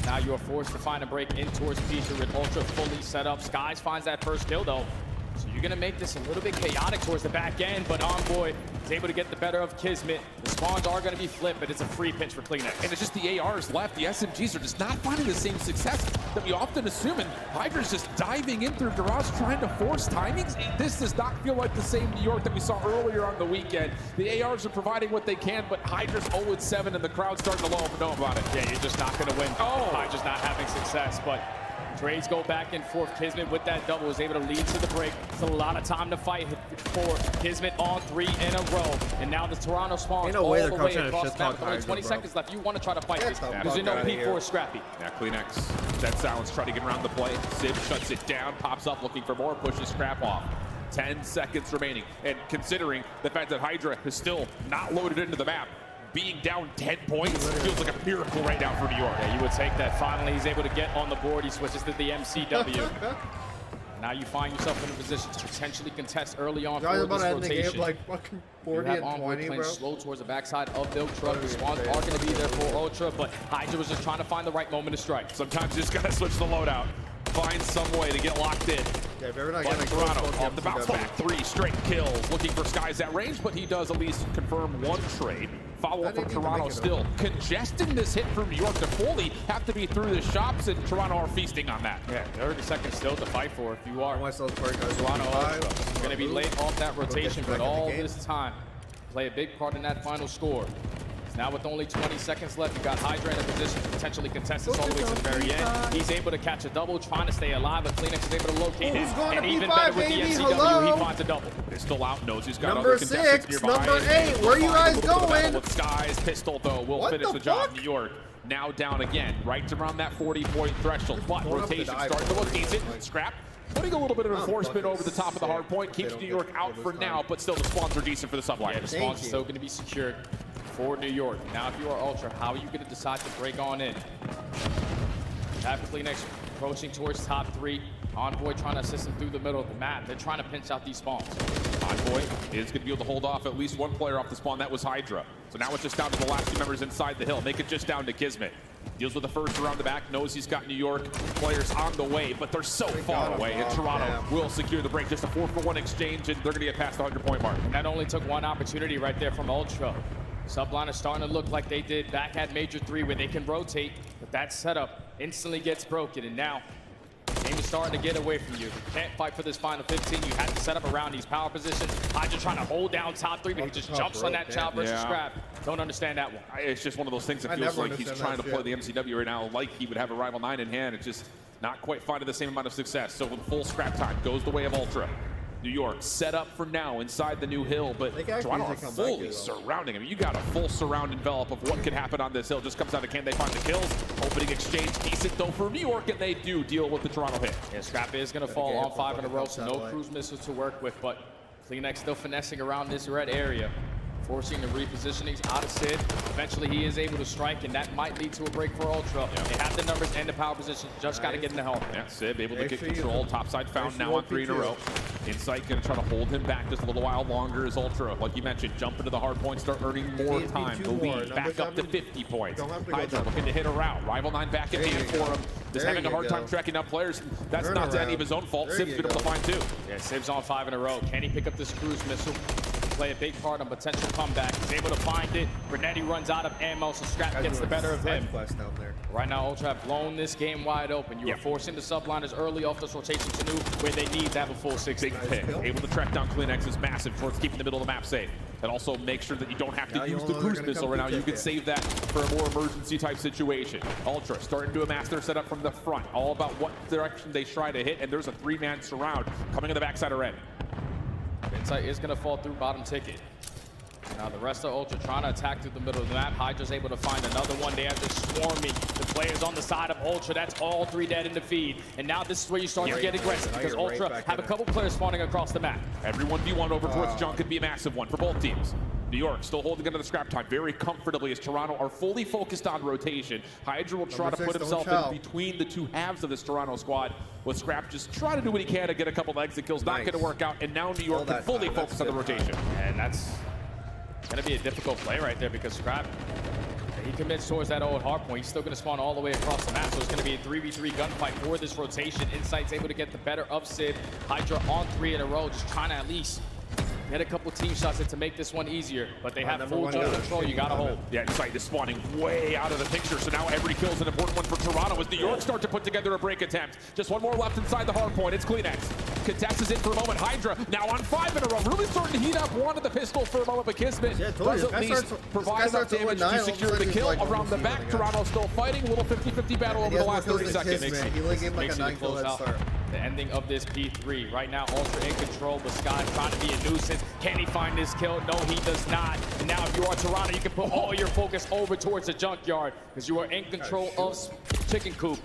Now you are forced to find a break in towards Peter with Ultra fully set up. Skies finds that first kill though. So you're going to make this a little bit chaotic towards the back end, but Envoy is able to get the better of Kismet. The spawns are going to be flipped, but it's a free pinch for Kleenex. And it's just the ARs left. The SMGs are just not finding the same success that we often assume, and Hydra's just diving in through Garage trying to force timings. This does not feel like the same New York that we saw earlier on the weekend. The ARs are providing what they can, but Hydra's 0-7, and the crowd's starting to know about it. Yeah, you're just not going to win. Hydra's not having success, but trades go back and forth. Kismet with that double is able to lead to the break. It's a lot of time to fight for Kismet on 3 in a row. And now the Toronto spawns all the way across the map. Only 20 seconds left. You want to try to fight this because you know P4 is scrappy. Yeah, Kleenex, that silence, try to get around the play. Sib shuts it down, pops up looking for more, pushes Scrap off. 10 seconds remaining. And considering the fact that Hydra is still not loaded into the map, being down 10 points feels like a miracle right now for New York. Yeah, you would take that. Finally, he's able to get on the board. He switches to the MCW. Now you find yourself in a position to potentially contest early on for this rotation. Like fucking 40 and 20, bro. Slow towards the backside of Milk Truck. The spawns are going to be there for Ultra, but Hydra was just trying to find the right moment to strike. Sometimes you just got to switch the loadout. Find some way to get locked in. Yeah, if not but Toronto off the bounce back, 3 straight kills. Looking for Skies at range, but he does at least confirm 1 trade. Follow up from Toronto still. Congesting this hit from New York to fully have to be through the shops, and Toronto are feasting on that. Yeah, 30 seconds still to fight for if you are. Toronto going to be late off that rotation, but all this time play a big part in that final score. Now with only 20 seconds left, you got Hydra in a position to potentially contest this all the way to the very end. He's able to catch a double, trying to stay alive, but Kleenex is able to locate him. And even better with the NCW, he finds a double. They're still out. Knows he's got number other contestants 6, nearby. number 8. Where are you guys going? With Skies, pistol though will finish the job. New York now down again, right around that 40-point threshold. But rotation starting to look decent. Scrap putting a little bit of enforcement over the top of the hard point. Keeps New York out for now, but still the spawns are decent for the Subliners. Yeah, the spawns are still going to be secured. for New York. Now, if you are Ultra, how are you going to decide to break on in? Rapidly next, approaching towards top 3. Envoy trying to assist him through the middle of the map. They're trying to pinch out these spawns. Envoy is going to be able to hold off at least one player off the spawn. That was Hydra. So now it's just down to the last 2 members inside the hill. Make it just down to Kismet. Deals with the first around the back. Knows he's got New York players on the way, but they're so far away. And Toronto will secure the break. Just a 4-for-1 exchange, and they're going to get past the 100-point mark. And that only took one opportunity right there from Ultra. Sublime is starting to look like they did back at Major 3, where they can rotate, but that setup instantly gets broken. And now game is starting to get away from you. You can't fight for this final 15. You have to set up around these power positions. Hydra trying to hold down top 3, but he just jumps on that child versus scrap. Don't understand that one. It's just one of those things that feels like he's trying to play the MCW right now like he would have a rival 9 in hand. It's just not quite finding the same amount of success. So with full scrap time goes the way of Ultra. New York set up for now inside the new hill, but Toronto are fully surrounding him. You got a full surround envelop of what can happen on this hill. Just comes down to can they find the kills. Opening exchange, decent though for New York, and they do deal with the Toronto hit. Yeah, Scrap is going to fall on 5 in a row, so no cruise missiles to work with, but Kleenex still finessing around this red area, forcing the repositionings out of Sid. Eventually he is able to strike, and that might lead to a break for Ultra. They have the numbers and the power position, just got to get in the helmet. Yeah, Sib able to get control. Topside found now on 3 in a row. Insight going to try to hold him back just a little while longer as Ultra, like you mentioned, jump into the hard point, start earning more time. The lead back up to 50 points. Hydra looking to hit a route. Rival 9 back at hand for him. Just having a hard time tracking up players. That's not to any of his own fault. Sib's been able to find 2. Yeah, Sib's on 5 in a row. Can he pick up this cruise missile? Play a big part on potential comeback. He's able to find it. Bernetti runs out of ammo, so Scrap gets the better of him. Right now, Ultra have blown this game wide open. You are forcing the subliners early off this rotation to new, where they need to have a full 6. Big pick. Able to track down Kleenex is massive towards keeping the middle of the map safe. And also make sure that you don't have to use the cruise missile right now. You can save that for a more emergency type situation. Ultra starting to amass their setup from the front. All about what direction they try to hit, and there's a 3-man surround coming on the backside of red. Insight is going to fall through bottom ticket. Now the rest of Ultra trying to attack through the middle of the map. Hydra's able to find another one. They are just swarming the players on the side of Ultra. That's all 3 dead in the feed. And now this is where you start to get aggressive, because Ultra have a couple players spawning across the map. Every 1v1 over towards Junk could be a massive one for both teams. New York still holding into the scrap time very comfortably as Toronto are fully focused on rotation. Hydra will try to put himself in between the 2 halves of this Toronto squad, with Scrap just try to do what he can to get a couple exit kills. Not going to work out, and now New York can fully focus on the rotation. And that's going to be a difficult play right there, because Scrap, he commits towards that old hard point. He's still going to spawn all the way across the map, so it's going to be a 3v3 gunfight for this rotation. Insight's able to get the better of Sid. Hydra on 3 in a row, just trying to at least get a couple team shots in to make this one easier, but they have full control. You got to hold. Yeah, Insight is spawning way out of the picture, so now every kill is an important one for Toronto as New York start to put together a break attempt. Just one more left inside the hard point. It's Kleenex. Contests is in for a moment. Hydra now on 5 in a row. Really starting to heat up. Wanted the pistol for a moment, but Kismet does at least provide enough damage to secure the kill. Around the back, Toronto still fighting. A little 50-50 battle over the last 30 seconds. He only gave him like a 9-kill head start. The ending of this P3. Right now, Ultra in control, but Sky trying to be a nuisance. Can he find this kill? No, he does not. And now if you are Toronto, you can put all your focus over towards the junkyard, because you are in control of Chicken Coop.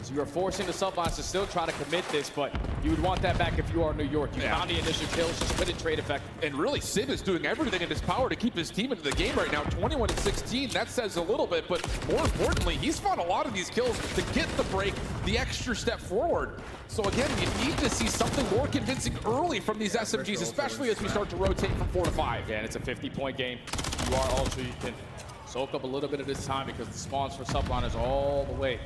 So you're forcing the sublines to still try to commit this, but you would want that back if you are New York. You found the initial kills, just couldn't trade effect. And really, Sid is doing everything in his power to keep his team into the game right now. 21-16, that says a little bit, but more importantly, he's found a lot of these kills to get the break, the extra step forward. So again, you need to see something more convincing early from these SMGs, especially as we start to rotate from 4 to 5. Yeah, and it's a 50-point game. You are Ultra, you can soak up a little bit of this time, because the spawns for subliners are all the way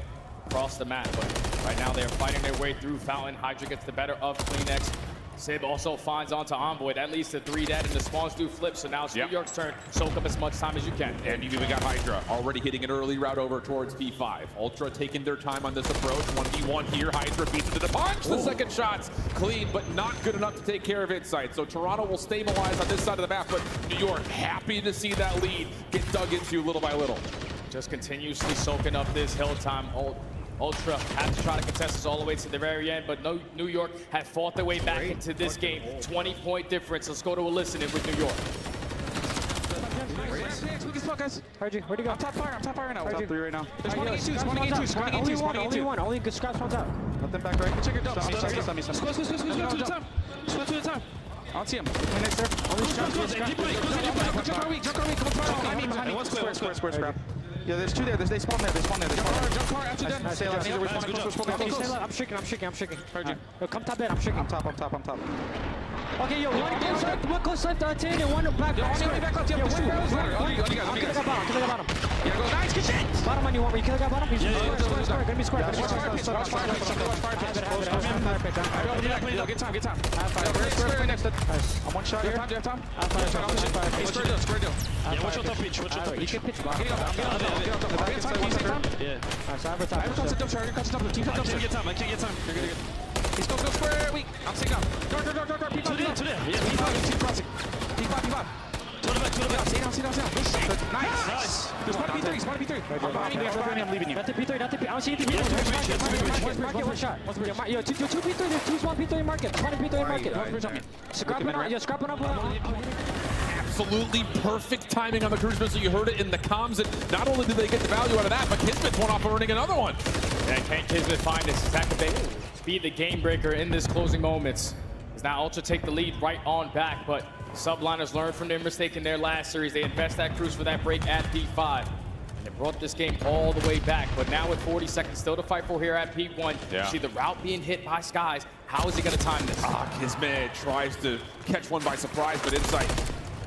across the map, but right now they're fighting their way through Fountain. Hydra gets the better of Kleenex. Sib also finds onto Envoy. That leads to 3 dead, and the spawns do flip, so now it's New York's turn. Soak up as much time as you can. And you've even got Hydra already hitting an early route over towards P5. Ultra taking their time on this approach. 1v1 here. Hydra beats it to the punch. The second shot's clean, but not good enough to take care of Insight. So Toronto will stabilize on this side of the map, but New York happy to see that lead get dug into little by little. Just continuously soaking up this hill time. Ultra have to try to contest this all the way to the very end, but New York have fought their way back into this game. 20-point difference. Let's go to a listen-in with New York. Where'd you go? I'm top fire now. Top 3 right now. There's one against 2, only one. Only good scraps one's out. Nothing back right. Check your dump. Split to the top. I don't see him. Next there. Square, scrap. Yeah, there's two there. They spawn there. Jump car after them. I'm shaking. Yo, come top bed. I'm shaking. I'm top. Okay, yo, one close left, 10, and one back. Yo, only back left. Yeah, one barrel's right. Kill that bottom. Yeah, go. Nice, good shit. Bottom on you, one. You kill that bottom? He's square. Gonna be square. Watch fire pit. Get time. Square next. I'm one shot here. Do you have time? Square deal. Yeah, watch your top pitch. You can pitch bottom. Get up. Yeah. I can't get time. You're good. He's go square. Weak. I'm staying down. Guard. P5. Yeah, P5. To the back. Sit down. Nice. There's part of P3. I'm leaving you. That's the P3. I don't see anything. Market, one shot. Yo, two P3. There's two small P3 market. One P3 market. Scrap it up. Absolutely perfect timing on the cruise missile. You heard it in the comms, and not only did they get the value out of that, but Kismet's one off of earning another one. Yeah, can Kismet find this? That could be the game breaker in this closing moments. As now Ultra take the lead right on back, but Subliners learned from their mistake in their last series. They invest that cruise for that break at P5. And they brought this game all the way back, but now with 40 seconds still to fight for here at P1, you see the route being hit by Skies. How is he going to time this? Kismet tries to catch one by surprise, but Insight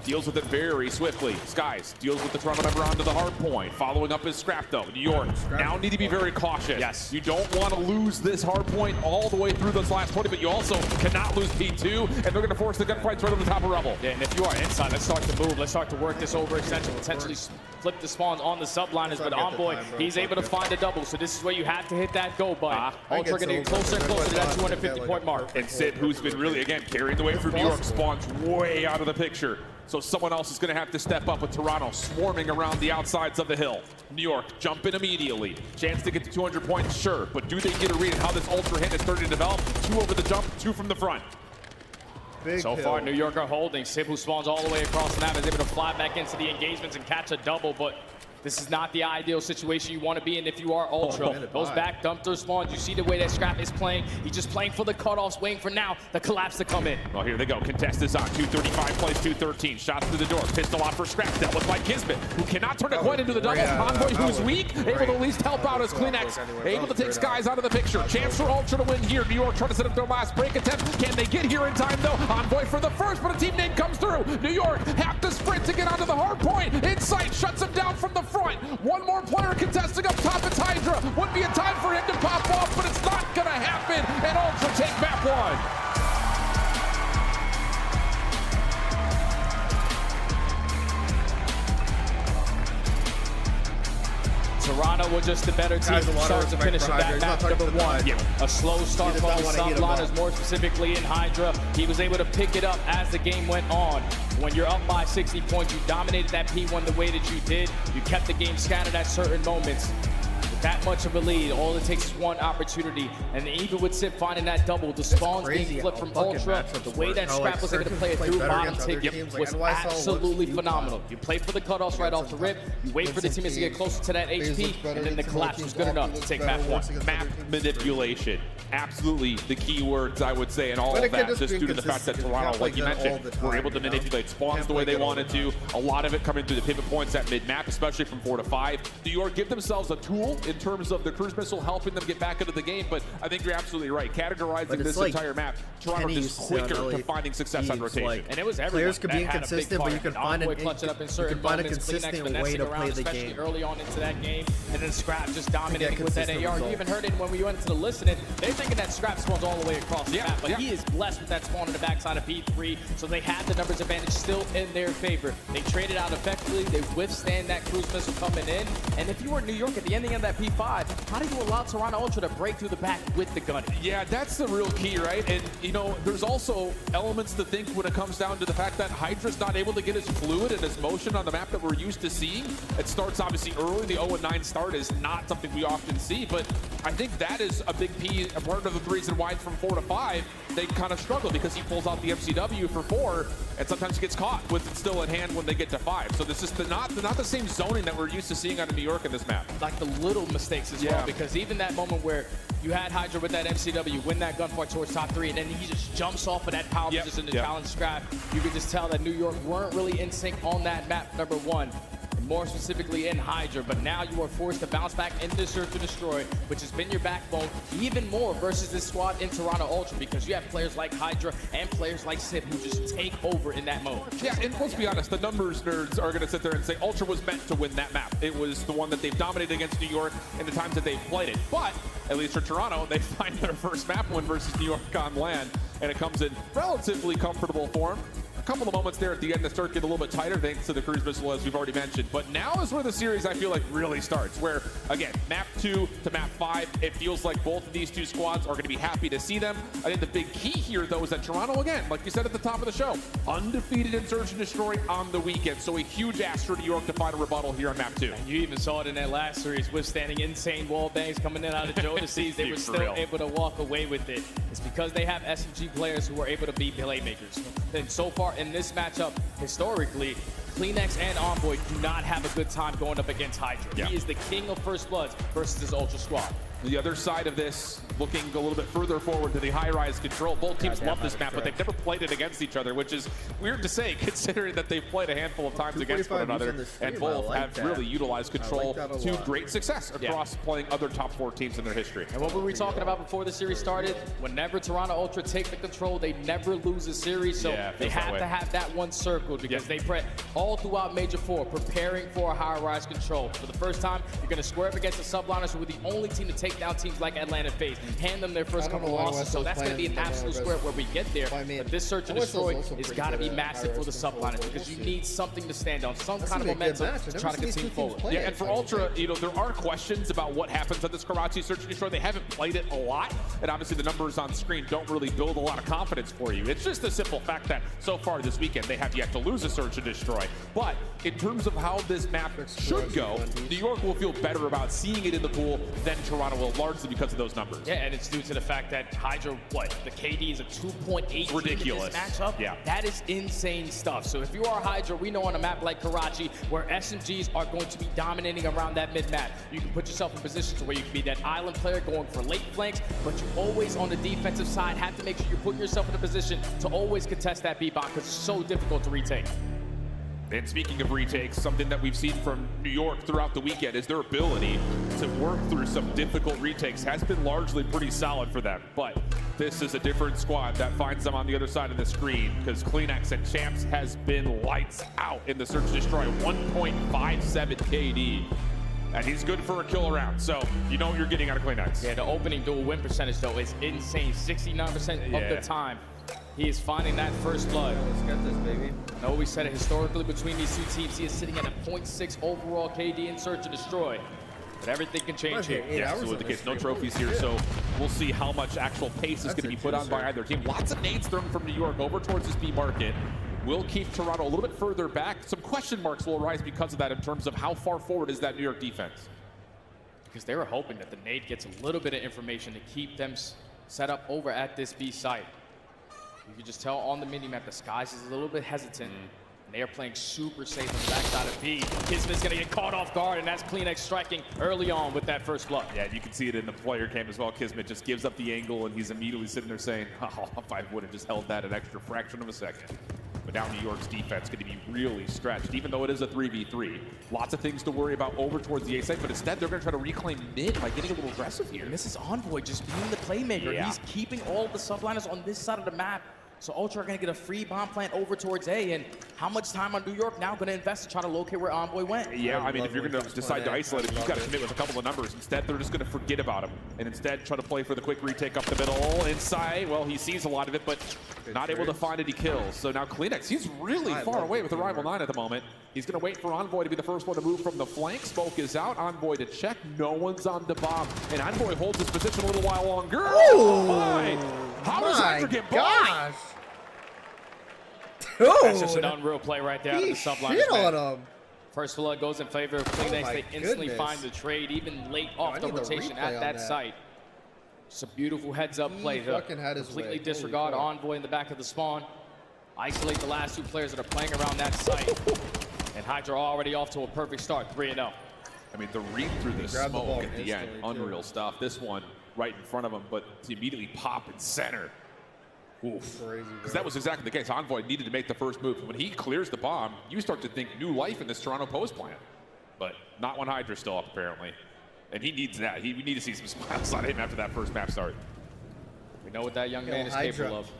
deals with it very swiftly. Skies deals with the Toronto member onto the hard point. Following up his scrap though. New York now need to be very cautious. Yes. You don't want to lose this hard point all the way through this last 20, but you also cannot lose P2, and they're going to force the gunfights right on the top of Rebel. Yeah, and if you are inside, let's start to move. Let's start to work this overextension. Potentially flip the spawns on the subliners, but Envoy, he's able to find a double. So this is where you have to hit that go button. Ultra getting closer and closer to that 250-point mark. And Sid, who's been really, again, carrying the way through New York, spawns way out of the picture. So someone else is going to have to step up with Toronto swarming around the outsides of the hill. New York jumping immediately. Chance to get to 200 points, sure. But do they get a read at how this Ultra hit is starting to develop? 2 over the jump, 2 from the front. So far, New York are holding. Sib, who spawns all the way across the map, is able to fly back into the engagements and catch a double, but this is not the ideal situation you want to be in if you are Ultra. Those back dumpster spawns, you see the way that Scrap is playing. He's just playing for the cutoffs, waiting for now the collapse to come in. Well, here they go. Contest is on. 235 plays 213. Shots through the door. Pistol out for Scrap. Dealt with by Kismet, who cannot turn it quite into the double. Envoy, who's weak, able to at least help out as Kleenex. Able to take Skies out of the picture. Chance for Ultra to win here. New York trying to set up their last break attempt. Can they get here in time, though? Envoy for the first, but a team name comes through. New York have to sprint to get onto the hard point. Insight shuts him down from the front. One more player contesting up top. It's Hydra. Would be a time for him to pop off, but it's not going to happen. And Ultra take back one. Toronto was just the better team from start to finish in that map number 1. A slow start from the subliners, more specifically in Hydra. He was able to pick it up as the game went on. When you're up by 60 points, you dominated that P1 the way that you did. You kept the game scattered at certain moments. With that much of a lead, all it takes is one opportunity. And even with Sip finding that double, the spawns being flipped from Ultra, the way that Scrap was able to play it through bottom ticket was absolutely phenomenal. You play for the cutoffs right off the rip, you wait for the teammates to get closer to that HP, and then the collapse was good enough to take map 1. Map manipulation. Absolutely the key words, I would say, in all of that, just due to the fact that Toronto, like you mentioned, were able to manipulate spawns the way they wanted to. A lot of it coming through the pivot points at mid-map, especially from 4 to 5. New York give themselves a tool in terms of the cruise missile helping them get back into the game, but I think you're absolutely right. Categorizing this entire map, Toronto just quicker to finding success on rotation. Like, and it was players could be inconsistent, but you can find a consistent way to play the game. Early on into that game, and then Scrap just dominating with that AR. You even heard it when we went to the listening. They're thinking that Scrap spawns all the way across the map, but he is blessed with that spawn on the backside of P3, so they have the numbers advantage still in their favor. They traded out effectively. They withstand that cruise missile coming in, and if you were New York at the ending of that P5, how do you allow Toronto Ultra to break through the back with the gun? Yeah, that's the real key, right? And, you know, there's also elements to think when it comes down to the fact that Hydra's not able to get as fluid and as motion on the map that we're used to seeing. It starts obviously early. The 0-9 start is not something we often see, but I think that is a big piece, a part of the reason why from 4 to 5, they kind of struggle because he pulls out the MCW for 4 and sometimes gets caught with it still in hand when they get to 5. So this is not the same zoning that we're used to seeing out of New York in this map. Like the little little mistakes as well, because even that moment where you had Hydra with that MCW, win that gunfight towards top 3, and then he just jumps off of that power position to challenge Scrap. You could just tell that New York weren't really in sync on that map, number 1. More specifically in Hydra, but now you are forced to bounce back into Search and Destroy, which has been your backbone even more versus this squad in Toronto Ultra, because you have players like Hydra and players like Sip who just take over in that mode. Yeah, and let's be honest, the numbers nerds are going to sit there and say Ultra was meant to win that map. It was the one that they've dominated against New York in the times that they've played it. But, at least for Toronto, they find their first map win versus New York on land, and it comes in relatively comfortable form. A couple of moments there at the end that start getting a little bit tighter thanks to the cruise missile, as we've already mentioned. But now is where the series, I feel like, really starts, where, again, map 2 to map 5, it feels like both of these two squads are going to be happy to see them. I think the big key here, though, is that Toronto, again, like you said at the top of the show, undefeated in Search and Destroy on the weekend. So a huge ask for New York to find a rebuttal here on map 2. And you even saw it in that last series, withstanding insane wall bangs coming in out of Jodeci's. They were still able to walk away with it. It's because they have SMG players who are able to be playmakers. And so far in this matchup, historically, Kleenex and Envoy do not have a good time going up against Hydra. He is the king of First Bloods versus his Ultra squad. The other side of this, looking a little bit further forward to the high-rise control. Both teams love this map, but they've never played it against each other, which is weird to say, considering that they've played a handful of times against one another, and both have really utilized control to great success across playing other top 4 teams in their history. And what were we talking about before the series started? Whenever Toronto Ultra take the control, they never lose a series, so they have to have that one circled, because they prep all throughout Major 4, preparing for a high-rise control. For the first time, you're going to square up against the Subliners, who were the only team to take down teams like Atlanta FaZe, hand them their first couple losses, so that's going to be an absolute square where we get there. But this Search and Destroy is got to be massive for the Subliners, because you need something to stand on, some kind of momentum to try to continue forward. Yeah, and for Ultra, you know, there are questions about what happens on this Karachi Search and Destroy. They haven't played it a lot, and obviously the numbers on screen don't really build a lot of confidence for you. It's just the simple fact that so far this weekend, they have yet to lose a Search and Destroy. But in terms of how this map should go, New York will feel better about seeing it in the pool than Toronto will, largely because of those numbers. Yeah, and it's due to the fact that Hydra, the KD is a 2.8 ridiculous in this matchup. Yeah, that is insane stuff. So if you are Hydra, we know on a map like Karachi, where SMGs are going to be dominating around that mid-map, you can put yourself in positions where you can be that island player going for late flanks, but you always on the defensive side have to make sure you put yourself in a position to always contest that B-bomb, because it's so difficult to retake. And speaking of retakes, something that we've seen from New York throughout the weekend is their ability to work through some difficult retakes has been largely pretty solid for them. But this is a different squad that finds them on the other side of the screen, because Kleenex and Champs has been lights out in the Search and Destroy, 1.57 KD. And he's good for a kill around, so you know what you're getting out of Kleenex. Yeah, the opening dual win percentage, though, is insane. 69% of the time, he is finding that first blood. Let's get this, baby. I know we said it historically between these two teams. He is sitting at a 0.6 overall KD in Search and Destroy. But everything can change here. Yeah, absolutely the case. No trophies here, so we'll see how much actual pace is going to be put on by either team. Lots of nades thrown from New York over towards this B market. Will keep Toronto a little bit further back. Some question marks will arise because of that in terms of how far forward is that New York defense. Because they were hoping that the nade gets a little bit of information to keep them set up over at this B site. You can just tell on the minimap the Skies is a little bit hesitant. And they are playing super safe on the backside of B. Kismet's going to get caught off guard, and that's Kleenex striking early on with that first blood. Yeah, you can see it in the player cam as well. Kismet just gives up the angle, and he's immediately sitting there saying, oh, if I would have just held that an extra fraction of a second. But now New York's defense going to be really stretched, even though it is a 3v3. Lots of things to worry about over towards the A site, but instead they're going to try to reclaim mid by getting a little aggressive here. And this is Envoy just being the playmaker. Yeah. He's keeping all of the subliners on this side of the map. So Ultra are going to get a free bomb plant over towards A, and how much time on New York now going to invest to try to locate where Envoy went? Yeah, I mean, if you're going to decide to isolate him, you've got to commit with a couple of numbers. Instead, they're just going to forget about him, and instead try to play for the quick retake up the middle. Inside, well, he sees a lot of it, but not able to find any kills. So now Kleenex, he's really far away with the Rival 9 at the moment. He's going to wait for Envoy to be the first one to move from the flank. Smoke is out. Envoy to check. No one's on the bomb, and Envoy holds his position a little while longer. Oh my! How does Hydra get by? That's just an unreal play right there out of the subline. Shit on him. First blood goes in favor of Kleenex. They instantly find the trade, even late off the rotation at that site. Just a beautiful heads-up play to completely disregard Envoy in the back of the spawn. Isolate the last two players that are playing around that site. And Hydra already off to a perfect start, 3-0. I mean, the read through the smoke at the end, unreal stuff. This one right in front of him, but to immediately pop in center. Oof. Because that was exactly the case. Envoy needed to make the first move. When he clears the bomb, you start to think new life in this Toronto post plan. But not when Hydra's still up, apparently. And he needs that. We need to see some smiles on him after that first map start. We know what that young man is capable of.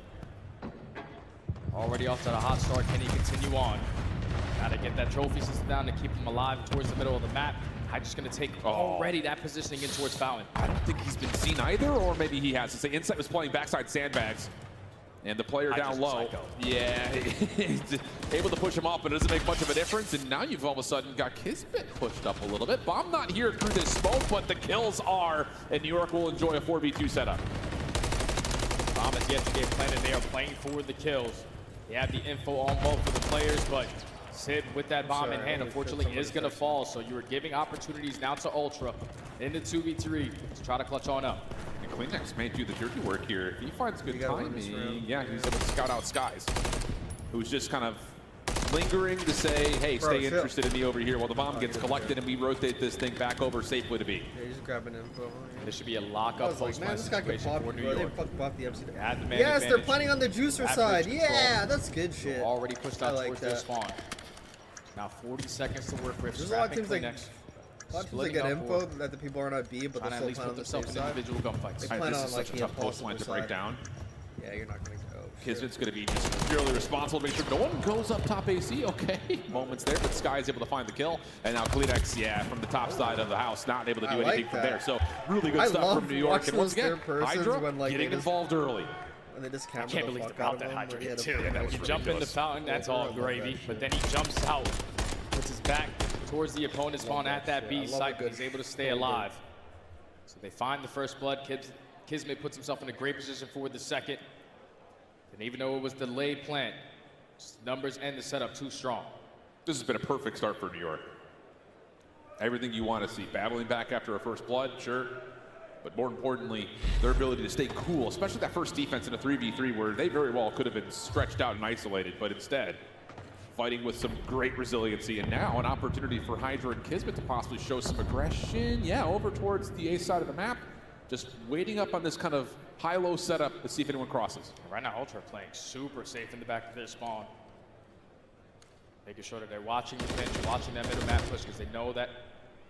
Already off to the hot start. Can he continue on? Got to get that trophy system down to keep him alive towards the middle of the map. Hydra's going to take already that positioning in towards Fountain. I don't think he's been seen either, or maybe he has. So Insight was playing backside sandbags. And the player down low, yeah, he's able to push him off, but it doesn't make much of a difference. And now you've all of a sudden got Kismet pushed up a little bit. Bomb not here through this smoke, but the kills are, and New York will enjoy a 4v2 setup. Bomb is yet to get planted. They are playing for the kills. They have the info on both of the players, but Sib with that bomb in hand, unfortunately, is going to fall. So you are giving opportunities now to Ultra in the 2v3 to try to clutch on up. And Kleenex may do the dirty work here. If he finds good timing, yeah, he's able to scout out Skies, who's just kind of lingering to say, hey, stay interested in me over here while the bomb gets collected and we rotate this thing back over safely to be. Yeah, he's grabbing info. This should be a lock-up post-plan situation for New York. They MC. The yes, they're planning on the juicer side. Yeah, that's good shit. Already pushed out towards their spawn. Now 40 seconds to work with. There's a lot of teams that get info that the people aren't on B, but they're still playing on the safe side. Individual gunfights. They plan on like the post line to break down. Yeah, you're not going to go. Kismet's going to be just purely responsible to make sure no one goes up top AC. Okay, moments there, but Sky is able to find the kill. And now Kleenex, yeah, from the top side of the house, not able to do anything from there. So really good stuff from New York. And once again, Hydra getting involved early. And they just I can't believe the route that Hydra hit too. You jump in the fountain, that's all gravy. But then he jumps out, puts his back towards the opponent's spawn at that B site, but he's able to stay alive. So they find the first blood. Kismet puts himself in a great position for the second. And even though it was delayed plant, just numbers and the setup too strong. This has been a perfect start for New York. Everything you want to see. Battling back after a first blood, sure. But more importantly, their ability to stay cool, especially that first defense in a 3v3 where they very well could have been stretched out and isolated, but instead, fighting with some great resiliency. And now an opportunity for Hydra and Kismet to possibly show some aggression. Yeah, over towards the A side of the map. Just waiting up on this kind of high-low setup to see if anyone crosses. Right now, Ultra playing super safe in the back of their spawn. Making sure that they're watching the pinch, watching that middle map push, because they know that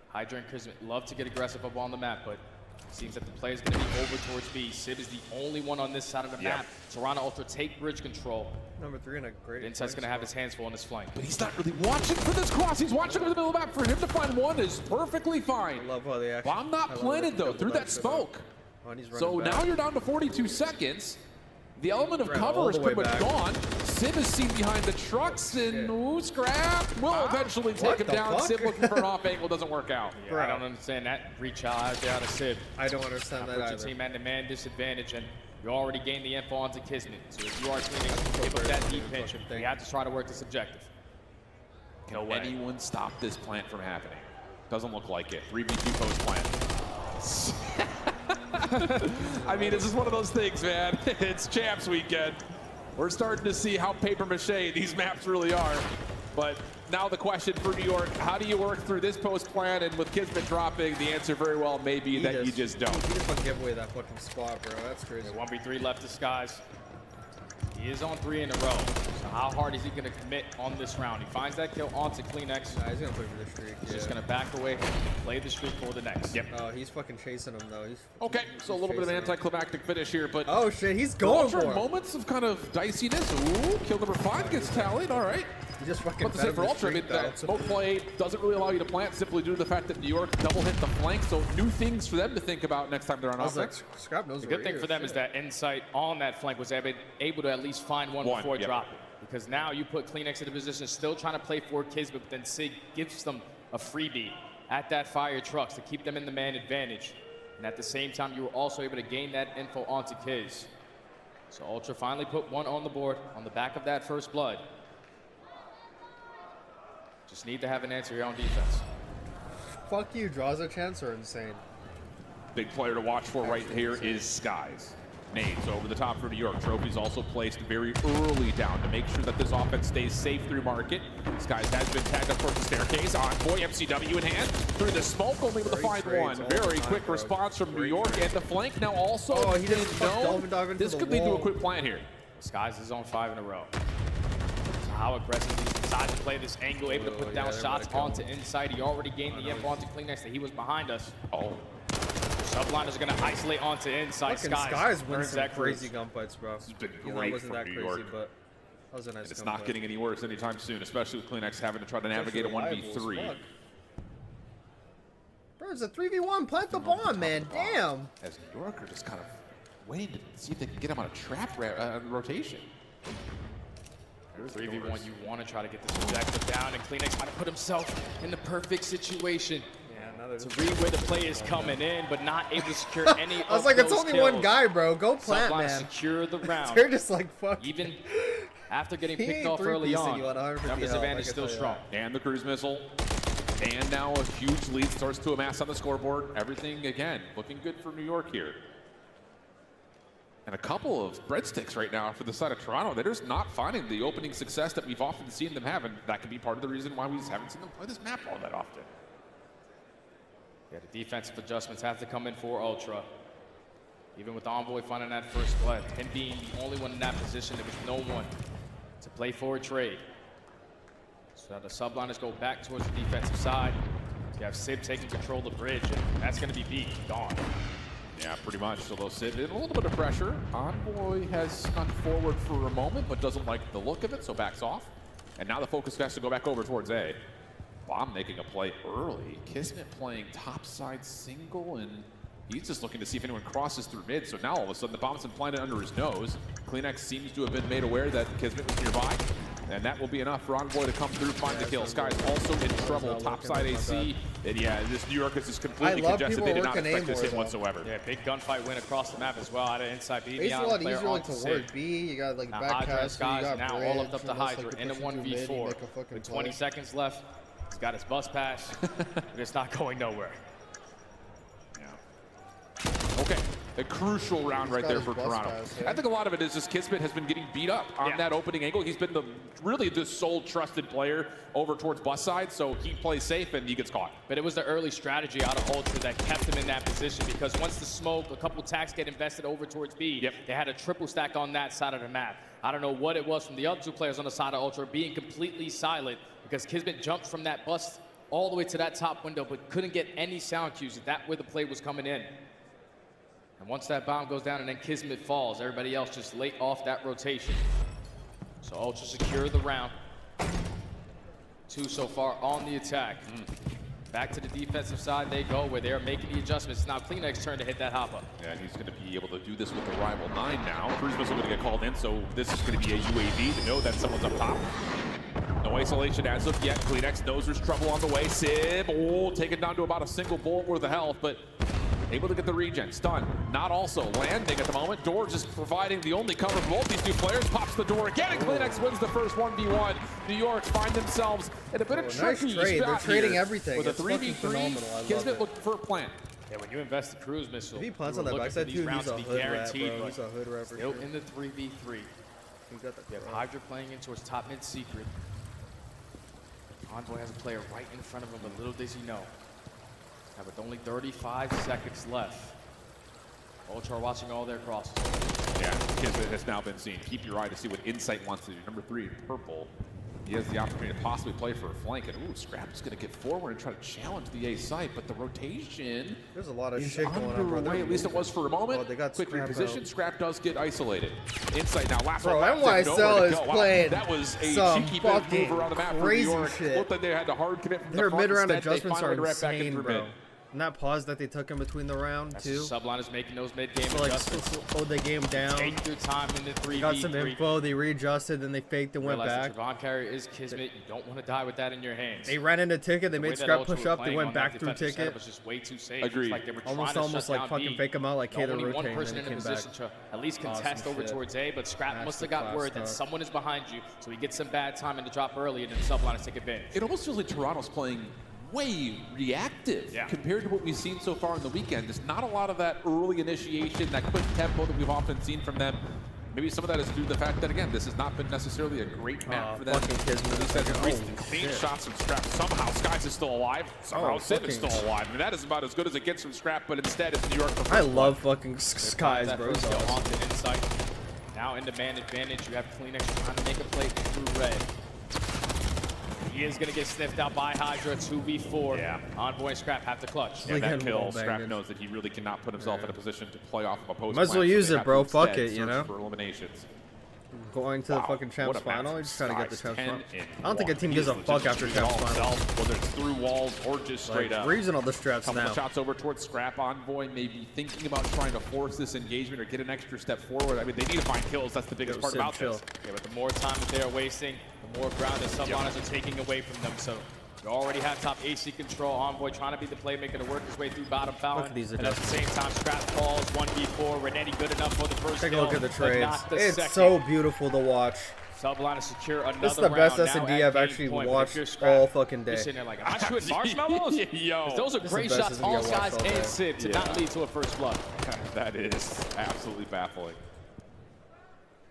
Hydra and Kismet love to get aggressive up on the map, but it seems that the play is going to be over towards B. Sib is the only one on this side of the map. Toronto Ultra take bridge control. Number 3 in a great. Insight's going to have his hands full on his flank. But he's not really watching for this cross. He's watching for the middle of the map. For him to find one is perfectly fine. I love how they actually. Bomb not planted though through that smoke. So now you're down to 42 seconds. The element of cover is pretty much gone. Sib is seen behind the trucks, and Scrap will eventually take him down. Sib looking for an off angle, doesn't work out. Yeah, I don't understand that reach out there out of Sib. I don't understand that either. Team man-to-man disadvantage, and you already gained the info onto Kismet. So if you are cleaning, give up that deep pinch. You have to try to work this objective. Can anyone stop this plant from happening? Doesn't look like it. 3v2 post plant. I mean, this is one of those things, man. It's champs weekend. We're starting to see how paper mache these maps really are. But now the question for New York, how do you work through this post plan? And with Kismet dropping, the answer very well may be that you just don't. He just fucking give away that fucking spot, bro. That's crazy. 1v3 left to Skies. He is on 3 in a row. So how hard is he going to commit on this round? He finds that kill onto Kleenex. Nah, he's going to play for the streak. He's just going to back away, play the streak for the next. Yep. Oh, he's fucking chasing him, though. Okay, so a little bit of an anticlimactic finish here, but... Oh, shit, he's going for it. Moments of kind of diciness. Ooh, kill number 5 gets tallied. All right. He just fucking What to say for Ultra, I mean, that smoke play doesn't really allow you to plant simply due to the fact that New York double hit the flank, so new things for them to think about next time they're on offense. Scrap knows the good thing for them is that Insight on that flank was able to at least find one before dropping. Because now you put Kleenex in a position still trying to play for Kismet, but then Sig gives them a freebie at that fire trucks to keep them in the man advantage. And at the same time, you were also able to gain that info onto Kiz. So Ultra finally put one on the board on the back of that first blood. Just need to have an answer here on defense. Fuck you, DRAZAH chance are insane. Big player to watch for right here is Skies. Nades over the top for New York. Trophies also placed very early down to make sure that this offense stays safe through market. Skies has been tagged up towards the staircase. Envoy, MCW in hand. Through the smoke, only able to find one. Very quick response from New York, and the flank now also. Oh, he didn't know. This could lead to a quick plan here. Skies is on 5 in a row. So how aggressive he decides to play this angle, able to put down shots onto inside. He already gained the imp onto CleanX that he was behind us. Oh. Subliners are going to isolate onto inside. Skies wins some crazy gunfights, bro. This has been It great wasn't for that New crazy, York. but that was a nice And it's gunfight. not getting any worse anytime soon, especially with CleanX having to try to navigate a 1v3. Bro, it's a 3v1. Plant the bomb, man. Damn. As New York are just kind of waiting to see if they can get him on a trap rotation. 3v1, you want to try to get this objective down, and CleanX might have put himself in the perfect situation. To read where the play is coming in, but not able to secure any I was like, it's only one guy, bro. Go plant, Sublime man. secure the round. They're just like, fuck. Even after getting He picked ain't off early three-piecing on, you at 150 numbers health, advantage I still can tell strong. And the cruise missile. And now a huge lead starts to amass on the scoreboard. Everything, again, looking good for New York here. And a couple of breadsticks right now for the side of Toronto. They're just not finding the opening success that we've often seen them have, and that could be part of the reason why we just haven't seen them play this map all that often. Yeah, the defensive adjustments have to come in for Ultra. Even with Envoy finding that first blood, him being the only one in that position, there was no one to play for a trade. So the subliners go back towards the defensive side. You have Sib taking control of the bridge, and that's going to be B, gone. Yeah, pretty much. So they'll sit in a little bit of pressure. Envoy has gone forward for a moment, but doesn't like the look of it, so backs off. And now the focus has to go back over towards A. Bomb making a play early. Kismet playing topside single, and he's just looking to see if anyone crosses through mid. So now all of a sudden the bomb's been planted under his nose. CleanX seems to have been made aware that Kismet was nearby. And that will be enough for Envoy to come through, find the kill. Sky's also in trouble, topside AC. And yeah, this New York is just completely congested. They did not expect this hit whatsoever. Yeah, big gunfight win across the map as well. Out of inside B. It's a lot easier like to work B. You got like back cast, you got now bridge, all up to Hydra in a 1v4. With 20 seconds left, he's got his bus pass. But it's not going nowhere. Okay, a crucial round right there for Toronto. I think a lot of it is just Kismet has been getting beat up on that opening angle. He's been really the sole trusted player over towards bus side, so he plays safe and he gets caught. But it was the early strategy out of Ultra that kept him in that position, because once the smoke, a couple attacks get invested over towards B, they had a triple stack on that side of the map. I don't know what it was from the other two players on the side of Ultra being completely silent, because Kismet jumped from that bus all the way to that top window, but couldn't get any sound cues that where the play was coming in. And once that bomb goes down and then Kismet falls, everybody else just late off that rotation. So Ultra secure the round. 2 so far on the attack. Back to the defensive side they go, where they're making the adjustments. Now CleanX turn to hit that hopper. Yeah, and he's going to be able to do this with the rival 9 now. Cruise missile going to get called in, so this is going to be a UAV to know that someone's up top. No isolation as of yet. CleanX knows there's trouble on the way. Sib, taken down to about a single bullet worth of health, but able to get the regen. Stun, not also landing at the moment. Door just providing the only cover for both these two players. Pops the door again, and CleanX wins the first 1v1. New York find themselves in a bit of tricky nice trade. They're trading here. everything. With It's a 3v3, Kismet looking for a plant. Yeah, when you invest the cruise missile, if he plants you on that were backside looking for too, these he's a rounds to be hood rat, guaranteed, bro. but He's a hood rat for still sure. in the 3v3. You have Hydra playing in towards top mid secret. Envoy has a player right in front of him, but little does he know. Now with only 35 seconds left, Ultra are watching all their crosses. Yeah, Kismet has now been seen. Keep your eye to see what Insight wants to do. Number 3 in purple. He has the opportunity to possibly play for a flank, and Scrap is going to get forward and try to challenge the A site, but the rotation There's a lot of is shit going on, bro. underway. At least it was for a moment. They got Quick Scrap reposition. out. Scrap does get isolated. Insight now. Last Bro, one. NYSL is playing That was a some cheeky bit of fucking move around the map for New crazy York. shit. Looked like they had to hard commit from Their the front. mid-round Instead, they adjustments finally are went right back in insane, through bro. mid. And that pause that they took in between the round, That's too. Subline is making those mid-game So, like, adjustments. slowed the game down. Take their time in the 3v3. Got some info, they readjusted, then they faked and went Realize back. the Trevon carry is Kismet. You don't want to die with that in your hands. They ran into Ticket, they The way made that Scrap Ultra push were up, they playing went on that back through defensive setup Ticket. was just way too safe. Agreed. It's like they were trying to Almost shut like down fucking B. fake them out like K, the Only one rotate, person and in then a came back. position to at least Awesome contest over shit. towards A, but Scrap must have got Masterclass word that stuff. someone is behind you, so he gets some bad time in the drop early, and then Subline take advantage. It almost feels like Toronto's playing way reactive compared to what we've seen so far on the weekend. There's not a lot of that early initiation, that quick tempo that we've often seen from them. Maybe some of that is due to the fact that, again, this has not been necessarily a great map for them. Clean shots from Scrap. Somehow Skies is still alive. Somehow Sid is still alive. I mean, that is about as good as it gets from Scrap, but instead it's New York. I love fucking Skies, bro. On to inside. Now into man advantage. You have Kleenex trying to make a play through red. He is going to get sniffed out by Hydra, 2v4. Yeah. Envoy and Scrap have to clutch. Yeah, that kill, Scrap knows that he really cannot put himself in a position to play off of a post. Might as well use it, bro. Fuck it, you know? For eliminations. Going to the fucking champs final, you're just trying to get the champs final. I don't think a team gives a fuck after champs final. Whether it's through walls or just straight up. Regional the strats Couple now. of shots over towards Scrap. Envoy maybe thinking about trying to force this engagement or get an extra step forward. I mean, they need to find kills. That's the biggest part about this. Yeah, but the more time that they are wasting, the more ground the Subliners are taking away from them. So they already have top AC control. Envoy trying to be the playmaker to work his way through bottom foul. And at the same time, Scrap falls 1v4. Renetti good enough for the first Take a kill, look at the but trades. not the It's second. so beautiful to watch. Subliner secure another This is the best round. S&D Now I've at actually game point, watched all fucking day. You're sitting there like, I'm shooting marshmallows? Yo. Those are This is great the best shots, S&D all I've watched Skies all day. and Sid to not lead to a first blood. That is absolutely baffling.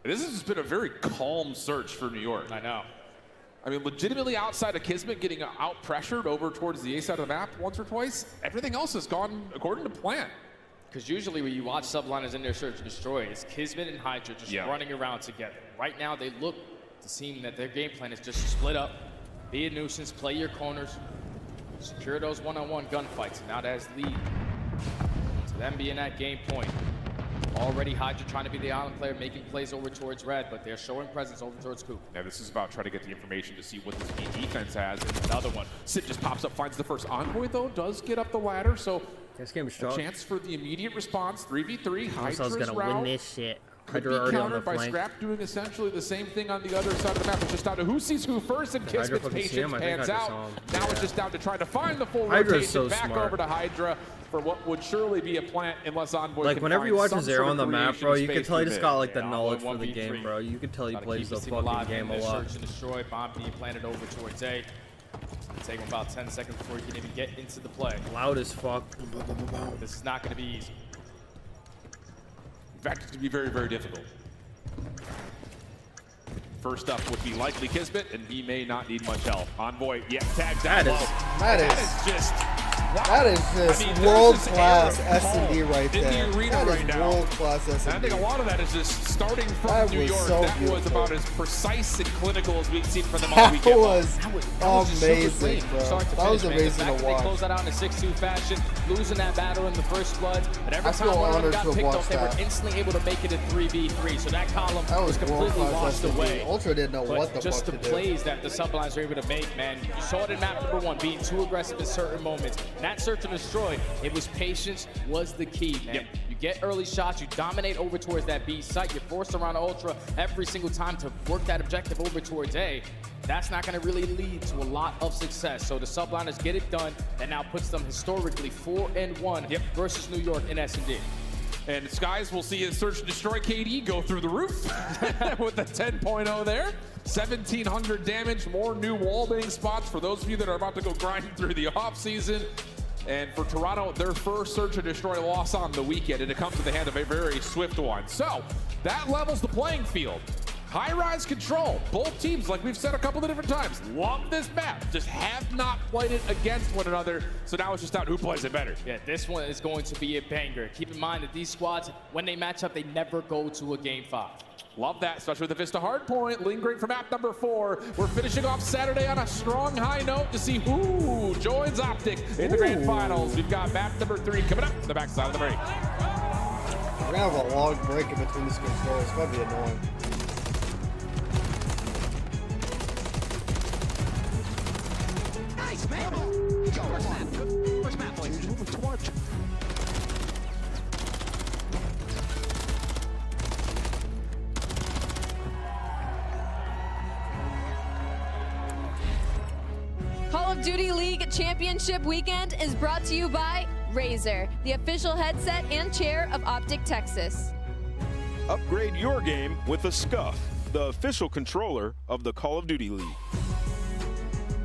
This has just been a very calm search for New York. I know. I mean, legitimately outside of Kismet getting out-pressured over towards the A side of the map once or twice, everything else has gone according to plan. Because usually when you watch Subliners in their search and destroy, it's Kismet and Hydra just running around together. Right now, they look to seem that their game plan is just to split up, be a nuisance, play your corners, secure those one-on-one gunfights. And now that has lead to them being at game point. Already Hydra trying to be the island player, making plays over towards red, but they're showing presence over towards Coop. Yeah, this is about trying to get the information to see what this main defense has. And another one. Sid just pops up, finds the first. Envoy, though, does get up the ladder, so this game is a chance for the immediate response. 3v3, Hydra's gonna route. win this shit. Could be Hydra already on the countered by flank. Scrap doing essentially the same thing on the other side of the map. It's just down to who sees who first, and Kismet's patience pans out. Now it's just down to trying to find the full rotation back over to Hydra for what would surely be a plant unless Envoy like can whenever you find watch some Zero sort on of the map, creation bro, you space can tell he just through got mid. like the Yeah, knowledge Envoy for the 1v3. game, bro. You can tell he Gotta plays keep the team fucking alive game in a this lot. Search and destroy, bomb being planted over towards A. Take him about 10 seconds before you can even get into the play. Loud as fuck. This is not going to be easy. In fact, it's going to be very, very difficult. First up would be likely Kismet, and he may not need much help. Envoy, tags down low. That is just world-class S&D right there. In the arena right now. World-class S&D. And I think a lot of that is just starting from New York. That was about as precise and clinical as we've seen from them all weekend. That was amazing, bro. That was amazing to watch. They close that out in a 6-2 fashion, losing that battle in the first blood. But every I time feel one of them honored got to have picked up, watched they were that. instantly able to make it a 3v3. So that column was completely world-class washed S&D. away. Ultra didn't know But what the just fuck the to do. plays that the Subliners are able to make, man. You saw it in map number 1, being too aggressive in certain moments. That search and destroy, it was patience was the key, man. You get early shots, you dominate over towards that B site, you force around Ultra every single time to work that objective over towards A. That's not going to really lead to a lot of success. So the Subliners get it done, and now puts them historically 4-1 versus New York in S&D. And Skies will see his search and destroy KD go through the roof with the 10.0 there. 1,700 damage, more new wallbang spots for those of you that are about to go grinding through the offseason. And for Toronto, their first search and destroy loss on the weekend, and it comes to the hand of a very swift one. So that levels the playing field. High-rise control. Both teams, like we've said a couple of different times, love this map. Just have not played it against one another. So now it's just out who plays it better. Yeah, this one is going to be a banger. Keep in mind that these squads, when they match up, they never go to a game 5. Love that, especially with the Vista Hardpoint. Lingering for map number 4. We're finishing off Saturday on a strong high note to see who joins Optic in the grand finals. We've got map number 3 coming up the backside of the break. We're gonna have a long break in between these controls. It's gonna be annoying. Nice, man. First map. First map, boys. Moving towards. Call of Duty League Championship Weekend is brought to you by Razer, the official headset and chair of Optic Texas. Upgrade your game with a SCUF, the official controller of the Call of Duty League.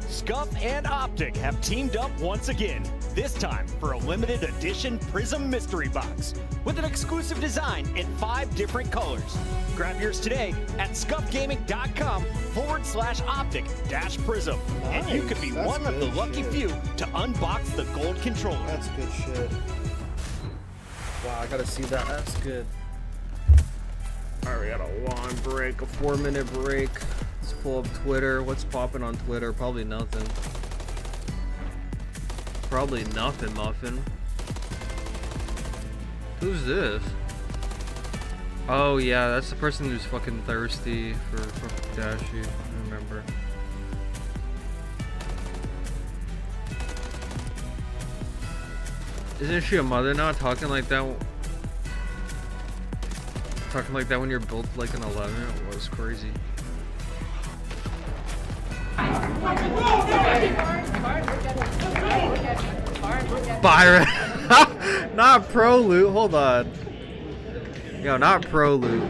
Scuff and Optic have teamed up once again, this time for a limited edition Prism Mystery Box with an exclusive design in 5 different colors. Grab yours today at scuffgaming.com/optic-prism. And you could be one of the lucky few to unbox the gold controller. That's good shit. Wow, I gotta see that. That's good. Alright, we got a long break, a 4-minute break. Let's pull up Twitter. What's popping on Twitter? Probably nothing. Probably nothing, Muffin. Who's this? Oh yeah, that's the person who's fucking thirsty for Dashi. I remember. Isn't she a mother now? Talking like that when you're built like an 11? It was crazy. Byron. Not pro loot. Hold on. Yo, not pro loot.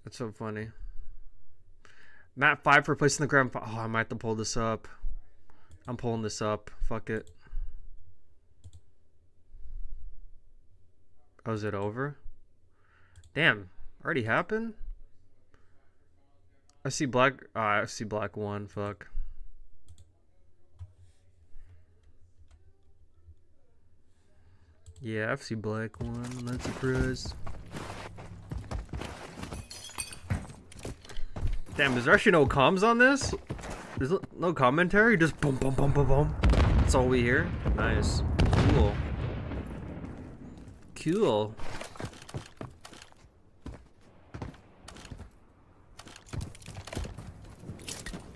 That's so funny. Matt 5 for placing the ground. Oh, I might have to pull this up. I'm pulling this up. Fuck it. Oh, is it over? Damn, already happened? I see black. I see black 1. Fuck. Yeah, I see black 1. I'm not surprised. Damn, is there actually no comms on this? There's no commentary? Just boom, boom, boom, boom, boom. That's all we hear? Nice. Cool. Cool.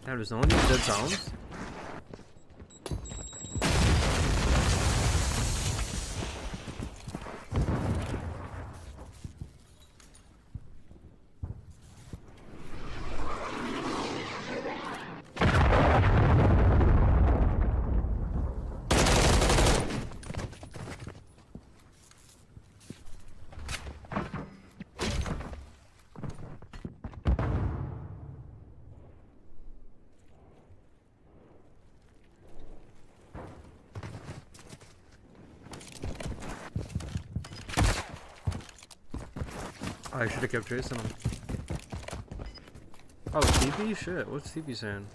Damn, there's no one who dead sounds? I should have kept chasing him. Oh, TP? Shit, what's TP saying?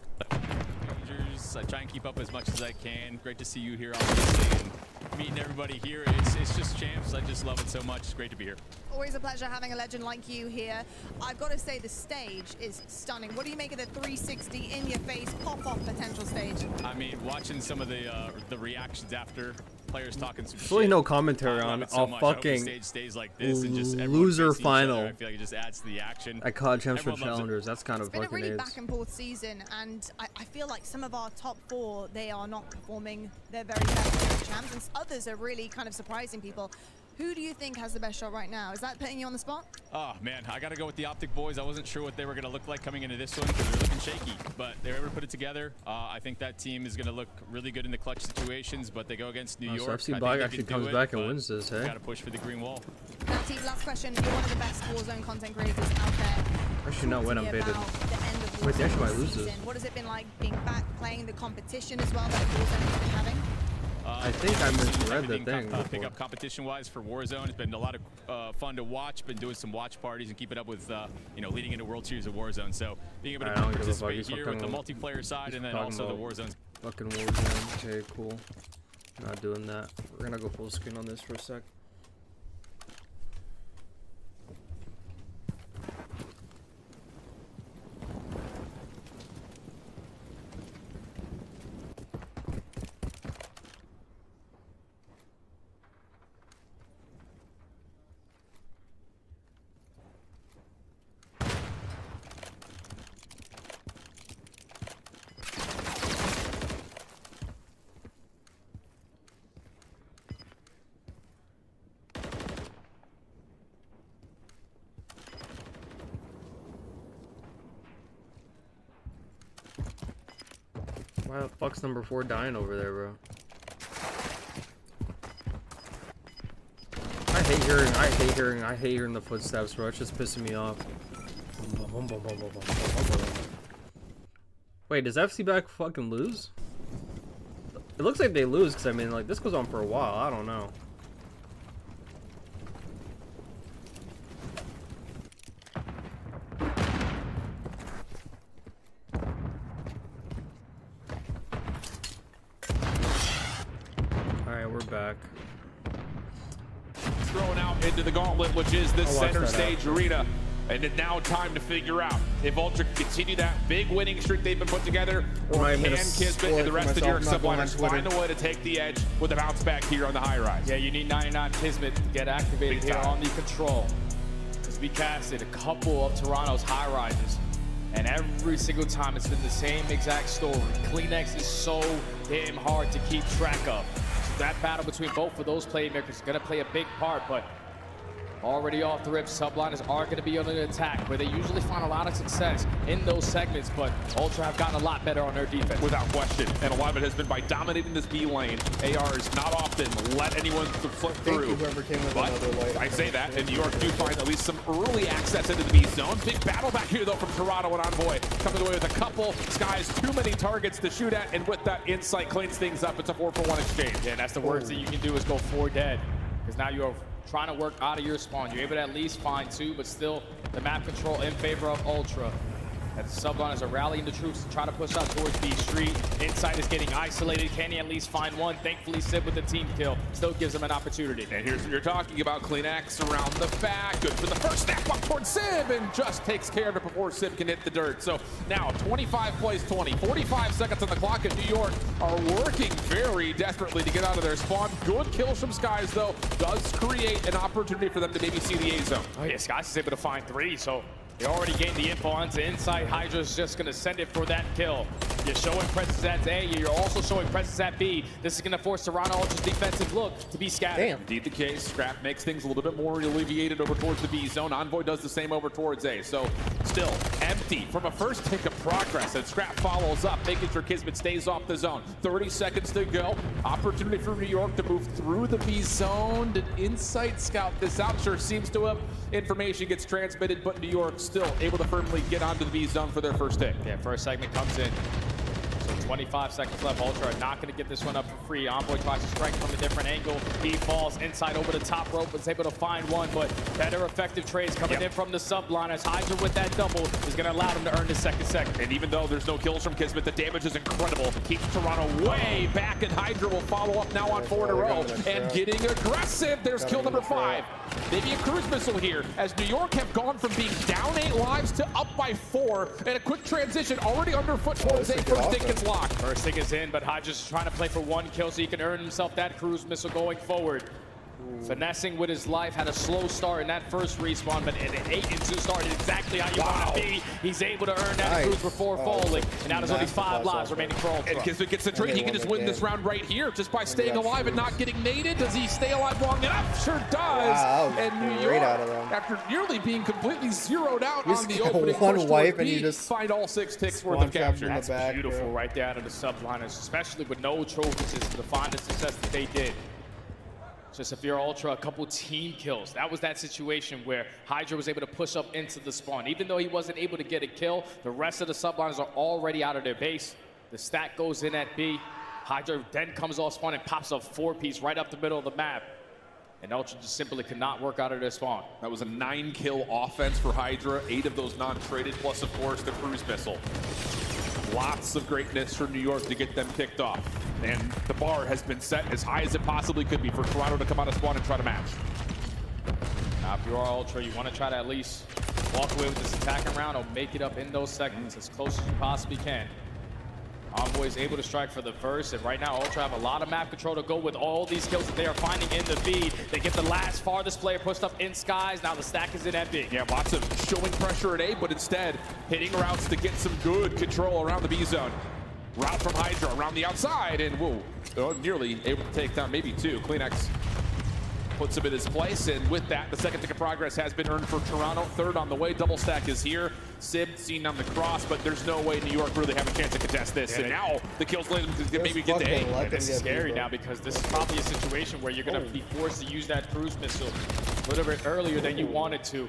I try and keep up as much as I can. Great to see you here, obviously, and meeting everybody here. It's just champs. I just love it so much. It's great to be here. Always a pleasure having a legend like you here. I've got to say the stage is stunning. What do you make of the 360 in your face pop-off potential stage? I mean, watching some of the reactions after players talking some Really shit. no commentary on a so fucking stage stays like this and just loser final. I feel like it just adds to the action. I COD Champs for Challengers. That's kind of It's been a fucking really AIDS. back and forth season, and I feel like some of our top 4, they are not performing their very best in the champs, and others are really kind of surprising people. Who do you think has the best shot right now? Is that putting you on the spot? Oh man, I gotta go with the Optic boys. I wasn't sure what they were gonna look like coming into this one because they're looking shaky, but they were able to put it together. I think that team is gonna look really good in the clutch situations, but they go against New York. So FC Black actually comes back and wins this, hey? Gotta push for the green wall. Natty, last question. You're one of the best Warzone content creators out there. Actually, no, when I'm baited. Wait, they actually might lose this. What has it been like being back, playing the competition as well that Warzone has been having? I think I misread the thing. Pick up competition-wise for Warzone. It's been a lot of fun to watch. Been doing some watch parties and keeping up with, you know, leading into World Series of Warzone. So being able to participate here with the multiplayer side and then also the Warzone. Fucking Warzone. Okay, cool. Not doing that. We're gonna go full screen on this for a sec. Why the fuck's number 4 dying over there, bro? I hate hearing the footsteps, bro. It's just pissing me off. Wait, does FC back fucking lose? It looks like they lose, because I mean, like, this goes on for a while. I don't know. Alright, we're back. Thrown out into the gauntlet, which is the center stage arena. And it's now time to figure out if Ultra can continue that big winning streak they've been put together, or can Kismet and the rest of the New York Subliners find a way to take the edge with a bounce back here on the high rise. Yeah, you need 99 Kismet to get activated here on the control. Because we casted a couple of Toronto's high rises, and every single time it's been the same exact story. Kleenex is so damn hard to keep track of. So that battle between both of those playmakers is going to play a big part, but already off the rip, Subliners are going to be on an attack where they usually find a lot of success in those segments, but Ultra have gotten a lot better on their defense. Without question, and a lot of it has been by dominating this B lane. AR is not often let anyone flip through. But I say that, and New York do find at least some early access into the B zone. Big battle back here, though, from Toronto and Envoy. Coming away with a couple. Sky's too many targets to shoot at, and with that insight cleans things up. It's a 4-for-1 exchange. Yeah, and that's the worst that you can do is go 4 dead, because now you're trying to work out of your spawn. You're able to at least find 2, but still the map control in favor of Ultra. As the Subliners are rallying the troops to try to push out towards B Street. Inside is getting isolated. Can he at least find one? Thankfully, Sib with the team kill still gives him an opportunity. And here's what you're talking about. Kleenex around the back. Good for the first snap up towards Sib, and just takes care of it before Sib can hit the dirt. So now 25 plays 20. 45 seconds on the clock, and New York are working very desperately to get out of their spawn. Good kills from Skies, though. Does create an opportunity for them to maybe see the A zone. Oh yeah, Skies is able to find 3, so they already gained the info onto inside. Hydra's just going to send it for that kill. You're showing presence at A, you're also showing presence at B. This is going to force Toronto Ultra's defensive look to be scattered. Damn. Indeed the case. Scrap makes things a little bit more alleviated over towards the B zone. Envoy does the same over towards A. So still empty from a first take of progress, and Scrap follows up, making sure Kismet stays off the zone. 30 seconds to go. Opportunity for New York to move through the B zone. Did Insight scout this out? Sure seems to have. Information gets transmitted, but New York still able to firmly get onto the B zone for their first hit. Yeah, first segment comes in. So 25 seconds left. Ultra are not going to get this one up for free. Envoy tries to strike from a different angle. He falls inside over the top rope, was able to find one, but better effective trades coming in from the Subliners. Hydra with that double is going to allow them to earn the second segment. And even though there's no kills from Kismet, the damage is incredible. Keeps Toronto way back, and Hydra will follow up now on 4 in a row. And getting aggressive. There's kill number 5. Maybe a cruise missile here, as New York have gone from being down 8 lives to up by 4. And a quick transition already underfoot towards A. First thing gets locked. First thing is in, but Hydra's just trying to play for 1 kill so he can earn himself that cruise missile going forward. Finessing with his life, had a slow start in that first respawn, but an 8-2 start is exactly how you want to be. He's able to earn that cruise before falling, and now there's only 5 lives remaining for Ultra. And Kismet gets the trade. He can just win this round right here just by staying alive and not getting naded. Does he stay alive long enough? Sure does. And New York, after nearly being completely zeroed out on the opening one wipe and you just find all 6 ticks worth of capture. That's beautiful right there out of the Subliners, especially with no trophies to find the success that they did. Just if you're Ultra, a couple team kills. That was that situation where Hydra was able to push up into the spawn. Even though he wasn't able to get a kill, the rest of the Subliners are already out of their base. The stack goes in at B. Hydra then comes off spawn and pops a 4-piece right up the middle of the map. And Ultra just simply could not work out of their spawn. That was a 9-kill offense for Hydra. 8 of those non-traded, plus of course the cruise missile. Lots of greatness for New York to get them kicked off. And the bar has been set as high as it possibly could be for Toronto to come out of spawn and try to match. Now, if you are Ultra, you want to try to at least walk away with this attacking round or make it up in those segments as close as you possibly can. Envoy is able to strike for the first, and right now Ultra have a lot of map control to go with all these kills that they are finding in the B. They get the last farthest player pushed up in Skies. Now the stack is in at B. Yeah, lots of showing pressure at A, but instead hitting routes to get some good control around the B zone. Route from Hydra around the outside, and whoa, nearly able to take down maybe 2. Kleenex puts him in his place, and with that, the second tick of progress has been earned for Toronto. 3rd on the way, double stack is here. Sib seen on the cross, but there's no way New York really have a chance to contest this. And now the kills later to maybe get to A. This is scary now because this is probably a situation where you're going to be forced to use that cruise missile a little bit earlier than you wanted to.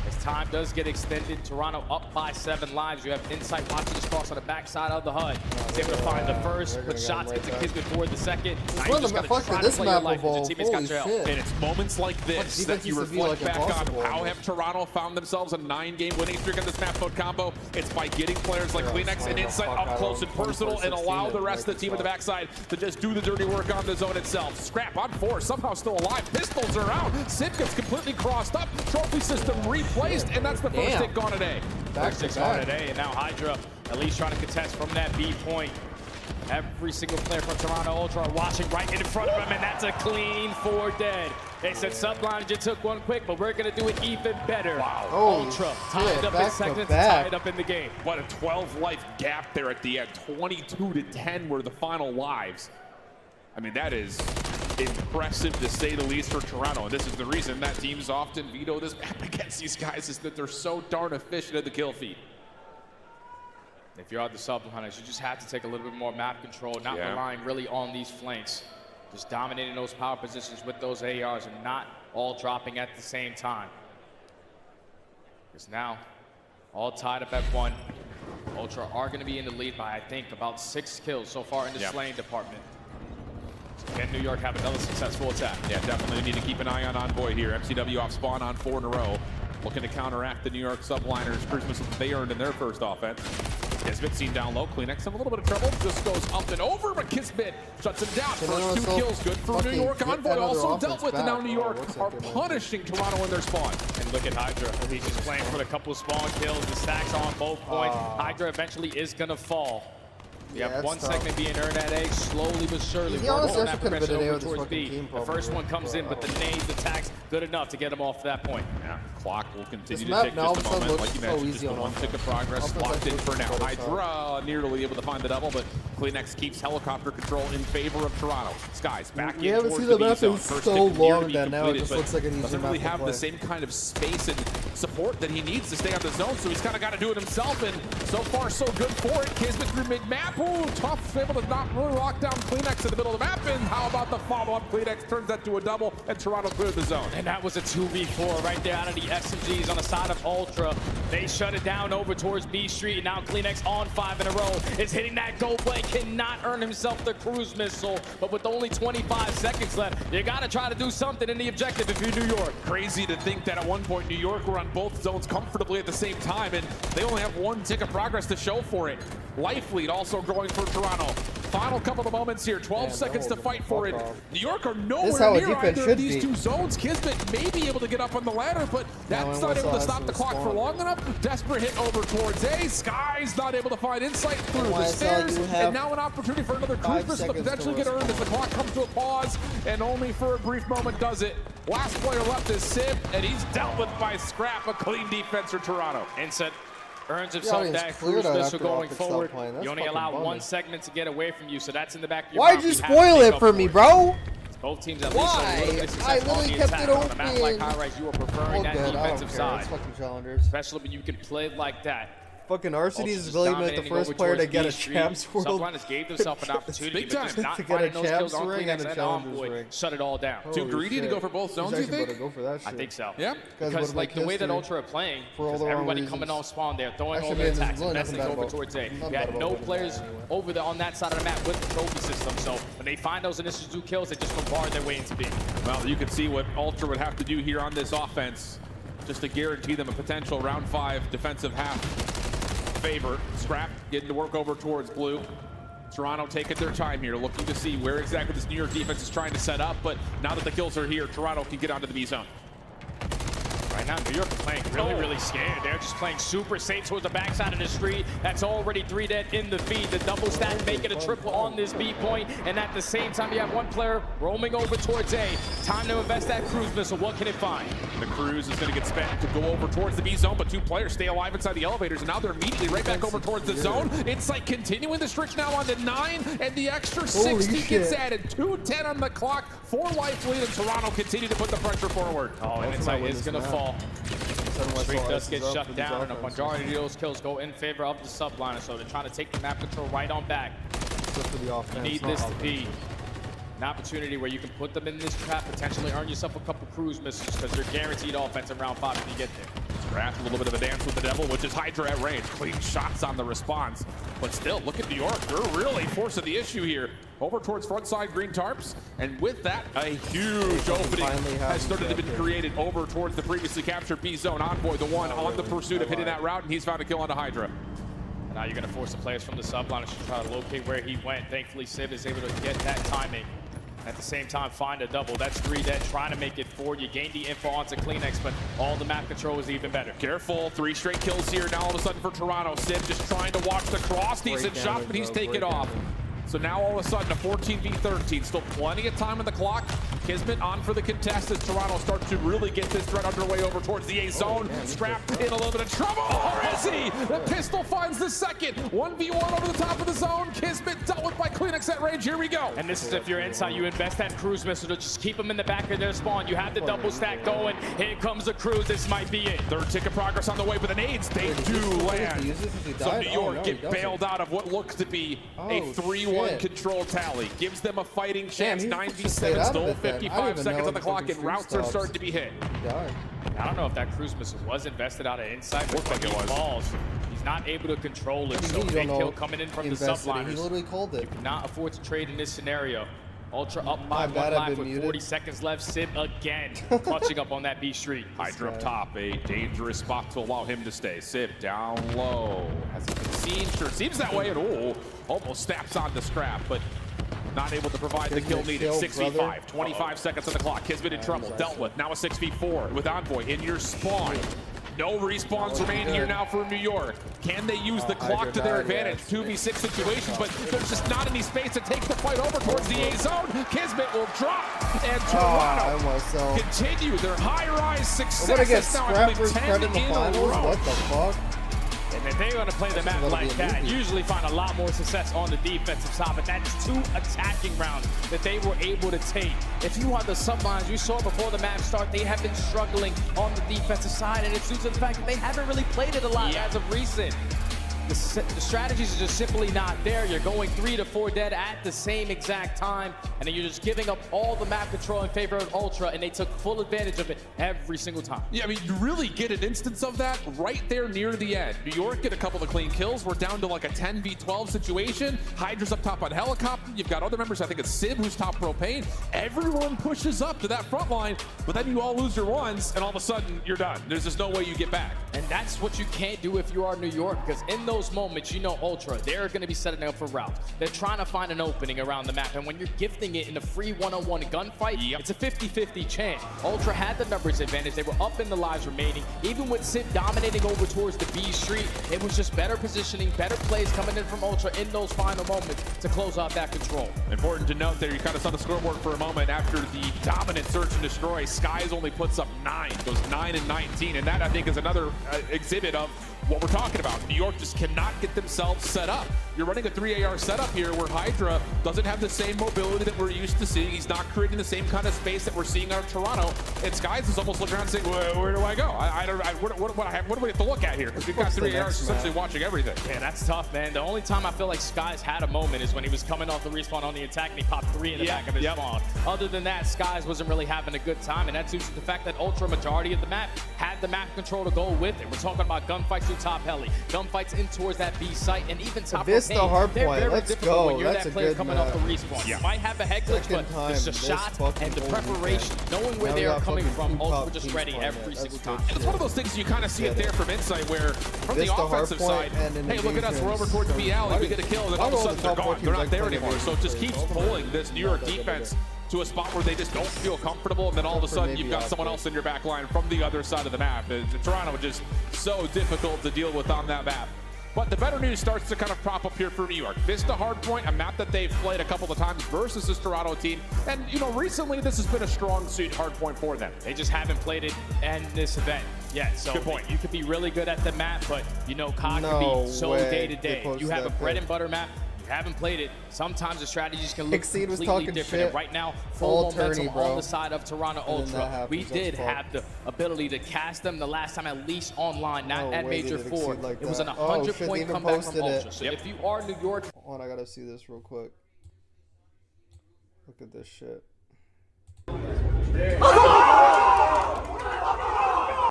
As time does get extended, Toronto up by 7 lives. You have Insight watching this cross on the backside of the HUD. He's able to find the first, put shots into Kismet for the second. Now you just got to try to play your life because your teammates got your help. And it's moments like this that you reflect back on how have Toronto found themselves a 9-game winning streak on this map mode combo. It's by getting players like Kleenex and Insight up close and personal and allow the rest of the team at the backside to just do the dirty work on the zone itself. Scrap on 4, somehow still alive. Pistols are out. Sid gets completely crossed up. Trophy system replaced, and that's the first hit gone today. First hit gone today, and now Hydra at least trying to contest from that B point. Every single player from Toronto Ultra are watching right in front of him, and that's a clean 4 dead. They said Sublime just took one quick, but we're going to do it even better. Wow. Ultra tied up in seconds, tied up in the game. What a 12-life gap there at the end. 22-10 were the final lives. I mean, that is impressive to say the least for Toronto. And this is the reason that teams often veto this map against these guys, is that they're so darn efficient at the kill feed. If you're out the Subhunters, you just have to take a little bit more map control, not relying really on these flanks. Just dominating those power positions with those ARs and not all dropping at the same time. Because now, all tied up at 1. Ultra are going to be in the lead by, I think, about 6 kills so far in the slaying department. Can New York have another successful attack? Yeah, definitely need to keep an eye on Envoy here. MCW off spawn on 4 in a row. Looking to counteract the New York subliners' cruise missiles that they earned in their first offense. Kismet seen down low. Kleenex in a little bit of trouble. Just goes up and over, but Kismet shuts him down. First 2 kills, good for New York. Envoy also dealt with, and now New York are punishing Toronto in their spawn. And look at Hydra. He's just playing for a couple of spawn kills. The stacks on both points. Hydra eventually is going to fall. You have 1 segment being earned at A, slowly but surely. Honestly, that could have been over towards B. The first one comes in, but the nades attacks good enough to get him off that point. Yeah, clock will continue to take just a moment. Like you mentioned, just the 1 tick of progress locked in for now. Hydra nearly able to find the double, but Kleenex keeps helicopter control in favor of Toronto. Skies back in towards the B zone. First so long that now it just looks like an easy doesn't really have the same kind of space and support that he needs to stay on the zone, so he's kind of got to do it himself, and so far so good for it. Kismet through mid-map. Ooh, tough, able to not really lock down Kleenex in the middle of the map, and how about the follow-up? Kleenex turns that to a double, and Toronto cleared the zone. And that was a 2v4 right there out of the SMGs on the side of Ultra. They shut it down over towards B Street, and now Kleenex on 5 in a row is hitting that go play, cannot earn himself the cruise missile, but with only 25 seconds left, you gotta try to do something in the objective if you're New York. Crazy to think that at one point New York were on both zones comfortably at the same time, and they only have 1 tick of progress to show for it. Life lead also growing for Toronto. Final couple of moments here, 12 seconds to fight for it. New York are nowhere near either of these 2 zones. Kismet may be able to get up on the ladder, but that's not able to stop the clock for long enough. Desperate hit over towards A. Sky's not able to find Insight through the stairs, and now an opportunity for another cruise missile to potentially get earned as the clock comes to a pause, and only for a brief moment does it. Last player left is Sib, and he's dealt with by Scrap. A clean defense for Toronto. Insight earns himself that cruise missile going forward. You only allow 1 segment to get away from you, so that's in the back of your mind. Why'd you spoil it for me, bro? Both teams at least a little bit of success on the attack. On a map like High Rise, you are preferring that defensive side. It's fucking challengers. Especially when you can play it like that. Fucking RCD is really the first player to get a Champs World. Subliners gave themselves an opportunity, but just not finding those kills on Kleenex and Envoy shut it all down. Too greedy to go for both zones, you think? Go for that shit. I think so. Yeah. Because like the way that Ultra are playing, everybody coming off spawn, they're throwing all their attacks, investing over towards A. You had no players over there on that side of the map with the trophy system, so when they find those initial 2 kills, they just bombard their way into B. Well, you can see what Ultra would have to do here on this offense just to guarantee them a potential round 5 defensive half favor. Scrap getting to work over towards blue. Toronto taking their time here, looking to see where exactly this New York defense is trying to set up, but now that the kills are here, Toronto can get onto the B zone. Right now, New York are playing really scared. They're just playing super safe towards the backside of the street. That's already 3 dead in the feed. The double stack making a triple on this B point, and at the same time, you have 1 player roaming over towards A. Time to invest that cruise missile. What can it find? The cruise is going to get spent to go over towards the B zone, but 2 players stay alive inside the elevators, and now they're immediately right back over towards the zone. Insight continuing the streak now on to 9, and the extra 60 gets added. 2:10 on the clock, 4 life lead, and Toronto continue to put the pressure forward. Oh, and Insight is going to fall. Streak does get shut down, and a majority of those kills go in favor of the subliner. So they're trying to take the map control right on back. You need this to be an opportunity where you can put them in this trap, potentially earn yourself a couple cruise missiles, because you're guaranteed offense in round 5 if you get there. Scratch, a little bit of a dance with the devil, which is Hydra at range. Clean shots on the response. But still, look at New York. They're really forcing the issue here. Over towards front side green tarps. And with that, a huge opening has started to be created over towards the previously captured B zone. Envoy, the one on the pursuit of hitting that route, and he's found a kill on the Hydra. And now you're going to force the players from the subliner to try to locate where he went. Thankfully, Civ is able to get that timing. At the same time, find a double. That's 3 dead, trying to make it 4. You gain the info onto Kleenex, but all the map control is even better. Careful, 3 straight kills here. Now all of a sudden for Toronto, Civ just trying to watch the cross. Decent shot, but he's taken off. So now all of a sudden a 14v13. Still plenty of time on the clock. Kismet on for the contest as Toronto starts to really get this threat underway over towards the A zone. Strapped in a little bit of trouble. Or is he? The pistol finds the second. 1v1 over the top of the zone. Kismet dealt with by Kleenex at range. Here we go. And this is if you're inside, you invest that cruise missile to just keep them in the back of their spawn. You have the double stack going. Here comes the cruise. This might be it. Third tick of progress on the way, but the nades, they do land. So New York get bailed out of what looks to be a 3-1 control tally. Gives them a fighting chance. 9v7, still 55 seconds on the clock, and routes are starting to be hit. I don't know if that cruise missile was invested out of inside. Looks like it was. Falls. He's not able to control it, so big kill coming in from the subliners. He literally called it. You cannot afford to trade in this scenario. Ultra up by 1 life with 40 seconds left. Civ again, clutching up on that B Street. Hydra up top, a dangerous spot to allow him to stay. Civ down low. Has he been seen? Sure seems that way, and almost snaps on the scrap, but not able to provide the kill needed. 6v5, 25 seconds on the clock. Kismet in trouble, dealt with. Now a 6v4 with Envoy in your spawn. No respawns remain here now for New York. Can they use the clock to their advantage? 2v6 situations, but there's just not any space to take the fight over towards the A zone. Kismet will drop, and Toronto continue their high-rise success. Now I believe 10 in a row. What the fuck? And if they're going to play the map like that, usually find a lot more success on the defensive side, but that's 2 attacking rounds that they were able to take. If you are the sublines, you saw before the map start, they have been struggling on the defensive side, and it's due to the fact that they haven't really played it a lot as of recent. The strategies are just simply not there. You're going 3 to 4 dead at the same exact time, and then you're just giving up all the map control in favor of Ultra, and they took full advantage of it every single time. Yeah, I mean, you really get an instance of that right there near the end. New York get a couple of clean kills. We're down to like a 10v12 situation. Hydra's up top on helicopter. You've got other members. I think it's Civ who's top propane. Everyone pushes up to that front line, but then you all lose your ones, and all of a sudden you're done. There's just no way you get back. And that's what you can't do if you are New York, because in those moments, you know Ultra, they're going to be setting up for routes. They're trying to find an opening around the map, and when you're gifting it in a free one-on-one gunfight, it's a 50-50 chance. Ultra had the numbers advantage. They were up in the lives remaining. Even with Civ dominating over towards the B Street, it was just better positioning, better plays coming in from Ultra in those final moments to close out that control. Important to note there, you kind of saw the scoreboard for a moment after the dominant search and destroy. Skies only puts up 9, goes 9 and 19, and that I think is another exhibit of what we're talking about. New York just cannot get themselves set up. You're running a 3AR setup here where Hydra doesn't have the same mobility that we're used to seeing. He's not creating the same kind of space that we're seeing out of Toronto. And Skies is almost looking around saying, where do I go? What do we have to look at here? Because we've got 3ARs essentially watching everything. Yeah, that's tough, man. The only time I feel like Skies had a moment is when he was coming off the respawn on the attack and he popped 3 in the back of his spawn. Other than that, Skies wasn't really having a good time, and that's due to the fact that Ultra majority of the map had the map control to go with it. We're talking about gunfights through top heli, gunfights in towards that B site, and even top This the hard point. Let's go. When you're That's that a player good coming off the respawn. You might have a head glitch, but it's the shot and the preparation, knowing where they are coming from. Ultra just ready every single time. And it's one of those things you kind of see it there from Insight, where from the offensive side, hey, look at us, we're over towards B alley, we get a kill, and then all of a sudden they're gone. They're not there anymore. So it just keeps pulling this New York defense to a spot where they just don't feel comfortable, and then all of a sudden you've got someone else in your back line from the other side of the map. Toronto just so difficult to deal with on that map. But the better news starts to kind of prop up here for New York. Vista Hardpoint, a map that they've played a couple of times versus this Toronto team. And, you know, recently this has been a strong suit hardpoint for them. They just haven't played it in this event yet. So good point. You could be really good at the map, but, you know, COD can be so day-to-day. You have a bread and butter map. you haven't played it, sometimes the strategies can look Exceed was completely talking different. shit And right now, all full momentum tourney, bro. on the side of Toronto And then that Ultra. happens, We that's did fucked. have the ability to cast them the last time, at least online, not No at way Major did it 4. exceed like It was an that. Oh, shit, they 100-point even comeback from posted it. Ultra. So if you are New York... Hold on, I gotta see this real quick. Look at this shit.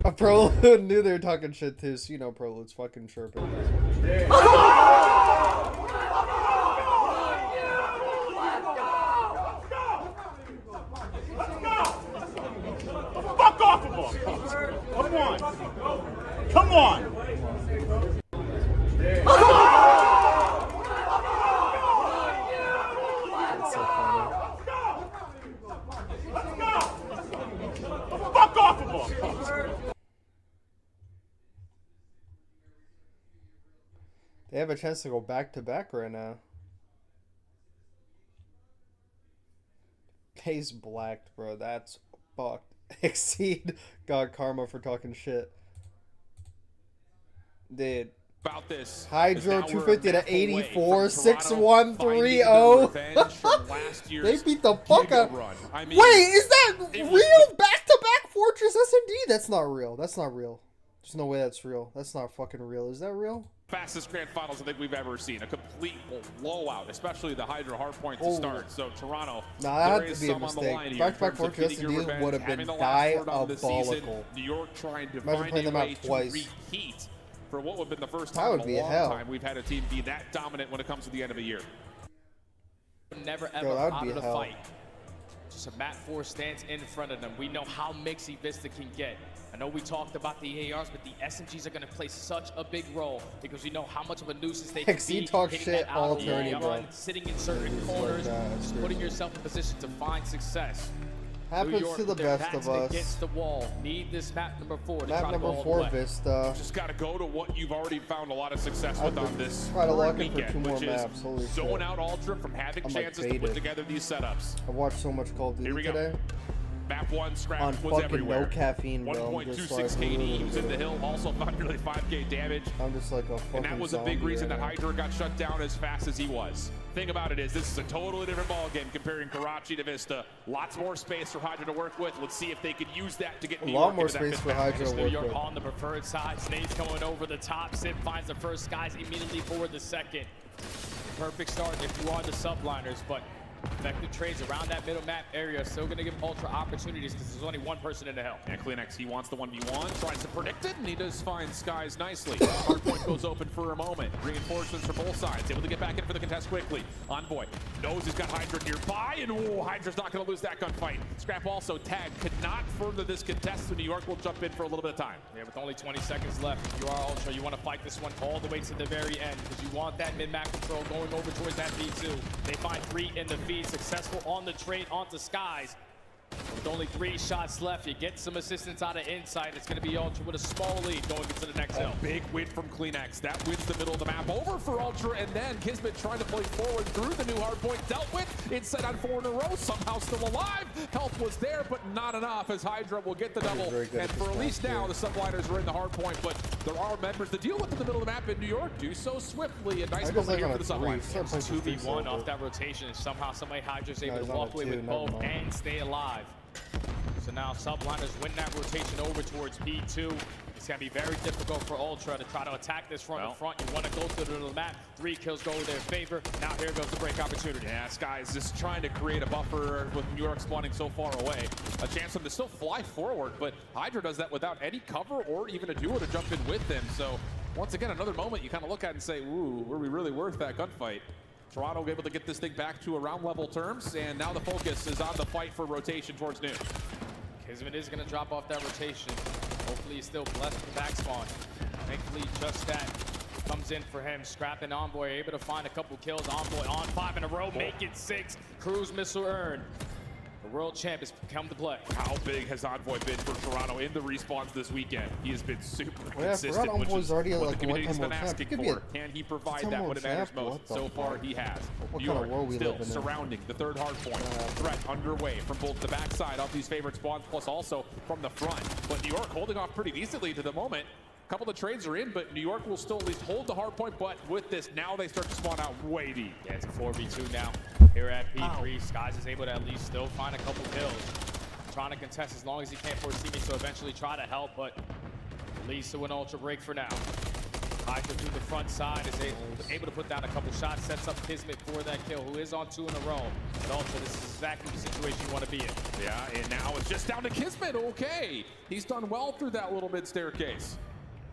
A Pro knew they were talking shit too, so you know Prolud's fucking chirping. Fuck off of them! Come on! Come on! That's so funny. Fuck off of them! They have a chance to go back to back right now. Pace blacked, bro. That's fucked. Exceed got karma for talking shit. Dude. About this. Hydro 250 to 84, 6-1, 3-0. They beat the fuck out. I mean, wait, is that real? Back-to-back Fortress S&D? That's not real. That's not real. There's no way that's real. That's not fucking real. Is that real? Fastest grand finals I think we've ever seen. A complete blowout, especially the Hydra hardpoint to start. So Toronto, nah, that had to be a mistake. Back-to-back Fortress S&D would have been diabolical. New York trying to Imagine find playing a them out way twice. to repeat for what would have been the first That time would in be a a long hell. time we've had a team be that dominant when it comes to the end of a year. Never Yo, ever that would out be of the hell. fight. Just a map 4 stands in front of them. We know how mixy Vista can get. I know we talked about the ARs, but the SMGs are going to play such a big role because we know how much of a nuisance they can Exceed be. talk hitting shit that all auto tourney, wall, bro. sitting in certain corners, just putting yourself in position to find success. Happens New York, to the their best backs of us. against the wall. Need this map number 4 to Map try to go number all 4, the way. Vista. Just got to go to what you've already found a lot of success with on this try to lock in for weekend, 2 more which is maps. Holy zone shit. out Ultra from having I'm, like, chances to put faded. together these setups. I watched so much Call of Here Duty we go. today. Map 1 scrap On was fucking everywhere. no caffeine, bro. I'm just 1.26 like, KD, he was in the hill, also found nearly 5k damage. I'm just like a fucking And that was a big zombie reason right that now. Hydra got shut down as fast as he was. Thing about it is, this is a totally different ballgame comparing Karachi to Vista. Lots more space for Hydra to work with. Let's see if they can use that to get A New lot York more into that space fifth for map. Hydra to New work York with. on the preferred side. Snade's going over the top. Sim finds the first, Skies immediately forward the second. Perfect start if you are the subliners, but effective trades around that middle map area still going to give Ultra opportunities because there's only one person in the hill. And Kleenex, he wants the 1v1, tries to predict it, and he does find Skies nicely. Hardpoint goes open for a moment. Reinforcements for both sides, able to get back in for the contest quickly. Envoy knows he's got Hydra nearby, and Hydra's not going to lose that gunfight. Scrap also tagged, could not further this contest, so New York will jump in for a little bit of time. Yeah, with only 20 seconds left, if you are Ultra, you want to fight this one all the way to the very end because you want that mid-map control going over towards that V2. They find 3 in the feed, successful on the trade onto Skies. With only 3 shots left, you get some assistance out of Insight. It's going to be Ultra with a small lead going into the next hill. Big win from Kleenex. That wins the middle of the map over for Ultra, and then Kismet trying to play forward through the new hardpoint. Dealt with. Insight on 4 in a row. Somehow still alive. Help was there, but not enough as Hydra will get the double. And for at least now, the subliners are in the hardpoint, but there are members to deal with in the middle of the map in New York. Do so swiftly. A nice moment here for the subliners. 2v1 off that rotation, and somehow somebody Hydra's able to walk away with both and stay alive. So now subliners win that rotation over towards B2. It's going to be very difficult for Ultra to try to attack this front in front. You want to go to the middle of the map. 3 kills go in their favor. Now here goes the break opportunity. Yeah, Skies just trying to create a buffer with New York spawning so far away. A chance for them to still fly forward, but Hydra does that without any cover or even a duo to jump in with them. So once again, another moment you kind of look at and say, ooh, were we really worth that gunfight? Toronto able to get this thing back to around level terms, and now the focus is on the fight for rotation towards noon. Kismet is going to drop off that rotation. Hopefully he's still blessed with the back spawn. Thankfully, just that comes in for him. Scrap and Envoy able to find a couple kills. Envoy on 5 in a row, make it 6. Cruise missile earned. The world champ has come to play. How big has Envoy been for Toronto in the respawns this weekend? He has been super Yeah, I consistent, forgot which Envoy's is already what like the a community's one-time been world champ. asking He could be for. a Can he provide two-time that world when it matters champ? most? What the So far, fuck? he has. What New kind York of world we still living in? surrounding the third hard point. Threat underway from both the backside of these favorite spawns, plus also from the front. But New York holding off pretty decently to the moment. couple of trades are in, but New York will still at least hold the hard point. But with this, now they start to spawn out way deep. Yeah, it's a 4v2 now. Here at P3, Skies is able to at least still find a couple kills. Trying to contest as long as he can for his teammates to eventually try to help, but leads to an ultra break for now. Hydra through the front side is able to put down a couple shots, sets up Kismet for that kill, who is on 2 in a row. But Ultra, this is exactly the situation you want to be in. Yeah, and now it's just down to Kismet. Okay, he's done well through that little mid staircase.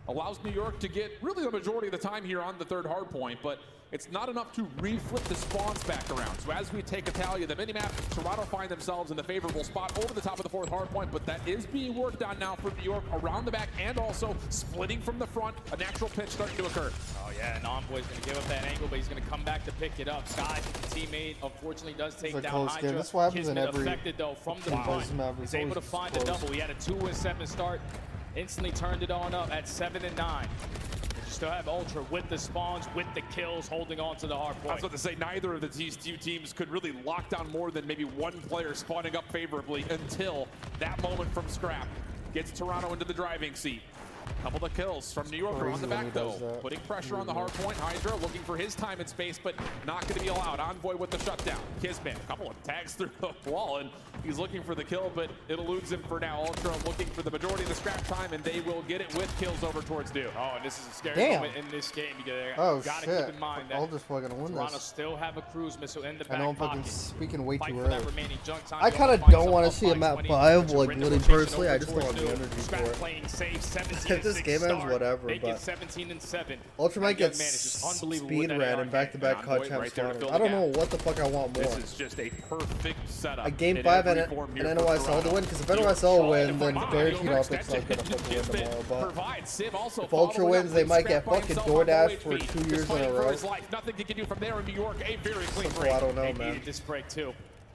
Allows New York to get really the majority of the time here on the third hard point, but it's not enough to reflip the spawns back around. So as we take a tally of the minimap, Toronto find themselves in the favorable spot over the top of the 4th hard point, but that is being worked on now for New York around the back and also splitting from the front. A natural pinch starting to occur. Oh yeah, and Envoy's gonna give up that angle, but he's gonna come back to pick it up. Skies, the teammate, unfortunately does take down Hydra. That's what happens in Kismet every affected though from the front. He's able to find a double. He had a 2-7 start, instantly turned it on up at 7 and 9. Still have Ultra with the spawns, with the kills, holding on to the hard point. I was about to say, neither of these two teams could really lock down more than maybe one player spawning up favorably until that moment from Scrap gets Toronto into the driving seat. Couple of kills from New York on the back though, putting pressure on the hard point. Hydra looking for his time and space, but not going to be allowed. Envoy with the shutdown. Kismet, a couple of tags through the wall, and he's looking for the kill, but it eludes him for now. Ultra looking for the majority of the scrap time, and they will get it with kills over towards Dew. Oh, and this is a scary moment in this game. You gotta keep in mind that Toronto still have a cruise missile in the back I know I'm fucking pocket. speaking way too Fight for early. that remaining junk time. I kind of don't want to see him at 5, like really personally. I just don't have the energy for it. Playing safe, 17 If this game ends, whatever. But 17 and 7. Ultra might get speed ran and back-to-back COD champs finals. I don't know what the fuck I want more. This is just a perfect setup. A game 5 and an NYSL to win, because if NYSL win, then guaranteed Optic's not gonna fucking win tomorrow. But if Ultra wins, they might get fucking DoorDash for 2 years in a row. Nothing he can do from there in New York. A very clean break. I don't know, man. Needed this break too,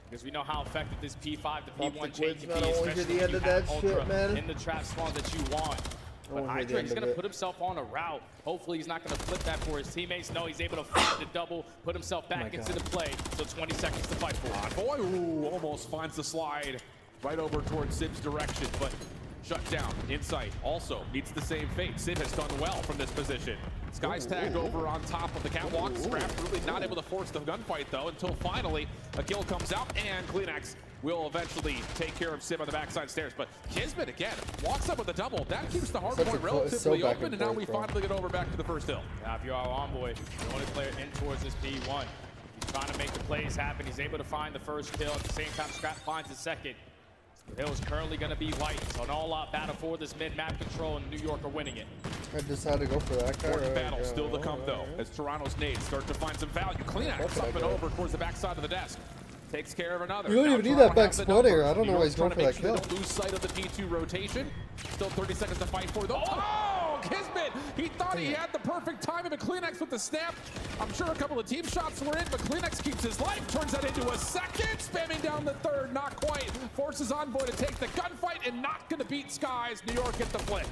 because we know how effective this P5 to P1 chain can I be, don't want to hear the end of that shit, man. in the trap spawn that you want. But Hydra, he's going to put himself on a route. Hopefully he's not going to flip that for his teammates. No, he's able to find the double, put himself back into the play. So 20 seconds to fight for. Envoy, almost finds the slide right over towards Sib's direction, but shut down. Insight also meets the same fate. Sib has done well from this position. Sky's tagged over on top of the catwalk. Scrap really not able to force the gunfight though until finally a kill comes out, and Kleenex will eventually take care of Sib on the backside stairs. But Kismet again walks up with a double. That keeps the hard point relatively open, and now we finally get over back to the first hill. Now if you're our Envoy, the only player in towards this P1. He's trying to make the plays happen. He's able to find the first kill. At the same time, Scrap finds the second. The hill is currently going to be white. So an all-out battle for this mid-map control, and New York are winning it. I decided to go for that guy. Battle still to come though, as Toronto's nades start to find some value. Kleenex up and over towards the backside of the desk. Takes care of another. You don't even need that back split here. I don't know why he's going for that kill. Don't lose sight of the P2 rotation. Still 30 seconds to fight for though. Oh, Kismet! He thought he had the perfect timing, but Kleenex with the snap. I'm sure a couple of team shots were in, but Kleenex keeps his life. Turns that into a second. Spamming down the third, not quite. Forces Envoy to take the gunfight and not gonna beat Skies. New York get the flick.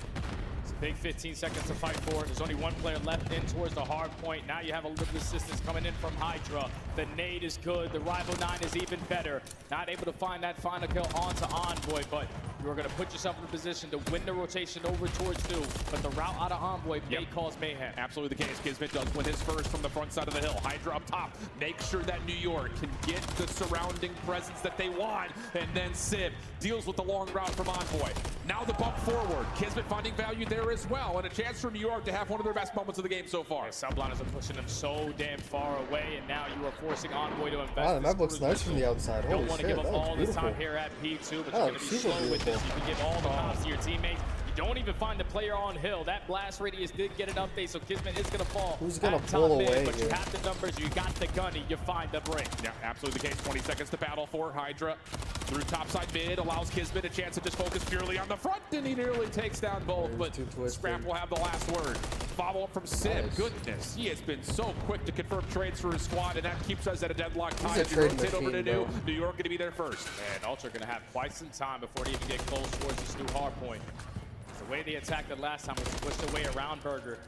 Big 15 seconds to fight for. There's only one player left in towards the hard point. Now you have a little assistance coming in from Hydra. The nade is good. The Rival 9 is even better. Not able to find that final kill onto Envoy, but you're going to put yourself in a position to win the rotation over towards Dew. But the route out of Envoy may cause mayhem. Absolutely the case. Kismet does win his first from the front side of the hill. Hydra up top. Make sure that New York can get the surrounding presence that they want. And then Sib deals with the long route from Envoy. Now the bump forward. Kismet finding value there as well, and a chance for New York to have one of their best moments of the game so far. Yeah, subliners are pushing them so damn far away, and now you are forcing Envoy to invest. Wow, the map looks nice from the outside. You don't want to give up all this time here at P2, but you're going to be slow with this. You can give all the pops to your teammates. You don't even find the player on hill. That blast radius did get an update, so Kismet is going to fall. Who's going to pull away? But you have the numbers, you got the gunny, you find the break. Yeah, absolutely the case. 20 seconds to battle for Hydra. Through topside mid, allows Kismet a chance to just focus purely on the front, and he nearly takes down both, but Scrap will have the last word. Follow up from Sib. Nice. Goodness, he has been so quick to confirm trades for his squad, and that keeps us at a deadlock time. Rotate over to New York going to be there first. And Ultra going to have quite some time before they even get close towards this new hard point. The way they attacked it last time was to push their way around Burger,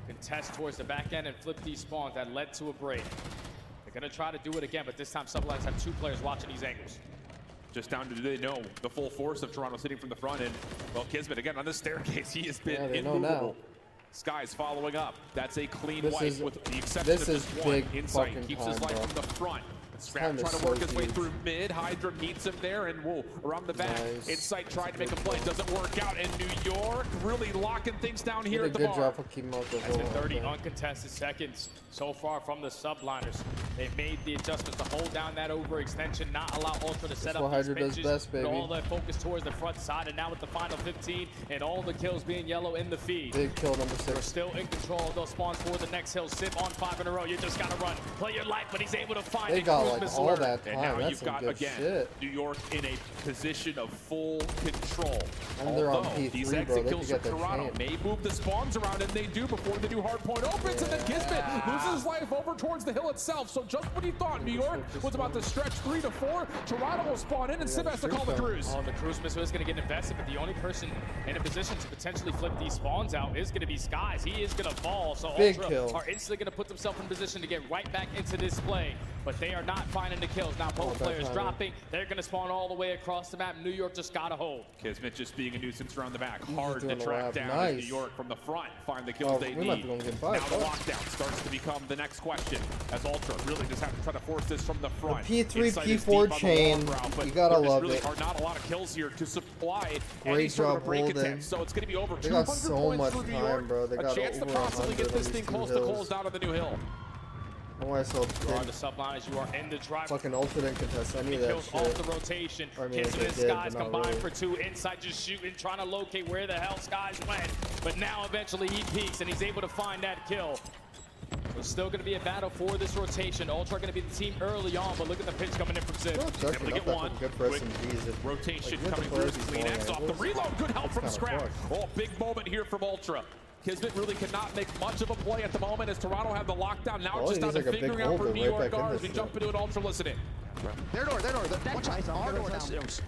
contest towards the back end and flip these spawns. That led to a break. They're going to try to do it again, but this time Sublines have two players watching these angles. Just down to, do they know the full force of Toronto sitting from the front end? Well, Kismet, again, on the staircase, he has been immovable. Sky's following up. That's a clean wipe with the exception of just one. Insight keeps his life from the front. Scrap trying to work his way through mid. Hydra meets him there, and whoa, around the back. Insight trying to make a play. Doesn't work out. And New York really locking things down here at the bar. Job for keeping up the That's been 30 uncontested seconds so far from the subliners. They've made the adjustments to hold down that overextension, not allow Ultra to set up these pitches. Best, baby. All that focus towards the front side, and now with the final 15 and all the kills being yellow in the feed. Big kill number 6. They're still in control of those spawns for the next hill. Sip on 5 in a row. You just got to run. Play your life, but he's able to find it. Like all that time. And now That's you've got, again, shit. New York in a position of full control. And they're on Although P3, these exit kills from Toronto chain. may move the spawns around, and they do before the new hard point opens, and then Kismet loses his life over towards the hill itself. So just when you thought New York was about to stretch 3 to 4, Toronto will spawn in, and Sib has to call the cruise. Oh, the cruise missile is going to get invested, but the only person in a position to potentially flip these spawns out is going to be Skies. He is going to fall, so Ultra are instantly going to put themselves in position to get right back into this play. But they are not finding the kills. Now both players dropping. They're going to spawn all the way across the map. New York just got to hold. Kismet just being a nuisance around the back. Hard to track down as New York from the front. Find the kills they need. Now the lockdown starts to become the next question, as Ultra really just have to try to force this from the front. The P3, P4 chain, you gotta love it. There are not a lot of kills here to supply Great job holding. So it's going to be over 200 got so points much for New time, York. bro. They got a chance to possibly get this thing close to close down on the new hill. Oh, I saw You are the subliners. You are in the drive. Fucking Ultra didn't contest any of that kills shit. off the rotation. Kismet and Skies combined for 2. Inside just shooting, trying to locate where the hell Skies went. But now eventually he peeks and he's able to find that kill. It's still going to be a battle for this rotation. Ultra going to be the team early on, but look at the pitch coming in from Sib. Able to get one. Quick rotation coming through. Clean X off the reload. Good help from Scrap. Oh, big moment here from Ultra. Kismet really cannot make much of a play at the moment as Toronto have the lockdown. Now it's just down to figuring out for New York guards. We jump into an Ultra listening. Their door. Watch out. Our door down. Our side rails.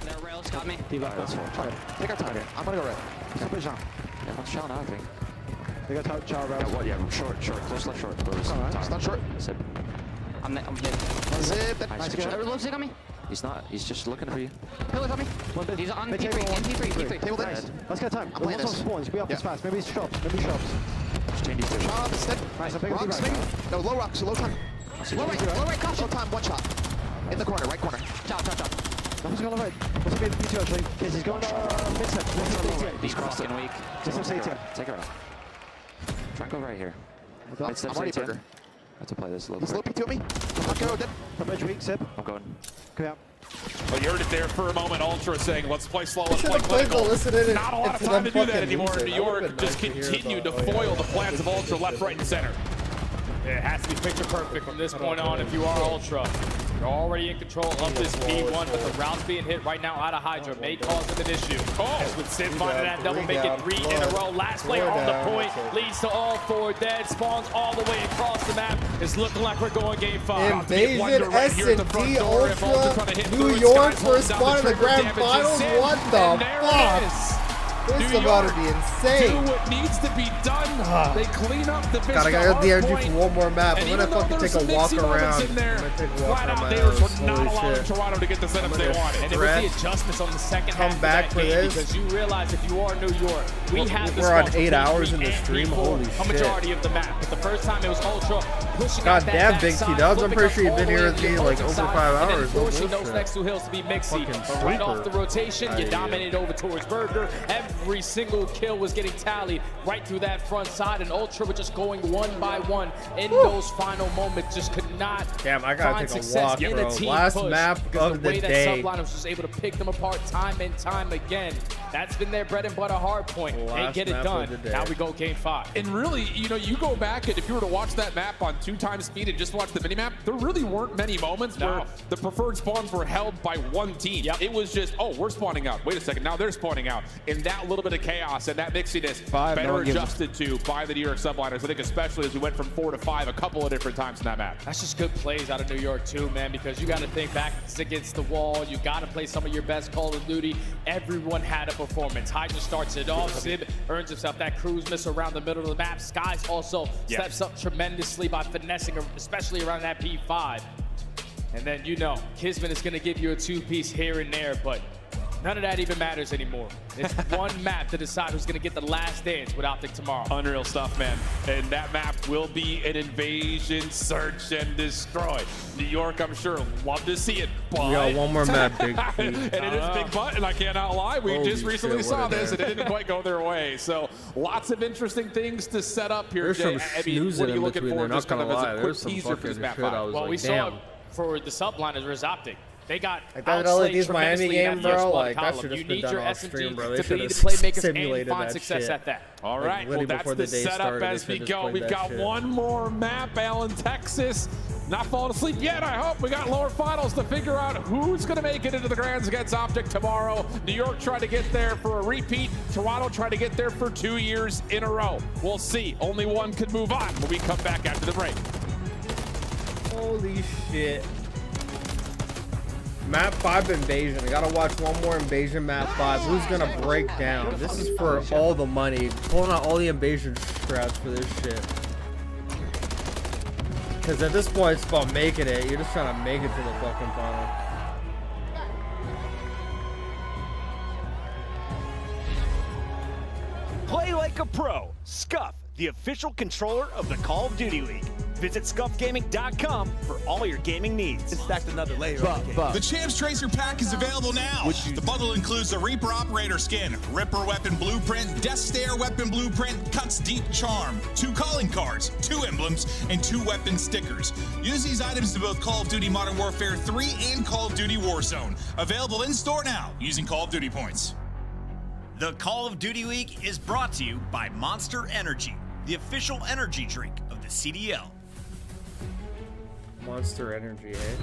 Their rails got me. Take our target. I'm gonna go right. Yeah, what's Sean having? They got child rails. Yeah, what? Yeah, short. Close left short. It's not short. Zip. I'm hit. Zip. Nice. Everyone's zip on me. He's not. He's just looking for you. Pillar's on me. He's on P3. Table this. Let's get time. I'm playing this. Spawns. Be up this fast. Maybe shops. Just change these two. Shot is dead. Nice. Rocks maybe? No, low rocks. Low time. Low right. Caution. Low time. One shot. In the corner. Right corner. Chop. Nothing's going right. What's the P2 actually? Yes, he's going mid-step. He's crossing weak. Just have safety. Take her out. Try and go right here. I'm already burger. I have to play this a little bit. Slow P2 at me. I'm going dead. From edge weak. Sip. I'm going. Come out. Well, you heard it there for a moment. Ultra saying, let's play slow, let's play clinical. Not a lot of time to do that anymore. New York just continue to foil the plans of Ultra left, right, and center. It has to be picture perfect from this point on if you are Ultra. You're already in control of this P1, but the routes being hit right now out of Hydra may cause them an issue. As with Sid finding that double, make it 3 in a row. Last player on the point leads to all 4 dead. Spawns all the way across the map. It's looking like we're going game 5. Invasion S&D Ultra New York for a spot in the grand finals. What the fuck? This is about to be insane. Do what needs to be done. They clean up the gotta get the energy for one more map. I'm gonna fucking take a walk around. Flat out, they were not allowing Toronto to get the setups they wanted. And it was the adjustments on the second half back for this because you realize if you are New York, we have we're on 8 hours in the stream. Holy shit! A majority of the map, but the first time it was Ultra pushing. God damn, Big T-Dubs. I'm pretty sure you've been here with me like over 5 hours. Forcing those next 2 hills to be mixy. Right off the rotation, you dominate over towards Burger. Every single kill was getting tallied right through that front side, and Ultra were just going one by one in those final moments. Just could not find success in a team last push map of the way day. that subline was just able to pick them apart time and time again. That's been their bread and butter hard point. They get it done. Now we go game 5. And really, you know, you go back and if you were to watch that map on 2 times speed and just watch the minimap, there really weren't many moments where the preferred spawns were held by one team. It was just, oh, we're spawning out. Wait a second, now they're spawning out. And that little bit of chaos and that mixiness better adjusted to by the New York subliners. I think especially as we went from 4 to 5 a couple of different times in that map. That's just good plays out of New York too, man, because you got to think back against the wall. You got to play some of your best Call of Duty. Everyone had a performance. Hydra starts it off. Sib earns himself that cruise miss around the middle of the map. Skies also steps up tremendously by finessing, especially around that P5. And then, you know, Kismet is going to give you a two-piece here and there, but none of that even matters anymore. It's one map to decide who's going to get the last dance with Optic tomorrow. Unreal stuff, man. And that map will be an invasion, search, and destroy. New York, I'm sure, love to see it, but... We got one more map, Big P. And it is Big Butt, and I cannot lie. We Holy just recently shit, saw what a this, and dare. it didn't quite go their way. So lots of interesting things to set up here, There's Jay. some I mean, what snoozing are you in looking between for there, just not kind gonna of as lie. a quick There's some teaser for fucking this map shit I 5? was Well, like, we damn. saw for the subliners versus Optic. They got Like that outslayed LAD's Miami tremendously in game, that first bro. blood Like that column. should You have been need done your off SMG stream, bro. They to should be have the playmakers and simulated find that success shit. at that. All Like, right, well, literally that's before the the day setup started, as they we should've go. played We've that got shit. one more map, Allen, Texas. Not falling asleep yet, I hope. We got lower finals to figure out who's going to make it into the Grands against Optic tomorrow. New York trying to get there for a repeat. Toronto trying to get there for 2 years in a row. We'll see. Only one could move on when we come back after the break. Holy shit. Map 5 Invasion. I gotta watch one more Invasion Map 5. Who's gonna break down? This is for all the money. Pulling out all the Invasion strats for this shit. Because at this point, it's about making it. You're just trying to make it to the fucking final. Play like a pro. Scuff, the official controller of the Call of Duty League. Visit scuffgaming.com for all your gaming needs. And stacked another layer The Champs Tracer Pack is available now. The bundle includes the Reaper Operator skin, Ripper Weapon Blueprint, Death Stare Weapon Blueprint, Cuts Deep Charm, 2 calling cards, 2 emblems, and 2 weapon stickers. Use these items in both Call of Duty Modern Warfare 3 and Call of Duty Warzone. Available in store now using Call of Duty points. The Call of Duty League is brought to you by Monster Energy, the official energy drink of the CDL. Monster Energy, eh?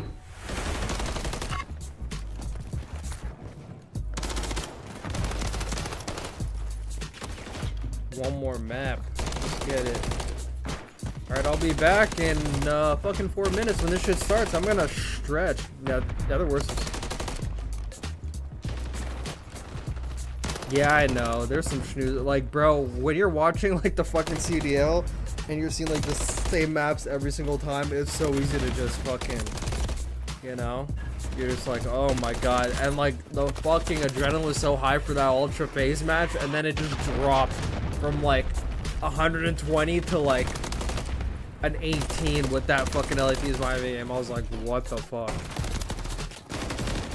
One more map. Let's get it. Alright, I'll be back in fucking 4 minutes when this shit starts. I'm gonna stretch. Yeah, the other worst is... Yeah, I know. There's some snooze. Like, bro, when you're watching, like, the fucking CDL and you're seeing, like, the same maps every single time, it's so easy to just fucking, you know? You're just like, oh my god. And, like, the fucking adrenaline was so high for that Ultra phase match, and then it just dropped from, like, 120 to, like, an 18 with that fucking LAP's Miami game. I was like, what the fuck?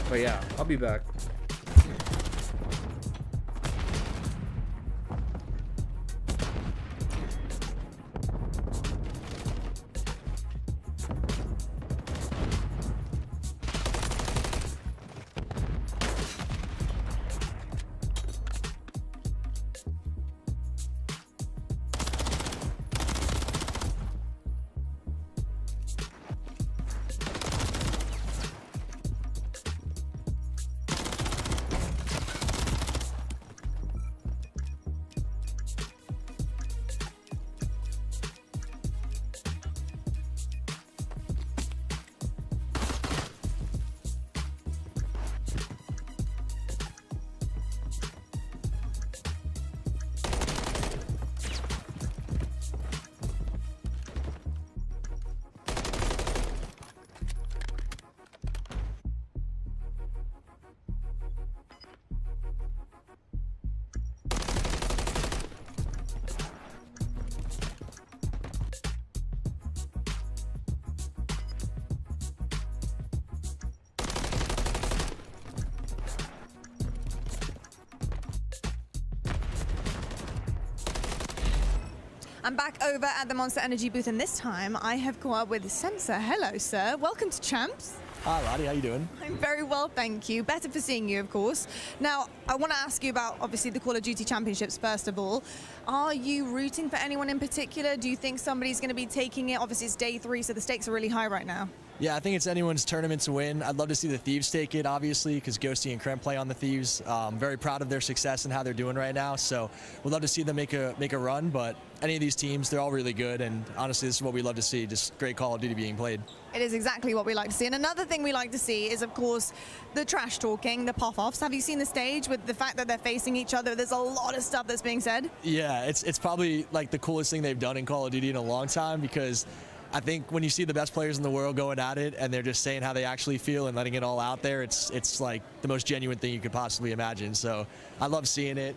But yeah, I'll be back. I'm back over at the Monster Energy booth, and this time I have caught up with Sensor. Hello, sir. Welcome to Champs. Hi, Lottie. How you doing? I'm very well, thank you. Better for seeing you, of course. Now, I want to ask you about, obviously, the Call of Duty Championships, first of all. Are you rooting for anyone in particular? Do you think somebody's going to be taking it? Obviously, it's day 3, so the stakes are really high right now. Yeah, I think it's anyone's tournament to win. I'd love to see the Thieves take it, obviously, because Ghosty and Krem play on the Thieves. I'm very proud of their success and how they're doing right now. So we'd love to see them make a run. But any of these teams, they're all really good. And honestly, this is what we love to see, just great Call of Duty being played. It is exactly what we like to see. And another thing we like to see is, of course, the trash talking, the pop-offs. Have you seen the stage with the fact that they're facing each other? There's a lot of stuff that's being said. Yeah, it's probably like the coolest thing they've done in Call of Duty in a long time, because I think when you see the best players in the world going at it and they're just saying how they actually feel and letting it all out there, it's like the most genuine thing you could possibly imagine. So I love seeing it.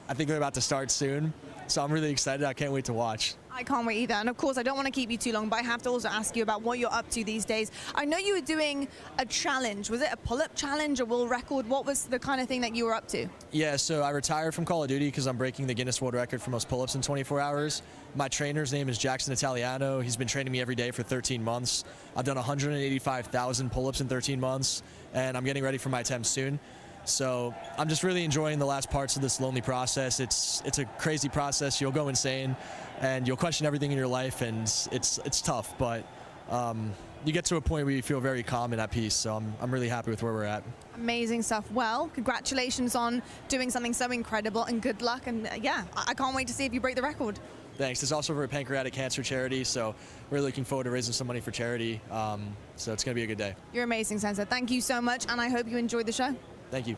I think they're about to start soon, so I'm really excited. I can't wait to watch. I can't wait either. And of course, I don't want to keep you too long, but I have to also ask you about what you're up to these days. I know you were doing a challenge. Was it a pull-up challenge, a world record? What was the kind of thing that you were up to? Yeah, so I retired from Call of Duty because I'm breaking the Guinness World Record for most pull-ups in 24 hours. My trainer's name is Jackson Italiano. He's been training me every day for 13 months. I've done 185,000 pull-ups in 13 months, and I'm getting ready for my attempts soon. So I'm just really enjoying the last parts of this lonely process. It's a crazy process. You'll go insane, and you'll question everything in your life, and it's tough. But you get to a point where you feel very calm and at peace. So I'm really happy with where we're at. Amazing stuff. Well, congratulations on doing something so incredible, and good luck. And yeah, I can't wait to see if you break the record. Thanks. It's also for a pancreatic cancer charity, so we're looking forward to raising some money for charity. So it's going to be a good day. You're amazing, Sensei. Thank you so much, and I hope you enjoyed the show. Thank you.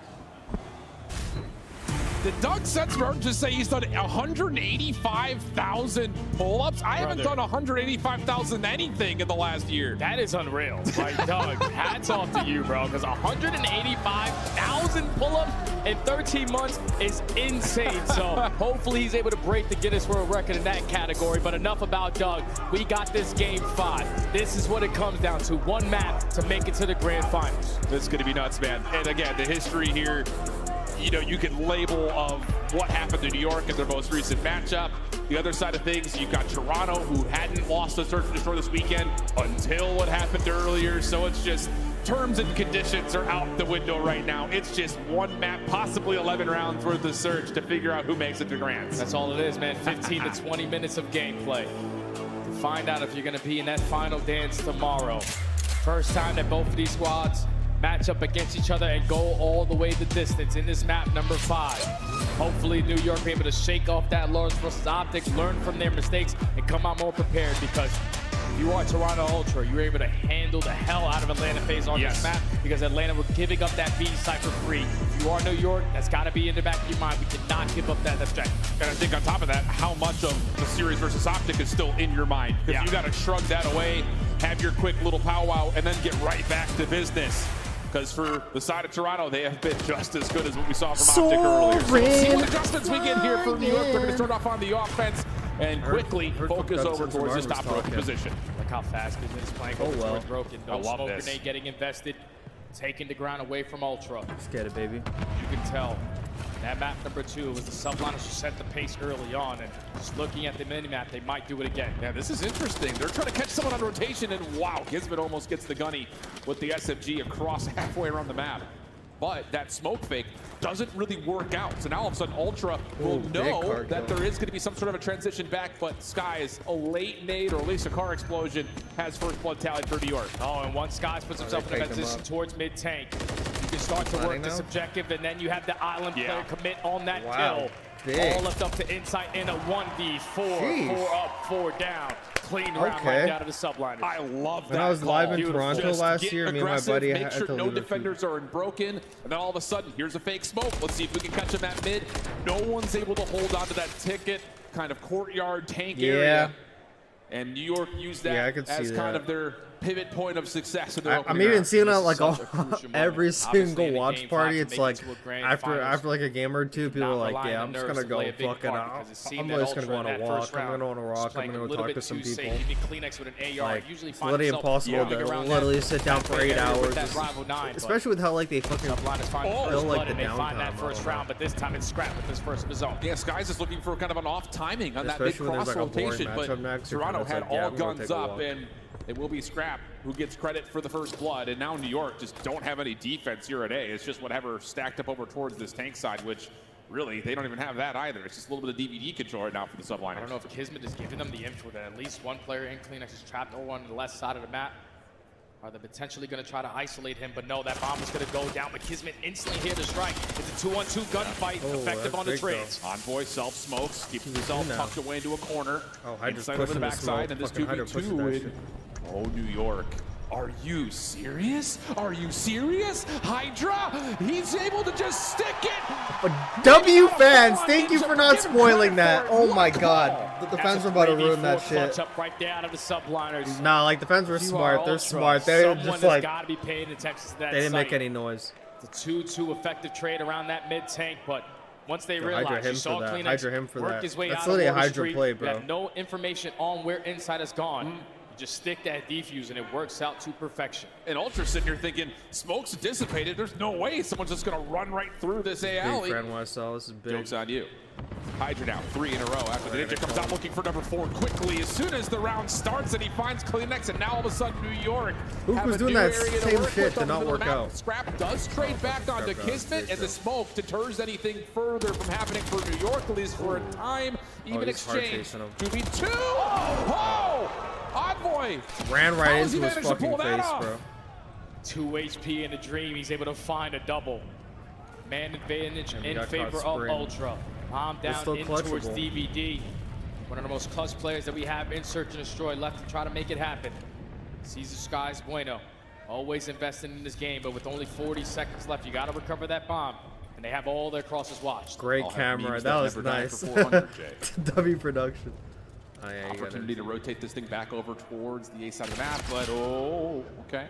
Did Doug Setzberg just say he's done 185,000 pull-ups? I haven't done 185,000 anything in the last year. That is unreal. Like, Doug, hats off to you, bro, because 185,000 pull-ups in 13 months is insane. So hopefully he's able to break the Guinness World Record in that category. But enough about Doug. We got this game 5. This is what it comes down to. One map to make it to the grand finals. This is going to be nuts, man. And again, the history here, you know, you can label of what happened to New York in their most recent matchup. The other side of things, you've got Toronto, who hadn't lost a Search and Destroy this weekend until what happened earlier. So it's just terms and conditions are out the window right now. It's just one map, possibly 11 rounds worth of search to figure out who makes it to Grands. That's all it is, man. 15 to 20 minutes of gameplay to find out if you're going to be in that final dance tomorrow. First time that both of these squads match up against each other and go all the way the distance in this map number 5. Hopefully New York be able to shake off that Lawrence versus Optic, learn from their mistakes, and come out more prepared, because if you are Toronto Ultra, you're able to handle the hell out of Atlanta FaZe on this map, because Atlanta was giving up that B site for free. If you are New York, that's got to be in the back of your mind. We cannot give up that objective. And I think on top of that, how much of the series versus Optic is still in your mind? Because you got to shrug that away, have your quick little powwow, and then get right back to business. Because for the side of Toronto, they have been just as good as what we saw from Optic earlier. So we'll see what adjustments we get here for New York. They're going to start off on the offense and quickly focus over towards this top broken position. Look how fast Kismet is playing over towards Broken. No smoke grenade getting invested, taking the ground away from Ultra. Let's get it, baby. You can tell that map number 2 was the subliners who set the pace early on, and just looking at the mini-map, they might do it again. Yeah, this is interesting. They're trying to catch someone on rotation, and wow, Kismet almost gets the gunny with the SMG across halfway around the map. But that smoke fake doesn't really work out. So now all of a sudden Ultra will know that there is going to be some sort of a transition back, but Skies, a late nade or at least a car explosion, has first blood tallied for New York. Oh, and once Skies puts himself in a position towards mid-tank, you can start to work this objective, and then you have the island player commit on that kill. All left up to Insight in a 1v4, 4 up, 4 down. Clean round right out of the subliner. I love that. When I was live in Toronto last year, me and my buddy make sure no defenders are broken, and then all of a sudden, here's a fake smoke. Let's see if we can catch him at mid. No one's able to hold on to that ticket, kind of courtyard tank area. And New York used that as kind of their pivot point of success. I'm even seeing it like every single watch party. It's like after like a game or two, people are like, yeah, I'm just gonna go fucking out. I'm just gonna go on a walk. I'm gonna go on a rock. I'm gonna go talk to some people. Like, it's literally impossible to literally sit down for 8 hours, especially with how like they fucking fill like the downtime. First round, but this time it's scrap with this first of his own. Yeah, Skies is looking for kind of an off timing on that big cross rotation, but Toronto had all guns up, and it will be Scrap who gets credit for the first blood, and now New York just don't have any defense here at A. It's just whatever stacked up over towards this tank side, which really, they don't even have that either. It's just a little bit of DVD control right now for the subliners. I don't know if Kismet is giving them the info that at least one player in Kleenex is trapped over on the left side of the map. Are they potentially going to try to isolate him? But no, that bomb is going to go down. But Kismet instantly here to strike. It's a 2-on-2 gunfight, effective on the trades. Envoy self-smokes, keeps himself tucked away into a corner. Oh, I just pushed over the backside, and this 2v2. Oh, New York. Are you serious? Are you serious? Hydra, he's able to just stick it. W fans, thank you for not spoiling that. Oh my god. The fans were about to ruin that shit. Right there out of the subliners. Nah, like the fans were smart. They're smart. They're just like, gotta be paid attention to that. they didn't make any noise. It's a 2-2 effective trade around that mid tank, but once they realized you saw Hydra Kleenex him for work that. his way That's out of literally a Water Hydra Street, play, you bro. have no information on where Inside has gone. You just stick that defuse and it works out to perfection. And Ultra sitting here thinking, smoke's dissipated. There's no way someone's just gonna run right through this A alley. Big friend YSL, this is big. Joke's on you. Hydra now, 3 in a row after the Ninja comes out looking for number 4 quickly. As soon as the round starts and he finds Kleenex, and now all of a sudden New York Hook was doing that same shit, did not work out. Scrap does trade back onto Kismet, and the smoke deters anything further from happening for New York, at least for a time. Even exchange. 2v2! Oh! Envoy! Ran right into his fucking face, bro. 2 HP in a dream. He's able to find a double. Man advantage in favor of Ultra. Bomb down in towards DVD. One of the most clutch players that we have in Search and Destroy left to try to make it happen. Sees the skies bueno. Always investing in this game, but with only 40 seconds left, you got to recover that bomb. And they have all their crosses watched. Great camera. That was nice. W production. Oh, yeah, opportunity to rotate this thing back over towards the A side of the map, but okay.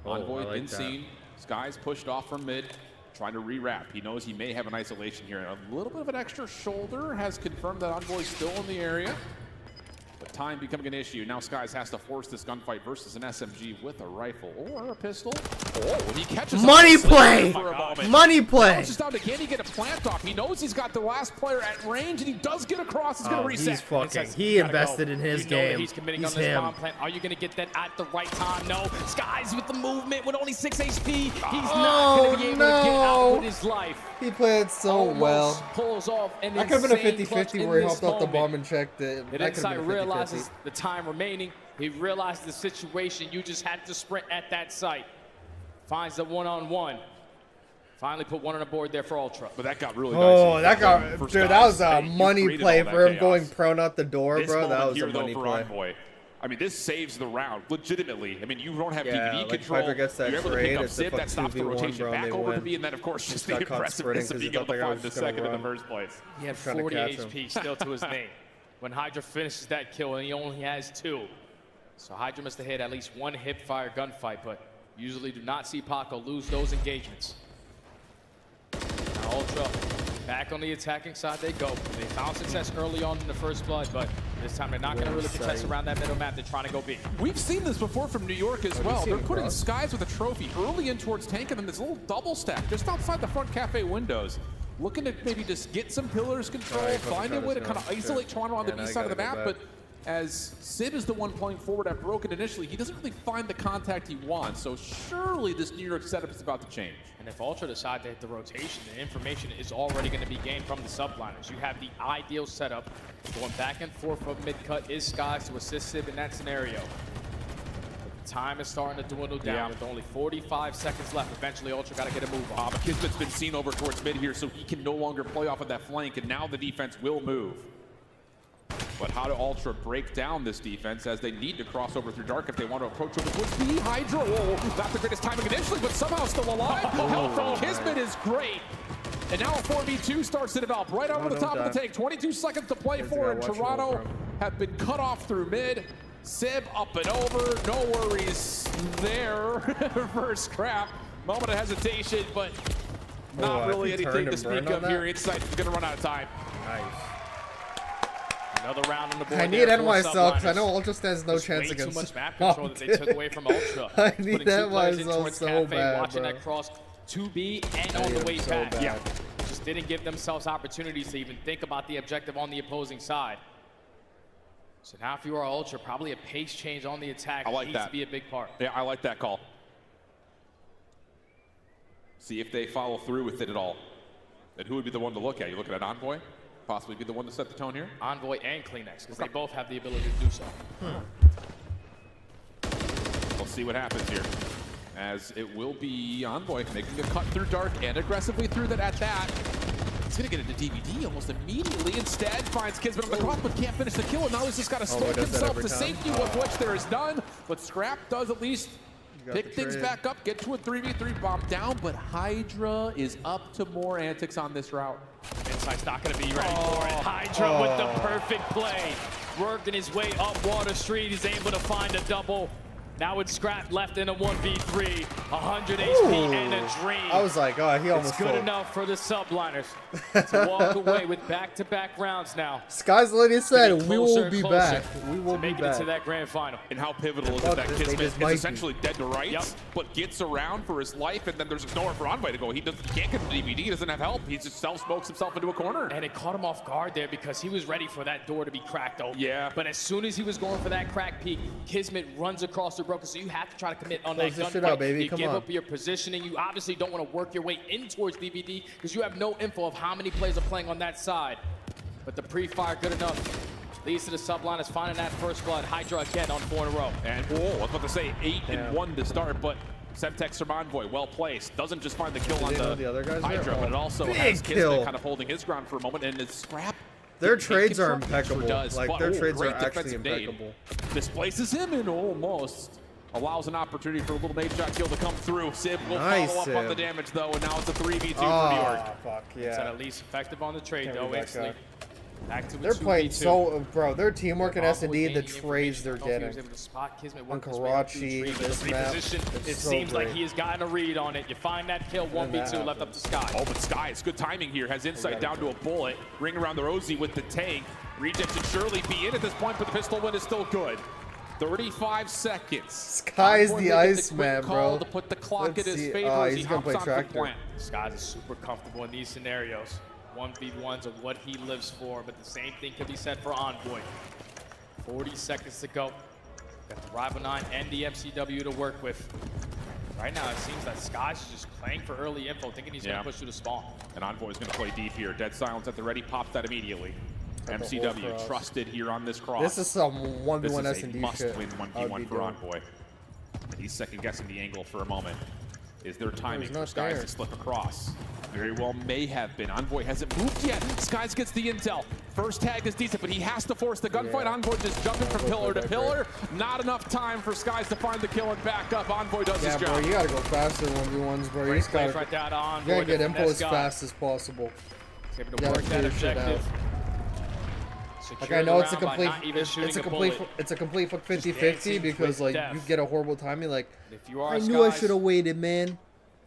Envoy been seen. Skies pushed off from mid, trying to re-wrap. He knows he may have an isolation here. A little bit of an extra shoulder has confirmed that Envoy's still in the area. But time becoming an issue. Now Skies has to force this gunfight versus an SMG with a rifle or a pistol. Oh, he catches money play! Money play! It's just down to can he get a plant off? He knows he's got the last player at range, and he does get across. He's gonna reset. He's fucking. He invested in his game. He's committing on this bomb plant. Are you gonna get that at the right time? No. Skies with the movement with only 6 HP. He's not gonna be able to get out with his life. He played so well. Pulls off an that could have been a 50-50 where he hopped off the bomb and checked it. And Inside realizes the time remaining. He realized the situation. You just had to sprint at that site. Finds the one-on-one. Finally put one on the board there for Ultra. But that got really dicey. That got, dude, that was a money play for him going prone out the door, bro. That was a money play. Envoy. I mean, this saves the round, legitimately. I mean, you don't have DVD like control. Gets that you're able to trade, pick up Zib, that stops the rotation back over to B, and then, of course, just the impressiveness of being able to find the second in the first place. He had 40 HP still to his name. When Hydra finishes that kill, and he only has 2. So Hydra must have hit at least 1 hip-fire gunfight, but usually do not see Paco lose those engagements. Now Ultra back on the attacking side they go. They found success early on in the first blood, but this time they're not going to really contest around that middle map. They're trying to go B. We've seen this before from New York as well. They're putting Skies with a trophy early in towards tank, and then this little double stack just outside the front cafe windows. Looking to maybe just get some pillars control, find a way to kind of isolate Toronto on the B side of the map, but as Sid is the one playing forward after broken initially, he doesn't really find the contact he wants, so surely this New York setup is about to change. And if Ultra decide to hit the rotation, the information is already going to be gained from the subliners. You have the ideal setup. Going back and forth from mid-cut is Skies to assist Sid in that scenario. Time is starting to dwindle down with only 45 seconds left. Eventually, Ultra got to get a move on. But Kismet's been seen over towards mid here, so he can no longer play off of that flank, and now the defense will move. But how do Ultra break down this defense as they need to cross over through dark if they want to approach over towards B? Hydra, not the greatest timing initially, but somehow still alive. Help from Kismet is great. And now a 4v2 starts to develop right over the top of the tank. 22 seconds to play for, and Toronto have been cut off through mid. Sib up and over, no worries there for Scrap. Moment of hesitation, but not really anything to speak of here. Insight is going to run out of time. Nice. Another round on the board. I need NYSL because I know Ultra stands no chance against. Too much map control that they took away from Ultra. I need NYSL so bad, watching bro. that cross 2B and on the way back. Yeah, just didn't give themselves opportunities to even think about the objective on the opposing side. So now if you are Ultra, probably a pace change on the attack needs to be a big part. Yeah, I like that call. See if they follow through with it at all. And who would be the one to look at? You looking at Envoy? Possibly be the one to set the tone here? Envoy and Kleenex, because they both have the ability to do so. We'll see what happens here. As it will be Envoy making a cut through dark and aggressively through that at that. He's going to get into DVD almost immediately. Instead, finds Kismet on the cross, but can't finish the kill. And now he's just got to stoke himself to safety, of which there is none. But Scrap does at least pick things back up, get to a 3v3 bomb down, but Hydra is up to more antics on this route. Insight's not going to be ready for it. Hydra with the perfect play. Working his way up Water Street. He's able to find a double. Now it's Scrap left in a 1v3. 100 HP and a dream. I was like, oh, he almost It's good enough for the subliners to walk away with back-to-back rounds now. Sky's lady said, we will be back. We will be Make it back. to that grand final. And how pivotal is it that Kismet is essentially dead to rights, but gets around for his life, and then there's nowhere for Envoy to go. He can't get the DVD, he doesn't have help. He just self-smokes himself into a corner. And it caught him off guard there because he was ready for that door to be cracked open. Yeah. But as soon as he was going for that crack peek, Kismet runs across the broken, so you have to try to commit on that Close this shit gunfight. out, baby. You Come give on. up your positioning. You obviously don't want to work your way in towards DVD because you have no info of how many players are playing on that side. But the pre-fire good enough. Leads to the subliners finding that first blood. Hydra again on 4 in a row. And I was about to say 8-1 to start, but Semtex from Envoy, well placed. Doesn't just find the kill on the other guys Hydra, but it also has Kismet kind of holding his ground for a moment, and it's Scrap. Their trades are Sure impeccable. does, Like, but, their trades are great actually defensive nade. impeccable. Displaces him and almost allows an opportunity for a little nade shot kill to come through. Sib will follow up on the damage, though, and now it's a 3v2 for New York. Fuck, It's yeah. at least effective on the trade, though, instantly. Back to a They're playing 2v2. so, bro, their teamwork in S&D, the Gaining trades they're information. He was getting. able to spot Kismet On working his way up through the Karachi, tree, but this the map, reposition, it's it so seems like great. he has gotten a read on it. You find that kill, 1v2 left up to Sky. Oh, but Sky, it's good timing here. Has insight down to a bullet. Ring around the Rosie with the tank. Reject should surely be in at this point, but the pistol win is still good. 35 seconds. Sky's the Iceman, bro. To put the clock Let's in his see. favor as he He's gonna hops play on tractor. plant. Sky's is super comfortable in these scenarios. 1v1s of what he lives for, but the same thing can be said for Envoy. 40 seconds to go. Got the Rival 9 and the MCW to work with. Right now, it seems that Sky's is just playing for early info, thinking he's going to push through the spawn. And Envoy's going to play deep here. Dead silence at the ready, pops that immediately. MCW trusted here on this cross. This is some 1v1 This is S&D a must shit. win 1v1 for Envoy. And he's second guessing the angle for a moment. Is there timing for Skies to slip across? Very well may have been. Envoy hasn't moved yet. Skies gets the intel. First tag is decent, but he has to force the gunfight. Envoy just jumping from pillar to pillar. Not enough time for Skies to find the kill and back up. Envoy does his Yeah, job. bro, you gotta go faster than 1v1s, bro. You just gotta, right down to Envoy, you gotta get the info as finesse guy. fast as possible. He's able You to gotta work that figure shit out. objective. Like, I know it's a complete, it's a complete 50-50 because like you get a horrible timing. Like, If you are I knew I Skies, should have waited, man.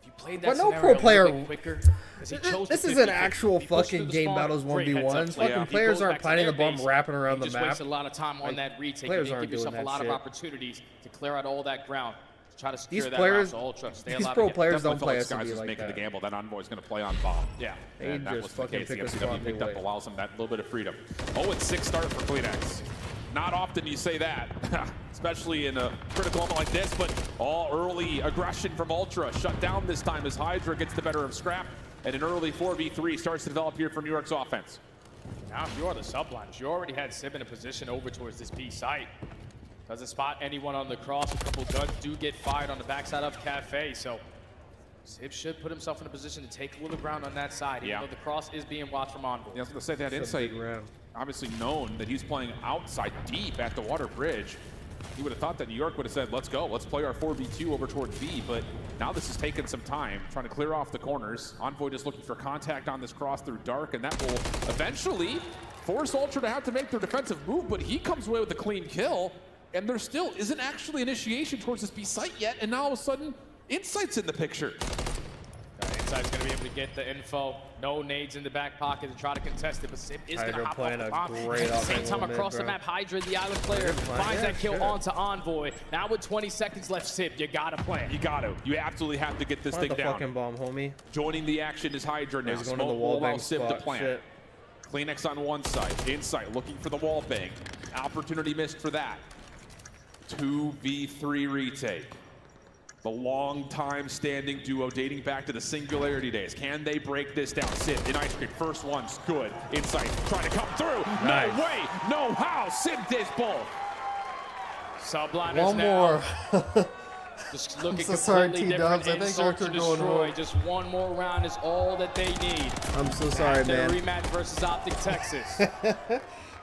if you played But that no scenario pro a little player. bit quicker, 'cause he chose This the isn't 50-50. actual He pushed through fucking the game spawn, battles great heads up 1v1s. play. Fucking He players goes aren't back to planting the their bomb base. wrapping around You the just map. wasted a lot of time on Like, that retake. players You aren't give yourself doing a that lot of shit. opportunities to clear out all that ground. To try to secure These that players, round to Ultra. Stay these alive pro again. players don't Definitely play felt like S&D Skies was like making that. the gamble that Envoy's going to play on bomb. Yeah. They And that just was the fucking case. The pick a MCW spot picked anyway. up, allows him that little bit of freedom. 0-6 start for Kleenex. Not often you say that, especially in a critical moment like this, but all early aggression from Ultra. Shut down this time as Hydra gets the better of Scrap, and an early 4v3 starts to develop here for New York's offense. Now, if you are the subliners, you already had Sib in a position over towards this B site. Doesn't spot anyone on the cross. A couple guns do get fired on the backside of Cafe, so Sib should put himself in a position to take a little ground on that side, even though the cross is being watched from Envoy. Yeah, I was going to say that insight, obviously known that he's playing outside deep at the water bridge. He would have thought that New York would have said, let's go, let's play our 4v2 over towards B, but now this has taken some time, trying to clear off the corners. Envoy just looking for contact on this cross through dark, and that will eventually force Ultra to have to make their defensive move, but he comes away with a clean kill, and there still isn't actually initiation towards this B site yet, and now all of a sudden, Insight's in the picture. Insight's going to be able to get the info. No nades in the back pocket to try to contest it, but Sib is going to Hydra hop playing off the a bomb. great At the same offensive time, mid, across the bro. map, Hydra, the island player, finds that kill onto Envoy. Now with 20 seconds left, Sib, you got to play. You got to. You absolutely have to get this Find thing the down. fucking bomb, homie. Joining the action is Hydra now. He's going to the Smoke wall will allow bang Sib to spot. plant. Shit. Kleenex on one side. Insight looking for the wall bang. Opportunity missed for that. 2v3 retake. The long-time standing duo dating back to the Singularity days. Can they break this down? Sib in ice cream. First one's good. Insight trying to come through. Nice. No way, no how. Sib does both. Subliners One now. more. Just looking I'm so sorry, completely T-Dubs. different. I think Insult to they're going destroy. home. Just one more round is all that they need. I'm so sorry, After man. the rematch versus Optic Texas.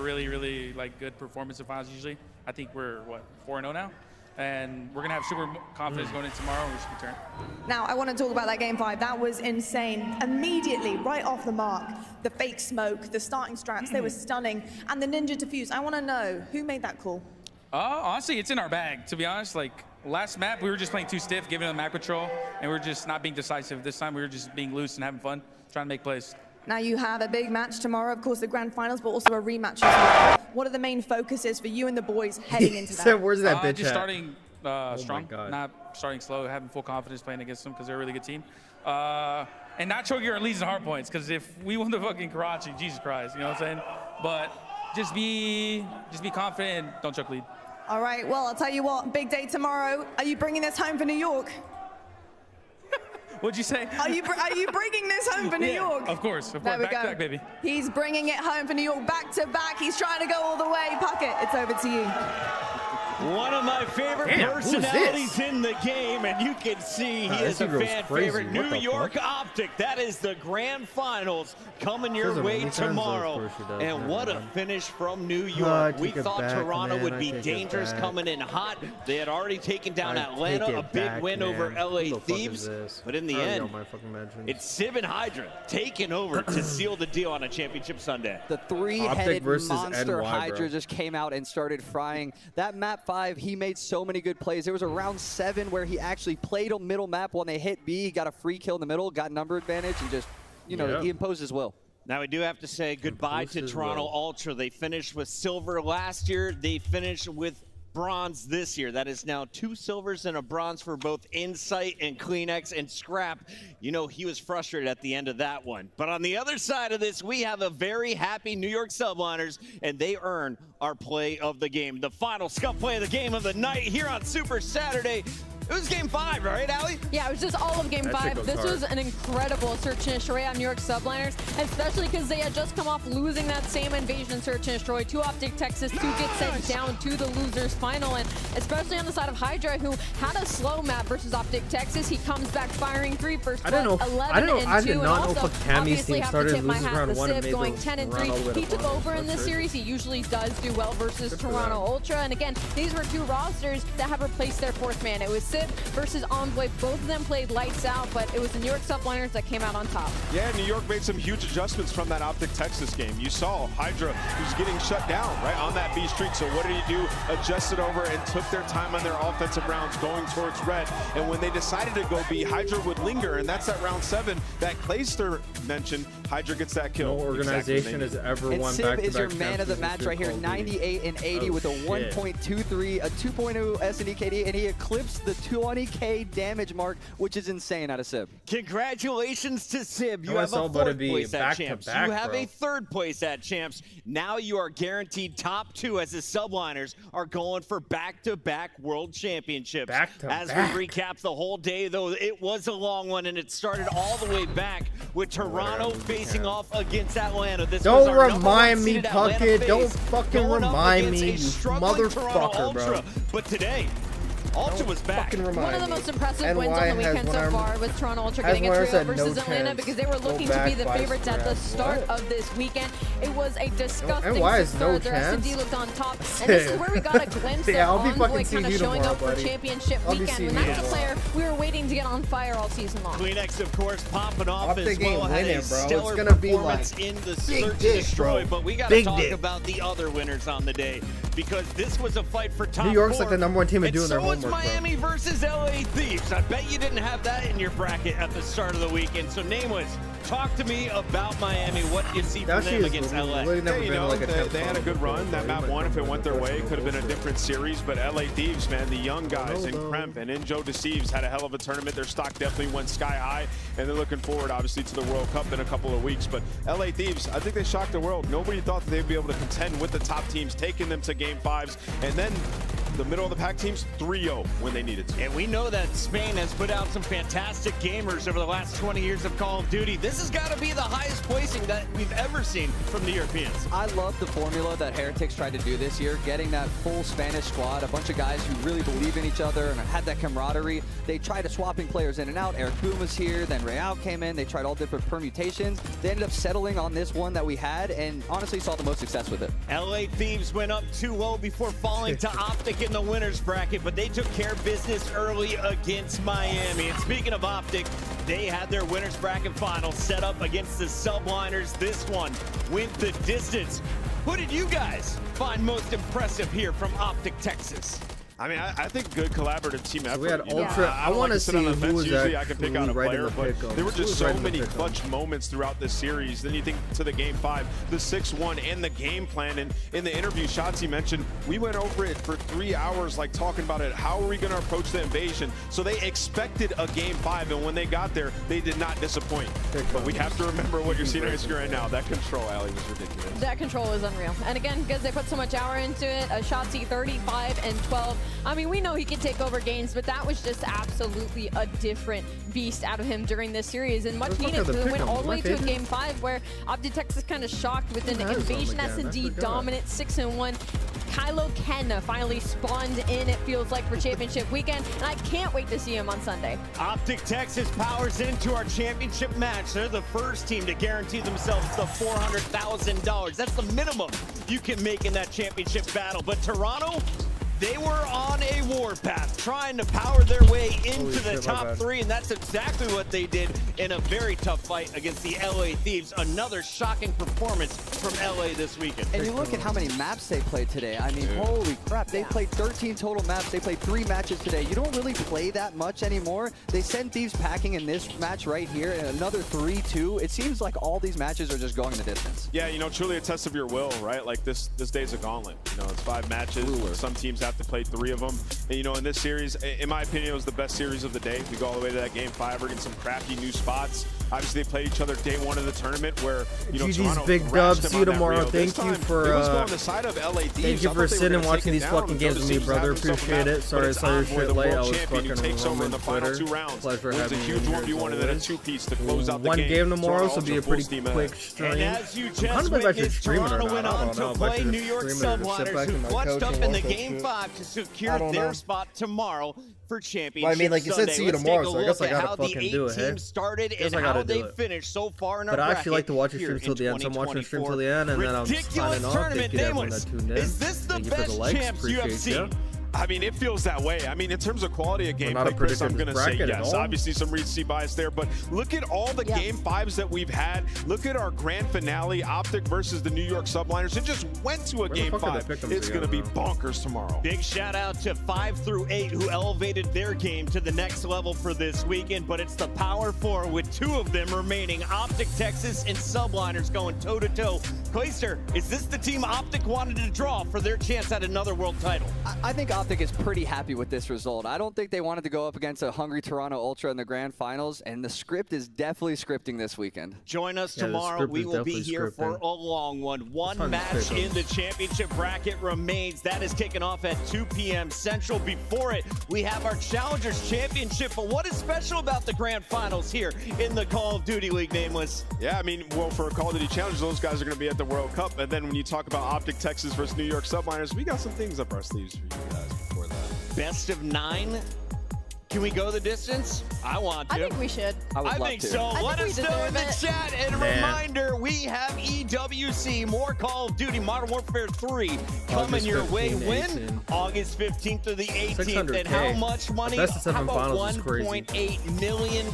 a really, really like good performance in finals usually. I think we're, what, 4-0 now? And we're going to have super confidence going in tomorrow, and we should return. Now, I want to talk about that game 5. That was insane. Immediately, right off the mark, the fake smoke, the starting straps, they were stunning. And the Ninja Defuse, I want to know, who made that call? Honestly, it's in our bag, to be honest. Like, last map, we were just playing too stiff, giving them map control, and we were just not being decisive. This time, we were just being loose and having fun, trying to make plays. Now you have a big match tomorrow, of course, the grand finals, but also a rematch as well. What are the main focuses for you and the boys heading into that? Where's that bitch just at? starting strong, not starting slow, having full confidence playing against them because they're a really good team. And not choking our leads and hard points, because if we won the fucking Karachi, Jesus Christ, you know what I'm saying? But just be confident and don't choke lead. All right, well, I'll tell you what, big day tomorrow. Are you bringing this home for New York? What'd you say? Are you bringing this home for New York? Of course, There we back go. to back, baby. He's bringing it home for New York, back to back. He's trying to go all the way. Puckett, it's over to you. One of my favorite personalities in the game, and you can see he is a fan favorite. New York Optic, that is the grand finals coming your way tomorrow. And what a finish from New York. We thought Toronto would be dangerous coming in hot. They had already taken down Atlanta, a big win over LA Thieves. But in the end, it's Sib and Hydra taking over to seal the deal on a championship Sunday. The three-headed monster Hydra just came out and started frying. That map 5, he made so many good plays. There was a round 7 where he actually played on middle map. When they hit B, he got a free kill in the middle, got number advantage, and just, you know, he imposed his will. Now we do have to say goodbye to Toronto Ultra. They finished with silver last year. They finished with bronze this year. That is now 2 silvers and a bronze for both Insight and Kleenex. And Scrap, you know, he was frustrated at the end of that one. But on the other side of this, we have a very happy New York Subliners, and they earn our play of the game. The final Scuff play of the game of the night here on Super Saturday. It was game 5, right, Allie? Yeah, it was just all of game 5. This was an incredible search and destroy on New York Subliners, especially because they had just come off losing that same invasion search and destroy to Optic Texas to get sent down to the losers final. And especially on the side of Hydra, who had a slow map versus Optic Texas, he comes back firing 3 first blood, 11 and 2, and also obviously have to tip my hat to Civ going 10 and 3. He took over in this series. He usually does do well versus Toronto Ultra. And again, these were 2 rosters that have replaced their 4th man. It was Civ versus Envoy. Both of them played lights out, but it was the New York Subliners that came out on top. Yeah, New York made some huge adjustments from that Optic Texas game. You saw Hydra was getting shut down right on that B streak. So what did he do? Adjusted over and took their time on their offensive rounds going towards red. And when they decided to go B, Hydra would linger, and that's that round 7 that Clayster mentioned. Hydra gets that kill. No organization has ever won back-to-back. Civ is your man of the match right here, 98 and 80 with a 1.23, a 2.0 S&E KD, and he eclipsed the 20K damage mark, which is insane out of Civ. Congratulations to Civ. You have a 4th place at Champs. You have a 3rd place at Champs. Now you are guaranteed top 2 as the Subliners are going for back-to-back World Championships. As we recap the whole day, though, it was a long one, and it started all the way back with Toronto facing off against Atlanta. This was Don't our remind me, Puckett. Don't fucking remind me, you motherfucker, bro. But today, Ultra was back. One of the most impressive wins on the weekend so far was Toronto Ultra getting a 3-0 versus Atlanta, because they were looking to be the favorites at the start of this weekend. It was a disgusting start. The S&D looked on top, and this is where we got a glimpse of Envoy kind of showing up for championship weekend. When that's the player we were waiting to get on fire all season long. Kleenex, of course, popping off as well. Had a stellar performance in the search and destroy, but we got to talk about the other winners on the day, because this was a fight for top 4. New York's like the #1 team at doing their homework. Miami versus LA Thieves. I bet you didn't have that in your bracket at the start of the weekend. So Nameless, talk to me about Miami. What do you see from them against LA? They had a good run. That map 1, if it went their way, could have been a different series. But LA Thieves, man, the young guys in Kremp and in Joe Deceives had a hell of a tournament. Their stock definitely went sky high, and they're looking forward, obviously, to the World Cup in a couple of weeks. But LA Thieves, I think they shocked the world. Nobody thought that they'd be able to contend with the top teams, taking them to Game 5s, and then the middle of the pack teams 3-0 when they needed to. And we know that Spain has put out some fantastic gamers over the last 20 years of Call of Duty. This has got to be the highest placing that we've ever seen from the Europeans. I love the formula that Heretics tried to do this year, getting that full Spanish squad, a bunch of guys who really believe in each other and had that camaraderie. They tried swapping players in and out. Eric Boom was here, then Real came in. They tried all different permutations. They ended up settling on this one that we had, and honestly saw the most success with it. LA Thieves went up 2-0 before falling to Optic in the winner's bracket, but they took care of business early against Miami. And speaking of Optic, they had their winner's bracket final set up against the Subliners. This one went the distance. Who did you guys find most impressive here from Optic Texas? I mean, I think good collaborative team effort. So we had you know? Ultra. I want to sit see on the who fence. was Usually I can pick out a right in player, the but pick. there were just Who was so right in the many pick clutch moments throughout this series. Then you think to the game 5, the 6-1, and the game plan. And in the interview, Shotzi mentioned we went over it for 3 hours, like talking about it. How are we going to approach the invasion? So they expected a game 5, and when they got there, they did not disappoint. But we have to remember what you're seeing on your screen right now. That control, Allie, was ridiculous. That control is unreal. And again, because they put so much hour into it, Shotzi 35 and 12. I mean, we know he can take over games, but that was just absolutely a different beast out of him during this series. And much needed because it went all the way to a game 5 where Optic Texas kind of shocked with an invasion S&D dominant 6-1. Kylo Ken finally spawned in, it feels like, for championship weekend, and I can't wait to see him on Sunday. Optic Texas powers into our championship match. They're the first team to guarantee themselves the $400,000. That's the minimum you can make in that championship battle. But Toronto, they were on a warpath, trying to power their way into the top 3, and that's exactly what they did in a very tough fight against the LA Thieves. Another shocking performance from LA this weekend. And you look at how many maps they played today. I mean, holy crap, they played 13 total maps. They played 3 matches today. You don't really play that much anymore. They send Thieves packing in this match right here, and another 3-2. It seems like all these matches are just going the distance. Yeah, you know, truly a test of your will, right? Like this day's a gauntlet. You know, it's 5 matches. Some teams have to play 3 of them. And, you know, in this series, in my opinion, it was the best series of the day. We go all the way to that game 5. We're getting some crafty new spots. Obviously, they played each other day 1 of the tournament where, you know, GG's Toronto big dub. See you tomorrow. Thank Thank you for sitting and watching these fucking games with me, brother. Appreciate it. Sorry I saw your shit late. I was fucking on Twitter. Pleasure having you. 1v1 and then a 2-piece to close out the one game tomorrow, so Toronto be a Ultra pretty quick stream. And as you I'm just kind of about to witnessed, stream it or Toronto not. went I on don't know. to If I play should New York stream it or just sit Subliners, back who in my clutched couch up and in the watch that game shit. 5 to I secure don't their know. spot tomorrow for championship Well, I mean, like you said, Sunday. see you Let's tomorrow, take a so I guess look I gotta at how the fucking do 8 it, hey? teams started Guess and I gotta how do they it. finished so far in our But I actually like to watch your here streams till in the end, so I'm watching your stream till the 2024. end, and then I'm Ridiculous signing off. tournament, Thank you to everyone nameless. that tuned in. Is this the Thank you for the best likes. champs you have Appreciate seen? ya. I mean, it feels that way. I mean, in terms of quality of We're not a gameplay, Chris, I'm predictor going to say bracket at yes. all. Obviously, some recency bias there, but look at all the game 5s that we've had. Look at our grand finale, Optic versus the New York Subliners. It just went to a game 5. It's going to be bonkers tomorrow. Big shout out to 5 through 8 who elevated their game to the next level for this weekend, but it's the Power 4 with 2 of them remaining. Optic Texas and Subliners going toe-to-toe. Clayster, is this the team Optic wanted to draw for their chance at another world title? I think Optic is pretty happy with this result. I don't think they wanted to go up against a hungry Toronto Ultra in the grand finals, and the script is definitely scripting this weekend. Join us tomorrow. We will be here for a long one. One match in the championship bracket remains. That is kicking off at 2 p.m. Central. Before it, we have our Challengers Championship. But what is special about the grand finals here in the Call of Duty League, Nameless? Yeah, I mean, well, for a Call of Duty Challenge, those guys are going to be at the World Cup. And then when you talk about Optic Texas versus New York Subliners, we got some things up our sleeves for you guys before that. Best of 9. Can we go the distance? I want to. I think we should. I think so. Let us know in the chat. And a reminder, we have EWC, more Call of Duty Modern Warfare 3 coming your way. When? August 15th to the 18th. And how much money? How about $1.8 million?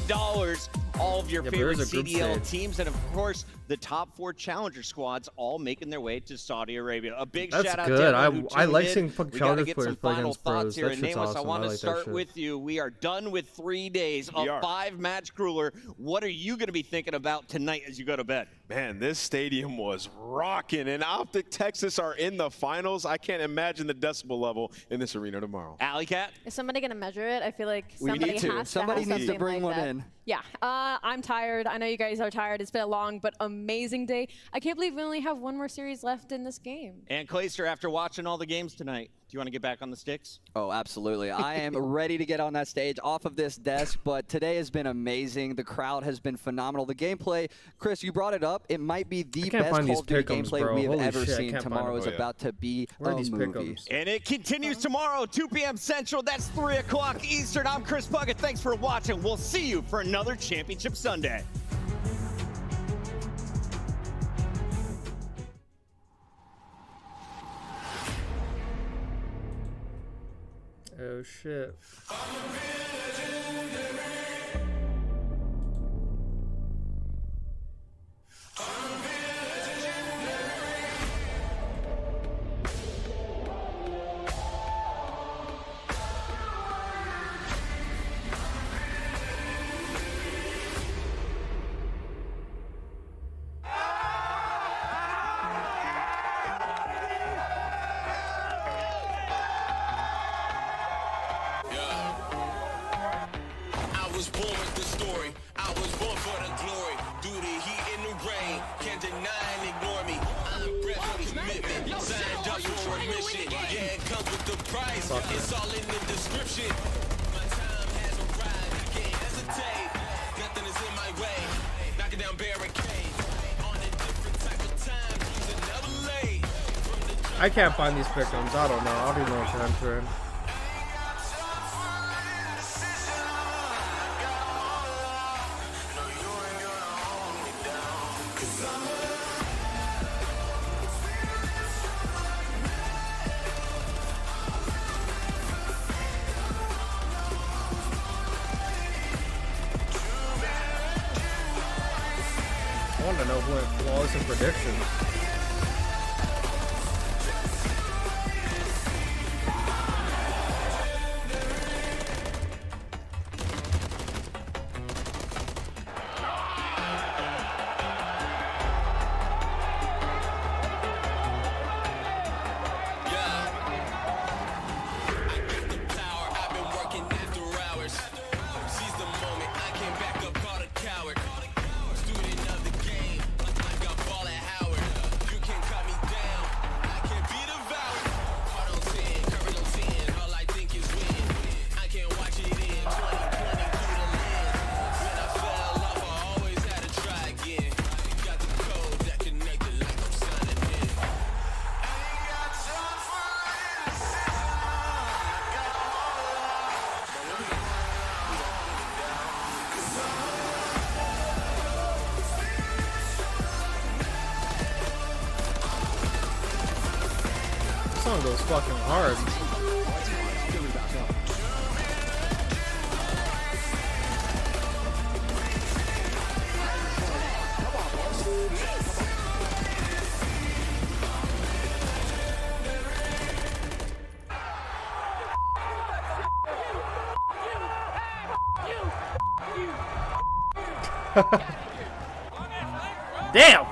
All of your favorite CDL teams, and of course, the top 4 Challenger squads all making their way to Saudi Arabia. A big shout out good. to everyone who I like tuned seeing in. We Challenger gotta get players some play final against thoughts pros. here. That And shit's Nameless, awesome. I want I to like that start shit. with you. We are done with 3 days of 5-match cruiler. What are you going to be thinking about tonight as you go to bed? Man, this stadium was rocking, and Optic Texas are in the finals. I can't imagine the decibel level in this arena tomorrow. Alley Cat? Is somebody going to measure it? I feel like We somebody need to. has Somebody to have needs to something bring like one that. in. Yeah, I'm tired. I know you guys are tired. It's been a long but amazing day. I can't believe we only have 1 more series left in this game. And Clayster, after watching all the games tonight, do you want to get back on the sticks? Oh, absolutely. I am ready to get on that stage off of this desk, but today has been amazing. The crowd has been phenomenal. The gameplay, Chris, you brought it up. It might be the best Call of Duty gameplay we have ever seen. Tomorrow is about to be a movie. And it continues tomorrow, 2 p.m. Central. That's 3 o'clock Eastern. I'm Chris Puckett. Thanks for watching. We'll see you for another Championship Sunday. Oh, shit. It's all in the description. My time has arrived. I can't hesitate. Nothing is in my way. Knocking down barricades. On a different type of time. Using never late. I can't find these pick'ems. I don't know. I don't even know what champs are in. I want to know who went flawless in predictions. This song goes fucking hard. Damn!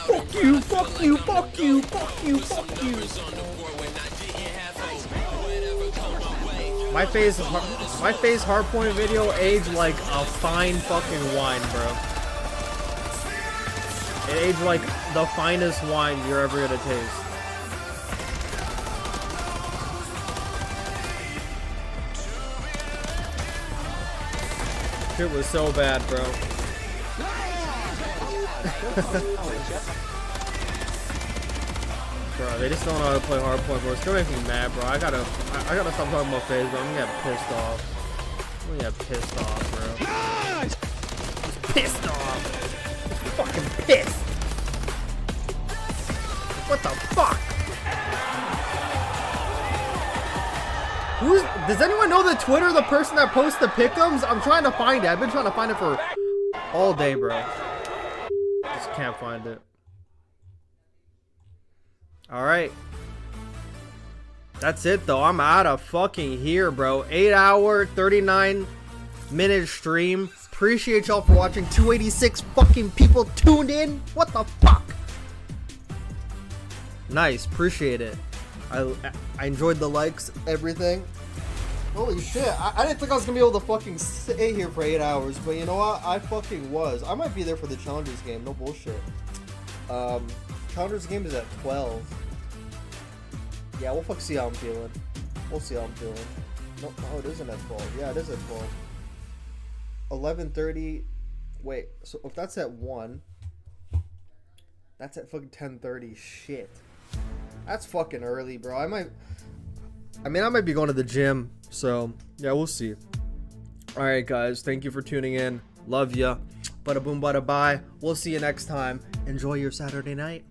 Fuck you, fuck you, fuck you, fuck you, fuck you. My face hardpoint video aged like a fine fucking wine, bro. It aged like the finest wine you're ever gonna taste. Shit was so bad, bro. Bro, they just don't know how to play hardpoint, bro. It's gonna make me mad, bro. I gotta stop talking about FaZe, bro. I'm gonna get pissed off. I'm gonna get pissed off, bro. Just pissed off. Just fucking pissed. What the fuck? Does anyone know the Twitter, the person that posts the pick'ems? I'm trying to find it. I've been trying to find it for all day, bro. Just can't find it. Alright. That's it, though. I'm out of fucking here, bro. 8-hour, 39-minute stream. Appreciate y'all for watching. 286 fucking people tuned in. What the fuck? Nice. Appreciate it. I enjoyed the likes, everything. Holy shit. I didn't think I was going to be able to fucking stay here for 8 hours. But you know what? I fucking was. I might be there for the Challengers game. No bullshit. Challengers game is at 12. Yeah, we'll see how I'm feeling. We'll see how I'm feeling. No, it isn't at 12. Yeah, it is at 12. 11:30. Wait, so if that's at 1, that's at fucking 10:30. Shit. That's fucking early, bro. I might be going to the gym. So, yeah, we'll see. Alright, guys. Thank you for tuning in. Love ya. Bada boom, bada bye. We'll see you next time. Enjoy your Saturday night.